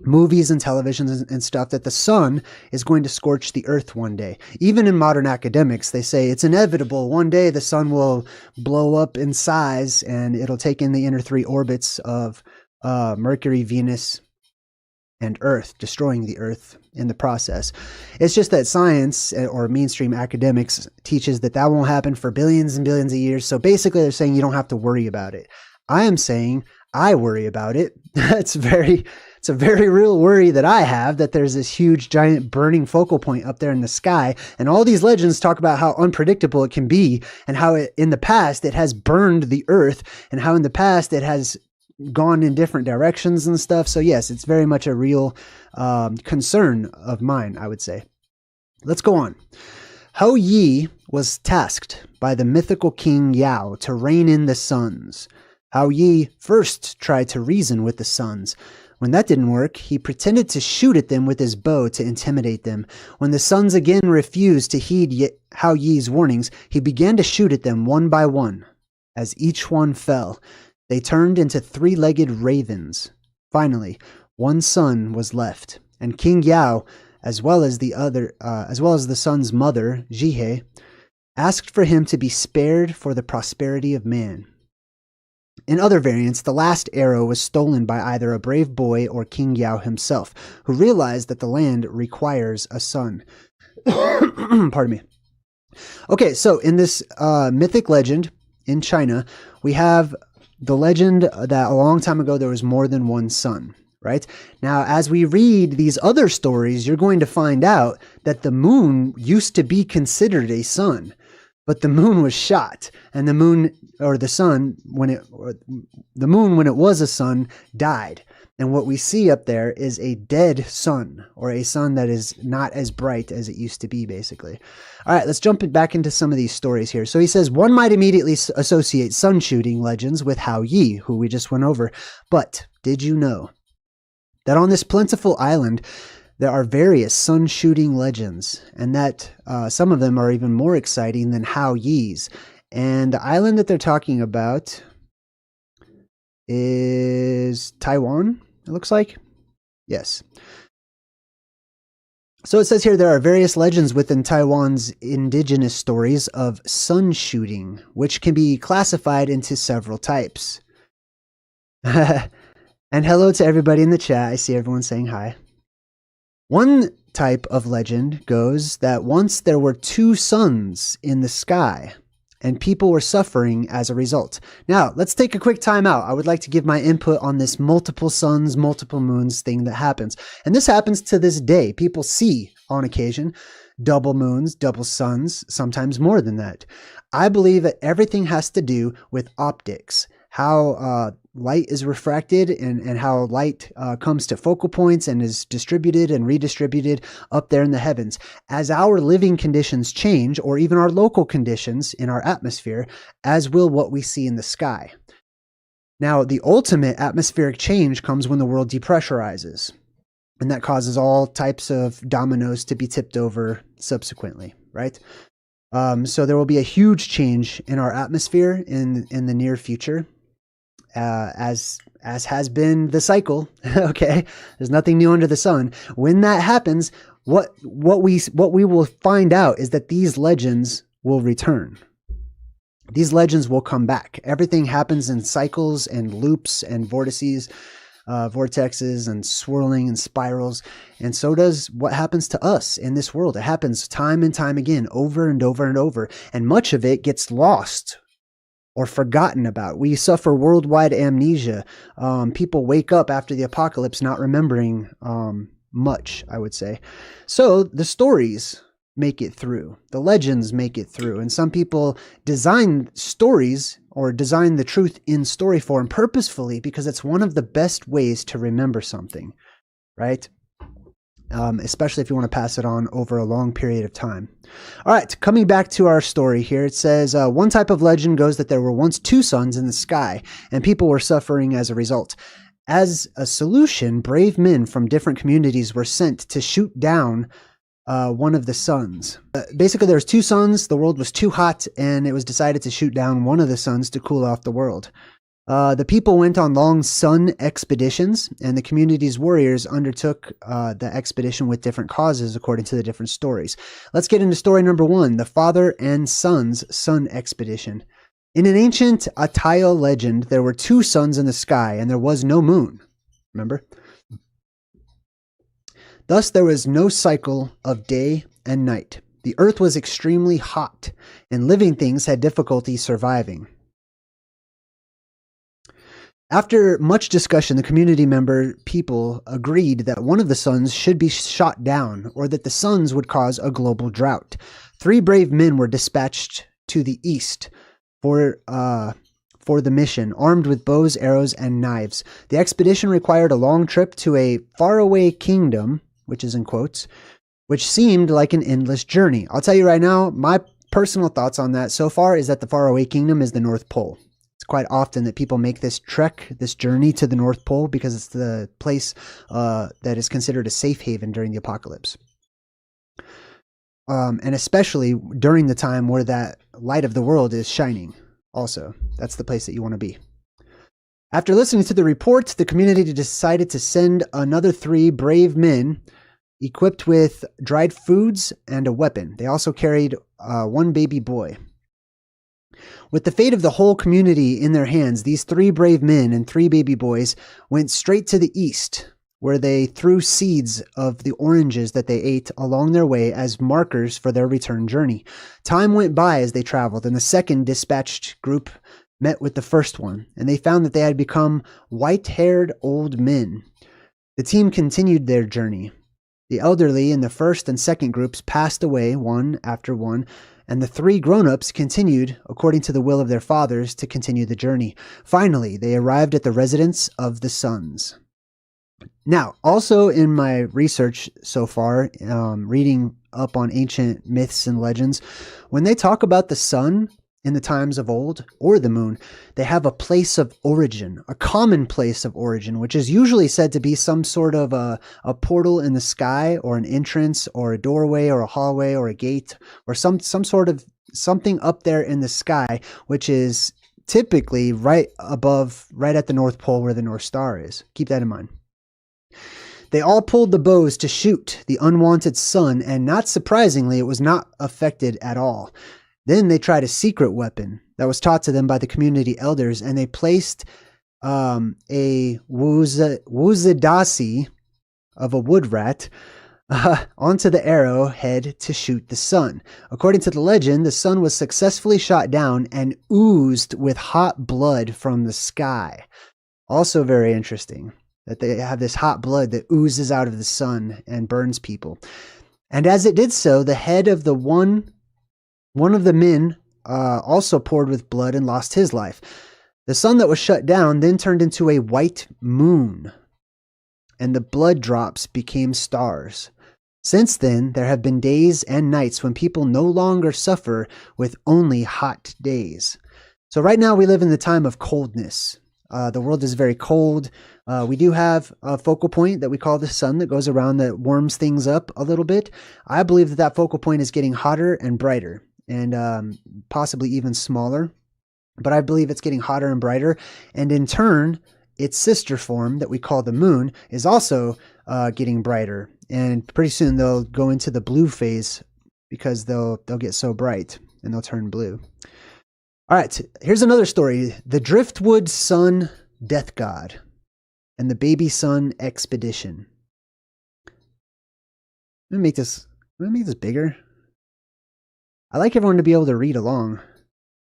movies and televisions and stuff that the sun is going to scorch the earth one day. Even in modern academics, they say it's inevitable. One day the sun will blow up in size and it'll take in the inner 3 orbits of Mercury, Venus, and Earth, destroying the Earth in the process. It's just that science or mainstream academics teaches that won't happen for billions and billions of years. So basically they're saying you don't have to worry about it. I am saying I worry about it. It's a very real worry that I have, that there's this huge giant burning focal point up there in the sky. And all these legends talk about how unpredictable it can be and how in the past it has burned the Earth and how in the past it has gone in different directions and stuff. So yes, it's very much a real concern of mine, I would say. Let's go on. Hou Yi was tasked by the mythical king Yao to rein in the suns. Hou Yi first tried to reason with the suns. When that didn't work, he pretended to shoot at them with his bow to intimidate them. When the suns again refused to heed Hou Yi's warnings, he began to shoot at them one by one. As each one fell, they turned into 3-legged ravens. Finally, one sun was left, and King Yao, as well as the sun's mother, Jihe, asked for him to be spared for the prosperity of man. In other variants, the last arrow was stolen by either a brave boy or King Yao himself, who realized that the land requires a sun. Pardon me. Okay, so in this mythic legend in China, we have the legend that a long time ago there was more than one sun, right? Now, as we read these other stories, you're going to find out that the moon used to be considered a sun, but the moon was shot, and the moon or the sun when it was a sun died. And what we see up there is a dead sun, or a sun that is not as bright as it used to be, basically. All right, let's jump back into some of these stories here. So he says, one might immediately associate sun shooting legends with Hao Yi, who we just went over. But did you know that on this plentiful island, there are various sun shooting legends, and that some of them are even more exciting than Hao Yi's. And the island that they're talking about is Taiwan, it looks like. Yes. So it says here there are various legends within Taiwan's indigenous stories of sun shooting, which can be classified into several types. And hello to everybody in the chat. I see everyone saying hi. One type of legend goes that once there were two suns in the sky, and people were suffering as a result. Now, let's take a quick time out. I would like to give my input on this multiple suns, multiple moons thing that happens. And this happens to this day. People see, on occasion, double moons, double suns, sometimes more than that. I believe that everything has to do with optics, how light is refracted and how light comes to focal points and is distributed and redistributed up there in the heavens. As our living conditions change, or even our local conditions in our atmosphere, as will what we see in the sky. Now, the ultimate atmospheric change comes when the world depressurizes, and that causes all types of dominoes to be tipped over subsequently, right? So there will be a huge change in our atmosphere in the near future. As has been the cycle. Okay, there's nothing new under the sun. When that happens, what we will find out is that these legends will return. These legends will come back. Everything happens in cycles and loops and vortices, vortexes and swirling and spirals. And so does what happens to us in this world. It happens time and time again, over and over and over. And much of it gets lost or forgotten about. We suffer worldwide amnesia. People wake up after the apocalypse not remembering much, I would say. So the stories make it through. The legends make it through. And some people design stories or design the truth in story form purposefully because it's one of the best ways to remember something, right? Especially if you want to pass it on over a long period of time. All right, coming back to our story here, it says, one type of legend goes that there were once two suns in the sky, and people were suffering as a result. As a solution, brave men from different communities were sent to shoot down one of the suns. Basically, there was two suns, the world was too hot, and it was decided to shoot down one of the suns to cool off the world. The people went on long sun expeditions, and the community's warriors undertook the expedition with different causes according to the different stories. Let's get into story number one, the father and son's sun expedition. In an ancient Erytheia legend, there were two suns in the sky, and there was no moon. Remember? Thus, there was no cycle of day and night. The earth was extremely hot, and living things had difficulty surviving. After much discussion, the community member people agreed that one of the suns should be shot down, or that the suns would cause a global drought. 3 brave men were dispatched to the east for the mission, armed with bows, arrows, and knives. The expedition required a long trip to a faraway kingdom, which is in quotes, which seemed like an endless journey. I'll tell you right now, my personal thoughts on that so far is that the faraway kingdom is the North Pole. It's quite often that people make this trek, this journey to the North Pole, because it's the place that is considered a safe haven during the apocalypse. And especially during the time where that light of the world is shining. Also, that's the place that you want to be. After listening to the report, the community decided to send another 3 brave men equipped with dried foods and a weapon. They also carried 1 baby boy. With the fate of the whole community in their hands, these 3 brave men and 3 baby boys went straight to the east, where they threw seeds of the oranges that they ate along their way as markers for their return journey. Time went by as they traveled, and the second dispatched group met with the first one, and they found that they had become white-haired old men. The team continued their journey. The elderly in the first and second groups passed away one after one, and the three grown-ups continued, according to the will of their fathers, to continue the journey. Finally, they arrived at the residence of the sons. Now, also in my research so far, reading up on ancient myths and legends, when they talk about the sun in the times of old, or the moon, they have a place of origin, a common place of origin, which is usually said to be some sort of a portal in the sky, or an entrance, or a doorway, or a hallway, or a gate, or some sort of something up there in the sky, which is typically right above, right at the North Pole where the North Star is. Keep that in mind. They all pulled the bows to shoot the unwanted sun, and not surprisingly, it was not affected at all. Then they tried a secret weapon that was taught to them by the community elders, and they placed a wuzadasi of a wood rat onto the arrow head to shoot the sun. According to the legend, the sun was successfully shot down and oozed with hot blood from the sky. Also very interesting that they have this hot blood that oozes out of the sun and burns people. And as it did so, the head of the one of the men also poured with blood and lost his life. The sun that was shut down then turned into a white moon, and the blood drops became stars. Since then, there have been days and nights when people no longer suffer with only hot days. So right now we live in the time of coldness. The world is very cold. We do have a focal point that we call the sun that goes around, that warms things up a little bit. I believe that that focal point is getting hotter and brighter, and possibly even smaller. But I believe it's getting hotter and brighter. And in turn, its sister form that we call the moon is also getting brighter. And pretty soon they'll go into the blue phase because they'll get so bright and they'll turn blue. All right, here's another story. The Driftwood Sun Death God and the Baby Sun Expedition. Let me make this bigger. I like everyone to be able to read along.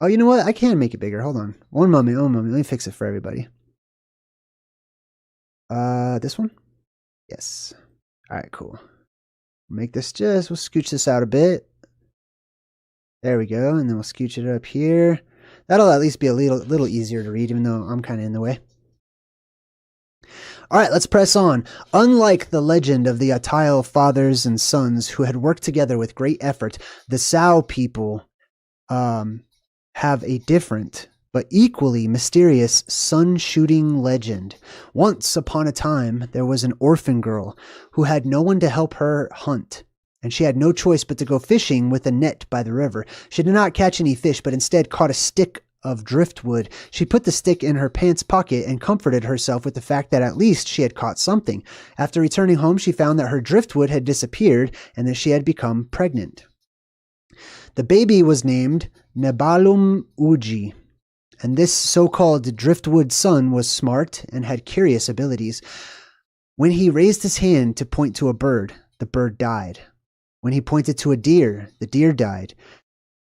Oh, you know what? I can make it bigger. Hold on. One moment. Let me fix it for everybody. This one? Yes. All right, cool. We'll scooch this out a bit. There we go. And then we'll scooch it up here. That'll at least be a little easier to read, even though I'm kind of in the way. All right, let's press on. Unlike the legend of the Atayal fathers and sons who had worked together with great effort, the Sao people have a different but equally mysterious sun-shooting legend. Once upon a time, there was an orphan girl who had no one to help her hunt, and she had no choice but to go fishing with a net by the river. She did not catch any fish, but instead caught a stick of driftwood. She put the stick in her pants pocket and comforted herself with the fact that at least she had caught something. After returning home, she found that her driftwood had disappeared and that she had become pregnant. The baby was named Nebalum Uji, and this so-called driftwood son was smart and had curious abilities. When he raised his hand to point to a bird, the bird died. When he pointed to a deer, the deer died.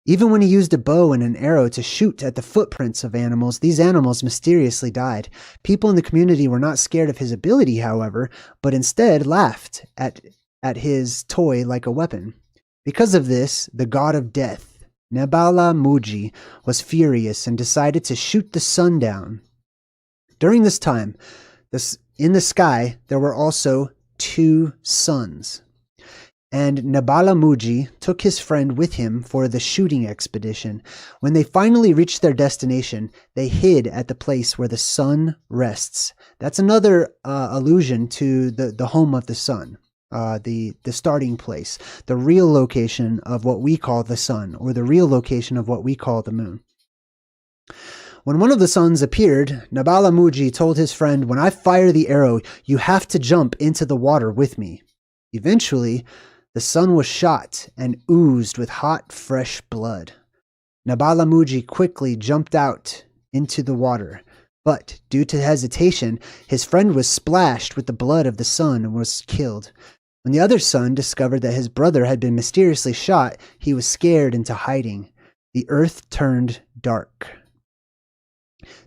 Even when he used a bow and an arrow to shoot at the footprints of animals, these animals mysteriously died. People in the community were not scared of his ability, however, but instead laughed at his toy like a weapon. Because of this, the god of death, Nebala Muji, was furious and decided to shoot the sun down. During this time, in the sky, there were also 2 suns. And Nebala Muji took his friend with him for the shooting expedition. When they finally reached their destination, they hid at the place where the sun rests. That's another allusion to the home of the sun, the starting place, the real location of what we call the sun, or the real location of what we call the moon. When one of the suns appeared, Nebala Muji told his friend, "When I fire the arrow, you have to jump into the water with me." Eventually, the sun was shot and oozed with hot, fresh blood. Nebala Muji quickly jumped out into the water. But due to hesitation, his friend was splashed with the blood of the sun and was killed. When the other son discovered that his brother had been mysteriously shot, he was scared into hiding. The earth turned dark.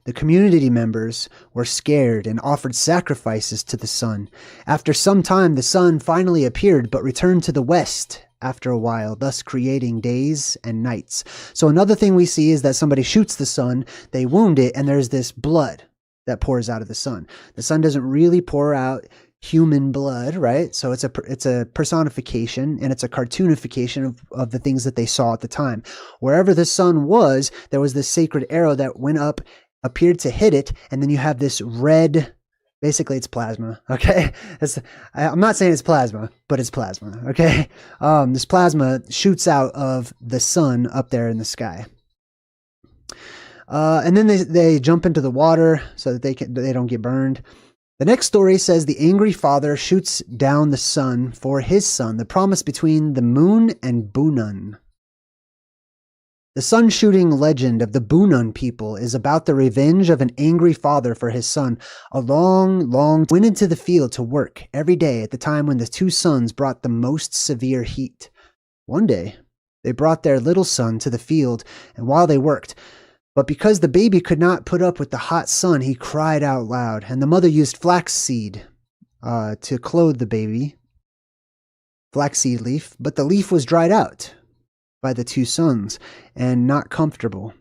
The community members were scared and offered sacrifices to the sun. After some time, the sun finally appeared but returned to the west after a while, thus creating days and nights. So another thing we see is that somebody shoots the sun, they wound it, and there's this blood that pours out of the sun. The sun doesn't really pour out human blood, right? So it's a personification, and it's a cartoonification of the things that they saw at the time. Wherever the sun was, there was this sacred arrow that went up, appeared to hit it, and then you have this red, basically it's plasma, okay? I'm not saying it's plasma, but it's plasma, okay? This plasma shoots out of the sun up there in the sky. And then they jump into the water so that they don't get burned. The next story says the angry father shoots down the sun for his son, the promise between the moon and Bunun. The sun-shooting legend of the Bunun people is about the revenge of an angry father for his son. A long went into the field to work every day at the time when the two sons brought the most severe heat. One day, they brought their little son to the field, and while they worked, but because the baby could not put up with the hot sun, he cried out loud, and the mother used flaxseed to clothe the baby, flaxseed leaf, but the leaf was dried out by the two sons and not comfortable.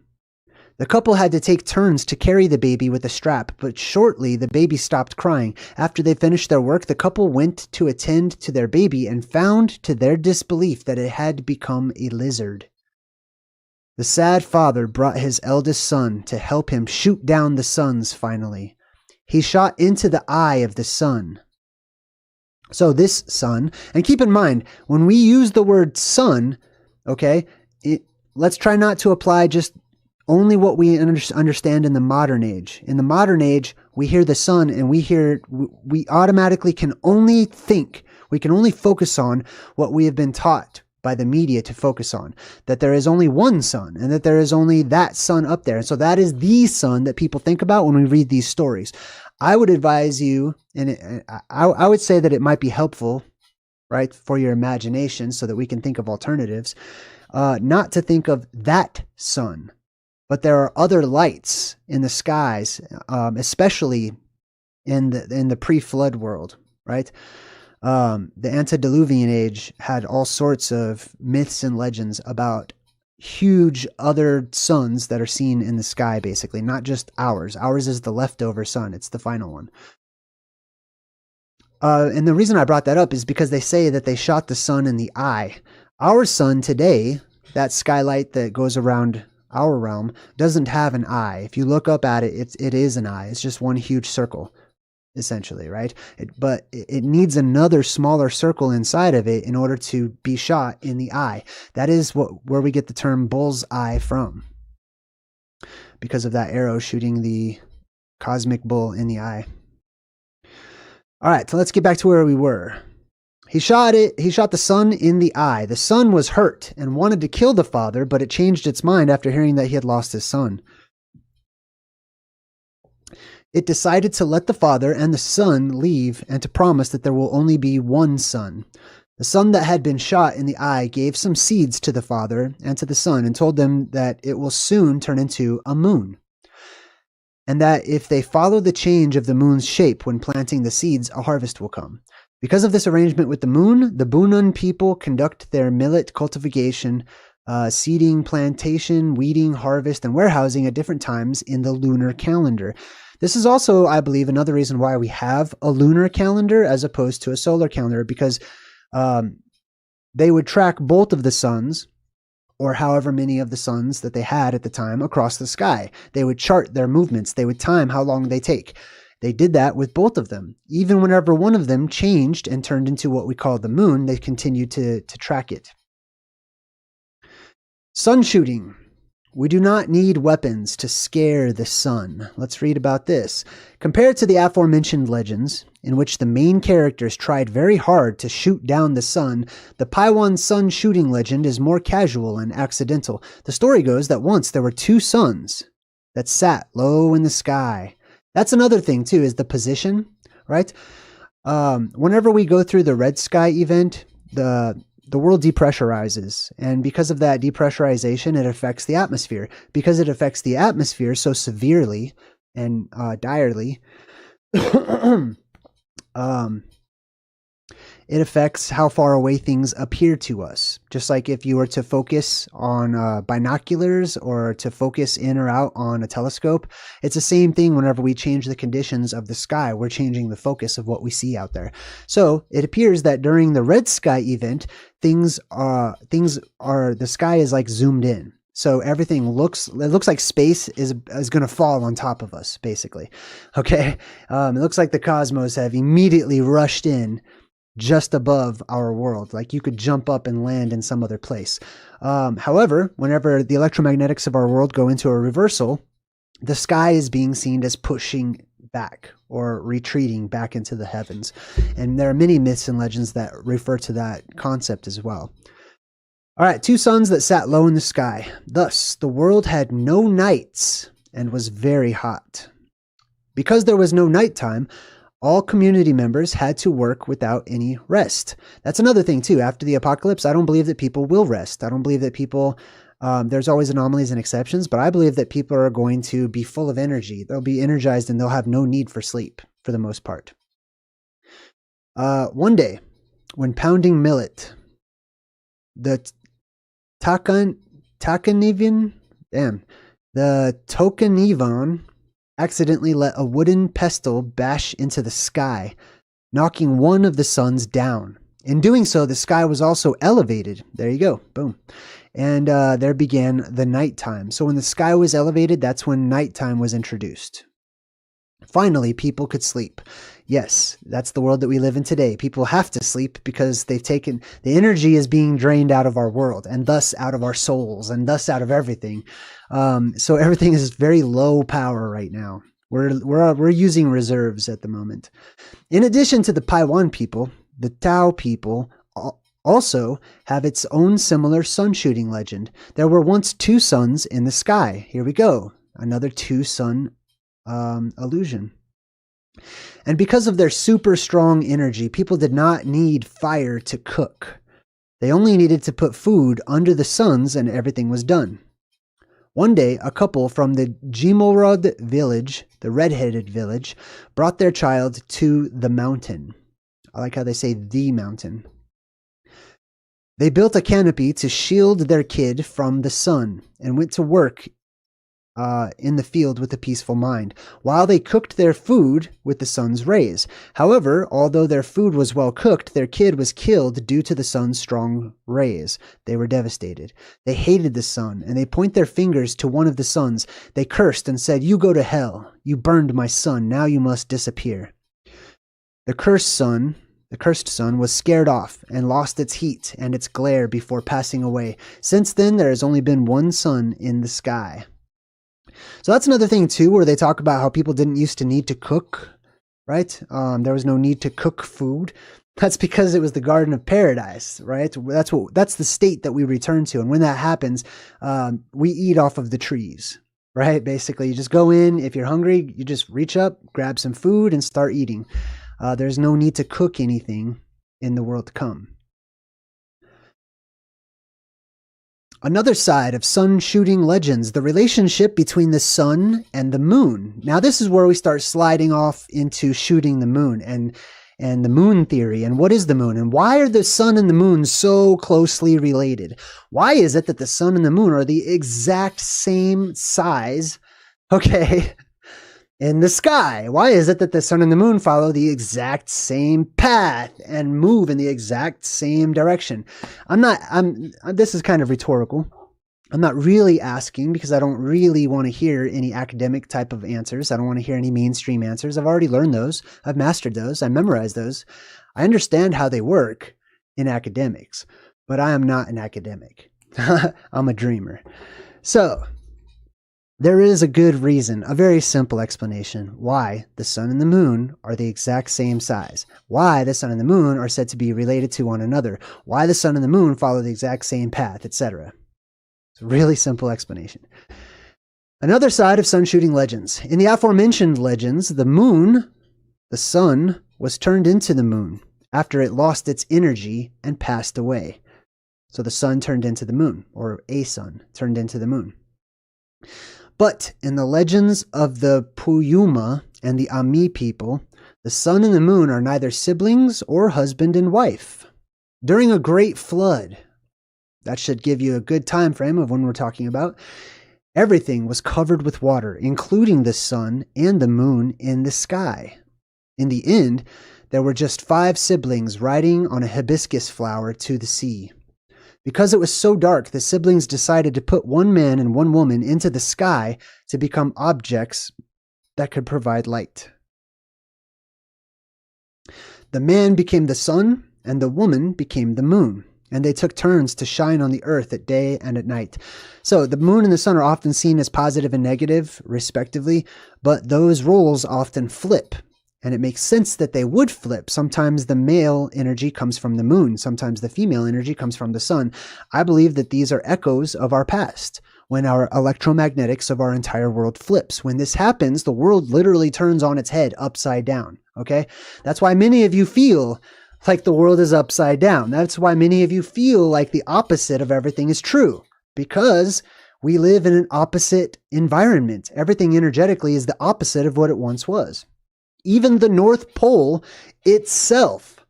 The couple had to take turns to carry the baby with a strap, but shortly the baby stopped crying. After they finished their work, the couple went to attend to their baby and found to their disbelief that it had become a lizard. The sad father brought his eldest son to help him shoot down the sons finally. He shot into the eye of the sun. So this son, and keep in mind, when we use the word sun, okay, let's try not to apply just only what we understand in the modern age. In the modern age, we hear the sun and we automatically can only think, we can only focus on what we have been taught by the media to focus on, that there is only one sun and that there is only that sun up there. And so that is the sun that people think about when we read these stories. I would advise you, and I would say that it might be helpful, right, for your imagination so that we can think of alternatives, not to think of that sun, but there are other lights in the skies, especially in the pre-flood world, right? The antediluvian age had all sorts of myths and legends about huge other suns that are seen in the sky, basically, not just ours. Ours is the leftover sun. It's the final one. And the reason I brought that up is because they say that they shot the sun in the eye. Our sun today, that skylight that goes around our realm, doesn't have an eye. If you look up at it, it is an eye. It's just one huge circle, essentially, right? But it needs another smaller circle inside of it in order to be shot in the eye. That is where we get the term bull's eye from, because of that arrow shooting the cosmic bull in the eye. All right, so let's get back to where we were. He shot the sun in the eye. The sun was hurt and wanted to kill the father, but it changed its mind after hearing that he had lost his son. It decided to let the father and the son leave and to promise that there will only be one son. The son that had been shot in the eye gave some seeds to the father and to the son and told them that it will soon turn into a moon, and that if they follow the change of the moon's shape when planting the seeds, a harvest will come. Because of this arrangement with the moon, the Bunun people conduct their millet cultivation, seeding, plantation, weeding, harvest, and warehousing at different times in the lunar calendar. This is also, I believe, another reason why we have a lunar calendar as opposed to a solar calendar, because they would track both of the suns, or however many of the suns that they had at the time, across the sky. They would chart their movements. They would time how long they take. They did that with both of them. Even whenever one of them changed and turned into what we call the moon, they continued to track it. Sunshooting. We do not need weapons to scare the sun. Let's read about this. Compared to the aforementioned legends, in which the main characters tried very hard to shoot down the sun, the Paiwan sun shooting legend is more casual and accidental. The story goes that once there were two suns that sat low in the sky. That's another thing too, is the position, right? Whenever we go through the red sky event, the world depressurizes. And because of that depressurization, it affects the atmosphere. Because it affects the atmosphere so severely and direly, it affects how far away things appear to us. Just like if you were to focus on binoculars or to focus in or out on a telescope, it's the same thing whenever we change the conditions of the sky. We're changing the focus of what we see out there. So it appears that during the red sky event, the sky is like zoomed in. So everything looks like space is going to fall on top of us, basically. Okay. It looks like the cosmos have immediately rushed in just above our world. Like you could jump up and land in some other place. However, whenever the electromagnetics of our world go into a reversal, the sky is being seen as pushing back or retreating back into the heavens. And there are many myths and legends that refer to that concept as well. All right, 2 suns that sat low in the sky. Thus, the world had no nights and was very hot. Because there was no nighttime, all community members had to work without any rest. That's another thing too. After the apocalypse, I don't believe that people will rest. I don't believe that people, there's always anomalies and exceptions, but I believe that people are going to be full of energy. They'll be energized and they'll have no need for sleep for the most part. One day, when pounding millet, the Tokenivan accidentally let a wooden pestle bash into the sky, knocking one of the suns down. In doing so, the sky was also elevated. There you go. Boom. And there began the nighttime. So when the sky was elevated, that's when nighttime was introduced. Finally, people could sleep. Yes, that's the world that we live in today. People have to sleep because they've taken, the energy is being drained out of our world and thus out of our souls and thus out of everything. So everything is very low power right now. We're using reserves at the moment. In addition to the Paiwan people, the Tao people also have its own similar sun shooting legend. There were once 2 suns in the sky. Here we go. Another 2 sun illusion. And because of their super strong energy, people did not need fire to cook. They only needed to put food under the suns and everything was done. One day, a couple from the Jimorod village, the red-headed village, brought their child to the mountain. I like how they say the mountain. They built a canopy to shield their kid from the sun and went to work in the field with a peaceful mind, while they cooked their food with the sun's rays. However, although their food was well cooked, their kid was killed due to the sun's strong rays. They were devastated. They hated the sun, and they point their fingers to one of the suns. They cursed and said, "You go to hell. You burned my son. Now you must disappear." The cursed sun was scared off and lost its heat and its glare before passing away. Since then, there has only been one sun in the sky. So that's another thing too, where they talk about how people didn't used to need to cook, right? There was no need to cook food. That's because it was the Garden of Paradise, right? That's the state that we return to. And when that happens, we eat off of the trees, right? Basically, you just go in. If you're hungry, you just reach up, grab some food and start eating. There's no need to cook anything in the world to come. Another side of sun shooting legends, the relationship between the sun and the moon. Now, this is where we start sliding off into shooting the moon and the moon theory. And what is the moon? And why are the sun and the moon so closely related? Why is it that the sun and the moon are the exact same size, okay, in the sky? Why is it that the sun and the moon follow the exact same path and move in the exact same direction? This is kind of rhetorical. I'm not really asking because I don't really want to hear any academic type of answers. I don't want to hear any mainstream answers. I've already learned those. I've mastered those. I memorized those. I understand how they work in academics, but I am not an academic. I'm a dreamer. So, there is a good reason, a very simple explanation, why the sun and the moon are the exact same size. Why the sun and the moon are said to be related to one another. Why the sun and the moon follow the exact same path, etc. It's a really simple explanation. Another side of sunshooting legends. In the aforementioned legends, the moon, the sun, was turned into the moon after it lost its energy and passed away. So the sun turned into the moon, or a sun turned into the moon. But in the legends of the Puyuma and the Ami people, the sun and the moon are neither siblings or husband and wife. During a great flood, that should give you a good time frame of when we're talking about, everything was covered with water, including the sun and the moon in the sky. In the end, there were just 5 siblings riding on a hibiscus flower to the sea. Because it was so dark, the siblings decided to put one man and one woman into the sky to become objects that could provide light. The man became the sun, and the woman became the moon, and they took turns to shine on the earth at day and at night. So the moon and the sun are often seen as positive and negative, respectively, but those roles often flip. And it makes sense that they would flip. Sometimes the male energy comes from the moon. Sometimes the female energy comes from the sun. I believe that these are echoes of our past, when our electromagnetics of our entire world flips. When this happens, the world literally turns on its head upside down. Okay? That's why many of you feel like the world is upside down. That's why many of you feel like the opposite of everything is true. Because we live in an opposite environment. Everything energetically is the opposite of what it once was. Even the North Pole itself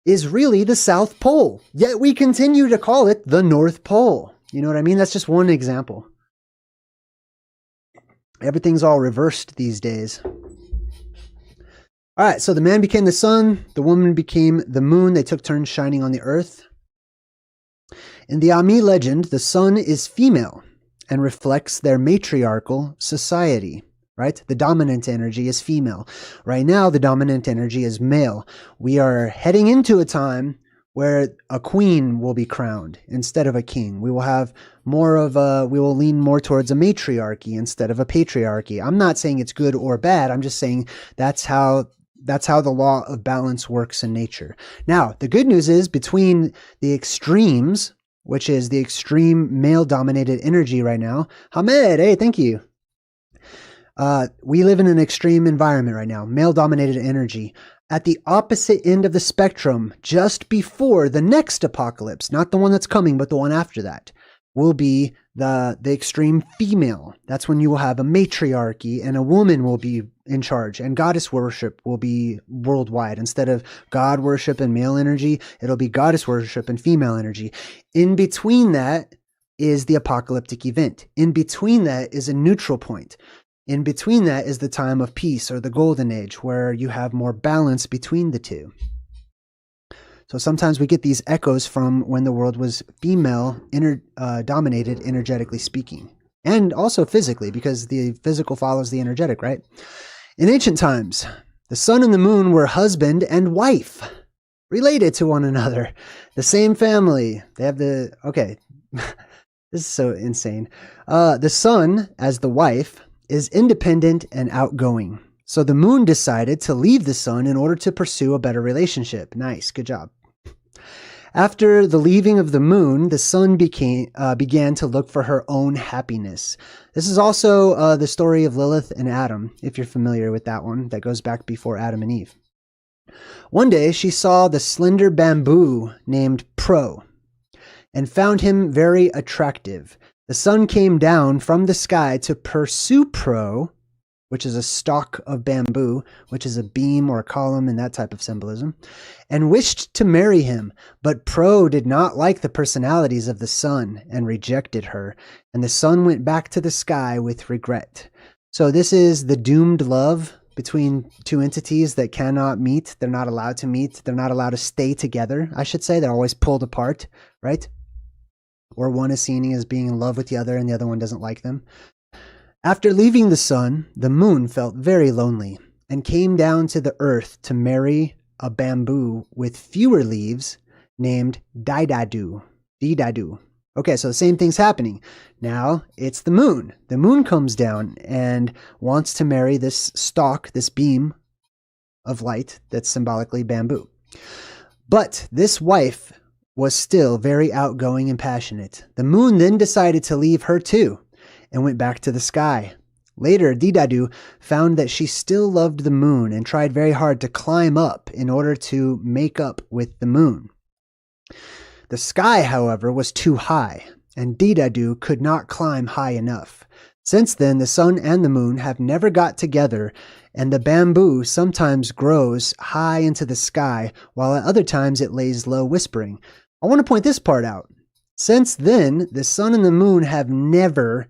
is really the South Pole. Yet we continue to call it the North Pole. You know what I mean? That's just one example. Everything's all reversed these days. All right, so the man became the sun, the woman became the moon. They took turns shining on the earth. In the Ami legend, the sun is female and reflects their matriarchal society. Right? The dominant energy is female. Right now, the dominant energy is male. We are heading into a time where a queen will be crowned instead of a king. We will have more of we will lean more towards a matriarchy instead of a patriarchy. I'm not saying it's good or bad. I'm just saying that's how the law of balance works in nature. Now, the good news is between the extremes, which is the extreme male-dominated energy right now. Hamed, hey, thank you. We live in an extreme environment right now, male-dominated energy. At the opposite end of the spectrum, just before the next apocalypse, not the one that's coming, but the one after that, will be the extreme female. That's when you will have a matriarchy and a woman will be in charge, and goddess worship will be worldwide. Instead of god worship and male energy, it'll be goddess worship and female energy. In between that is the apocalyptic event. In between that is a neutral point. In between that is the time of peace, or the golden age, where you have more balance between the two. So sometimes we get these echoes from when the world was female dominated, energetically speaking. And also physically, because the physical follows the energetic, right? In ancient times, the sun and the moon were husband and wife, related to one another. The same family. They have the... Okay, this is so insane. The sun, as the wife, is independent and outgoing. So the moon decided to leave the sun in order to pursue a better relationship. Nice, good job. After the leaving of the moon, the sun began to look for her own happiness. This is also the story of Lilith and Adam, if you're familiar with that one. That goes back before Adam and Eve. One day, she saw the slender bamboo named Pro and found him very attractive. The sun came down from the sky to pursue Pro, which is a stalk of bamboo, which is a beam or a column in that type of symbolism, and wished to marry him. But Pro did not like the personalities of the sun and rejected her, and the sun went back to the sky with regret. So this is the doomed love between two entities that cannot meet. They're not allowed to meet. They're not allowed to stay together, I should say. They're always pulled apart, right? Or one is seen as being in love with the other and the other one doesn't like them. After leaving the sun, the moon felt very lonely and came down to the earth to marry a bamboo with fewer leaves named Didadu. Okay, so the same thing's happening. Now it's the moon. The moon comes down and wants to marry this stalk, this beam of light that's symbolically bamboo. But this wife was still very outgoing and passionate. The moon then decided to leave her too and went back to the sky. Later, Didadu found that she still loved the moon and tried very hard to climb up in order to make up with the moon. The sky, however, was too high, and Didadu could not climb high enough. Since then, the sun and the moon have never got together, and the bamboo sometimes grows high into the sky, while at other times it lays low whispering. I want to point this part out. Since then, the sun and the moon have never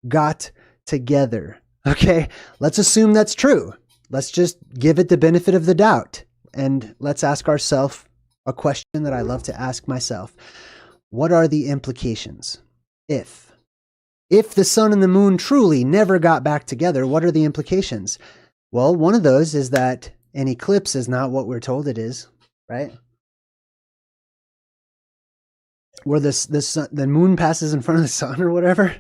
got together. Okay, let's assume that's true. Let's just give it the benefit of the doubt, and let's ask ourselves a question that I love to ask myself. What are the implications? If the sun and the moon truly never got back together, what are the implications? Well, one of those is that an eclipse is not what we're told it is, right? Where the moon passes in front of the sun or whatever.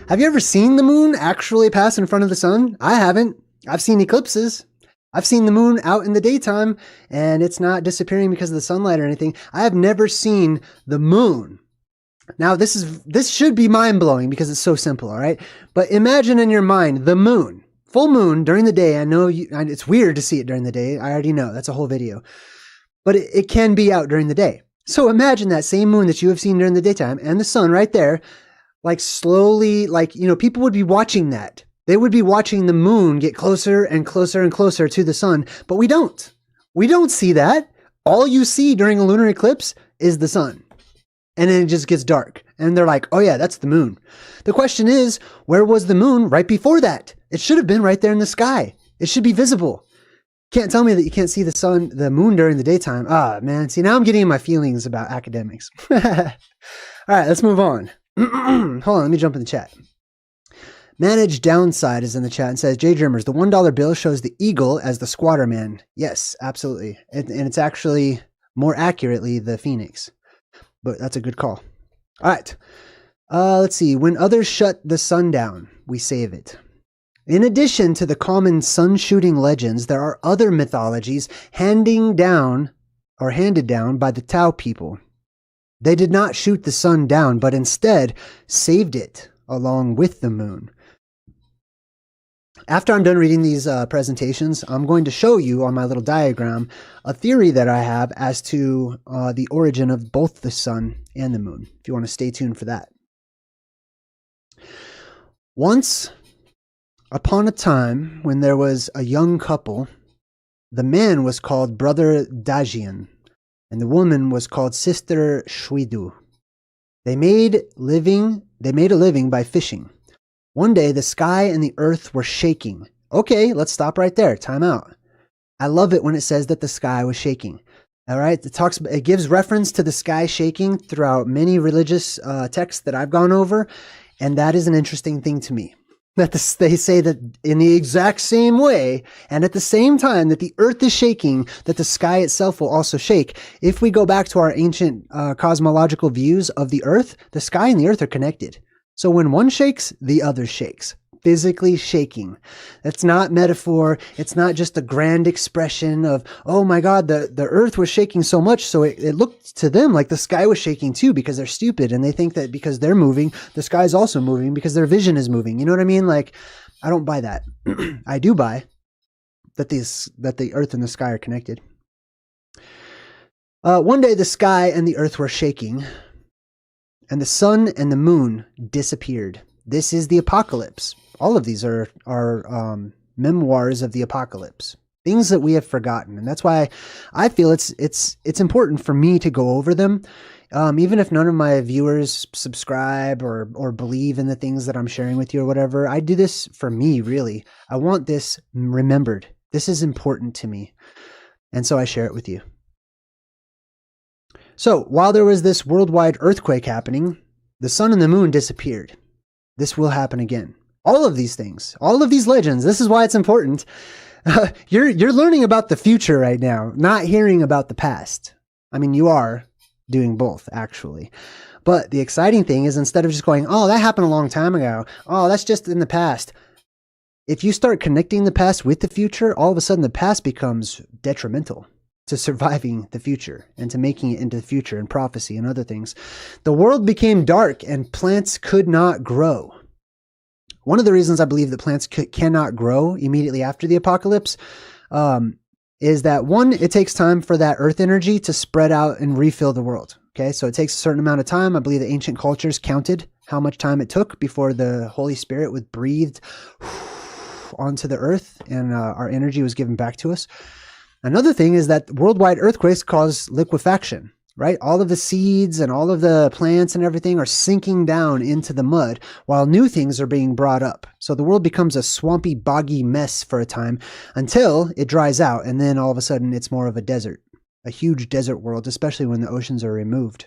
Have you ever seen the moon actually pass in front of the sun? I haven't. I've seen eclipses. I've seen the moon out in the daytime and it's not disappearing because of the sunlight or anything. I have never seen the moon. Now, this should be mind-blowing because it's so simple, all right? But imagine in your mind the moon, full moon during the day. I know it's weird to see it during the day. I already know. That's a whole video. But it can be out during the day. So imagine that same moon that you have seen during the daytime and the sun right there, like slowly, like, you know, people would be watching that. They would be watching the moon get closer and closer and closer to the sun, but we don't. We don't see that. All you see during a lunar eclipse is the sun. And then it just gets dark. And they're like, oh yeah, that's the moon. The question is, where was the moon right before that? It should have been right there in the sky. It should be visible. Can't tell me that you can't see the moon during the daytime. Ah, man. See, now I'm getting in my feelings about academics. All right, let's move on. Hold on, let me jump in the chat. Managed Downside is in the chat and says, JayDreamerZ, the $1 bill shows the eagle as the squatter man. Yes, absolutely. And it's actually more accurately the phoenix. But that's a good call. All right. Let's see. When others shut the sun down, we save it. In addition to the common sun-shooting legends, there are other mythologies handed down by the Tao people. They did not shoot the sun down, but instead saved it along with the moon. After I'm done reading these presentations, I'm going to show you on my little diagram a theory that I have as to the origin of both the sun and the moon, if you want to stay tuned for that. Once upon a time, when there was a young couple, the man was called Brother Dajian, and the woman was called Sister Shwidu. They made a living by fishing. One day, the sky and the earth were shaking. Okay, let's stop right there. Time out. I love it when it says that the sky was shaking. All right, it gives reference to the sky shaking throughout many religious texts that I've gone over, and that is an interesting thing to me. That they say that in the exact same way, and at the same time that the earth is shaking, that the sky itself will also shake. If we go back to our ancient cosmological views of the earth, the sky and the earth are connected. So when one shakes, the other shakes. Physically shaking. That's not metaphor. It's not just a grand expression of, oh my God, the earth was shaking so much, so it looked to them like the sky was shaking too because they're stupid and they think that because they're moving, the sky is also moving because their vision is moving. You know what I mean? Like, I don't buy that. I do buy that the earth and the sky are connected. One day the sky and the earth were shaking, and the sun and the moon disappeared. This is the apocalypse. All of these are memoirs of the apocalypse, things that we have forgotten, and that's why I feel it's important for me to go over them, even if none of my viewers subscribe or believe in the things that I'm sharing with you or whatever. I do this for me, really. I want this remembered. This is important to me, and so I share it with you. So, while there was this worldwide earthquake happening, the sun and the moon disappeared. This will happen again. All of these things, all of these legends, this is why it's important. You're learning about the future right now, not hearing about the past. I mean, you are doing both, actually. But the exciting thing is, instead of just going, oh, that happened a long time ago. Oh, that's just in the past. If you start connecting the past with the future, all of a sudden the past becomes detrimental to surviving the future and to making it into the future and prophecy and other things. The world became dark and plants could not grow. One of the reasons I believe that plants cannot grow immediately after the apocalypse is that, one, it takes time for that earth energy to spread out and refill the world. Okay, so it takes a certain amount of time. I believe the ancient cultures counted how much time it took before the Holy Spirit was breathed onto the earth and our energy was given back to us. Another thing is that worldwide earthquakes cause liquefaction. Right? All of the seeds and all of the plants and everything are sinking down into the mud while new things are being brought up. So the world becomes a swampy, boggy mess for a time until it dries out. And then all of a sudden it's more of a desert, a huge desert world, especially when the oceans are removed.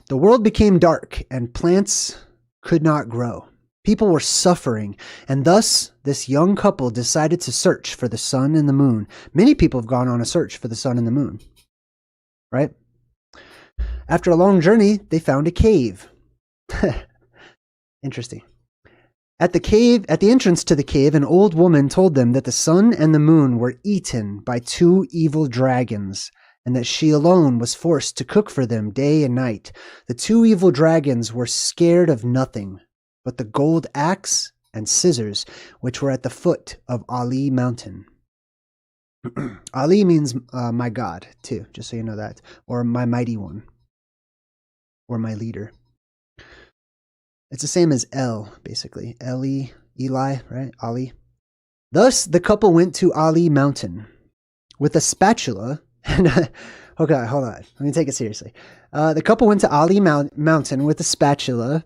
The world became dark and plants could not grow. People were suffering, and thus this young couple decided to search for the sun and the moon. Many people have gone on a search for the sun and the moon. Right? After a long journey, they found a cave. Interesting. At the entrance to the cave, an old woman told them that the sun and the moon were eaten by two evil dragons, and that she alone was forced to cook for them day and night. The two evil dragons were scared of nothing but the gold axe and scissors, which were at the foot of Ali Mountain. Ali means my God, too, just so you know that. Or my mighty one. Or my leader. It's the same as El, basically. Eli, right? Ali. Thus, the couple went to Ali Mountain with a spatula. And okay, hold on. Let me take it seriously. The couple went to Ali Mountain with a spatula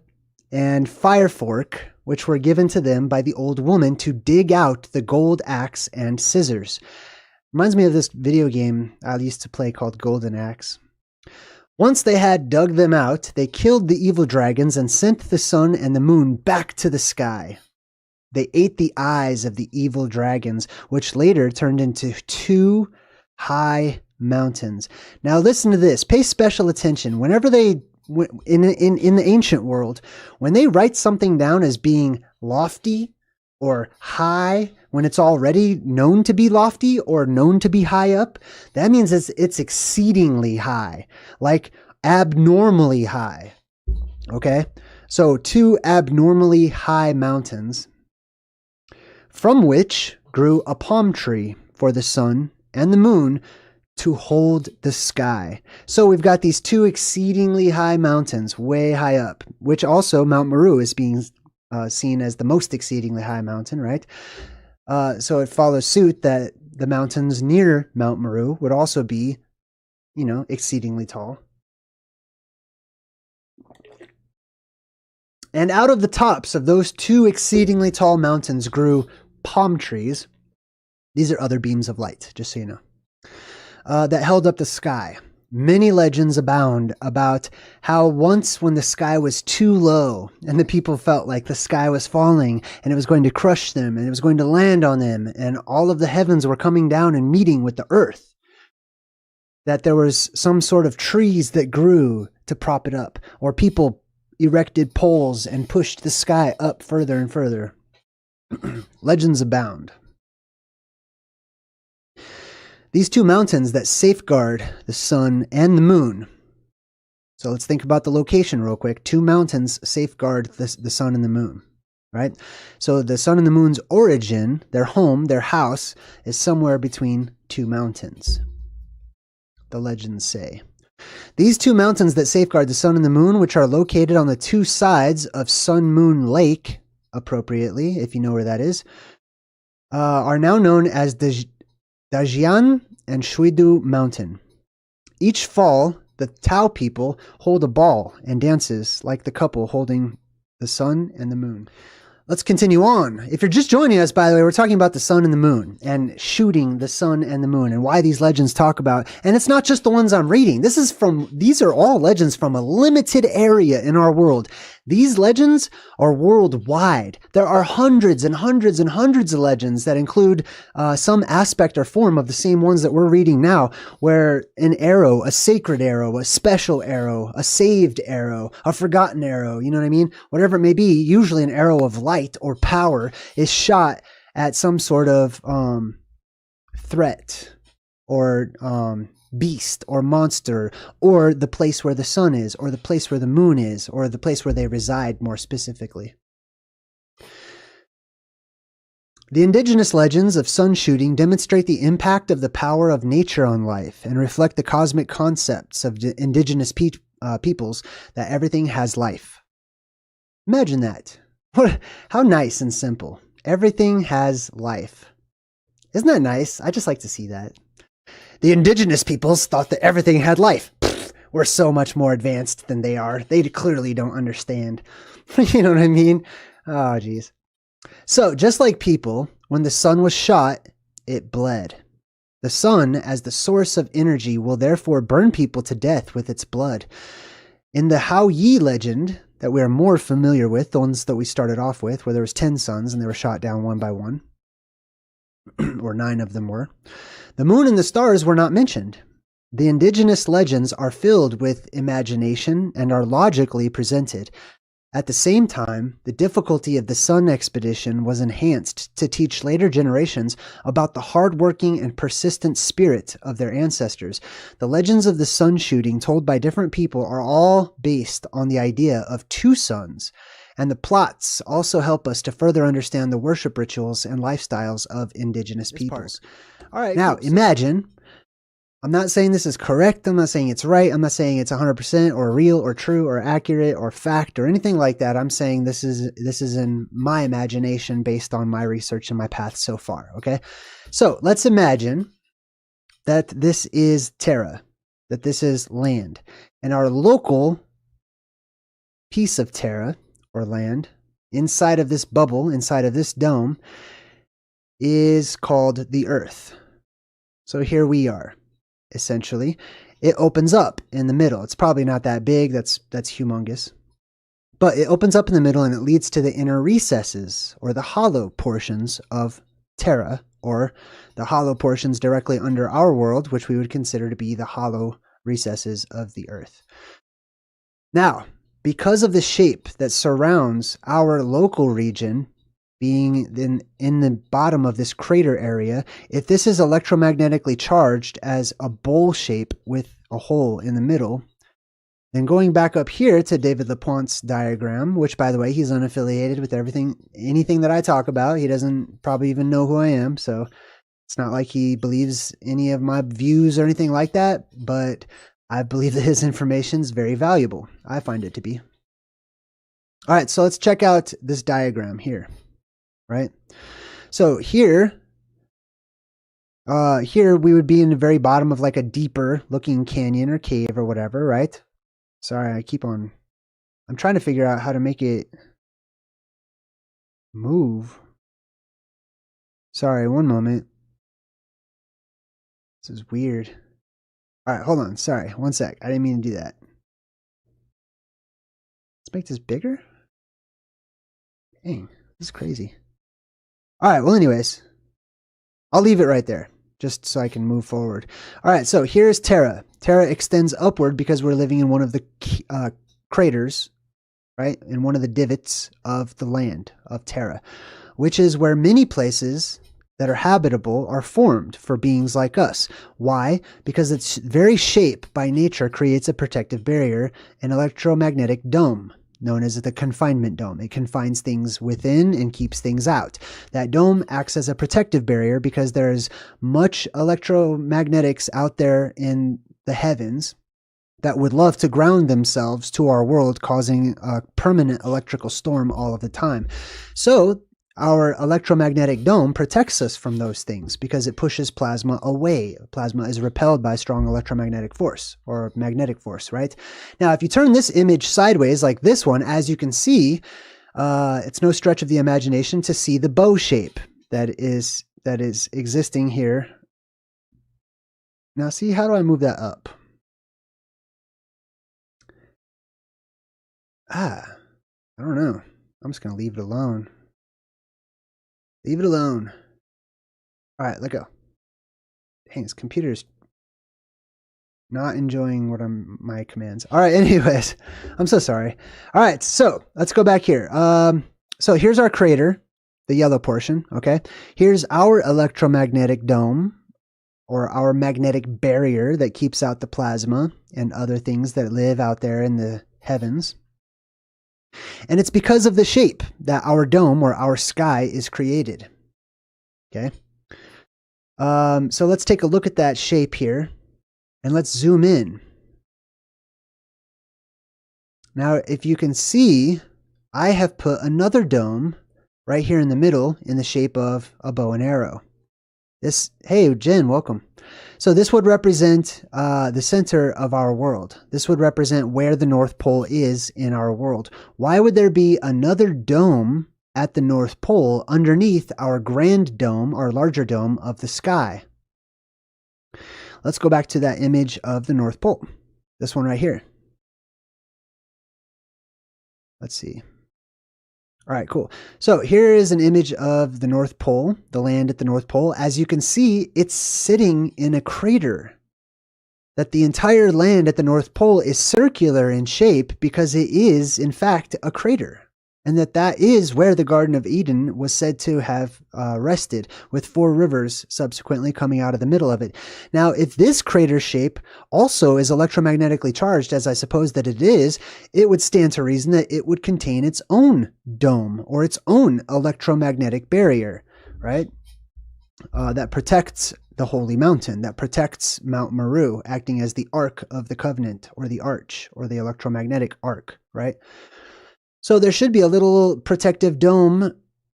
and fire fork, which were given to them by the old woman to dig out the gold axe and scissors. Reminds me of this video game I used to play called Golden Axe. Once they had dug them out, they killed the evil dragons and sent the sun and the moon back to the sky. They ate the eyes of the evil dragons, which later turned into two high mountains. Now listen to this. Pay special attention. Whenever they, in the ancient world, when they write something down as being lofty or high, when it's already known to be lofty or known to be high up, that means it's exceedingly high, like abnormally high. Okay? So two abnormally high mountains, from which grew a palm tree for the sun and the moon to hold the sky. So we've got these two exceedingly high mountains way high up, which also Mount Meru is being seen as the most exceedingly high mountain, right? So it follows suit that the mountains near Mount Meru would also be, exceedingly tall. And out of the tops of those two exceedingly tall mountains grew palm trees. These are other beams of light, just so you know, that held up the sky. Many legends abound about how once when the sky was too low and the people felt like the sky was falling and it was going to crush them and it was going to land on them and all of the heavens were coming down and meeting with the earth, that there was some sort of trees that grew to prop it up, or people erected poles and pushed the sky up further and further. Legends abound. These two mountains that safeguard the sun and the moon. So let's think about the location real quick. Two mountains safeguard the sun and the moon, right? So the sun and the moon's origin, their home, their house, is somewhere between two mountains, the legends say. These two mountains that safeguard the sun and the moon, which are located on the two sides of Sun-Moon Lake, appropriately, if you know where that is, are now known as the Dajian and Shuidu Mountain. Each fall, the Tao people hold a ball and dances like the couple holding the sun and the moon. Let's continue on. If you're just joining us, by the way, we're talking about the sun and the moon and shooting the sun and the moon and why these legends talk about. And it's not just the ones I'm reading. These are all legends from a limited area in our world. These legends are worldwide. There are hundreds and hundreds and hundreds of legends that include some aspect or form of the same ones that we're reading now, where an arrow, a sacred arrow, a special arrow, a saved arrow, a forgotten arrow, you know what I mean? Whatever it may be, usually an arrow of light or power is shot at some sort of threat or beast or monster, or the place where the sun is, or the place where the moon is, or the place where they reside more specifically. The indigenous legends of sun shooting demonstrate the impact of the power of nature on life and reflect the cosmic concepts of indigenous peoples that everything has life. Imagine that. How nice and simple. Everything has life. Isn't that nice? I just like to see that. The indigenous peoples thought that everything had life. Pfft, we're so much more advanced than they are. They clearly don't understand. You know what I mean? Oh, geez. So, just like people, when the sun was shot, it bled. The sun, as the source of energy, will therefore burn people to death with its blood. In the Hao Yi legend that we are more familiar with, the ones that we started off with, where there was 10 suns and they were shot down one by one, or 9 of them were, the moon and the stars were not mentioned. The indigenous legends are filled with imagination and are logically presented. At the same time, the difficulty of the sun expedition was enhanced to teach later generations about the hardworking and persistent spirit of their ancestors. The legends of the sun shooting told by different people are all based on the idea of 2 suns, and the plots also help us to further understand the worship rituals and lifestyles of indigenous peoples. All right, now imagine, I'm not saying this is correct, I'm not saying it's right, I'm not saying it's 100% or real or true or accurate or fact or anything like that. I'm saying this is in my imagination based on my research and my path so far, okay? So let's imagine that this is Terra, that this is land, and our local piece of Terra or land inside of this bubble, inside of this dome, is called the Earth. So here we are. Essentially, it opens up in the middle. It's probably not that big. That's humongous. But it opens up in the middle and it leads to the inner recesses or the hollow portions of Terra, or the hollow portions directly under our world, which we would consider to be the hollow recesses of the Earth. Now, because of the shape that surrounds our local region, being in the bottom of this crater area, if this is electromagnetically charged as a bowl shape with a hole in the middle, then going back up here to David LaPointe's diagram, which by the way, he's unaffiliated with anything that I talk about. He doesn't probably even know who I am, so it's not like he believes any of my views or anything like that, but I believe that his information is very valuable. I find it to be. All right, so let's check out this diagram here. Right? So here we would be in the very bottom of like a deeper looking canyon or cave or whatever, right? Sorry, I'm trying to figure out how to make it move. Sorry, one moment. This is weird. All right, hold on. Sorry, one sec. I didn't mean to do that. Let's make this bigger. Dang, this is crazy. All right, well, anyways, I'll leave it right there just so I can move forward. All right, so here's Terra. Terra extends upward because we're living in one of the craters, right? In one of the divots of the land of Terra, which is where many places that are habitable are formed for beings like us. Why? Because its very shape by nature creates a protective barrier, an electromagnetic dome, known as the confinement dome. It confines things within and keeps things out. That dome acts as a protective barrier because there's much electromagnetics out there in the heavens that would love to ground themselves to our world, causing a permanent electrical storm all of the time. So our electromagnetic dome protects us from those things because it pushes plasma away. Plasma is repelled by strong electromagnetic force or magnetic force, right? Now, if you turn this image sideways like this one, as you can see, it's no stretch of the imagination to see the bow shape that is existing here. Now, see, how do I move that up? I don't know. I'm just going to leave it alone. Leave it alone. All right, let go. Dang, this computer's not enjoying my commands. All right, anyways, I'm so sorry. All right, so let's go back here. So here's our crater, the yellow portion, okay? Here's our electromagnetic dome, or our magnetic barrier that keeps out the plasma and other things that live out there in the heavens. And it's because of the shape that our dome or our sky is created. Okay. So let's take a look at that shape here, and let's zoom in. Now, if you can see, I have put another dome right here in the middle in the shape of a bow and arrow. This, hey, Jen, welcome. So this would represent the center of our world. This would represent where the North Pole is in our world. Why would there be another dome at the North Pole underneath our grand dome, our larger dome of the sky? Let's go back to that image of the North Pole. This one right here. Let's see. All right, cool. So here is an image of the North Pole, the land at the North Pole. As you can see, it's sitting in a crater. That the entire land at the North Pole is circular in shape because it is, in fact, a crater. And that is where the Garden of Eden was said to have rested, with 4 rivers subsequently coming out of the middle of it. Now, if this crater shape also is electromagnetically charged, as I suppose that it is, it would stand to reason that it would contain its own dome or its own electromagnetic barrier, right? That protects the Holy Mountain, that protects Mount Meru, acting as the Ark of the Covenant, or the Arch, or the electromagnetic arc, right? So there should be a little protective dome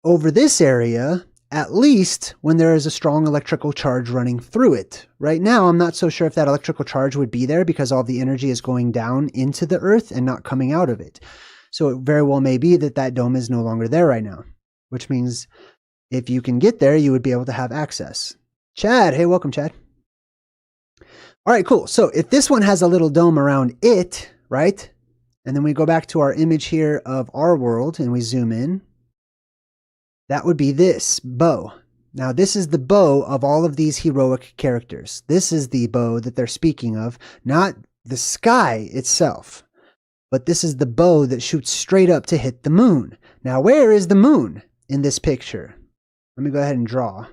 over this area, at least when there is a strong electrical charge running through it. Right now, I'm not so sure if that electrical charge would be there because all the energy is going down into the earth and not coming out of it. So it very well may be that that dome is no longer there right now, which means if you can get there, you would be able to have access. Chad, hey, welcome, Chad. All right, cool. So if this one has a little dome around it, right? And then we go back to our image here of our world and we zoom in. That would be this bow. Now, this is the bow of all of these heroic characters. This is the bow that they're speaking of, not the sky itself, but this is the bow that shoots straight up to hit the moon. Now, where is the moon in this picture? Let me go ahead and draw.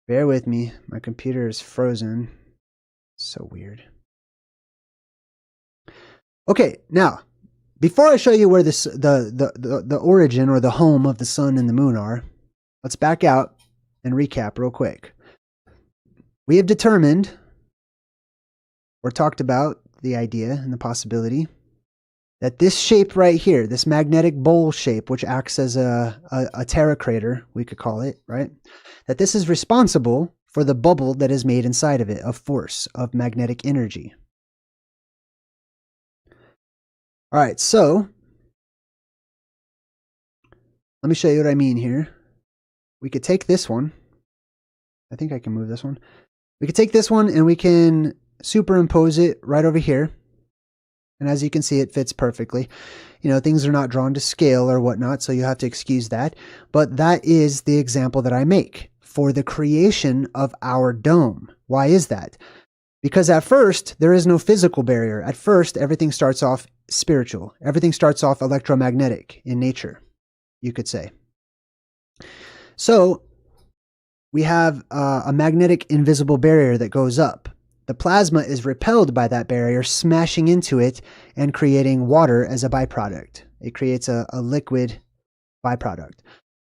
Bear with me. My computer is frozen. So weird. Okay, now, before I show you where this the origin or the home of the sun and the moon are, let's back out and recap real quick. We have determined or talked about the idea and the possibility that this shape right here, this magnetic bowl shape, which acts as a terra crater, we could call it, right? That this is responsible for the bubble that is made inside of it, of force, of magnetic energy. All right, so let me show you what I mean here. We could take this one. I think I can move this one. We could take this one and we can superimpose it right over here. And as you can see, it fits perfectly. You know, things are not drawn to scale or whatnot, so you have to excuse that. But that is the example that I make for the creation of our dome. Why is that? Because at first, there is no physical barrier. At first, everything starts off spiritual. Everything starts off electromagnetic in nature, you could say. So we have a magnetic invisible barrier that goes up. The plasma is repelled by that barrier, smashing into it and creating water as a byproduct. It creates a liquid byproduct.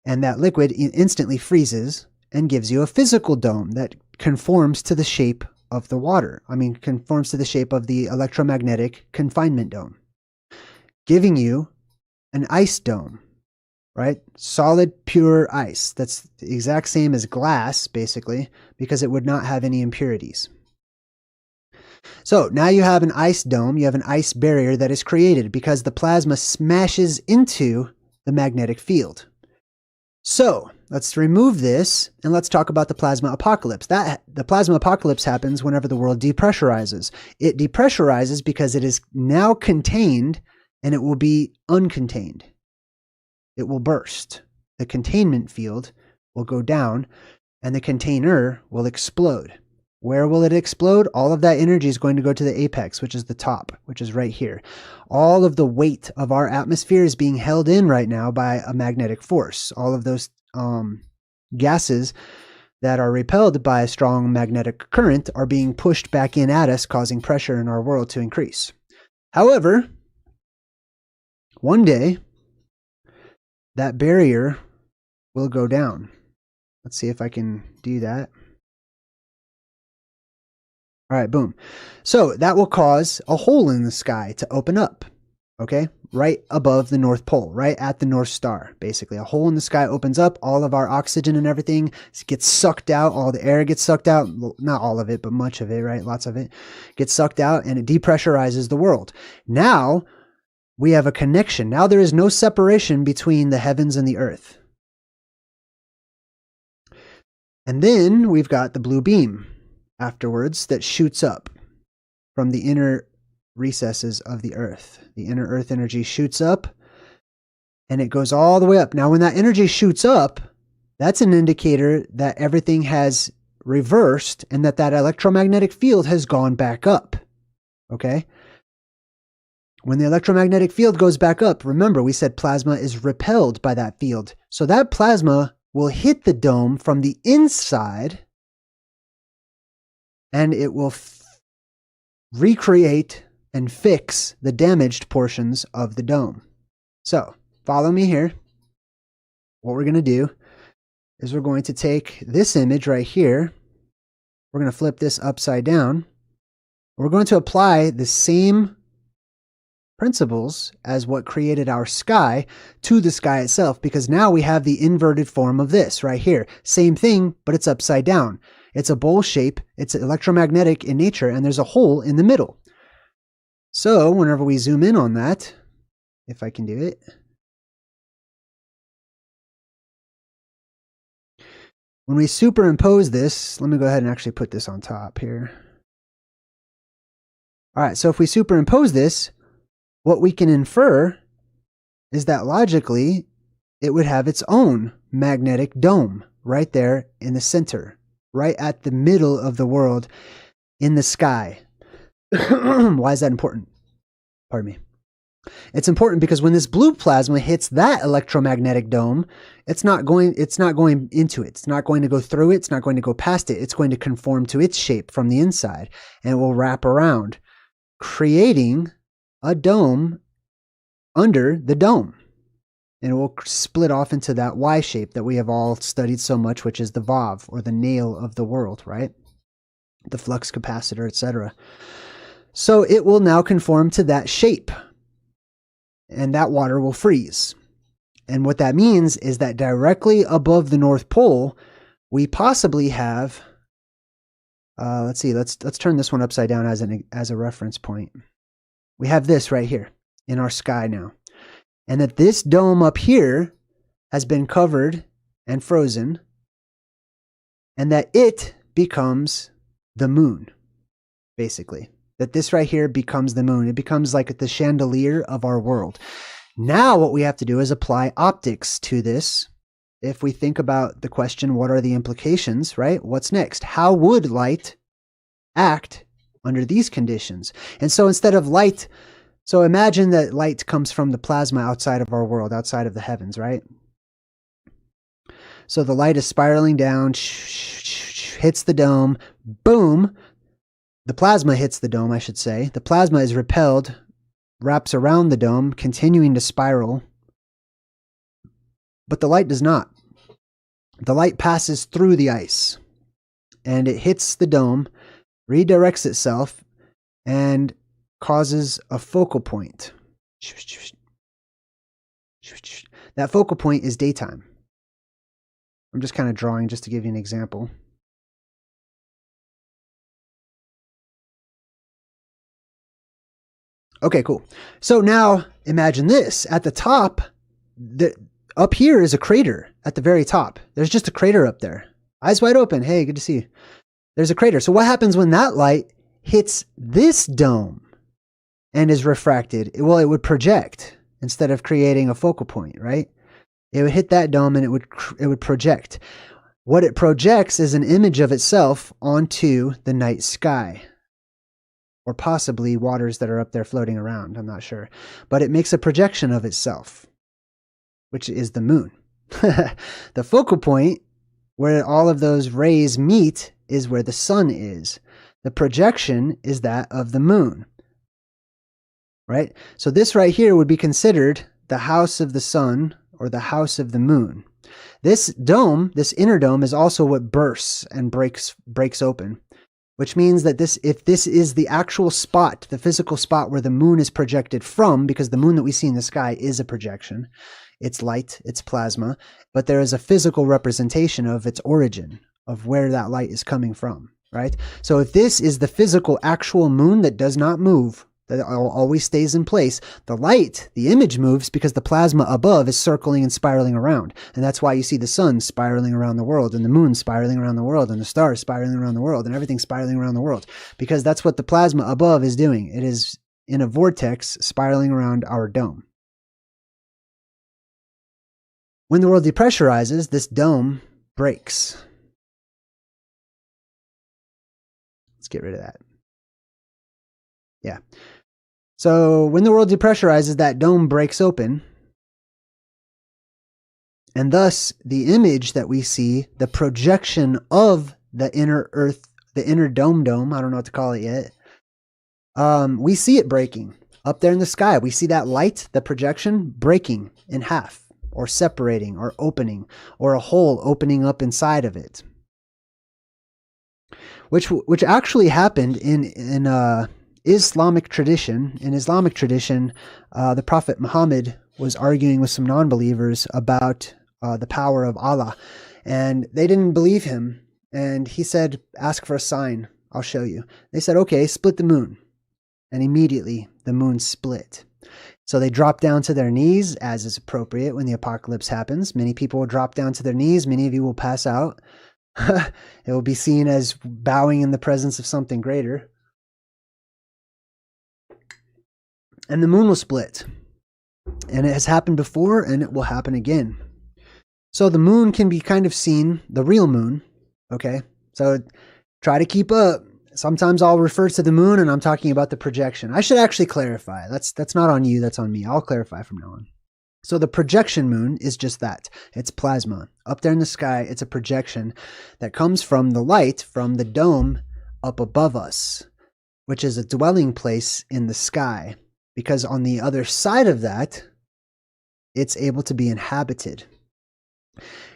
And that liquid instantly freezes and gives you a physical dome that conforms to the shape of the water. I mean, conforms to the shape of the electromagnetic confinement dome, giving you an ice dome, right? Solid, pure ice. That's the exact same as glass, basically, because it would not have any impurities. So now you have an ice dome, you have an ice barrier that is created because the plasma smashes into the magnetic field. So let's remove this and let's talk about the plasma apocalypse. The plasma apocalypse happens whenever the world depressurizes. It depressurizes because it is now contained and it will be uncontained. It will burst. The containment field will go down and the container will explode. Where will it explode? All of that energy is going to go to the apex, which is the top, which is right here. All of the weight of our atmosphere is being held in right now by a magnetic force. All of those gases that are repelled by a strong magnetic current are being pushed back in at us, causing pressure in our world to increase. However, one day, that barrier will go down. Let's see if I can do that. All right, boom. So that will cause a hole in the sky to open up, okay? Right above the North Pole, right at the North Star, basically. A hole in the sky opens up, all of our oxygen and everything gets sucked out, all the air gets sucked out, well, not all of it, but much of it, right? Lots of it gets sucked out, and it depressurizes the world. Now, we have a connection. Now there is no separation between the heavens and the earth. And then we've got the blue beam afterwards that shoots up from the inner recesses of the earth. The inner earth energy shoots up and it goes all the way up. Now, when that energy shoots up, that's an indicator that everything has reversed and that that electromagnetic field has gone back up. Okay? When the electromagnetic field goes back up, remember we said plasma is repelled by that field. So that plasma will hit the dome from the inside and it will recreate and fix the damaged portions of the dome. So follow me here. What we're going to do is we're going to take this image right here. We're going to flip this upside down. We're going to apply the same principles as what created our sky to the sky itself, because now we have the inverted form of this right here. Same thing, but it's upside down. It's a bowl shape, it's electromagnetic in nature, and there's a hole in the middle. So whenever we zoom in on that, if I can do it, when we superimpose this, let me go ahead and actually put this on top here. All right, so if we superimpose this, what we can infer is that logically it would have its own magnetic dome right there in the center, right at the middle of the world in the sky. Why is that important? Pardon me. It's important because when this blue plasma hits that electromagnetic dome, it's not going into it. It's not going to go through it. It's not going to go past it. It's going to conform to its shape from the inside, and it will wrap around, creating a dome under the dome. And it will split off into that Y shape that we have all studied so much, which is the VAV, or the nail of the world, right? The flux capacitor, etc. So it will now conform to that shape, and that water will freeze. And what that means is that directly above the North Pole, we possibly have, let's see, let's turn this one upside down as a reference point. We have this right here in our sky now. And that this dome up here has been covered and frozen, and that it becomes the moon, basically. That this right here becomes the moon. It becomes like the chandelier of our world. Now what we have to do is apply optics to this. If we think about the question, what are the implications, right? What's next? How would light act under these conditions? And so instead of light, so imagine that light comes from the plasma outside of our world, outside of the heavens, right? So the light is spiraling down, hits the dome, boom. The plasma hits the dome, I should say. The plasma is repelled, wraps around the dome, continuing to spiral. But the light does not. The light passes through the ice, and it hits the dome, redirects itself, and causes a focal point. That focal point is daytime. I'm just kind of drawing just to give you an example. Okay, cool. So now imagine this. At the top, up here is a crater at the very top. There's just a crater up there. Eyes wide open. Hey, good to see you. There's a crater. So what happens when that light hits this dome and is refracted? Well, it would project instead of creating a focal point, right? It would hit that dome and it would project. What it projects is an image of itself onto the night sky. Or possibly waters that are up there floating around. I'm not sure. But it makes a projection of itself, which is the moon. The focal point where all of those rays meet is where the sun is. The projection is that of the moon. Right? So this right here would be considered the house of the sun or the house of the moon. This dome, this inner dome, is also what bursts and breaks open, which means that if this is the actual spot, the physical spot where the moon is projected from, because the moon that we see in the sky is a projection, it's light, it's plasma, but there is a physical representation of its origin, of where that light is coming from, right? So if this is the physical actual moon that does not move, that always stays in place, the light, the image moves because the plasma above is circling and spiraling around. And that's why you see the sun spiraling around the world, and the moon spiraling around the world, and the stars spiraling around the world, and everything spiraling around the world. Because that's what the plasma above is doing. It is in a vortex spiraling around our dome. When the world depressurizes, this dome breaks. Let's get rid of that. Yeah. So when the world depressurizes, that dome breaks open. And thus, the image that we see, the projection of the inner earth, the inner dome, I don't know what to call it yet. We see it breaking up there in the sky. We see that light, the projection, breaking in half, or separating, or opening, or a hole opening up inside of it. Which actually happened in Islamic tradition. In Islamic tradition, the Prophet Muhammad was arguing with some non-believers about the power of Allah, and they didn't believe him. And he said, "Ask for a sign. I'll show you." They said, "Okay, split the moon." And immediately the moon split. So they dropped down to their knees, as is appropriate when the apocalypse happens. Many people will drop down to their knees. Many of you will pass out. It will be seen as bowing in the presence of something greater. And the moon will split. And it has happened before, and it will happen again. So the moon can be kind of seen, the real moon, okay? So try to keep up. Sometimes I'll refer to the moon, and I'm talking about the projection. I should actually clarify. That's not on you, that's on me. I'll clarify from now on. So the projection moon is just that. It's plasma. Up there in the sky, it's a projection that comes from the light from the dome up above us, which is a dwelling place in the sky. Because on the other side of that, it's able to be inhabited.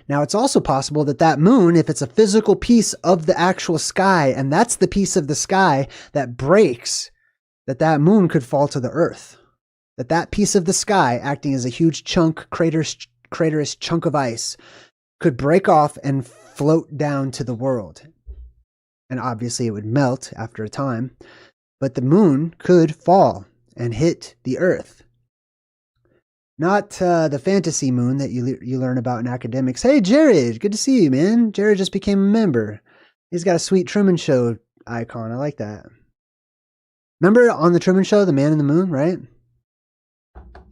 Now, it's also possible that that moon, if it's a physical piece of the actual sky, and that's the piece of the sky that breaks, that moon could fall to the earth. That piece of the sky, acting as a huge chunk, craterous chunk of ice, could break off and float down to the world. And obviously it would melt after a time, but the moon could fall and hit the earth. Not the fantasy moon that you learn about in academics. Hey, Jared, good to see you, man. Jared just became a member. He's got a sweet Truman Show icon. I like that. Remember on the Truman Show, the man in the moon, right?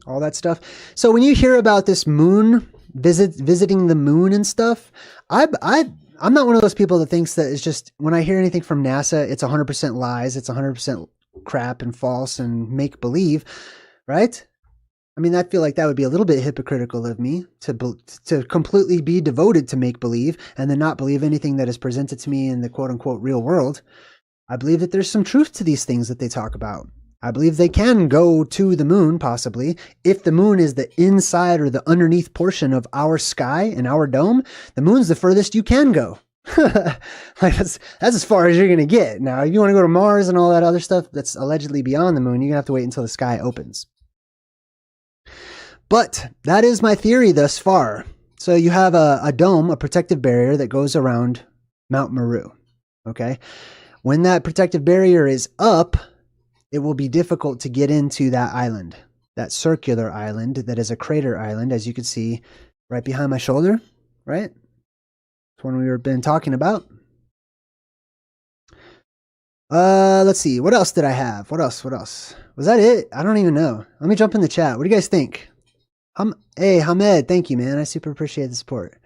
All that stuff. So when you hear about this moon, visiting the moon and stuff, I'm not one of those people that thinks that it's just, when I hear anything from NASA, it's 100% lies, it's 100% crap and false and make-believe, right? I mean, I feel like that would be a little bit hypocritical of me to completely be devoted to make-believe and then not believe anything that is presented to me in the quote-unquote real world. I believe that there's some truth to these things that they talk about. I believe they can go to the moon, possibly. If the moon is the inside or the underneath portion of our sky and our dome, the moon's the furthest you can go. Like that's as far as you're going to get. Now, if you want to go to Mars and all that other stuff that's allegedly beyond the moon, you're going to have to wait until the sky opens. But that is my theory thus far. So you have a dome, a protective barrier that goes around Mount Meru. Okay? When that protective barrier is up, it will be difficult to get into that island, that circular island that is a crater island, as you can see right behind my shoulder, right? It's one we've been talking about. Let's see. What else did I have? What else? Was that it? I don't even know. Let me jump in the chat. What do you guys think? Hey, Hamed, thank you, man. I super appreciate the support.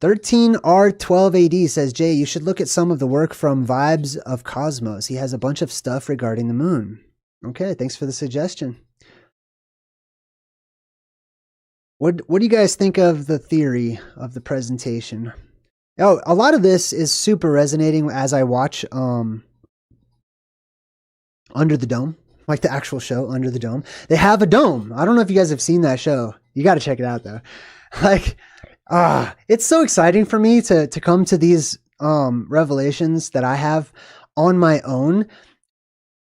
13R12AD says, Jay, you should look at some of the work from Vibes of Cosmos. He has a bunch of stuff regarding the moon. Okay, thanks for the suggestion. What do you guys think of the theory of the presentation? Oh, a lot of this is super resonating as I watch Under the Dome, like the actual show Under the Dome. They have a dome. I don't know if you guys have seen that show. You got to check it out though. Like It's so exciting for me to come to these revelations that I have on my own,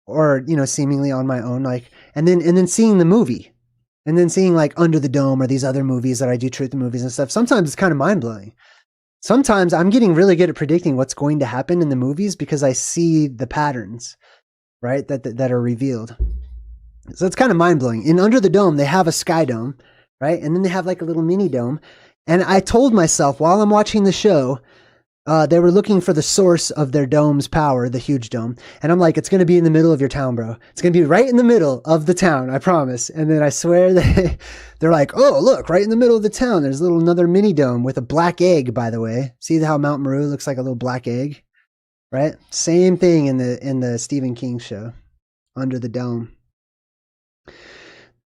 or seemingly on my own, like, and then seeing the movie, and then seeing like Under the Dome or these other movies that I do, truth movies and stuff. Sometimes it's kind of mind blowing. Sometimes I'm getting really good at predicting what's going to happen in the movies because I see the patterns, right, that are revealed. So it's kind of mind blowing. In Under the Dome, they have a sky dome, right, and then they have like a little mini dome. And I told myself while I'm watching the show, they were looking for the source of their dome's power, the huge dome. And I'm like, it's going to be in the middle of your town, bro. It's going to be right in the middle of the town, I promise. And then I swear they're like, oh, look, right in the middle of the town, there's another mini dome with a black egg, by the way. See how Mount Meru looks like a little black egg, right? Same thing in the Stephen King show, Under the Dome.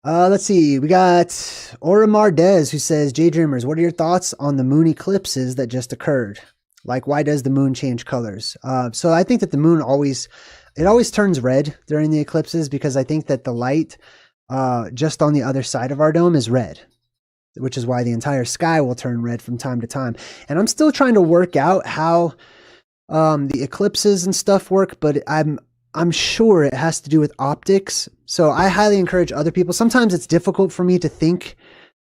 Let's see. We got Oramar Dez, who says, JayDreamerZ, what are your thoughts on the moon eclipses that just occurred? Like, why does the moon change colors? So I think that the moon always turns red during the eclipses, because I think that the light just on the other side of our dome is red, which is why the entire sky will turn red from time to time. And I'm still trying to work out how the eclipses and stuff work, but I'm sure it has to do with optics. So I highly encourage other people. Sometimes it's difficult for me to think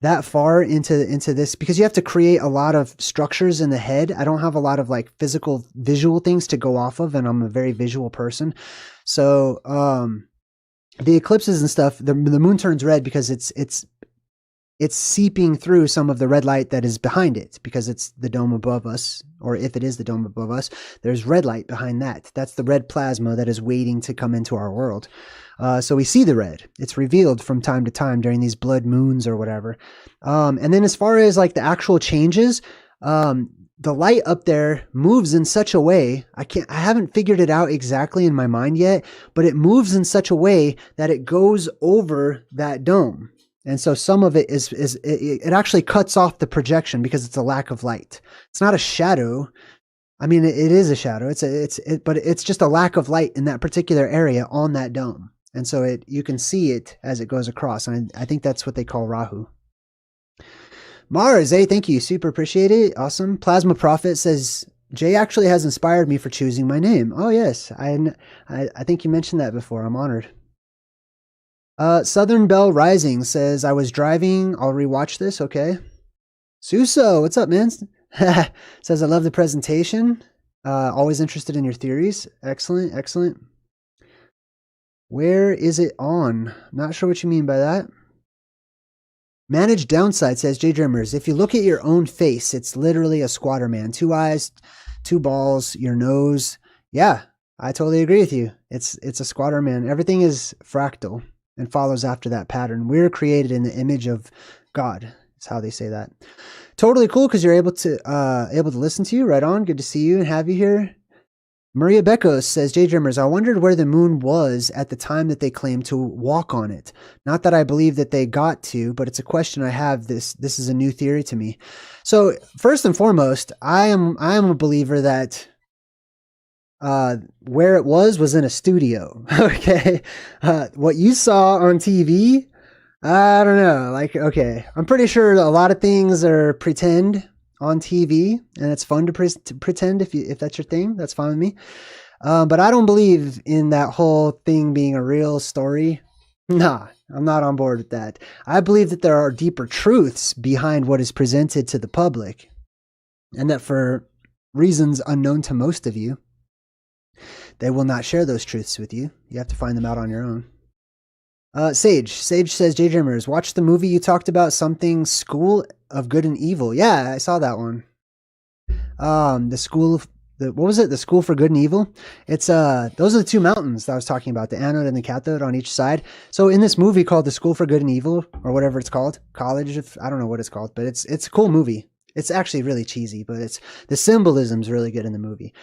that far into this, because you have to create a lot of structures in the head. I don't have a lot of like physical visual things to go off of, and I'm a very visual person. So the eclipses and stuff, the moon turns red because it's seeping through some of the red light that is behind it, because it's the dome above us, or if it is the dome above us, there's red light behind that. That's the red plasma that is waiting to come into our world. So we see the red. It's revealed from time to time during these blood moons or whatever. And then as far as like the actual changes, the light up there moves in such a way, I haven't figured it out exactly in my mind yet, but it moves in such a way that it goes over that dome. And so some of it it actually cuts off the projection because it's a lack of light. It's not a shadow. I mean, it is a shadow. But it's just a lack of light in that particular area on that dome. And so you can see it as it goes across. And I think that's what they call Rahu. Mars, hey, thank you. Super appreciate it. Awesome. Plasma Prophet says, Jay actually has inspired me for choosing my name. Oh, yes. I think you mentioned that before. I'm honored. Southern Bell Rising says, I was driving. I'll rewatch this. Okay. Suso, what's up, man? Says, I love the presentation. Always interested in your theories. Excellent. Excellent. Where is it on? Not sure what you mean by that. Managed Downside says, JayDreamerZ, if you look at your own face, it's literally a squatter man. 2 eyes, 2 balls, your nose. Yeah, I totally agree with you. It's a squatter man. Everything is fractal and follows after that pattern. We're created in the image of God. That's how they say that. Totally cool, because you're able to listen to you. Right on. Good to see you and have you here. Maria Becos says, JayDreamerZ, I wondered where the moon was at the time that they claimed to walk on it. Not that I believe that they got to, but it's a question I have. This is a new theory to me. So first and foremost, I am a believer that where it was in a studio. Okay. What you saw on TV, I don't know. Like, okay, I'm pretty sure a lot of things are pretend on TV, and it's fun to pretend if that's your thing. That's fine with me. But I don't believe in that whole thing being a real story. Nah, I'm not on board with that. I believe that there are deeper truths behind what is presented to the public, and that for reasons unknown to most of you, they will not share those truths with you. You have to find them out on your own. Sage says, JayDreamerZ, watch the movie you talked about, something School of Good and Evil. Yeah, I saw that one. The School for Good and Evil. It's those are the 2 mountains that I was talking about, the Anode and the cathode on each side. So in this movie called The School for Good and Evil, or whatever it's called, I don't know what it's called, but it's a cool movie. It's actually really cheesy, but the symbolism's really good in the movie.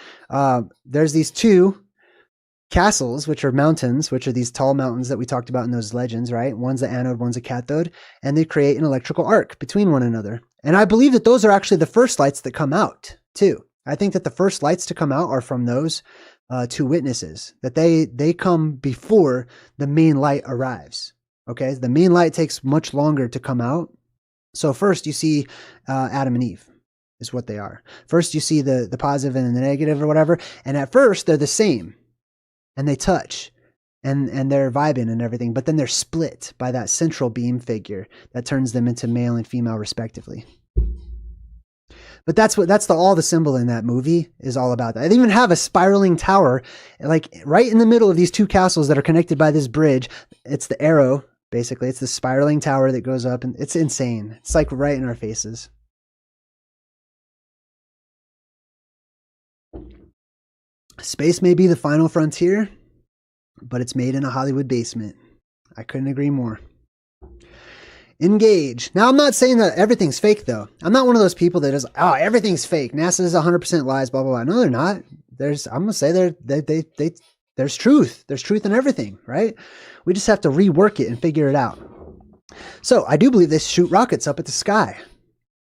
There's these 2 castles, which are mountains, which are these tall mountains that we talked about in those legends, right? One's the anode, one's a cathode, and they create an electrical arc between one another. And I believe that those are actually the first lights that come out too. I think that the first lights to come out are from those 2 witnesses, that they come before the main light arrives. Okay. The main light takes much longer to come out. So first you see Adam and Eve is what they are. First you see the positive and the negative or whatever. And at first they're the same and they touch and they're vibing and everything. But then they're split by that central beam figure that turns them into male and female respectively. But that's all the symbol in that movie is all about that. They even have a spiraling tower, like right in the middle of these two castles that are connected by this bridge. It's the arrow, basically. It's the spiraling tower that goes up, and it's insane. It's like right in our faces. Space may be the final frontier, but it's made in a Hollywood basement. I couldn't agree more. Engage. Now, I'm not saying that everything's fake, though. I'm not one of those people that is, oh, everything's fake. NASA is 100% lies, blah, blah, blah. No, they're not. I'm going to say there's truth. There's truth in everything, right? We just have to rework it and figure it out. So I do believe they shoot rockets up at the sky.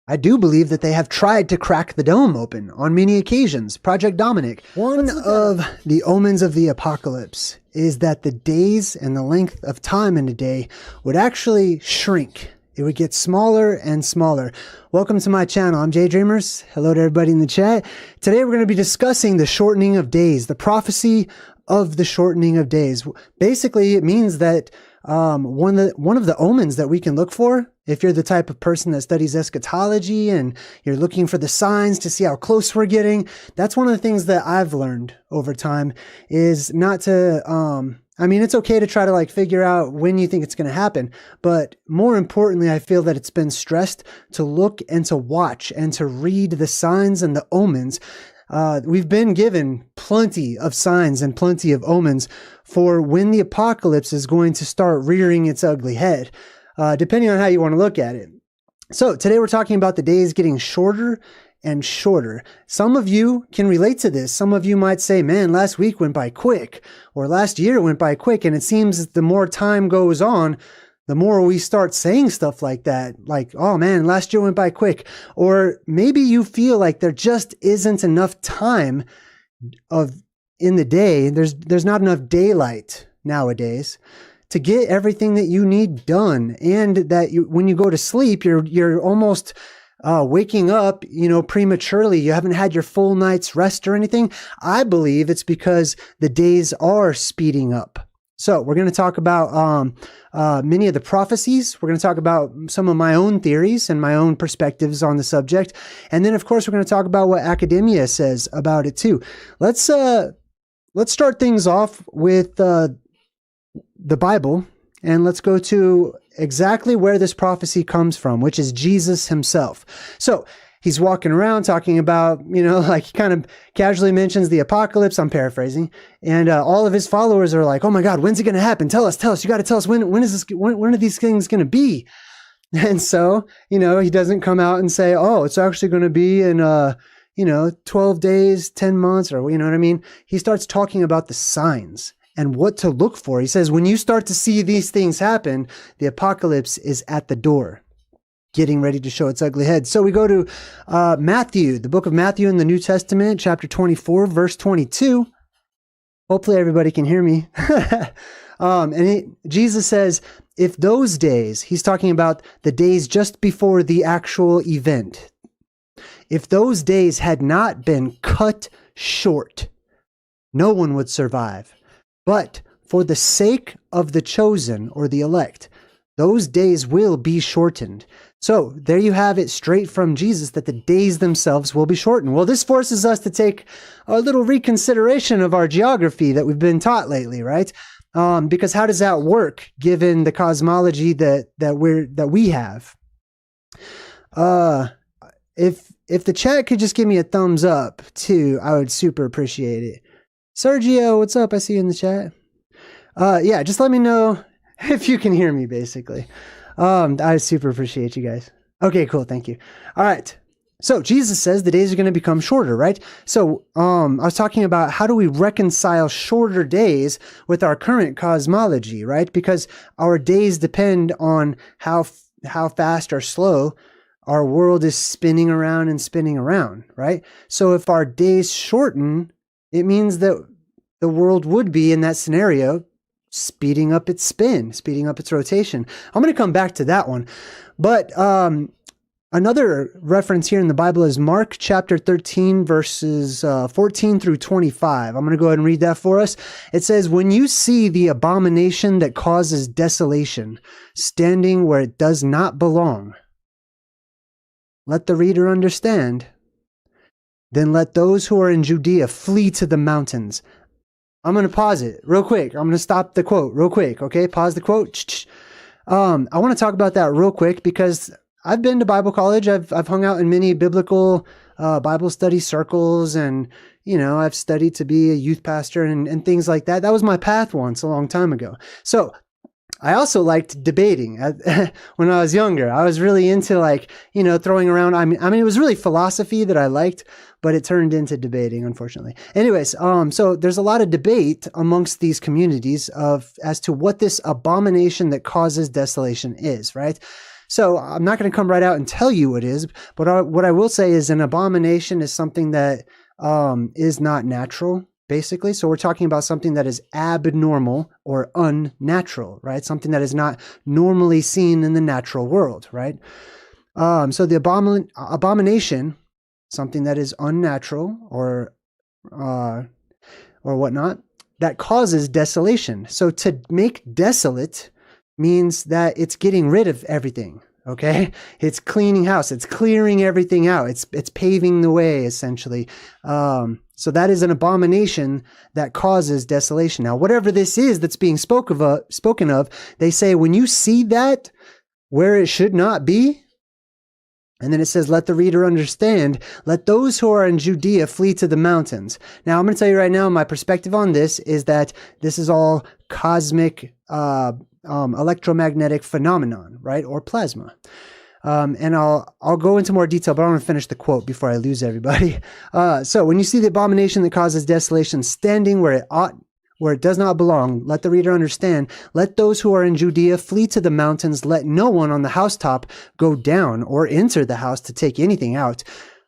I do believe that they have tried to crack the dome open on many occasions. Project Dominic. One of the omens of the apocalypse is that the days and the length of time in a day would actually shrink. It would get smaller and smaller. Welcome to my channel. I'm JayDreamerZ. Hello to everybody in the chat. Today we're going to be discussing the shortening of days, the prophecy of the shortening of days. Basically, it means that one of the omens that we can look for, if you're the type of person that studies eschatology and you're looking for the signs to see how close we're getting, that's one of the things that I've learned over time is not to, I mean, it's okay to try to like figure out when you think it's going to happen, but more importantly, I feel that it's been stressed to look and to watch and to read the signs and the omens. We've been given plenty of signs and plenty of omens for when the apocalypse is going to start rearing its ugly head, depending on how you want to look at it. So today we're talking about the days getting shorter and shorter. Some of you can relate to this. Some of you might say, man, last week went by quick, or last year went by quick. And it seems that the more time goes on, the more we start saying stuff like that, like, oh man, last year went by quick. Or maybe you feel like there just isn't enough time in the day. There's not enough daylight nowadays to get everything that you need done. And that when you go to sleep, you're almost waking up, prematurely. You haven't had your full night's rest or anything. I believe it's because the days are speeding up. So we're going to talk about many of the prophecies. We're going to talk about some of my own theories and my own perspectives on the subject. And then, of course, we're going to talk about what academia says about it too. Let's start things off with the Bible, and let's go to exactly where this prophecy comes from, which is Jesus himself. So he's walking around talking about, like he kind of casually mentions the apocalypse. I'm paraphrasing. And all of his followers are like, oh my God, when's it going to happen? Tell us. You got to tell us when are these things going to be? And so, he doesn't come out and say, oh, it's actually going to be in, 12 days, 10 months, or you know what I mean? He starts talking about the signs and what to look for. He says, when you start to see these things happen, the apocalypse is at the door, getting ready to show its ugly head. So we go to Matthew, the book of Matthew in the New Testament, chapter 24, verse 22. Hopefully everybody can hear me. Jesus says, if those days, he's talking about the days just before the actual event, if those days had not been cut short, no one would survive. But for the sake of the chosen or the elect, those days will be shortened. So there you have it straight from Jesus that the days themselves will be shortened. Well, this forces us to take a little reconsideration of our geography that we've been taught lately, right? Because how does that work given the cosmology that we have? If the chat could just give me a thumbs up too, I would super appreciate it. Sergio, what's up? I see you in the chat. Yeah, just let me know if you can hear me, basically. I super appreciate you guys. Okay, cool. Thank you. All right. So Jesus says the days are going to become shorter, right? So I was talking about how do we reconcile shorter days with our current cosmology, right? Because our days depend on how fast or slow our world is spinning around, right? So if our days shorten, it means that the world would be in that scenario speeding up its spin, speeding up its rotation. I'm going to come back to that one. But Another reference here in the Bible is Mark chapter 13, verses 14 through 25. I'm going to go ahead and read that for us. It says, "When you see the abomination that causes desolation, standing where it does not belong, let the reader understand. Then let those who are in Judea flee to the mountains." I'm going to pause it real quick. I'm going to stop the quote real quick. Okay, pause the quote. I want to talk about that real quick because I've been to Bible college. I've hung out in many biblical Bible study circles, and I've studied to be a youth pastor and things like that. That was my path once a long time ago. So I also liked debating when I was younger. I was really into throwing around. I mean, it was really philosophy that I liked, but it turned into debating, unfortunately. Anyways, so there's a lot of debate amongst these communities as to what this abomination that causes desolation is, right? So I'm not going to come right out and tell you what it is, but what I will say is an abomination is something that is not natural, basically. So we're talking about something that is abnormal or unnatural, right? Something that is not normally seen in the natural world, right? So the abomination, something that is unnatural or whatnot, that causes desolation. So to make desolate means that it's getting rid of everything. Okay, it's cleaning house. It's clearing everything out. It's paving the way, essentially. So that is an abomination that causes desolation. Now, whatever this is that's being spoken of, they say when you see that where it should not be, and then it says, "Let the reader understand. Let those who are in Judea flee to the mountains." Now, I'm going to tell you right now, my perspective on this is that this is all cosmic electromagnetic phenomenon, right? Or plasma. And I'll go into more detail, but I want to finish the quote before I lose everybody. So when you see the abomination that causes desolation standing where it does not belong, let the reader understand. Let those who are in Judea flee to the mountains. Let no one on the housetop go down or enter the house to take anything out.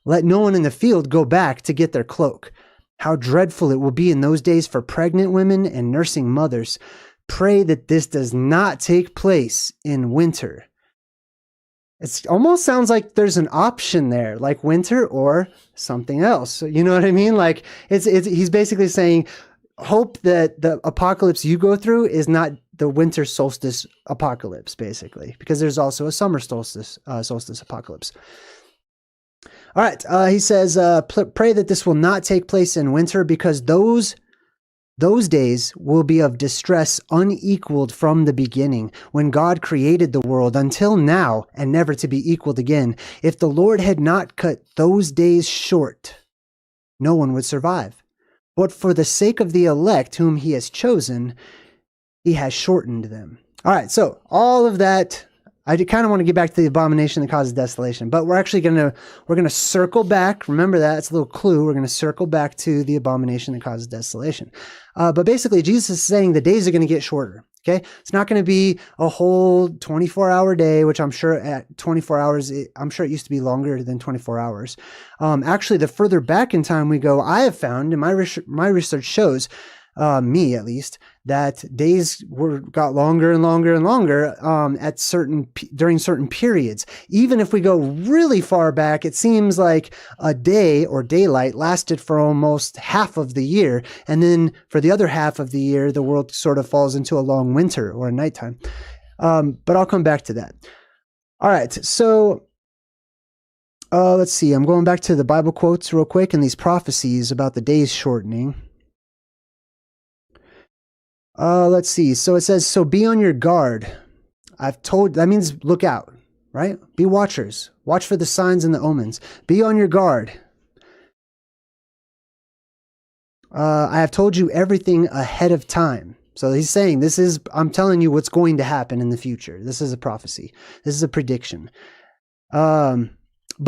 Let no one in the field go back to get their cloak. How dreadful it will be in those days for pregnant women and nursing mothers. Pray that this does not take place in winter. It almost sounds like there's an option there, like winter or something else. You know what I mean? Like he's basically saying, hope that the apocalypse you go through is not the winter solstice apocalypse, basically, because there's also a summer solstice apocalypse. All right. He says, pray that this will not take place in winter, because those days will be of distress unequaled from the beginning, when God created the world, until now, and never to be equaled again. If the Lord had not cut those days short, no one would survive. But for the sake of the elect whom he has chosen, he has shortened them. All right, so all of that, I kind of want to get back to the abomination that causes desolation, but we're actually we're going to circle back. Remember that, it's a little clue. We're going to circle back to the abomination that causes desolation. But basically, Jesus is saying the days are going to get shorter. Okay, it's not going to be a whole 24-hour day, which I'm sure at 24 hours, I'm sure it used to be longer than 24 hours. Actually, the further back in time we go, I have found, and my research shows, me at least, that days got longer and longer and longer during certain periods. Even if we go really far back, it seems like a day or daylight lasted for almost half of the year, and then for the other half of the year, the world sort of falls into a long winter or a nighttime. But I'll come back to that. All right, so let's see. I'm going back to the Bible quotes real quick and these prophecies about the days shortening. Let's see. So it says, so be on your guard. That means look out, right? Be watchers. Watch for the signs and the omens. Be on your guard. I have told you everything ahead of time. So he's saying, I'm telling you what's going to happen in the future. This is a prophecy. This is a prediction. But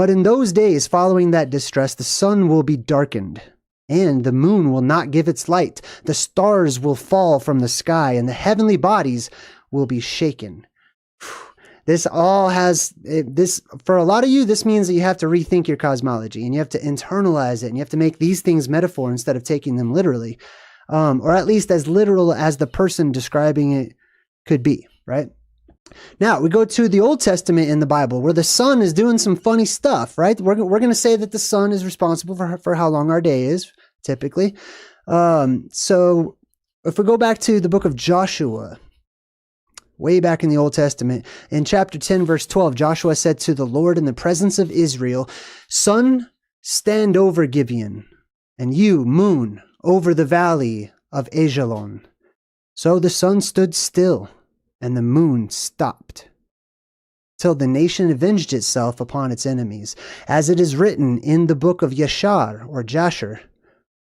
in those days following that distress, the sun will be darkened, and the moon will not give its light. The stars will fall from the sky, and the heavenly bodies will be shaken. This all has, for a lot of you, this means that you have to rethink your cosmology, and you have to internalize it, and you have to make these things metaphor instead of taking them literally, or at least as literal as the person describing it could be, right? Now, we go to the Old Testament in the Bible where the sun is doing some funny stuff, right? We're going to say that the sun is responsible for how long our day is, typically. So if we go back to the book of Joshua, way back in the Old Testament, in chapter 10, verse 12, Joshua said to the Lord in the presence of Israel, "Sun, stand over Gibeon, and you, moon, over the valley of Ajalon." So the sun stood still, and the moon stopped, till the nation avenged itself upon its enemies. As it is written in the book of Yashar, or Jasher,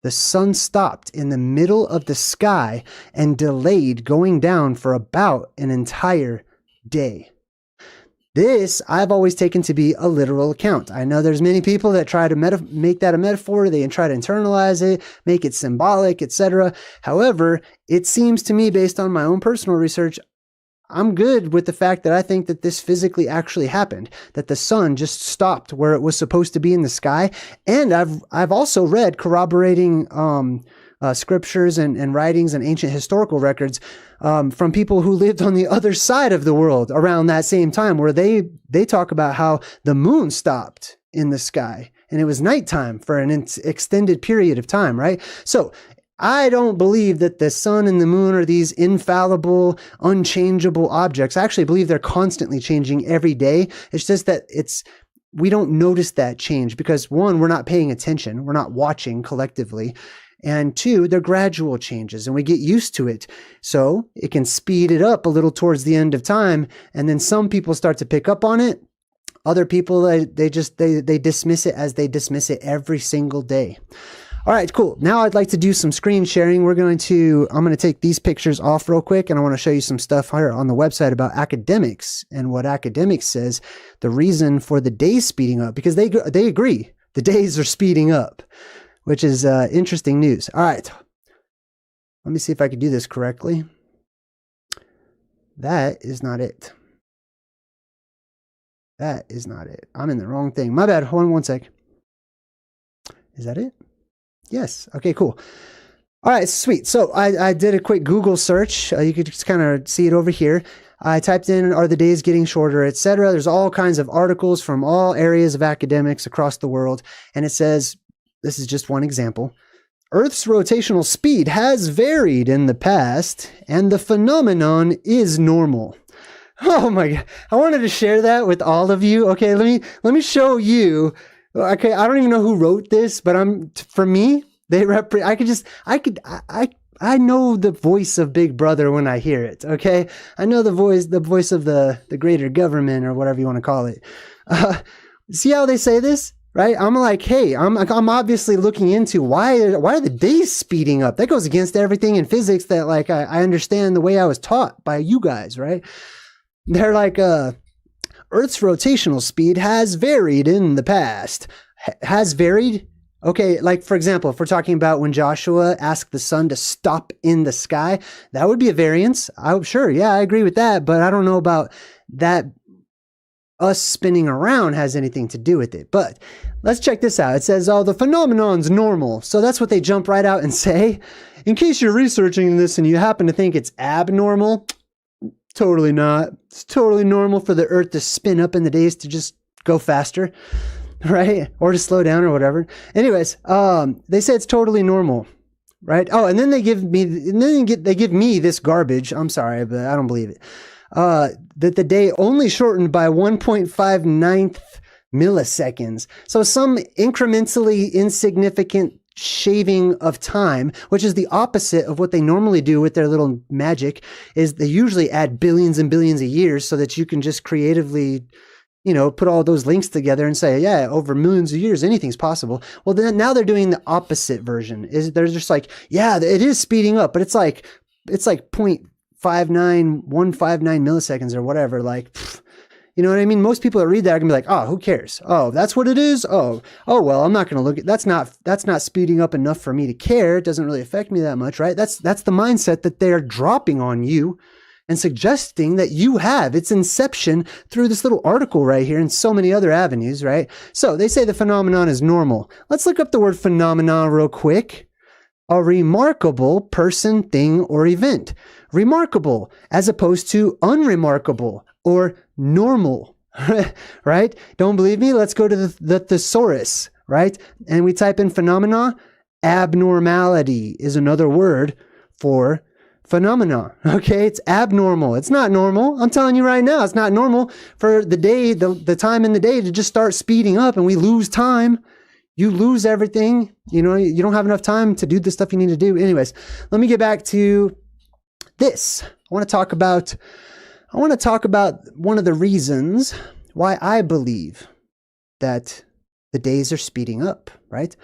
the sun stopped in the middle of the sky and delayed going down for about an entire day. This I've always taken to be a literal account. I know there's many people that try to make that a metaphor. They try to internalize it, make it symbolic, etc. However, it seems to me, based on my own personal research, I'm good with the fact that I think that this physically actually happened, that the sun just stopped where it was supposed to be in the sky. And I've also read corroborating scriptures and writings and ancient historical records from people who lived on the other side of the world around that same time, where they talk about how the moon stopped in the sky and it was nighttime for an extended period of time, right? So I don't believe that the sun and the moon are these infallible, unchangeable objects. I actually believe they're constantly changing every day. It's just that we don't notice that change because, one, we're not paying attention. We're not watching collectively. And two, they're gradual changes and we get used to it. So it can speed it up a little towards the end of time. And then some people start to pick up on it. Other people, they dismiss it as they dismiss it every single day. All right, cool. Now I'd like to do some screen sharing. I'm going to take these pictures off real quick, and I want to show you some stuff here on the website about academics and what academics says the reason for the days speeding up, because they agree the days are speeding up, which is interesting news. All right, let me see if I can do this correctly. That is not it. That is not it. I'm in the wrong thing. My bad. Hold on one sec. Is that it? Yes. Okay, cool. All right, sweet. So I did a quick Google search. You could just kind of see it over here. I typed in, are the days getting shorter, etc. There's all kinds of articles from all areas of academics across the world. And it says, this is just one example, Earth's rotational speed has varied in the past, and the phenomenon is normal. Oh my God. I wanted to share that with all of you. Okay, let me show you. Okay, I don't even know who wrote this, but for me, I know the voice of Big Brother when I hear it. Okay, I know the voice of the greater government, or whatever you want to call it. See how they say this, right? I'm like, hey, I'm obviously looking into why are the days speeding up? That goes against everything in physics that like I understand the way I was taught by you guys, right? They're like, Earth's rotational speed has varied in the past. Has varied? Okay, like for example, if we're talking about when Joshua asked the sun to stop in the sky, that would be a variance. Sure, yeah, I agree with that, but I don't know about that us spinning around has anything to do with it. But let's check this out. It says, oh, the phenomenon's normal. So that's what they jump right out and say. In case you're researching this and you happen to think it's abnormal, totally not. It's totally normal for the Earth to spin up in the days to just go faster, right? Or to slow down or whatever. Anyways, they say it's totally normal, right? Oh, and then they give me this garbage. I'm sorry, but I don't believe it. That the day only shortened by 1.59 milliseconds. So some incrementally insignificant shaving of time, which is the opposite of what they normally do with their little magic, is they usually add billions and billions of years so that you can just creatively, put all those links together and say, yeah, over millions of years, anything's possible. Well, then now they're doing the opposite version. They're just like, yeah, it is speeding up, but it's like 0.59159 milliseconds or whatever. Like, you know what I mean? Most people that read that are gonna be like, oh, who cares? Oh, that's what it is? Oh, well, I'm not gonna look at that's not speeding up enough for me to care. It doesn't really affect me that much, right? That's the mindset that they're dropping on you and suggesting that you have. It's inception through this little article right here and so many other avenues, right? So they say the phenomenon is normal. Let's look up the word phenomenon real quick. a remarkable person, thing, or event. Remarkable as opposed to unremarkable or normal, right? Don't believe me? Let's go to the thesaurus, right? And we type in phenomena. Abnormality is another word for phenomena. Okay, it's abnormal. It's not normal. I'm telling you right now, it's not normal for the day, the time in the day to just start speeding up and we lose time. You lose everything. You know, you don't have enough time to do the stuff you need to do. Anyways, let me get back to this. I want to talk about one of the reasons why I believe that the days are speeding up, right?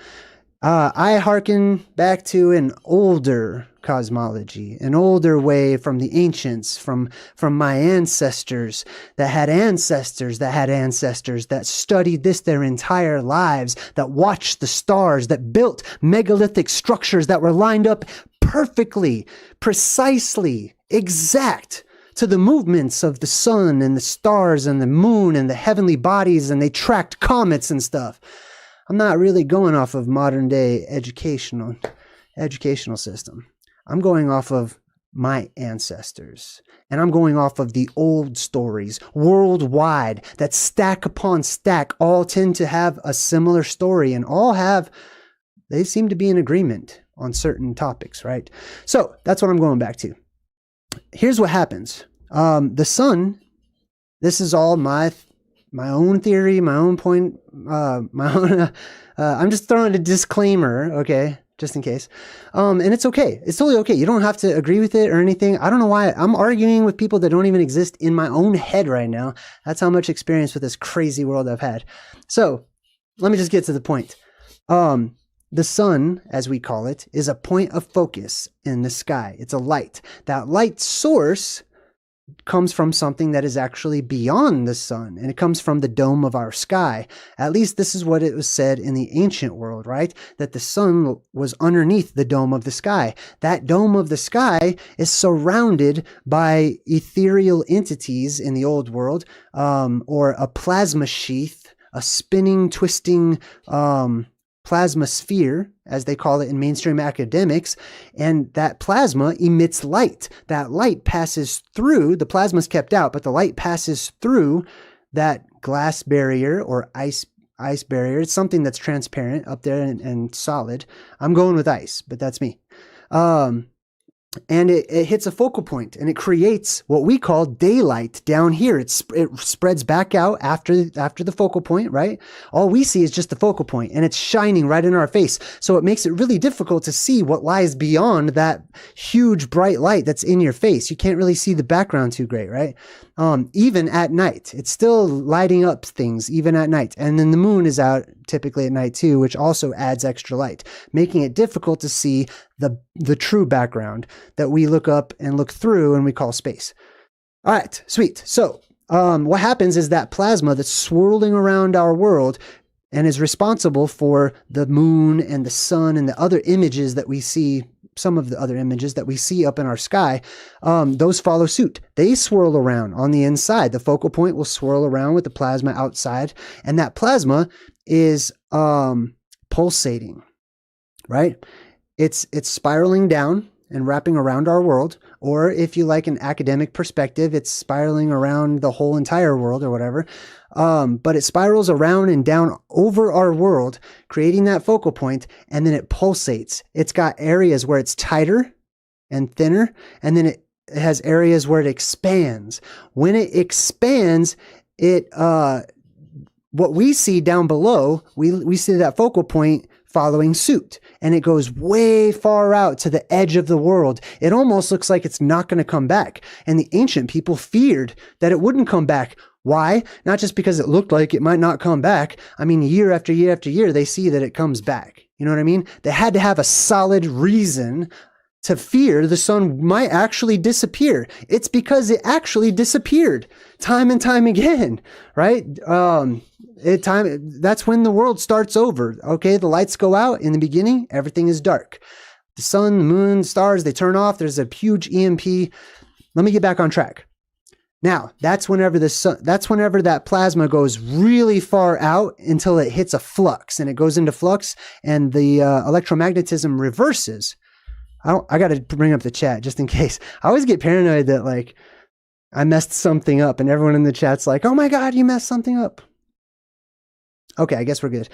I hearken back to an older cosmology, an older way from the ancients, from my ancestors that had ancestors that had ancestors that studied this their entire lives, that watched the stars, that built megalithic structures that were lined up perfectly, precisely, exact to the movements of the sun and the stars and the moon and the heavenly bodies, and they tracked comets and stuff. I'm not really going off of modern day educational system. I'm going off of my ancestors, and I'm going off of the old stories worldwide that stack upon stack all tend to have a similar story, and they seem to be in agreement on certain topics, right? So that's what I'm going back to. Here's what happens. The sun, this is all my own theory, my own point, I'm just throwing a disclaimer, okay, just in case. And it's okay. It's totally okay. You don't have to agree with it or anything. I don't know why I'm arguing with people that don't even exist in my own head right now. That's how much experience with this crazy world I've had. So let me just get to the point. The sun, as we call it, is a point of focus in the sky. It's a light. That light source comes from something that is actually beyond the sun, and it comes from the dome of our sky. At least this is what it was said in the ancient world, right? That the sun was underneath the dome of the sky. That dome of the sky is surrounded by ethereal entities in the old world, or a plasma sheath, a spinning, twisting, plasma sphere, as they call it in mainstream academics, and that plasma emits light. That light passes through, the plasma's kept out, but the light passes through that glass barrier or ice barrier. It's something that's transparent up there and solid. I'm going with ice, but that's me. And it hits a focal point, and it creates what we call daylight down here. It spreads back out after the focal point, right? All we see is just the focal point, and it's shining right in our face. So it makes it really difficult to see what lies beyond that huge bright light that's in your face. You can't really see the background too great, right? Even at night, it's still lighting up things even at night. And then the moon is out typically at night too, which also adds extra light, making it difficult to see the true background that we look up and look through and we call space. All right, sweet. So what happens is that plasma that's swirling around our world and is responsible for the moon and the sun and the other images that we see, some of the other images that we see up in our sky, those follow suit. They swirl around on the inside. The focal point will swirl around with the plasma outside, and that plasma is pulsating, right? It's spiraling down and wrapping around our world, or if you like an academic perspective, it's spiraling around the whole entire world or whatever. But it spirals around and down over our world, creating that focal point, and then it pulsates. It's got areas where it's tighter and thinner, and then it has areas where it expands. When it expands, what we see down below, we see that focal point following suit, and it goes way far out to the edge of the world. It almost looks like it's not going to come back. And the ancient people feared that it wouldn't come back. Why? Not just because it looked like it might not come back. I mean, year after year after year, they see that it comes back. You know what I mean? They had to have a solid reason to fear the sun might actually disappear. It's because it actually disappeared time and time again, right? That's when the world starts over. Okay, the lights go out in the beginning, everything is dark. The sun, the moon, stars, they turn off. There's a huge EMP. Let me get back on track. Now, that's whenever that plasma goes really far out until it hits a flux, and it goes into flux, and the electromagnetism reverses. I got to bring up the chat just in case. I always get paranoid that like I messed something up and everyone in the chat's like, oh my God, you messed something up. Okay, I guess we're good.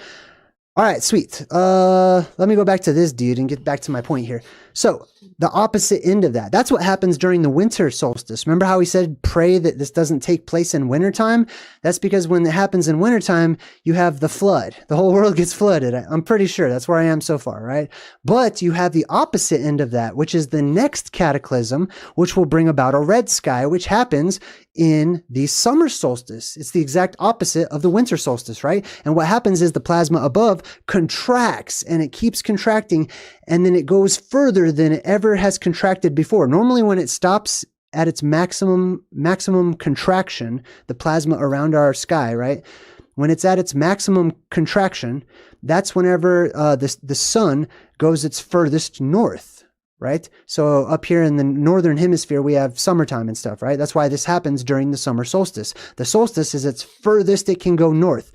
All right, sweet. Let me go back to this dude and get back to my point here. So the opposite end of that, that's what happens during the winter solstice. Remember how we said pray that this doesn't take place in wintertime? That's because when it happens in wintertime, you have the flood. The whole world gets flooded. I'm pretty sure that's where I am so far, right? But you have the opposite end of that, which is the next cataclysm, which will bring about a red sky, which happens in the summer solstice. It's the exact opposite of the winter solstice, right? And what happens is the plasma above contracts and it keeps contracting and then it goes further than it ever has contracted before. Normally when it stops at its maximum contraction, the plasma around our sky, right? When it's at its maximum contraction, that's whenever the sun goes its furthest north, right? So up here in the northern hemisphere, we have summertime and stuff, right? That's why this happens during the summer solstice. The solstice is its furthest it can go north.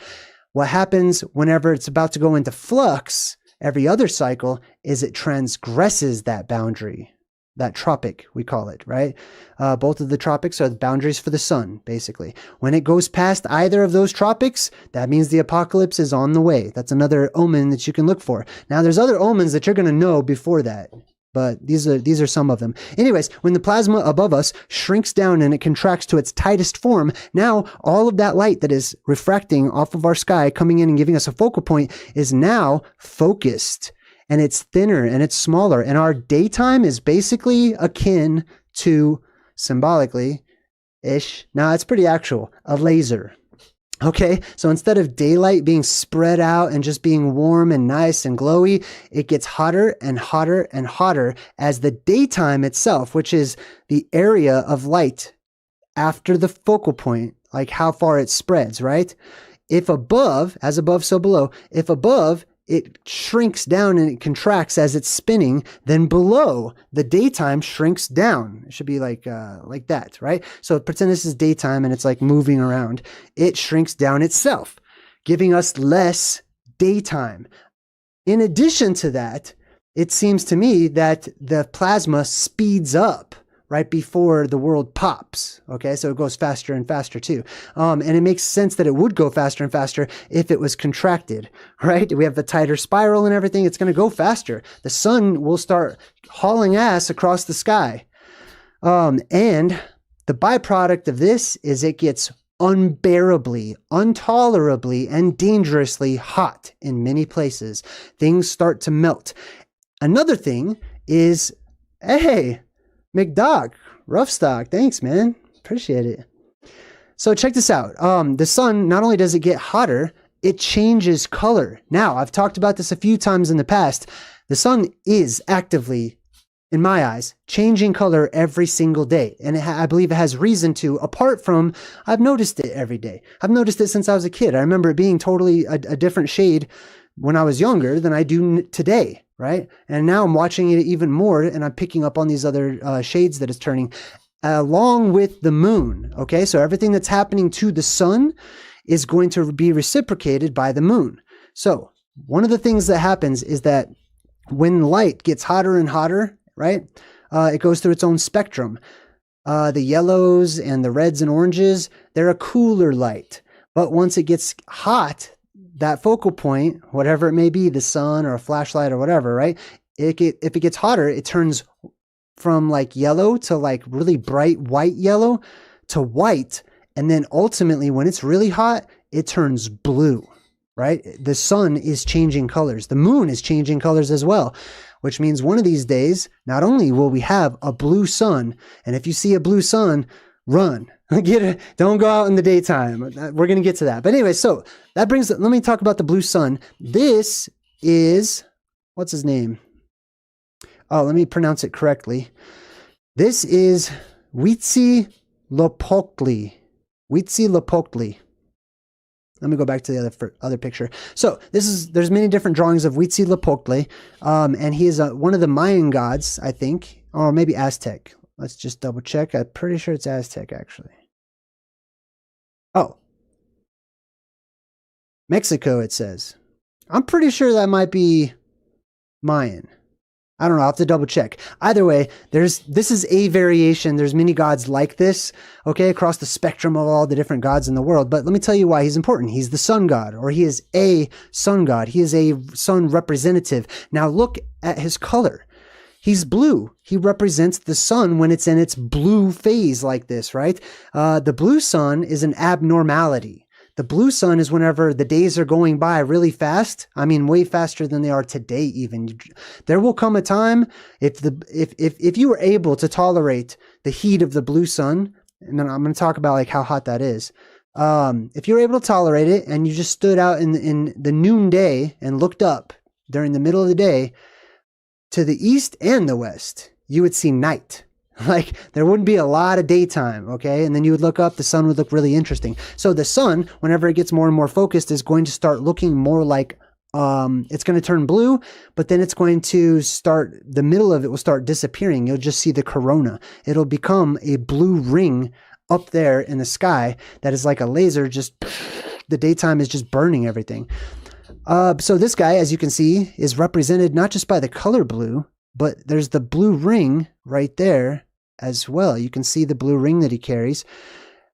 What happens whenever it's about to go into flux every other cycle is it transgresses that boundary, that tropic, we call it, right? Both of the tropics are the boundaries for the sun, basically. When it goes past either of those tropics, that means the apocalypse is on the way. That's another omen that you can look for. Now, there's other omens that you're going to know before that, but these are some of them. Anyways, when the plasma above us shrinks down and it contracts to its tightest form, now all of that light that is refracting off of our sky, coming in and giving us a focal point, is now focused. And it's thinner and it's smaller. And our daytime is basically akin to, symbolically-ish, now it's pretty actual, a laser. Okay, so instead of daylight being spread out and just being warm and nice and glowy, it gets hotter and hotter and hotter as the daytime itself, which is the area of light after the focal point, like how far it spreads, right? If above, as above, so below, if above, it shrinks down and it contracts as it's spinning, then below, the daytime shrinks down. It should be like that, right? So pretend this is daytime and it's like moving around. It shrinks down itself, giving us less daytime. In addition to that, it seems to me that the plasma speeds up right before the world pops. Okay, so it goes faster and faster too. And it makes sense that it would go faster and faster if it was contracted, right? We have the tighter spiral and everything. It's going to go faster. The sun will start hauling ass across the sky. And the byproduct of this is it gets unbearably, intolerably, and dangerously hot in many places. Things start to melt. Another thing is, hey, McDoc, rough stock. Thanks, man. Appreciate it. So check this out. The sun, not only does it get hotter, it changes color. Now, I've talked about this a few times in the past. The sun is actively, in my eyes, changing color every single day. And I believe it has reason to, apart from, I've noticed it every day. I've noticed it since I was a kid. I remember it being totally a different shade when I was younger than I do today. Right? And now I'm watching it even more and I'm picking up on these other shades that it's turning along with the moon. Okay. So everything that's happening to the sun is going to be reciprocated by the moon. So one of the things that happens is that when light gets hotter and hotter, right? It goes through its own spectrum. The yellows and the reds and oranges, they're a cooler light. But once it gets hot, that focal point, whatever it may be, the sun or a flashlight or whatever, right? If it gets hotter, it turns from like yellow to like really bright white yellow to white. And then ultimately when it's really hot, it turns blue, right? The sun is changing colors. The moon is changing colors as well, which means one of these days, not only will we have a blue sun, and if you see a blue sun, run. Get it. Don't go out in the daytime. We're going to get to that. But anyway, so that brings, let me talk about the blue sun. This is, what's his name? Oh, let me pronounce it correctly. This is Huitzilopochtli. Huitzilopochtli. Let me go back to the other picture. So there's many different drawings of Huitzilopochtli. And he is one of the Mayan gods, I think, or maybe Aztec. Let's just double check. I'm pretty sure it's Aztec, actually. Oh. Mexico, it says. I'm pretty sure that might be Mayan. I don't know. I'll have to double check. Either way, this is a variation. There's many gods like this, okay, across the spectrum of all the different gods in the world. But let me tell you why he's important. He's the sun god, or he is a sun god. He is a sun representative. Now look at his color. He's blue. He represents the sun when it's in its blue phase like this, right? The blue sun is an abnormality. The blue sun is whenever the days are going by really fast. I mean, way faster than they are today even. There will come a time if you were able to tolerate the heat of the blue sun, and then I'm going to talk about like how hot that is. If you're able to tolerate it and you just stood out in the noonday and looked up during the middle of the day to the east and the west, you would see night. Like there wouldn't be a lot of daytime, okay? And then you would look up, the sun would look really interesting. So the sun, whenever it gets more and more focused, is going to start looking more like, it's going to turn blue, but then it's going to start, the middle of it will start disappearing. You'll just see the corona. It'll become a blue ring up there in the sky that is like a laser, just the daytime is just burning everything. So this guy, as you can see, is represented not just by the color blue, but there's the blue ring right there as well. You can see the blue ring that he carries.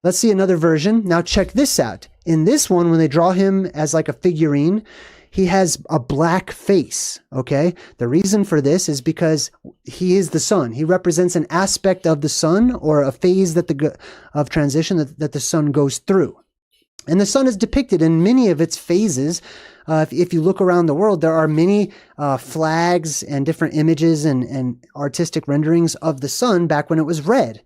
Let's see another version. Now check this out. In this one, when they draw him as like a figurine, he has a black face, okay? The reason for this is because he is the sun. He represents an aspect of the sun, or a phase of transition that the sun goes through. And the sun is depicted in many of its phases. If you look around the world, there are many flags and different images and artistic renderings of the sun back when it was red.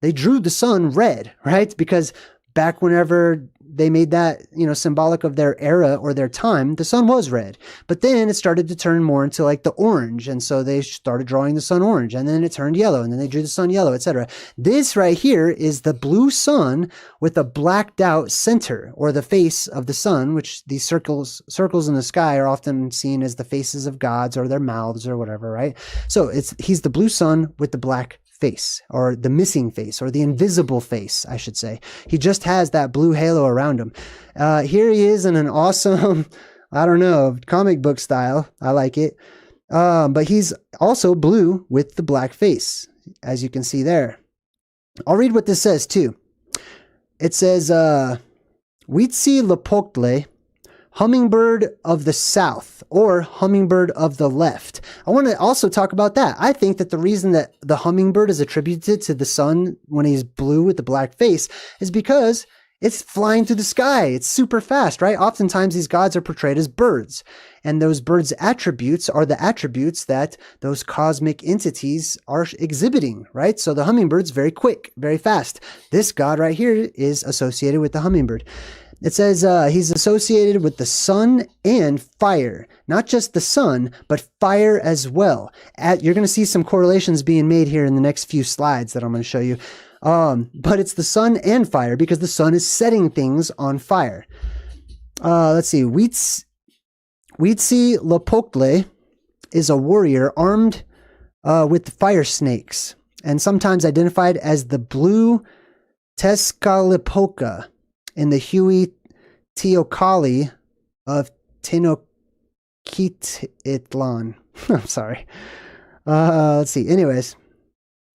They drew the sun red, right? Because back whenever they made that, symbolic of their era or their time, the sun was red. But then it started to turn more into like the orange. And so they started drawing the sun orange, and then it turned yellow, and then they drew the sun yellow, etc. This right here is the blue sun with a blacked out center, or the face of the sun, which these circles in the sky are often seen as the faces of gods or their mouths or whatever, right? So he's the blue sun with the black face, or the missing face, or the invisible face, I should say. He just has that blue halo around him. Here he is in an awesome, I don't know, comic book style. I like it. But he's also blue with the black face, as you can see there. I'll read what this says too. It says, Huitzilopochtli, hummingbird of the south, or hummingbird of the left. I want to also talk about that. I think that the reason that the hummingbird is attributed to the sun when he's blue with the black face is because it's flying through the sky. It's super fast, right? Oftentimes these gods are portrayed as birds, and those birds' attributes are the attributes that those cosmic entities are exhibiting, right? So the hummingbird's very quick, very fast. This god right here is associated with the hummingbird. It says he's associated with the sun and fire. Not just the sun, but fire as well. You're going to see some correlations being made here in the next few slides that I'm going to show you. But it's the sun and fire, because the sun is setting things on fire. Let's see. Huitzilopochtli is a warrior armed with fire snakes, and sometimes identified as the blue Tezcatlipoca in the Teocalli of Tenochtitlan. I'm sorry. Let's see. Anyways,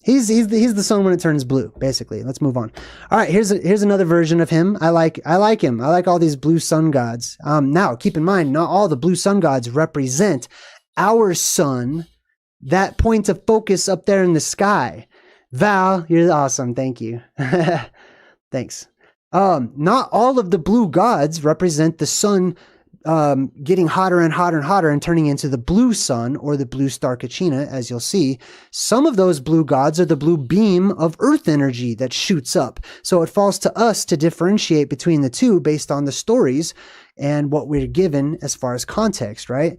he's the sun when it turns blue, basically. Let's move on. All right, here's another version of him. I like him. I like all these blue sun gods. Now, keep in mind, not all the blue sun gods represent our sun, that point of focus up there in the sky. Val, you're awesome. Thank you. Thanks. Not all of the blue gods represent the sun getting hotter and hotter and hotter and turning into the blue sun, or the blue star Kachina, as you'll see. Some of those blue gods are the blue beam of earth energy that shoots up. So it falls to us to differentiate between the two based on the stories and what we're given as far as context, right?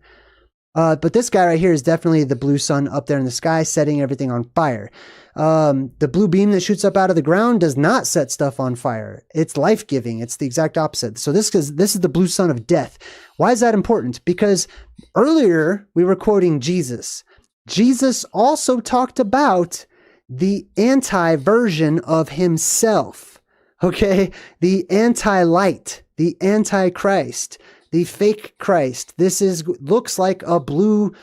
But this guy right here is definitely the blue sun up there in the sky, setting everything on fire. The blue beam that shoots up out of the ground does not set stuff on fire. It's life-giving. It's the exact opposite. So this is the blue sun of death. Why is that important? Because earlier we were quoting Jesus. Jesus also talked about the anti-version of himself. Okay? The anti-light, the anti-Christ, the fake Christ. This looks like a blue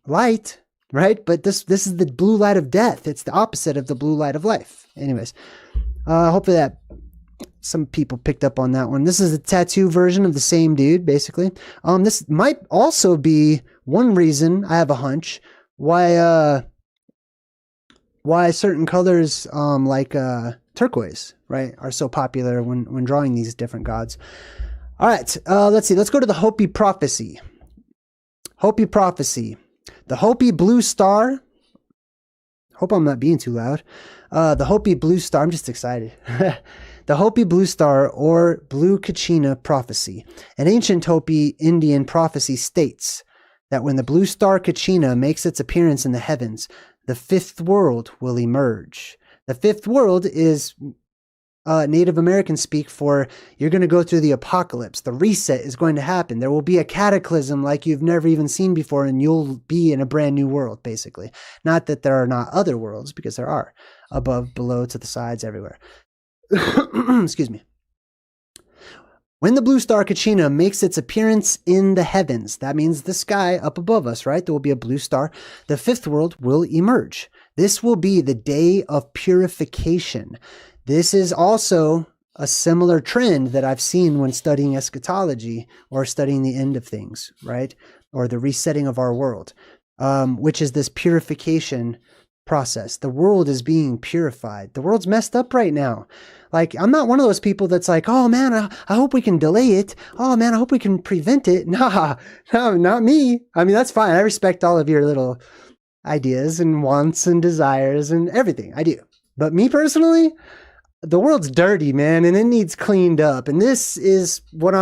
light, right? But this is the blue light of death. It's the opposite of the blue light of life. Anyways, hopefully that some people picked up on that one. This is a tattoo version of the same dude, basically. This might also be one reason, I have a hunch, why certain colors like turquoise, right, are so popular when drawing these different gods. All right, let's see. Let's go to the Hopi prophecy. Hopi prophecy. The Hopi blue star. Hope I'm not being too loud. The Hopi blue star. I'm just excited. The Hopi blue star or blue Kachina prophecy. An ancient Hopi Indian prophecy states that when the blue star Kachina makes its appearance in the heavens, the fifth world will emerge. The fifth world is Native American speak for you're going to go through the apocalypse. The reset is going to happen. There will be a cataclysm like you've never even seen before, and you'll be in a brand new world, basically. Not that there are not other worlds, because there are. Above, below, to the sides, everywhere. Excuse me. When the blue star Kachina makes its appearance in the heavens, that means the sky up above us, right? There will be a blue star. The fifth world will emerge. This will be the day of purification. This is also a similar trend that I've seen when studying eschatology or studying the end of things, right? Or the resetting of our world, which is this purification process. The world is being purified. The world's messed up right now. Like, I'm not one of those people that's like, oh man, I hope we can delay it. Oh man, I hope we can prevent it. Nah, no, not me. I mean, that's fine. I respect all of your little ideas and wants and desires and everything. I do. But me personally, the world's dirty, man, and it needs cleaned up. And this is what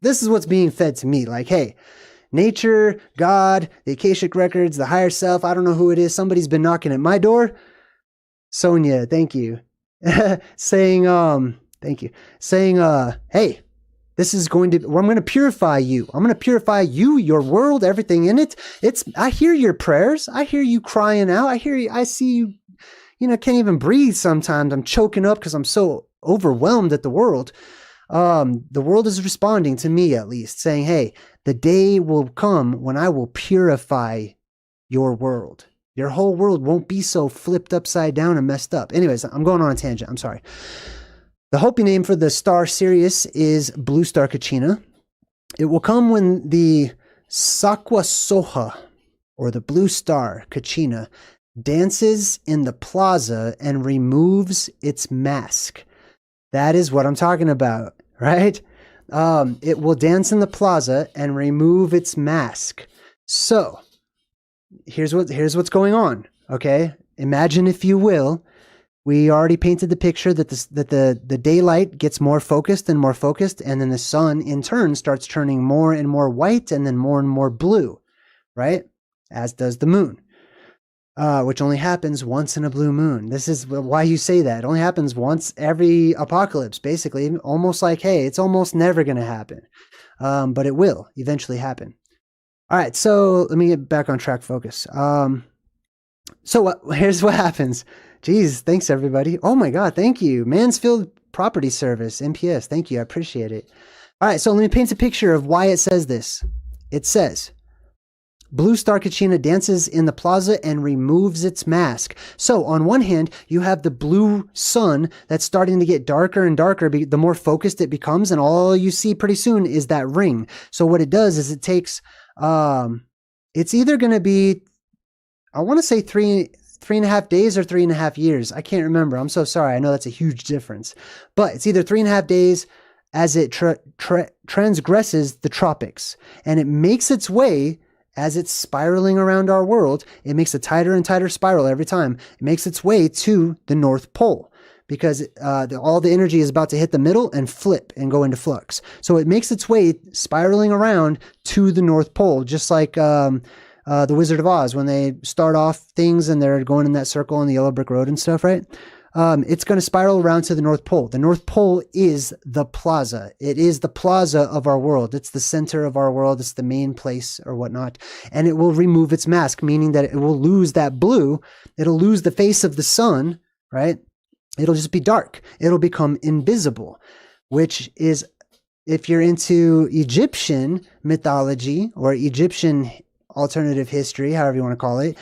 this is what's being fed to me. Like, hey, nature, God, the Akashic records, the higher self, I don't know who it is. Somebody's been knocking at my door. Sonia, thank you. Saying, thank you. Saying, hey, this is I'm going to purify you. I'm going to purify you, your world, everything in it. I hear your prayers. I hear you crying out. I see you, can't even breathe sometimes. I'm choking up because I'm so overwhelmed at the world. The world is responding to me, at least, saying, hey, the day will come when I will purify your world. Your whole world won't be so flipped upside down and messed up. Anyways, I'm going on a tangent. I'm sorry. The Hopi name for the star Sirius is Blue Star Kachina. It will come when the Sakwasoha, or the Blue Star Kachina, dances in the plaza and removes its mask. That is what I'm talking about, right? It will dance in the plaza and remove its mask. So, here's what's going on, okay? Imagine, if you will, we already painted the picture that the daylight gets more focused, and then the sun, in turn, starts turning more and more white and then more and more blue, right? As does the moon. Which only happens once in a blue moon. This is why you say that. It only happens once every apocalypse, basically. Almost like, hey, it's almost never going to happen. But it will eventually happen. All right, so let me get back on track focus. Here's what happens. Jeez, thanks everybody. Oh my God, thank you. Mansfield Property Service, MPS, thank you. I appreciate it. All right, so let me paint a picture of why it says this. It says, Blue Star Kachina dances in the plaza and removes its mask. So on one hand, you have the blue sun that's starting to get darker and darker the more focused it becomes, and all you see pretty soon is that ring. So what it does is it takes, it's either going to be, I want to say three and a half days or 3.5 years. I can't remember. I'm so sorry. I know that's a huge difference. But it's either 3.5 days as it transgresses the tropics, and it makes its way. As it's spiraling around our world, it makes a tighter and tighter spiral every time. It makes its way to the North Pole because all the energy is about to hit the middle and flip and go into flux. So it makes its way spiraling around to the North Pole, just like the Wizard of Oz when they start off things and they're going in that circle on the yellow brick road and stuff, right? It's going to spiral around to the North Pole. The North Pole is the plaza. It is the plaza of our world. It's the center of our world. It's the main place or whatnot. And it will remove its mask, meaning that it will lose that blue. It'll lose the face of the sun, right? It'll just be dark. It'll become invisible, which is, if you're into Egyptian mythology or Egyptian alternative history, however you want to call it,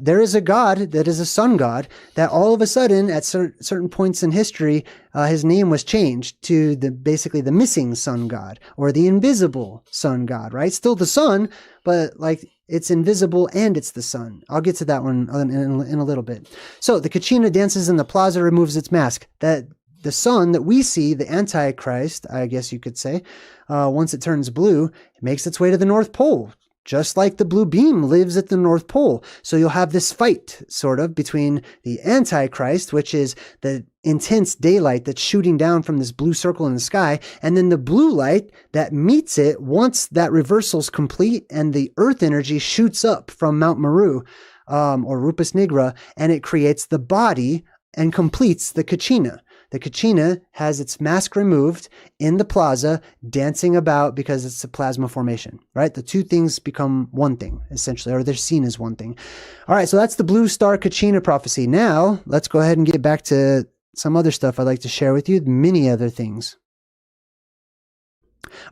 there is a god that is a sun god that all of a sudden at certain points in history, his name was changed to basically the missing sun god or the invisible sun god, right? Still the sun, but like it's invisible and it's the sun. I'll get to that one in a little bit. So the Kachina dances in the plaza, removes its mask. That the sun that we see, the Antichrist, I guess you could say, once it turns blue, it makes its way to the North Pole, just like the blue beam lives at the North Pole. So you'll have this fight, sort of, between the Antichrist, which is the intense daylight that's shooting down from this blue circle in the sky, and then the blue light that meets it once that reversal's complete and the earth energy shoots up from Mount Meru, or Rupas Negra, and it creates the body and completes the Kachina. The Kachina has its mask removed in the plaza, dancing about because it's a plasma formation, right? The two things become one thing, essentially, or they're seen as one thing. All right, so that's the Blue Star Kachina prophecy. Now, let's go ahead and get back to some other stuff I'd like to share with you, many other things.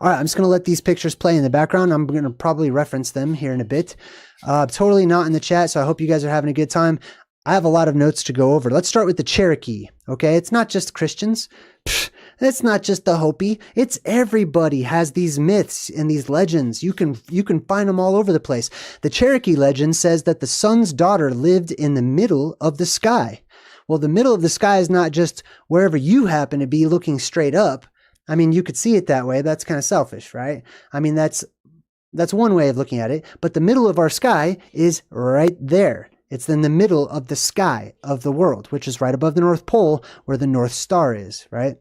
All right, I'm just going to let these pictures play in the background. I'm going to probably reference them here in a bit. Totally not in the chat, so I hope you guys are having a good time. I have a lot of notes to go over. Let's start with the Cherokee, okay? It's not just Christians. It's not just the Hopi. It's everybody has these myths and these legends. You can find them all over the place. The Cherokee legend says that the sun's daughter lived in the middle of the sky. Well, the middle of the sky is not just wherever you happen to be looking straight up. I mean, you could see it that way. That's kind of selfish, right? I mean, that's one way of looking at it. But the middle of our sky is right there. It's in the middle of the sky of the world, which is right above the North Pole where the North Star is, right?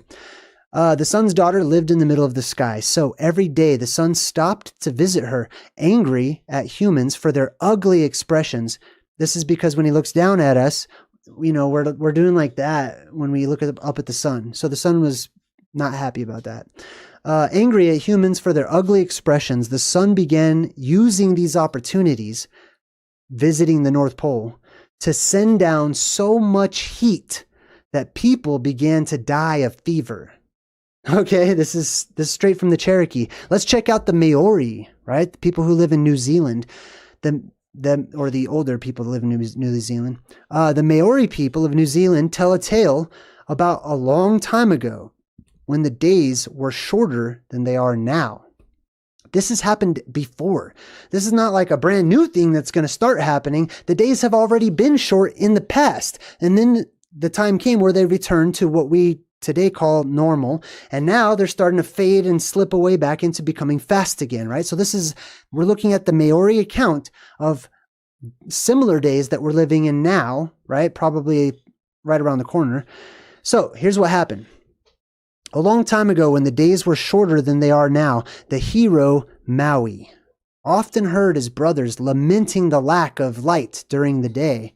The sun's daughter lived in the middle of the sky. So every day the sun stopped to visit her, angry at humans for their ugly expressions. This is because when he looks down at us, you know, we're doing like that when we look up at the sun. So the sun was not happy about that. Angry at humans for their ugly expressions, the sun began using these opportunities, visiting the North Pole, to send down so much heat that people began to die of fever. Okay, this is straight from the Cherokee. Let's check out the Maori, right? The people who live in New Zealand, or the older people who live in New Zealand. The Maori people of New Zealand tell a tale about a long time ago when the days were shorter than they are now. This has happened before. This is not like a brand new thing that's going to start happening. The days have already been short in the past. And then the time came where they returned to what we today call normal. And now they're starting to fade and slip away back into becoming fast again, right? So we're looking at the Maori account of similar days that we're living in now, right? Probably right around the corner. So here's what happened. A long time ago, when the days were shorter than they are now, the hero Maui often heard his brothers lamenting the lack of light during the day.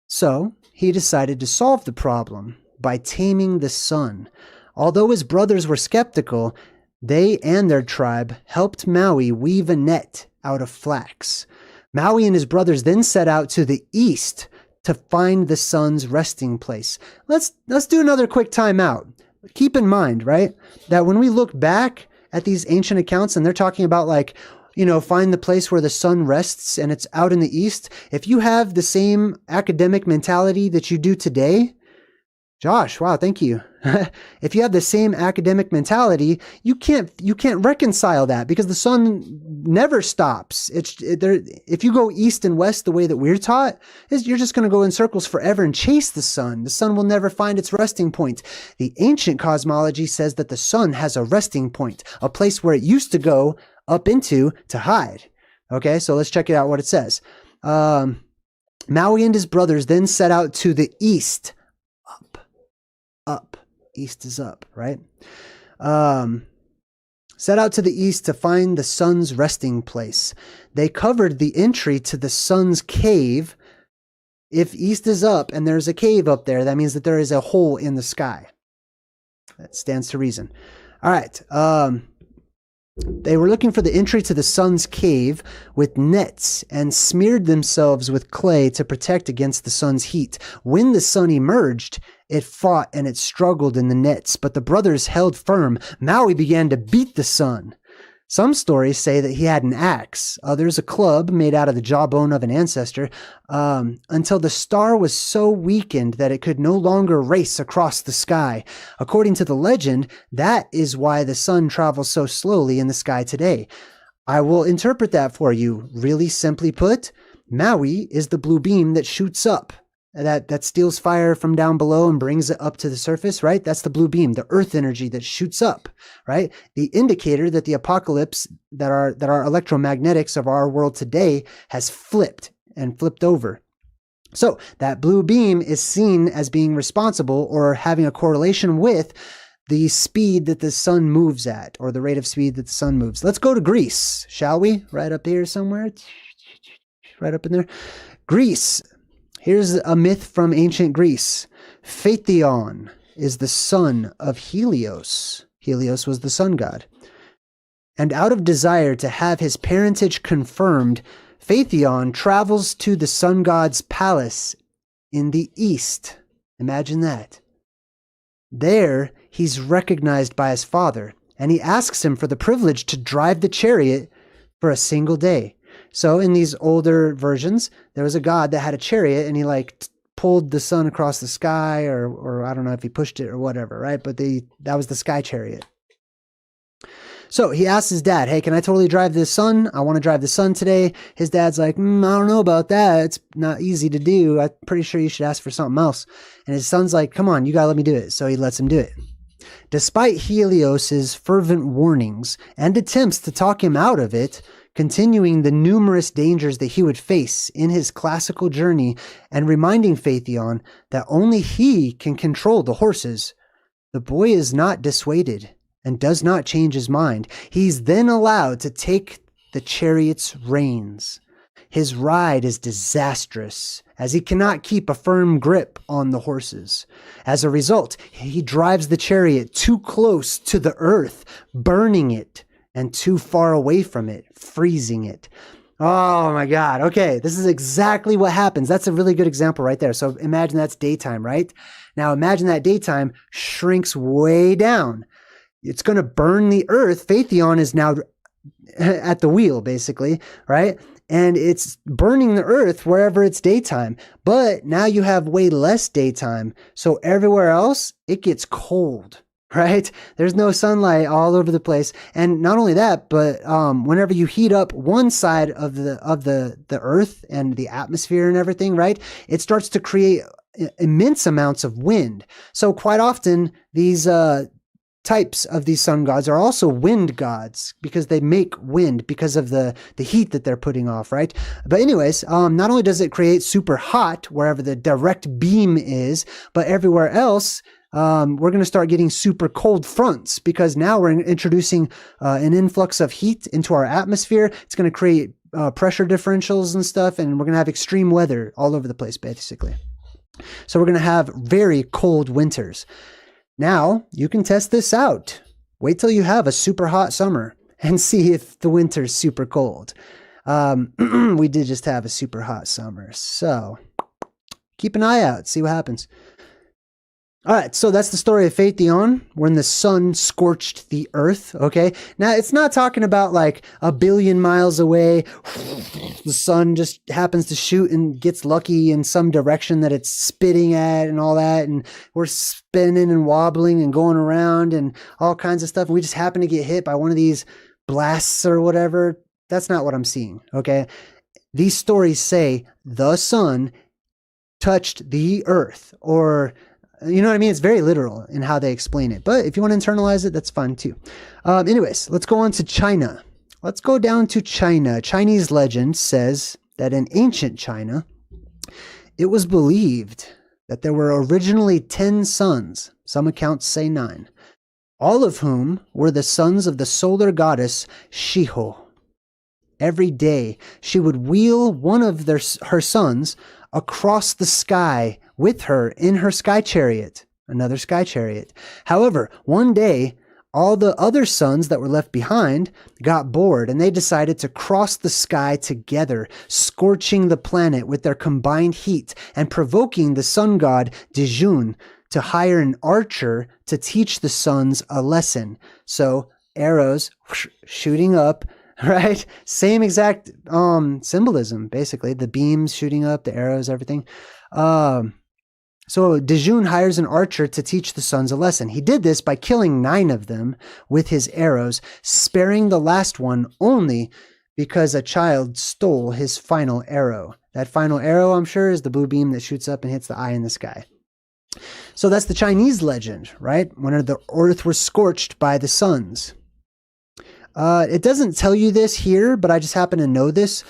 So he decided to solve the problem by taming the sun. Although his brothers were skeptical, they and their tribe helped Maui weave a net out of flax. Maui and his brothers then set out to the east to find the sun's resting place. Let's do another quick timeout. Keep in mind, right, that when we look back at these ancient accounts and they're talking about like, you know, find the place where the sun rests and it's out in the east. If you have the same academic mentality that you do today, Josh, wow, thank you. If you have the same academic mentality, you can't reconcile that because the sun never stops. If you go east and west the way that we're taught, you're just going to go in circles forever and chase the sun. The sun will never find its resting point. The ancient cosmology says that the sun has a resting point, a place where it used to go up into to hide. Okay, so let's check it out what it says. Maui and his brothers then set out to the east. Up. East is up, right? Set out to the east to find the sun's resting place. They covered the entry to the sun's cave. If east is up and there's a cave up there, that means that there is a hole in the sky. That stands to reason. All right. They were looking for the entry to the sun's cave with nets and smeared themselves with clay to protect against the sun's heat. When the sun emerged, it fought and it struggled in the nets, but the brothers held firm. Maui began to beat the sun. Some stories say that he had an axe, others a club made out of the jawbone of an ancestor, until the star was so weakened that it could no longer race across the sky. According to the legend, that is why the sun travels so slowly in the sky today. I will interpret that for you. Really simply put, Maui is the blue beam that shoots up, that steals fire from down below and brings it up to the surface, right? That's the blue beam, the earth energy that shoots up, right? The indicator that the apocalypse, that our electromagnetics of our world today has flipped over. So that blue beam is seen as being responsible or having a correlation with the speed that the sun moves at, or the rate of speed that the sun moves. Let's go to Greece, shall we? Right up here somewhere. Right up in there. Greece. Here's a myth from ancient Greece. Phaethon is the son of Helios. Helios was the sun god. And out of desire to have his parentage confirmed, Phaethon travels to the sun god's palace in the east. Imagine that. There, he's recognized by his father, and he asks him for the privilege to drive the chariot for a single day. So in these older versions, there was a god that had a chariot, and he pulled the sun across the sky, or I don't know if he pushed it or whatever, right? But that was the sky chariot. So he asks his dad, hey, can I totally drive the sun? I want to drive the sun today. His dad's like, I don't know about that. It's not easy to do. I'm pretty sure you should ask for something else. And his son's like, come on, you got to let me do it. So he lets him do it. Despite Helios's fervent warnings and attempts to talk him out of it, continuing the numerous dangers that he would face in his classical journey and reminding Phaethon that only he can control the horses, the boy is not dissuaded and does not change his mind. He's then allowed to take the chariot's reins. His ride is disastrous, as he cannot keep a firm grip on the horses. As a result, he drives the chariot too close to the earth, burning it, and too far away from it, freezing it. Oh my God. Okay, this is exactly what happens. That's a really good example right there. So imagine that's daytime, right? Now imagine that daytime shrinks way down. It's going to burn the earth. Phaethon is now at the wheel, basically, right? And it's burning the earth wherever it's daytime. But now you have way less daytime. So everywhere else, it gets cold, right? There's no sunlight all over the place. And not only that, but whenever you heat up one side of the earth and the atmosphere and everything, right? It starts to create immense amounts of wind. So quite often, these types of these sun gods are also wind gods because they make wind because of the heat that they're putting off, right? But anyways, not only does it create super hot wherever the direct beam is, but everywhere else, we're going to start getting super cold fronts because now we're introducing an influx of heat into our atmosphere. It's going to create pressure differentials and stuff, and we're going to have extreme weather all over the place, basically. So we're going to have very cold winters. Now, you can test this out. Wait till you have a super hot summer and see if the winter's super cold. We did just have a super hot summer, so keep an eye out, see what happens. All right, so that's the story of Phaethon, when the sun scorched the earth, okay? Now, it's not talking about like a billion miles away, the sun just happens to shoot and gets lucky in some direction that it's spitting at and all that, and we're spinning and wobbling and going around and all kinds of stuff, and we just happen to get hit by one of these blasts or whatever. That's not what I'm seeing, okay? These stories say the sun touched the earth, or you know what I mean? It's very literal in how they explain it. But if you want to internalize it, that's fine too. Anyways, let's go on to China. Let's go down to China. Chinese legend says that in ancient China, it was believed that there were originally 10 suns. Some accounts say 9. All of whom were the sons of the solar goddess Shiho. Every day, she would wheel one of her sons across the sky with her in her sky chariot, another sky chariot. However, one day, all the other sons that were left behind got bored and they decided to cross the sky together, scorching the planet with their combined heat and provoking the sun god Dijun to hire an archer to teach the sons a lesson. So arrows shooting up, right? Same exact symbolism, basically. The beams shooting up, the arrows, everything. So Dejun hires an archer to teach the sons a lesson. He did this by killing 9 of them with his arrows, sparing the last one only because a child stole his final arrow. That final arrow, I'm sure, is the blue beam that shoots up and hits the eye in the sky. So that's the Chinese legend, right? When the earth was scorched by the suns. It doesn't tell you this here, but I just happen to know this.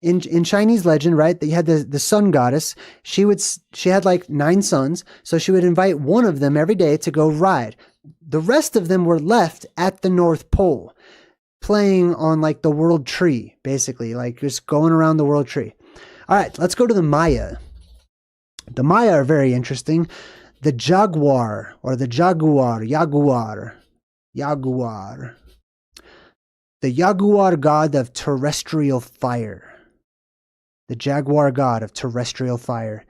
In Chinese legend, right, that you had the sun goddess. She had like 9 sons, so she would invite one of them every day to go ride. The rest of them were left at the North Pole, playing on like the world tree, basically, like just going around the world tree. All right, let's go to the Maya. The Maya are very interesting. The jaguar, or the jaguar. The jaguar god of terrestrial fire. The jaguar god of terrestrial fire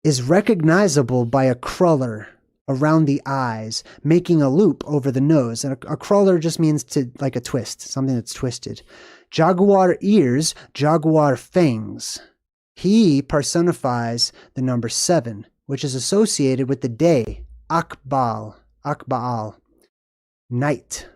is recognizable by a cruller around the eyes, making a loop over the nose. And a cruller just means to like a twist, something that's twisted. Jaguar ears, jaguar fangs. He personifies the number 7, which is associated with the day, Akbal, night.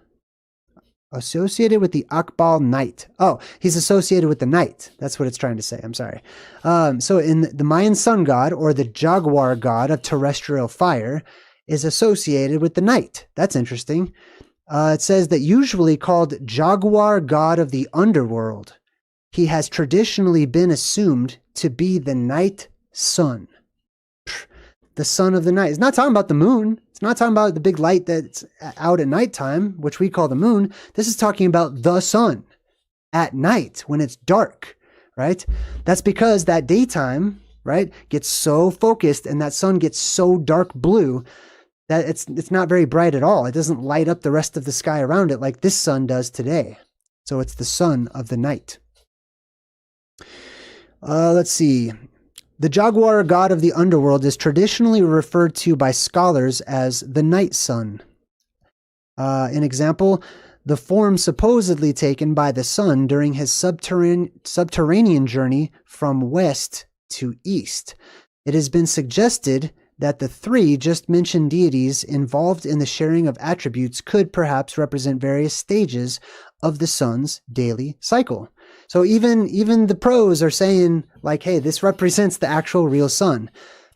Associated with the Akbal night. Oh, he's associated with the night. That's what it's trying to say. I'm sorry. So in the Mayan sun god, or the jaguar god of terrestrial fire, is associated with the night. That's interesting. It says that usually called jaguar god of the underworld, he has traditionally been assumed to be the night sun. The sun of the night. It's not talking about the moon. It's not talking about the big light that's out at nighttime, which we call the moon. This is talking about the sun at night when it's dark, right? That's because that daytime, right, gets so focused and that sun gets so dark blue that it's not very bright at all. It doesn't light up the rest of the sky around it like this sun does today. So it's the sun of the night. Let's see. The jaguar god of the underworld is traditionally referred to by scholars as the night sun. An example, the form supposedly taken by the sun during his subterranean journey from west to east. It has been suggested that the 3 just mentioned deities involved in the sharing of attributes could perhaps represent various stages of the sun's daily cycle. So even the pros are saying like, hey, this represents the actual real sun.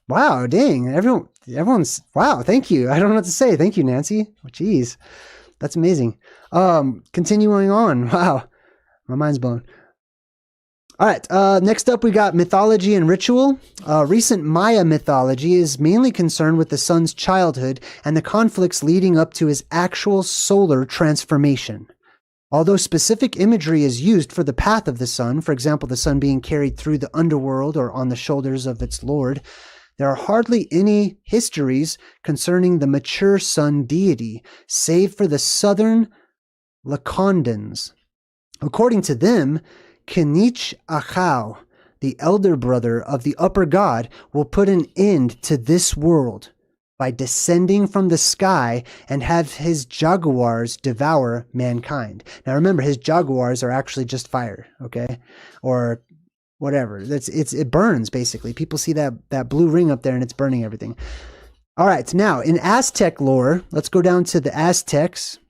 Wow, dang, everyone's, wow, thank you. I don't know what to say. Thank you, Nancy. Oh, geez, that's amazing. Continuing on. Wow, my mind's blown. All right, next up we got mythology and ritual. Recent Maya mythology is mainly concerned with the sun's childhood and the conflicts leading up to his actual solar transformation. Although specific imagery is used for the path of the sun, for example, the sun being carried through the underworld or on the shoulders of its lord, there are hardly any histories concerning the mature sun deity, save for the southern Lacandons. According to them, Kinich Achau, the elder brother of the upper god, will put an end to this world by descending from the sky and have his jaguars devour mankind. Now remember, his jaguars are actually just fire, okay? Or whatever. It burns, basically. People see that blue ring up there and it's burning everything. All right, now in Aztec lore, let's go down to the Aztecs.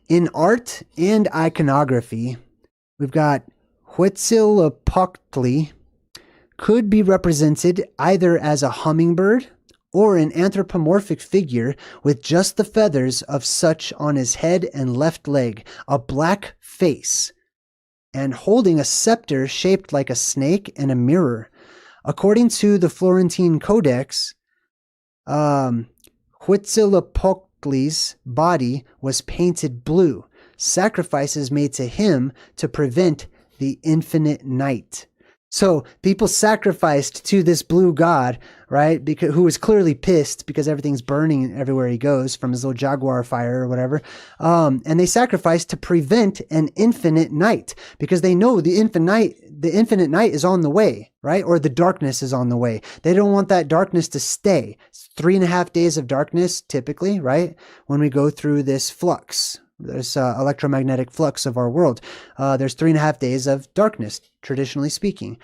In art and iconography, we've got Huitzilopochtli could be represented either as a hummingbird or an anthropomorphic figure with just the feathers of such on his head and left leg, a black face, and holding a scepter shaped like a snake and a mirror. According to the Florentine Codex, Huitzilopochtli's body was painted blue, sacrifices made to him to prevent the infinite night. So people sacrificed to this blue god, right? Who was clearly pissed because everything's burning everywhere he goes from his little jaguar fire or whatever. And they sacrificed to prevent an infinite night because they know the the infinite night is on the way, right? Or the darkness is on the way. They don't want that darkness to stay. It's 3.5 days of darkness, typically, right? When we go through this flux, this electromagnetic flux of our world, there's 3.5 days of darkness, traditionally speaking.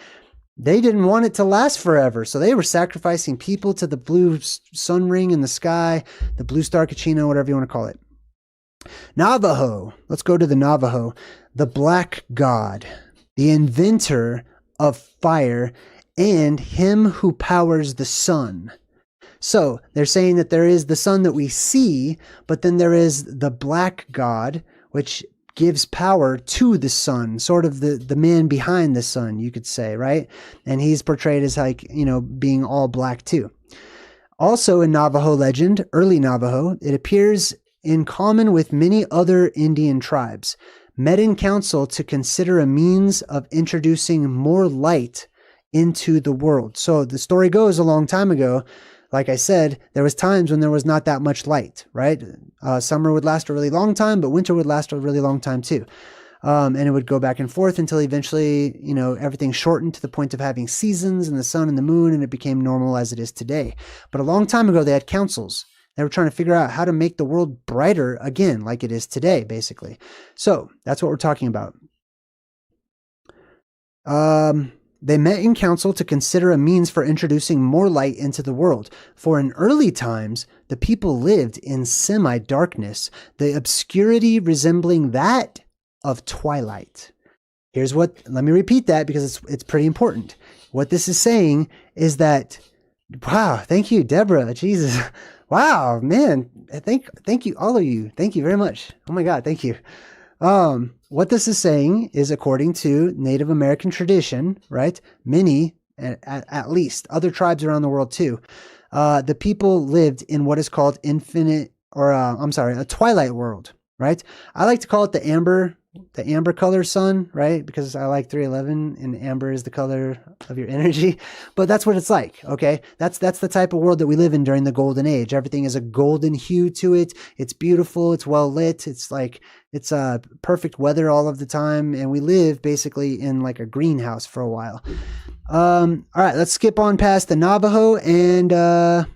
They didn't want it to last forever, so they were sacrificing people to the blue sun ring in the sky, the blue star Kachina, whatever you want to call it. Navajo. Let's go to the Navajo. The black god, the inventor of fire, and him who powers the sun. So they're saying that there is the sun that we see, but then there is the black god, which gives power to the sun, sort of the man behind the sun, you could say, right? And he's portrayed as like, you know, being all black too. Also in Navajo legend, early Navajo, it appears in common with many other Indian tribes, met in council to consider a means of introducing more light into the world. So the story goes a long time ago, like I said, there was times when there was not that much light, right? Summer would last a really long time, but winter would last a really long time too. And it would go back and forth until eventually, you know, everything shortened to the point of having seasons and the sun and the moon, and it became normal as it is today. But a long time ago, they had councils. They were trying to figure out how to make the world brighter again, like it is today, basically. So that's what we're talking about. They met in council to consider a means for introducing more light into the world. For in early times, the people lived in semi-darkness, the obscurity resembling that of twilight. Here's what, let me repeat that because it's pretty important. What this is saying is that, wow, thank you, Deborah, Jesus. Wow, man, thank you, all of you. Thank you very much. Oh my God, thank you. What this is saying is, according to Native American tradition, right? Many, at least, other tribes around the world too, the people lived in what is called a twilight world, right? I like to call it the amber color sun, right? Because I like 311 and amber is the color of your energy, but that's what it's like. Okay. That's the type of world that we live in during the golden age. Everything is a golden hue to it. It's beautiful. It's well lit. It's like, it's perfect weather all of the time. And we live basically in like a greenhouse for a while. All right, let's skip on past the Navajo and,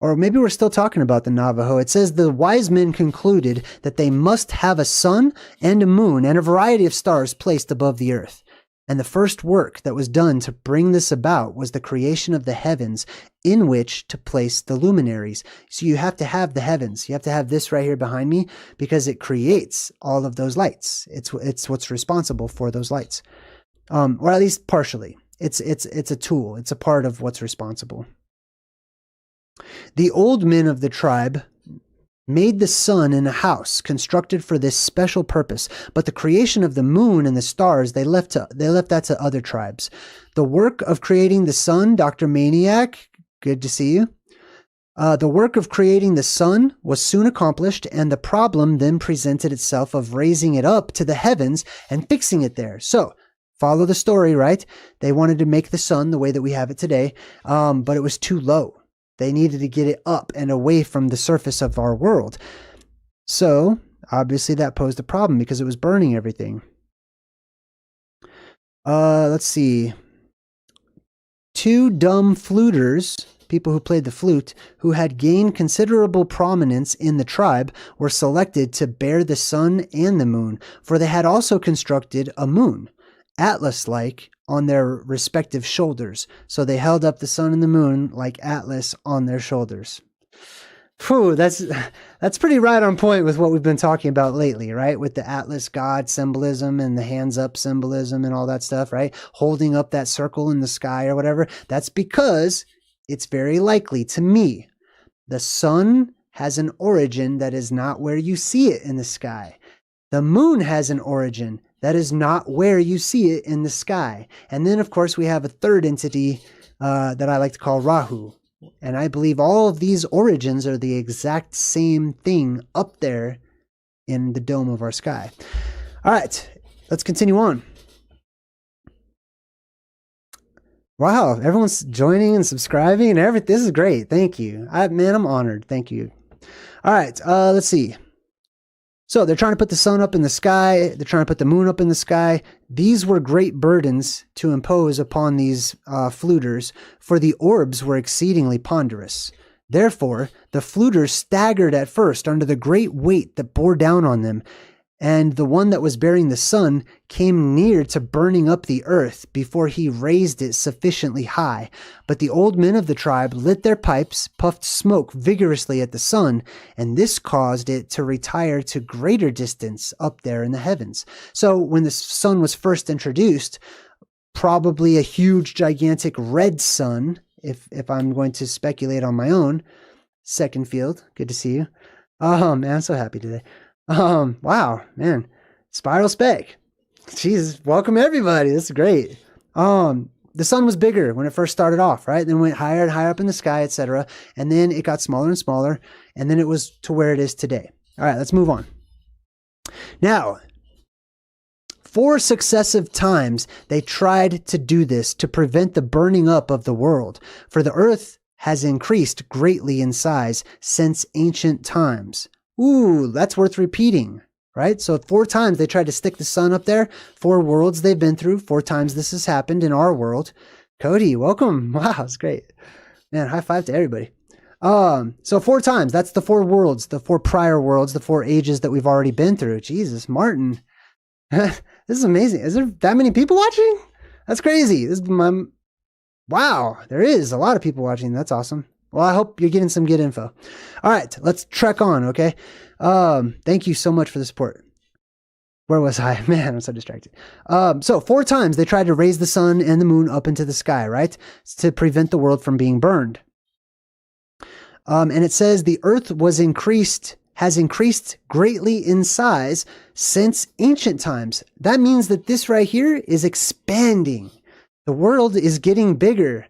or maybe we're still talking about the Navajo. It says the wise men concluded that they must have a sun and a moon and a variety of stars placed above the earth. And the first work that was done to bring this about was the creation of the heavens in which to place the luminaries. So you have to have the heavens. You have to have this right here behind me because it creates all of those lights. It's what's responsible for those lights. Or at least partially. It's a tool. It's a part of what's responsible. The old men of the tribe made the sun in a house constructed for this special purpose, but the creation of the moon and the stars they left that to other tribes. The work of creating the sun, Dr. Maniac, good to see you. The work of creating the sun was soon accomplished, and the problem then presented itself of raising it up to the heavens and fixing it there. So, follow the story, right? They wanted to make the sun the way that we have it today, but it was too low. They needed to get it up and away from the surface of our world. So, obviously that posed a problem because it was burning everything. Let's see. 2 dumb fluters, people who played the flute, who had gained considerable prominence in the tribe, were selected to bear the sun and the moon, for they had also constructed a moon, Atlas-like, on their respective shoulders. So they held up the sun and the moon like Atlas on their shoulders. Phew, that's pretty right on point with what we've been talking about lately, right? With the Atlas god symbolism and the hands up symbolism and all that stuff, right? Holding up that circle in the sky or whatever. That's because it's very likely to me the sun has an origin that is not where you see it in the sky. The moon has an origin that is not where you see it in the sky. And then, of course, we have a third entity that I like to call Rahu. And I believe all of these origins are the exact same thing up there in the dome of our sky. All right, let's continue on. Wow, everyone's joining and subscribing and everything. This is great. Thank you. Man, I'm honored. Thank you. All right, let's see. So they're trying to put the sun up in the sky. They're trying to put the moon up in the sky. These were great burdens to impose upon these fluters, for the orbs were exceedingly ponderous. Therefore, the fluters staggered at first under the great weight that bore down on them, and the one that was bearing the sun came near to burning up the earth before he raised it sufficiently high. But the old men of the tribe lit their pipes, puffed smoke vigorously at the sun, and this caused it to retire to greater distance up there in the heavens. So when the sun was first introduced, probably a huge, gigantic red sun, if I'm going to speculate on my own. Second field, good to see you. Oh man, I'm so happy today. Wow, man. Spiral Spec. Jesus, welcome everybody. This is great. The sun was bigger when it first started off, right? Then went higher and higher up in the sky, etc. And then it got smaller and smaller, and then it was to where it is today. All right, let's move on. Now, 4 successive times they tried to do this to prevent the burning up of the world, for the earth has increased greatly in size since ancient times. Ooh, that's worth repeating, right? So 4 times they tried to stick the sun up there. 4 worlds they've been through. 4 times this has happened in our world. Cody, welcome. Wow, that's great. Man, high five to everybody. So 4 times, that's the 4 worlds, the 4 prior worlds, the 4 ages that we've already been through. Jesus, Martin. This is amazing. Is there that many people watching? That's crazy. Wow, there is a lot of people watching. That's awesome. Well, I hope you're getting some good info. All right, let's trek on, okay? Thank you so much for the support. Where was I? Man, I'm so distracted. So 4 times they tried to raise the sun and the moon up into the sky, right? To prevent the world from being burned. And it says the earth has increased greatly in size since ancient times. That means that this right here is expanding. The world is getting bigger.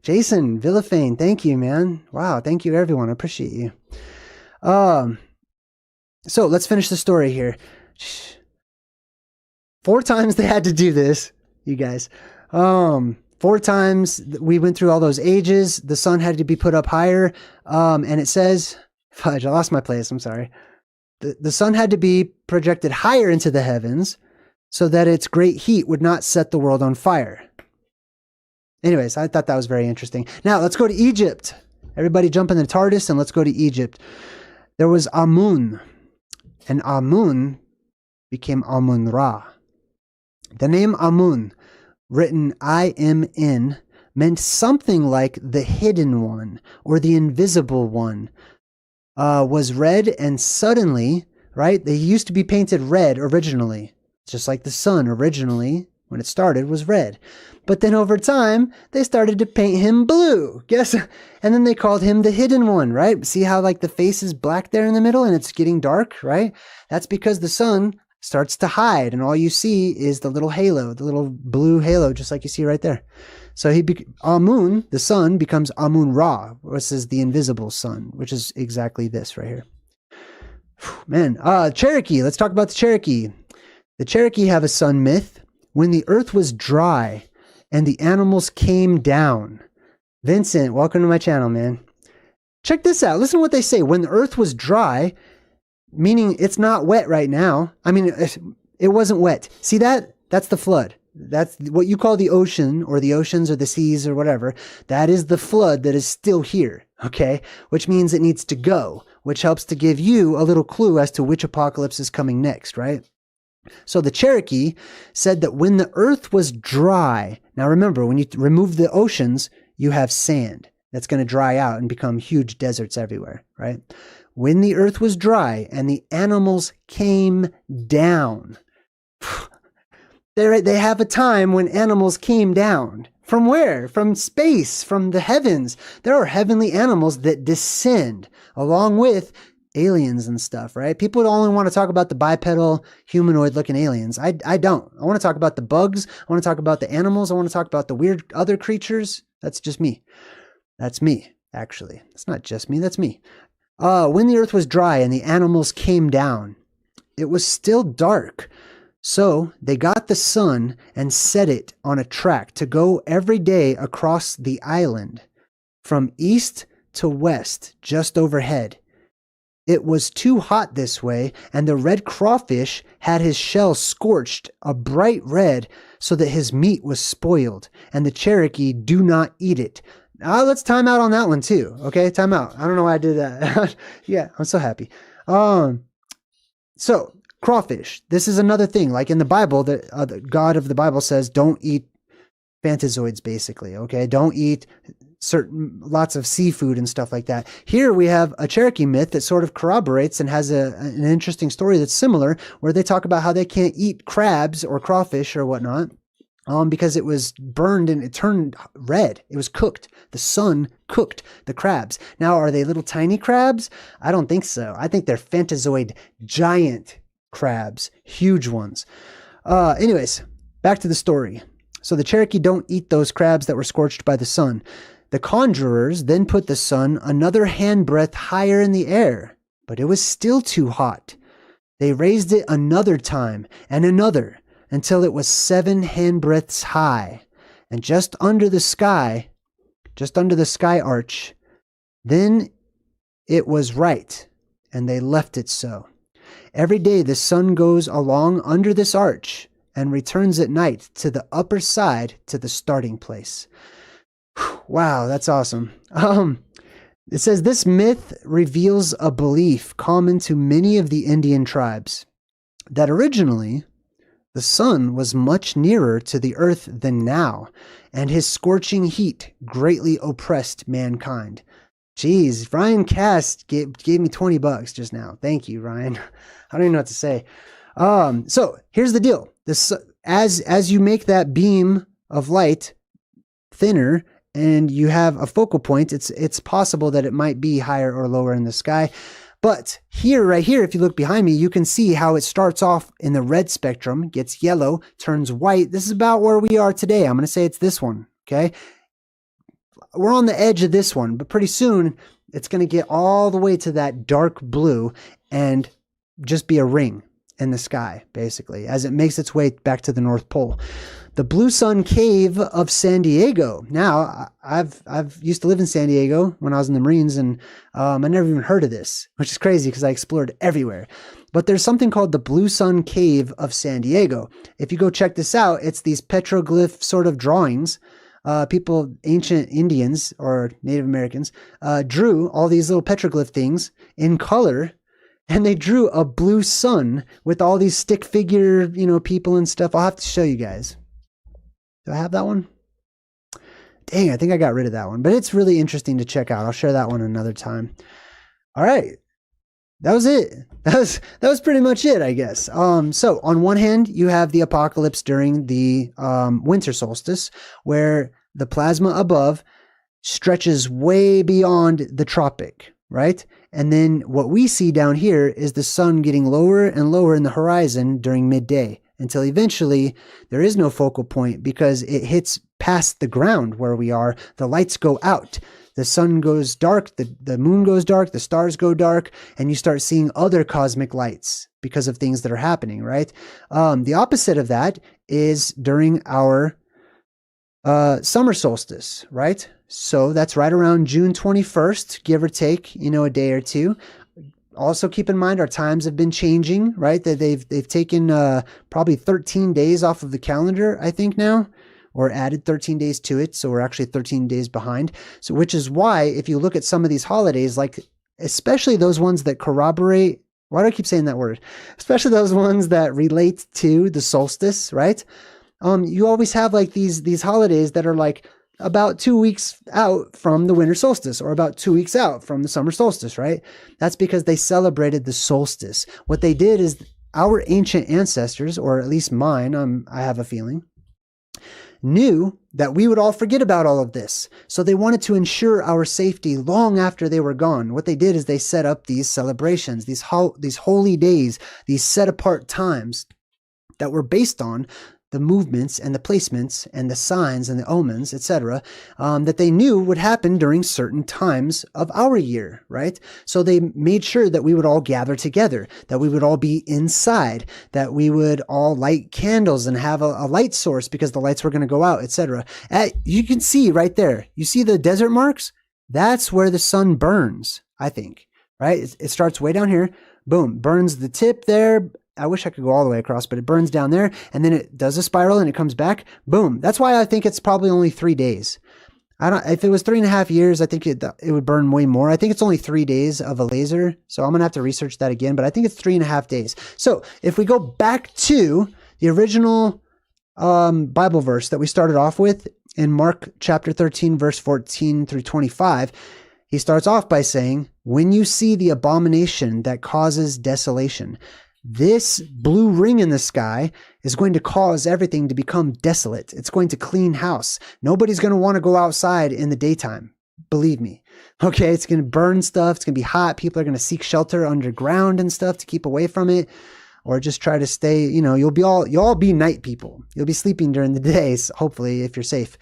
Jason, Villafane, thank you, man. Wow, thank you, everyone. I appreciate you. So let's finish the story here. 4 times they had to do this, you guys. 4 times we went through all those ages. The sun had to be put up higher. And it says, fudge, I lost my place. I'm sorry. The sun had to be projected higher into the heavens so that its great heat would not set the world on fire. Anyways, I thought that was very interesting. Now, let's go to Egypt. Everybody jump in the TARDIS and let's go to Egypt. There was Amun, and Amun became Amun-Ra. The name Amun, written I-M-N, meant something like the hidden one or the invisible one. Was red, and suddenly, right? They used to be painted red originally, just like the sun originally, when it started, was red. But then over time, they started to paint him blue. Guess? And then they called him the hidden one, right? See how like the face is black there in the middle and it's getting dark, right? That's because the sun starts to hide and all you see is the little halo, the little blue halo, just like you see right there. So Amun, the sun, becomes Amun-Ra, which is the invisible sun, which is exactly this right here. Man, Cherokee. Let's talk about the Cherokee. The Cherokee have a sun myth. When the earth was dry and the animals came down. Vincent, welcome to my channel, man. Check this out. Listen to what they say. When the earth was dry, meaning it's not wet right now. I mean, it wasn't wet. See that? That's the flood. That's what you call the ocean or the oceans or the seas or whatever. That is the flood that is still here, okay? Which means it needs to go, which helps to give you a little clue as to which apocalypse is coming next, right? So the Cherokee said that when the earth was dry, now remember, when you remove the oceans, you have sand that's going to dry out and become huge deserts everywhere, right? When the earth was dry and the animals came down, they have a time when animals came down. From where? From space, from the heavens. There are heavenly animals that descend along with aliens and stuff, right? People only want to talk about the bipedal, humanoid-looking aliens. I don't. I want to talk about the bugs. I want to talk about the animals. I want to talk about the weird other creatures. That's just me. That's me, actually. It's not just me. That's me. When the earth was dry and the animals came down, it was still dark. So they got the sun and set it on a track to go every day across the island from east to west, just overhead. It was too hot this way, and the red crawfish had his shell scorched a bright red so that his meat was spoiled, and the Cherokee do not eat it. Let's time out on that one too. Okay, time out. I don't know why I did that. Yeah, I'm so happy. So crawfish. This is another thing. Like in the Bible, the God of the Bible says, don't eat phantazoids, basically. Okay, don't eat lots of seafood and stuff like that. Here we have a Cherokee myth that sort of corroborates and has an interesting story that's similar, where they talk about how they can't eat crabs or crawfish or whatnot, because it was burned and it turned red. It was cooked. The sun cooked the crabs. Now, are they little tiny crabs? I don't think so. I think they're phantazoid giant crabs, huge ones. Anyways, back to the story. So the Cherokee don't eat those crabs that were scorched by the sun. The conjurers then put the sun another handbreadth higher in the air, but it was still too hot. They raised it another time and another until it was 7 handbreadths high, and just under the sky arch. Then it was right, and they left it so. Every day the sun goes along under this arch and returns at night to the upper side to the starting place. Wow, that's awesome. It says this myth reveals a belief common to many of the Indian tribes, that originally the sun was much nearer to the earth than now, and his scorching heat greatly oppressed mankind. Jeez, Ryan Cast gave me $20 just now. Thank you, Ryan. I don't even know what to say. So here's the deal. As you make that beam of light thinner and you have a focal point, it's possible that it might be higher or lower in the sky. But right here, if you look behind me, you can see how it starts off in the red spectrum, gets yellow, turns white. This is about where we are today. I'm going to say it's this one. Okay. We're on the edge of this one, but pretty soon it's going to get all the way to that dark blue and just be a ring in the sky, basically, as it makes its way back to the North Pole. The Blue Sun Cave of San Diego. Now, I've used to live in San Diego when I was in the Marines, and I never even heard of this, which is crazy because I explored everywhere. But there's something called the Blue Sun Cave of San Diego. If you go check this out, it's these petroglyph sort of drawings. Ancient Indians or Native Americans, drew all these little petroglyph things in color, and they drew a blue sun with all these stick figure, people and stuff. I'll have to show you guys. Do I have that one? Dang, I think I got rid of that one, but it's really interesting to check out. I'll share that one another time. All right. That was it. That was pretty much it, I guess. So on one hand, you have the apocalypse during the winter solstice, where the plasma above stretches way beyond the tropic, right? And then what we see down here is the sun getting lower and lower in the horizon during midday, until eventually there is no focal point because it hits past the ground where we are. The lights go out. The sun goes dark, the moon goes dark, the stars go dark, and you start seeing other cosmic lights because of things that are happening, right? The opposite of that is during our summer solstice, right? So that's right around June 21st, give or take, a day or two. Also keep in mind our times have been changing, right? That they've taken probably 13 days off of the calendar, I think now, or added 13 days to it. So we're actually 13 days behind. So which is why if you look at some of these holidays, like especially those ones that corroborate, why do I keep saying that word? Especially those ones that relate to the solstice, right? You always have like these holidays that are like about 2 weeks out from the winter solstice or about 2 weeks out from the summer solstice, right? That's because they celebrated the solstice. What they did is our ancient ancestors, or at least mine, I have a feeling, knew that we would all forget about all of this. So they wanted to ensure our safety long after they were gone. What they did is they set up these celebrations, these holy days, these set apart times that were based on the movements and the placements and the signs and the omens, etc., that they knew would happen during certain times of our year, right? So they made sure that we would all gather together, that we would all be inside, that we would all light candles and have a light source because the lights were going to go out, etc. You can see right there, you see the desert marks? That's where the sun burns, I think, right? It starts way down here, boom, burns the tip there. I wish I could go all the way across, but it burns down there, and then it does a spiral and it comes back, boom. That's why I think it's probably only 3 days. If it was 3.5 years, I think it would burn way more. I think it's only 3 days of a laser. So I'm going to have to research that again, but I think it's 3.5 days. So if we go back to the original Bible verse that we started off with in Mark chapter 13, verse 14 through 25, he starts off by saying, when you see the abomination that causes desolation, this blue ring in the sky is going to cause everything to become desolate. It's going to clean house. Nobody's going to want to go outside in the daytime. Believe me. Okay. It's going to burn stuff. It's going to be hot. People are going to seek shelter underground and stuff to keep away from it, or just try to stay, you'll all be night people. You'll be sleeping during the days, hopefully, if you're safe,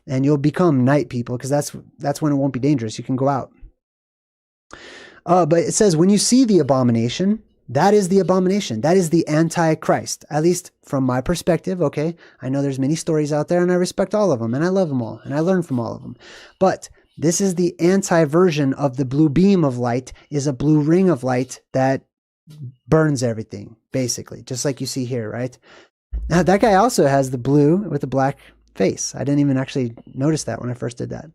and you'll become night people, because that's when it won't be dangerous. You can go out. But it says, when you see the abomination, that is the abomination. That is the Antichrist, at least from my perspective. Okay. I know there's many stories out there and I respect all of them and I love them all and I learn from all of them. But this is the anti-version of the blue beam of light, is a blue ring of light that burns everything, basically, just like you see here, right? Now, that guy also has the blue with the black face. I didn't even actually notice that when I first did that.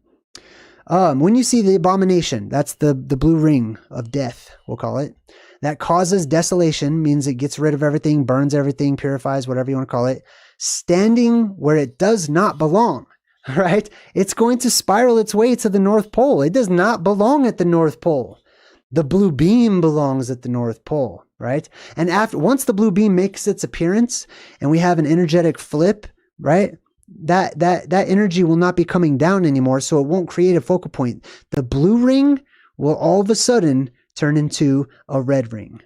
When you see the abomination, that's the blue ring of death, we'll call it, that causes desolation, means it gets rid of everything, burns everything, purifies, whatever you want to call it, standing where it does not belong, right? It's going to spiral its way to the North Pole. It does not belong at the North Pole. The blue beam belongs at the North Pole, right? And once the blue beam makes its appearance and we have an energetic flip, right? That energy will not be coming down anymore, so it won't create a focal point. The blue ring will all of a sudden turn into a red ring,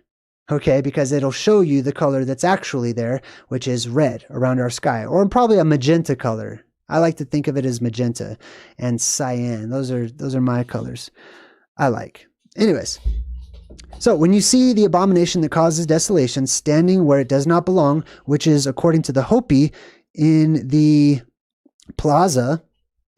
okay? Because it'll show you the color that's actually there, which is red around our sky, or probably a magenta color. I like to think of it as magenta and cyan. Those are my colors I like. Anyways, so when you see the abomination that causes desolation standing where it does not belong, which is according to the Hopi in the plaza,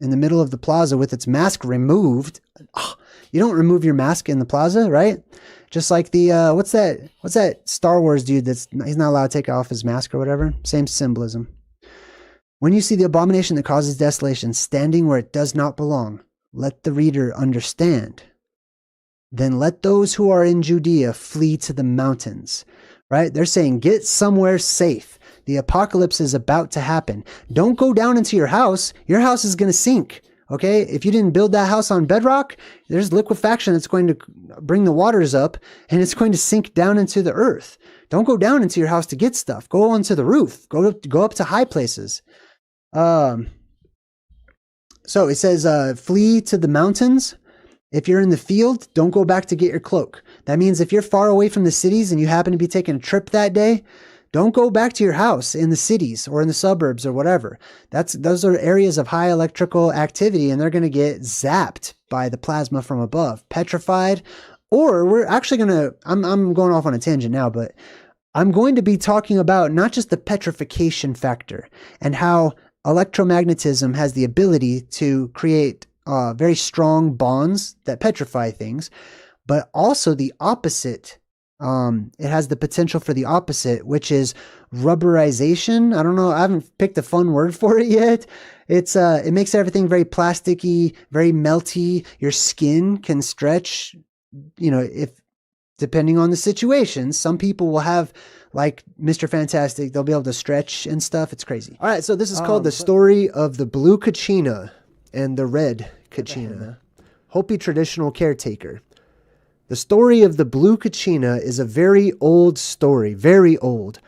in the middle of the plaza with its mask removed. Oh, you don't remove your mask in the plaza, right? Just like the, what's that Star Wars dude he's not allowed to take off his mask or whatever. Same symbolism. When you see the abomination that causes desolation standing where it does not belong, let the reader understand. Then let those who are in Judea flee to the mountains, right? They're saying, get somewhere safe. The apocalypse is about to happen. Don't go down into your house. Your house is going to sink. Okay. If you didn't build that house on bedrock, there's liquefaction that's going to bring the waters up and it's going to sink down into the earth. Don't go down into your house to get stuff. Go onto the roof. Go up to high places. So it says, flee to the mountains. If you're in the field, don't go back to get your cloak. That means if you're far away from the cities and you happen to be taking a trip that day, don't go back to your house in the cities or in the suburbs or whatever. Those are areas of high electrical activity and they're going to get zapped by the plasma from above, petrified. Or we're actually going to, I'm going off on a tangent now, but I'm going to be talking about not just the petrification factor and how electromagnetism has the ability to create very strong bonds that petrify things, but also the opposite. It has the potential for the opposite, which is rubberization. I don't know. I haven't picked a fun word for it yet. It makes everything very plasticky, very melty. Your skin can stretch, if depending on the situation. Some people will have, like Mr. Fantastic, they'll be able to stretch and stuff. It's crazy. All right. So this is called the story of the blue kachina and the red kachina. Hopi traditional caretaker. The story of the blue kachina is a very old story, very old.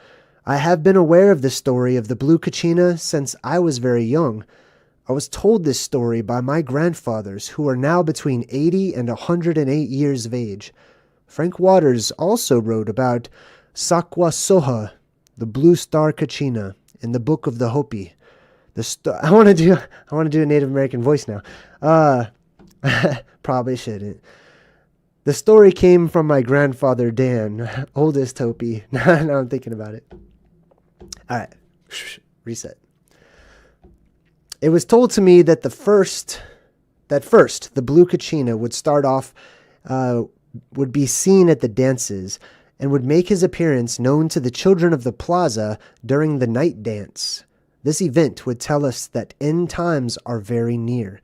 I have been aware of the story of the blue kachina since I was very young. I was told this story by my grandfathers, who are now between 80 and 108 years of age. Frank Waters also wrote about Sakwa Soha, the blue star kachina, in the Book of the Hopi. I want to do a Native American voice now. Probably shouldn't. The story came from my grandfather, Dan, oldest Hopi. Now I'm thinking about it. All right. Reset. It was told to me that the blue kachina would start off would be seen at the dances and would make his appearance known to the children of the plaza during the night dance. This event would tell us that end times are very near.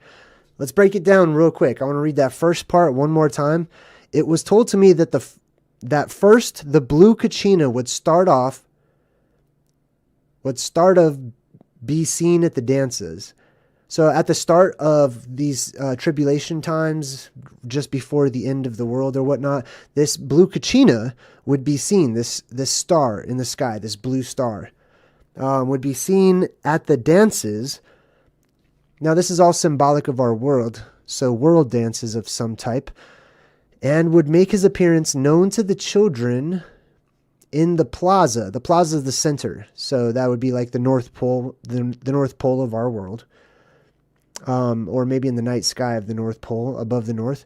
Let's break it down real quick. I want to read that first part one more time. It was told to me that first the blue kachina would start of be seen at the dances. So at the start of these tribulation times, just before the end of the world or whatnot, this blue kachina would be seen, this star in the sky, this blue star, would be seen at the dances. Now this is all symbolic of our world, so world dances of some type, and would make his appearance known to the children in the plaza. The plaza is the center, so that would be like the North Pole, the North Pole of our world. Or maybe in the night sky of the North Pole, above the north,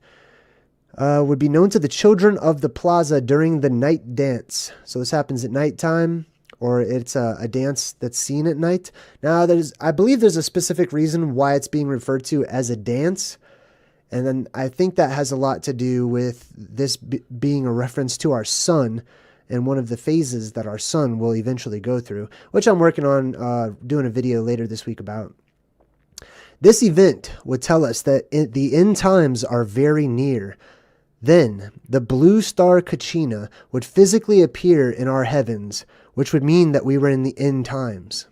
would be known to the children of the plaza during the night dance. So this happens at nighttime, or it's a dance that's seen at night. Now, I believe there's a specific reason why it's being referred to as a dance, and then I think that has a lot to do with this being a reference to our sun and one of the phases that our sun will eventually go through, which I'm working on doing a video later this week about. This event would tell us that the end times are very near. Then, the blue star Kachina would physically appear in our heavens, which would mean that we were in the end times.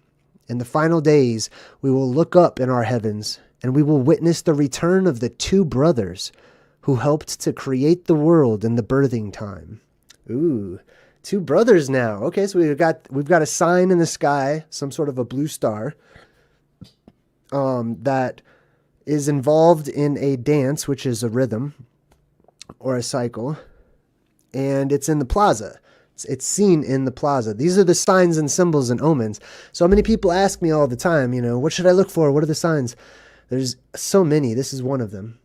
In the final days, we will look up in our heavens, and we will witness the return of the two brothers who helped to create the world in the birthing time. Ooh, two brothers now. Okay, so we've got a sign in the sky, some sort of a blue star, that is involved in a dance, which is a rhythm or a cycle, and it's in the plaza. It's seen in the plaza. These are the signs and symbols and omens. So many people ask me all the time, what should I look for? What are the signs? There's so many. This is one of them.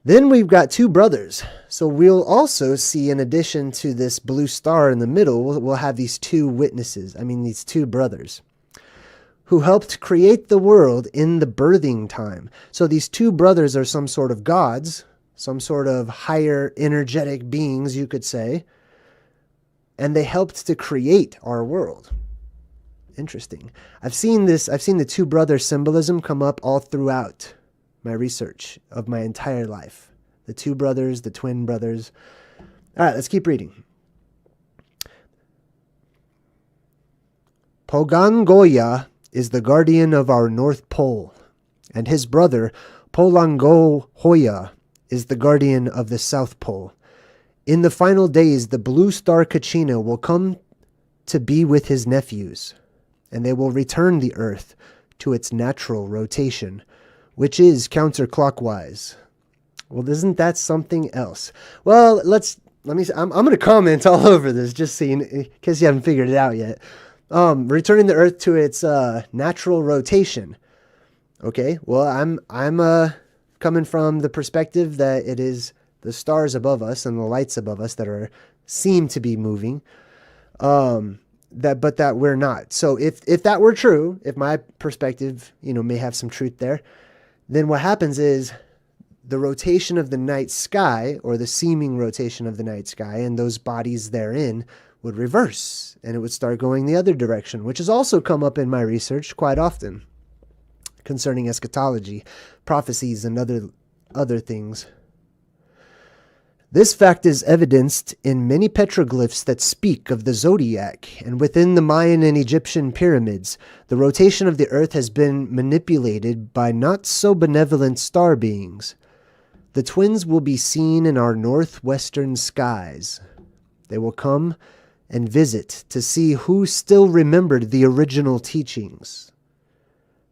Then we've got two brothers. So we'll also see, in addition to this blue star in the middle, we'll have these two witnesses. These two brothers who helped create the world in the birthing time. So these two brothers are some sort of gods, some sort of higher energetic beings, you could say, and they helped to create our world. Interesting. I've seen the two brother symbolism come up all throughout my research of my entire life. The two brothers, the twin brothers. All right, let's keep reading. Pogangoya is the guardian of our North Pole, and his brother, Polangohoya, is the guardian of the South Pole. In the final days, the blue star Kachina will come to be with his nephews, and they will return the Earth to its natural rotation, which is counterclockwise. Well, isn't that something else? Well, I'm going to comment all over this, just in case you haven't figured it out yet. Returning the Earth to its natural rotation. Okay, well, I'm coming from the perspective that it is the stars above us and the lights above us that seem to be moving, but that we're not. So if that were true, if my perspective, may have some truth there, then what happens is the rotation of the night sky, or the seeming rotation of the night sky, and those bodies therein would reverse, and it would start going the other direction, which has also come up in my research quite often concerning eschatology, prophecies, and other things. This fact is evidenced in many petroglyphs that speak of the zodiac, and within the Mayan and Egyptian pyramids, the rotation of the earth has been manipulated by not so benevolent star beings. The twins will be seen in our northwestern skies. They will come and visit to see who still remembered the original teachings,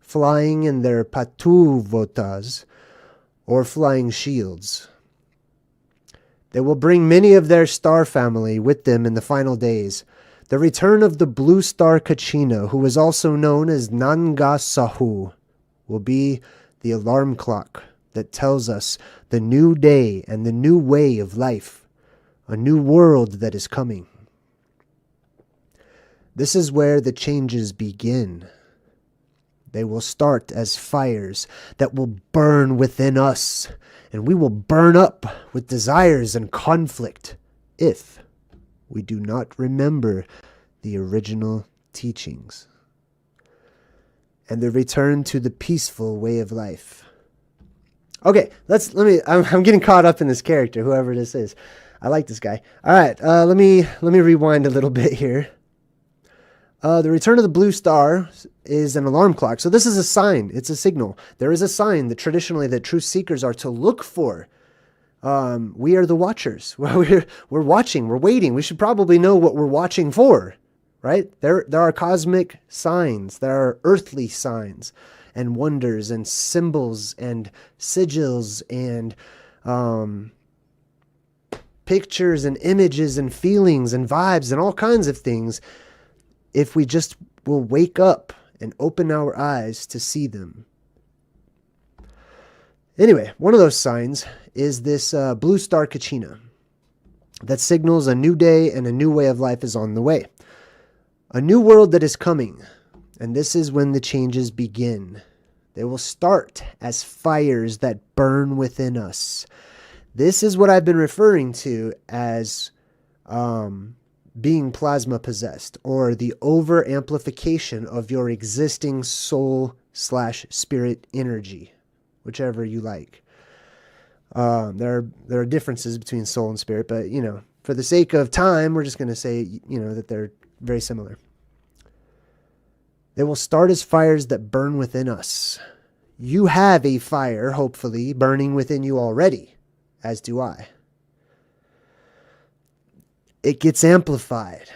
flying in their patuvotas, or flying shields. They will bring many of their star family with them in the final days. The return of the blue star Kachina, who is also known as Nanga Sahu, will be the alarm clock that tells us the new day and the new way of life, a new world that is coming. This is where the changes begin. They will start as fires that will burn within us, and we will burn up with desires and conflict if we do not remember the original teachings and the return to the peaceful way of life. Okay, I'm getting caught up in this character, whoever this is. I like this guy. All right, let me rewind a little bit here. The return of the blue star is an alarm clock. So this is a sign. It's a signal. There is a sign that traditionally that truth seekers are to look for. We are the watchers. We're watching. We're waiting. We should probably know what we're watching for, right? There are cosmic signs. There are earthly signs and wonders and symbols and sigils and pictures and images and feelings and vibes and all kinds of things, if we just will wake up and open our eyes to see them. Anyway, one of those signs is this blue star Kachina that signals a new day and a new way of life is on the way. A new world that is coming, and this is when the changes begin. They will start as fires that burn within us. This is what I've been referring to as being plasma possessed, or the over amplification of your existing soul/spirit energy, whichever you like. There are differences between soul and spirit, but for the sake of time, we're just going to say that they're very similar. They will start as fires that burn within us. You have a fire, hopefully, burning within you already, as do I. It gets amplified.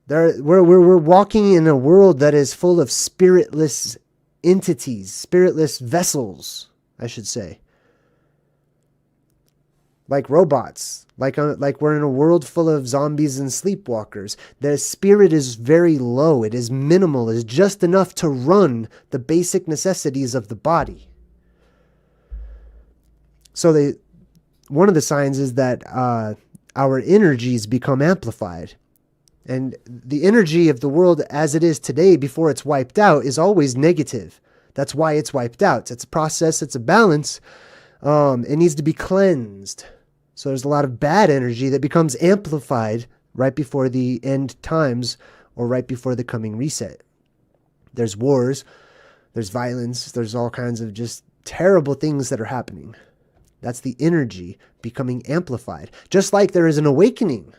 We're walking in a world that is full of spiritless entities, spiritless vessels, I should say. Like robots, like we're in a world full of zombies and sleepwalkers. The spirit is very low. It is minimal. It is just enough to run the basic necessities of the body. So one of the signs is that our energies become amplified. And the energy of the world as it is today before it's wiped out is always negative. That's why it's wiped out. It's a process. It's a balance. It needs to be cleansed. So there's a lot of bad energy that becomes amplified right before the end times or right before the coming reset. There's wars. There's violence. There's all kinds of just terrible things that are happening. That's the energy becoming amplified. Just like there is an awakening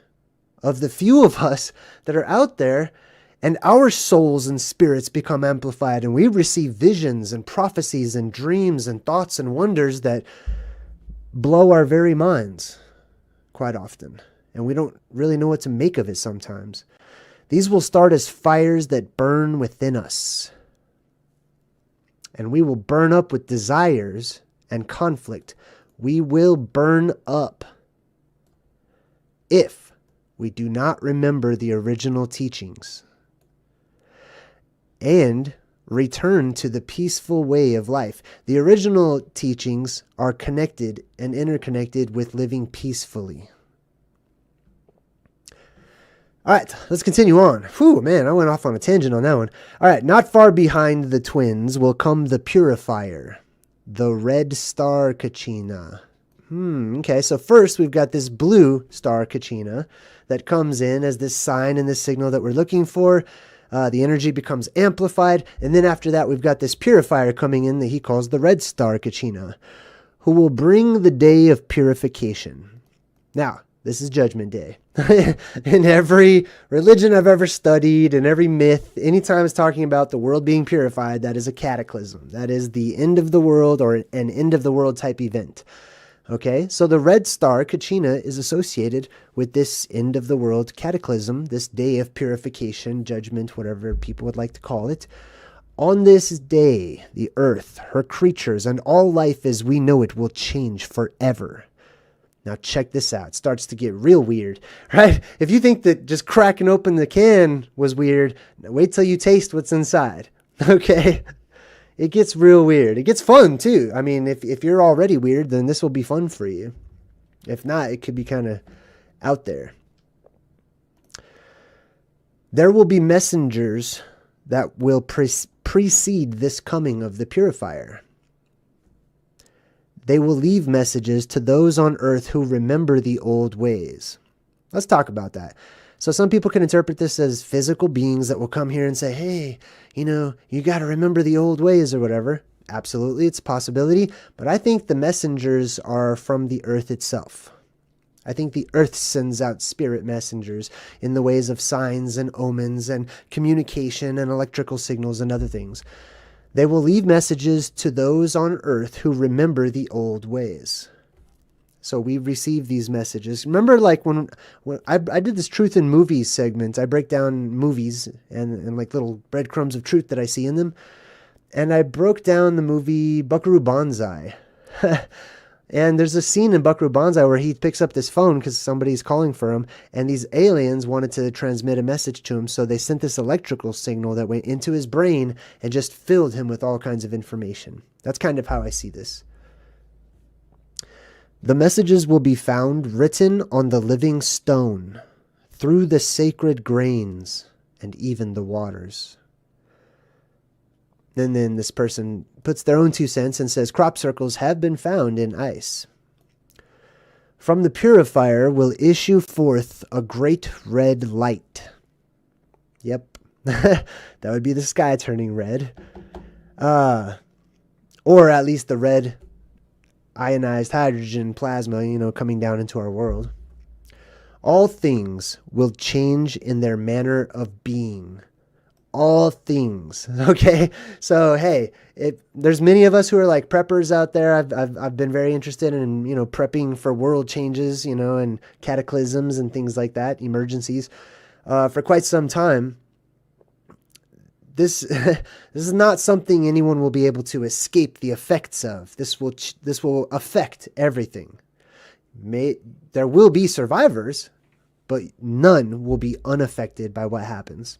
of the few of us that are out there, and our souls and spirits become amplified, and we receive visions and prophecies and dreams and thoughts and wonders that blow our very minds quite often. And we don't really know what to make of it sometimes. These will start as fires that burn within us. And we will burn up with desires and conflict. We will burn up if we do not remember the original teachings and return to the peaceful way of life. The original teachings are connected and interconnected with living peacefully. All right, let's continue on. Whew, man, I went off on a tangent on that one. All right, not far behind the twins will come the purifier, the red star Kachina. Okay, so first we've got this blue star Kachina that comes in as this sign and this signal that we're looking for. The energy becomes amplified. And then after that, we've got this purifier coming in that he calls the red star Kachina, who will bring the day of purification. Now, this is Judgment Day. In every religion I've ever studied, in every myth, anytime it's talking about the world being purified, that is a cataclysm. That is the end of the world or an end of the world type event. Okay, so the red star Kachina is associated with this end of the world cataclysm, this day of purification, judgment, whatever people would like to call it. On this day, the earth, her creatures, and all life as we know it will change forever. Now check this out. It starts to get real weird, right? If you think that just cracking open the can was weird, wait till you taste what's inside, okay? It gets real weird. It gets fun too. I mean, if you're already weird, then this will be fun for you. If not, it could be kind of out there. There will be messengers that will precede this coming of the purifier. They will leave messages to those on earth who remember the old ways. Let's talk about that. So some people can interpret this as physical beings that will come here and say, hey, you got to remember the old ways or whatever. Absolutely, it's a possibility. But I think the messengers are from the earth itself. I think the earth sends out spirit messengers in the ways of signs and omens and communication and electrical signals and other things. They will leave messages to those on earth who remember the old ways. So we receive these messages. Remember, like when I did this Truth in Movies segment, I break down movies and like little breadcrumbs of truth that I see in them. And I broke down the movie Buckaroo Banzai. And there's a scene in Buckaroo Banzai where he picks up this phone because somebody's calling for him, and these aliens wanted to transmit a message to him, so they sent this electrical signal that went into his brain and just filled him with all kinds of information. That's kind of how I see this. The messages will be found written on the living stone, through the sacred grains, and even the waters. And then this person puts their own 2 cents and says, crop circles have been found in ice. From the purifier will issue forth a great red light. Yep, that would be the sky turning red. Or at least the red ionized hydrogen plasma, coming down into our world. All things will change in their manner of being. All things. Okay. So, hey, there's many of us who are like preppers out there. I've been very interested in, prepping for world changes, and cataclysms and things like that, emergencies, for quite some time. This is not something anyone will be able to escape the effects of. This will affect everything. There will be survivors, but none will be unaffected by what happens.